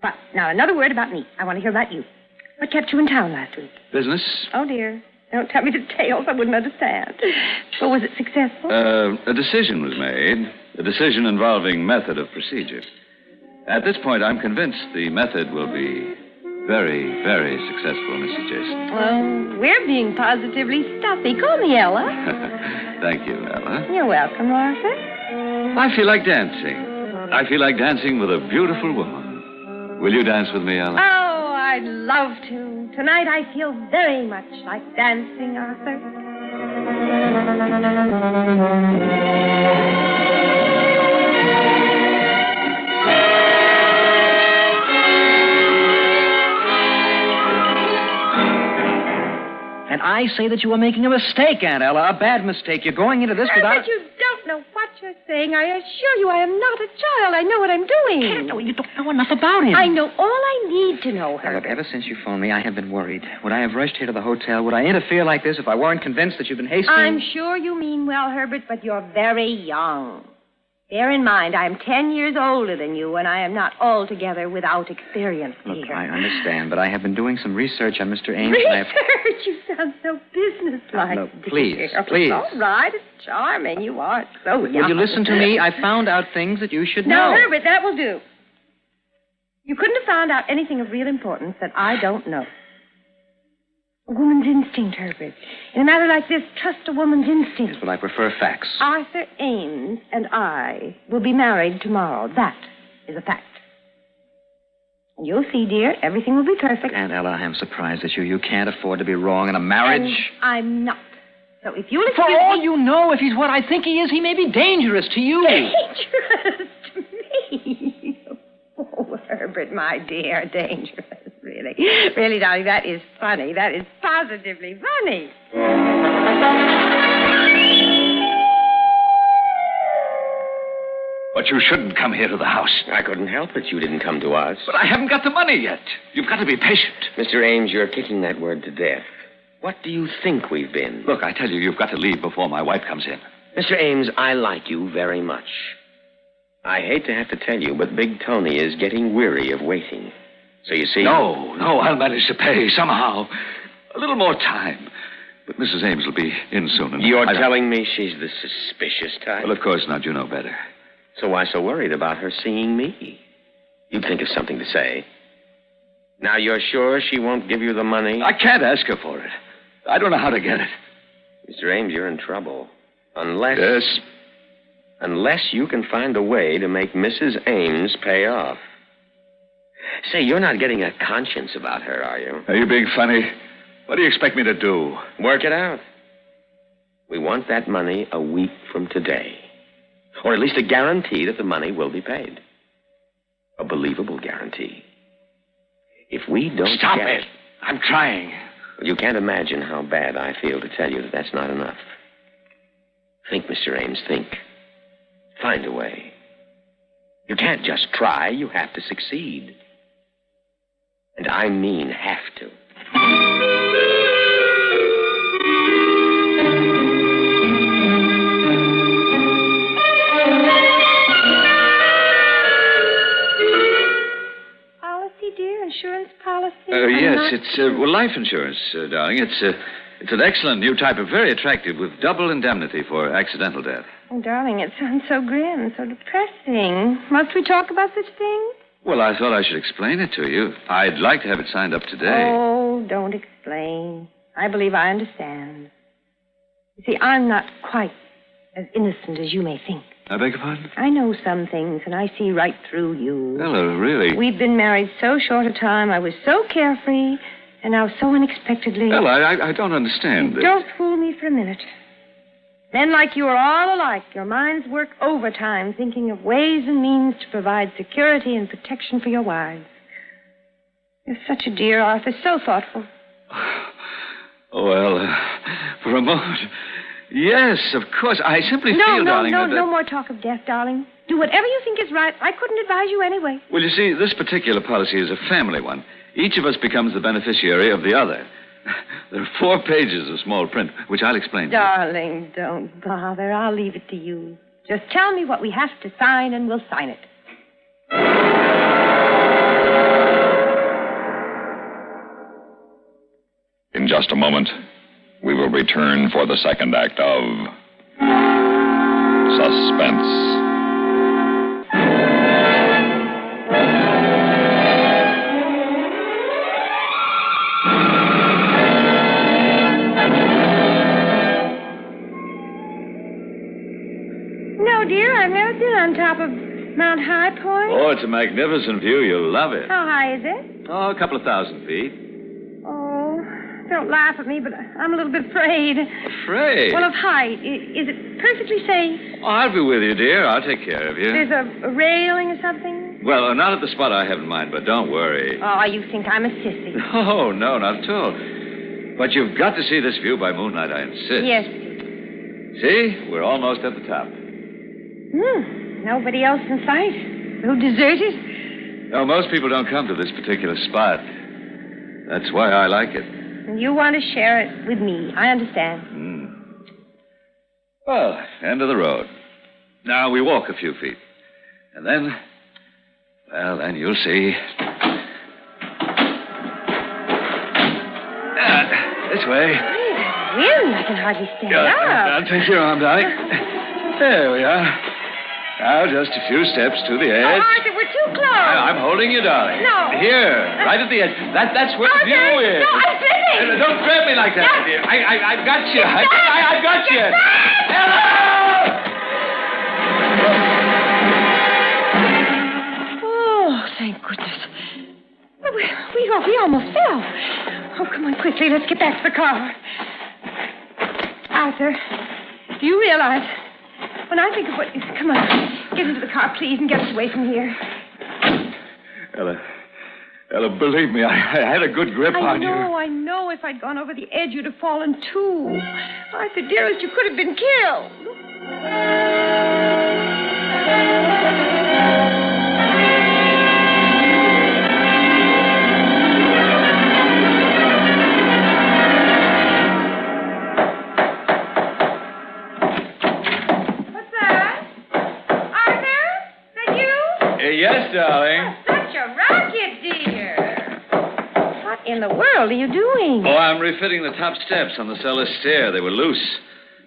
But now, another word about me. I want to hear about you. What kept you in town last week? Business? Oh, dear. Don't tell me details. I wouldn't understand. So was it successful? A decision was made. A decision involving method of procedure. At this point, I'm convinced the method will be very, very successful, Mrs. Jason. Well, we're being positively stuffy. Call me Ella. Thank you, Ella. You're welcome, Arthur. I feel like dancing. I feel like dancing with a beautiful woman. Will you dance with me, Ella? Oh, I'd love to. Tonight I feel very much like dancing, Arthur. And I say that you are making a mistake, Aunt Ella, a bad mistake. You're going into this without... But you don't know what you're saying. I assure you I am not a child. I know what I'm doing. No, you don't know enough about him. I know all I need to know, Look, Herbert. ever since you phoned me, I have been worried. Would I have rushed here to the hotel? Would I interfere like this if I weren't convinced that you've been hasty? I'm sure you mean well, Herbert, but you're very young. Bear in mind, I am 10 years older than you, and I am not altogether without experience, Look, dear. I understand, but I have been doing some research on Mr. Ames. Research? You sound so businesslike. No, please, dear. please. All right, it's charming. You are so young. Will you listen to me? I found out things that you should know. No, Herbert, that will do. You couldn't have found out anything of real importance that I don't know. A woman's instinct, Herbert. In a matter like this, trust a woman's instinct. But I prefer facts. Arthur Ames and I will be married tomorrow. That is a fact. And you'll see, dear, everything will be perfect. Aunt Ella, I am surprised at you. You can't afford to be wrong in a marriage. And I'm not. So if you'll For excuse all me... you know, if he's what I think he is, he may be dangerous to you. Dangerous to me? Oh, Herbert, my dear, dangerous. Really. Really, darling, that is funny. That is positively funny. But you shouldn't come here to the house. I couldn't help it. You didn't come to us. But I haven't got the money yet. You've got to be patient. Mr. Ames, you're kicking that word to death. What do you think we've been? Look, I tell you, you've got to leave before my wife comes in. Mr. Ames, I like you very much. I hate to have to tell you, but Big Tony is getting weary of waiting. So you see... No, I'll manage to pay somehow. A little more time. But Mrs. Ames will be in soon. And You're telling me she's the suspicious type? Well, of course not. You know better. So why so worried about her seeing me? You'd think of something to say. Now, you're sure she won't give you the money? I can't ask her for it. I don't know how to get it. Mr. Ames, you're in trouble. Unless... Yes? Unless you can find a way to make Mrs. Ames pay off. Say, you're not getting a conscience about her, are you? Are you being funny? What do you expect me to do? Work it out. We want that money a week from today. Or at least a guarantee that the money will be paid. A believable guarantee. If we don't Stop get it. I'm trying. You can't imagine how bad I feel to tell you that that's not enough. Think, Mr. Ames, think. Find a way. You can't just try, you have to succeed. And I mean have to. Policy, dear? Insurance policy? Yes, it's life insurance, darling. It's an excellent new type of very attractive with double indemnity for accidental death. Oh, darling, it sounds so grim, so depressing. Must we talk about such things? Well, I thought I should explain it to you. I'd like to have it signed up today. Oh, don't explain. I believe I understand. You see, I'm not quite as innocent as you may think. I beg your pardon? I know some things, and I see right through you. Ella, really? We've been married so short a time. I was so carefree, and now so unexpectedly. Ella, I don't understand. Don't fool me for a minute. Men like you are all alike. Your minds work overtime, thinking of ways and means to provide security and protection for your wives. You're such a dear, Arthur, so thoughtful. Well, for a moment. Yes, of course. I simply feel, darling, that... No more talk of death, darling. Do whatever you think is right. I couldn't advise you anyway. Well, you see, this particular policy is a family one. Each of us becomes the beneficiary of the other. There are 4 pages of small print, which I'll explain to you. Darling, don't bother. I'll leave it to you. Just tell me what we have to sign, and we'll sign it. In just a moment, we will return for the second act of Suspense. No, dear, I've never been on top of Mount High Point. Oh, it's a magnificent view. You'll love it. How high is it? Oh, a couple of 1,000 feet. Oh, don't laugh at me, but I'm a little bit afraid. Afraid? Well, of height. Is it perfectly safe? Oh, I'll be with you, dear. I'll take care of you. There's a railing or something? Well, not at the spot I have in mind, but don't worry. Oh, you think I'm a sissy. Oh, no, not at all. But you've got to see this view by moonlight, I insist. Yes. See? We're almost at the top. Nobody else in sight? So deserted? No, most people don't come to this particular spot. That's why I like it. And you want to share it with me. I understand. Well, end of the road. Now we walk a few feet. And then, well, then you'll see. This way. Wind, I can hardly stand up. Now take your arm, darling. There we are. Now, just a few steps to the edge. Oh, Arthur, we're too close. I'm holding you, darling. No. Here, right at the edge. That's where the view is. No, I'm slipping. Don't grab me like that, dear. I've got you. I've got you. Hello! Oh, thank goodness. We almost fell. Oh, come on, quickly. Let's get back to the car. Arthur, do you realize... When I think of what... Come on. Get into the car, please, and get us away from here. Ella, believe me, I had a good grip on you. I know. If I'd gone over the edge, you'd have fallen, too. Arthur, dearest, you could have been killed. Yes, darling. Such a rocket, dear. What in the world are you doing? Oh, I'm refitting the top steps on the cellar stair. They were loose.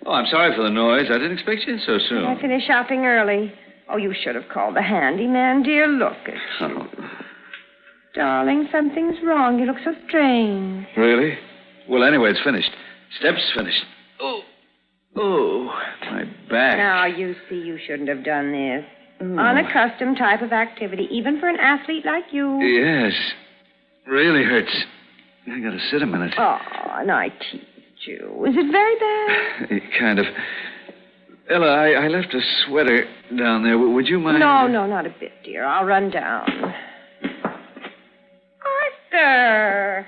Oh, I'm sorry for the noise. I didn't expect you in so soon. I finished shopping early. Oh, you should have called the handyman, dear. Look at you. Oh. Darling, something's wrong. You look so strange. Really? Well, anyway, it's finished. Steps finished. Oh, my back. Now, you see, you shouldn't have done this. Unaccustomed type of activity, even for an athlete like you. Yes. Really hurts. I gotta sit a minute. Oh, and I teased you. Is it very bad? Kind of. Ella, I left a sweater down there. Would you mind? No, not a bit, dear. I'll run down. Arthur!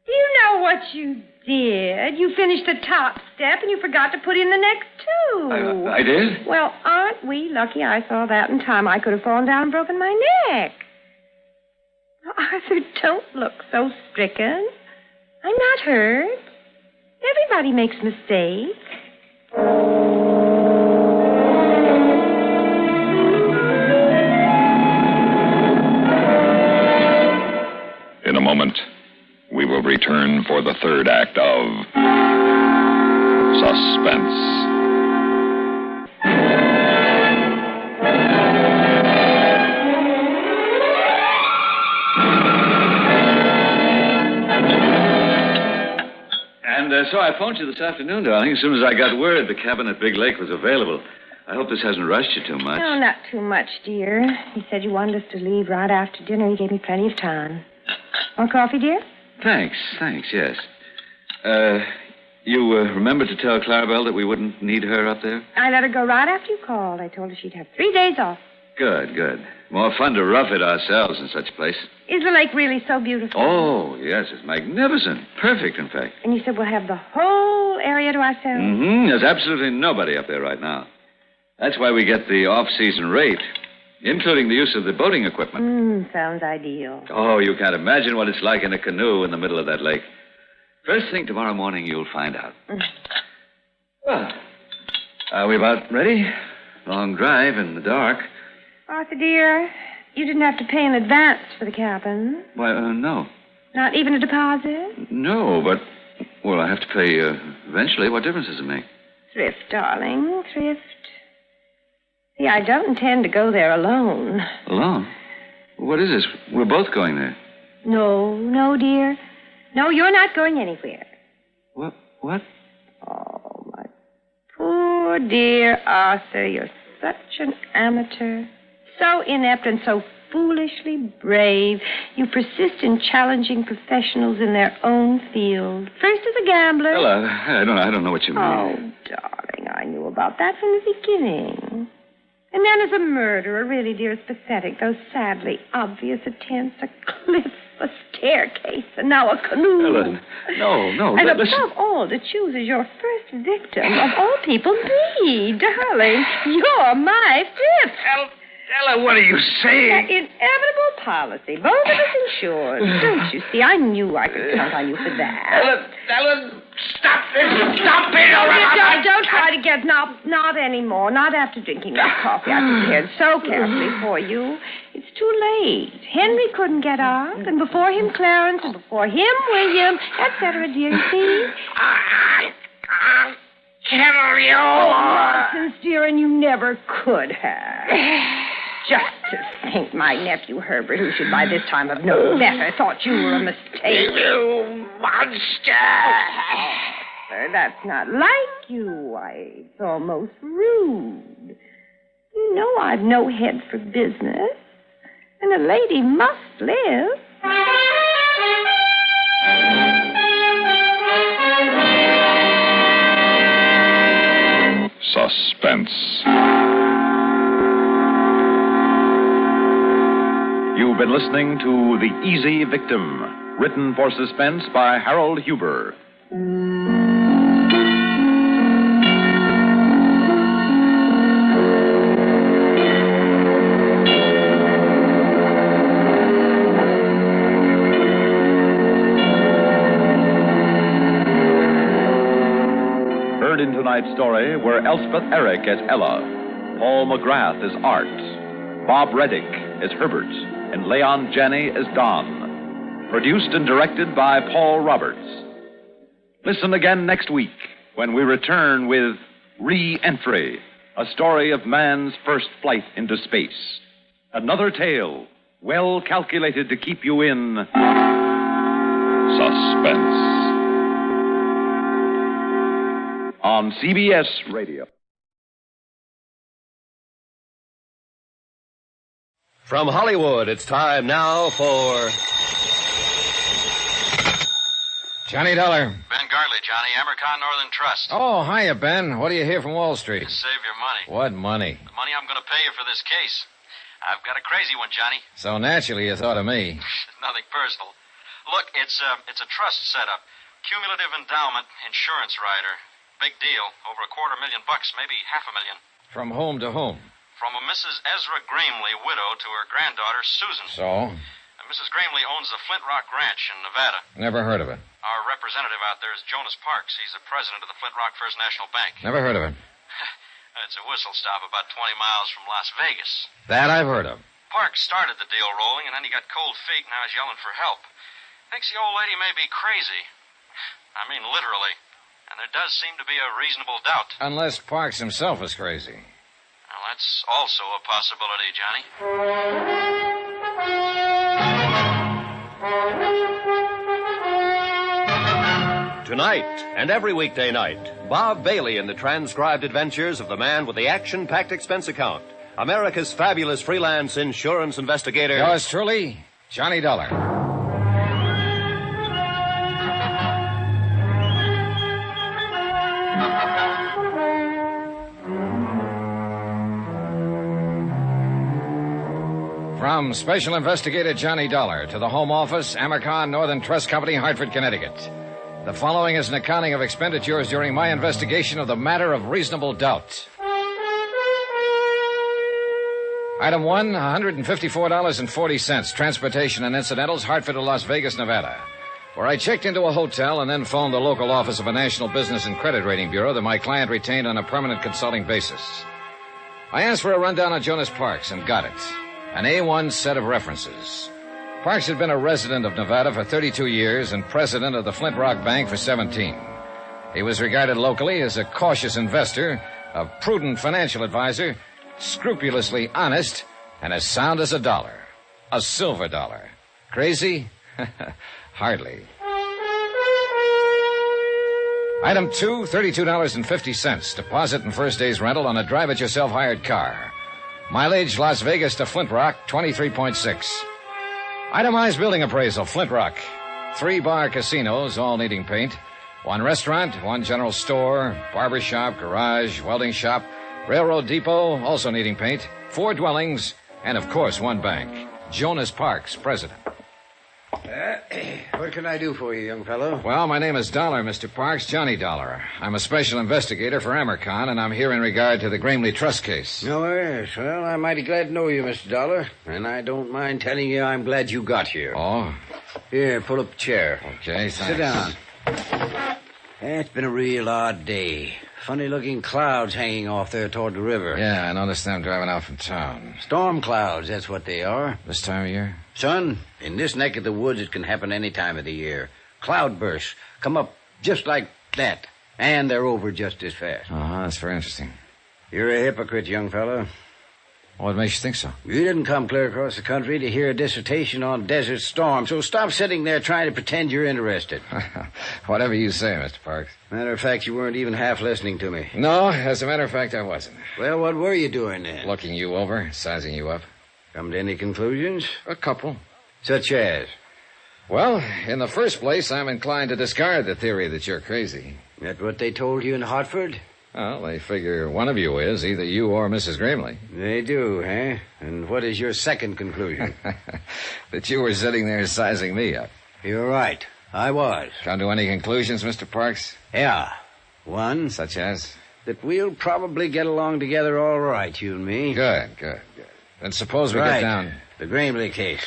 Do you know what you did? You finished the top step and you forgot to put in the next two. I did? Well, aren't we lucky I saw that in time? I could have fallen down and broken my neck. Arthur, don't look so stricken. I'm not hurt. Everybody makes mistakes. In a moment, we will return for the third act of Suspense. And so I phoned you this afternoon, darling, as soon as I got word the cabin at Big Lake was available. I hope this hasn't rushed you too much. No, not too much, dear. He said you wanted us to leave right after dinner. He gave me plenty of time. Want coffee, dear? Thanks, yes. You remembered to tell Clarabelle that we wouldn't need her up there? I let her go right after you called. I told her she'd have 3 days off. Good. More fun to rough it ourselves in such a place. Is the lake really so beautiful? Oh, yes, it's magnificent. Perfect, in fact. And you said we'll have the whole area to ourselves? Mm-hmm. There's absolutely nobody up there right now. That's why we get the off-season rate, including the use of the boating equipment. Sounds ideal. Oh, you can't imagine what it's like in a canoe in the middle of that lake. First thing tomorrow morning, you'll find out. Well, are we about ready? Long drive in the dark. Arthur, dear, you didn't have to pay in advance for the cabin. Why, no. Not even a deposit? No, but, well, I have to pay eventually. What difference does it make? Thrift, darling, thrift. See, I don't intend to go there alone. Alone? What is this? We're both going there. No, dear. No, you're not going anywhere. What? Oh, my poor dear Arthur, you're such an amateur. So inept and so foolishly brave. You persist in challenging professionals in their own field. First as a gambler. Ella, I don't know what you mean. Oh, darling, I knew about that from the beginning. And then as a murderer, really, dear, it's pathetic. Those sadly obvious attempts, a cliff, a staircase, and now a canoe. Ella, no. And Listen. above all, to choose as your first victim, of all people, me, darling. You're my fifth. Ella, what are you saying? That inevitable policy. Both of us insured. Don't you see? I knew I could count on you for that. Ella, stop this. Stop it. Don't try to get not anymore. Not after drinking that coffee I prepared so carefully for you. It's too late. Henry couldn't get out, and before him Clarence, and before him William, etc., dear, you see? Kill you. Oh, nonsense, dear, and you never could have. Just to think my nephew Herbert, who should by this time have known better, thought you were a mistake. You monster. Sir, that's not like you. Why, it's almost rude. You know I've no head for business, and a lady must live. Suspense. You've been listening to The Easy Victim, written for suspense by Harold Huber. Heard in tonight's story were Elspeth Eric as Ella, Paul McGrath as Art, Bob Reddick as Herbert, and Leon Janney as Don. Produced and directed by Paul Roberts. Listen again next week when we return with Re-Entry, a story of man's first flight into space. Another tale well calculated to keep you in Suspense. On CBS Radio. From Hollywood, it's time now for Johnny Dollar. Vanguard. Gartley, Johnny. Amercon Northern Trust. Oh, hiya, Ben. What do you hear from Wall Street? Save your money. What money? The money I'm going to pay you for this case. I've got a crazy one, Johnny. So naturally you thought of me. Nothing personal. Look, it's a trust setup. Cumulative endowment insurance rider. Big deal. Over $250,000, maybe $500,000. From whom to whom? From a Mrs. Ezra Gramley, widow, to her granddaughter, Susan. So? Mrs. Gramley owns the Flint Rock Ranch in Nevada. Never heard of it. Our representative out there is Jonas Parks. He's the president of the Flint Rock First National Bank. Never heard of it. It's a whistle stop about 20 miles from Las Vegas. That I've heard of. Parks started the deal rolling, and then he got cold feet, and now he's yelling for help. Thinks the old lady may be crazy. I mean, literally. And there does seem to be a reasonable doubt. Unless Parks himself is crazy. Well, that's also a possibility, Johnny. Tonight and every weekday night, Bob Bailey in the transcribed adventures of the man with the action-packed expense account. America's fabulous freelance insurance investigator. Yours truly, Johnny Dollar. From Special Investigator Johnny Dollar to the Home Office, Amercon Northern Trust Company, Hartford, Connecticut. The following is an accounting of expenditures during my investigation of the matter of reasonable doubt. Item 1, $154.40. Transportation and incidentals, Hartford to Las Vegas, Nevada, where I checked into a hotel and then phoned the local office of a national business and credit rating bureau that my client retained on a permanent consulting basis. I asked for a rundown on Jonas Parks and got it. An A1 set of references. Parks had been a resident of Nevada for 32 years and president of the Flint Rock Bank for 17. He was regarded locally as a cautious investor, a prudent financial advisor, scrupulously honest, and as sound as a dollar. A silver dollar. Crazy? Hardly. Item 2, $32.50. Deposit and first day's rental on a drive-it-yourself hired car. Mileage, Las Vegas to Flint Rock, 23.6. Itemized building appraisal, Flint Rock. 3 bar casinos, all needing paint. 1 restaurant, 1 general store, barber shop, garage, welding shop, railroad depot, also needing paint. 4 dwellings, and of course 1 bank. Jonas Parks, president. What can I do for you, young fellow? Well, my name is Dollar, Mr. Parks, Johnny Dollar. I'm a special investigator for Amercon, and I'm here in regard to the Gramley Trust case. Oh, yes. Well, I'm mighty glad to know you, Mr. Dollar. And I don't mind telling you I'm glad you got here. Oh? Here, pull up a chair. Okay, thanks. Sit down. It's been a real odd day. Funny-looking clouds hanging off there toward the river. Yeah, I noticed them driving out from town. Storm clouds, that's what they are. This time of year? Son, in this neck of the woods, it can happen any time of the year. Cloudbursts come up just like that, and they're over just as fast. Uh-huh, that's very interesting. You're a hypocrite, young fellow. What makes you think so? You didn't come clear across the country to hear a dissertation on desert storms, so stop sitting there trying to pretend you're interested. Whatever you say, Mr. Parks. Matter of fact, you weren't even half listening to me. No, as a matter of fact, I wasn't. Well, what were you doing then? Looking you over, sizing you up. Come to any conclusions? A couple. Such as? Well, in the first place, I'm inclined to discard the theory that you're crazy. That what they told you in Hartford? Well, they figure one of you is, either you or Mrs. Gramley. They do, eh? And what is your second conclusion? That you were sitting there sizing me up. You're right. I was. Come to any conclusions, Mr. Parks? Yeah. One. Such as? That we'll probably get along together all right, you and me. Good. Then suppose we get down... The Gramley case.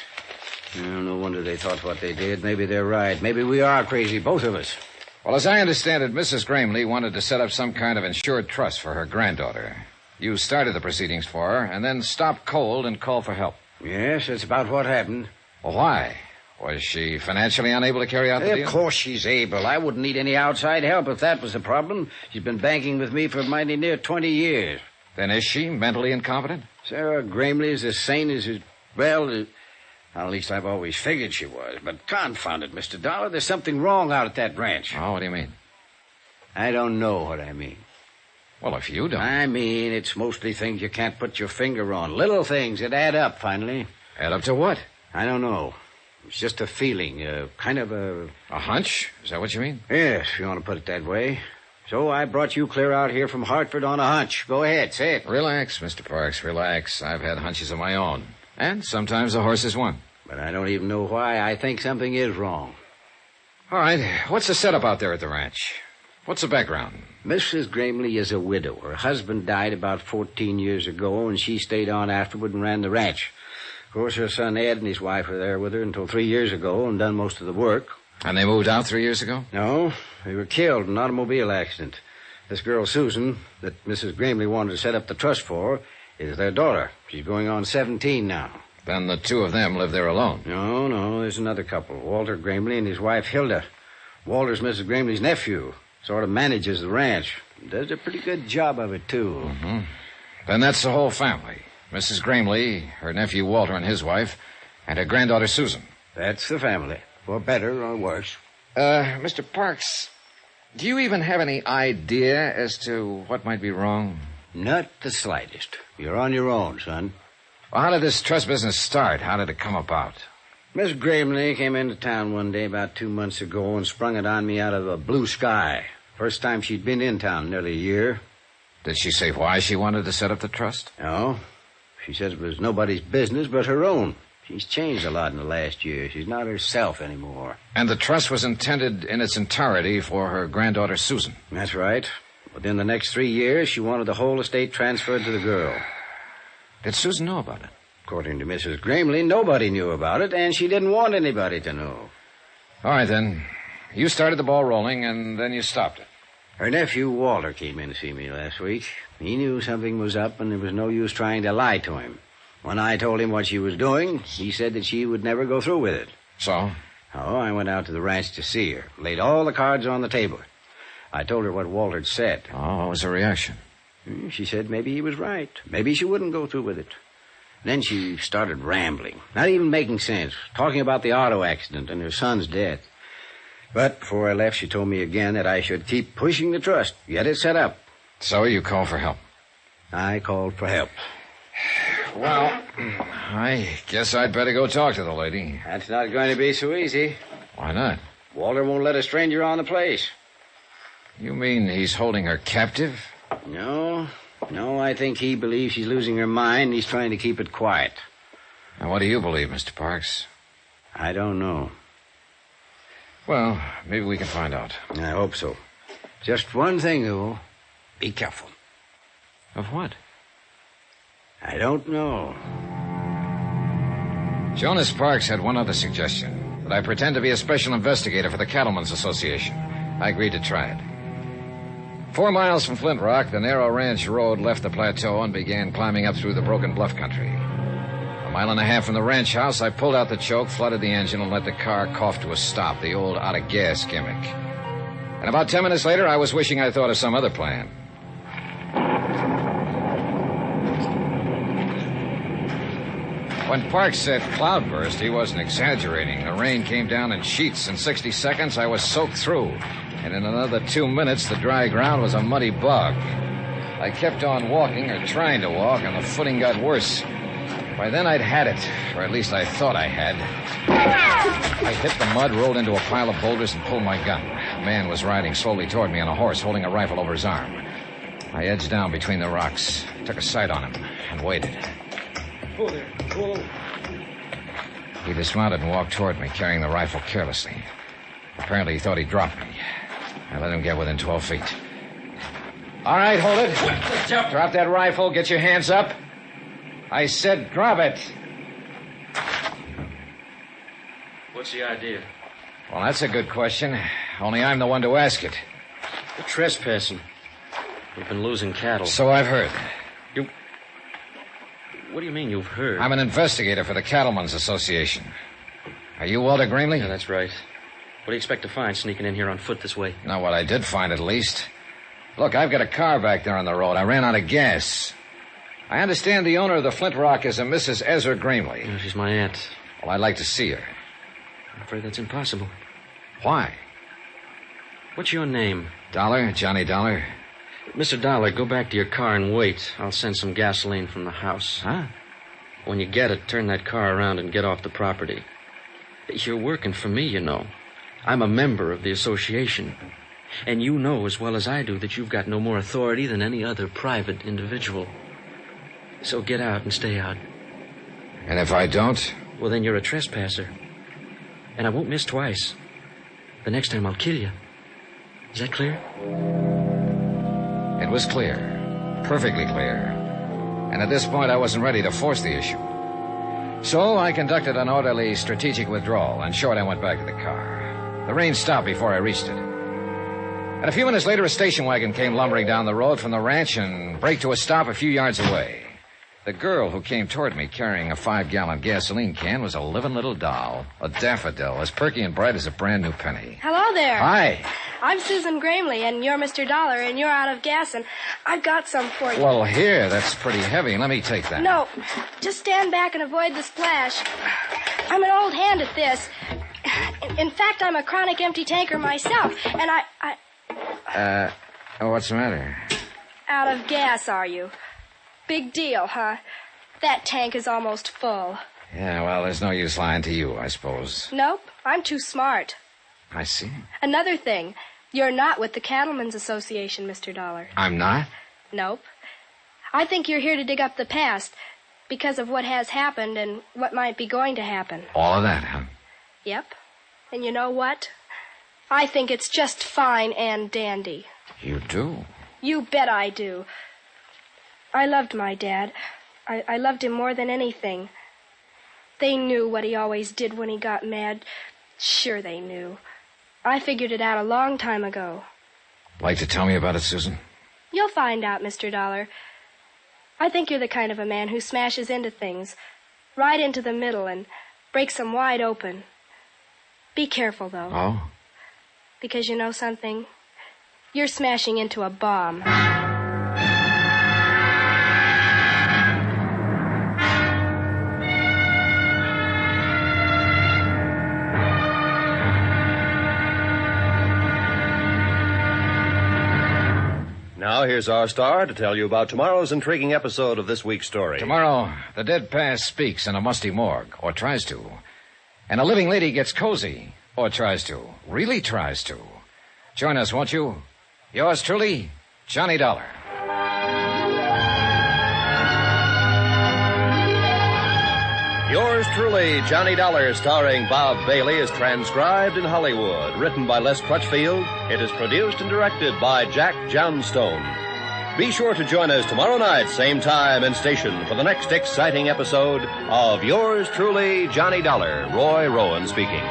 No wonder they thought what they did. Maybe they're right. Maybe we are crazy, both of us. Well, as I understand it, Mrs. Gramley wanted to set up some kind of insured trust for her granddaughter. You started the proceedings for her, and then stopped cold and called for help. Yes, that's about what happened. Well, why? Was she financially unable to carry out the deal? Of course she's able. I wouldn't need any outside help if that was the problem. She's been banking with me for mighty near 20 years. Then is she mentally incompetent? Sarah Gramley is as sane as... Well, at least I've always figured she was. But confound it, Mr. Dollar, there's something wrong out at that ranch. Oh, what do you mean? I don't know what I mean. Well, if you don't... I mean, it's mostly things you can't put your finger on. Little things that add up, finally. Add up to what? I don't know. It's just a feeling, kind of a... A hunch? Is that what you mean? Yes, if you want to put it that way. So I brought you clear out here from Hartford on a hunch. Go ahead, say it. Relax, Mr. Parks, relax. I've had hunches of my own. And sometimes the horse is one. But I don't even know why I think something is wrong. All right, what's the setup out there at the ranch? What's the background? Mrs. Gramley is a widow. Her husband died about 14 years ago, and she stayed on afterward and ran the ranch. Of course, her son Ed and his wife were there with her until 3 years ago and done most of the work. And they moved out 3 years ago? No, they were killed in an automobile accident. This girl, Susan, that Mrs. Gramley wanted to set up the trust for, is their daughter. She's going on 17 now. Then the two of them live there alone? No, there's another couple, Walter Gramley and his wife, Hilda. Walter's Mrs. Gramley's nephew. Sort of manages the ranch. Does a pretty good job of it, too. Mm-hmm. Then that's the whole family. Mrs. Gramley, her nephew Walter and his wife, and her granddaughter Susan. That's the family, for better or worse. Mr. Parks, do you even have any idea as to what might be wrong? Not the slightest. You're on your own, son. Well, how did this trust business start? How did it come about? Miss Gramley came into town one day about 2 months ago and sprung it on me out of a blue sky. First time she'd been in town, nearly a year. Did she say why she wanted to set up the trust? No. She said it was nobody's business but her own. She's changed a lot in the last year. She's not herself anymore. And the trust was intended in its entirety for her granddaughter Susan? That's right. Within the next 3 years, she wanted the whole estate transferred to the girl. Did Susan know about it? According to Mrs. Gramley, nobody knew about it, and she didn't want anybody to know. All right, then. You started the ball rolling, and then you stopped it. Her nephew, Walter, came in to see me last week. He knew something was up, and there was no use trying to lie to him. When I told him what she was doing, he said that she would never go through with it. So? Oh, I went out to the ranch to see her. Laid all the cards on the table. I told her what Walter had said. Oh, what was her reaction? She said maybe he was right. Maybe she wouldn't go through with it. Then she started rambling, not even making sense, talking about the auto accident and her son's death. But before I left, she told me again that I should keep pushing the trust, get it set up. So you called for help? I called for help. Well, I guess I'd better go talk to the lady. That's not going to be so easy. Why not? Walter won't let a stranger on the place. You mean he's holding her captive? No, I think he believes she's losing her mind and he's trying to keep it quiet. And what do you believe, Mr. Parks? I don't know. Well, maybe we can find out. I hope so. Just one thing, though. Be careful. Of what? I don't know. Jonas Parks had one other suggestion, that I pretend to be a special investigator for the Cattlemen's Association. I agreed to try it. 4 miles from Flint Rock, the narrow ranch road left the plateau and began climbing up through the broken bluff country. 1.5 miles from the ranch house, I pulled out the choke, flooded the engine, and let the car cough to a stop, the old out-of-gas gimmick. And about 10 minutes later, I was wishing I'd thought of some other plan. When Parks said cloudburst, he wasn't exaggerating. The rain came down in sheets. In 60 seconds, I was soaked through. And in another 2 minutes, the dry ground was a muddy bog. I kept on walking, or trying to walk, and the footing got worse. By then, I'd had it, or at least I thought I had. I hit the mud, rolled into a pile of boulders, and pulled my gun. A man was riding slowly toward me on a horse, holding a rifle over his arm. I edged down between the rocks, took a sight on him, and waited. Oh, there. Oh. He dismounted and walked toward me, carrying the rifle carelessly. Apparently, he thought he'd drop me. I let him get within 12 feet. All right, hold it. Drop that rifle. Get your hands up. I said drop it. What's the idea? Well, that's a good question. Only I'm the one to ask it. We're trespassing. We've been losing cattle. So I've heard. What do you mean you've heard? I'm an investigator for the Cattlemen's Association. Are you Walter Gramley? Yeah, that's right. What do you expect to find sneaking in here on foot this way? Not what I did find, at least. Look, I've got a car back there on the road. I ran out of gas. I understand the owner of the Flint Rock is a Mrs. Ezra Gramley. Yeah, she's my aunt. Well, I'd like to see her. I'm afraid that's impossible. Why? What's your name? Dollar, Johnny Dollar. Mr. Dollar, go back to your car and wait. I'll send some gasoline from the house. Huh? When you get it, turn that car around and get off the property. You're working for me, you know. I'm a member of the association. And you know as well as I do that you've got no more authority than any other private individual. So get out and stay out. And if I don't? Well, then you're a trespasser. And I won't miss twice. The next time I'll kill you. Is that clear? It was clear. Perfectly clear. And at this point, I wasn't ready to force the issue. So I conducted an orderly strategic withdrawal, and short I went back to the car. The rain stopped before I reached it. And a few minutes later, a station wagon came lumbering down the road from the ranch and braked to a stop a few yards away. The girl who came toward me carrying a 5-gallon gasoline can was a living little doll, a daffodil, as perky and bright as a brand new penny. Hello there. Hi. I'm Susan Gramley, and you're Mr. Dollar, and you're out of gas, and I've got some for you. Well, here, that's pretty heavy. Let me take that. No, just stand back and avoid the splash. I'm an old hand at this. In fact, I'm a chronic empty tanker myself, and What's the matter? Out of gas, are you? Big deal, huh? That tank is almost full. Yeah, well, there's no use lying to you, I suppose. Nope, I'm too smart. I see. Another thing, you're not with the Cattlemen's Association, Mr. Dollar. I'm not? Nope. I think you're here to dig up the past because of what has happened and what might be going to happen. All of that, huh? Yep. And you know what? I think it's just fine and dandy. You do? You bet I do. I loved my dad. I loved him more than anything. They knew what he always did when he got mad. Sure they knew. I figured it out a long time ago. Like to tell me about it, Susan? You'll find out, Mr. Dollar. I think you're the kind of a man who smashes into things, right into the middle, and breaks them wide open. Be careful, though. Oh? Because you know something? You're smashing into a bomb. Now, here's our star to tell you about tomorrow's intriguing episode of this week's story. Tomorrow, the dead past speaks in a musty morgue, or tries to. And a living lady gets cozy, or tries to. Really tries to. Join us, won't you? Yours truly, Johnny Dollar. Yours truly, Johnny Dollar, starring Bob Bailey, is transcribed in Hollywood. Written by Les Crutchfield, it is produced and directed by Jack Johnstone. Be sure to join us tomorrow night, same time and station, for the next exciting episode of Yours truly, Johnny Dollar. Roy Rowan speaking.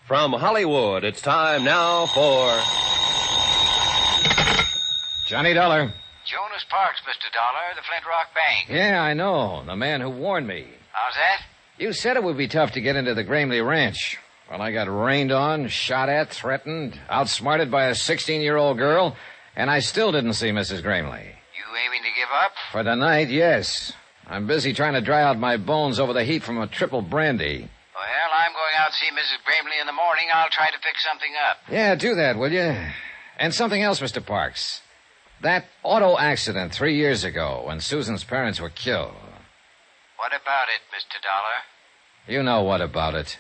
From Hollywood, it's time now for Johnny Dollar. Jonas Parks, Mr. Dollar, the Flint Rock Bank. Yeah, I know. The man who warned me. How's that? You said it would be tough to get into the Gramley Ranch. Well, I got rained on, shot at, threatened, outsmarted by a 16-year-old girl, and I still didn't see Mrs. Gramley. You aiming to give up? For the night, yes. I'm busy trying to dry out my bones over the heat from a triple brandy. Well, I'm going out to see Mrs. Gramley in the morning. I'll try to fix something up. Yeah, do that, will you? And something else, Mr. Parks. That auto accident 3 years ago when Susan's parents were killed. What about it, Mr. Dollar? You know what about it.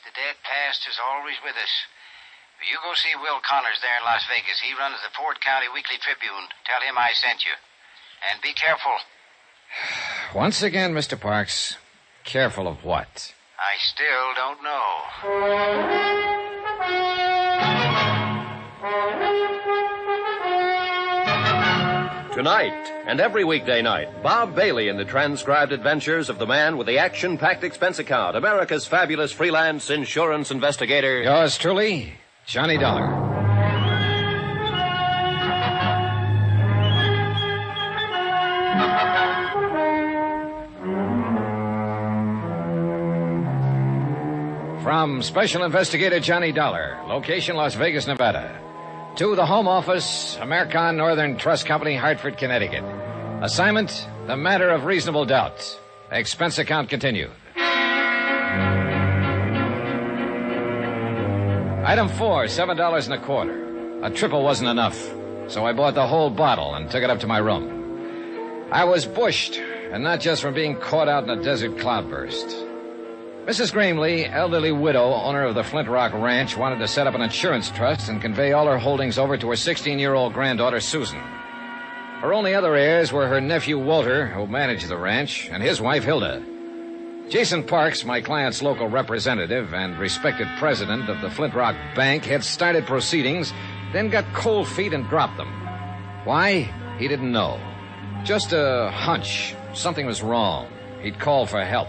The dead past is always with us. You go see Will Connors there in Las Vegas. He runs the Ford County Weekly Tribune. Tell him I sent you. And be careful. Once again, Mr. Parks, careful of what? I still don't know. Tonight and every weekday night, Bob Bailey in the transcribed adventures of the man with the action-packed expense account, America's fabulous freelance insurance investigator. Yours truly, Johnny Dollar. From Special Investigator Johnny Dollar, location Las Vegas, Nevada. To the Home Office, American Northern Trust Company, Hartford, Connecticut. Assignment, the matter of reasonable doubt. Expense account continued. Item 4, $7.25. A triple wasn't enough, so I bought the whole bottle and took it up to my room. I was bushed, and not just from being caught out in a desert cloudburst. Mrs. Gramley, elderly widow, owner of the Flint Rock Ranch, wanted to set up an insurance trust and convey all her holdings over to her 16-year-old granddaughter, Susan. Her only other heirs were her nephew, Walter, who managed the ranch, and his wife, Hilda. Jason Parks, my client's local representative and respected president of the Flint Rock Bank, had started proceedings, then got cold feet and dropped them. Why? He didn't know. Just a hunch. Something was wrong. He'd called for help.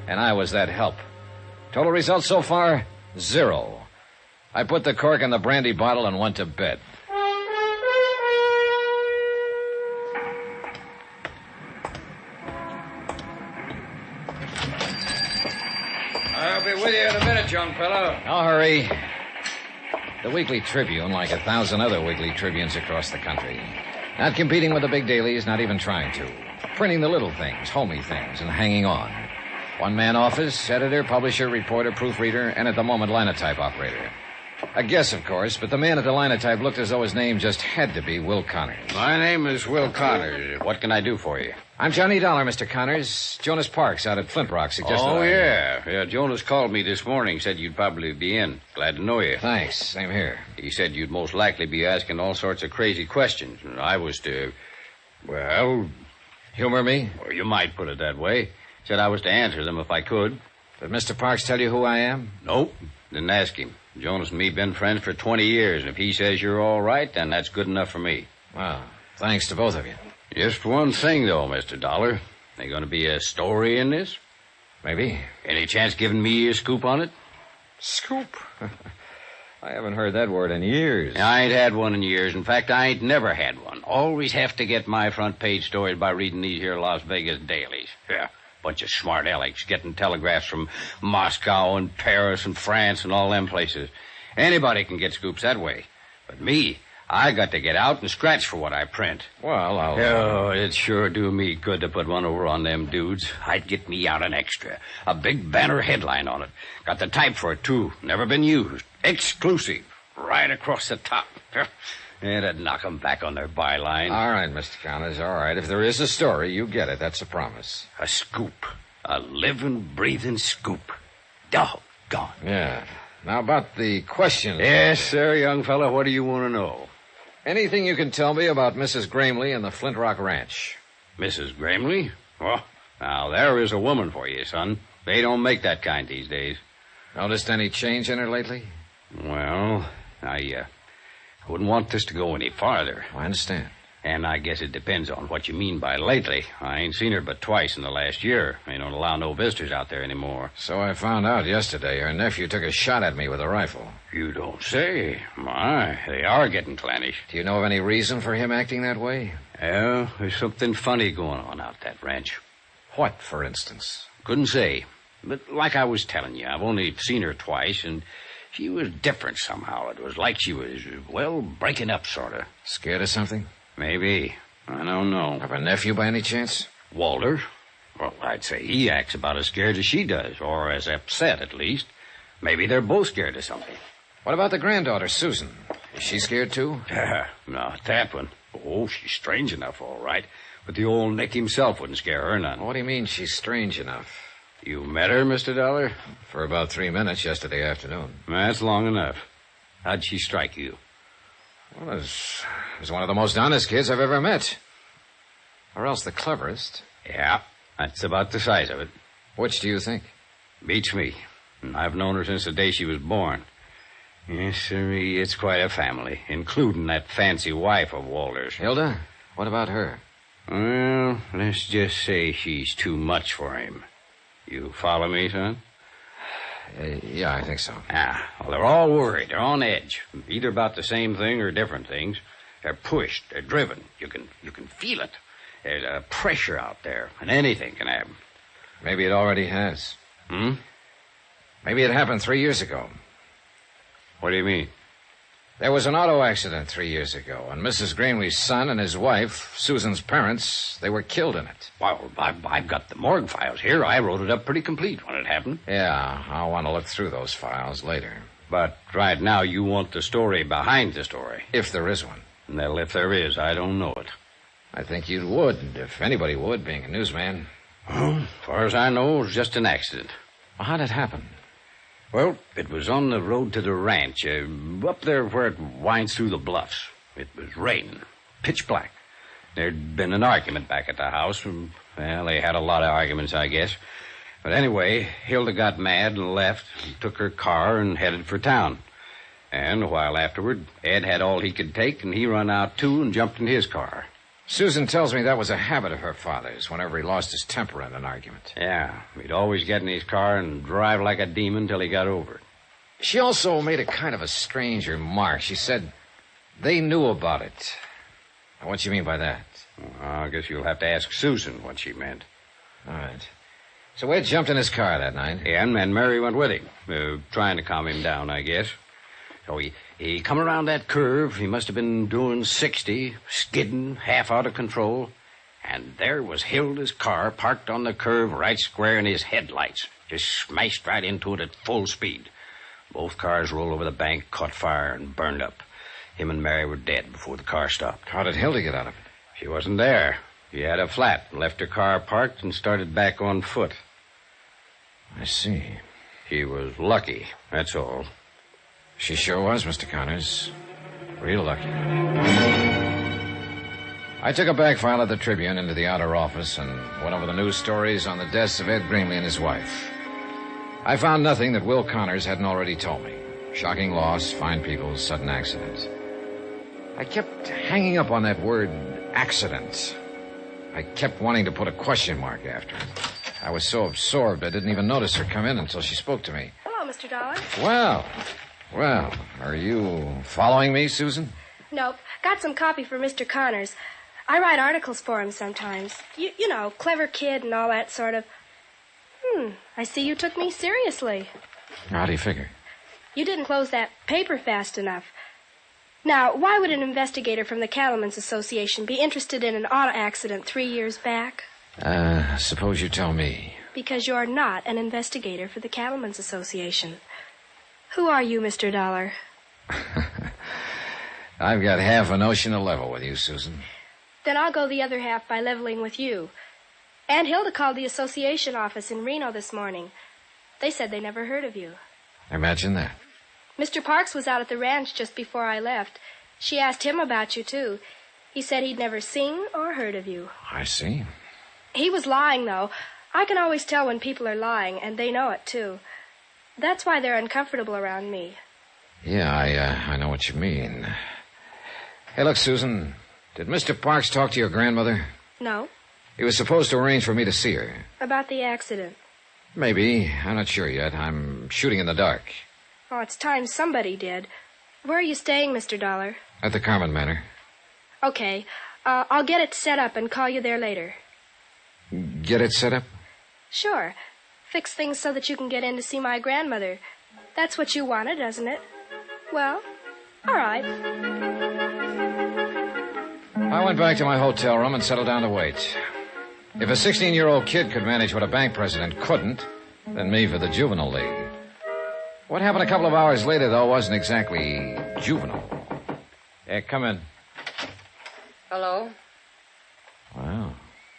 And I was that help. Total result so far, 0. I put the cork in the brandy bottle and went to bed. I'll be with you in a minute, young fellow. No hurry. The Weekly Tribune, like 1,000 other Weekly Tribunes across the country. Not competing with the big dailies, not even trying to. Printing the little things, homey things, and hanging on. One-man office, editor, publisher, reporter, proofreader, and at the moment, linotype operator. A guess, of course, but the man at the linotype looked as though his name just had to be Will Connors. My name is Will Connors. What can I do for you? I'm Johnny Dollar, Mr. Connors. Jonas Parks out at Flint Rock suggested Yeah, Jonas called me this morning, said you'd probably be in. Glad to know you. Thanks. Same here. He said you'd most likely be asking all sorts of crazy questions, and I was to, well... Humor me? Or you might put it that way. Said I was to answer them if I could. Did Mr. Parks tell you who I am? Nope. Didn't ask him. Jonas and me been friends for 20 years, and if he says you're all right, then that's good enough for me. Well, thanks to both of you. Just one thing, though, Mr. Dollar. There going to be a story in this? Maybe. Any chance giving me a scoop on it? Scoop? I haven't heard that word in years. I ain't had one in years. In fact, I ain't never had one. Always have to get my front page stories by reading these here Las Vegas dailies. Yeah. Bunch of smart alecks getting telegraphs from Moscow and Paris and France and all them places. Anybody can get scoops that way. But me, I got to get out and scratch for what I print. Well, Oh, it'd sure do me good to put one over on them dudes. I'd get me out an extra. A big banner headline on it. Got the type for it, too. Never been used. Exclusive. Right across the top. It'd knock 'em back on their byline. All right, Mr. Connors, all right. If there is a story, you get it. That's a promise. A scoop. A living, breathing scoop. Doggone. Yeah. Now, about the questions. Yes, sir, young fella. What do you want to know? Anything you can tell me about Mrs. Gramley and the Flint Rock Ranch? Mrs. Gramley? Oh, now, there is a woman for you, son. They don't make that kind these days. Noticed any change in her lately? Well, I wouldn't want this to go any farther. I understand. And I guess it depends on what you mean by lately. I ain't seen her but twice in the last year. They don't allow no visitors out there anymore. So I found out yesterday her nephew took a shot at me with a rifle. You don't say. My, they are getting clannish. Do you know of any reason for him acting that way? Yeah, there's something funny going on out that ranch. What, for instance? Couldn't say. But like I was telling you, I've only seen her twice, and she was different somehow. It was like she was, well, breaking up, sort of. Scared of something? Maybe. I don't know. Have a nephew by any chance? Walter? Well, I'd say he acts about as scared as she does, or as upset, at least. Maybe they're both scared of something. What about the granddaughter, Susan? Is she scared, too? Not that one. Oh, she's strange enough, all right. But the old Nick himself wouldn't scare her none. What do you mean she's strange enough? You met her, Mr. Dollar? For about 3 minutes yesterday afternoon. That's long enough. How'd she strike you? Well, as one of the most honest kids I've ever met. Or else the cleverest. Yeah, that's about the size of it. Which do you think? Beats me. I've known her since the day she was born. Yes, sir, it's quite a family, including that fancy wife of Walter's. Hilda? What about her? Well, let's just say she's too much for him. You follow me, son? Yeah, I think so. Well, they're all worried. They're on edge. Either about the same thing or different things. They're pushed. They're driven. You can feel it. There's a pressure out there, and anything can happen. Maybe it already has. Maybe it happened 3 years ago. What do you mean? There was an auto accident 3 years ago, and Mrs. Greenleaf's son and his wife, Susan's parents, they were killed in it. Well, I've got the morgue files here. I wrote it up pretty complete when it happened. Yeah, I'll want to look through those files later. But right now you want the story behind the story. If there is one. Well, if there is, I don't know it. I think you would, if anybody would, being a newsman. Well, as far as I know, it was just an accident. Well, how'd it happen? Well, it was on the road to the ranch, up there where it winds through the bluffs. It was raining, pitch black. There'd been an argument back at the house. Well, they had a lot of arguments, I guess. But anyway, Hilda got mad and left, and took her car and headed for town. And a while afterward, Ed had all he could take, and he run out, too, and jumped in his car. Susan tells me that was a habit of her father's whenever he lost his temper in an argument. Yeah, he'd always get in his car and drive like a demon till he got over it. She also made a kind of a strange remark. She said they knew about it. Now, what do you mean by that? Well, I guess you'll have to ask Susan what she meant. All right. So Ed jumped in his car that night. Yeah, and Mary went with him, trying to calm him down, I guess. So he come around that curve. He must have been doing 60, skidding, half out of control. And there was Hilda's car parked on the curve right square in his headlights. Just smashed right into it at full speed. Both cars rolled over the bank, caught fire, and burned up. Him and Mary were dead before the car stopped. How did Hilda get out of it? She wasn't there. She had a flat and left her car parked and started back on foot. I see. She was lucky, that's all. She sure was, Mr. Connors. Real lucky. I took a back file of the Tribune into the outer office and went over the news stories on the deaths of Ed Greenlee and his wife. I found nothing that Will Connors hadn't already told me. Shocking loss, fine people, sudden accident. I kept hanging up on that word, accident. I kept wanting to put a question mark after it. I was so absorbed I didn't even notice her come in until she spoke to me. Hello, Mr. Dollar. Well, are you following me, Susan? Nope. Got some copy for Mr. Connors. I write articles for him sometimes. You know, clever kid and all that sort of. I see you took me seriously. How do you figure? You didn't close that paper fast enough. Now, why would an investigator from the Cattlemen's Association be interested in an auto accident 3 years back? Suppose you tell me. Because you're not an investigator for the Cattlemen's Association. Who are you, Mr. Dollar? I've got half a notion to level with you, Susan. Then I'll go the other half by leveling with you. Aunt Hilda called the association office in Reno this morning. They said they never heard of you. Imagine that. Mr. Parks was out at the ranch just before I left. She asked him about you, too. He said he'd never seen or heard of you. I see. He was lying, though. I can always tell when people are lying, and they know it, too. That's why they're uncomfortable around me. Yeah, I know what you mean. Hey, look, Susan, did Mr. Parks talk to your grandmother? No. He was supposed to arrange for me to see her. About the accident? Maybe. I'm not sure yet. I'm shooting in the dark. Oh, it's time somebody did. Where are you staying, Mr. Dollar? At the Carmen Manor. Okay. I'll get it set up and call you there later. Get it set up? Sure. Fix things so that you can get in to see my grandmother. That's what you wanted, isn't it? Well, all right. I went back to my hotel room and settled down to wait. If a 16-year-old kid could manage what a bank president couldn't, then me for the juvenile league. What happened a couple of hours later, though, wasn't exactly juvenile. Yeah, come in. Hello? Wow.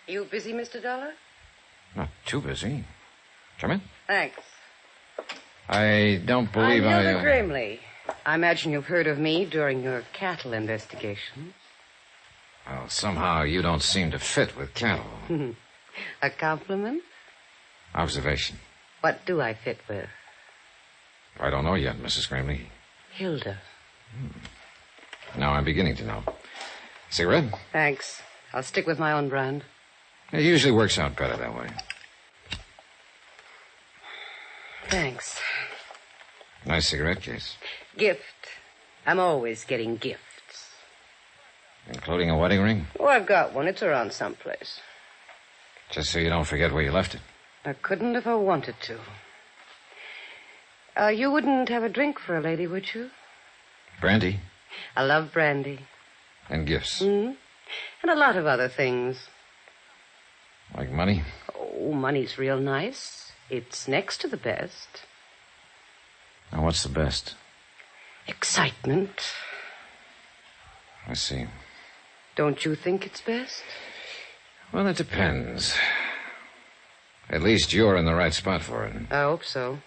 You busy, Mr. Dollar? Not too busy. Come in. Thanks. I don't believe I'm Hilda Grimley. I imagine you've heard of me during your cattle investigation. Well, somehow you don't seem to fit with cattle. A compliment? Observation. What do I fit with? I don't know yet, Mrs. Grimley. Hilda. Now I'm beginning to know. Cigarette? Thanks. I'll stick with my own brand. It usually works out better that way. Thanks. Nice cigarette case. Gift. I'm always getting gifts. Including a wedding ring? Oh, I've got one. It's around someplace. Just so you don't forget where you left it. I couldn't if I wanted to. You wouldn't have a drink for a lady, would you? Brandy? I love brandy. And gifts? And a lot of other things. Like money? Oh, money's real nice. It's next to the best. Now, what's the best? Excitement. I see. Don't you think it's best? Well, it depends. At least you're in the right spot for it. I hope so.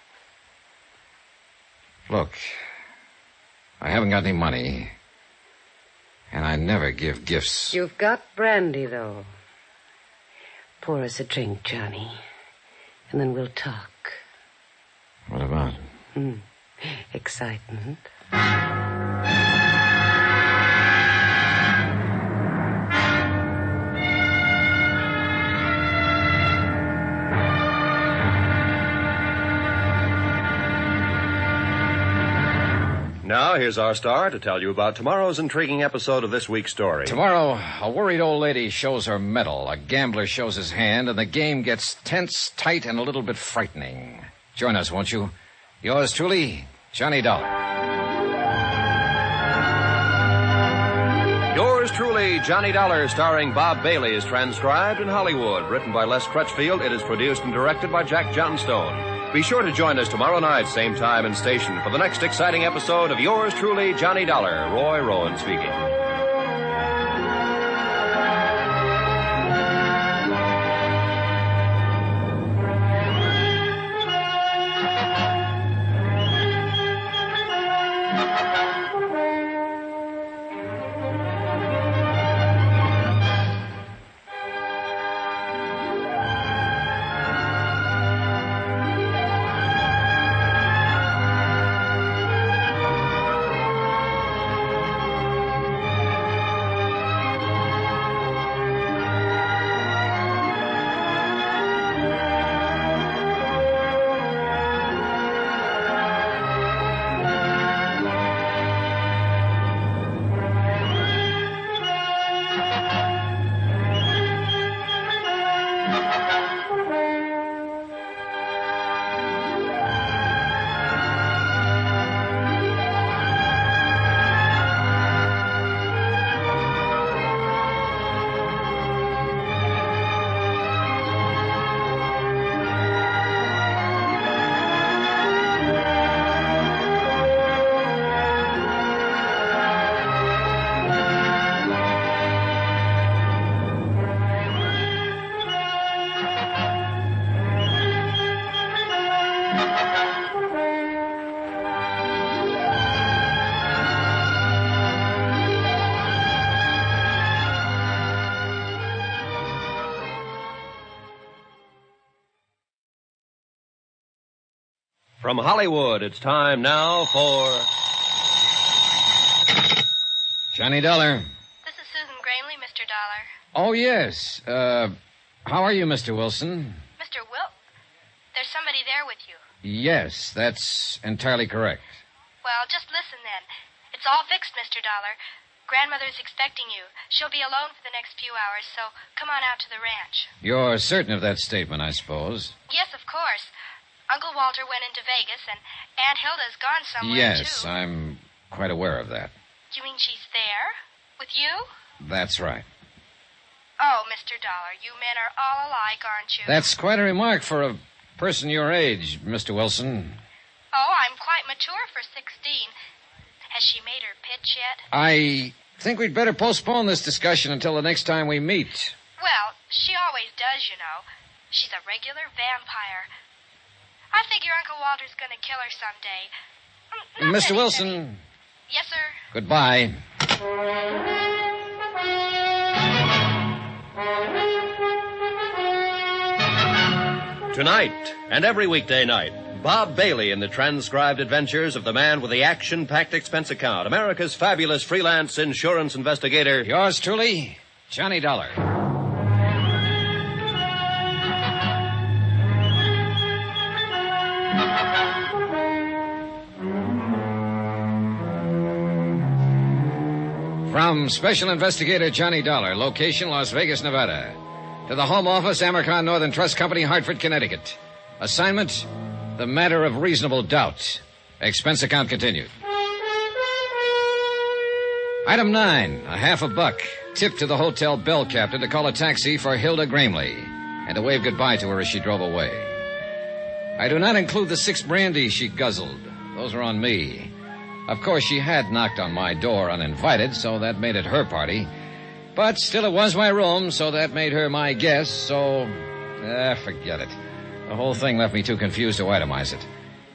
Look, I haven't got any money, and I never give gifts. You've got brandy, though. Pour us a drink, Johnny, and then we'll talk. What about? Excitement. Now, here's our star to tell you about tomorrow's intriguing episode of this week's story. Tomorrow, a worried old lady shows her mettle, a gambler shows his hand, and the game gets tense, tight, and a little bit frightening. Join us, won't you? Yours truly, Johnny Dollar. Yours truly, Johnny Dollar, starring Bob Bailey, is transcribed in Hollywood. Written by Les Crutchfield, it is produced and directed by Jack Johnstone. Be sure to join us tomorrow night, same time and station, for the next exciting episode of Yours truly, Johnny Dollar. Roy Rowan speaking. From Hollywood, it's time now for... Johnny Dollar. This is Susan Gramley, Mr. Dollar. Oh, yes. How are you, Mr. Wilson? Mr. There's somebody there with you. Yes, that's entirely correct. Well, just listen then. It's all fixed, Mr. Dollar. Grandmother's expecting you. She'll be alone for the next few hours, so come on out to the ranch. You're certain of that statement, I suppose? Yes, of course. Uncle Walter went into Vegas, and Aunt Hilda's gone somewhere, Yes, too. I'm quite aware of that. You mean she's there? With you? That's right. Oh, Mr. Dollar, you men are all alike, aren't you? That's quite a remark for a person your age, Mr. Wilson. Oh, I'm quite mature for 16. Has she made her pitch yet? I think we'd better postpone this discussion until the next time we meet. Well, she always does, you know. She's a regular vampire. I figure Uncle Walter's going to kill her someday. Mr. Wilson. Yes, sir. Goodbye. Tonight and every weekday night, Bob Bailey in the transcribed adventures of the man with the action-packed expense account, America's fabulous freelance insurance investigator. Yours truly, Johnny Dollar. From Special Investigator Johnny Dollar, location Las Vegas, Nevada, to the Home Office, Amercon Northern Trust Company, Hartford, Connecticut. Assignment, the matter of reasonable doubt. Expense account continued. Item 9, $50, tip to the hotel bell captain to call a taxi for Hilda Gramley and to wave goodbye to her as she drove away. I do not include the 6 brandy she guzzled. Those are on me. Of course, she had knocked on my door uninvited, so that made it her party. But still, it was my room, so that made her my guest, so... forget it. The whole thing left me too confused to itemize it.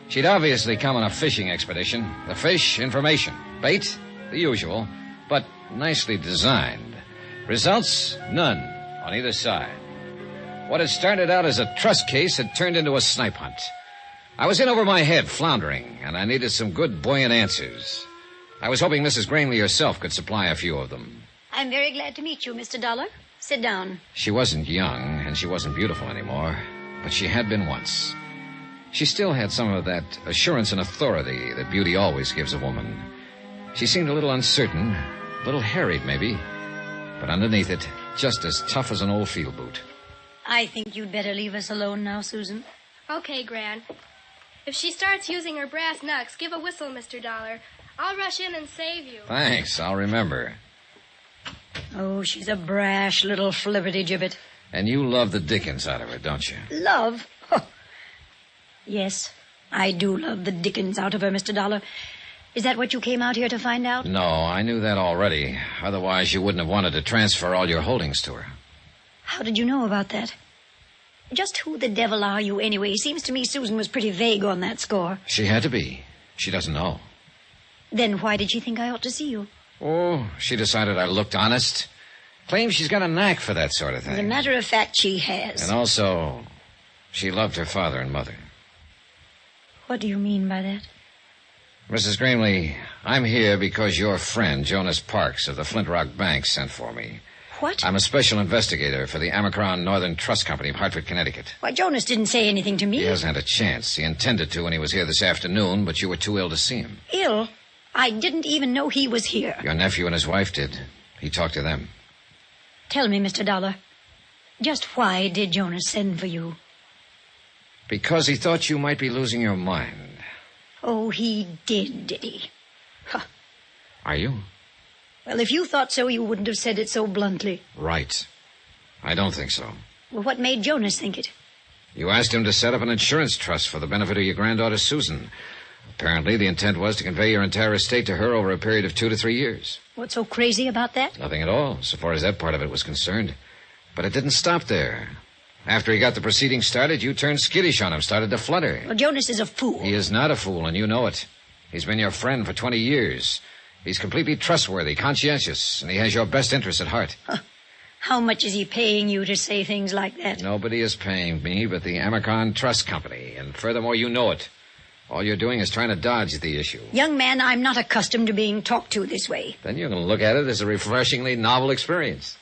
She'd obviously come on a fishing expedition. The fish, information. Bait, the usual, but nicely designed. Results, none on either side. What had started out as a trust case had turned into a snipe hunt. I was in over my head, floundering, and I needed some good, buoyant answers. I was hoping Mrs. Granley herself could supply a few of them. I'm very glad to meet you, Mr. Dollar. Sit down. She wasn't young, and she wasn't beautiful anymore, but she had been once. She still had some of that assurance and authority that beauty always gives a woman. She seemed a little uncertain, a little harried, maybe, but underneath it, just as tough as an old field boot. I think you'd better leave us alone now, Susan. Okay, Gran. If she starts using her brass knucks, give a whistle, Mr. Dollar. I'll rush in and save you. Thanks, I'll remember. Oh, she's a brash little flibberty-gibbet. And you love the dickens out of her, don't you? Love? Oh. Yes, I do love the dickens out of her, Mr. Dollar. Is that what you came out here to find out? No, I knew that already. Otherwise, you wouldn't have wanted to transfer all your holdings to her. How did you know about that? Just who the devil are you, anyway? Seems to me Susan was pretty vague on that score. She had to be. She doesn't know. Then why did she think I ought to see you? Oh, she decided I looked honest. Claims she's got a knack for that sort of thing. As a matter of fact, she has. And also, she loved her father and mother. What do you mean by that? Mrs. Gramley, I'm here because your friend, Jonas Parks of the Flint Rock Bank, sent for me. What? I'm a special investigator for the Amercon Northern Trust Company of Hartford, Connecticut. Why, Jonas didn't say anything to me. He hasn't had a chance. He intended to when he was here this afternoon, but you were too ill to see him. Ill? I didn't even know he was here. Your nephew and his wife did. He talked to them. Tell me, Mr. Dollar, just why did Jonas send for you? Because he thought you might be losing your mind. Oh, he did he? Huh. Are you? Well, if you thought so, you wouldn't have said it so bluntly. Right. I don't think so. Well, what made Jonas think it? You asked him to set up an insurance trust for the benefit of your granddaughter, Susan. Apparently, the intent was to convey your entire estate to her over a period of 2 to 3 years. What's so crazy about that? Nothing at all, so far as that part of it was concerned. But it didn't stop there. After he got the proceedings started, you turned skittish on him, started to flutter. Well, Jonas is a fool. He is not a fool, and you know it. He's been your friend for 20 years. He's completely trustworthy, conscientious, and he has your best interests at heart. Huh. How much is he paying you to say things like that? Nobody is paying me but the Amercon Trust Company, and furthermore, you know it. All you're doing is trying to dodge the issue. Young man, I'm not accustomed to being talked to this way. Then you're going to look at it as a refreshingly novel experience.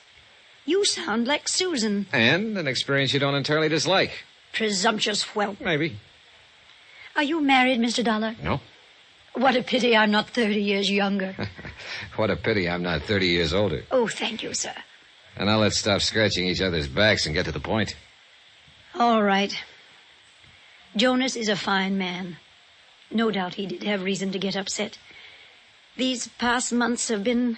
You sound like Susan. And an experience you don't entirely dislike. Presumptuous whelp. Maybe. Are you married, Mr. Dollar? No. What a pity I'm not 30 years younger. What a pity I'm not 30 years older. Oh, thank you, sir. And now let's stop scratching each other's backs and get to the point. All right. Jonas is a fine man. No doubt he did have reason to get upset. These past months have been...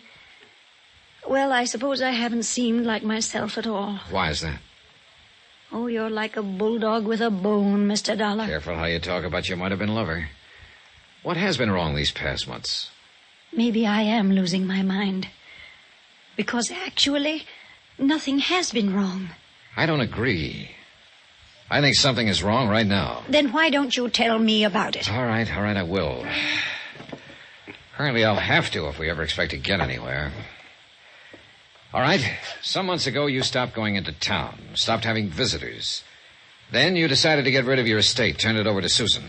Well, I suppose I haven't seemed like myself at all. Why is that? Oh, you're like a bulldog with a bone, Mr. Dollar. Careful how you talk about your might-have-been lover. What has been wrong these past months? Maybe I am losing my mind. Because actually, nothing has been wrong. I don't agree. I think something is wrong right now. Then why don't you tell me about it? All right, I will. Apparently I'll have to if we ever expect to get anywhere. All right, some months ago you stopped going into town, stopped having visitors. Then you decided to get rid of your estate, turn it over to Susan.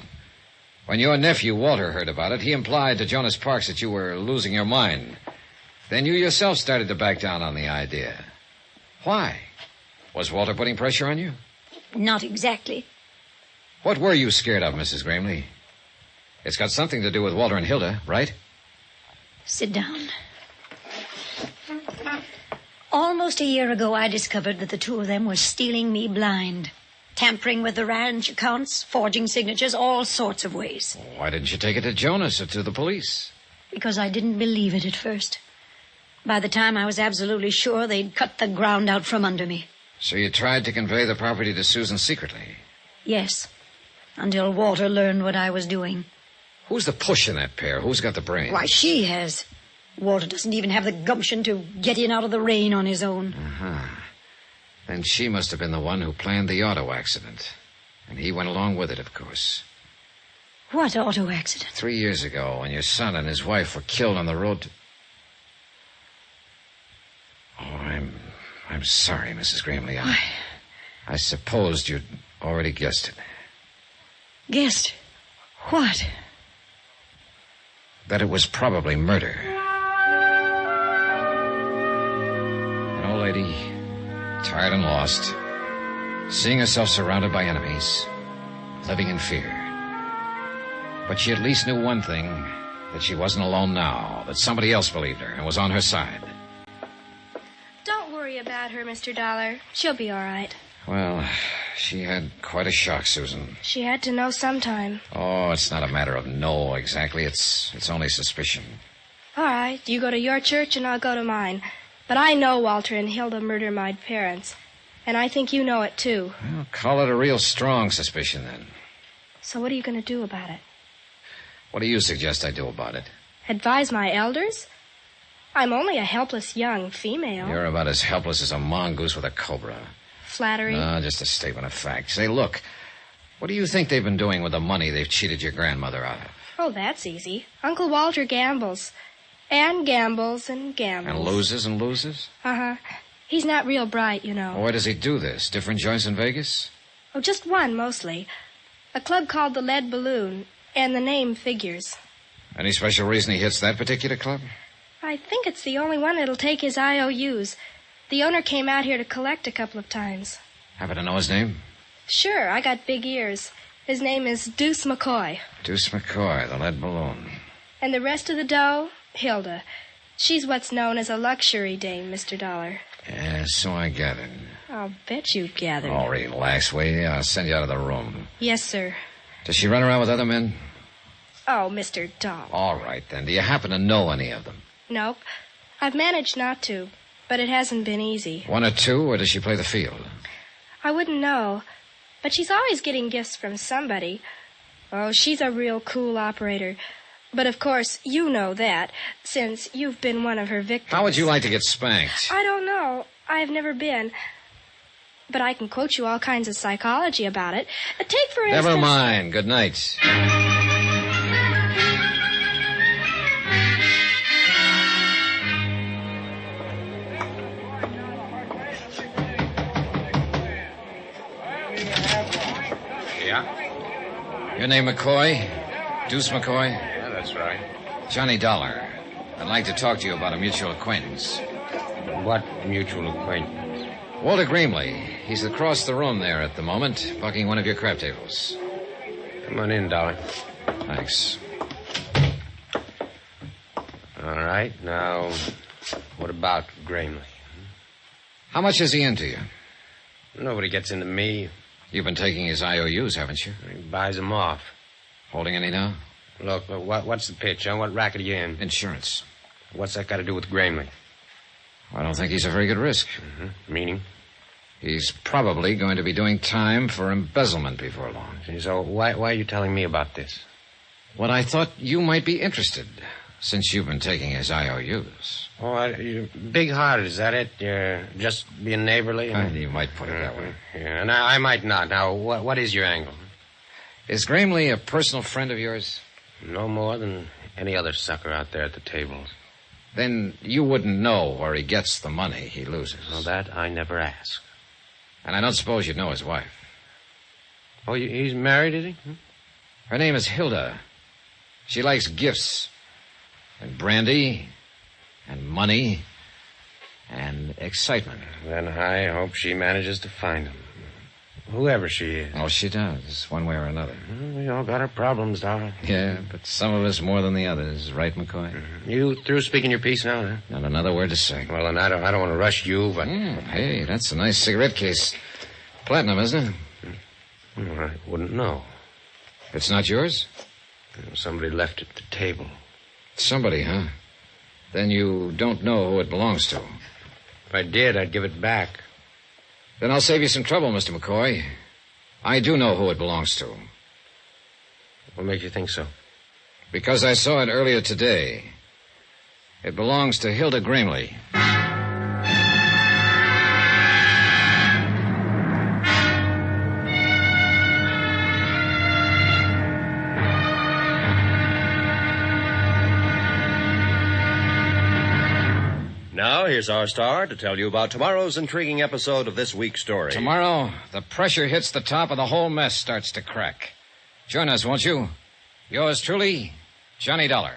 When your nephew, Walter, heard about it, he implied to Jonas Parks that you were losing your mind. Then you yourself started to back down on the idea. Why? Was Walter putting pressure on you? Not exactly. What were you scared of, Mrs. Gramley? It's got something to do with Walter and Hilda, right? Sit down. Almost a year ago, I discovered that the two of them were stealing me blind. Tampering with the ranch accounts, forging signatures, all sorts of ways. Why didn't you take it to Jonas or to the police? Because I didn't believe it at first. By the time I was absolutely sure, they'd cut the ground out from under me. So you tried to convey the property to Susan secretly? Yes, until Walter learned what I was doing. Who's the push in that pair? Who's got the brains? Why, she has. Walter doesn't even have the gumption to get in out of the rain on his own. Uh-huh. Then she must have been the one who planned the auto accident. And he went along with it, of course. What auto accident? 3 years ago, when your son and his wife were killed on the road to... Oh, I'm sorry, Mrs. Gramley. I supposed you'd already guessed it. Guessed? What? That it was probably murder. An old lady, tired and lost, seeing herself surrounded by enemies, living in fear. But she at least knew one thing, that she wasn't alone now, that somebody else believed her and was on her side. Don't worry about her, Mr. Dollar. She'll be all right. Well, she had quite a shock, Susan. She had to know sometime. Oh, it's not a matter of no, exactly. It's only suspicion. All right, you go to your church and I'll go to mine. But I know Walter and Hilda murdered my parents. And I think you know it, too. Well, call it a real strong suspicion, then. So what are you going to do about it? What do you suggest I do about it? Advise my elders? I'm only a helpless young female. You're about as helpless as a mongoose with a cobra. Flattery? No, just a statement of fact. Say, look, what do you think they've been doing with the money they've cheated your grandmother out of? Oh, that's easy. Uncle Walter gambles. And gambles and gambles. And loses and loses? Uh-huh. He's not real bright, you know. Well, where does he do this? Different joints in Vegas? Oh, just one, mostly. A club called the Lead Balloon, and the name figures. Any special reason he hits that particular club? I think it's the only one that'll take his IOUs. The owner came out here to collect a couple of times. Happen to know his name? Sure, I got big ears. His name is Deuce McCoy. Deuce McCoy, the Lead Balloon. And the rest of the dough, Hilda. She's what's known as a luxury dame, Mr. Dollar. Yeah, so I gathered. I'll bet you gathered. Oh, relax, will you? I'll send you out of the room. Yes, sir. Does she run around with other men? Oh, Mr. Dollar. All right, then. Do you happen to know any of them? Nope. I've managed not to, but it hasn't been easy. One or two, or does she play the field? I wouldn't know, but she's always getting gifts from somebody. Oh, she's a real cool operator. But, of course, you know that, since you've been one of her victims. How would you like to get spanked? I don't know. I've never been. But I can quote you all kinds of psychology about it. Take, for instance... Never mind. Good night. Yeah? Your name McCoy? Deuce McCoy? Yeah, that's right. Johnny Dollar. I'd like to talk to you about a mutual acquaintance. What mutual acquaintance? Walter Gramley. He's across the room there at the moment, bucking one of your crap tables. Come on in, Dollar. Thanks. All right. Now, what about Gramley? How much is he into you? Nobody gets into me. You've been taking his IOUs, haven't you? He buys them off. Holding any now? Look, what's the pitch, huh? What racket are you in? Insurance. What's that got to do with Gramley? I don't think he's a very good risk. Mm-hmm. Meaning? He's probably going to be doing time for embezzlement before long. So why are you telling me about this? Well, I thought you might be interested, since you've been taking his IOUs. Oh, you're big-hearted, is that it? You're just being neighborly? You might put it that way. Yeah, and I might not. Now, what is your angle? Is Gramley a personal friend of yours? No more than any other sucker out there at the tables. Then you wouldn't know where he gets the money he loses. Well, that I never ask. And I don't suppose you'd know his wife. Oh, he's married, is he? Her name is Hilda. She likes gifts and brandy and money and excitement. Then I hope she manages to find him. Whoever she is. Oh, she does, one way or another. We all got our problems, darling. Yeah, but some of us more than the others, right, McCoy? You through speaking your piece now, huh? Not another word to say. Well, then I don't want to rush you, but... Hey, that's a nice cigarette case. Platinum, isn't it? Well, I wouldn't know. It's not yours? Somebody left it at the table. Somebody, huh? Then you don't know who it belongs to. If I did, I'd give it back. Then I'll save you some trouble, Mr. McCoy. I do know who it belongs to. What makes you think so? Because I saw it earlier today. It belongs to Hilda Gramley. Now, here's our star to tell you about tomorrow's intriguing episode of this week's story. Tomorrow, the pressure hits the top and the whole mess starts to crack. Join us, won't you? Yours truly, Johnny Dollar.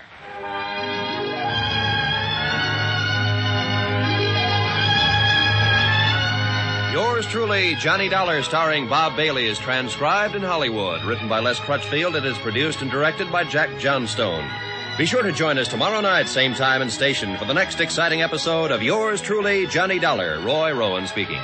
Yours truly, Johnny Dollar, starring Bob Bailey, is transcribed in Hollywood. Written by Les Crutchfield, it is produced and directed by Jack Johnstone. Be sure to join us tomorrow night, same time and station, for the next exciting episode of Yours truly, Johnny Dollar. Roy Rowan speaking.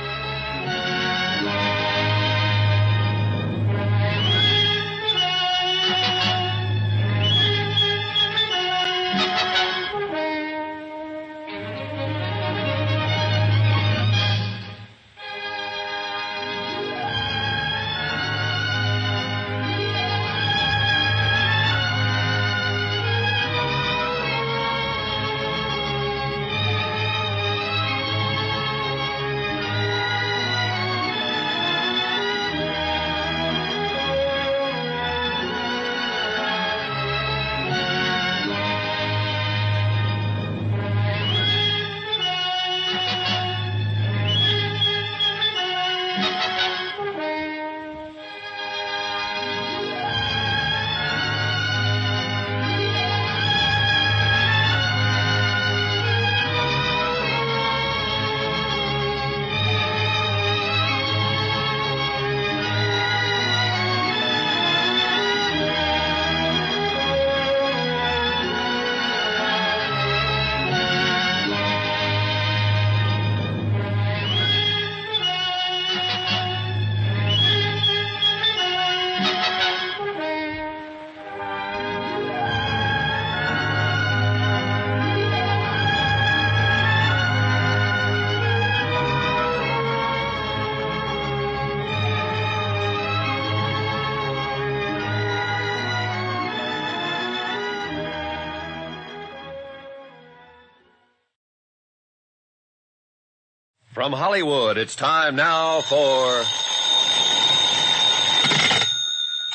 From Hollywood, it's time now for...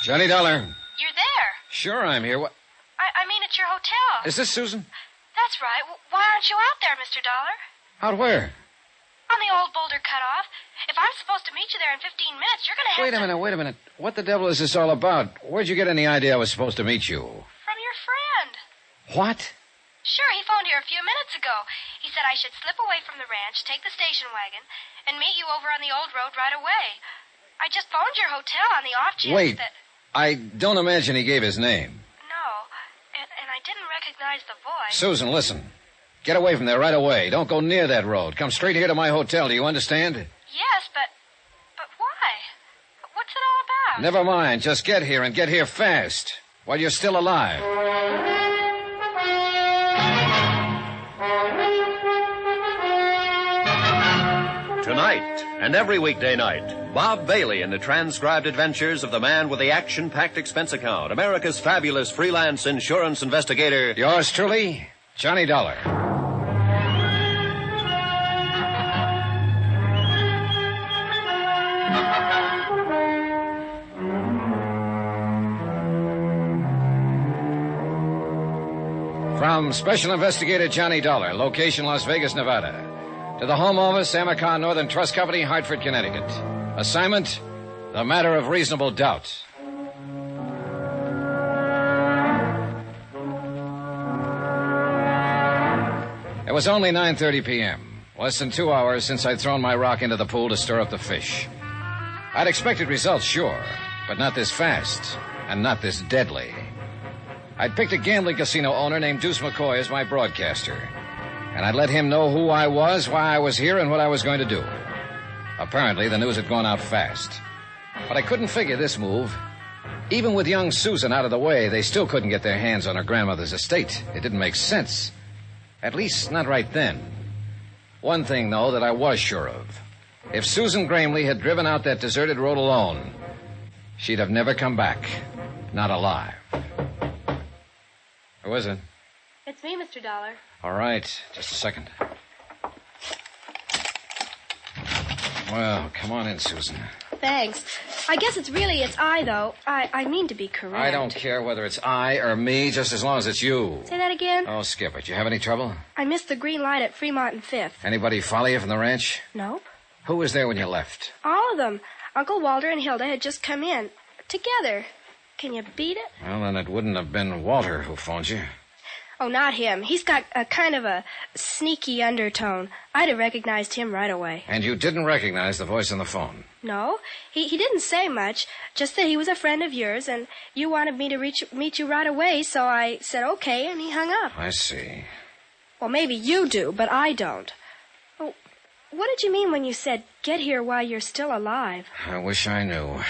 Johnny Dollar. You're there. Sure, I'm here. What? I mean, at your hotel. Is this Susan? That's right. Why aren't you out there, Mr. Dollar? Out where? On the old boulder cutoff. If I'm supposed to meet you there in 15 minutes, you're going to have Wait a minute. What the devil is this all about? Where'd you get any idea I was supposed to meet you? From your friend. What? Sure, he phoned here a few minutes ago. He said I should slip away from the ranch, take the station wagon, and meet you over on the old road right away. I just phoned your hotel on the off chance that... I don't imagine he gave his name. No, and I didn't recognize the voice. Susan, listen. Get away from there right away. Don't go near that road. Come straight here to my hotel. Do you understand? Yes, but why? What's it all about? Never mind. Just get here and get here fast while you're still alive. And every weekday night, Bob Bailey in the transcribed adventures of the man with the action-packed expense account, America's fabulous freelance insurance investigator. Yours truly, Johnny Dollar. From Special Investigator Johnny Dollar, location Las Vegas, Nevada. To the Home Office, Amacon Northern Trust Company, Hartford, Connecticut. Assignment, the matter of reasonable doubt. It was only 9:30 p.m., less than 2 hours since I'd thrown my rock into the pool to stir up the fish. I'd expected results, sure, but not this fast, and not this deadly. I'd picked a gambling casino owner named Deuce McCoy as my broadcaster. And I'd let him know who I was, why I was here, and what I was going to do. Apparently, the news had gone out fast. But I couldn't figure this move. Even with young Susan out of the way, they still couldn't get their hands on her grandmother's estate. It didn't make sense. At least, not right then. One thing, though, that I was sure of. If Susan Gramley had driven out that deserted road alone, she'd have never come back. Not alive. Who is it? It's me, Mr. Dollar. All right, just a second. Well, come on in, Susan. Thanks. I guess it's I, though. I mean to be correct. I don't care whether it's I or me, just as long as it's you. Say that again? Oh, skip it. You have any trouble? I missed the green light at Fremont and Fifth. Anybody follow you from the ranch? Nope. Who was there when you left? All of them. Uncle Walter and Hilda had just come in. Together. Can you beat it? Well, then it wouldn't have been Walter who phoned you. Oh, not him. He's got a kind of a sneaky undertone. I'd have recognized him right away. And you didn't recognize the voice on the phone? No. He didn't say much, just that he was a friend of yours, and you wanted me to meet you right away, so I said okay, and he hung up. I see. Well, maybe you do, but I don't. Oh, what did you mean when you said, get here while you're still alive? I wish I knew.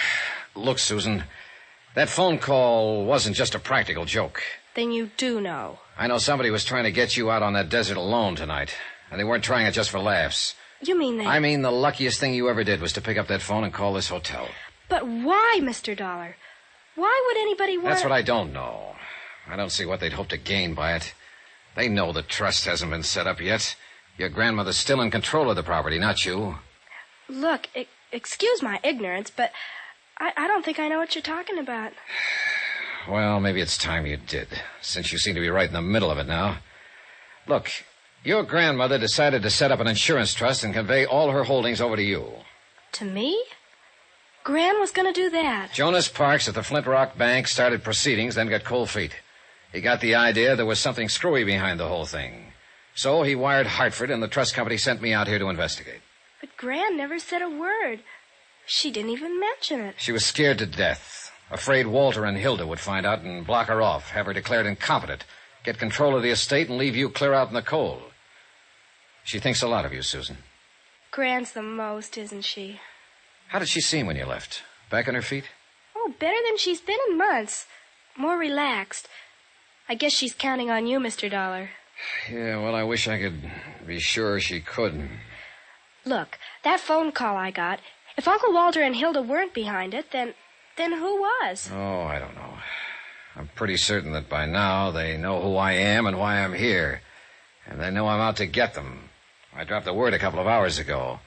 Look, Susan, that phone call wasn't just a practical joke. Then you do know. I know somebody was trying to get you out on that desert alone tonight, and they weren't trying it just for laughs. You mean I mean the luckiest thing you ever did was to pick up that phone and call this hotel. But why, Mr. Dollar? Why would anybody want... That's what I don't know. I don't see what they'd hope to gain by it. They know the trust hasn't been set up yet. Your grandmother's still in control of the property, not you. Look, excuse my ignorance, but I don't think I know what you're talking about. Well, maybe it's time you did, since you seem to be right in the middle of it now. Look, your grandmother decided to set up an insurance trust and convey all her holdings over to you. To me? Gran was going to do that. Jonas Parks at the Flint Rock Bank started proceedings, then got cold feet. He got the idea there was something screwy behind the whole thing. So he wired Hartford, and the trust company sent me out here to investigate. But Gran never said a word. She didn't even mention it. She was scared to death. Afraid Walter and Hilda would find out and block her off, have her declared incompetent, get control of the estate, and leave you clear out in the cold. She thinks a lot of you, Susan. Gran's the most, isn't she? How did she seem when you left? Back on her feet? Oh, better than she's been in months. More relaxed. I guess she's counting on you, Mr. Dollar. Yeah, well, I wish I could be sure she could. Look, that phone call I got, if Uncle Walter and Hilda weren't behind it, then who was? Oh, I don't know. I'm pretty certain that by now they know who I am and why I'm here. And they know I'm out to get them. I dropped the word a couple of hours ago.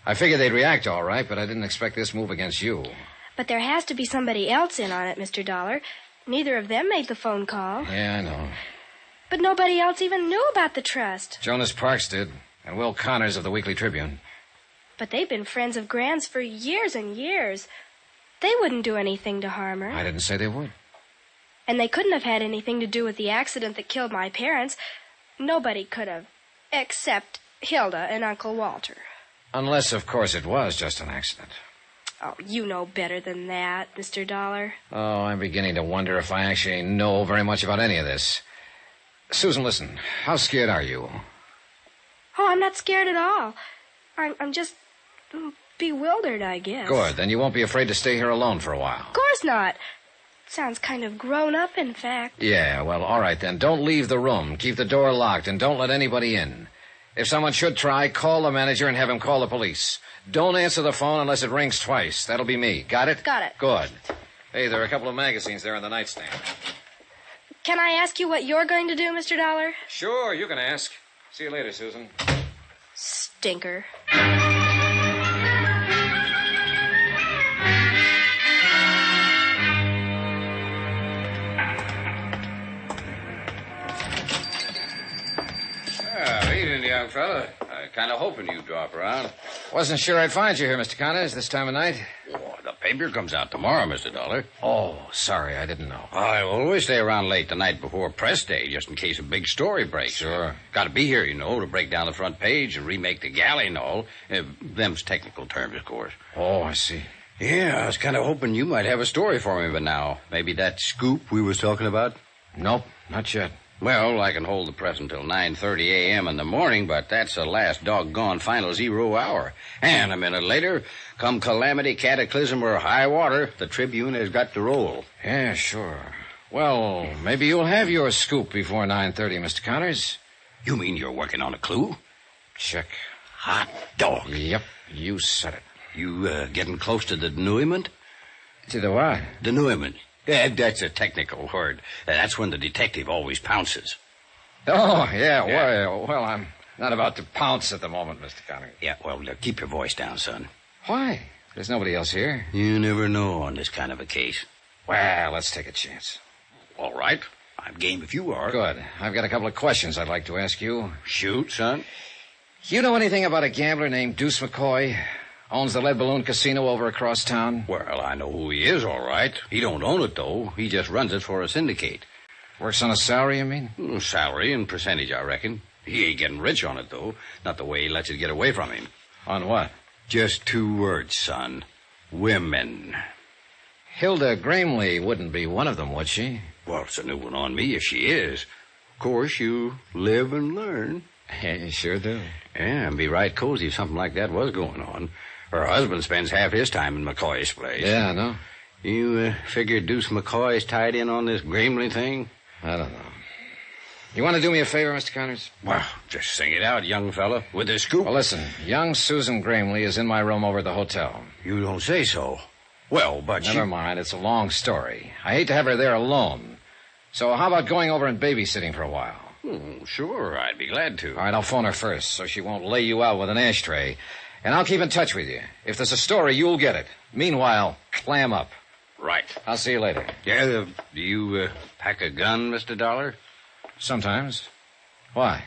I figured they'd react all right, but I didn't expect this move against you. But there has to be somebody else in on it, Mr. Dollar. Neither of them made the phone call. Yeah, I know. But nobody else even knew about the trust. Jonas Parks did, and Will Connors of the Weekly Tribune. But they've been friends of Gran's for years and years. They wouldn't do anything to harm her. I didn't say they would. And they couldn't have had anything to do with the accident that killed my parents. Nobody could have, except Hilda and Uncle Walter. Unless, of course, it was just an accident. Oh, you know better than that, Mr. Dollar. Oh, I'm beginning to wonder if I actually know very much about any of this. Susan, listen, how scared are you? Oh, I'm not scared at all. I'm just bewildered, I guess. Good, then you won't be afraid to stay here alone for a while. Of course not. Sounds kind of grown up, in fact. Yeah, well, all right then. Don't leave the room. Keep the door locked and don't let anybody in. If someone should try, call the manager and have him call the police. Don't answer the phone unless it rings twice. That'll be me. Got it? Got it. Good. Hey, there are a couple of magazines there on the nightstand. Can I ask you what you're going to do, Mr. Dollar? Sure, you can ask. See you later, Susan. Stinker. Evening, young fella. Kind of hoping you'd drop around. Wasn't sure I'd find you here, Mr. Connors, this time of night. Oh, the paper comes out tomorrow, Mr. Dollar. Oh, sorry, I didn't know. I always stay around late the night before press day, just in case a big story breaks. Sure. Got to be here, you know, to break down the front page and remake the galley and all. Them's technical terms, of course. Oh, I see. Yeah, I was kind of hoping you might have a story for me by now. Maybe that scoop we was talking about? Nope, not yet. Well, I can hold the press until 9:30 a.m. in the morning, but that's the last doggone final 0 hour. And a minute later, come calamity, cataclysm, or high water, the Tribune has got to roll. Yeah, sure. Well, maybe you'll have your scoop before 9:30, Mr. Connors. You mean you're working on a clue? Check. Hot dog. Yep, you said it. You getting close to the denouement? To the what? Denouement. Yeah, that's a technical word. That's when the detective always pounces. Oh, yeah. Well, I'm not about to pounce at the moment, Mr. Connors. Yeah, well, keep your voice down, son. Why? There's nobody else here. You never know on this kind of a case. Well, let's take a chance. All right. I'm game if you are. Good. I've got a couple of questions I'd like to ask you. Shoot, son. You know anything about a gambler named Deuce McCoy? Owns the Lead Balloon Casino over across town? Well, I know who he is, all right. He don't own it, though. He just runs it for a syndicate. Works on a salary, you mean? Salary and percentage, I reckon. He ain't getting rich on it, though. Not the way he lets it get away from him. On what? Just 2 words, son. Women. Hilda Gramley wouldn't be one of them, would she? Well, it's a new one on me if she is. Of course, you live and learn. You sure do. Yeah, and be right cozy if something like that was going on. Her husband spends half his time in McCoy's place. Yeah, I know. You figure Deuce McCoy's tied in on this Gramley thing? I don't know. You want to do me a favor, Mr. Connors? Well, just sing it out, young fella, with this scoop. Well, listen, young Susan Gramley is in my room over at the hotel. You don't say so. Well, but Never mind, it's a long story. I hate to have her there alone. So how about going over and babysitting for a while? Sure, I'd be glad to. All right, I'll phone her first so she won't lay you out with an ashtray. And I'll keep in touch with you. If there's a story, you'll get it. Meanwhile, clam up. Right. I'll see you later. Yeah, do you pack a gun, Mr. Dollar? Sometimes. Why?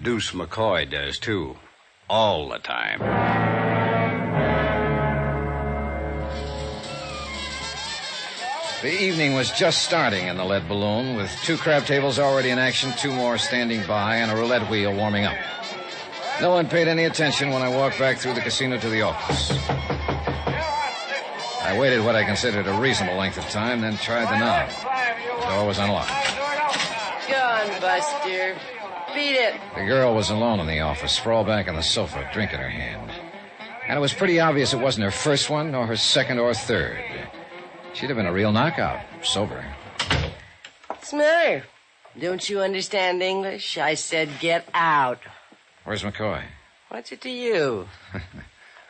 Deuce McCoy does, too. All the time. The evening was just starting in the Lead Balloon, with 2 crab tables already in action, 2 more standing by, and a roulette wheel warming up. No one paid any attention when I walked back through the casino to the office. I waited what I considered a reasonable length of time, then tried the knob. The door was unlocked. Go on, Buster. Beat it. The girl was alone in the office, sprawled back on the sofa, a drink in her hand. And it was pretty obvious it wasn't her first one, nor her second or third. She'd have been a real knockout, sober. What's the matter? Don't you understand English? I said get out. Where's McCoy? What's it to you?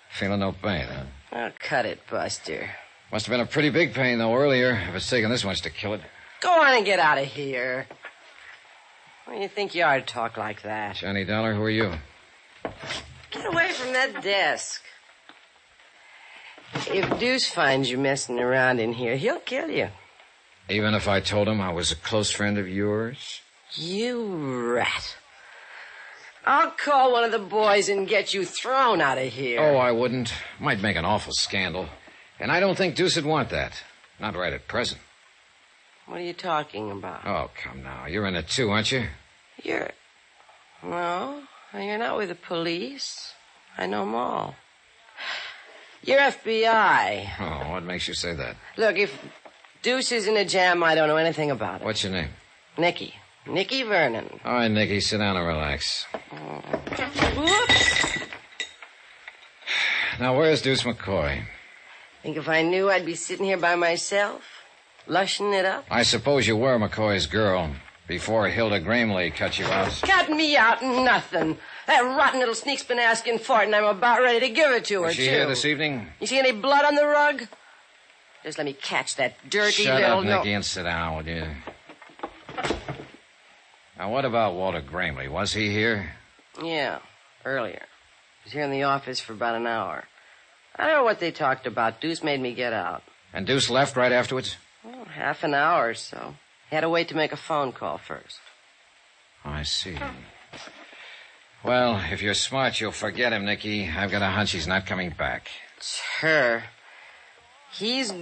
Feeling no pain, huh? Oh, cut it, Buster. Must have been a pretty big pain, though, earlier, if it's taken this much to kill it. Go on and get out of here. What do you think you are to talk like that? Johnny Dollar, who are you? Get away from that desk. If Deuce finds you messing around in here, he'll kill you. Even if I told him I was a close friend of yours? You rat. I'll call one of the boys and get you thrown out of here. Oh, I wouldn't. Might make an awful scandal. And I don't think Deuce would want that. Not right at present. What are you talking about? Oh, come now. You're in it too, aren't you? No, you're not with the police. I know them all. You're FBI. Oh, what makes you say that? Look, if Deuce is in a jam, I don't know anything about it. What's your name? Nicky. Nicky Vernon. All right, Nicky, sit down and relax. Whoops. Now, where's Deuce McCoy? Think if I knew I'd be sitting here by myself, lushing it up? I suppose you were McCoy's girl before Hilda Gramley cut you out. Cut me out, nothing. That rotten little sneak's been asking for it, and I'm about ready to give it to her, Was she too. here this evening? You see any blood on the rug? Just let me catch that dirty Shut little... up, Nicky, and sit down, will you? Now, what about Walter Gramley? Was he here? Yeah, earlier. He was here in the office for about an hour. I don't know what they talked about. Deuce made me get out. And Deuce left right afterwards? Oh, half an hour or so. He had to wait to make a phone call first. I see. Well, if you're smart, you'll forget him, Nicky. I've got a hunch he's not coming back. Sure. He's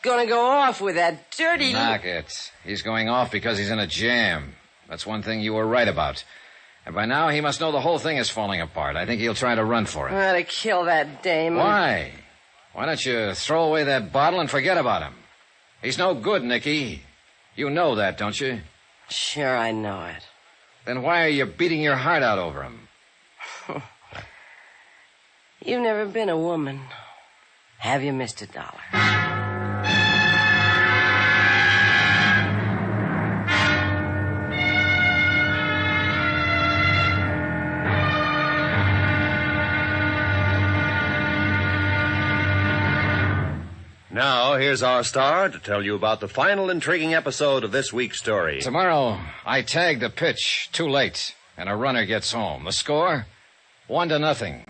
gonna go off with that dirty... Knock it. He's going off because he's in a jam. That's one thing you were right about. And by now, he must know the whole thing is falling apart. I think he'll try to run for it. To kill that dame. Why? Why don't you throw away that bottle and forget about him? He's no good, Nicky. You know that, don't you? Sure, I know it. Then why are you beating your heart out over him? You've never been a woman. Have you, Mr. Dollar? Now, here's our star to tell you about the final intriguing episode of this week's story. Tomorrow, I tag the pitch too late, and a runner gets home. The score? 1-0.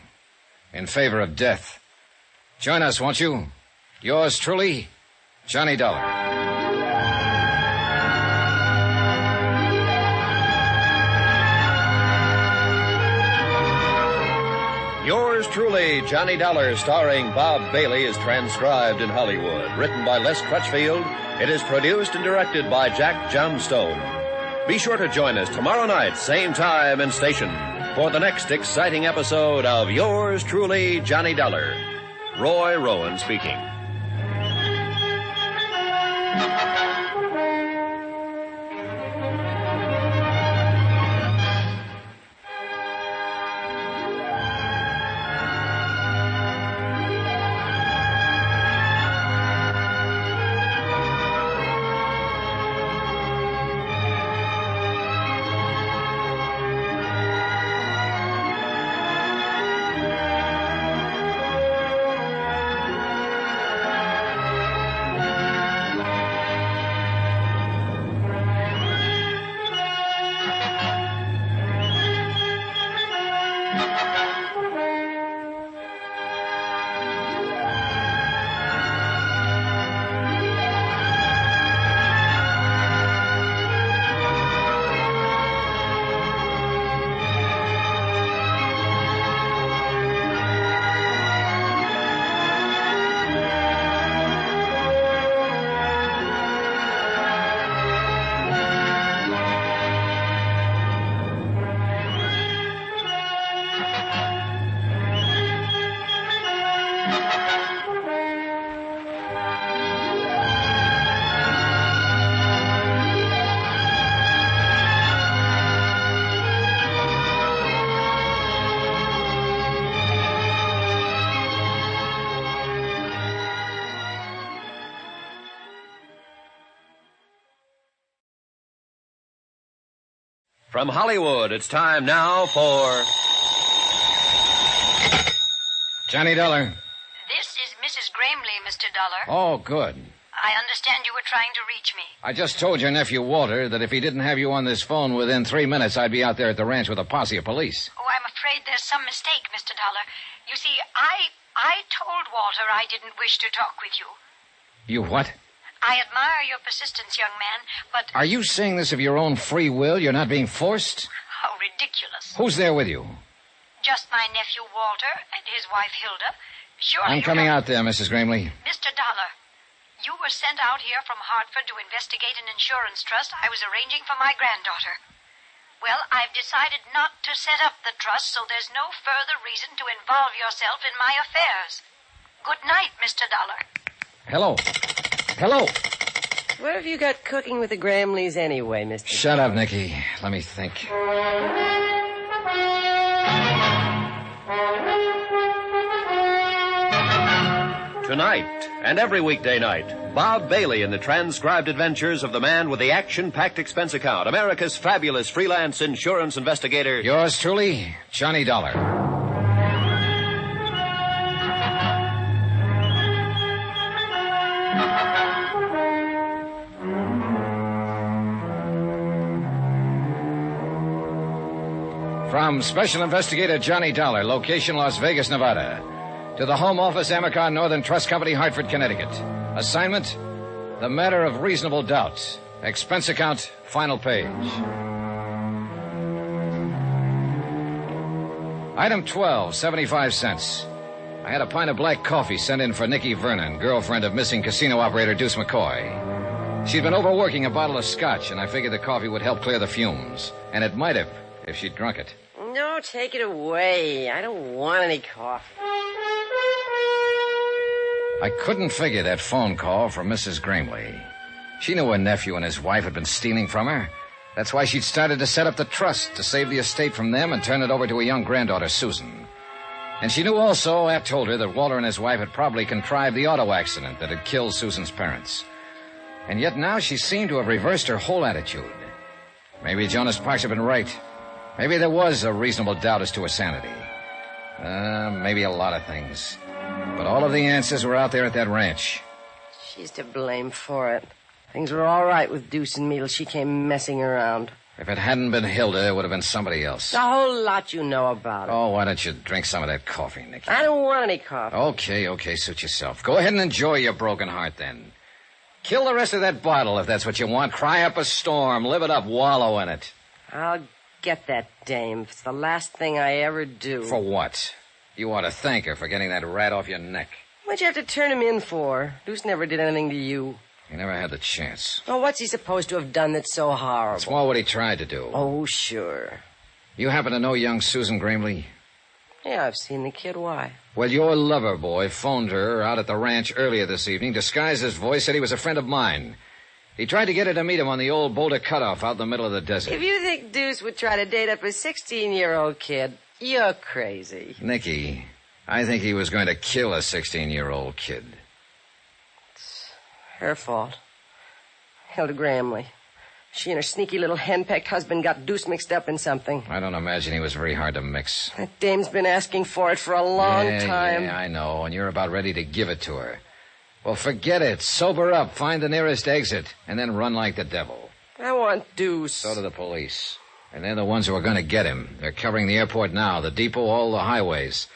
In favor of death. Join us, won't you? Yours truly, Johnny Dollar. Yours truly, Johnny Dollar, starring Bob Bailey, is transcribed in Hollywood. Written by Les Crutchfield, it is produced and directed by Jack Johnstone. Be sure to join us tomorrow night, same time and station, for the next exciting episode of Yours truly, Johnny Dollar. Roy Rowan speaking. From Hollywood, it's time now for... Johnny Dollar. This is Mrs. Gramley, Mr. Dollar. Oh, good. I understand you were trying to reach me. I just told your nephew, Walter, that if he didn't have you on this phone within 3 minutes, I'd be out there at the ranch with a posse of police. Oh, I'm afraid there's some mistake, Mr. Dollar. You see, I told Walter I didn't wish to talk with you. You what? I admire your persistence, young man, but... Are you saying this of your own free will? You're not being forced? How ridiculous. Who's there with you? Just my nephew, Walter, and his wife, Hilda. Surely I'm coming out there, Mrs. Gramley. Mr. Dollar, you were sent out here from Hartford to investigate an insurance trust I was arranging for my granddaughter. Well, I've decided not to set up the trust, so there's no further reason to involve yourself in my affairs. Good night, Mr. Dollar. Hello. Hello. What have you got cooking with the Gramleys anyway, Mr. Shut up, Nicky. Let me think. Tonight, And every weekday night, Bob Bailey in the transcribed adventures of the man with the action-packed expense account, America's fabulous freelance insurance investigator. Yours truly, Johnny Dollar. From Special Investigator Johnny Dollar, location Las Vegas, Nevada, to the Home Office, Amercon Northern Trust Company, Hartford, Connecticut. Assignment, the matter of reasonable doubt. Expense account, final page. Item 12, 75 cents. I had a pint of black coffee sent in for Nikki Vernon, girlfriend of missing casino operator Deuce McCoy. She'd been overworking a bottle of scotch, and I figured the coffee would help clear the fumes. And it might have, if she'd drunk it. No, take it away. I don't want any coffee. I couldn't figure that phone call from Mrs. Gramley. She knew her nephew and his wife had been stealing from her. That's why she'd started to set up the trust to save the estate from them and turn it over to a young granddaughter, Susan. And she knew also, App told her, that Walter and his wife had probably contrived the auto accident that had killed Susan's parents. And yet now she seemed to have reversed her whole attitude. Maybe Jonas Parks had been right. Maybe there was a reasonable doubt as to her sanity. Maybe a lot of things. But all of the answers were out there at that ranch. She's to blame for it. Things were all right with Deuce and me till she came messing around. If it hadn't been Hilda, it would have been somebody else. A whole lot you know about it. Oh, why don't you drink some of that coffee, Nicky? I don't want any coffee. Okay, suit yourself. Go ahead and enjoy your broken heart, then. Kill the rest of that bottle if that's what you want. Cry up a storm. Live it up. Wallow in it. I'll get that dame. It's the last thing I ever do. For what? You ought to thank her for getting that rat off your neck. What'd you have to turn him in for? Deuce never did anything to you. He never had the chance. Oh, what's he supposed to have done that's so horrible? It's more what he tried to do. Oh, sure. You happen to know young Susan Gramley? Yeah, I've seen the kid. Why? Well, your lover boy phoned her out at the ranch earlier this evening, disguised his voice, said he was a friend of mine. He tried to get her to meet him on the old Boulder Cutoff out in the middle of the desert. If you think Deuce would try to date up a 16-year-old kid, you're crazy. Nicky, I think he was going to kill a 16-year-old kid. It's her fault. Hilda Gramley. She and her sneaky little henpecked husband got Deuce mixed up in something. I don't imagine he was very hard to mix. That dame's been asking for it for a long time. Yeah, I know, and you're about ready to give it to her. Well, forget it. Sober up, find the nearest exit, and then run like the devil. I want Deuce. So do the police. And they're the ones who are going to get him. They're covering the airport now, the depot, all the highways.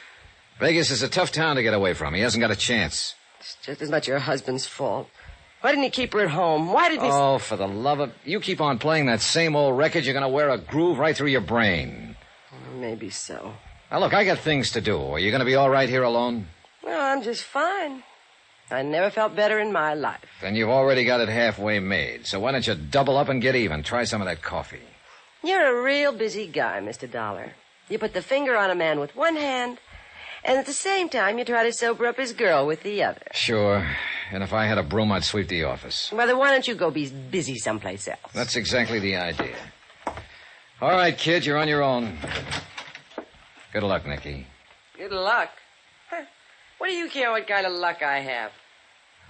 Vegas is a tough town to get away from. He hasn't got a chance. It's just as much your husband's fault. Why didn't he keep her at home? Why didn't he... Oh, for the love of... You keep on playing that same old record, you're going to wear a groove right through your brain. Maybe so. Now, look, I got things to do. Are you going to be all right here alone? Well, I'm just fine. I never felt better in my life. Then you've already got it halfway made. So why don't you double up and get even? Try some of that coffee. You're a real busy guy, Mr. Dollar. You put the finger on a man with one hand, and at the same time you try to sober up his girl with the other. Sure. And if I had a broom, I'd sweep the office. Well, then why don't you go be busy someplace else? That's exactly the idea. All right, kid, you're on your own. Good luck, Nicky. Good luck? Huh. What do you care what kind of luck I have?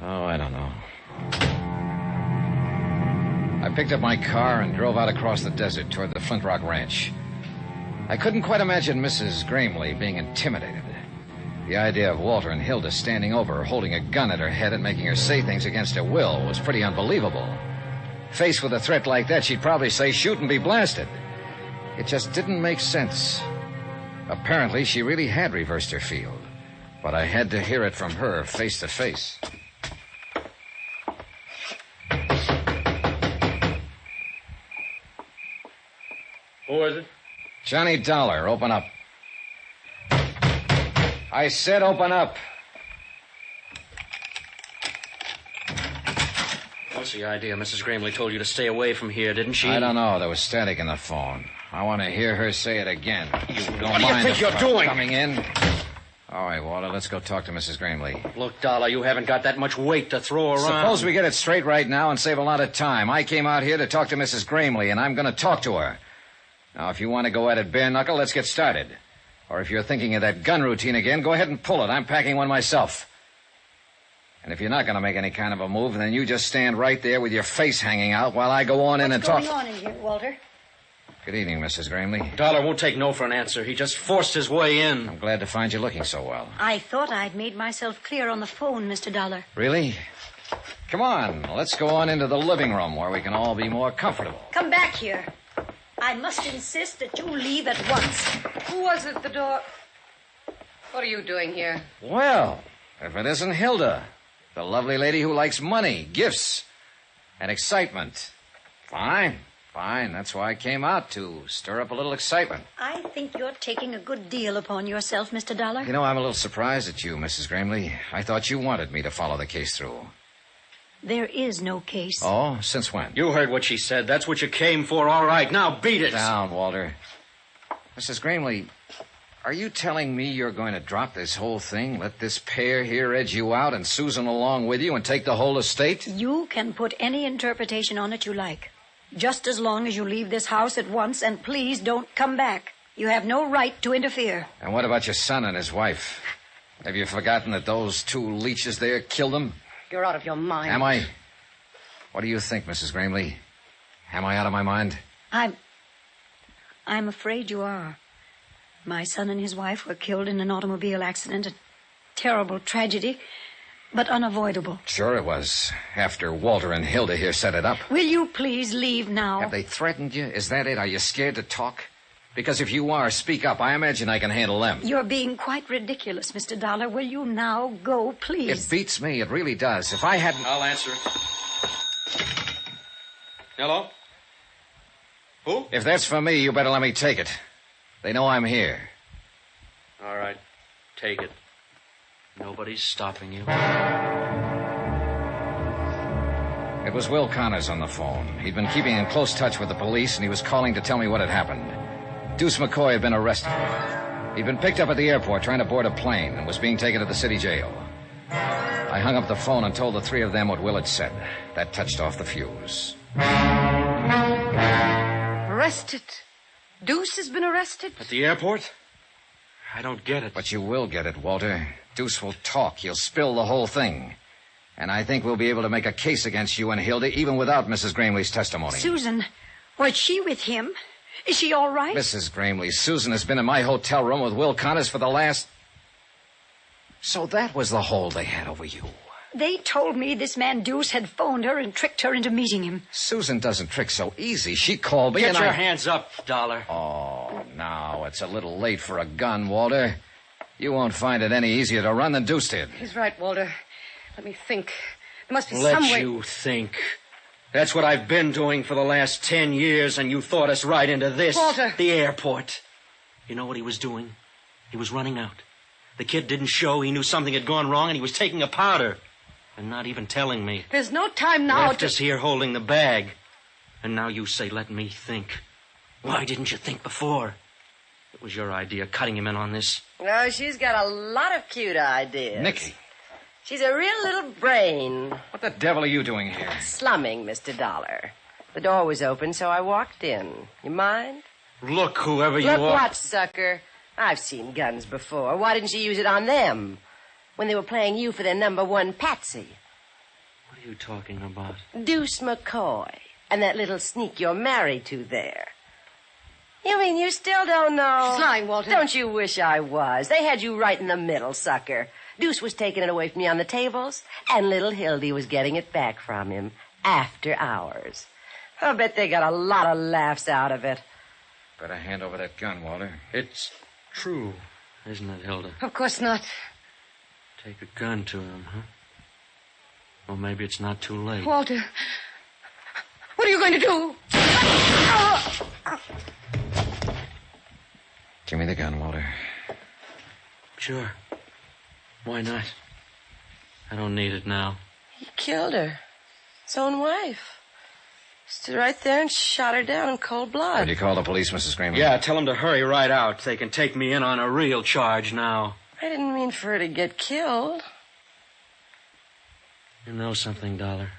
Oh, I don't know. I picked up my car and drove out across the desert toward the Flint Rock Ranch. I couldn't quite imagine Mrs. Gramley being intimidated. The idea of Walter and Hilda standing over her, holding a gun at her head and making her say things against her will was pretty unbelievable. Faced with a threat like that, she'd probably say, shoot and be blasted. It just didn't make sense. Apparently, she really had reversed her field. But I had to hear it from her face to face. Who is it? Johnny Dollar, open up. I said open up. What's the idea? Mrs. Gramley told you to stay away from here, didn't she? I don't know. There was static in the phone. I want to hear her say it again. You don't What do you mind think if you're I'm doing? Coming in. All right, Walter, let's go talk to Mrs. Gramley. Look, Dollar, you haven't got that much weight to throw around. Suppose we get it straight right now and save a lot of time. I came out here to talk to Mrs. Gramley, and I'm going to talk to her. Now, if you want to go at it bare knuckle, let's get started. Or if you're thinking of that gun routine again, go ahead and pull it. I'm packing one myself. And if you're not going to make any kind of a move, then you just stand right there with your face hanging out while I go on in and talk. What's going on in here, Walter? Good evening, Mrs. Gramley. Dollar won't take no for an answer. He just forced his way in. I'm glad to find you looking so well. I thought I'd made myself clear on the phone, Mr. Dollar. Really? Come on, let's go on into the living room where we can all be more comfortable. Come back here. I must insist that you leave at once. Who was at the door? What are you doing here? Well, if it isn't Hilda, the lovely lady who likes money, gifts, and excitement. Fine. That's why I came out, to stir up a little excitement. I think you're taking a good deal upon yourself, Mr. Dollar. You know, I'm a little surprised at you, Mrs. Gramley. I thought you wanted me to follow the case through. There is no case. Oh, since when? You heard what she said. That's what you came for. All right, now beat it. Down, Walter. Mrs. Gramley, are you telling me you're going to drop this whole thing, let this pair here edge you out and Susan along with you and take the whole estate? You can put any interpretation on it you like. Just as long as you leave this house at once, and please don't come back. You have no right to interfere. And what about your son and his wife? Have you forgotten that those two leeches there killed them? You're out of your mind. Am I? What do you think, Mrs. Gramley? Am I out of my mind? I'm afraid you are. My son and his wife were killed in an automobile accident. A terrible tragedy, but unavoidable. Sure it was. After Walter and Hilda here set it up. Will you please leave now? Have they threatened you? Is that it? Are you scared to talk? Because if you are, speak up. I imagine I can handle them. You're being quite ridiculous, Mr. Dollar. Will you now go, please? It beats me. It really does. If I hadn't... I'll answer it. Hello? Who? If that's for me, you better let me take it. They know I'm here. All right. Take it. Nobody's stopping you. It was Will Connors on the phone. He'd been keeping in close touch with the police, and he was calling to tell me what had happened. Deuce McCoy had been arrested. He'd been picked up at the airport trying to board a plane and was being taken to the city jail. I hung up the phone and told the three of them what Will had said. That touched off the fuse. Arrested? Deuce has been arrested? At the airport? I don't get it. But you will get it, Walter. Deuce will talk. He'll spill the whole thing. And I think we'll be able to make a case against you and Hilda, even without Mrs. Gramley's testimony. Susan, was she with him? Is she all right? Mrs. Gramley, Susan has been in my hotel room with Will Connors for the last... So that was the hold they had over you. They told me this man Deuce had phoned her and tricked her into meeting him. Susan doesn't trick so easy. She called me Get and your I... hands up, Dollar. Oh, now it's a little late for a gun, Walter. You won't find it any easier to run than Deuce did. He's right, Walter. Let me think. There must be some way... Let you think. That's what I've been doing for the last 10 years, and you thought us right into this. Walter! The airport. You know what he was doing? He was running out. The kid didn't show. He knew something had gone wrong, and he was taking a powder. And not even telling me. There's no time now Left us here holding the bag. And now you say, let me think. Why didn't you think before? It was your idea, cutting him in on this. Oh, she's got a lot of cute ideas. Nicky. She's a real little brain. What the devil are you doing here? Slumming, Mr. Dollar. The door was open, so I walked in. You mind? Look, whoever you Look are. what, sucker. I've seen guns before. Why didn't you use it on them? When they were playing you for their number one patsy. What are you talking about? Deuce McCoy. And that little sneak you're married to there. You mean you still don't know? She's lying, Walter. Don't you wish I was? They had you right in the middle, sucker. Deuce was taking it away from you on the tables, and little Hildy was getting it back from him after hours. I'll bet they got a lot of laughs out of it. Better hand over that gun, Walter. It's true, isn't it, Hilda? Of course not. Take a gun to him, huh? Well, maybe it's not too late. Walter, what are you going to do? Give me the gun, Walter. Sure. Why not? I don't need it now. He killed her. His own wife. Stood right there and shot her down in cold blood. Did you call the police, Mrs. Gramley? Yeah, tell them to hurry right out. They can take me in on a real charge now. I didn't mean for her to get killed. You know something, Dollar?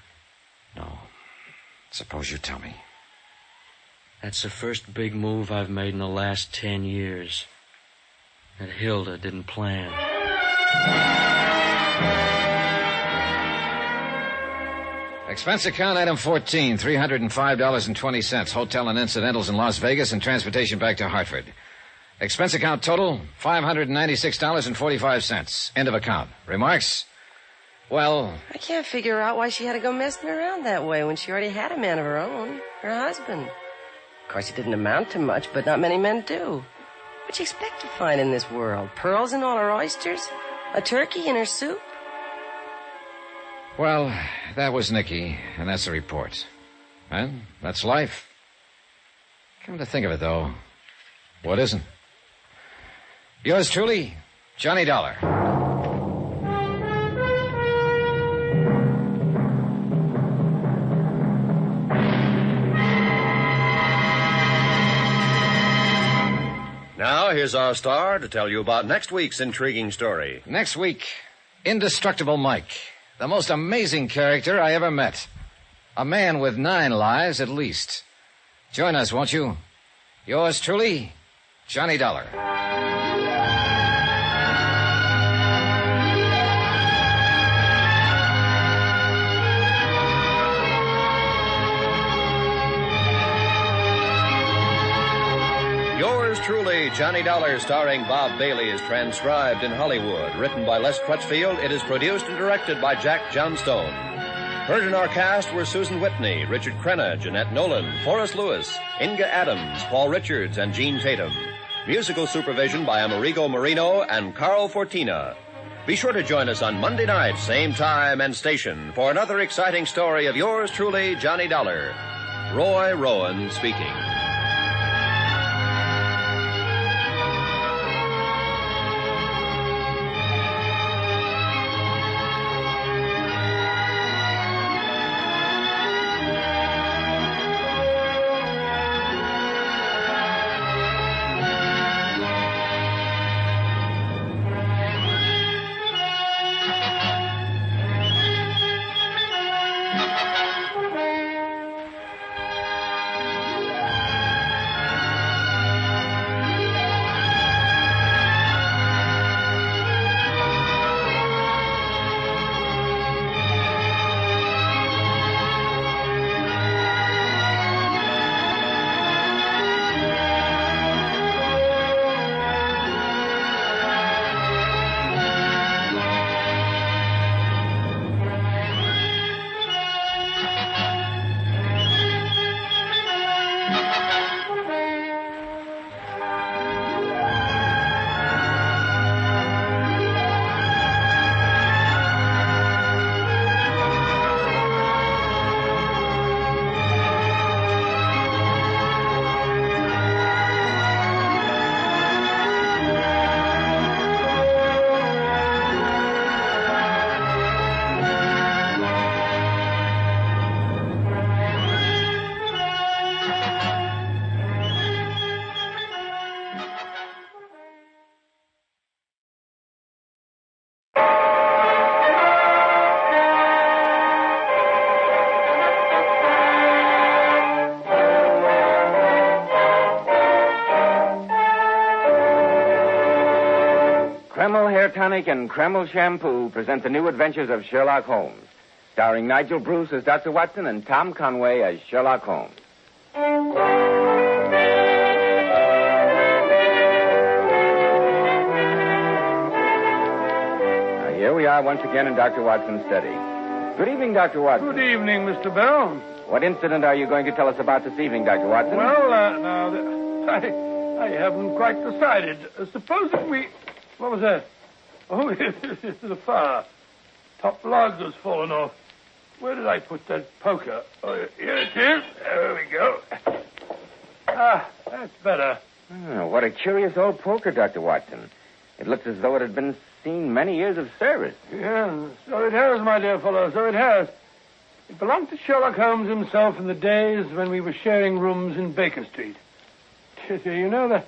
No. Suppose you tell me. That's the first big move I've made in the last 10 years. That Hilda didn't plan. Expense account item 14, $305.20. Hotel and incidentals in Las Vegas and transportation back to Hartford. Expense account total, $596.45. End of account. Remarks? Well... I can't figure out why she had to go messing around that way when she already had a man of her own, her husband. Of course, he didn't amount to much, but not many men do. What'd you expect to find in this world? Pearls in all her oysters? A turkey in her soup? Well, that was Nicky, and that's the report. And that's life. Come to think of it, though, what isn't? Yours truly, Johnny Dollar. Now, here's our star to tell you about next week's intriguing story. Next week, Indestructible Mike. The most amazing character I ever met. A man with 9 lives at least. Join us, won't you? Yours truly, Johnny Dollar. Yours truly, Johnny Dollar, starring Bob Bailey, is transcribed in Hollywood. Written by Les Crutchfield, it is produced and directed by Jack Johnstone. Heard in our cast were Susan Whitney, Richard Crenna, Jeanette Nolan, Forrest Lewis, Inga Adams, Paul Richards, and Gene Tatum. Musical supervision by Amerigo Marino and Carl Fortina. Be sure to join us on Monday night, same time and station, for another exciting story of yours truly, Johnny Dollar. Roy Rowan speaking. Kreml Hair Tonic and Kreml Shampoo present the new adventures of Sherlock Holmes, starring Nigel Bruce as Dr. Watson and Tom Conway as Sherlock Holmes. Now, here we are once again in Dr. Watson's study. Good evening, Dr. Watson. Good evening, Mr. Bell. What incident are you going to tell us about this evening, Dr. Watson? Well, I haven't quite decided. Supposing we... What was that? Oh, it's the fire. Top log has fallen off. Where did I put that poker? Oh, here it is. There we go. Ah, that's better. Oh, what a curious old poker, Dr. Watson. It looks as though it had been seen many years of service. Yeah, so it has, my dear fellow, so it has. It belonged to Sherlock Holmes himself in the days when we were sharing rooms in Baker Street. You know,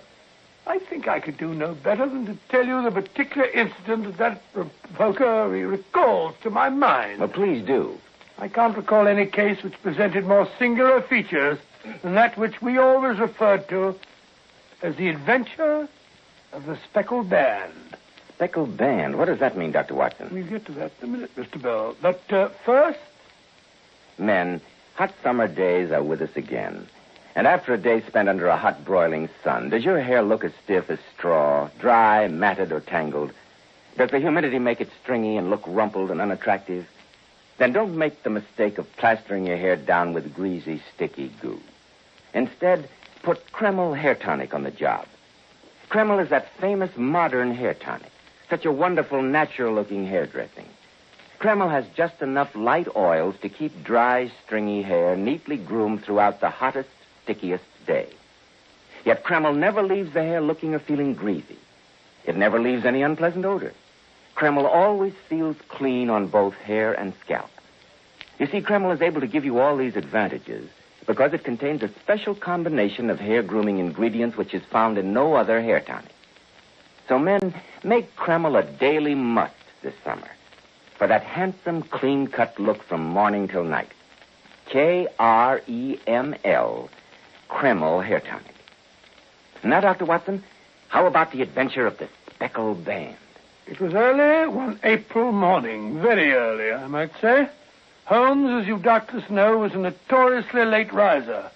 I think I could do no better than to tell you the particular incident that poker recalls to my mind. Well, please do. I can't recall any case which presented more singular features than that which we always referred to as the adventure of the Speckled Band. Speckled Band? What does that mean, Dr. Watson? We'll get to that in a minute, Mr. Bell. But first, Men, hot summer days are with us again. And after a day spent under a hot, broiling sun, does your hair look as stiff as straw, dry, matted, or tangled? Does the humidity make it stringy and look rumpled and unattractive? Then don't make the mistake of plastering your hair down with greasy, sticky goo. Instead, put Kreml hair tonic on the job. Kreml is that famous modern hair tonic, such a wonderful, natural-looking hair dressing. Kreml has just enough light oils to keep dry, stringy hair neatly groomed throughout the hottest, stickiest day. Yet Kreml never leaves the hair looking or feeling greasy. It never leaves any unpleasant odor. Kreml always feels clean on both hair and scalp. You see, Kreml is able to give you all these advantages because it contains a special combination of hair grooming ingredients which is found in no other hair tonic. So men, make Kreml a daily must this summer for that handsome, clean-cut look from morning till night. Kreml, Kreml hair tonic. Now, Dr. Watson, how about the adventure of the speckled band? It was early one April morning, very early, I might say. Holmes, as you doubtless know, was a notoriously late riser.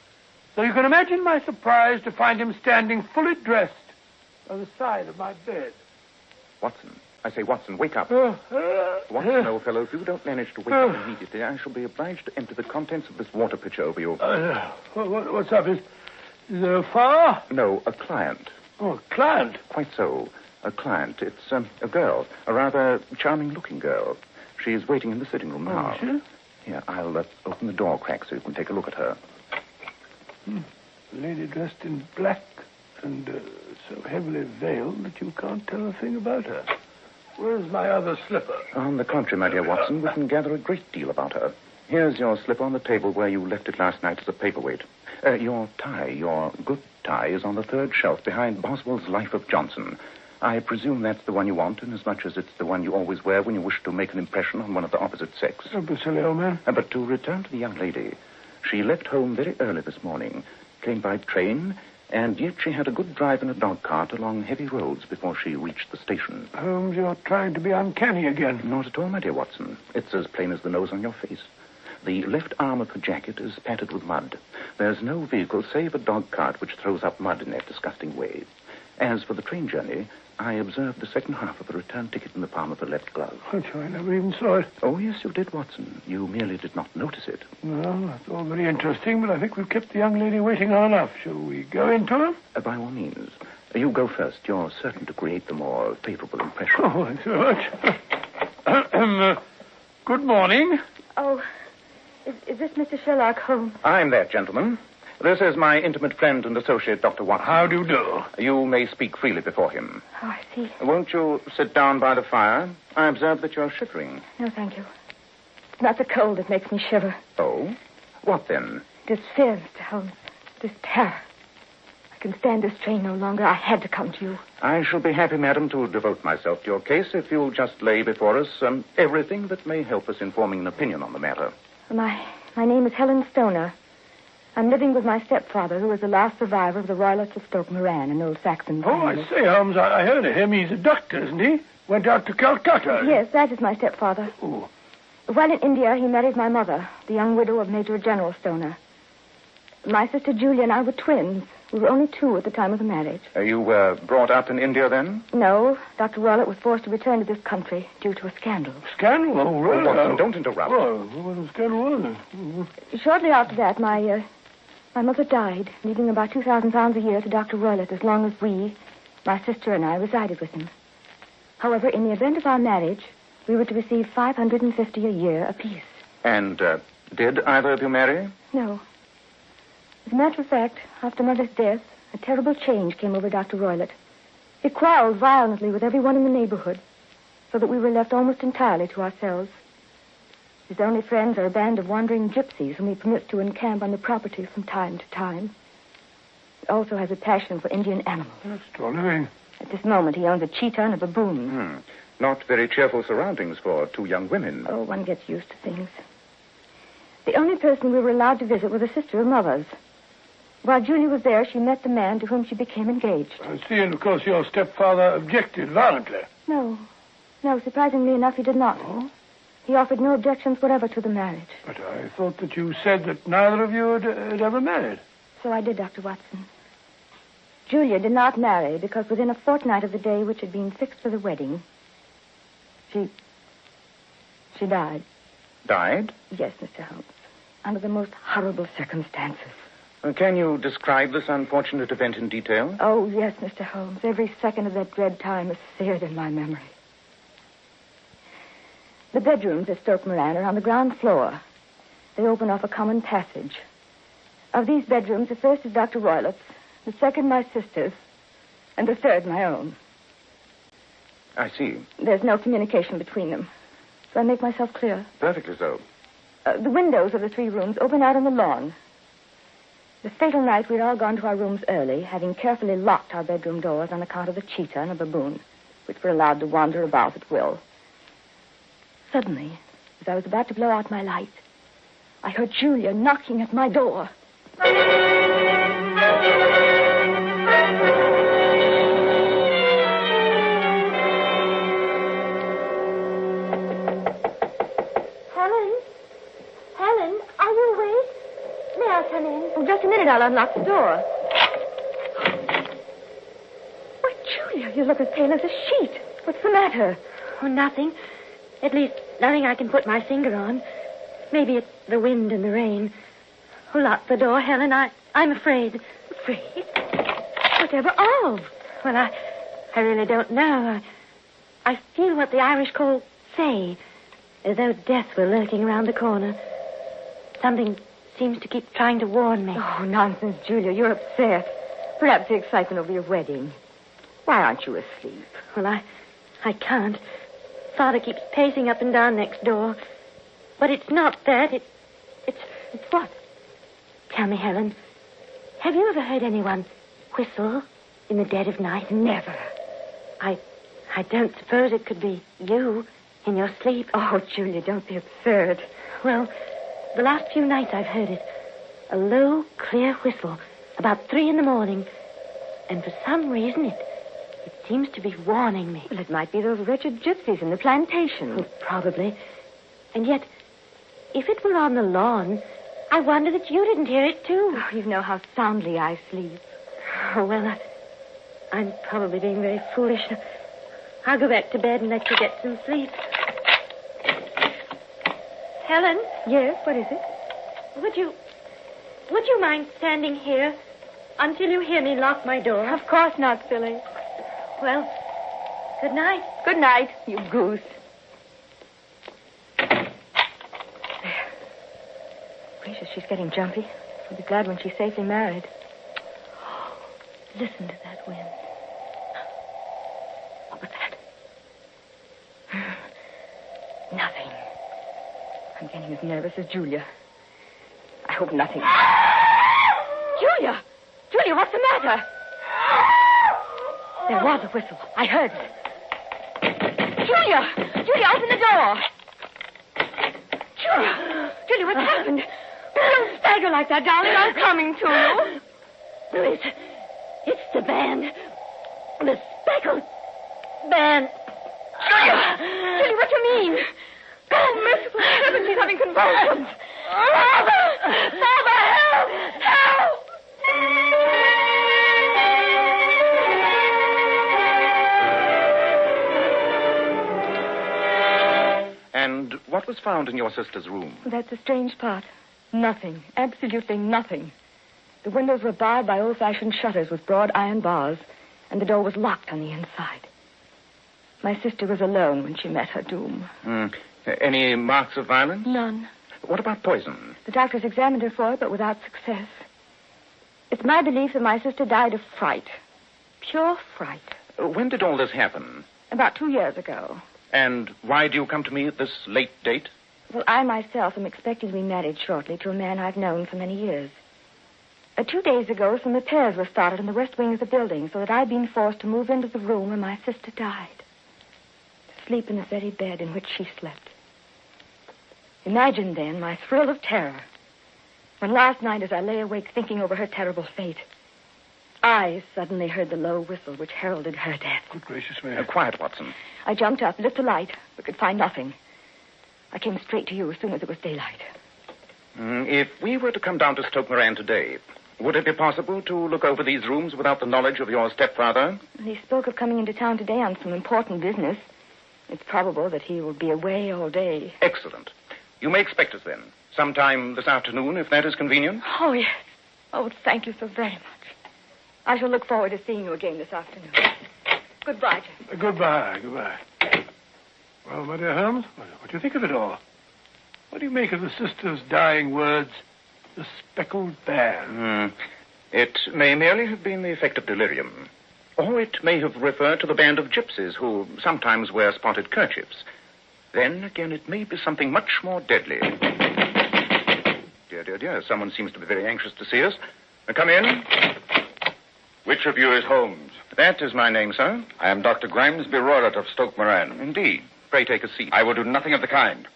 So you can imagine my surprise to find him standing fully dressed by the side of my bed. Watson. I say, Watson, wake up. Watson, old fellow, if you don't manage to wake up immediately, I shall be obliged to empty the contents of this water pitcher over you. What's up? Is there a fire? No, a client. Oh, a client? Quite so. A client. It's a girl, a rather charming-looking girl. She's waiting in the sitting room now. Oh, sure? Here, I'll open the door crack so you can take a look at her. A lady dressed in black and so heavily veiled that you can't tell a thing about her. Where's my other slipper? On the contrary, my dear Watson, we can gather a great deal about her. Here's your slipper on the table where you left it last night as a paperweight. Your tie, your good tie, is on the third shelf behind Boswell's Life of Johnson. I presume that's the one you want, inasmuch as it's the one you always wear when you wish to make an impression on one of the opposite sex. Don't be silly, old man. But to return to the young lady, she left home very early this morning, came by train, and yet she had a good drive in a dog cart along heavy roads before she reached the station. Holmes, you're trying to be uncanny again. Not at all, my dear Watson. It's as plain as the nose on your face. The left arm of her jacket is spattered with mud. There's no vehicle save a dog cart which throws up mud in that disgusting way. As for the train journey, I observed the second half of a return ticket in the palm of her left glove. I never even saw it. Oh, yes, you did, Watson. You merely did not notice it. Well, that's all very interesting, but I think we've kept the young lady waiting long enough. Shall we go into her? By all means. You go first. You're certain to create the more favorable impression. Oh, thanks so much. Good morning. Oh, is this Mr. Sherlock Holmes? I'm that gentleman. This is my intimate friend and associate, Dr. Watson. How do you do? You may speak freely before him. Oh, I see. Won't you sit down by the fire? I observe that you're shivering. No, thank you. It's not the cold that makes me shiver. Oh? What then? This fear, Mr. Holmes. This terror. I can stand this strain no longer. I had to come to you. I shall be happy, madam, to devote myself to your case if you'll just lay before us everything that may help us in forming an opinion on the matter. My name is Helen Stoner. I'm living with my stepfather, who is the last survivor of the Royalists of Stoke Moran, an old Saxon family. Oh, I say, Holmes, I heard of him. He's a doctor, isn't he? Went out to Calcutta. Yes, that is my stepfather. Oh. While in India, he married my mother, the young widow of Major General Stoner. My sister Julia and I were twins. We were only 2 at the time of the marriage. You were brought up in India, then? No. Dr. Roylott was forced to return to this country due to a scandal. Scandal? Oh, really? Watson, don't interrupt. Oh, what a scandal was it? Shortly after that, my mother died, leaving about £2,000 a year to Dr. Roylott as long as we, my sister and I, resided with him. However, in the event of our marriage, we were to receive $550 a year apiece. And did either of you marry? No. As a matter of fact, after Mother's death, a terrible change came over Dr. Roylott. He quarreled violently with everyone in the neighborhood, so that we were left almost entirely to ourselves. His only friends are a band of wandering gypsies whom he permits to encamp on the property from time to time. He also has a passion for Indian animals. Extraordinary. At this moment, he owns a cheetah and a baboon. Not very cheerful surroundings for 2 young women. Oh, one gets used to things. The only person we were allowed to visit was a sister of Mother's. While Julie was there, she met the man to whom she became engaged. I see, and of course your stepfather objected violently. No, surprisingly enough, he did not. Oh? He offered no objections whatever to the marriage. But I thought that you said that neither of you had ever married. So I did, Dr. Watson. Julia did not marry because within a fortnight of the day which had been fixed for the wedding, she died. Died? Yes, Mr. Holmes. Under the most horrible circumstances. Can you describe this unfortunate event in detail? Oh, yes, Mr. Holmes. Every second of that dread time is seared in my memory. The bedrooms at Stoke Moran are on the ground floor. They open off a common passage. Of these bedrooms, the first is Dr. Roylott's, the second my sister's, and the third my own. I see. There's no communication between them. Do I make myself clear? Perfectly so. The windows of the 3 rooms open out on the lawn. The fatal night, we'd all gone to our rooms early, having carefully locked our bedroom doors on account of the cheetah and a baboon, which were allowed to wander about at will. Suddenly, as I was about to blow out my light, I heard Julia knocking at my door. Helen, are you awake? May I come in? Oh, just a minute, I'll unlock the door. Why, Julia, you look as pale as a sheet. What's the matter? Oh, nothing. At least, nothing I can put my finger on. Maybe it's the wind and the rain. Oh, lock the door, Helen. I'm afraid. Afraid? Whatever of? Well, I really don't know. I feel what the Irish call say, as though death were lurking around the corner. Something seems to keep trying to warn me. Oh, nonsense, Julia. You're upset. Perhaps the excitement over your wedding. Why aren't you asleep? Well, I can't. Father keeps pacing up and down next door. But it's not that. It's what? Tell me, Helen. Have you ever heard anyone whistle in the dead of night? Never. I don't suppose it could be you in your sleep. Oh, Julia, don't be absurd. Well, the last few nights I've heard it. A low, clear whistle about 3 a.m. And for some reason it seems to be warning me. Well, it might be those wretched gypsies in the plantation. Oh, probably. And yet, if it were on the lawn, I wonder that you didn't hear it, too. Oh, you know how soundly I sleep. Oh, well, I'm probably being very foolish. I'll go back to bed and let you get some sleep. Helen? Yes, what is it? Would you mind standing here until you hear me lock my door? Of course not, silly. Well, good night. Good night, you goose. There. Gracious, she's getting jumpy. I'll be glad when she's safely married. Listen to that wind. What was that? Nothing. I'm getting as nervous as Julia. I hope nothing. Julia! Julia, what's the matter? There was a whistle. I heard it. Julia! Julia, open the door! Julia, what's happened? Don't stagger like that, darling. I'm coming to you. Louise, it's the band. The speckled band. Julia, what do you mean? Oh, merciful heaven, she's having convulsions. Father! Father, help! Help! And what was found in your sister's room? That's the strange part. Nothing. Absolutely nothing. The windows were barred by old-fashioned shutters with broad iron bars, and the door was locked on the inside. My sister was alone when she met her doom. Any marks of violence? None. What about poison? The doctors examined her for it, but without success. It's my belief that my sister died of fright. Pure fright. When did all this happen? About 2 years ago. And why do you come to me at this late date? Well, I myself am expecting to be married shortly to a man I've known for many years. 2 days ago, some repairs were started in the west wing of the building, so that I'd been forced to move into the room where my sister died. To sleep in the very bed in which she slept. Imagine, then, my thrill of terror when last night, as I lay awake thinking over her terrible fate, I suddenly heard the low whistle which heralded her death. Good gracious me. Quiet, Watson. I jumped up, lit the light, but could find nothing. I came straight to you as soon as it was daylight. If we were to come down to Stoke Moran today, would it be possible to look over these rooms without the knowledge of your stepfather? He spoke of coming into town today on some important business. It's probable that he will be away all day. Excellent. You may expect us then. Sometime this afternoon, if that is convenient. Oh, yes. Oh, thank you so very much. I shall look forward to seeing you again this afternoon. Goodbye, Jack. Goodbye. Well, my dear Holmes, what do you think of it all? What do you make of the sister's dying words, the speckled bear? It may merely have been the effect of delirium. Or it may have referred to the band of gypsies who sometimes wear spotted kerchiefs. Then, again, it may be something much more deadly. Dear, someone seems to be very anxious to see us. Come in. Which of you is Holmes? That is my name, sir. I am Dr. Grimesby Roylott of Stoke Moran. Indeed. Pray take a seat. I will do nothing of the kind.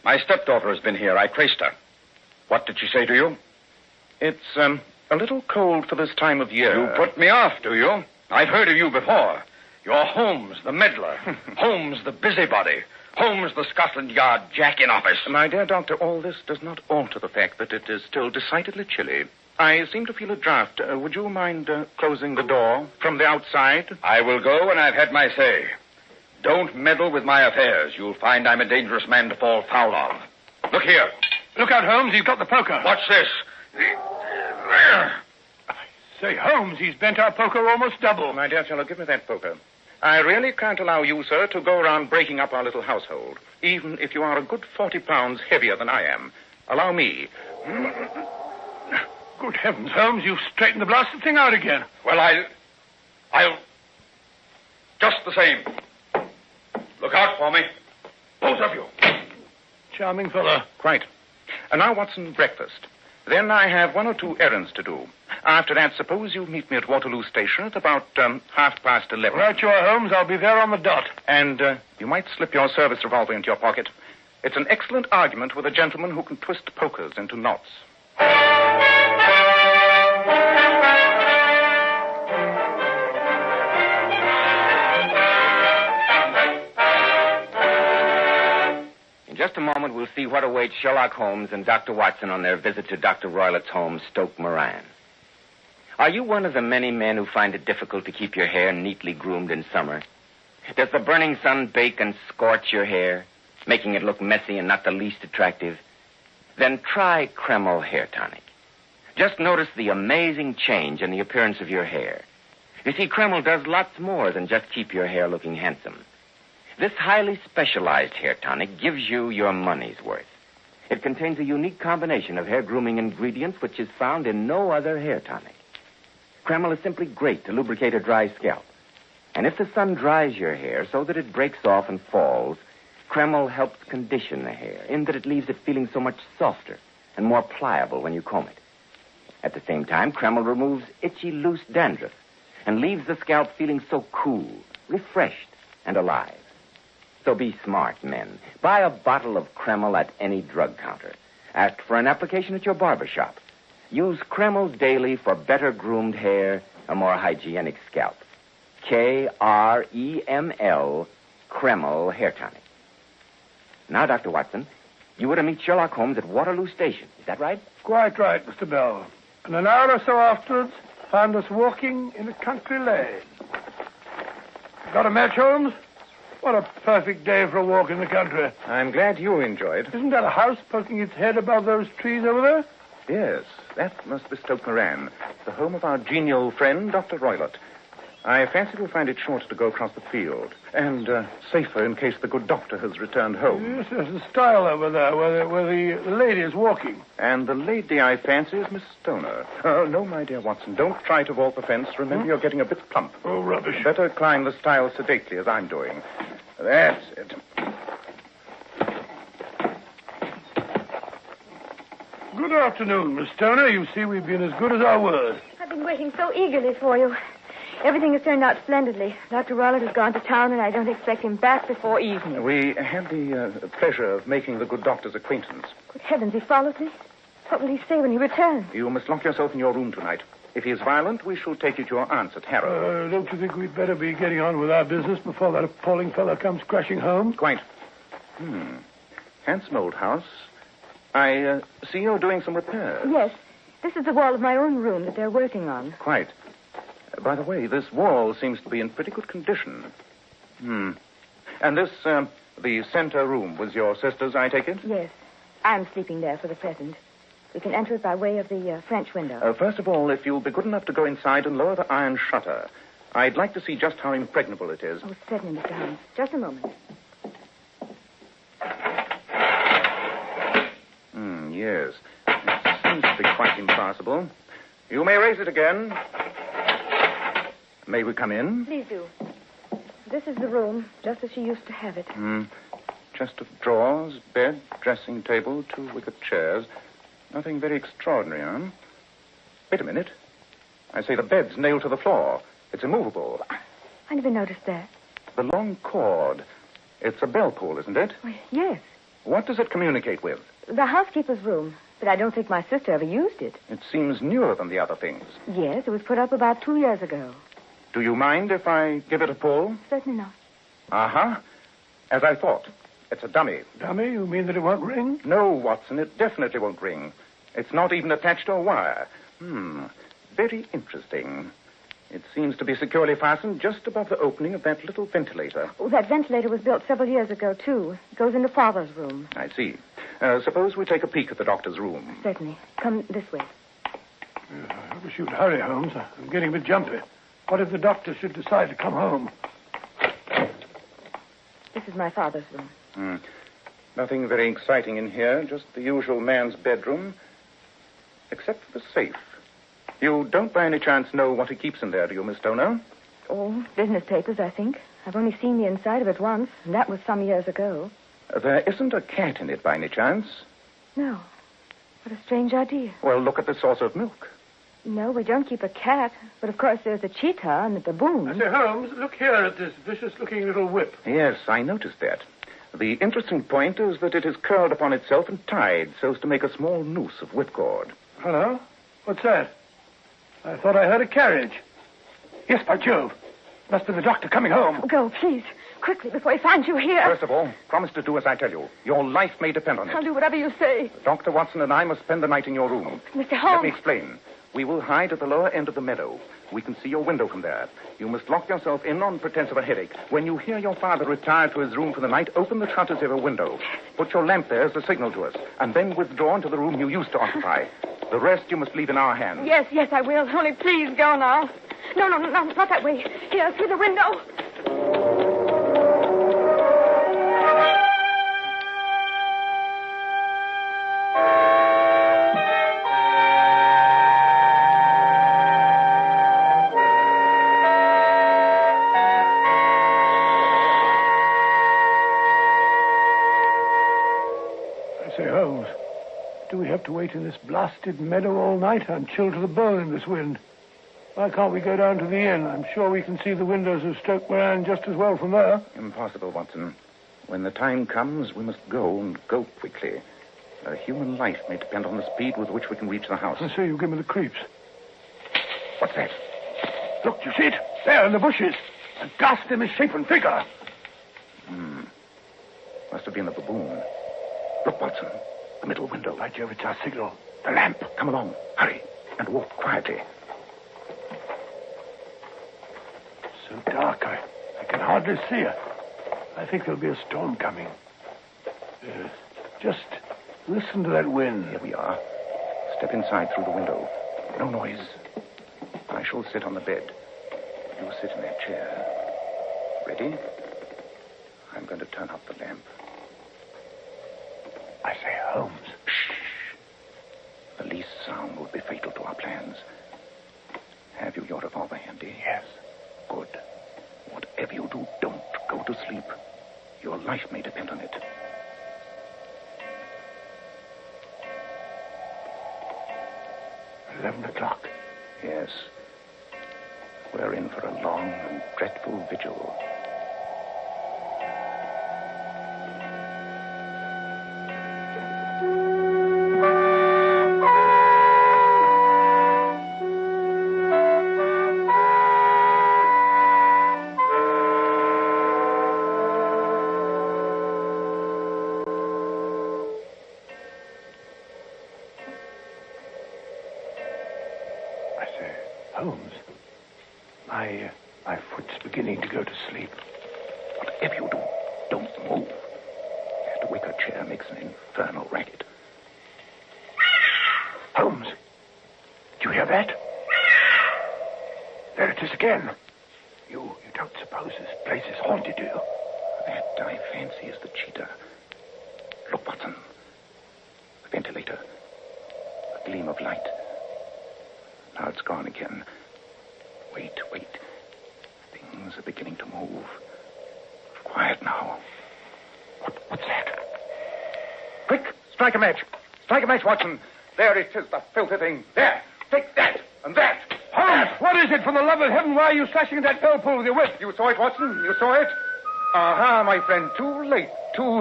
My stepdaughter has been here. I traced her. What did she say to you? It's a little cold for this time of year. You put me off, do you? I've heard of you before. You're Holmes, the meddler. Holmes, the busybody. Holmes, the Scotland Yard Jack in office. My dear doctor, all this does not alter the fact that it is still decidedly chilly. I seem to feel a draft. Would you mind closing the door from the outside? I will go when I've had my say. Don't meddle with my affairs. You'll find I'm a dangerous man to fall foul of. Look here. Look out, Holmes. He's got the poker. Watch this. Say, Holmes, he's bent our poker almost double. My dear fellow, give me that poker. I really can't allow you, sir, to go around breaking up our little household, even if you are a good 40 pounds heavier than I am. Allow me. Good heavens, Holmes, you've straightened the blasted thing out again. Well, I'll... Just the same. Look out for me. Both of you. Charming fellow. Quite. And now, Watson, breakfast. Then I have 1 or 2 errands to do. After that, suppose you meet me at Waterloo Station at about 11:30. Right you are, Holmes. I'll be there on the dot. And you might slip your service revolver into your pocket. It's an excellent argument with a gentleman who can twist pokers into knots. In just a moment, we'll see what awaits Sherlock Holmes and Dr. Watson on their visit to Dr. Roylott's home, Stoke Moran. Are you one of the many men who find it difficult to keep your hair neatly groomed in summer? Does the burning sun bake and scorch your hair, making it look messy and not the least attractive? Then try Kreml Hair Tonic. Just notice the amazing change in the appearance of your hair. You see, Kreml does lots more than just keep your hair looking handsome. This highly specialized hair tonic gives you your money's worth. It contains a unique combination of hair grooming ingredients which is found in no other hair tonic. Kreml is simply great to lubricate a dry scalp. And if the sun dries your hair so that it breaks off and falls, Kreml helps condition the hair in that it leaves it feeling so much softer and more pliable when you comb it. At the same time, Kreml removes itchy, loose dandruff and leaves the scalp feeling so cool, refreshed, and alive. So be smart, men. Buy a bottle of Kreml at any drug counter. Ask for an application at your barber shop. Use Kreml daily for better groomed hair, a more hygienic scalp. Kreml, Kreml Hair Tonic. Now, Dr. Watson, you were to meet Sherlock Holmes at Waterloo Station. Is that right? Quite right, Mr. Bell. And an hour or so afterwards, found us walking in a country lane. Got a match, Holmes? What a perfect day for a walk in the country. I'm glad you enjoyed. Isn't that a house poking its head above those trees over there? Yes, that must be Stoke Moran, the home of our genial friend, Dr. Roylott. I fancy we'll find it shorter to go across the field, and safer in case the good doctor has returned home. Yes, there's a stile over there where the lady is walking. And the lady, I fancy, is Miss Stoner. No, my dear Watson, don't try to vault the fence. Remember, you're getting a bit plump. Oh, rubbish. Better climb the stile sedately, as I'm doing. That's it. Good afternoon, Miss Stoner. You see, we've been as good as our word. I've been waiting so eagerly for you. Everything has turned out splendidly. Dr. Roylott has gone to town, and I don't expect him back before evening. We had the pleasure of making the good doctor's acquaintance. Good heavens, he follows me? What will he say when he returns? You must lock yourself in your room tonight. If he is violent, we shall take you to your aunt's at Harrow. Don't you think we'd better be getting on with our business before that appalling fellow comes crashing home? Quite. Handsome old house. I see you're doing some repairs. Yes. This is the wall of my own room that they're working on. Quite. By the way, this wall seems to be in pretty good condition. And this, the center room, was your sister's, I take it? Yes. I'm sleeping there for the present. We can enter it by way of the French window. First of all, if you'll be good enough to go inside and lower the iron shutter, I'd like to see just how impregnable it is. Oh, certainly, Mr. Holmes. Just a moment. Yes. It seems to be quite impassable. You may raise it again. May we come in? Please do. This is the room, just as she used to have it. Chest of drawers, bed, dressing table, 2 wicker chairs. Nothing very extraordinary, huh? Wait a minute. I say the bed's nailed to the floor. It's immovable. I never noticed that. The long cord. It's a bell pull, isn't it? Well, yes. What does it communicate with? The housekeeper's room. But I don't think my sister ever used it. It seems newer than the other things. Yes, it was put up about 2 years ago. Do you mind if I give it a pull? Certainly not. Uh-huh. As I thought. It's a dummy. Dummy? You mean that it won't ring? No, Watson, it definitely won't ring. It's not even attached to a wire. Very interesting. It seems to be securely fastened just above the opening of that little ventilator. Oh, that ventilator was built several years ago, too. It goes into Father's room. I see. Suppose we take a peek at the doctor's room. Certainly. Come this way. I wish you'd hurry, Holmes. I'm getting a bit jumpy. What if the doctor should decide to come home? This is my father's room. Nothing very exciting in here, just the usual man's bedroom, except for the safe. You don't by any chance know what he keeps in there, do you, Miss Stoner? Oh, business papers, I think. I've only seen the inside of it once, and that was some years ago. There isn't a cat in it by any chance? No. What a strange idea. Well, look at the saucer of milk. No, we don't keep a cat. But, of course, there's a cheetah and a baboon. I say, Holmes, look here at this vicious-looking little whip. Yes, I noticed that. The interesting point is that it is curled upon itself and tied so as to make a small noose of whipcord. Hello? What's that? I thought I heard a carriage. Yes, by Jove. Must be the doctor coming home. Go, please. Quickly, before he finds you here. First of all, promise to do as I tell you. Your life may depend on it. I'll do whatever you say. Dr. Watson and I must spend the night in your room. Mr. Holmes. Let me explain. We will hide at the lower end of the meadow. We can see your window from there. You must lock yourself in on pretense of a headache. When you hear your father retire to his room for the night, open the shutters of your window. Put your lamp there as a signal to us, and then withdraw into the room you used to occupy. The rest you must leave in our hands. Yes, I will. Only please go now. No, not that way. Here, through the window. Do we have to wait in this blasted meadow all night? I'm chilled to the bone in this wind. Why can't we go down to the inn? I'm sure we can see the windows of Stoke Moran just as well from there. Impossible, Watson. When the time comes, we must go, and go quickly. A human life may depend on the speed with which we can reach the house. I say you give me the creeps. What's that? Look, you see it? There in the bushes. A ghastly misshapen figure. Must have been the baboon. Look, Watson. The middle window. By Jove, it's our signal. The lamp. Come along. Hurry. And walk quietly. So dark, I can hardly see her. I think there'll be a storm coming. Just listen to that wind. Here we are. Step inside through the window. No noise. I shall sit on the bed. You sit in that chair. Ready? I'm going to turn up the lamp. I say, Holmes. Shh. The least sound would be fatal to our plans. Have you your revolver handy? Yes. Good. Whatever you do, don't go to sleep. Your life may depend on it. $11:00. Yes. We're in for a long and dreadful vigil. Holmes. My foot's beginning to go to sleep. Whatever you do, don't move. That wicker chair makes an infernal racket. Holmes, do you hear that? There it is again. You don't suppose this place is haunted, do you? That, I fancy, is the cheetah. Look, Watson. The ventilator. A gleam of light. Now it's gone again. Wait. Things are beginning to move. Quiet now. What's that? Quick, strike a match. Strike a match, Watson. There it is, the filthy thing. There, take that and that. Holmes, what is it? For the love of heaven, why are you slashing at that bell pull with your whip? You saw it, Watson? You saw it? Aha, my friend. Too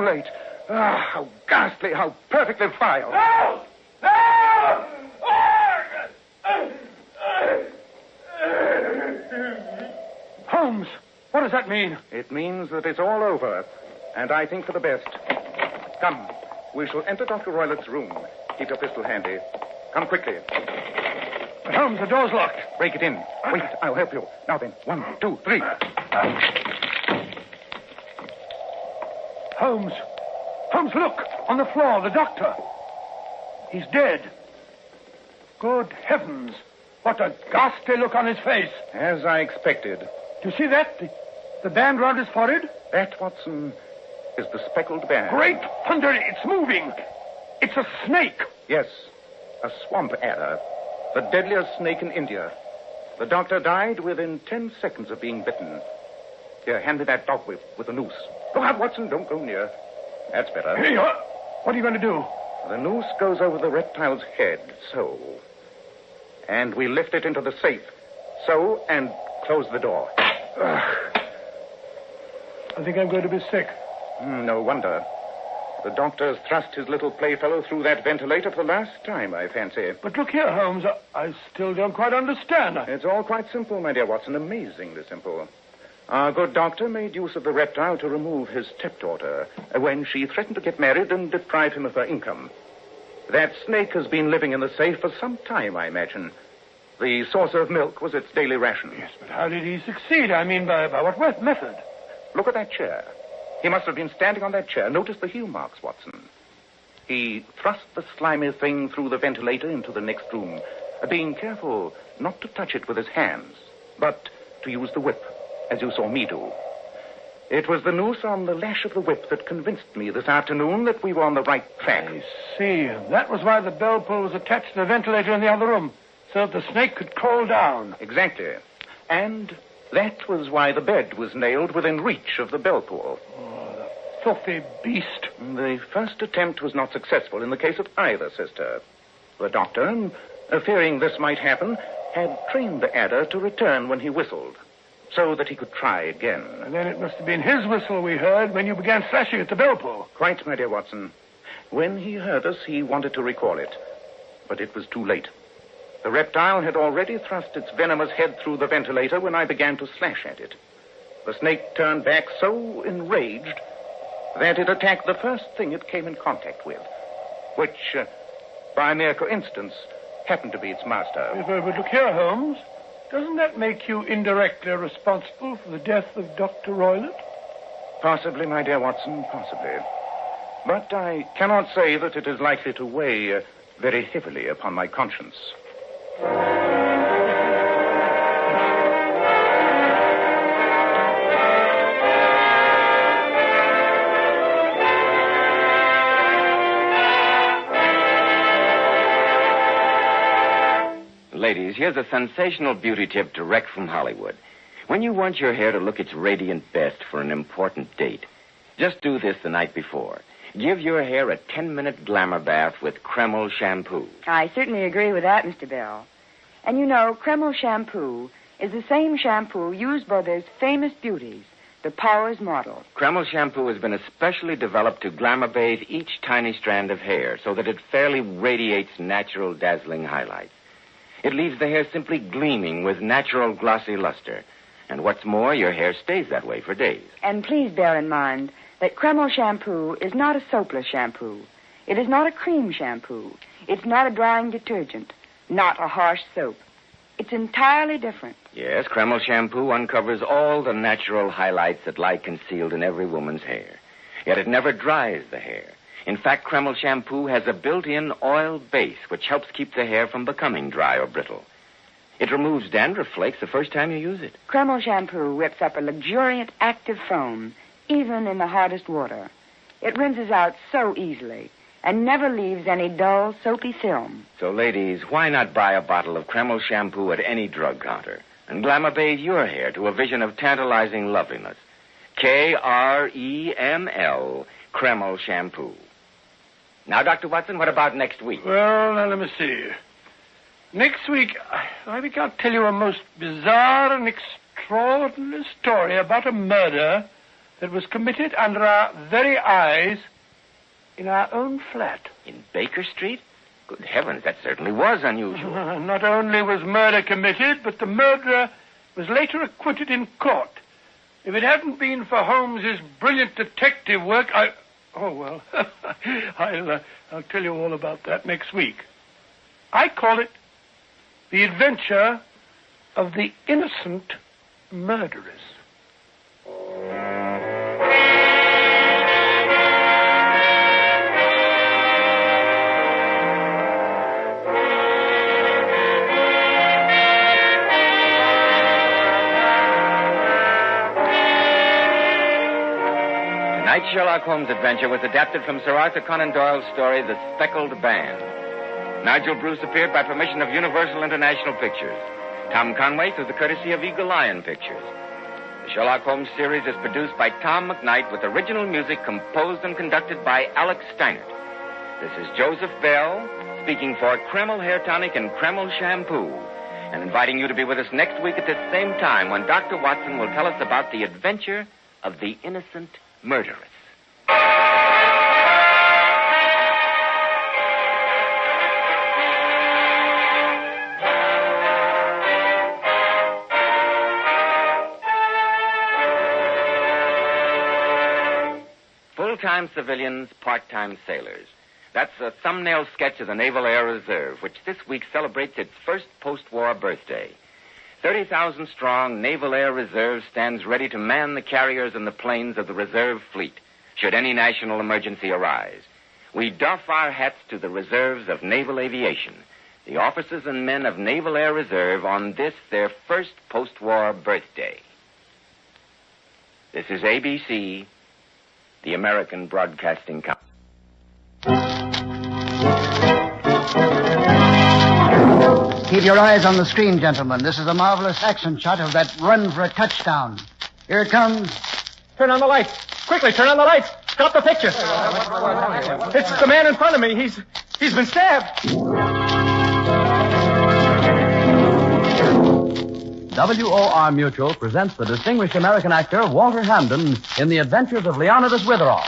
late. Ah, how ghastly, how perfectly vile. No! Holmes, what does that mean? It means that it's all over, and I think for the best. Come, we shall enter Dr. Roylett's room. Keep your pistol handy. Come quickly. But Holmes, the door's locked. Break it in. Wait, I'll help you. Now then, 1, 2, 3. Holmes, look! On the floor, the doctor. He's dead. Good heavens. What a ghastly look on his face. As I expected. Do you see that? The band round his forehead? That, Watson, is the speckled band. Great thunder, it's moving. It's a snake. Yes, a swamp adder. The deadliest snake in India. The doctor died within 10 seconds of being bitten. Here, hand me that dog whip with the noose. Look out, Watson, don't go near. That's better. Hey, what are you going to do? The noose goes over the reptile's head, so. And we lift it into the safe, so, and close the door. I think I'm going to be sick. No wonder. The doctor's thrust his little playfellow through that ventilator for the last time, I fancy. But look here, Holmes, I still don't quite understand. It's all quite simple, my dear Watson, amazingly simple. Our good doctor made use of the reptile to remove his stepdaughter when she threatened to get married and deprive him of her income. That snake has been living in the safe for some time, I imagine. The saucer of milk was its daily ration. Yes, but how did he succeed? I mean, by what method? Look at that chair. He must have been standing on that chair. Notice the heel marks, Watson. He thrust the slimy thing through the ventilator into the next room, being careful not to touch it with his hands, but to use the whip, as you saw me do. It was the noose on the lash of the whip that convinced me this afternoon that we were on the right track. I see. That was why the bell pull was attached to the ventilator in the other room, so that the snake could crawl down. Exactly. And that was why the bed was nailed within reach of the bell pull. Oh, the filthy beast. The first attempt was not successful in the case of either sister. The doctor, fearing this might happen, had trained the adder to return when he whistled, so that he could try again. And then it must have been his whistle we heard when you began slashing at the bell pull. Quite, my dear Watson. When he heard us, he wanted to recall it. But it was too late. The reptile had already thrust its venomous head through the ventilator when I began to slash at it. The snake turned back so enraged that it attacked the first thing it came in contact with, which, by mere coincidence, happened to be its master. But look here, Holmes. Doesn't that make you indirectly responsible for the death of Dr. Roylett? Possibly, my dear Watson, possibly. But I cannot say that it is likely to weigh very heavily upon my conscience. Ladies, here's a sensational beauty tip direct from Hollywood. When you want your hair to look its radiant best for an important date, just do this the night before. Give your hair a 10-minute glamour bath with Kreml shampoo. I certainly agree with that, Mr. Bell. And you know, Kreml shampoo is the same shampoo used by those famous beauties, the Powers model. Kreml shampoo has been especially developed to glamour bathe each tiny strand of hair so that it fairly radiates natural, dazzling highlights. It leaves the hair simply gleaming with natural glossy luster. And what's more, your hair stays that way for days. And please bear in mind that Kreml shampoo is not a soapless shampoo. It is not a cream shampoo. It's not a drying detergent, not a harsh soap. It's entirely different. Yes, Kreml shampoo uncovers all the natural highlights that lie concealed in every woman's hair. Yet it never dries the hair. In fact, Kreml shampoo has a built-in oil base which helps keep the hair from becoming dry or brittle. It removes dandruff flakes the first time you use it. Kreml shampoo whips up a luxuriant active foam, even in the hardest water. It rinses out so easily and never leaves any dull, soapy film. So, ladies, why not buy a bottle of Kreml shampoo at any drug counter and glamour bathe your hair to a vision of tantalizing loveliness? Kreml, Kreml shampoo. Now, Dr. Watson, what about next week? Well, now, let me see. Next week, I think I'll tell you a most bizarre and extraordinary story about a murder that was committed under our very eyes in our own flat. In Baker Street? Good heavens, that certainly was unusual. Not only was murder committed, but the murderer was later acquitted in court. If it hadn't been for Holmes's brilliant detective work, I'll tell you all about that next week. I call it The Adventure of the Innocent Murderess. Tonight's Sherlock Holmes adventure was adapted from Sir Arthur Conan Doyle's story, The Speckled Band. Nigel Bruce appeared by permission of Universal International Pictures. Tom Conway through the courtesy of Eagle Lion Pictures. The Sherlock Holmes series is produced by Tom McKnight with original music composed and conducted by Alex Steinert. This is Joseph Bell speaking for Kreml Hair Tonic and Kreml Shampoo and inviting you to be with us next week at this same time when Dr. Watson will tell us about the adventure of the innocent murderess. Full-time civilians, part-time sailors. That's a thumbnail sketch of the Naval Air Reserve, which this week celebrates its first post-war birthday. 30,000 strong Naval Air Reserve stands ready to man the carriers and the planes of the reserve fleet, should any national emergency arise. We doff our hats to the reserves of naval aviation, the officers and men of Naval Air Reserve on this, their first post-war birthday. This is ABC, the American Broadcasting Company. Keep your eyes on the screen, gentlemen. This is a marvelous action shot of that run for a touchdown. Here it comes. Turn on the lights. Quickly, turn on the lights. Stop the picture. It's the man in front of me. He's been stabbed. WOR Mutual presents the distinguished American actor Walter Hamden in The Adventures of Leonidas Witherall.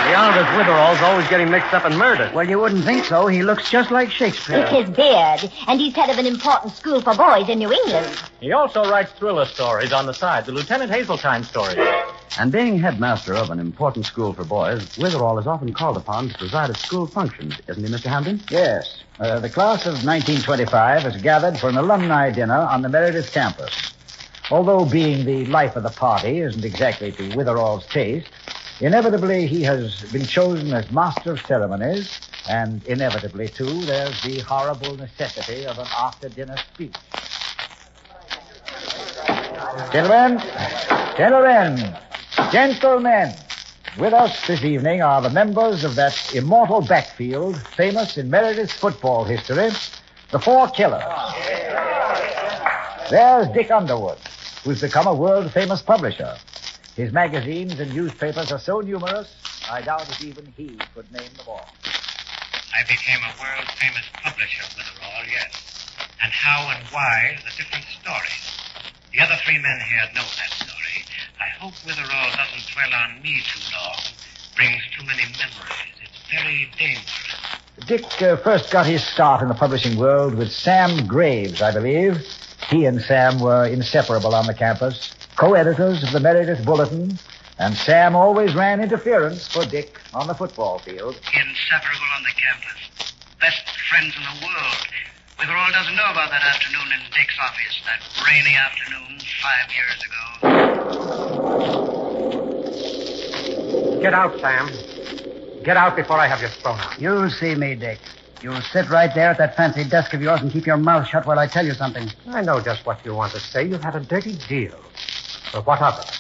Leonidas Witherall's always getting mixed up in murder. Well, you wouldn't think so. He looks just like Shakespeare. It's his beard, and he's head of an important school for boys in New England. He also writes thriller stories on the side, the Lieutenant Hazeltine stories. And being headmaster of an important school for boys, Witherall is often called upon to preside at school functions, isn't he, Mr. Hamden? Yes. The class of 1925 is gathered for an alumni dinner on the Meredith campus. Although being the life of the party isn't exactly to Witherall's taste, inevitably he has been chosen as master of ceremonies, and inevitably, too, there's the horrible necessity of an after-dinner speech. Gentlemen, with us this evening are the members of that immortal backfield famous in Meredith's football history, the Four Killers. There's Dick Underwood, who's become a world-famous publisher. His magazines and newspapers are so numerous, I doubt if even he could name them all. I became a world-famous publisher, Witherall, yes. And how and why are the different stories. The other three men here know that story. I hope Witherall doesn't dwell on me too long. Brings too many memories. It's very dangerous. Dick first got his start in the publishing world with Sam Graves, I believe. He and Sam were inseparable on the campus, co-editors of the Meredith Bulletin, And Sam always ran interference for Dick on the football field. Inseparable on the campus. Best friends in the world. Witherall doesn't know about that afternoon in Dick's office. That rainy afternoon 5 years ago. Get out, Sam. Get out before I have you thrown out. You'll see me, Dick. You'll sit right there at that fancy desk of yours and keep your mouth shut while I tell you something. I know just what you want to say. You've had a dirty deal. But what of it?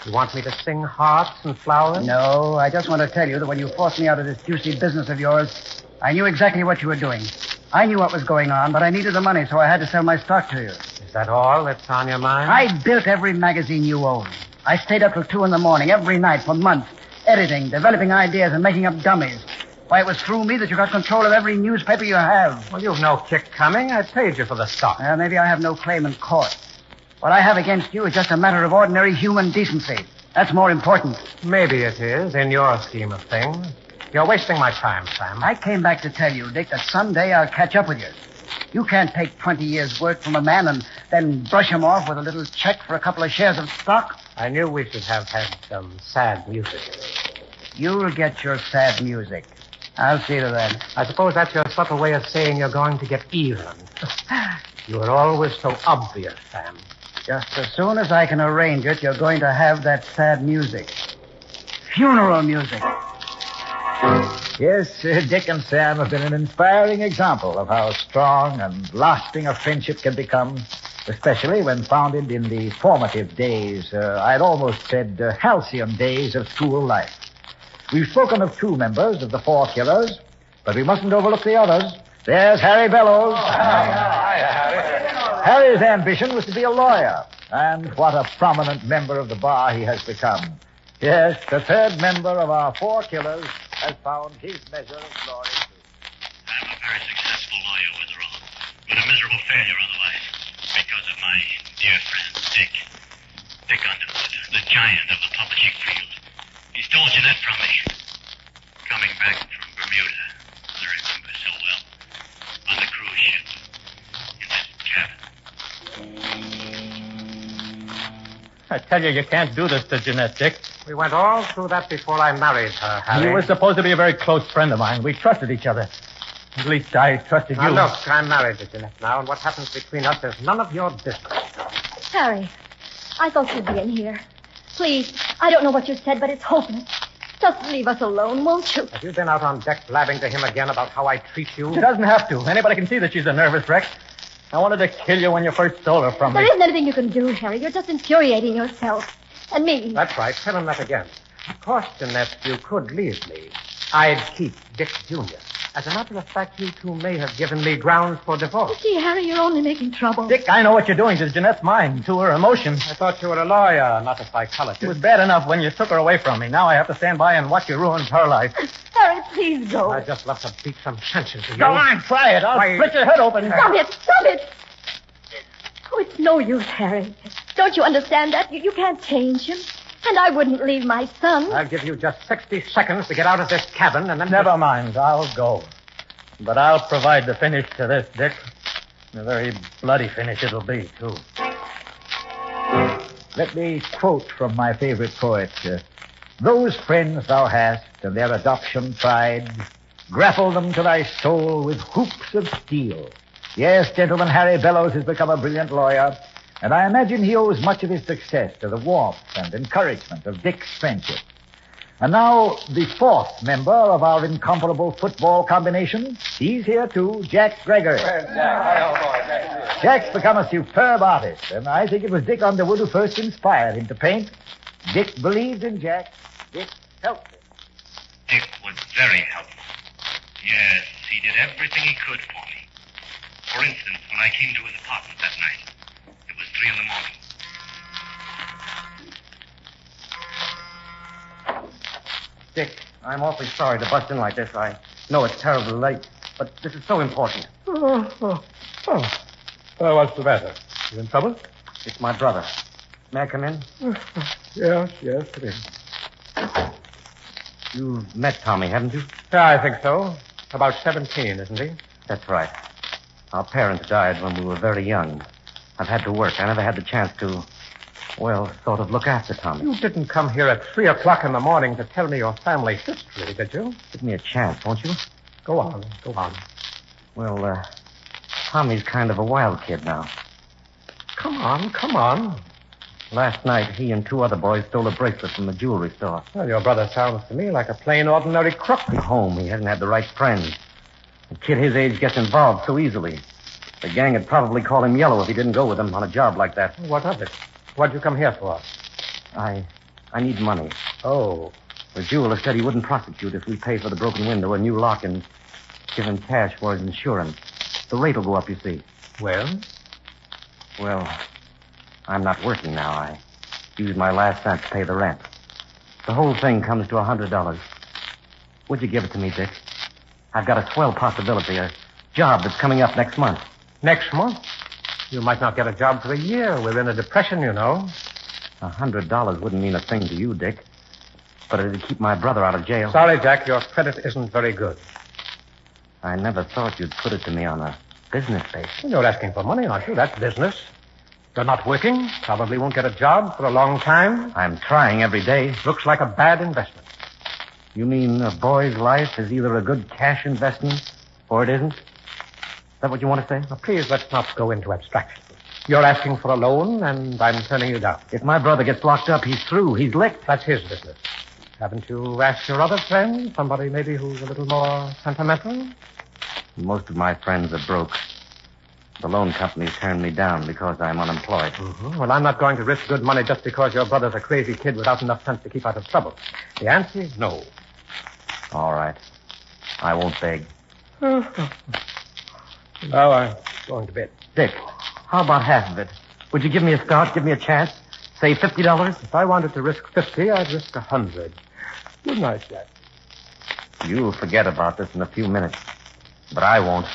You want me to sing hearts and flowers? No, I just want to tell you that when you forced me out of this juicy business of yours, I knew exactly what you were doing. I knew what was going on, but I needed the money, so I had to sell my stock to you. Is that all that's on your mind? I built every magazine you own. I stayed up till 2 a.m. every night for months, editing, developing ideas, and making up dummies. Why, it was through me that you got control of every newspaper you have. Well, you've no kick coming. I paid you for the stock. Maybe I have no claim in court. What I have against you is just a matter of ordinary human decency. That's more important. Maybe it is, in your scheme of things. You're wasting my time, Sam. I came back to tell you, Dick, that someday I'll catch up with you. You can't take 20 years' work from a man and then brush him off with a little check for a couple of shares of stock. I knew we should have had some sad music. You'll get your sad music. I'll see to that. I suppose that's your subtle way of saying you're going to get even. You were always so obvious, Sam. Just as soon as I can arrange it, you're going to have that sad music. Funeral music. Yes, Dick and Sam have been an inspiring example of how strong and lasting a friendship can become, especially when founded in the formative days, I'd almost said halcyon days of school life. We've spoken of 2 members of the 4 Killers, but we mustn't overlook the others. There's Harry Bellows. Hi, Harry. Harry's ambition was to be a lawyer, and what a prominent member of the bar he has become. Yes, the 3rd member of our 4 Killers has found his measure of glory. I'm a very successful lawyer, Witherall, but a miserable failure otherwise, because of my dear friend, Dick. Dick Underwood, the giant of the publishing field. He stole Jeanette from me. Coming back from Bermuda, I remember so well, on the cruise ship, in that cabin. I tell you can't do this to Jeanette, Dick. We went all through that before I married her, Harry. You were supposed to be a very close friend of mine. We trusted each other. At least I trusted you. Now, look, I'm married to Jeanette now, and what happens between us is none of your business. Harry, I thought you'd be in here. Please, I don't know what you said, but it's hopeless. Just leave us alone, won't you? Have you been out on deck blabbing to him again about how I treat you? She doesn't have to. Anybody can see that she's a nervous wreck. I wanted to kill you when you first stole her from me. There isn't anything you can do, Harry. You're just infuriating yourself. And me. That's right. Tell him that again. Of course, Jeanette, you could leave me. I'd keep Dick Jr. As a matter of fact, you 2 may have given me grounds for divorce. You see, Harry, you're only making trouble. Dick, I know what you're doing to Jeanette's mind, to her emotions. I thought you were a lawyer, not a psychologist. It was bad enough when you took her away from me. Now I have to stand by and watch you ruin her life. Harry, please go. I'd just love to beat some sense into you. Go on, try it. I'll split your head open. Stop it! Stop it! Oh, it's no use, Harry. Don't you understand that? You can't change him. And I wouldn't leave my son. I'll give you just 60 seconds to get out of this cabin, and then... Never mind. I'll go. But I'll provide the finish to this, Dick. A very bloody finish it'll be, too. Let me quote from my favorite poet. Those friends thou hast and their adoption tried, grapple them to thy soul with hoops of steel. Yes, gentlemen, Harry Bellows has become a brilliant lawyer, and I imagine he owes much of his success to the warmth and encouragement of Dick's friendship. And now, the 4th member of our incomparable football combination. He's here, too, Jack Gregory. Jack's become a superb artist, and I think it was Dick Underwood who first inspired him to paint. Dick believed in Jack. Dick helped him. Dick was very helpful. Yes, he did everything he could for me. For instance, when I came to his apartment that night, it was 3 a.m. Dick, I'm awfully sorry to bust in like this. I know it's terribly late, but this is so important. Oh, what's the matter? You in trouble? It's my brother. May I come in? Yes, it is. You've met Tommy, haven't you? Yeah, I think so. About 17, isn't he? That's right. Our parents died when we were very young. I've had to work. I never had the chance to Well, sort of look after Tommy. You didn't come here at 3 o'clock in the morning to tell me your family history, did you? Give me a chance, won't you? Go on. Well, Tommy's kind of a wild kid now. Come on. Last night, he and 2 other boys stole a bracelet from the jewelry store. Well, your brother sounds to me like a plain, ordinary crook. At home, he hasn't had the right friends. A kid his age gets involved so easily. The gang would probably call him yellow if he didn't go with them on a job like that. What of it? What'd you come here for? I need money. Oh. The jeweler said he wouldn't prosecute if we pay for the broken window, a new lock, and give him cash for his insurance. The rate will go up, you see. Well? Well, I'm not working now. I used my last cent to pay the rent. The whole thing comes to $100. Would you give it to me, Dick? I've got a swell possibility, a job that's coming up next month. Next month? You might not get a job for a year. We're in a depression, you know. $100 wouldn't mean a thing to you, Dick. But it'd keep my brother out of jail. Sorry, Jack, your credit isn't very good. I never thought you'd put it to me on a business basis. You're asking for money, aren't you? That's business. You're not working. Probably won't get a job for a long time. I'm trying every day. Looks like a bad investment. You mean a boy's life is either a good cash investment or it isn't? Is that what you want to say? Now, please, let's not go into abstractions. You're asking for a loan, and I'm turning you down. If my brother gets locked up, he's through. He's licked. That's his business. Haven't you asked your other friend, somebody maybe who's a little more sentimental? Most of my friends are broke. The loan companies turned me down because I'm unemployed. Mm-hmm. Well, I'm not going to risk good money just because your brother's a crazy kid without enough sense to keep out of trouble. The answer is no. All right. I won't beg. Now I'm going to bed. Dick, how about half of it? Would you give me a start, give me a chance? Say $50? If I wanted to risk 50, I'd risk 100. Good night, Jack. You'll forget about this in a few minutes. But I won't.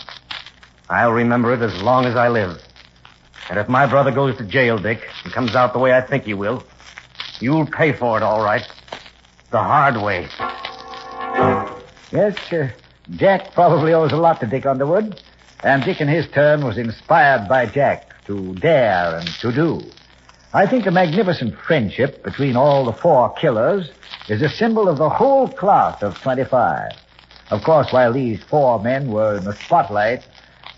I'll remember it as long as I live. And if my brother goes to jail, Dick, and comes out the way I think he will, you'll pay for it, all right. The hard way. Yes, Jack probably owes a lot to Dick Underwood. And Dick, in his turn, was inspired by Jack to dare and to do. I think a magnificent friendship between all the 4 killers is a symbol of the whole class of 25. Of course, while these 4 men were in the spotlight,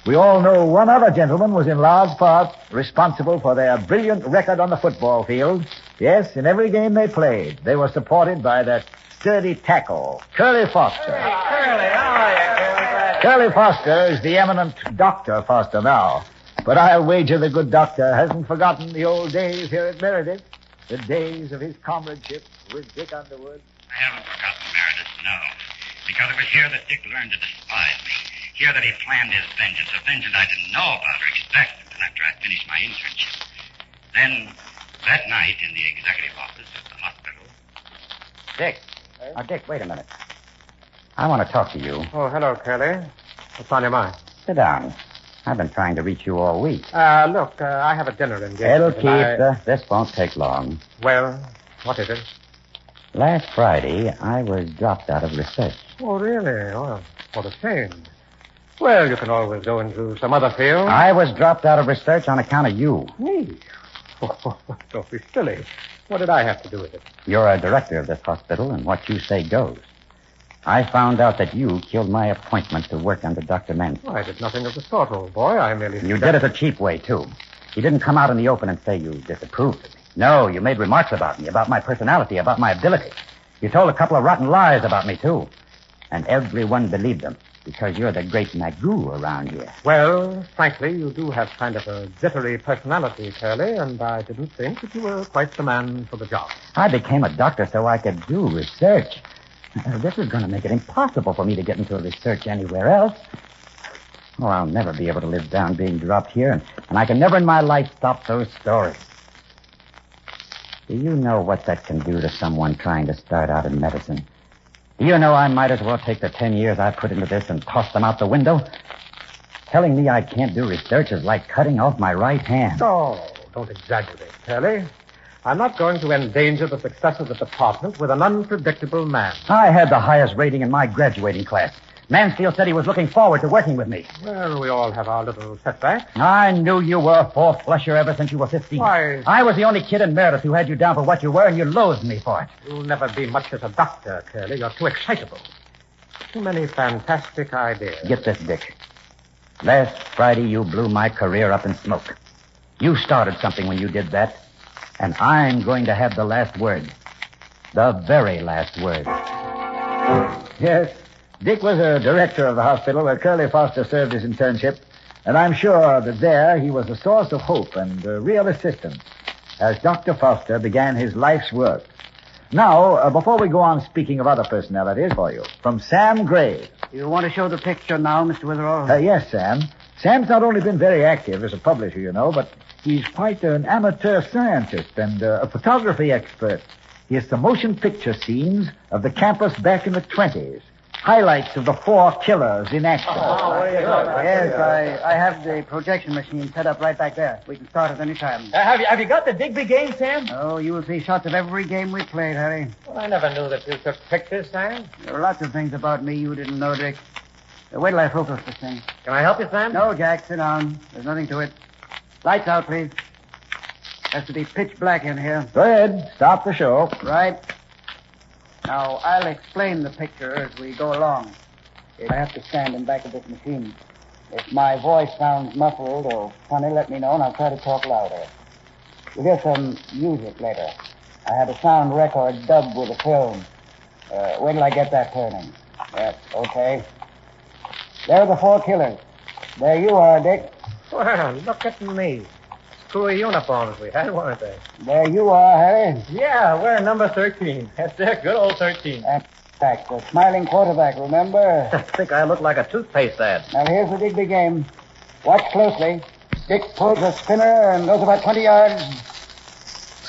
we all know one other gentleman was in large part responsible for their brilliant record on the football field. Yes, in every game they played, they were supported by that sturdy tackle, Curly Foster. Hey, Curly, how are you, Curly? Curly Foster is the eminent Dr. Foster now. But I'll wager the good doctor hasn't forgotten the old days here at Meredith, the days of his comradeship with Dick Underwood. I haven't forgotten Meredith, no. Because it was here that Dick learned to despise me. Here that he planned his vengeance, a vengeance I didn't know about or expect until after I finished my internship. Then, that night in the executive office at the hospital... Dick. Dick, wait a minute. I want to talk to you. Oh, hello, Curly. What's on your mind? Sit down. I've been trying to reach you all week. Look, I have a dinner engagement. It'll keep. This won't take long. Well, what is it? Last Friday, I was dropped out of research. Oh, really? Oh, what a shame. Well, you can always go into some other field. I was dropped out of research on account of you. Me? Oh, don't be silly. What did I have to do with it? You're a director of this hospital, and what you say goes. I found out that you killed my appointment to work under Dr. Manson. Oh, I did nothing of the sort, old boy. I merely... You did it a cheap way, too. You didn't come out in the open and say you disapproved of me. No, you made remarks about me, about my personality, about my ability. You told a couple of rotten lies about me, too. And everyone believed them, because you're the great Magoo around here. Well, frankly, you do have kind of a jittery personality, Curly, and I didn't think that you were quite the man for the job. I became a doctor so I could do research. This is going to make it impossible for me to get into research anywhere else. Oh, I'll never be able to live down being dropped here, and I can never in my life stop those stories. Do you know what that can do to someone trying to start out in medicine? Do you know I might as well take the 10 years I put into this and toss them out the window? Telling me I can't do research is like cutting off my right hand. Oh, don't exaggerate, Curly. I'm not going to endanger the success of the department with an unpredictable man. I had the highest rating in my graduating class. Mansfield said he was looking forward to working with me. Well, we all have our little setbacks. I knew you were a four-flusher ever since you were 15. Why? I was the only kid in Meredith who had you down for what you were, and you loathed me for it. You'll never be much as a doctor, Curly. You're too excitable. Too many fantastic ideas. Get this, Dick. Last Friday, you blew my career up in smoke. You started something when you did that, and I'm going to have the last word. The very last word. Yes, Dick was a director of the hospital where Curly Foster served his internship, and I'm sure that there he was a source of hope and real assistance as Dr. Foster began his life's work. Now, before we go on speaking of other personalities for you, from Sam Graves. You want to show the picture now, Mr. Witherall? Yes, Sam. Sam's not only been very active as a publisher, you know, but he's quite an amateur scientist and a photography expert. He has the motion picture scenes of the campus back in the 20s. Highlights of the 4 killers in action. Yes, I have the projection machine set up right back there. We can start at any time. Have you got the Digby game, Sam? Oh, you will see shots of every game we played, Harry. Well, I never knew that you took pictures, Sam. There are lots of things about me you didn't know, Dick. Wait till I focus this thing. Can I help you, Sam? No, Jack, sit down. There's nothing to it. Lights out, please. Has to be pitch black in here. Go ahead. Stop the show. Right. Now, I'll explain the picture as we go along. I have to stand in back of this machine. If my voice sounds muffled or funny, let me know, and I'll try to talk louder. You'll hear some music later. I have a sound record dubbed with a film. Wait till I get that turning. Yes, okay. There are the 4 killers. There you are, Dick. Well, look at me. Screwy uniforms we had, weren't they? There you are, Harry. Yeah, we're number 13. That's it, good old 13. That's back, the smiling quarterback, remember? I think I look like a toothpaste ad. Now, here's the Digby game. Watch closely. Dick pulls a spinner and goes about 20 yards.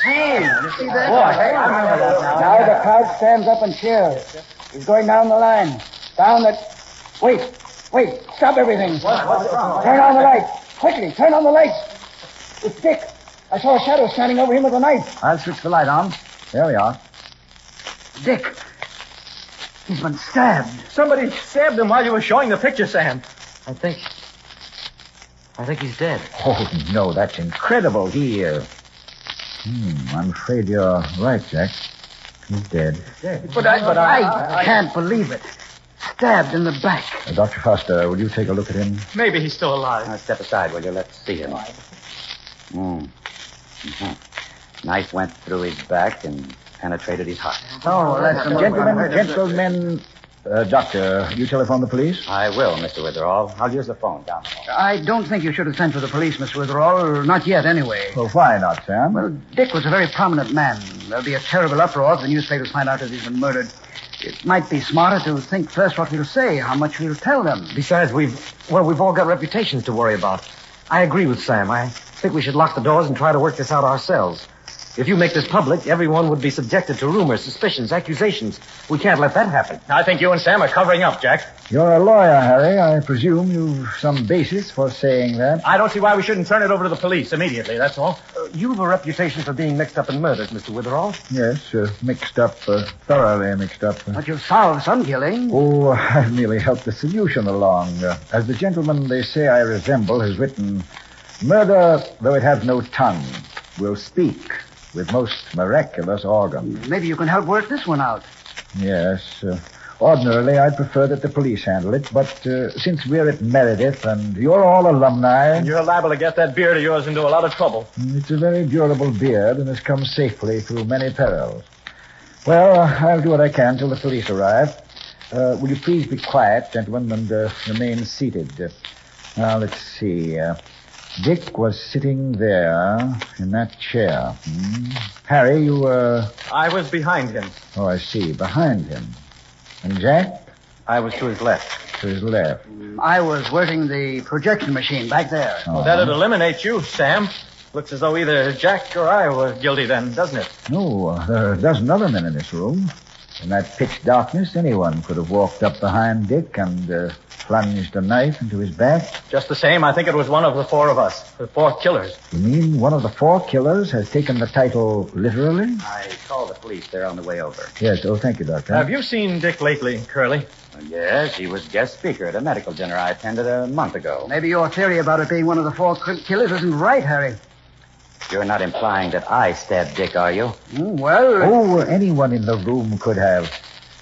Hey, you see that? I remember that now. Now the crowd stands up and cheers. He's going down the line. Down the... Wait. Stop everything. Turn on the lights. Quickly, turn on the lights. It's Dick. I saw a shadow standing over him with a knife. I'll switch the light on. There we are. Dick. He's been stabbed. Somebody stabbed him while you were showing the picture, Sam. I think he's dead. Oh, no, that's incredible. I'm afraid you're right, Jack. He's dead. But I can't believe it. Stabbed in the back. Dr. Foster, will you take a look at him? Maybe he's still alive. Now, step aside, will you? Let's see him. Knife went through his back and penetrated his heart. Oh, that's gentlemen. Doctor, you telephone the police? I will, Mr. Witherall. I'll use the phone down there. I don't think you should have sent for the police, Mr. Witherall. Not yet, anyway. Well, why not, Sam? Well, Dick was a very prominent man. There'll be a terrible uproar if the newspapers find out that he's been murdered. It might be smarter to think first what we'll say, how much we'll tell them. Besides, we've all got reputations to worry about. I agree with Sam. I think we should lock the doors and try to work this out ourselves. If you make this public, everyone would be subjected to rumors, suspicions, accusations. We can't let that happen. I think you and Sam are covering up, Jack. You're a lawyer, Harry. I presume you've some basis for saying that. I don't see why we shouldn't turn it over to the police immediately, that's all. You have a reputation for being mixed up in murders, Mr. Witherall. Yes, mixed up, thoroughly mixed up. But you've solved some killing. Oh, I've merely helped the solution along. As the gentleman they say I resemble has written, murder, though it has no tongue, will speak with most miraculous organs. Maybe you can help work this one out. Yes. Ordinarily, I'd prefer that the police handle it, but since we're at Meredith and you're all alumni... And you're liable to get that beard of yours into a lot of trouble. It's a very durable beard and has come safely through many perils. Well, I'll do what I can till the police arrive. Will you please be quiet, gentlemen, and remain seated? Now, let's see. Dick was sitting there in that chair. Harry, you were... I was behind him. Oh, I see. Behind him. And Jack? I was to his left. To his left. I was working the projection machine back there. Well, that'd eliminate you, Sam. Looks as though either Jack or I were guilty then, doesn't it? No, there are a dozen other men in this room. In that pitch darkness, anyone could have walked up behind Dick and plunged a knife into his back. Just the same, I think it was one of the four of us. The four killers. You mean one of the four killers has taken the title literally? I called the police. They're on the way over. Yes. Oh, thank you, Doctor. Have you seen Dick lately, Curly? Yes, he was guest speaker at a medical dinner I attended a month ago. Maybe your theory about it being one of the four killers isn't right, Harry. You're not implying that I stabbed Dick, are you? Well... Oh, anyone in the room could have.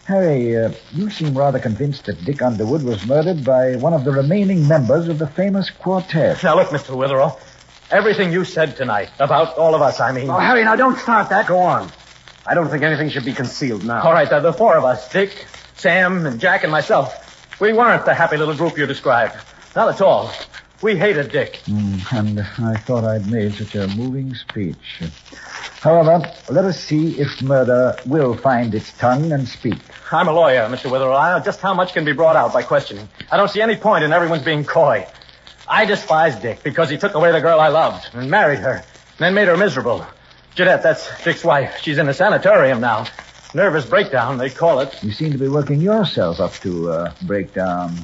Harry, you seem rather convinced that Dick Underwood was murdered by one of the remaining members of the famous quartet. Now, look, Mr. Witherall. Everything you said tonight, about all of us, I mean... Oh, Harry, now don't start that. Go on. I don't think anything should be concealed now. All right, the four of us, Dick, Sam, and Jack, and myself. We weren't the happy little group you described. Not at all. We hated Dick. And I thought I'd made such a moving speech. However, let us see if murder will find its tongue and speak. I'm a lawyer, Mr. Witherall. I know just how much can be brought out by questioning. I don't see any point in everyone's being coy. I despise Dick because he took away the girl I loved and married her, and then made her miserable. Jeanette, that's Dick's wife. She's in a sanatorium now. Nervous breakdown, they call it. You seem to be working yourself up to breakdown.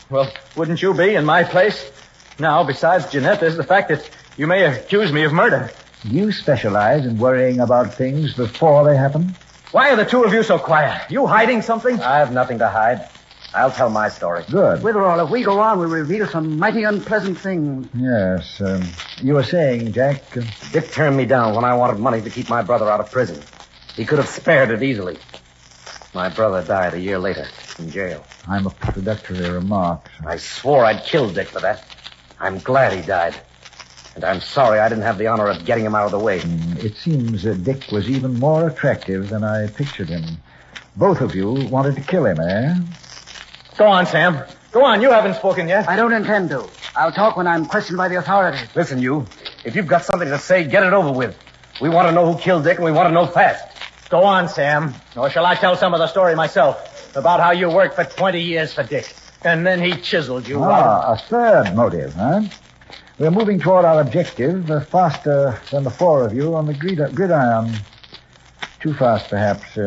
Well, wouldn't you be in my place? Now, besides Jeanette, there's the fact that you may accuse me of murder. You specialize in worrying about things before they happen? Why are the two of you so quiet? You hiding something? I have nothing to hide. I'll tell my story. Good. Witherall, if we go on, we'll reveal some mighty unpleasant things. Yes. You were saying, Jack... Dick turned me down when I wanted money to keep my brother out of prison. He could have spared it easily. My brother died a year later in jail. I'm a introductory remark. I swore I'd kill Dick for that. I'm glad he died. And I'm sorry I didn't have the honor of getting him out of the way. It seems Dick was even more attractive than I pictured him. Both of you wanted to kill him, eh? Go on, Sam. Go on. You haven't spoken yet. I don't intend to. I'll talk when I'm questioned by the authorities. Listen, you. If you've got something to say, get it over with. We want to know who killed Dick, and we want to know fast. Go on, Sam. Or shall I tell some of the story myself about how you worked for 20 years for Dick, and then he chiseled you out? A third motive, huh? We're moving toward our objective faster than the four of you on the gridiron. Too fast, perhaps.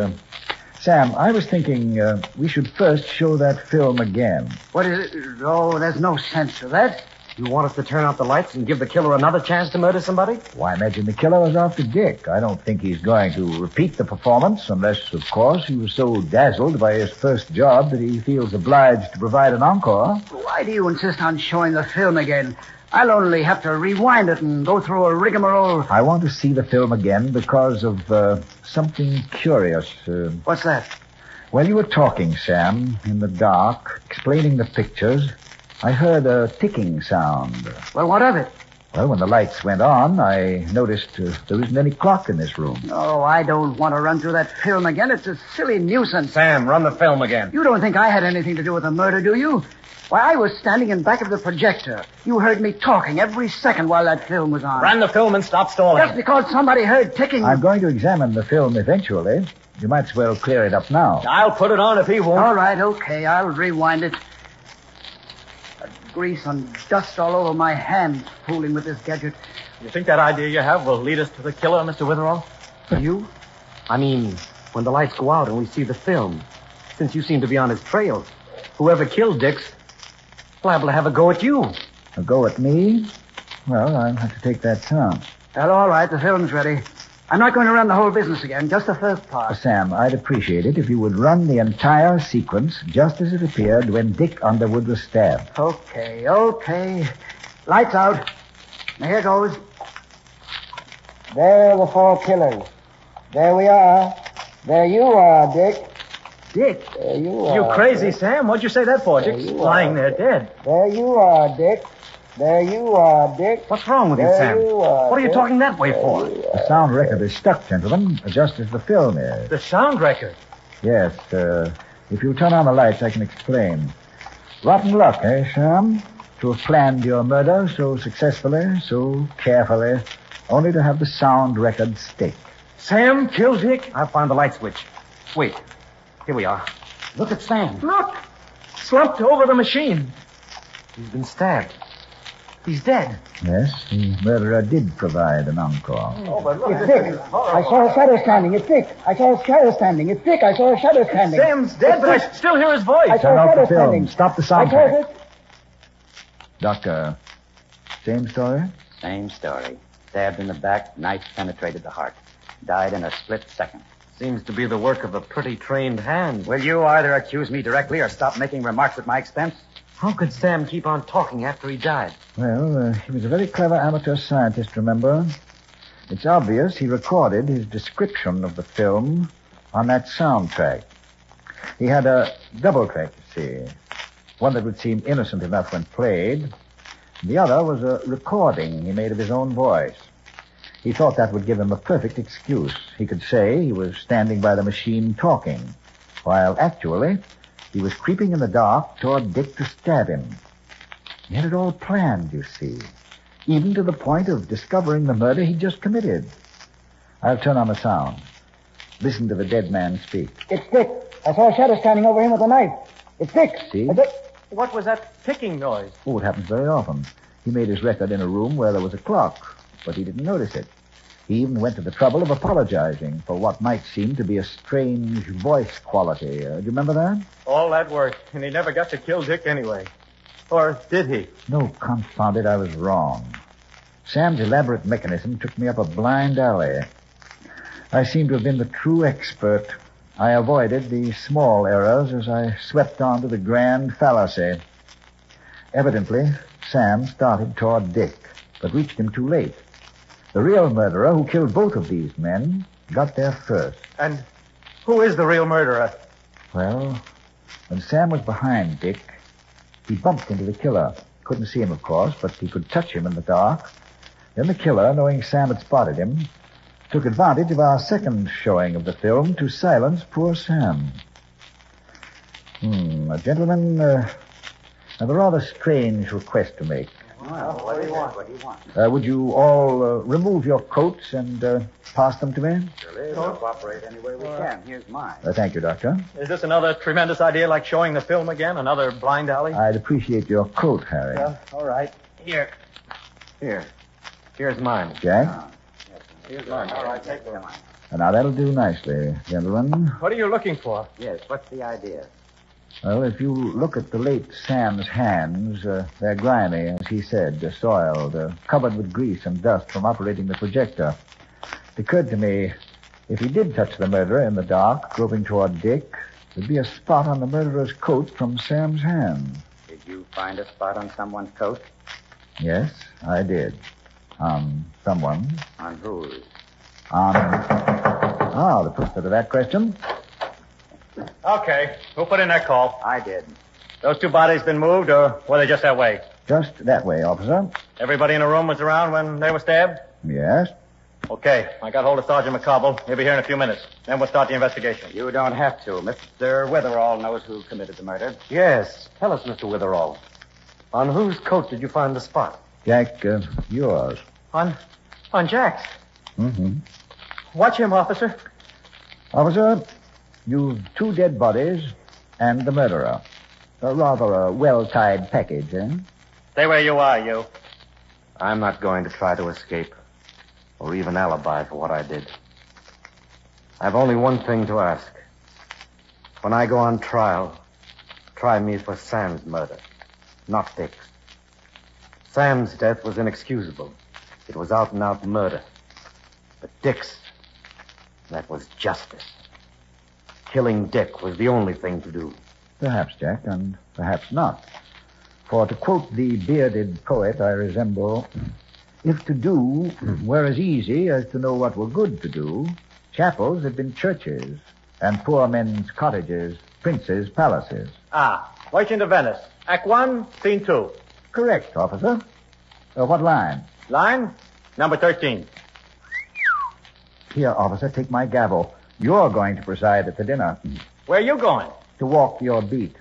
Sam, I was thinking we should first show that film again. What is it? Oh, there's no sense to that. You want us to turn out the lights and give the killer another chance to murder somebody? Why, imagine the killer was after Dick. I don't think he's going to repeat the performance unless, of course, he was so dazzled by his first job that he feels obliged to provide an encore. Why do you insist on showing the film again? I'll only have to rewind it and go through a rigmarole. I want to see the film again because of something curious. What's that? While you were talking, Sam, in the dark, explaining the pictures, I heard a ticking sound. Well, what of it? Well, when the lights went on, I noticed there isn't any clock in this room. Oh, I don't want to run through that film again. It's a silly nuisance. Sam, run the film again. You don't think I had anything to do with the murder, do you? Why, I was standing in back of the projector. You heard me talking every second while that film was on. Run the film and stop stalling. Just because somebody heard ticking. I'm going to examine the film eventually. You might as well clear it up now. I'll put it on if he won't. All right, okay. I'll rewind it. Grease and dust all over my hands fooling with this gadget. You think that idea you have will lead us to the killer, Mr. Witherall? You? I mean, when the lights go out and we see the film, since you seem to be on his trail, whoever killed Dick's liable to have a go at you. A go at me? Well, I'll have to take that chance. Well, all right, the film's ready. I'm not going to run the whole business again, just the first part. Sam, I'd appreciate it if you would run the entire sequence just as it appeared when Dick Underwood was stabbed. Okay. Lights out. Now, here goes. There are the four killers. There we are. There you are, Dick. Dick? There you are. You crazy, Sam? What'd you say that for? Dick's lying there dead. There you are, Dick. There you are, Dick. What's wrong with you, Sam? What are you talking that way for? The sound record is stuck, gentlemen, just as the film is. The sound record? Yes. If you turn on the lights, I can explain. Rotten luck, eh, Sam? To have planned your murder so successfully, so carefully, only to have the sound record stick. Sam killed Dick? I'll find the light switch. Wait. Here we are. Look at Sam. Look! Slumped over the machine. He's been stabbed. He's dead. Yes, the murderer did provide an encore. Oh, but look, It's Dick. I saw a shadow standing. It's Dick. I saw a shadow standing. It's Dick. I saw a shadow standing. Sam's dead, but I still hear his voice. I saw Turn a off shadow the film. standing. Stop the I saw soundtrack. it. Doctor, same story? Same story. Stabbed in the back, knife penetrated the heart. Died in a split second. Seems to be the work of a pretty trained hand. Will you either accuse me directly or stop making remarks at my expense? How could Sam keep on talking after he died? Well, he was a very clever amateur scientist, remember? It's obvious he recorded his description of the film on that soundtrack. He had a double track, you see. One that would seem innocent enough when played. The other was a recording he made of his own voice. He thought that would give him a perfect excuse. He could say he was standing by the machine talking, while actually he was creeping in the dark toward Dick to stab him. He had it all planned, you see, even to the point of discovering the murder he'd just committed. I'll turn on the sound. Listen to the dead man speak. It's Dick. I saw a shadow standing over him with a knife. It's Dick. See? What was that ticking noise? Oh, it happens very often. He made his record in a room where there was a clock, but he didn't notice it. He even went to the trouble of apologizing for what might seem to be a strange voice quality. Do you remember that? All that work, and he never got to kill Dick anyway. Or did he? No, confound it, I was wrong. Sam's elaborate mechanism took me up a blind alley. I seem to have been the true expert. I avoided the small errors as I swept on to the grand fallacy. Evidently, Sam started toward Dick, but reached him too late. The real murderer, who killed both of these men, got there first. And who is the real murderer? Well, when Sam was behind Dick, he bumped into the killer. Couldn't see him, of course, but he could touch him in the dark. Then the killer, knowing Sam had spotted him, took advantage of our second showing of the film to silence poor Sam. Gentlemen, I have a rather strange request to make. Well, what do you want? What do you want? Would you all remove your coats and pass them to me? Surely, we'll cooperate any way we can. Here's mine. Thank you, Doctor. Is this another tremendous idea like showing the film again? Another blind alley? I'd appreciate your coat, Harry. All right. Here. Here's mine. Jack? Here's mine. All right, take mine. Now, that'll do nicely, gentlemen. What are you looking for? Yes, what's the idea? Well, if you look at the late Sam's hands, they're grimy, as he said, soiled, covered with grease and dust from operating the projector. It occurred to me, if he did touch the murderer in the dark, groping toward Dick, there'd be a spot on the murderer's coat from Sam's hand. Did you find a spot on someone's coat? Yes, I did. On someone. On whose? The answer to that question. Okay. Who put in that call? I did. Those two bodies been moved, or were they just that way? Just that way, officer. Everybody in the room was around when they were stabbed? Yes. Okay. I got hold of Sergeant McCobble. He'll be here in a few minutes. Then we'll start the investigation. You don't have to. Mr. Witherall knows who committed the murder. Yes. Tell us, Mr. Witherall. On whose coat did you find the spot? Jack, yours. On Jack's. Mm-hmm. Watch him, officer. Officer, you've two dead bodies and the murderer. Rather a well-tied package, eh? Stay where you are, you. I'm not going to try to escape, or even alibi for what I did. I've only one thing to ask. When I go on trial, try me for Sam's murder, not Dick's. Sam's death was inexcusable. It was out-and-out murder. But Dick's, that was justice. Killing Dick was the only thing to do. Perhaps, Jack, and perhaps not. For to quote the bearded poet I resemble, if to do were as easy as to know what were good to do, chapels had been churches, and poor men's cottages, princes' palaces. Merchant of Venice. Act 1, Scene 2. Correct, officer. What line? Line? Number 13. Here, officer, take my gavel. You're going to preside at the dinner. Where are you going? To walk your beat.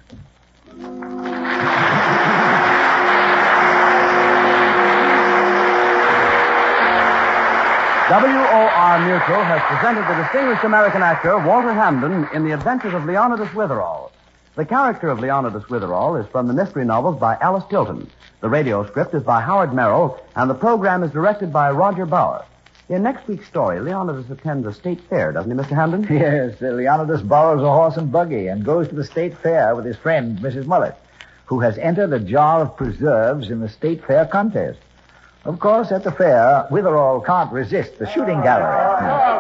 WOR Mutual has presented the distinguished American actor Walter Hamden in The Adventures of Leonidas Witherall. The character of Leonidas Witherall is from the mystery novels by Alice Tilton. The radio script is by Howard Merrill, and the program is directed by Roger Bauer. In next week's story, Leonidas attends a state fair, doesn't he, Mr. Hamden? Yes, Leonidas borrows a horse and buggy and goes to the state fair with his friend, Mrs. Mullet, who has entered a jar of preserves in the state fair contest. Of course, at the fair, Witherall can't resist the shooting gallery.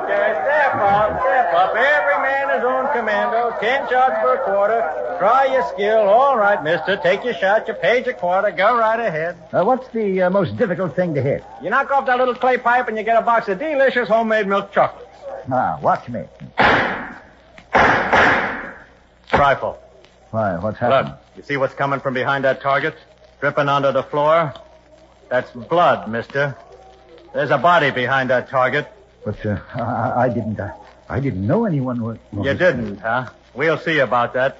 Okay, step up. Every man his own commando. 10 shots for a quarter. Try your skill. All right, mister. Take your shot. You paid your quarter. Go right ahead. What's the most difficult thing to hit? You knock off that little clay pipe and you get a box of delicious homemade milk chocolates. Watch me. Rifle. Why, what's happened? Blood. You see what's coming from behind that target? Dripping onto the floor? That's blood, mister. There's a body behind that target. But, I didn't know anyone was... You didn't, huh? We'll see about that.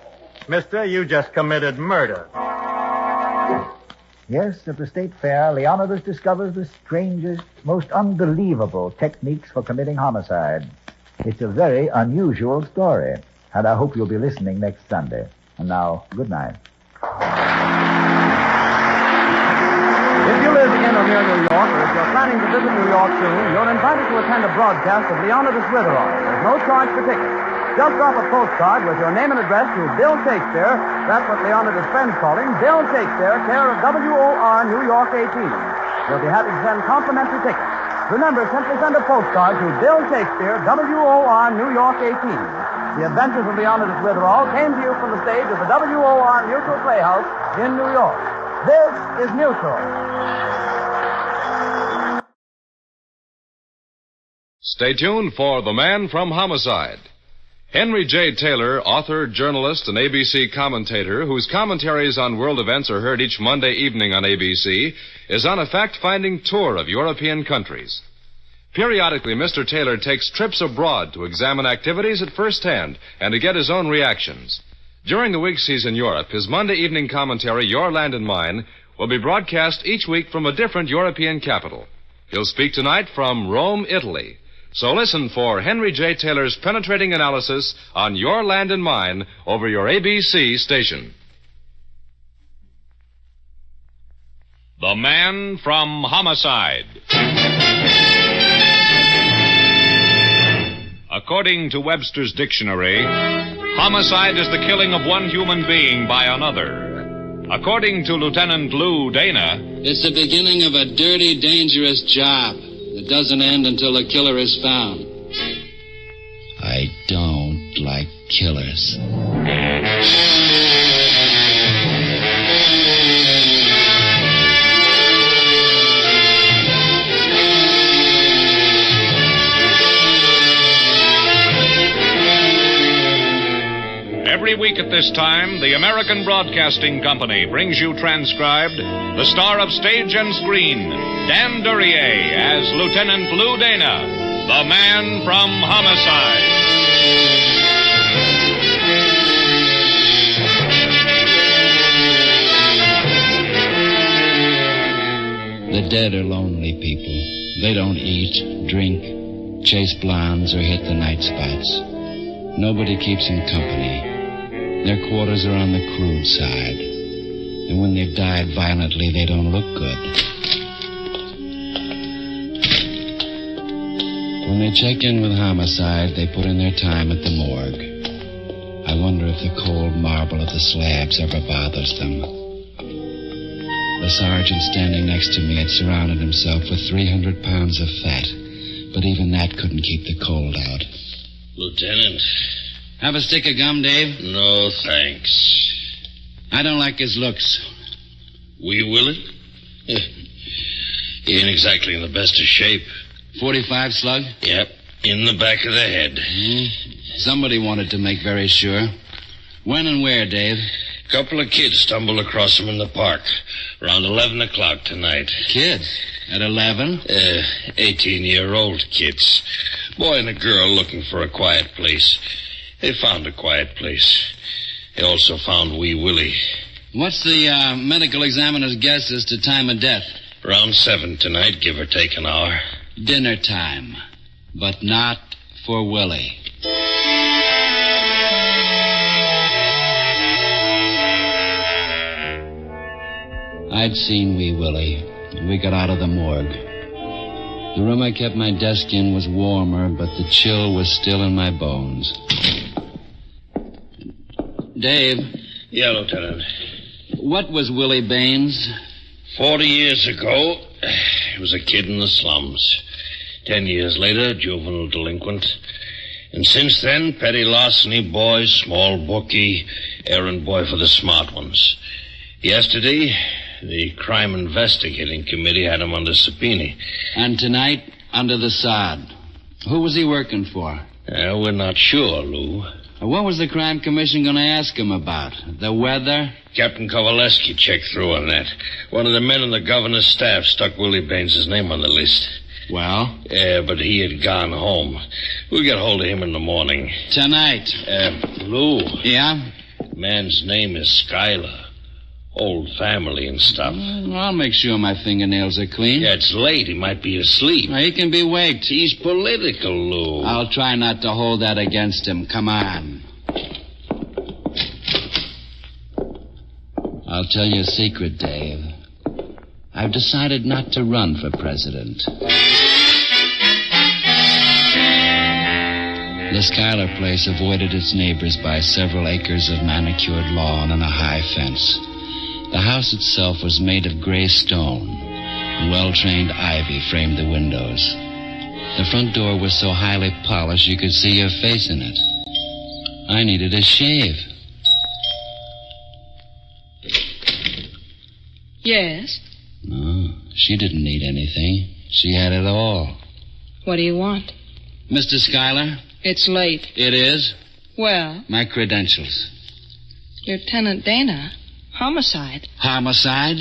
Mister, you just committed murder. Yes, at the state fair, Leonidas discovers the strangest, most unbelievable techniques for committing homicide. It's a very unusual story, and I hope you'll be listening next Sunday. And now, good night. If you live in or near New York, or if you're planning to visit New York soon, you're invited to attend a broadcast of Leonidas Witherall. There's no charge for tickets. Just drop a postcard with your name and address to Bill Shakespeare. That's what Leonidas' friends call him, Bill Shakespeare, care of WOR, New York 18. We'll be happy to send complimentary tickets. Remember, simply send a postcard to Bill Shakespeare, WOR, New York 18. The Adventures of Leonidas Witherall came to you from the stage of the WOR Mutual Playhouse in New York. This is Mutual. Stay tuned for The Man from Homicide. Henry J. Taylor, author, journalist, and ABC commentator, whose commentaries on world events are heard each Monday evening on ABC, is on a fact-finding tour of European countries. Periodically, Mr. Taylor takes trips abroad to examine activities at first hand and to get his own reactions. During the weeks he's in Europe, his Monday evening commentary, Your Land and Mine, will be broadcast each week from a different European capital. He'll speak tonight from Rome, Italy. So listen for Henry J. Taylor's penetrating analysis on Your Land and Mine over your ABC station. The Man from Homicide. According to Webster's dictionary, homicide is the killing of one human being by another. According to Lieutenant Lou Dana, it's the beginning of a dirty, dangerous job that doesn't end until the killer is found. I don't like killers. Every week at this time, the American Broadcasting Company brings you transcribed the star of stage and screen, Dan Duryea, as Lieutenant Lou Dana, the Man from Homicide. The dead are lonely people. They don't eat, drink, chase blondes, or hit the night spots. Nobody keeps them company. Their quarters are on the crude side. And when they've died violently, they don't look good. When they check in with homicide, they put in their time at the morgue. I wonder if the cold marble of the slabs ever bothers them. The sergeant standing next to me had surrounded himself with 300 pounds of fat, but even that couldn't keep the cold out. Lieutenant. Have a stick of gum, Dave? No, thanks. I don't like his looks. Wee Willie? He ain't exactly in the best of shape. 45 slug? Yep, in the back of the head. Somebody wanted to make very sure. When and where, Dave? A couple of kids stumbled across him in the park around 11 o'clock tonight. Kids? At 11? 18-year-old kids. Boy and a girl looking for a quiet place. They found a quiet place. They also found Wee Willie. What's the medical examiner's guess as to time of death? Around 7 tonight, give or take an hour. Dinner time. But not for Willie. I'd seen Wee Willie. We got out of the morgue. The room I kept my desk in was warmer, but the chill was still in my bones. Dave. Yeah, Lieutenant. What was Willie Baines? 40 years ago, he was a kid in the slums. 10 years later, juvenile delinquent. And since then, petty larceny boy, small bookie, errand boy for the smart ones. Yesterday, the Crime Investigating Committee had him under subpoena. And tonight, under the sod. Who was he working for? We're not sure, Lou. What was the Crime Commission going to ask him about? The weather? Captain Kowaleski checked through on that. One of the men on the governor's staff stuck Willie Baines' name on the list. Well? Yeah, but he had gone home. We'll get hold of him in the morning. Tonight? Lou. Yeah? Man's name is Schuyler. Old family and stuff. I'll make sure my fingernails are clean. Yeah, it's late. He might be asleep. He can be waked. He's political, Lou. I'll try not to hold that against him. Come on. I'll tell you a secret, Dave. I've decided not to run for president. The Schuyler place avoided its neighbors by several acres of manicured lawn and a high fence. The house itself was made of gray stone. Well-trained ivy framed the windows. The front door was so highly polished you could see your face in it. I needed a shave. Yes? No, she didn't need anything. She had it all. What do you want? Mr. Schuyler? It's late. It is? Well? My credentials. Lieutenant Dana. Homicide. Homicide?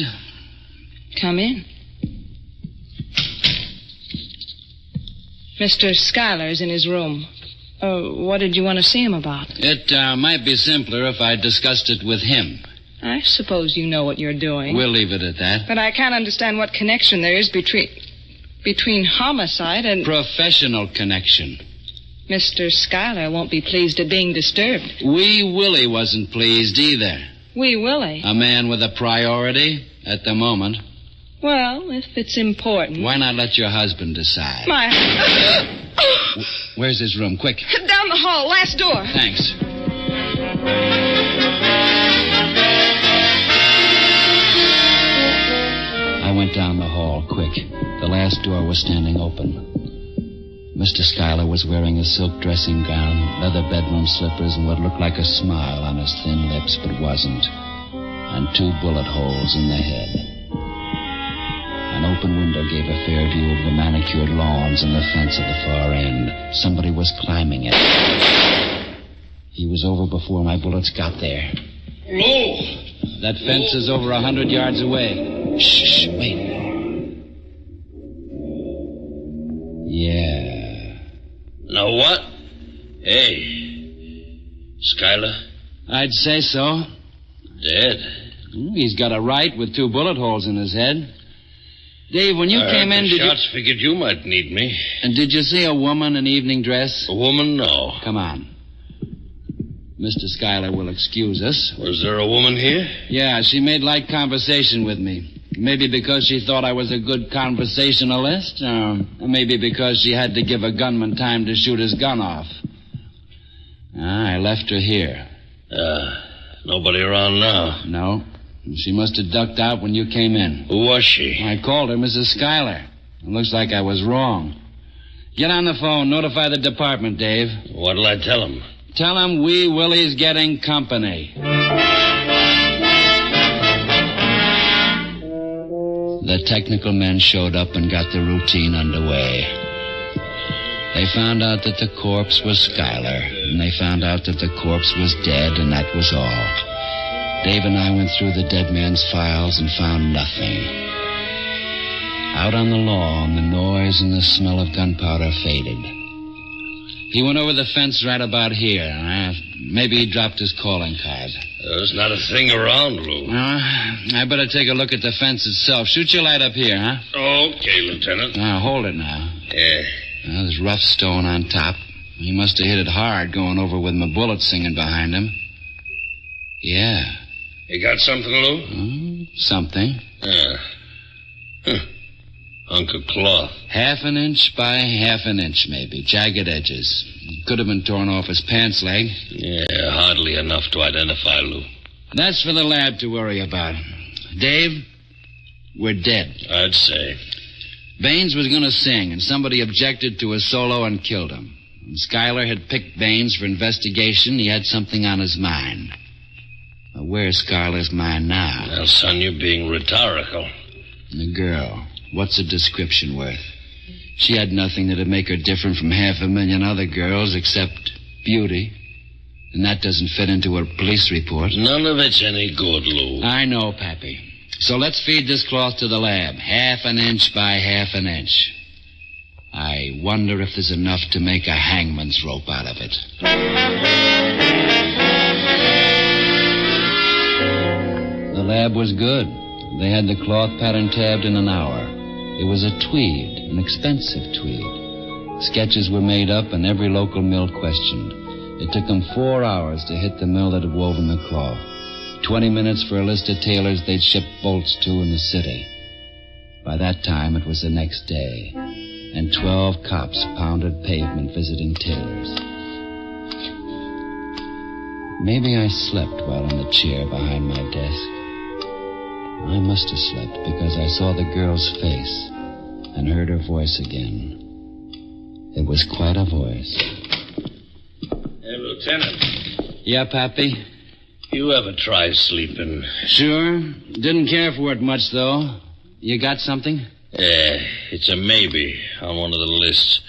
Come in. Mr. Schuyler's in his room. What did you want to see him about? It might be simpler if I discussed it with him. I suppose you know what you're doing. We'll leave it at that. But I can't understand what connection there is between homicide and... Professional connection. Mr. Schuyler won't be pleased at being disturbed. Wee Willie wasn't pleased either. Wee Willie? A man with a priority at the moment. Well, if it's important. Why not let your husband decide? Where's his room? Quick. Down the hall, last door. Thanks. I went down the hall, quick. The last door was standing open. Mr. Schuyler was wearing a silk dressing gown, leather bedroom slippers, and what looked like a smile on his thin lips, but wasn't. And 2 bullet holes in the head. An open window gave a fair view of the manicured lawns and the fence at the far end. Somebody was climbing it. He was over before my bullets got there. Lou! That fence is over 100 yards away. Shh, wait. Yeah. Now what? Hey, Schuyler? I'd say so. Dead? He's got a right with 2 bullet holes in his head. Dave, when you came in, the shots figured you might need me. And did you see a woman in evening dress? A woman, no. Come on. Mr. Schuyler will excuse us. Was there a woman here? Yeah, she made light conversation with me. Maybe because she thought I was a good conversationalist, or maybe because she had to give a gunman time to shoot his gun off. I left her here. Nobody around now? No. She must have ducked out when you came in. Who was she? I called her Mrs. Schuyler. It looks like I was wrong. Get on the phone. Notify the department, Dave. What'll I tell him? Tell him Wee Willie's getting company. The technical men showed up and got the routine underway. They found out that the corpse was Schuyler, and they found out that the corpse was dead, and that was all. Dave and I went through the dead man's files and found nothing. Out on the lawn, the noise and the smell of gunpowder faded. He went over the fence right about here. Maybe he dropped his calling card. There's not a thing around, Lou. I better take a look at the fence itself. Shoot your light up here, huh? Okay, Lieutenant. Now, hold it now. Yeah. There's rough stone on top. He must have hit it hard going over with my bullets singing behind him. Yeah. You got something, Lou? Something. Hunk of cloth. 1/2 inch by 1/2 inch, maybe. Jagged edges. Could have been torn off his pants leg. Yeah, hardly enough to identify, Lou. That's for the lab to worry about. Dave, we're dead. I'd say. Baines was going to sing, and somebody objected to his solo and killed him. When Schuyler had picked Baines for investigation, he had something on his mind. Now, where's Schuyler's mind now? Well, son, you're being rhetorical. The girl. What's a description worth? She had nothing that'd make her different from 500,000 other girls except beauty. And that doesn't fit into a police report. None of it's any good, Lou. I know, Pappy. So let's feed this cloth to the lab. 1/2 inch by 1/2 inch. I wonder if there's enough to make a hangman's rope out of it. The lab was good. They had the cloth pattern tabbed in an hour. It was a tweed, an expensive tweed. Sketches were made up and every local mill questioned. It took them 4 hours to hit the mill that had woven the cloth. 20 minutes for a list of tailors they'd ship bolts to in the city. By that time, it was the next day, and 12 cops pounded pavement visiting tailors. Maybe I slept while in the chair behind my desk. I must have slept because I saw the girl's face and heard her voice again. It was quite a voice. Hey, Lieutenant. Yeah, Pappy? You ever try sleeping? Sure. Didn't care for it much, though. You got something? It's a maybe on one of the lists.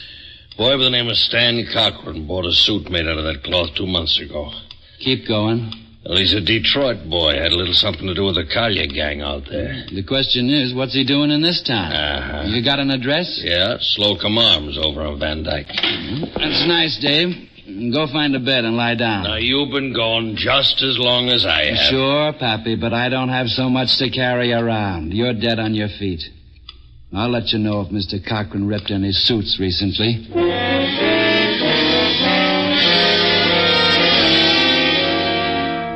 Boy by the name of Stan Cochran bought a suit made out of that cloth 2 months ago. Keep going. Well, he's a Detroit boy. Had a little something to do with the Collier gang out there. The question is, what's he doing in this town? You got an address? Yeah, Slocum Arms over on Van Dyke. That's nice, Dave. Go find a bed and lie down. Now, you've been gone just as long as I have. Sure, Pappy, but I don't have so much to carry around. You're dead on your feet. I'll let you know if Mr. Cochran ripped any suits recently.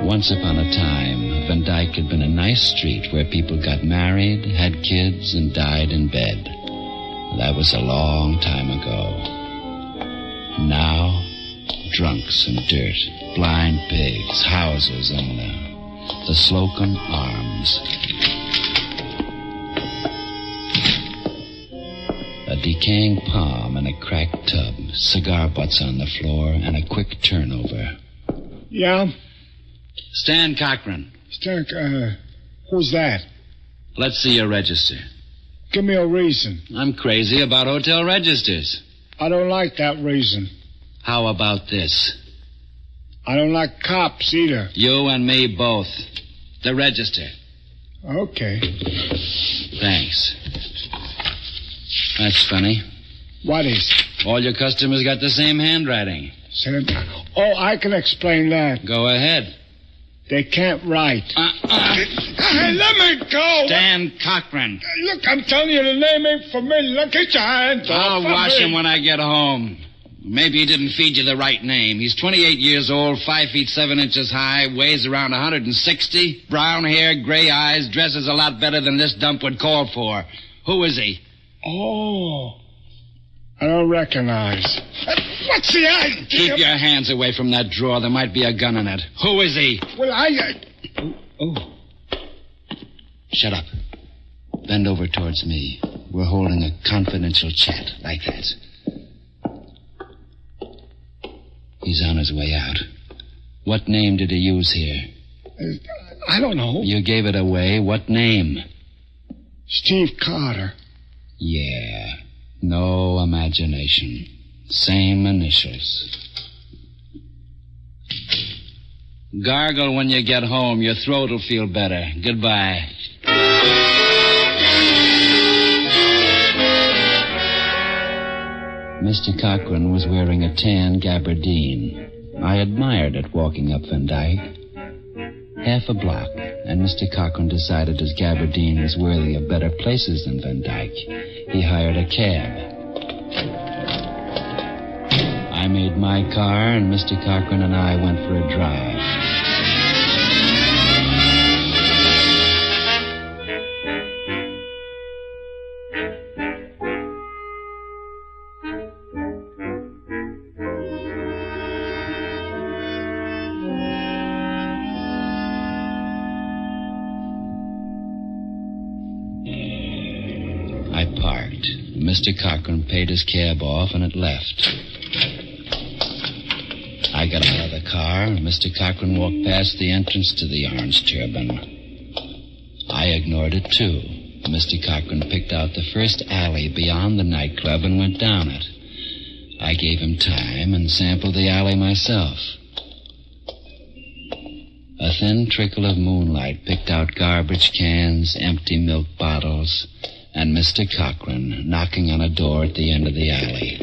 Once upon a time, Van Dyke had been a nice street where people got married, had kids, and died in bed. That was a long time ago. Now, drunks and dirt, blind pigs, houses, and the Slocum Arms. A decaying palm and a cracked tub, cigar butts on the floor, and a quick turnover. Yeah? Stan Cochran. Stan, who's that? Let's see your register. Give me a reason. I'm crazy about hotel registers. I don't like that reason. How about this? I don't like cops either. You and me both. The register. Okay. Thanks. That's funny. What is? All your customers got the same handwriting. Oh, I can explain that. Go ahead. They can't write. Hey, let me go. Stan Cochran. Look, I'm telling you, the name ain't familiar. Look at your hands. I'll wash him when I get home. Maybe he didn't feed you the right name. He's 28 years old, 5 feet 7 inches high, weighs around 160, brown hair, gray eyes, dresses a lot better than this dump would call for. Who is he? Oh, I don't recognize. What's the idea? Keep your hands away from that drawer. There might be a gun in it. Who is he? Well, Oh. Shut up. Bend over towards me. We're holding a confidential chat like that. He's on his way out. What name did he use here? I don't know. You gave it away. What name? Steve Carter. Yeah. No imagination. Same initials. Gargle when you get home. Your throat will feel better. Goodbye. Mr. Cochran was wearing a tan gabardine. I admired it walking up Van Dyke. Half a block, and Mr. Cochran decided his gabardine was worthy of better places than Van Dyke. He hired a cab. I made my car, and Mr. Cochran and I went for a drive. night. Mr. Cochran paid his cab off, and it left. I got out of the car, and Mr. Cochran walked past the entrance to the Orange Turban. I ignored it, too. Mr. Cochran picked out the first alley beyond the nightclub and went down it. I gave him time and sampled the alley myself. A thin trickle of moonlight picked out garbage cans, empty milk bottles, and Mr. Cochran knocking on a door at the end of the alley.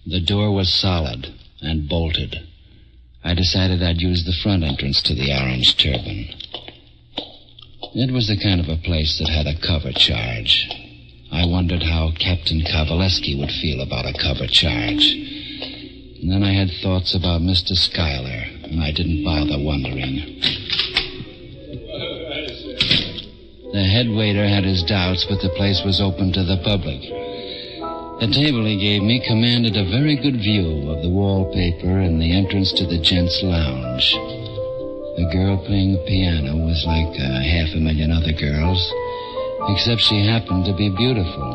The door was solid and bolted. I decided I'd use the front entrance to the Orange Turban. It was the kind of a place that had a cover charge. I wondered how Captain Kowaleski would feel about a cover charge. And then I had thoughts about Mr. Schuyler, and I didn't bother wondering. The head waiter had his doubts, but the place was open to the public. The table he gave me commanded a very good view of the wallpaper and the entrance to the gents' lounge. The girl playing the piano was like 500,000 other girls, except she happened to be beautiful.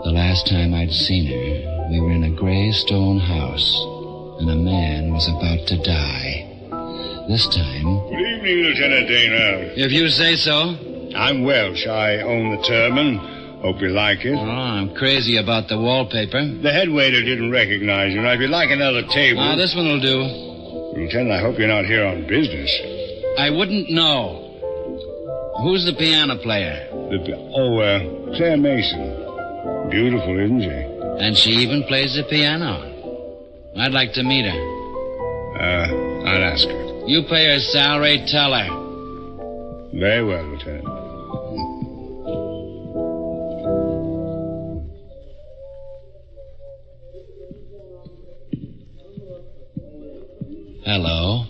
The last time I'd seen her, we were in a gray stone house, and a man was about to die. This time... Good evening, Lieutenant Dana. If you say so. I'm Welsh. I own the Turban. Hope you like it. Oh, I'm crazy about the wallpaper. The head waiter didn't recognize you. Now, if you'd like another table... this one will do. Lieutenant, I hope you're not here on business. I wouldn't know. Who's the piano player? Claire Mason. Beautiful, isn't she? And she even plays the piano. I'd like to meet her. I'll ask her. You pay her salary, tell her. Very well, Lieutenant. Hello.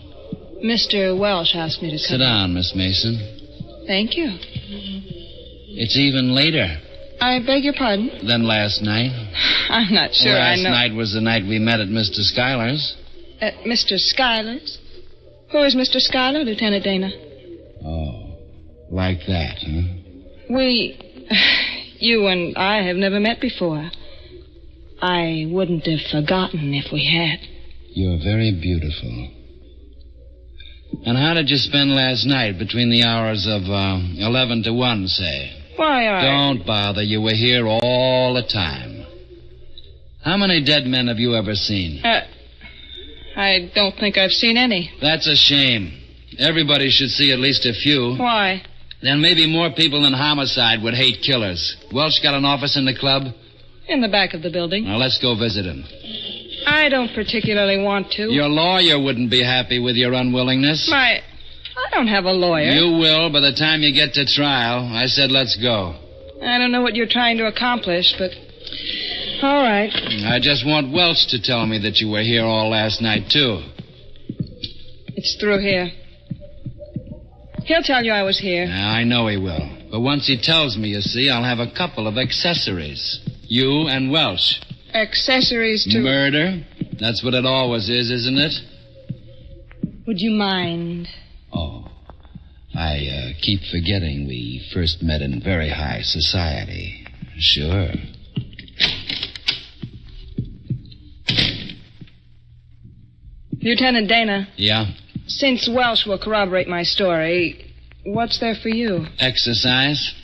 Mr. Welsh asked me to come. Sit down, Miss Mason. Thank you. It's even later. I beg your pardon? Than last night. I'm not sure I know. Last night was the night we met at Mr. Schuyler's. At Mr. Schuyler's? Who is Mr. Schuyler, Lieutenant Dana? Oh, like that, huh? You and I have never met before. I wouldn't have forgotten if we had. You're very beautiful. And how did you spend last night between the hours of 11 to 1, say? Why, Don't bother. You were here all the time. How many dead men have you ever seen? I don't think I've seen any. That's a shame. Everybody should see at least a few. Why? Then maybe more people than homicide would hate killers. Welsh got an office in the club? In the back of the building. Now, let's go visit him. I don't particularly want to. Your lawyer wouldn't be happy with your unwillingness. I don't have a lawyer. You will by the time you get to trial. I said let's go. I don't know what you're trying to accomplish, but... All right. I just want Welch to tell me that you were here all last night, too. It's through here. He'll tell you I was here. I know he will. But once he tells me, you see, I'll have a couple of accessories. You and Welch. Accessories to... Murder. That's what it always is, isn't it? Would you mind? Oh. I keep forgetting we first met in very high society. Sure. Lieutenant Dana. Yeah? Since Welsh will corroborate my story, what's there for you? Exercise.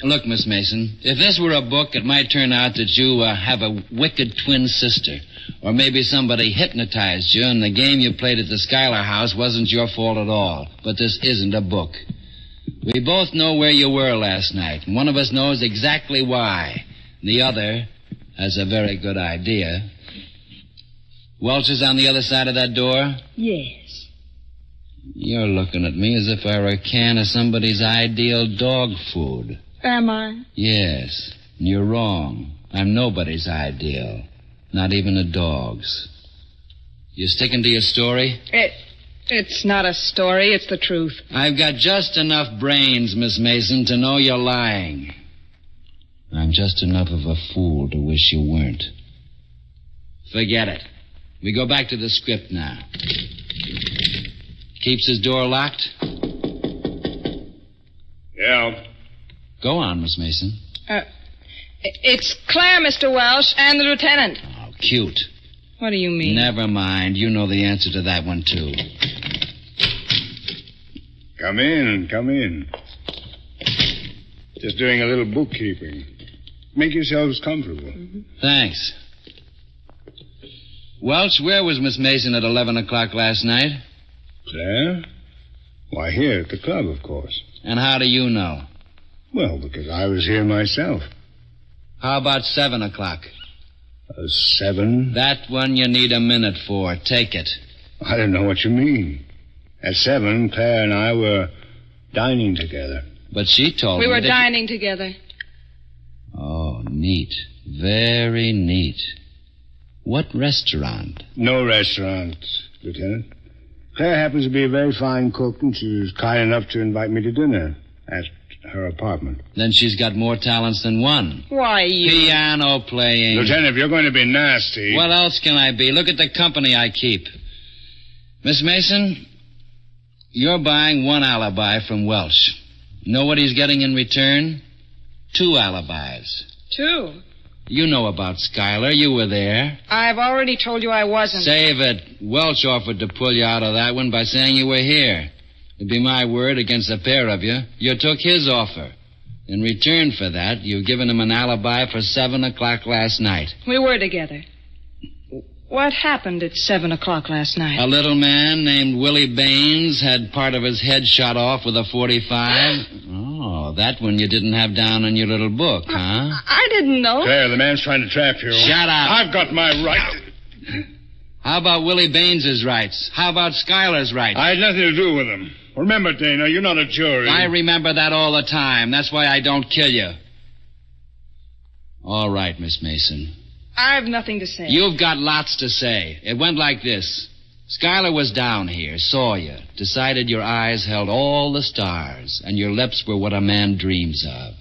Look, Miss Mason, if this were a book, it might turn out that you have a wicked twin sister. Or maybe somebody hypnotized you and the game you played at the Schuyler house wasn't your fault at all. But this isn't a book. We both know where you were last night, and one of us knows exactly why. The other has a very good idea. Welch is on the other side of that door? Yes. You're looking at me as if I were a can of somebody's ideal dog food. Am I? Yes. You're wrong. I'm nobody's ideal. Not even a dog's. You sticking to your story? It's not a story. It's the truth. I've got just enough brains, Miss Mason, to know you're lying. I'm just enough of a fool to wish you weren't. Forget it. We go back to the script now. Keeps his door locked? Yeah. Go on, Miss Mason. It's Claire, Mr. Welsh, and the lieutenant. Oh, cute. What do you mean? Never mind. You know the answer to that one, too. Come in, come in. Just doing a little bookkeeping. Make yourselves comfortable. Thanks. Welch, where was Miss Mason at 11 o'clock last night? Claire? Why, here at the club, of course. And how do you know? Well, because I was here myself. How about 7 o'clock? 7? That one you need a minute for. Take it. I don't know what you mean. At 7, Claire and I were dining together. But she told me we were that dining together. Oh, neat. Very neat. What restaurant? No restaurant, Lieutenant. Claire happens to be a very fine cook, and she was kind enough to invite me to dinner at her apartment. Then she's got more talents than one. Why, you... Piano playing. Lieutenant, if you're going to be nasty... What else can I be? Look at the company I keep. Miss Mason, you're buying one alibi from Welsh. Know what he's getting in return? 2 alibis. 2? You know about Schuyler. You were there. I've already told you I wasn't. Save it. Welch offered to pull you out of that one by saying you were here. It'd be my word against the pair of you. You took his offer. In return for that, you've given him an alibi for 7 o'clock last night. We were together. What happened at 7 o'clock last night? A little man named Willie Baines had part of his head shot off with a .45. Oh, that one you didn't have down in your little book, huh? I didn't know. Claire, the man's trying to trap you. Shut up. I've got my right. How about Willie Baines's rights? How about Schuyler's rights? I had nothing to do with them. Remember, Dana, you're not a jury. I remember that all the time. That's why I don't kill you. All right, Miss Mason. I've nothing to say. You've got lots to say. It went like this. Schuyler was down here, saw you, decided your eyes held all the stars, and your lips were what a man dreams of.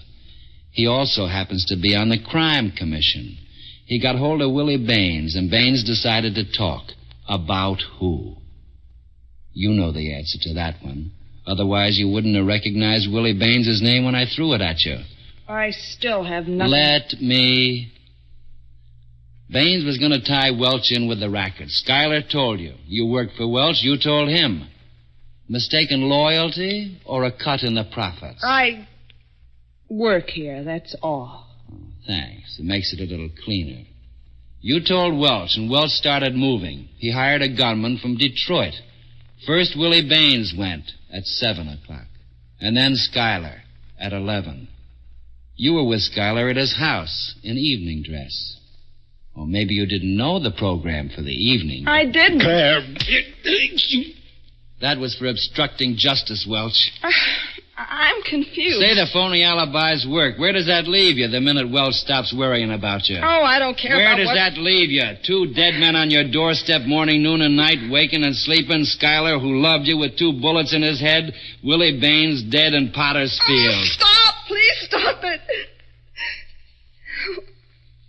He also happens to be on the Crime Commission. He got hold of Willie Baines, and Baines decided to talk. About who? You know the answer to that one. Otherwise, you wouldn't have recognized Willie Baines' name when I threw it at you. I still have nothing. Let me. Baines was going to tie Welch in with the racket. Schuyler told you. You worked for Welch, you told him. Mistaken loyalty or a cut in the profits? I work here, that's all. Thanks. It makes it a little cleaner. You told Welch, and Welch started moving. He hired a gunman from Detroit. First, Willie Baines went at 7 o'clock, and then Schuyler at 11. You were with Schuyler at his house in evening dress. Or maybe you didn't know the program for the evening. I didn't. Claire. That was for obstructing justice, Welch. I'm confused. Say the phony alibis work. Where does that leave you the minute Welch stops worrying about you? Oh, I don't care Where about does that leave you? 2 dead men on your doorstep morning, noon, and night, waking and sleeping. Schuyler, who loved you with 2 bullets in his head. Willie Baines, dead in Potter's Field. Oh, stop! Please stop it.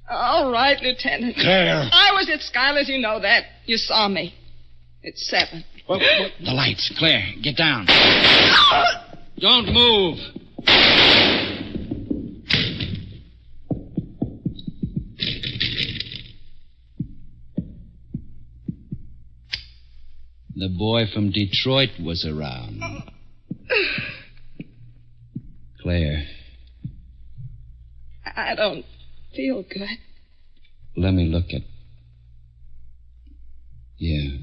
All right, Lieutenant. Claire. I was at Schuyler's, you know that. You saw me. It's 7. What? The lights. Claire, get down. Don't move. The boy from Detroit was around. Claire. I don't feel good. Let me look at... Yeah.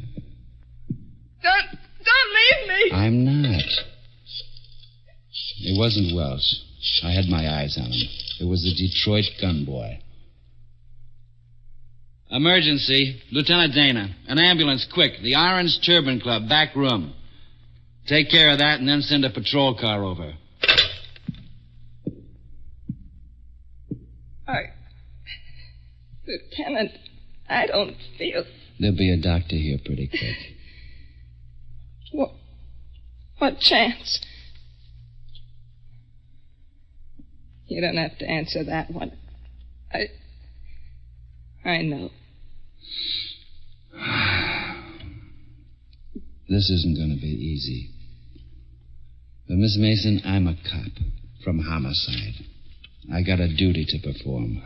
Don't leave me. I'm not. It wasn't Welch. I had my eyes on him. It was the Detroit gun boy. Emergency. Lieutenant Dana. An ambulance, quick. The Orange Turban Club, back room. Take care of that and then send a patrol car over. Lieutenant, I don't feel... There'll be a doctor here pretty quick. What chance? You don't have to answer that one. I know. This isn't going to be easy. But, Miss Mason, I'm a cop from homicide. I got a duty to perform.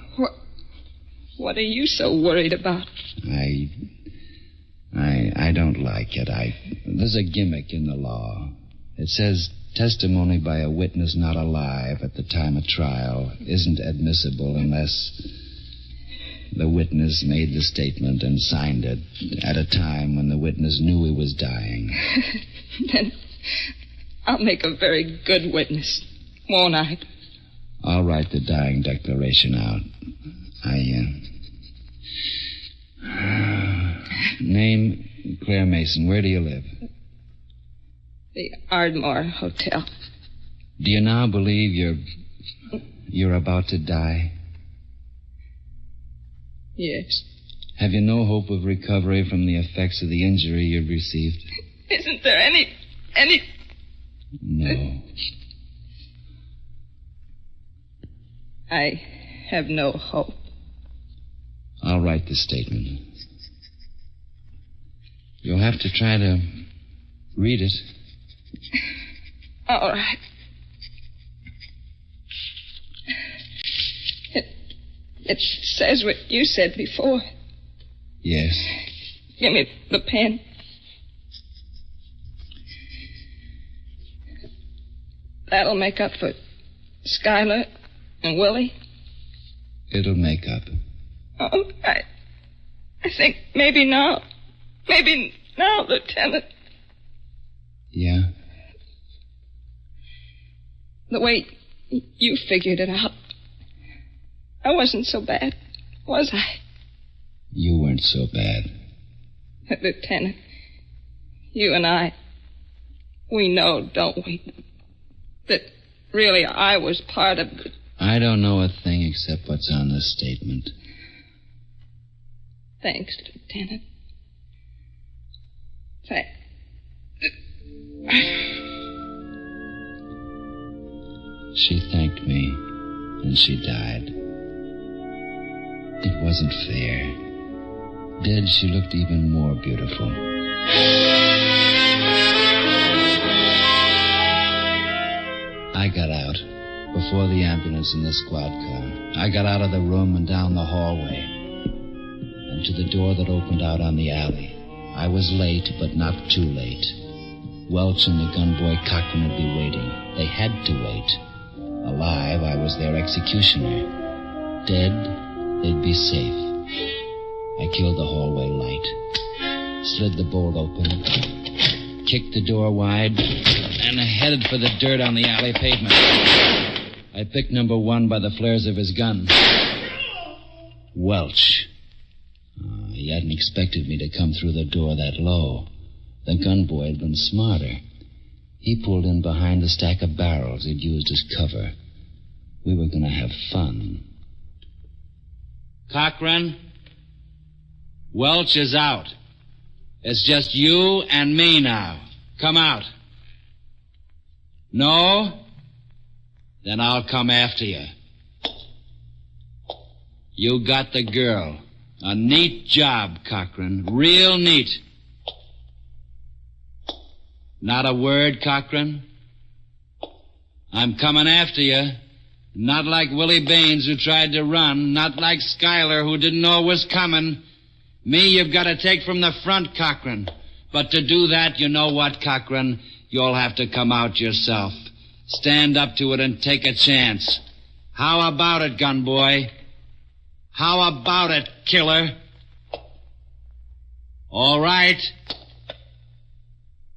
What are you so worried about? I don't like it. There's a gimmick in the law. It says testimony by a witness not alive at the time of trial isn't admissible unless the witness made the statement and signed it at a time when the witness knew he was dying. Then I'll make a very good witness, won't I? I'll write the dying declaration out. Name, Claire Mason. Where do you live? The Ardmore Hotel. Do you now believe you're about to die? Yes. Have you no hope of recovery from the effects of the injury you've received? Isn't there any... No. I have no hope. I'll write the statement. You'll have to try to read it. All right. It says what you said before. Yes. Give me the pen. That'll make up for Skylar and Willie? It'll make up. Oh, I think maybe now, Lieutenant. Yeah? The way you figured it out, I wasn't so bad, was I? You weren't so bad. Lieutenant, you and I, we know, don't we, that really I was part of the... I don't know a thing except what's on this statement. Thanks, Lieutenant. She thanked me, and she died. It wasn't fair. Dead, she looked even more beautiful. I got out before the ambulance and the squad car. I got out of the room and down the hallway and to the door that opened out on the alley. I was late, but not too late. Welch and the gunboy Cochran would be waiting. They had to wait. Alive, I was their executioner. Dead, they'd be safe. I killed the hallway light, slid the bolt open, kicked the door wide, and headed for the dirt on the alley pavement. I picked number one by the flares of his gun. Welch. He hadn't expected me to come through the door that low. The gunboy had been smarter. He pulled in behind the stack of barrels he'd used as cover. We were going to have fun. Cochran, Welch is out. It's just you and me now. Come out. No? Then I'll come after you. You got the girl. A neat job, Cochran. Real neat. Not a word, Cochran? I'm coming after you. Not like Willie Baines, who tried to run. Not like Skylar, who didn't know it was coming. Me, you've got to take from the front, Cochran. But to do that, you know what, Cochran? You'll have to come out yourself. Stand up to it and take a chance. How about it, gunboy? How about it, killer? All right.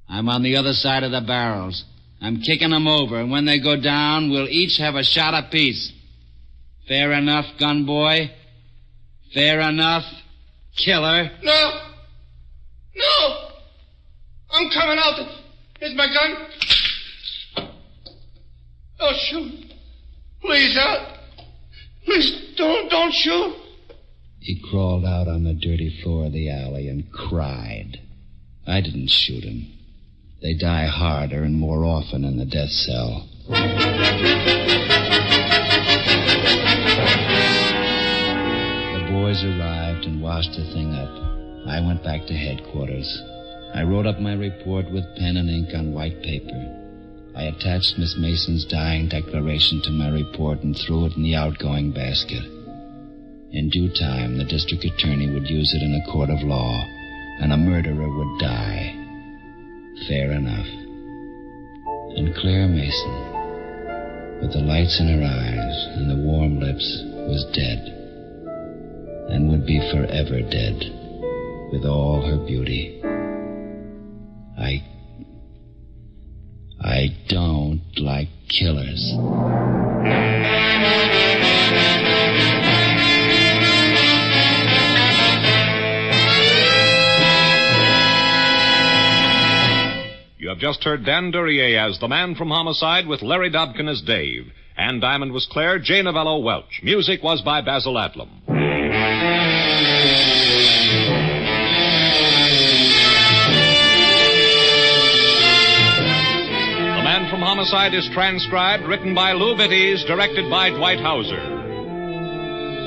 I'm on the other side of the barrels. I'm kicking them over, and when they go down, we'll each have a shot apiece. Fair enough, gunboy? Fair enough, killer? No! I'm coming out. Here's my gun. Don't shoot. Please, please, don't shoot. He crawled out on the dirty floor of the alley and cried. I didn't shoot him. They die harder and more often in the death cell. The boys arrived and washed the thing up. I went back to headquarters. I wrote up my report with pen and ink on white paper. I attached Miss Mason's dying declaration to my report and threw it in the outgoing basket. In due time, the district attorney would use it in a court of law, and a murderer would die. Fair enough. And Claire Mason, with the lights in her eyes and the warm lips, was dead, and would be forever dead, with all her beauty. I don't like killers. You have just heard Dan Duryea as the Man from Homicide with Larry Dobkin as Dave. Ann Diamond was Claire, Jay Novello Welch. Music was by Basil Adlam. The Man from Homicide is transcribed, written by Lou Vitties, directed by Dwight Hauser.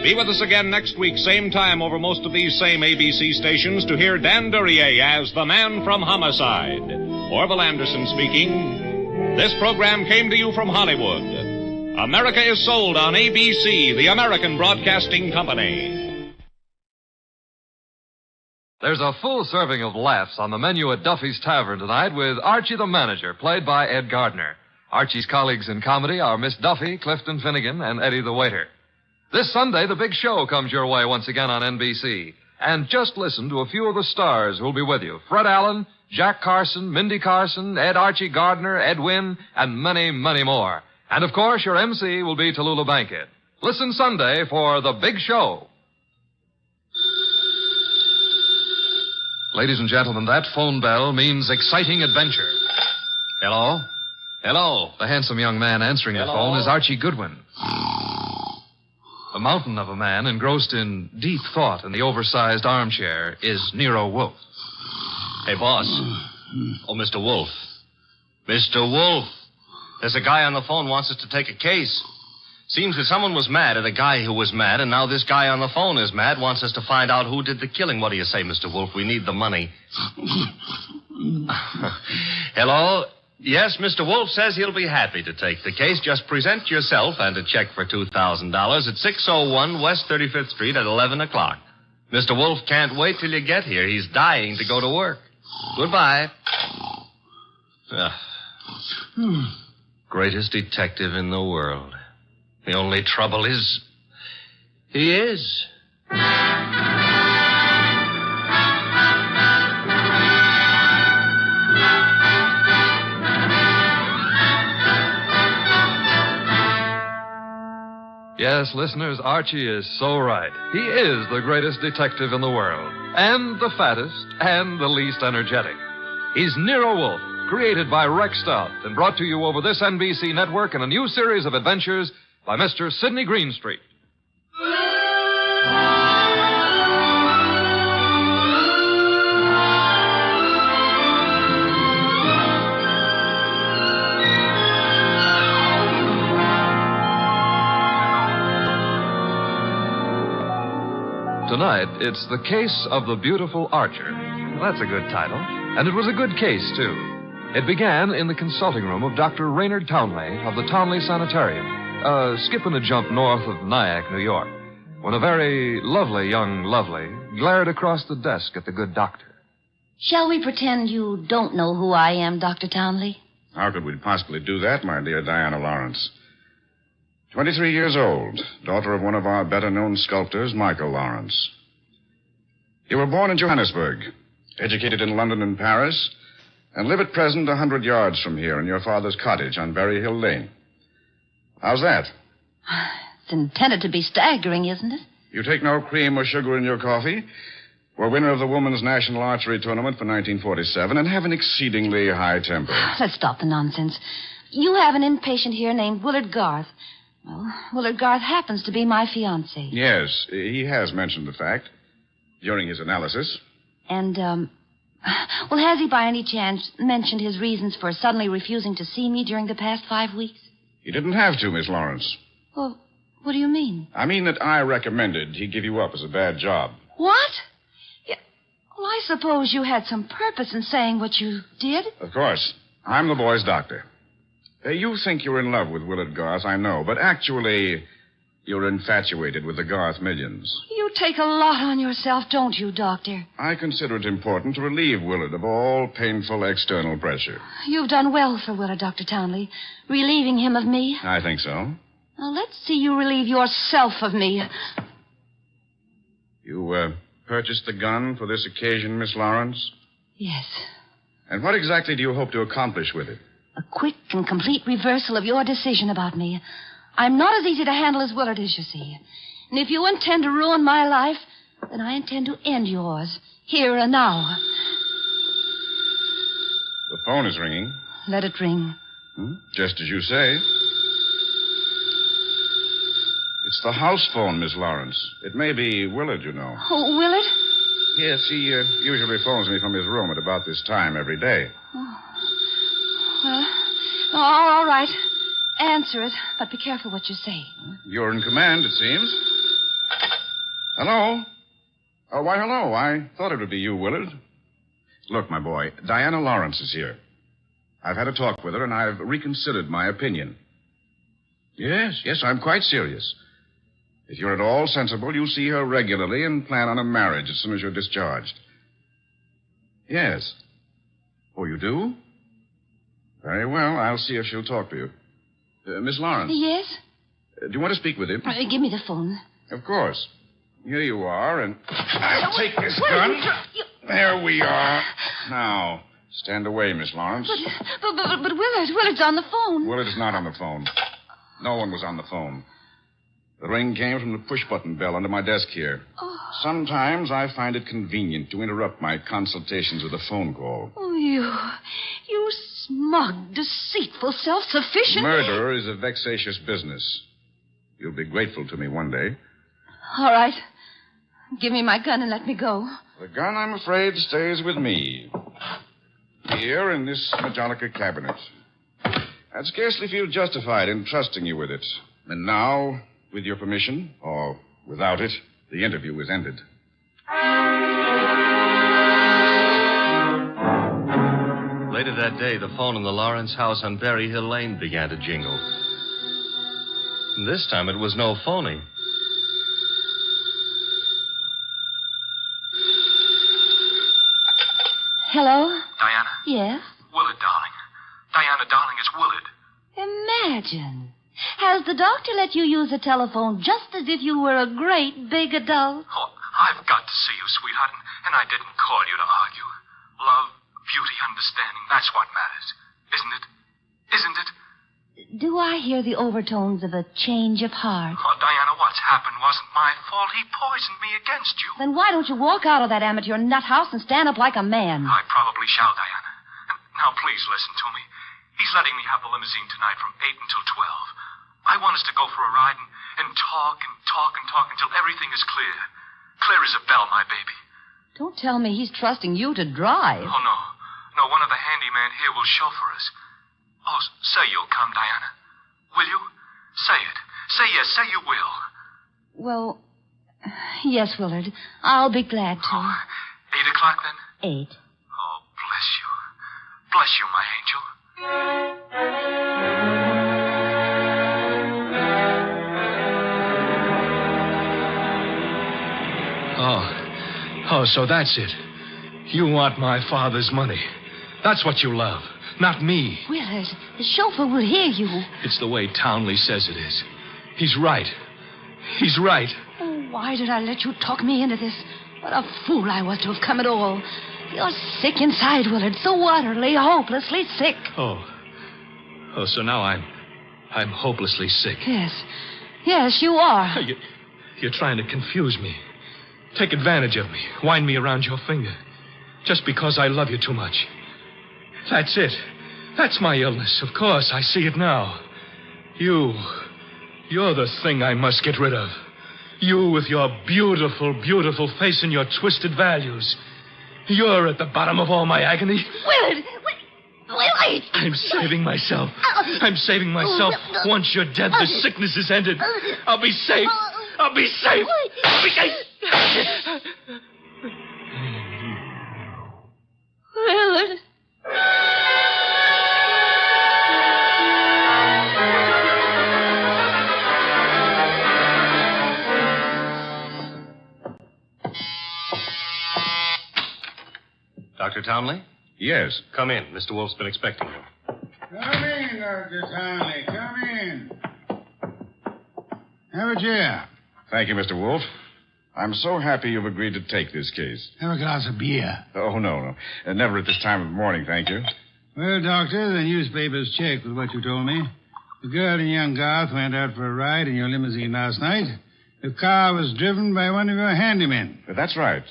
Be with us again next week, same time, over most of these same ABC stations, to hear Dan Duryea as the Man from Homicide. Orville Anderson speaking. This program came to you from Hollywood. America is sold on ABC, the American Broadcasting Company. There's a full serving of laughs on the menu at Duffy's Tavern tonight with Archie the Manager, played by Ed Gardner. Archie's colleagues in comedy are Miss Duffy, Clifton Finnegan, and Eddie the Waiter. This Sunday, the big show comes your way once again on NBC. And just listen to a few of the stars who'll be with you. Fred Allen, Jack Carson, Mindy Carson, Ed Archie Gardner, Ed Wynn, and many, many more. And, of course, your MC will be Tallulah Bankhead. Listen Sunday for the big show. Ladies and gentlemen, that phone bell means exciting adventure. Hello? Hello? The handsome young man answering the phone is Archie Goodwin. A mountain of a man engrossed in deep thought in the oversized armchair is Nero Wolfe. Hey, boss. Oh, Mr. Wolfe. Mr. Wolfe. There's a guy on the phone wants us to take a case. Seems that someone was mad at a guy who was mad, and now this guy on the phone is mad, wants us to find out who did the killing. What do you say, Mr. Wolfe? We need the money. Hello? Yes, Mr. Wolfe says he'll be happy to take the case. Just present yourself and a check for $2,000 at 601 West 35th Street at 11 o'clock. Mr. Wolfe can't wait till you get here. He's dying to go to work. Goodbye. Greatest detective in the world. The only trouble is, he is. Yes, listeners, Archie is so right. He is the greatest detective in the world. And the fattest, and the least energetic. He's Nero Wolfe, created by Rex Stout and brought to you over this NBC network in a new series of adventures by Mr. Sidney Greenstreet. Tonight, it's The Case of the Beautiful Archer. That's a good title. And it was a good case, too. It began in the consulting room of Dr. Raynard Townley of the Townley Sanitarium, skipping a jump north of Nyack, New York, when a very lovely young lovely glared across the desk at the good doctor. Shall we pretend you don't know who I am, Dr. Townley? How could we possibly do that, my dear Diana Lawrence? 23 years old, daughter of one of our better-known sculptors, Michael Lawrence. You were born in Johannesburg, educated in London and Paris, and live at present 100 yards from here in your father's cottage on Berry Hill Lane. How's that? It's intended to be staggering, isn't it? You take no cream or sugar in your coffee, were winner of the Women's National Archery Tournament for 1947, and have an exceedingly high temper. Let's stop the nonsense. You have an inpatient here named Willard Garth. Well, Willard Garth happens to be my fiancé. Yes, he has mentioned the fact during his analysis. And, well, has he by any chance mentioned his reasons for suddenly refusing to see me during the past 5 weeks? He didn't have to, Miss Lawrence. Well, what do you mean? I mean that I recommended he give you up as a bad job. What? Yeah. Well, I suppose you had some purpose in saying what you did. Of course. I'm the boy's doctor. You think you're in love with Willard Garth, I know, but actually, you're infatuated with the Garth millions. You take a lot on yourself, don't you, Doctor? I consider it important to relieve Willard of all painful external pressure. You've done well for Willard, Dr. Townley, relieving him of me. I think so. Now, let's see you relieve yourself of me. You, purchased the gun for this occasion, Miss Lawrence? Yes. And what exactly do you hope to accomplish with it? A quick and complete reversal of your decision about me. I'm not as easy to handle as Willard is, you see. And if you intend to ruin my life, then I intend to end yours, here and now. The phone is ringing. Let it ring. Just as you say. It's the house phone, Miss Lawrence. It may be Willard, you know. Oh, Willard? Yes, he usually phones me from his room at about this time every day. Oh. Well, all right. Answer it, but be careful what you say. You're in command, it seems. Hello? Oh, why, hello. I thought it would be you, Willard. Look, my boy, Diana Lawrence is here. I've had a talk with her, and I've reconsidered my opinion. Yes, I'm quite serious. If you're at all sensible, you'll see her regularly and plan on a marriage as soon as you're discharged. Yes. Oh, you do? Very well. I'll see if she'll talk to you. Miss Lawrence. Yes? Do you want to speak with him? Give me the phone. Of course. Here you are, and I'll take this gun. There we are. Now, stand away, Miss Lawrence. But Willard's on the phone. Willard's not on the phone. No one was on the phone. The ring came from the push-button bell under my desk here. Oh. Sometimes I find it convenient to interrupt my consultations with a phone call. Oh, you smug, deceitful, self-sufficient... Murder is a vexatious business. You'll be grateful to me one day. All right. Give me my gun and let me go. The gun, I'm afraid, stays with me. Here in this Majolica cabinet. I'd scarcely feel justified in trusting you with it. And now, with your permission, or without it, the interview is ended. Later that day, the phone in the Lawrence house on Berry Hill Lane began to jingle. And this time it was no phoning. Hello? Diana? Yes? Willard, darling. Diana, darling, it's Willard. Imagine. Has the doctor let you use the telephone just as if you were a great big adult? Oh, I've got to see you, sweetheart, and I didn't call you to argue. Love, beauty, understanding, that's what matters. Isn't it? Isn't it? Do I hear the overtones of a change of heart? Oh, Diana, what's happened wasn't my fault. He poisoned me against you. Then why don't you walk out of that amateur nut house and stand up like a man? I probably shall, Diana. And now, please listen to me. He's letting me have the limousine tonight from 8 until 12. I want us to go for a ride and talk until everything is clear. Clear as a bell, my baby. Don't tell me he's trusting you to drive. Oh, no. No, one of the handymen here will chauffeur us. Oh, say you'll come, Diana. Will you? Say it. Say yes. Say you will. Well, yes, Willard. I'll be glad to. 8 o'clock, then? 8. Oh, bless you. Bless you, my angel. Oh, so that's it. You want my father's money. That's what you love, not me. Willard, the chauffeur will hear you. It's the way Townley says it is. He's right. He's right. Oh, why did I let you talk me into this? What a fool I was to have come at all. You're sick inside, Willard, so utterly, hopelessly sick. Oh, so now I'm hopelessly sick. Yes, you are. You're trying to confuse me. Take advantage of me. Wind me around your finger. Just because I love you too much. That's it. That's my illness. Of course, I see it now. You're the thing I must get rid of. You with your beautiful, beautiful face and your twisted values. You're at the bottom of all my agony. Willard! Willard! I'm saving myself. I'm saving myself. Once you're dead, the sickness is ended. I'll be safe. I'll be safe. I'll be safe. Willard. Dr. Townley? Yes. Come in. Mr. Wolf's been expecting you. Come in, Dr. Townley. Come in. Have a chair. Thank you, Mr. Wolf. I'm so happy you've agreed to take this case. Have a glass of beer. Oh, no. Never at this time of the morning, thank you. Well, Doctor, the newspapers check with what you told me. The girl and young Garth went out for a ride in your limousine last night. The car was driven by one of your handymen. That's right.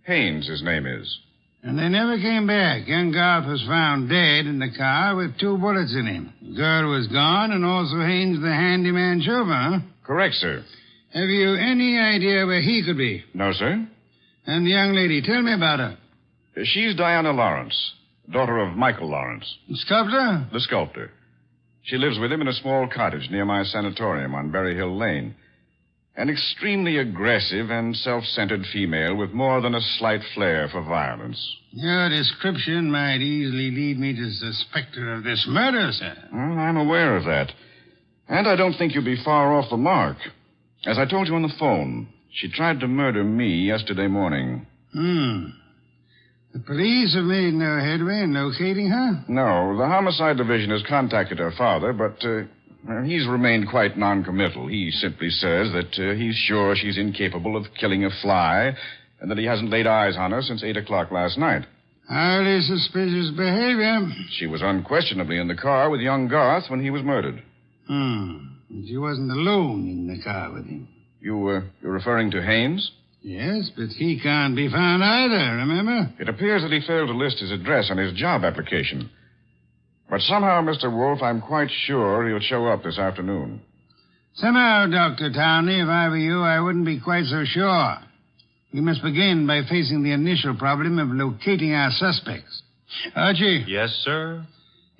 Haynes, his name is. And they never came back. Young Garth was found dead in the car with 2 bullets in him. The girl was gone, and also Haynes, the handyman chauffeur, huh? Correct, sir. Have you any idea where he could be? No, sir. And the young lady, tell me about her. She's Diana Lawrence, daughter of Michael Lawrence. The sculptor? The sculptor. She lives with him in a small cottage near my sanatorium on Berry Hill Lane. An extremely aggressive and self-centered female with more than a slight flair for violence. Your description might easily lead me to suspect her of this murder, sir. Well, I'm aware of that. And I don't think you'll be far off the mark. As I told you on the phone, she tried to murder me yesterday morning. The police have made no headway in locating her? No, the homicide division has contacted her father, but he's remained quite noncommittal. He simply says that he's sure she's incapable of killing a fly and that he hasn't laid eyes on her since 8 o'clock last night. Highly suspicious behavior. She was unquestionably in the car with young Garth when he was murdered. She wasn't alone in the car with him. You're referring to Haynes? Yes, but he can't be found either, remember? It appears that he failed to list his address on his job application. But somehow, Mr. Wolf, I'm quite sure he'll show up this afternoon. Somehow, Dr. Townley, if I were you, I wouldn't be quite so sure. We must begin by facing the initial problem of locating our suspects. Archie? Yes, sir?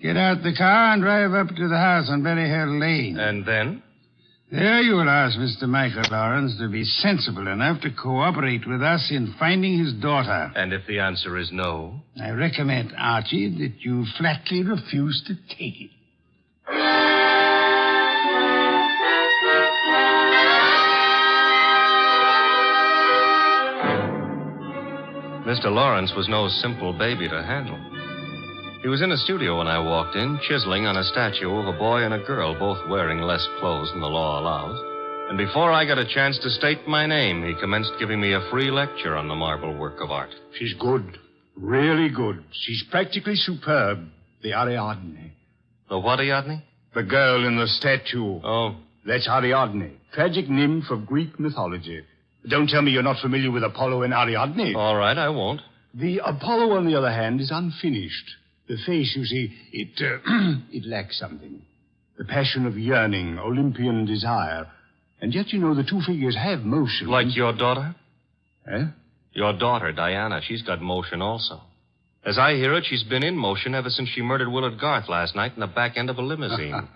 Get out the car and drive up to the house on Berry Hill Lane. And then? There you will ask Mr. Michael Lawrence to be sensible enough to cooperate with us in finding his daughter. And if the answer is no? I recommend, Archie, that you flatly refuse to take it. Mr. Lawrence was no simple baby to handle. He was in a studio when I walked in, chiseling on a statue of a boy and a girl, both wearing less clothes than the law allows. And before I got a chance to state my name, he commenced giving me a free lecture on the marble work of art. She's good. Really good. She's practically superb. The Ariadne. The what Ariadne? The girl in the statue. Oh. That's Ariadne, tragic nymph of Greek mythology. Don't tell me you're not familiar with Apollo and Ariadne. All right, I won't. The Apollo, on the other hand, is unfinished. The face, you see, it lacks something. The passion of yearning, Olympian desire. And yet, you know, the two figures have motion. Like your daughter? Eh? Your daughter, Diana, she's got motion also. As I hear it, she's been in motion ever since she murdered Willard Garth last night in the back end of a limousine.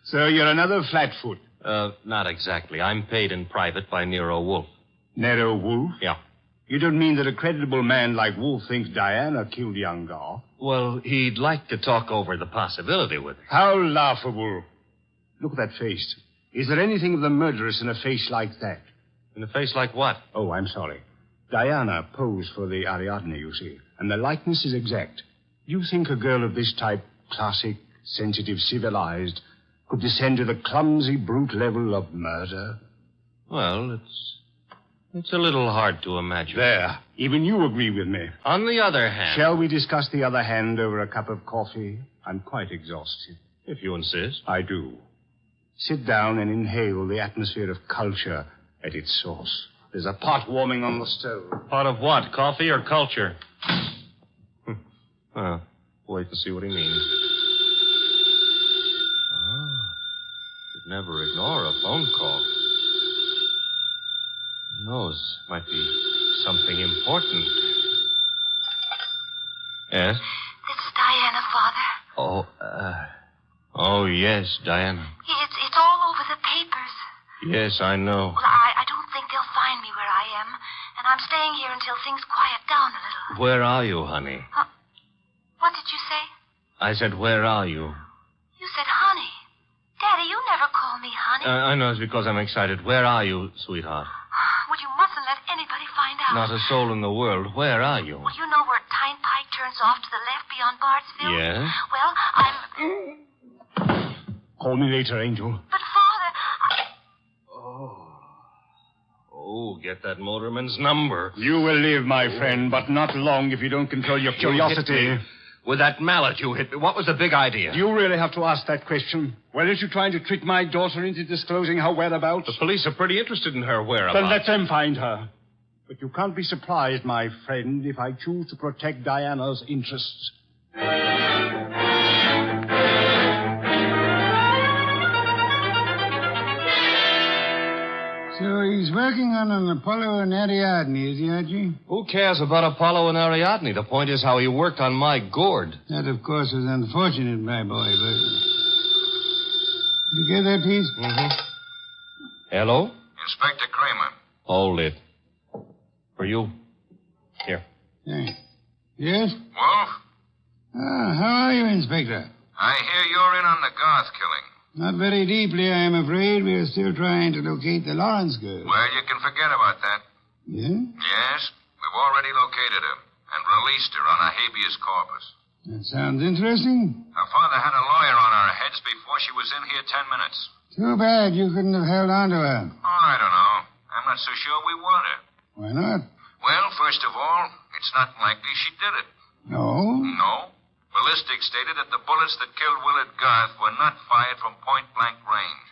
So you're another flatfoot? Not exactly. I'm paid in private by Nero Wolfe. Nero Wolfe? Yeah. You don't mean that a creditable man like Wolfe thinks Diana killed young Garth? Well, he'd like to talk over the possibility with her. How laughable. Look at that face. Is there anything of the murderous in a face like that? In a face like what? Oh, I'm sorry. Diana posed for the Ariadne, you see, and the likeness is exact. Do you think a girl of this type, classic, sensitive, civilized, could descend to the clumsy, brute level of murder? Well, it's a little hard to imagine. There. Even you agree with me. On the other hand... Shall we discuss the other hand over a cup of coffee? I'm quite exhausted. If you insist. I do. Sit down and inhale the atmosphere of culture at its source. There's a pot warming on the stove. Pot of what? Coffee or culture? Well, wait and see what he means. Should never ignore a phone call. Who knows? Might be something important. Yes? This is Diana, Father. Oh, yes, Diana. It's all over the papers. Yes, I know. Well, I don't think they'll find me where I am, and I'm staying here until things quiet down a little. Where are you, honey? What did you say? I said, where are you? You said honey. Daddy, you never call me honey. I know it's because I'm excited. Where are you, sweetheart? Well, you mustn't let anybody find out. Not a soul in the world. Where are you? Well, you know where Tyne Pike turns off to the left beyond Bartsville? Yes? Well, I'm... Call me later, Angel. But, Father, Oh, get that motorman's number. You will live, my friend, but not long if you don't control your curiosity. You hit me. With that mallet you hit me. What was the big idea? Do you really have to ask that question? Weren't you trying to trick my daughter into disclosing her whereabouts? The police are pretty interested in her whereabouts. Then let them find her. But you can't be surprised, my friend, if I choose to protect Diana's interests. So he's working on an Apollo and Ariadne, is he, Archie? Who cares about Apollo and Ariadne? The point is how he worked on my gourd. That, of course, is unfortunate, my boy, but... You get that piece? Mm-hmm. Hello? Inspector Kramer. Hold it. For you. Here. Thanks. Yes? Wolf? How are you, Inspector? I hear you're in on the Garth killing. Not very deeply, I am afraid. We are still trying to locate the Lawrence girl. Well, you can forget about that. Yeah? Yes, we've already located her and released her on a habeas corpus. That sounds interesting. Her father had a lawyer on our heads before she was in here 10 minutes. Too bad you couldn't have held on to her. Oh, I don't know. I'm not so sure we want her. Why not? Well, first of all, it's not likely she did it. No? No. Ballistics stated that the bullets that killed Willard Garth were not fired from point-blank range.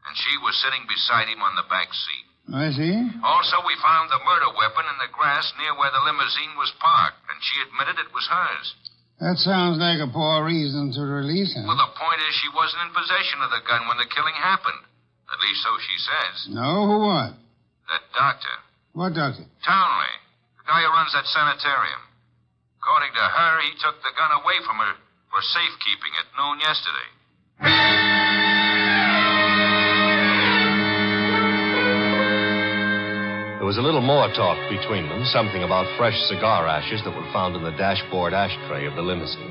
And she was sitting beside him on the back seat. I see. Also, we found the murder weapon in the grass near where the limousine was parked, and she admitted it was hers. That sounds like a poor reason to release her. Well, the point is she wasn't in possession of the gun when the killing happened. At least so she says. No, who what? That doctor. What doctor? Townley. The guy who runs that sanitarium. According to her, he took the gun away from her for safekeeping at noon yesterday. There was a little more talk between them, something about fresh cigar ashes that were found in the dashboard ashtray of the limousine.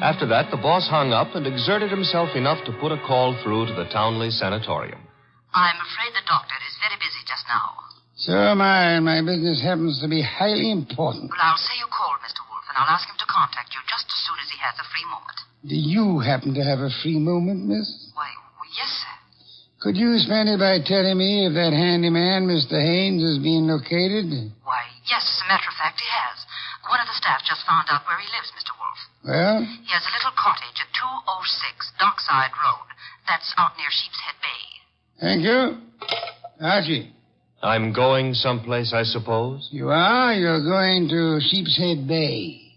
After that, the boss hung up and exerted himself enough to put a call through to the Townley Sanatorium. I'm afraid the doctor is very busy just now. So am I, and my business happens to be highly important. Well, I'll say you called, Mr. Wolf, and I'll ask him to contact you just as soon as he has a free moment. Do you happen to have a free moment, miss? Why, well, yes, sir. Could you spend it by telling me if that handyman, Mr. Haynes, is being located? Why, yes, as a matter of fact, he has. One of the staff just found out where he lives, Mr. Wolf. Well? He has a little cottage at 206 Dockside Road. That's out near Sheepshead Bay. Thank you. Archie. I'm going someplace, I suppose? You are? You're going to Sheepshead Bay.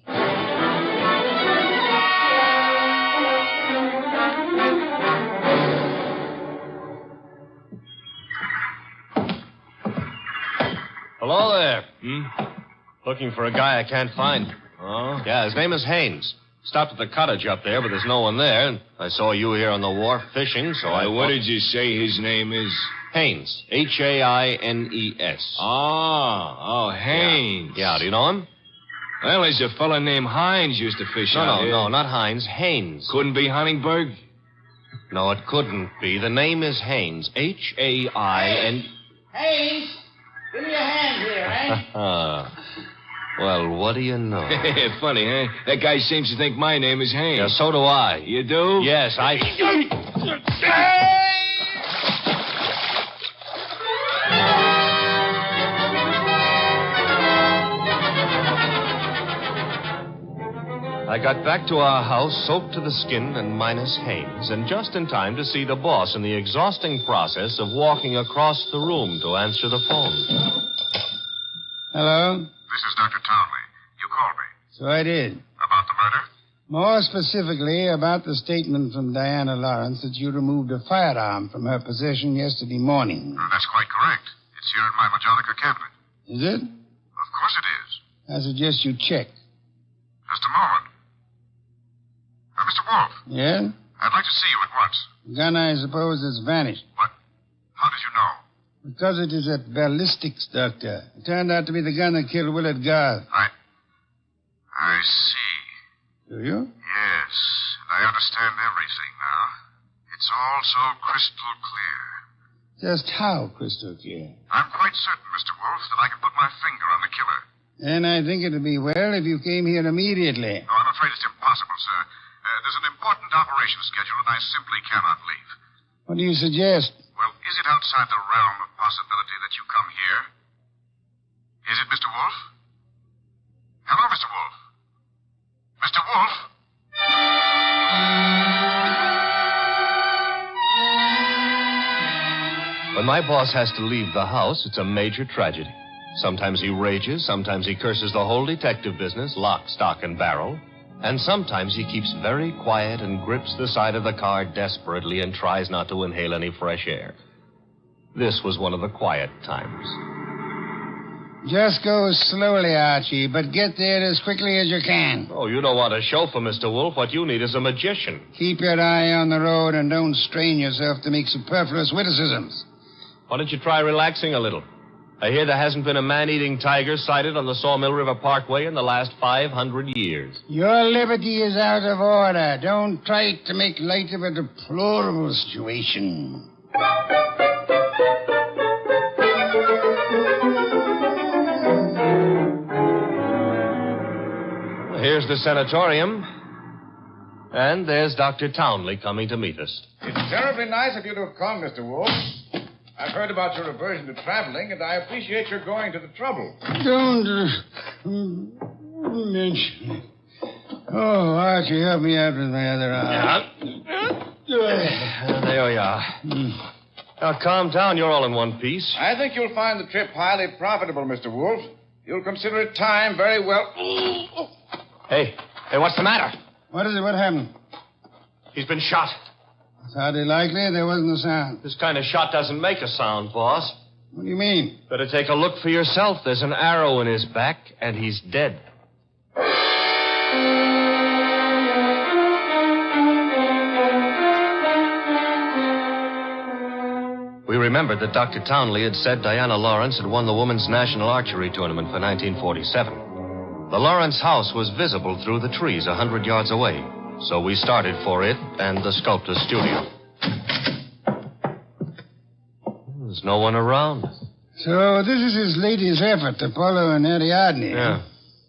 Hello there. Looking for a guy I can't find. Oh? Yeah, his name is Haynes. Stopped at the cottage up there, but there's no one there. I saw you here on the wharf fishing, so What did you say his name is? Haynes. Haines. Oh, Haynes. Yeah, do you know him? Well, there's a fella named Hines used to fish out here. No, not Hines. Haynes. Couldn't be Huntingburg? No, it couldn't be. The name is Haynes. Hain. Haynes, give me a hand here, eh? Well, what do you know? Funny, huh? That guy seems to think my name is Haynes. Yeah, so do I. You do? Yes, I... I got back to our house soaked to the skin and minus Haynes, and just in time to see the boss in the exhausting process of walking across the room to answer the phone. Hello? This is Dr. Townley. You called me. So I did. About the murder? More specifically, about the statement from Diana Lawrence that you removed a firearm from her possession yesterday morning. That's quite correct. It's here in my Majolica cabinet. Is it? Of course it is. I suggest you check. Just a moment. Mr. Wolf. Yeah? I'd like to see you at once. The gun, I suppose, has vanished. What? How did you know? Because it is at ballistics, Doctor. It turned out to be the gun that killed Willard Garth. I see. Do you? Yes, I understand everything now. It's all so crystal clear. Just how crystal clear? I'm quite certain, Mr. Wolf, that I can put my finger on the killer. And I think it would be well if you came here immediately. No, I'm afraid it's impossible, sir. There's an important operation scheduled, and I simply cannot leave. What do you suggest? Well, is it outside the realm of possibility that you come here? Is it, Mr. Wolf? Hello, Mr. Wolf. Mr. Wolf? When my boss has to leave the house, it's a major tragedy. Sometimes he rages, sometimes he curses the whole detective business, lock, stock, and barrel. And sometimes he keeps very quiet and grips the side of the car desperately and tries not to inhale any fresh air. This was one of the quiet times. Just go slowly, Archie, but get there as quickly as you can. Oh, you don't want a chauffeur, Mr. Wolf. What you need is a magician. Keep your eye on the road and don't strain yourself to make superfluous witticisms. Why don't you try relaxing a little? I hear there hasn't been a man-eating tiger sighted on the Sawmill River Parkway in the last 500 years. Your liberty is out of order. Don't try to make light of a deplorable situation. Here's the sanatorium. And there's Dr. Townley coming to meet us. It's terribly nice of you to have come, Mr. Wolf. I've heard about your aversion to traveling, and I appreciate your going to the trouble. Don't mention it. Oh, Archie, help me out with my other arm. There we are. Now, calm down. You're all in one piece. I think you'll find the trip highly profitable, Mr. Wolf. You'll consider it time very well. Hey, what's the matter? What is it? What happened? He's been shot. It's hardly likely. There wasn't a sound. This kind of shot doesn't make a sound, boss. What do you mean? Better take a look for yourself. There's an arrow in his back, and he's dead. We remembered that Dr. Townley had said Diana Lawrence had won the Women's National Archery Tournament for 1947. The Lawrence house was visible through the trees 100 yards away, so we started for it and the sculptor's studio. There's no one around. So this is his latest effort, Apollo and Ariadne. Yeah.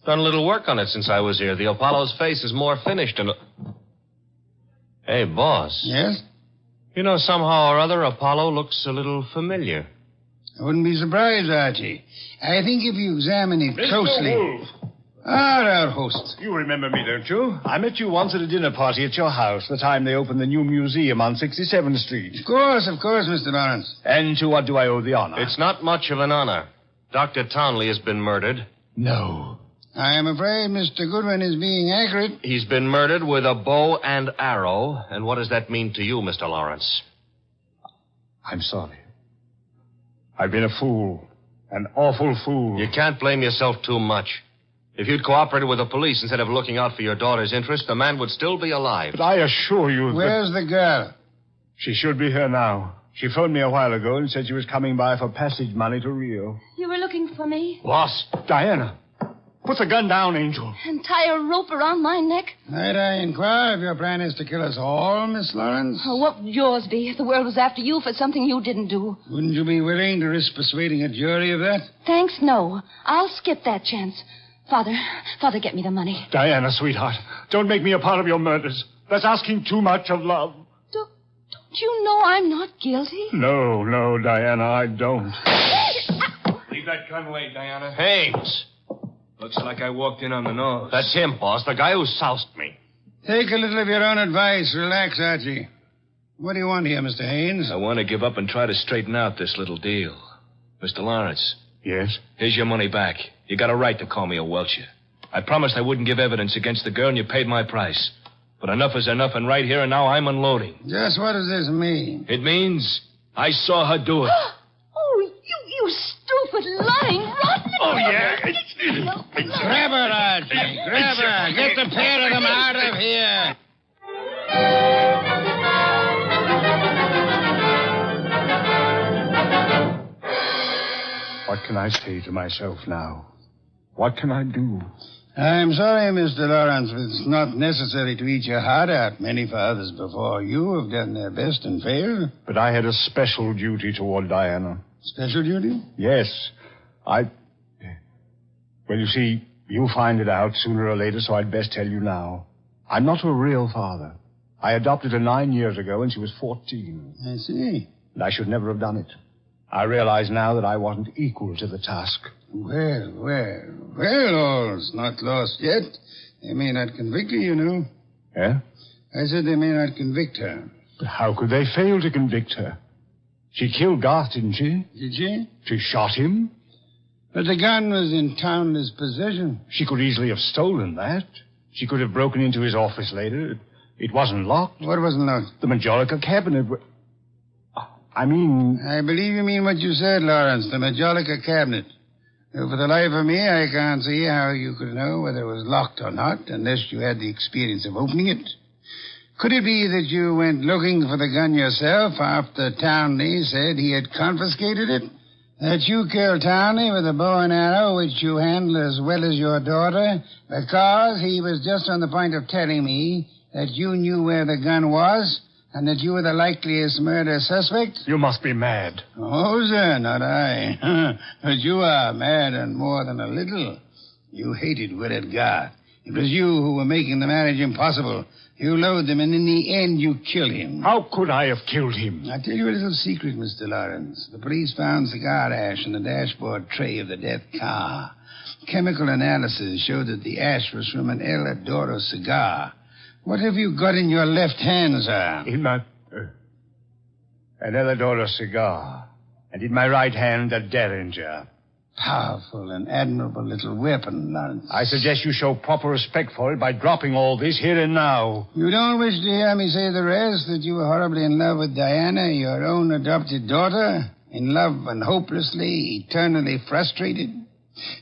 Done a little work on it since I was here. The Apollo's face is more finished and... Hey, boss. Yes? You know, somehow or other, Apollo looks a little familiar. I wouldn't be surprised, Archie. I think if you examine it closely... Mr. Wolf. Our host. You remember me, don't you? I met you once at a dinner party at your house, the time they opened the new museum on 67th Street. Of course, Mr. Lawrence. And to what do I owe the honor? It's not much of an honor. Dr. Townley has been murdered. No. I am afraid Mr. Goodwin is being accurate. He's been murdered with a bow and arrow. And what does that mean to you, Mr. Lawrence? I'm sorry. I've been a fool. An awful fool. You can't blame yourself too much. If you'd cooperated with the police instead of looking out for your daughter's interest, the man would still be alive. But I assure you that... Where's the girl? She should be here now. She phoned me a while ago and said she was coming by for passage money to Rio. You were looking for me? Boss, Diana. Put the gun down, Angel. And tie a rope around my neck? Might I inquire if your plan is to kill us all, Miss Lawrence? Oh, what would yours be if the world was after you for something you didn't do? Wouldn't you be willing to risk persuading a jury of that? Thanks, no. I'll skip that chance. Father, get me the money. Diana, sweetheart, don't make me a part of your murders. That's asking too much of love. Don't you know I'm not guilty? No, Diana, I don't. Leave that gun away, Diana. Haynes. Looks like I walked in on the nose. That's him, boss, the guy who soused me. Take a little of your own advice. Relax, Archie. What do you want here, Mr. Haynes? I want to give up and try to straighten out this little deal. Mr. Lawrence. Yes? Here's your money back. You got a right to call me a welcher. I promised I wouldn't give evidence against the girl, and you paid my price. But enough is enough, and right here and now I'm unloading. Just what does this mean? It means I saw her do it. Oh, you stupid, lying, rotten... Oh, yeah? Grab her, Archie. Grab her. Get the pair of them out of here. What can I say to myself now? What can I do? I'm sorry, Mr. Lawrence, but it's not necessary to eat your heart out. Many fathers before you have done their best and failed. But I had a special duty toward Diana. Special duty? Yes. Well, you see, you'll find it out sooner or later, so I'd best tell you now. I'm not a real father. I adopted her 9 years ago, and she was 14. I see. And I should never have done it. I realize now that I wasn't equal to the task. Well, all's not lost yet. They may not convict her, you know. Yeah? I said they may not convict her. But how could they fail to convict her? She killed Garth, didn't she? Did she? She shot him. But the gun was in Townley's possession. She could easily have stolen that. She could have broken into his office later. It wasn't locked. What wasn't locked? The Majolica cabinet. I believe you mean what you said, Lawrence, the Majolica cabinet. Though for the life of me, I can't see how you could know whether it was locked or not unless you had the experience of opening it. Could it be that you went looking for the gun yourself after Townley said he had confiscated it? That you killed Townley with a bow and arrow, which you handle as well as your daughter, because he was just on the point of telling me that you knew where the gun was, and that you were the likeliest murder suspect? You must be mad. Oh, sir, not I. But you are mad and more than a little. You hated Willard Garth. It was you who were making the marriage impossible. You loathed him, and in the end, you killed him. How could I have killed him? I'll tell you a little secret, Mr. Lawrence. The police found cigar ash in the dashboard tray of the death car. Chemical analysis showed that the ash was from an El Adoro cigar. What have you got in your left hand, sir? In my... an El Adoro cigar. And in my right hand, a Derringer. Powerful and admirable little weapon, Lawrence. I suggest you show proper respect for it by dropping all this here and now. You don't wish to hear me say the rest, that you were horribly in love with Diana, your own adopted daughter? In love and hopelessly, eternally frustrated?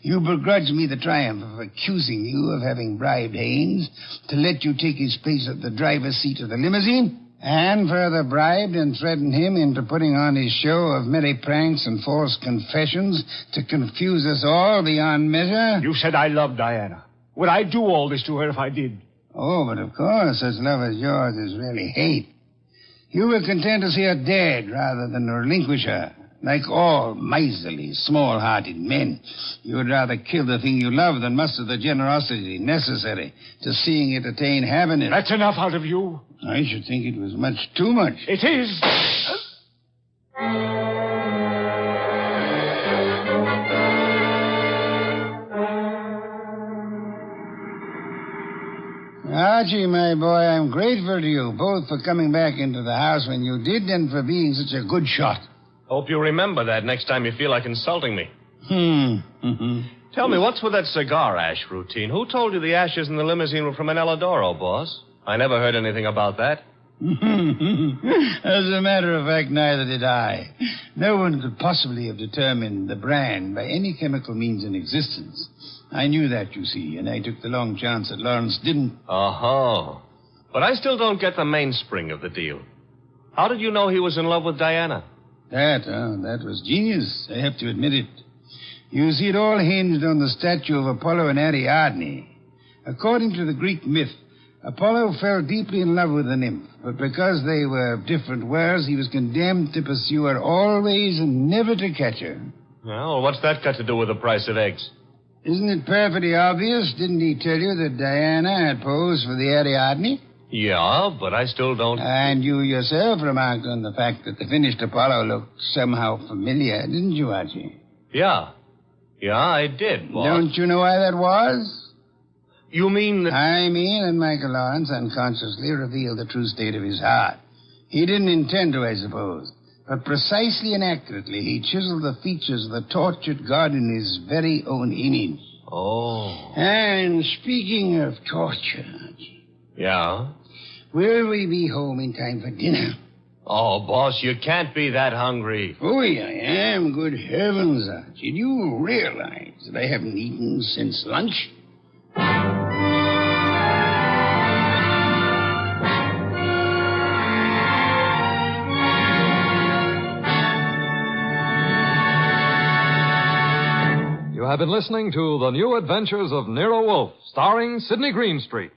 You begrudge me the triumph of accusing you of having bribed Haynes to let you take his place at the driver's seat of the limousine? And further bribed and threatened him into putting on his show of merry pranks and false confessions to confuse us all beyond measure? You said I loved Diana. Would I do all this to her if I did? Oh, but of course, such love as yours is really hate. You were content to see her dead rather than relinquish her. Like all miserly, small-hearted men, you would rather kill the thing you love than muster the generosity necessary to seeing it attain happiness. That's enough out of you. I should think it was much too much. It is. Archie, my boy, I'm grateful to you, both for coming back into the house when you did and for being such a good shot. Hope you remember that next time you feel like insulting me. Tell me, what's with that cigar ash routine? Who told you the ashes in the limousine were from an El Adoro, boss? I never heard anything about that. As a matter of fact, neither did I. No one could possibly have determined the brand by any chemical means in existence. I knew that, you see, and I took the long chance that Lawrence didn't. Oh. But I still don't get the mainspring of the deal. How did you know he was in love with Diana? That was genius. I have to admit it. You see, it all hinged on the statue of Apollo and Ariadne. According to the Greek myth, Apollo fell deeply in love with the nymph, but because they were of different worlds, he was condemned to pursue her always and never to catch her. Well, what's that got to do with the price of eggs? Isn't it perfectly obvious? Didn't he tell you that Diana had posed for the Ariadne? Yeah, but I still don't... And you yourself remarked on the fact that the finished Apollo looked somehow familiar, didn't you, Archie? Yeah, I did, boss. Don't you know why that was? You mean that... I mean that Michael Lawrence unconsciously revealed the true state of his heart. He didn't intend to, I suppose. But precisely and accurately, he chiseled the features of the tortured God in his very own image. Oh. And speaking of torture, Archie... Yeah? Will we be home in time for dinner? Oh, boss, you can't be that hungry. Oh, I am. Good heavens, Archie. Do you realize that I haven't eaten since lunch? have been listening to The New Adventures of Nero Wolfe, starring Sidney Greenstreet.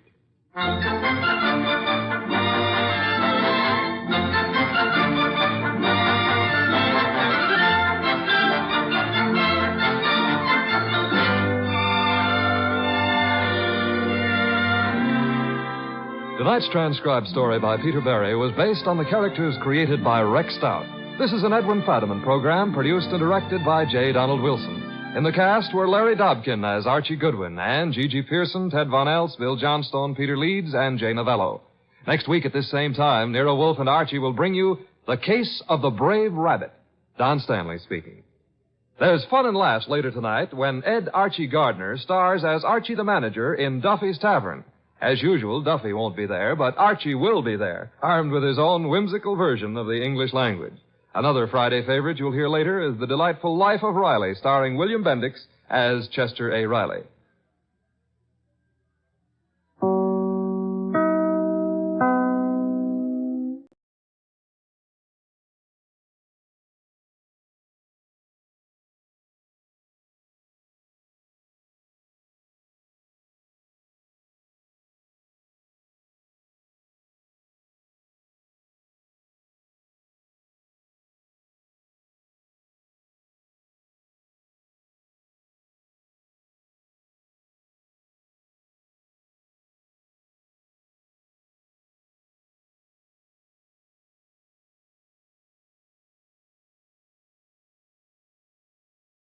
Tonight's transcribed story by Peter Berry was based on the characters created by Rex Stout. This is an Edwin Fadiman program produced and directed by J. Donald Wilson. In the cast were Larry Dobkin as Archie Goodwin and Gigi Pearson, Ted Von Elst, Bill Johnstone, Peter Leeds, and Jay Novello. Next week at this same time, Nero Wolfe and Archie will bring you The Case of the Brave Rabbit. Don Stanley speaking. There's fun and laughs later tonight when Ed Archie Gardner stars as Archie the manager in Duffy's Tavern. As usual, Duffy won't be there, but Archie will be there, armed with his own whimsical version of the English language. Another Friday favorite you'll hear later is The Delightful Life of Riley, starring William Bendix as Chester A. Riley.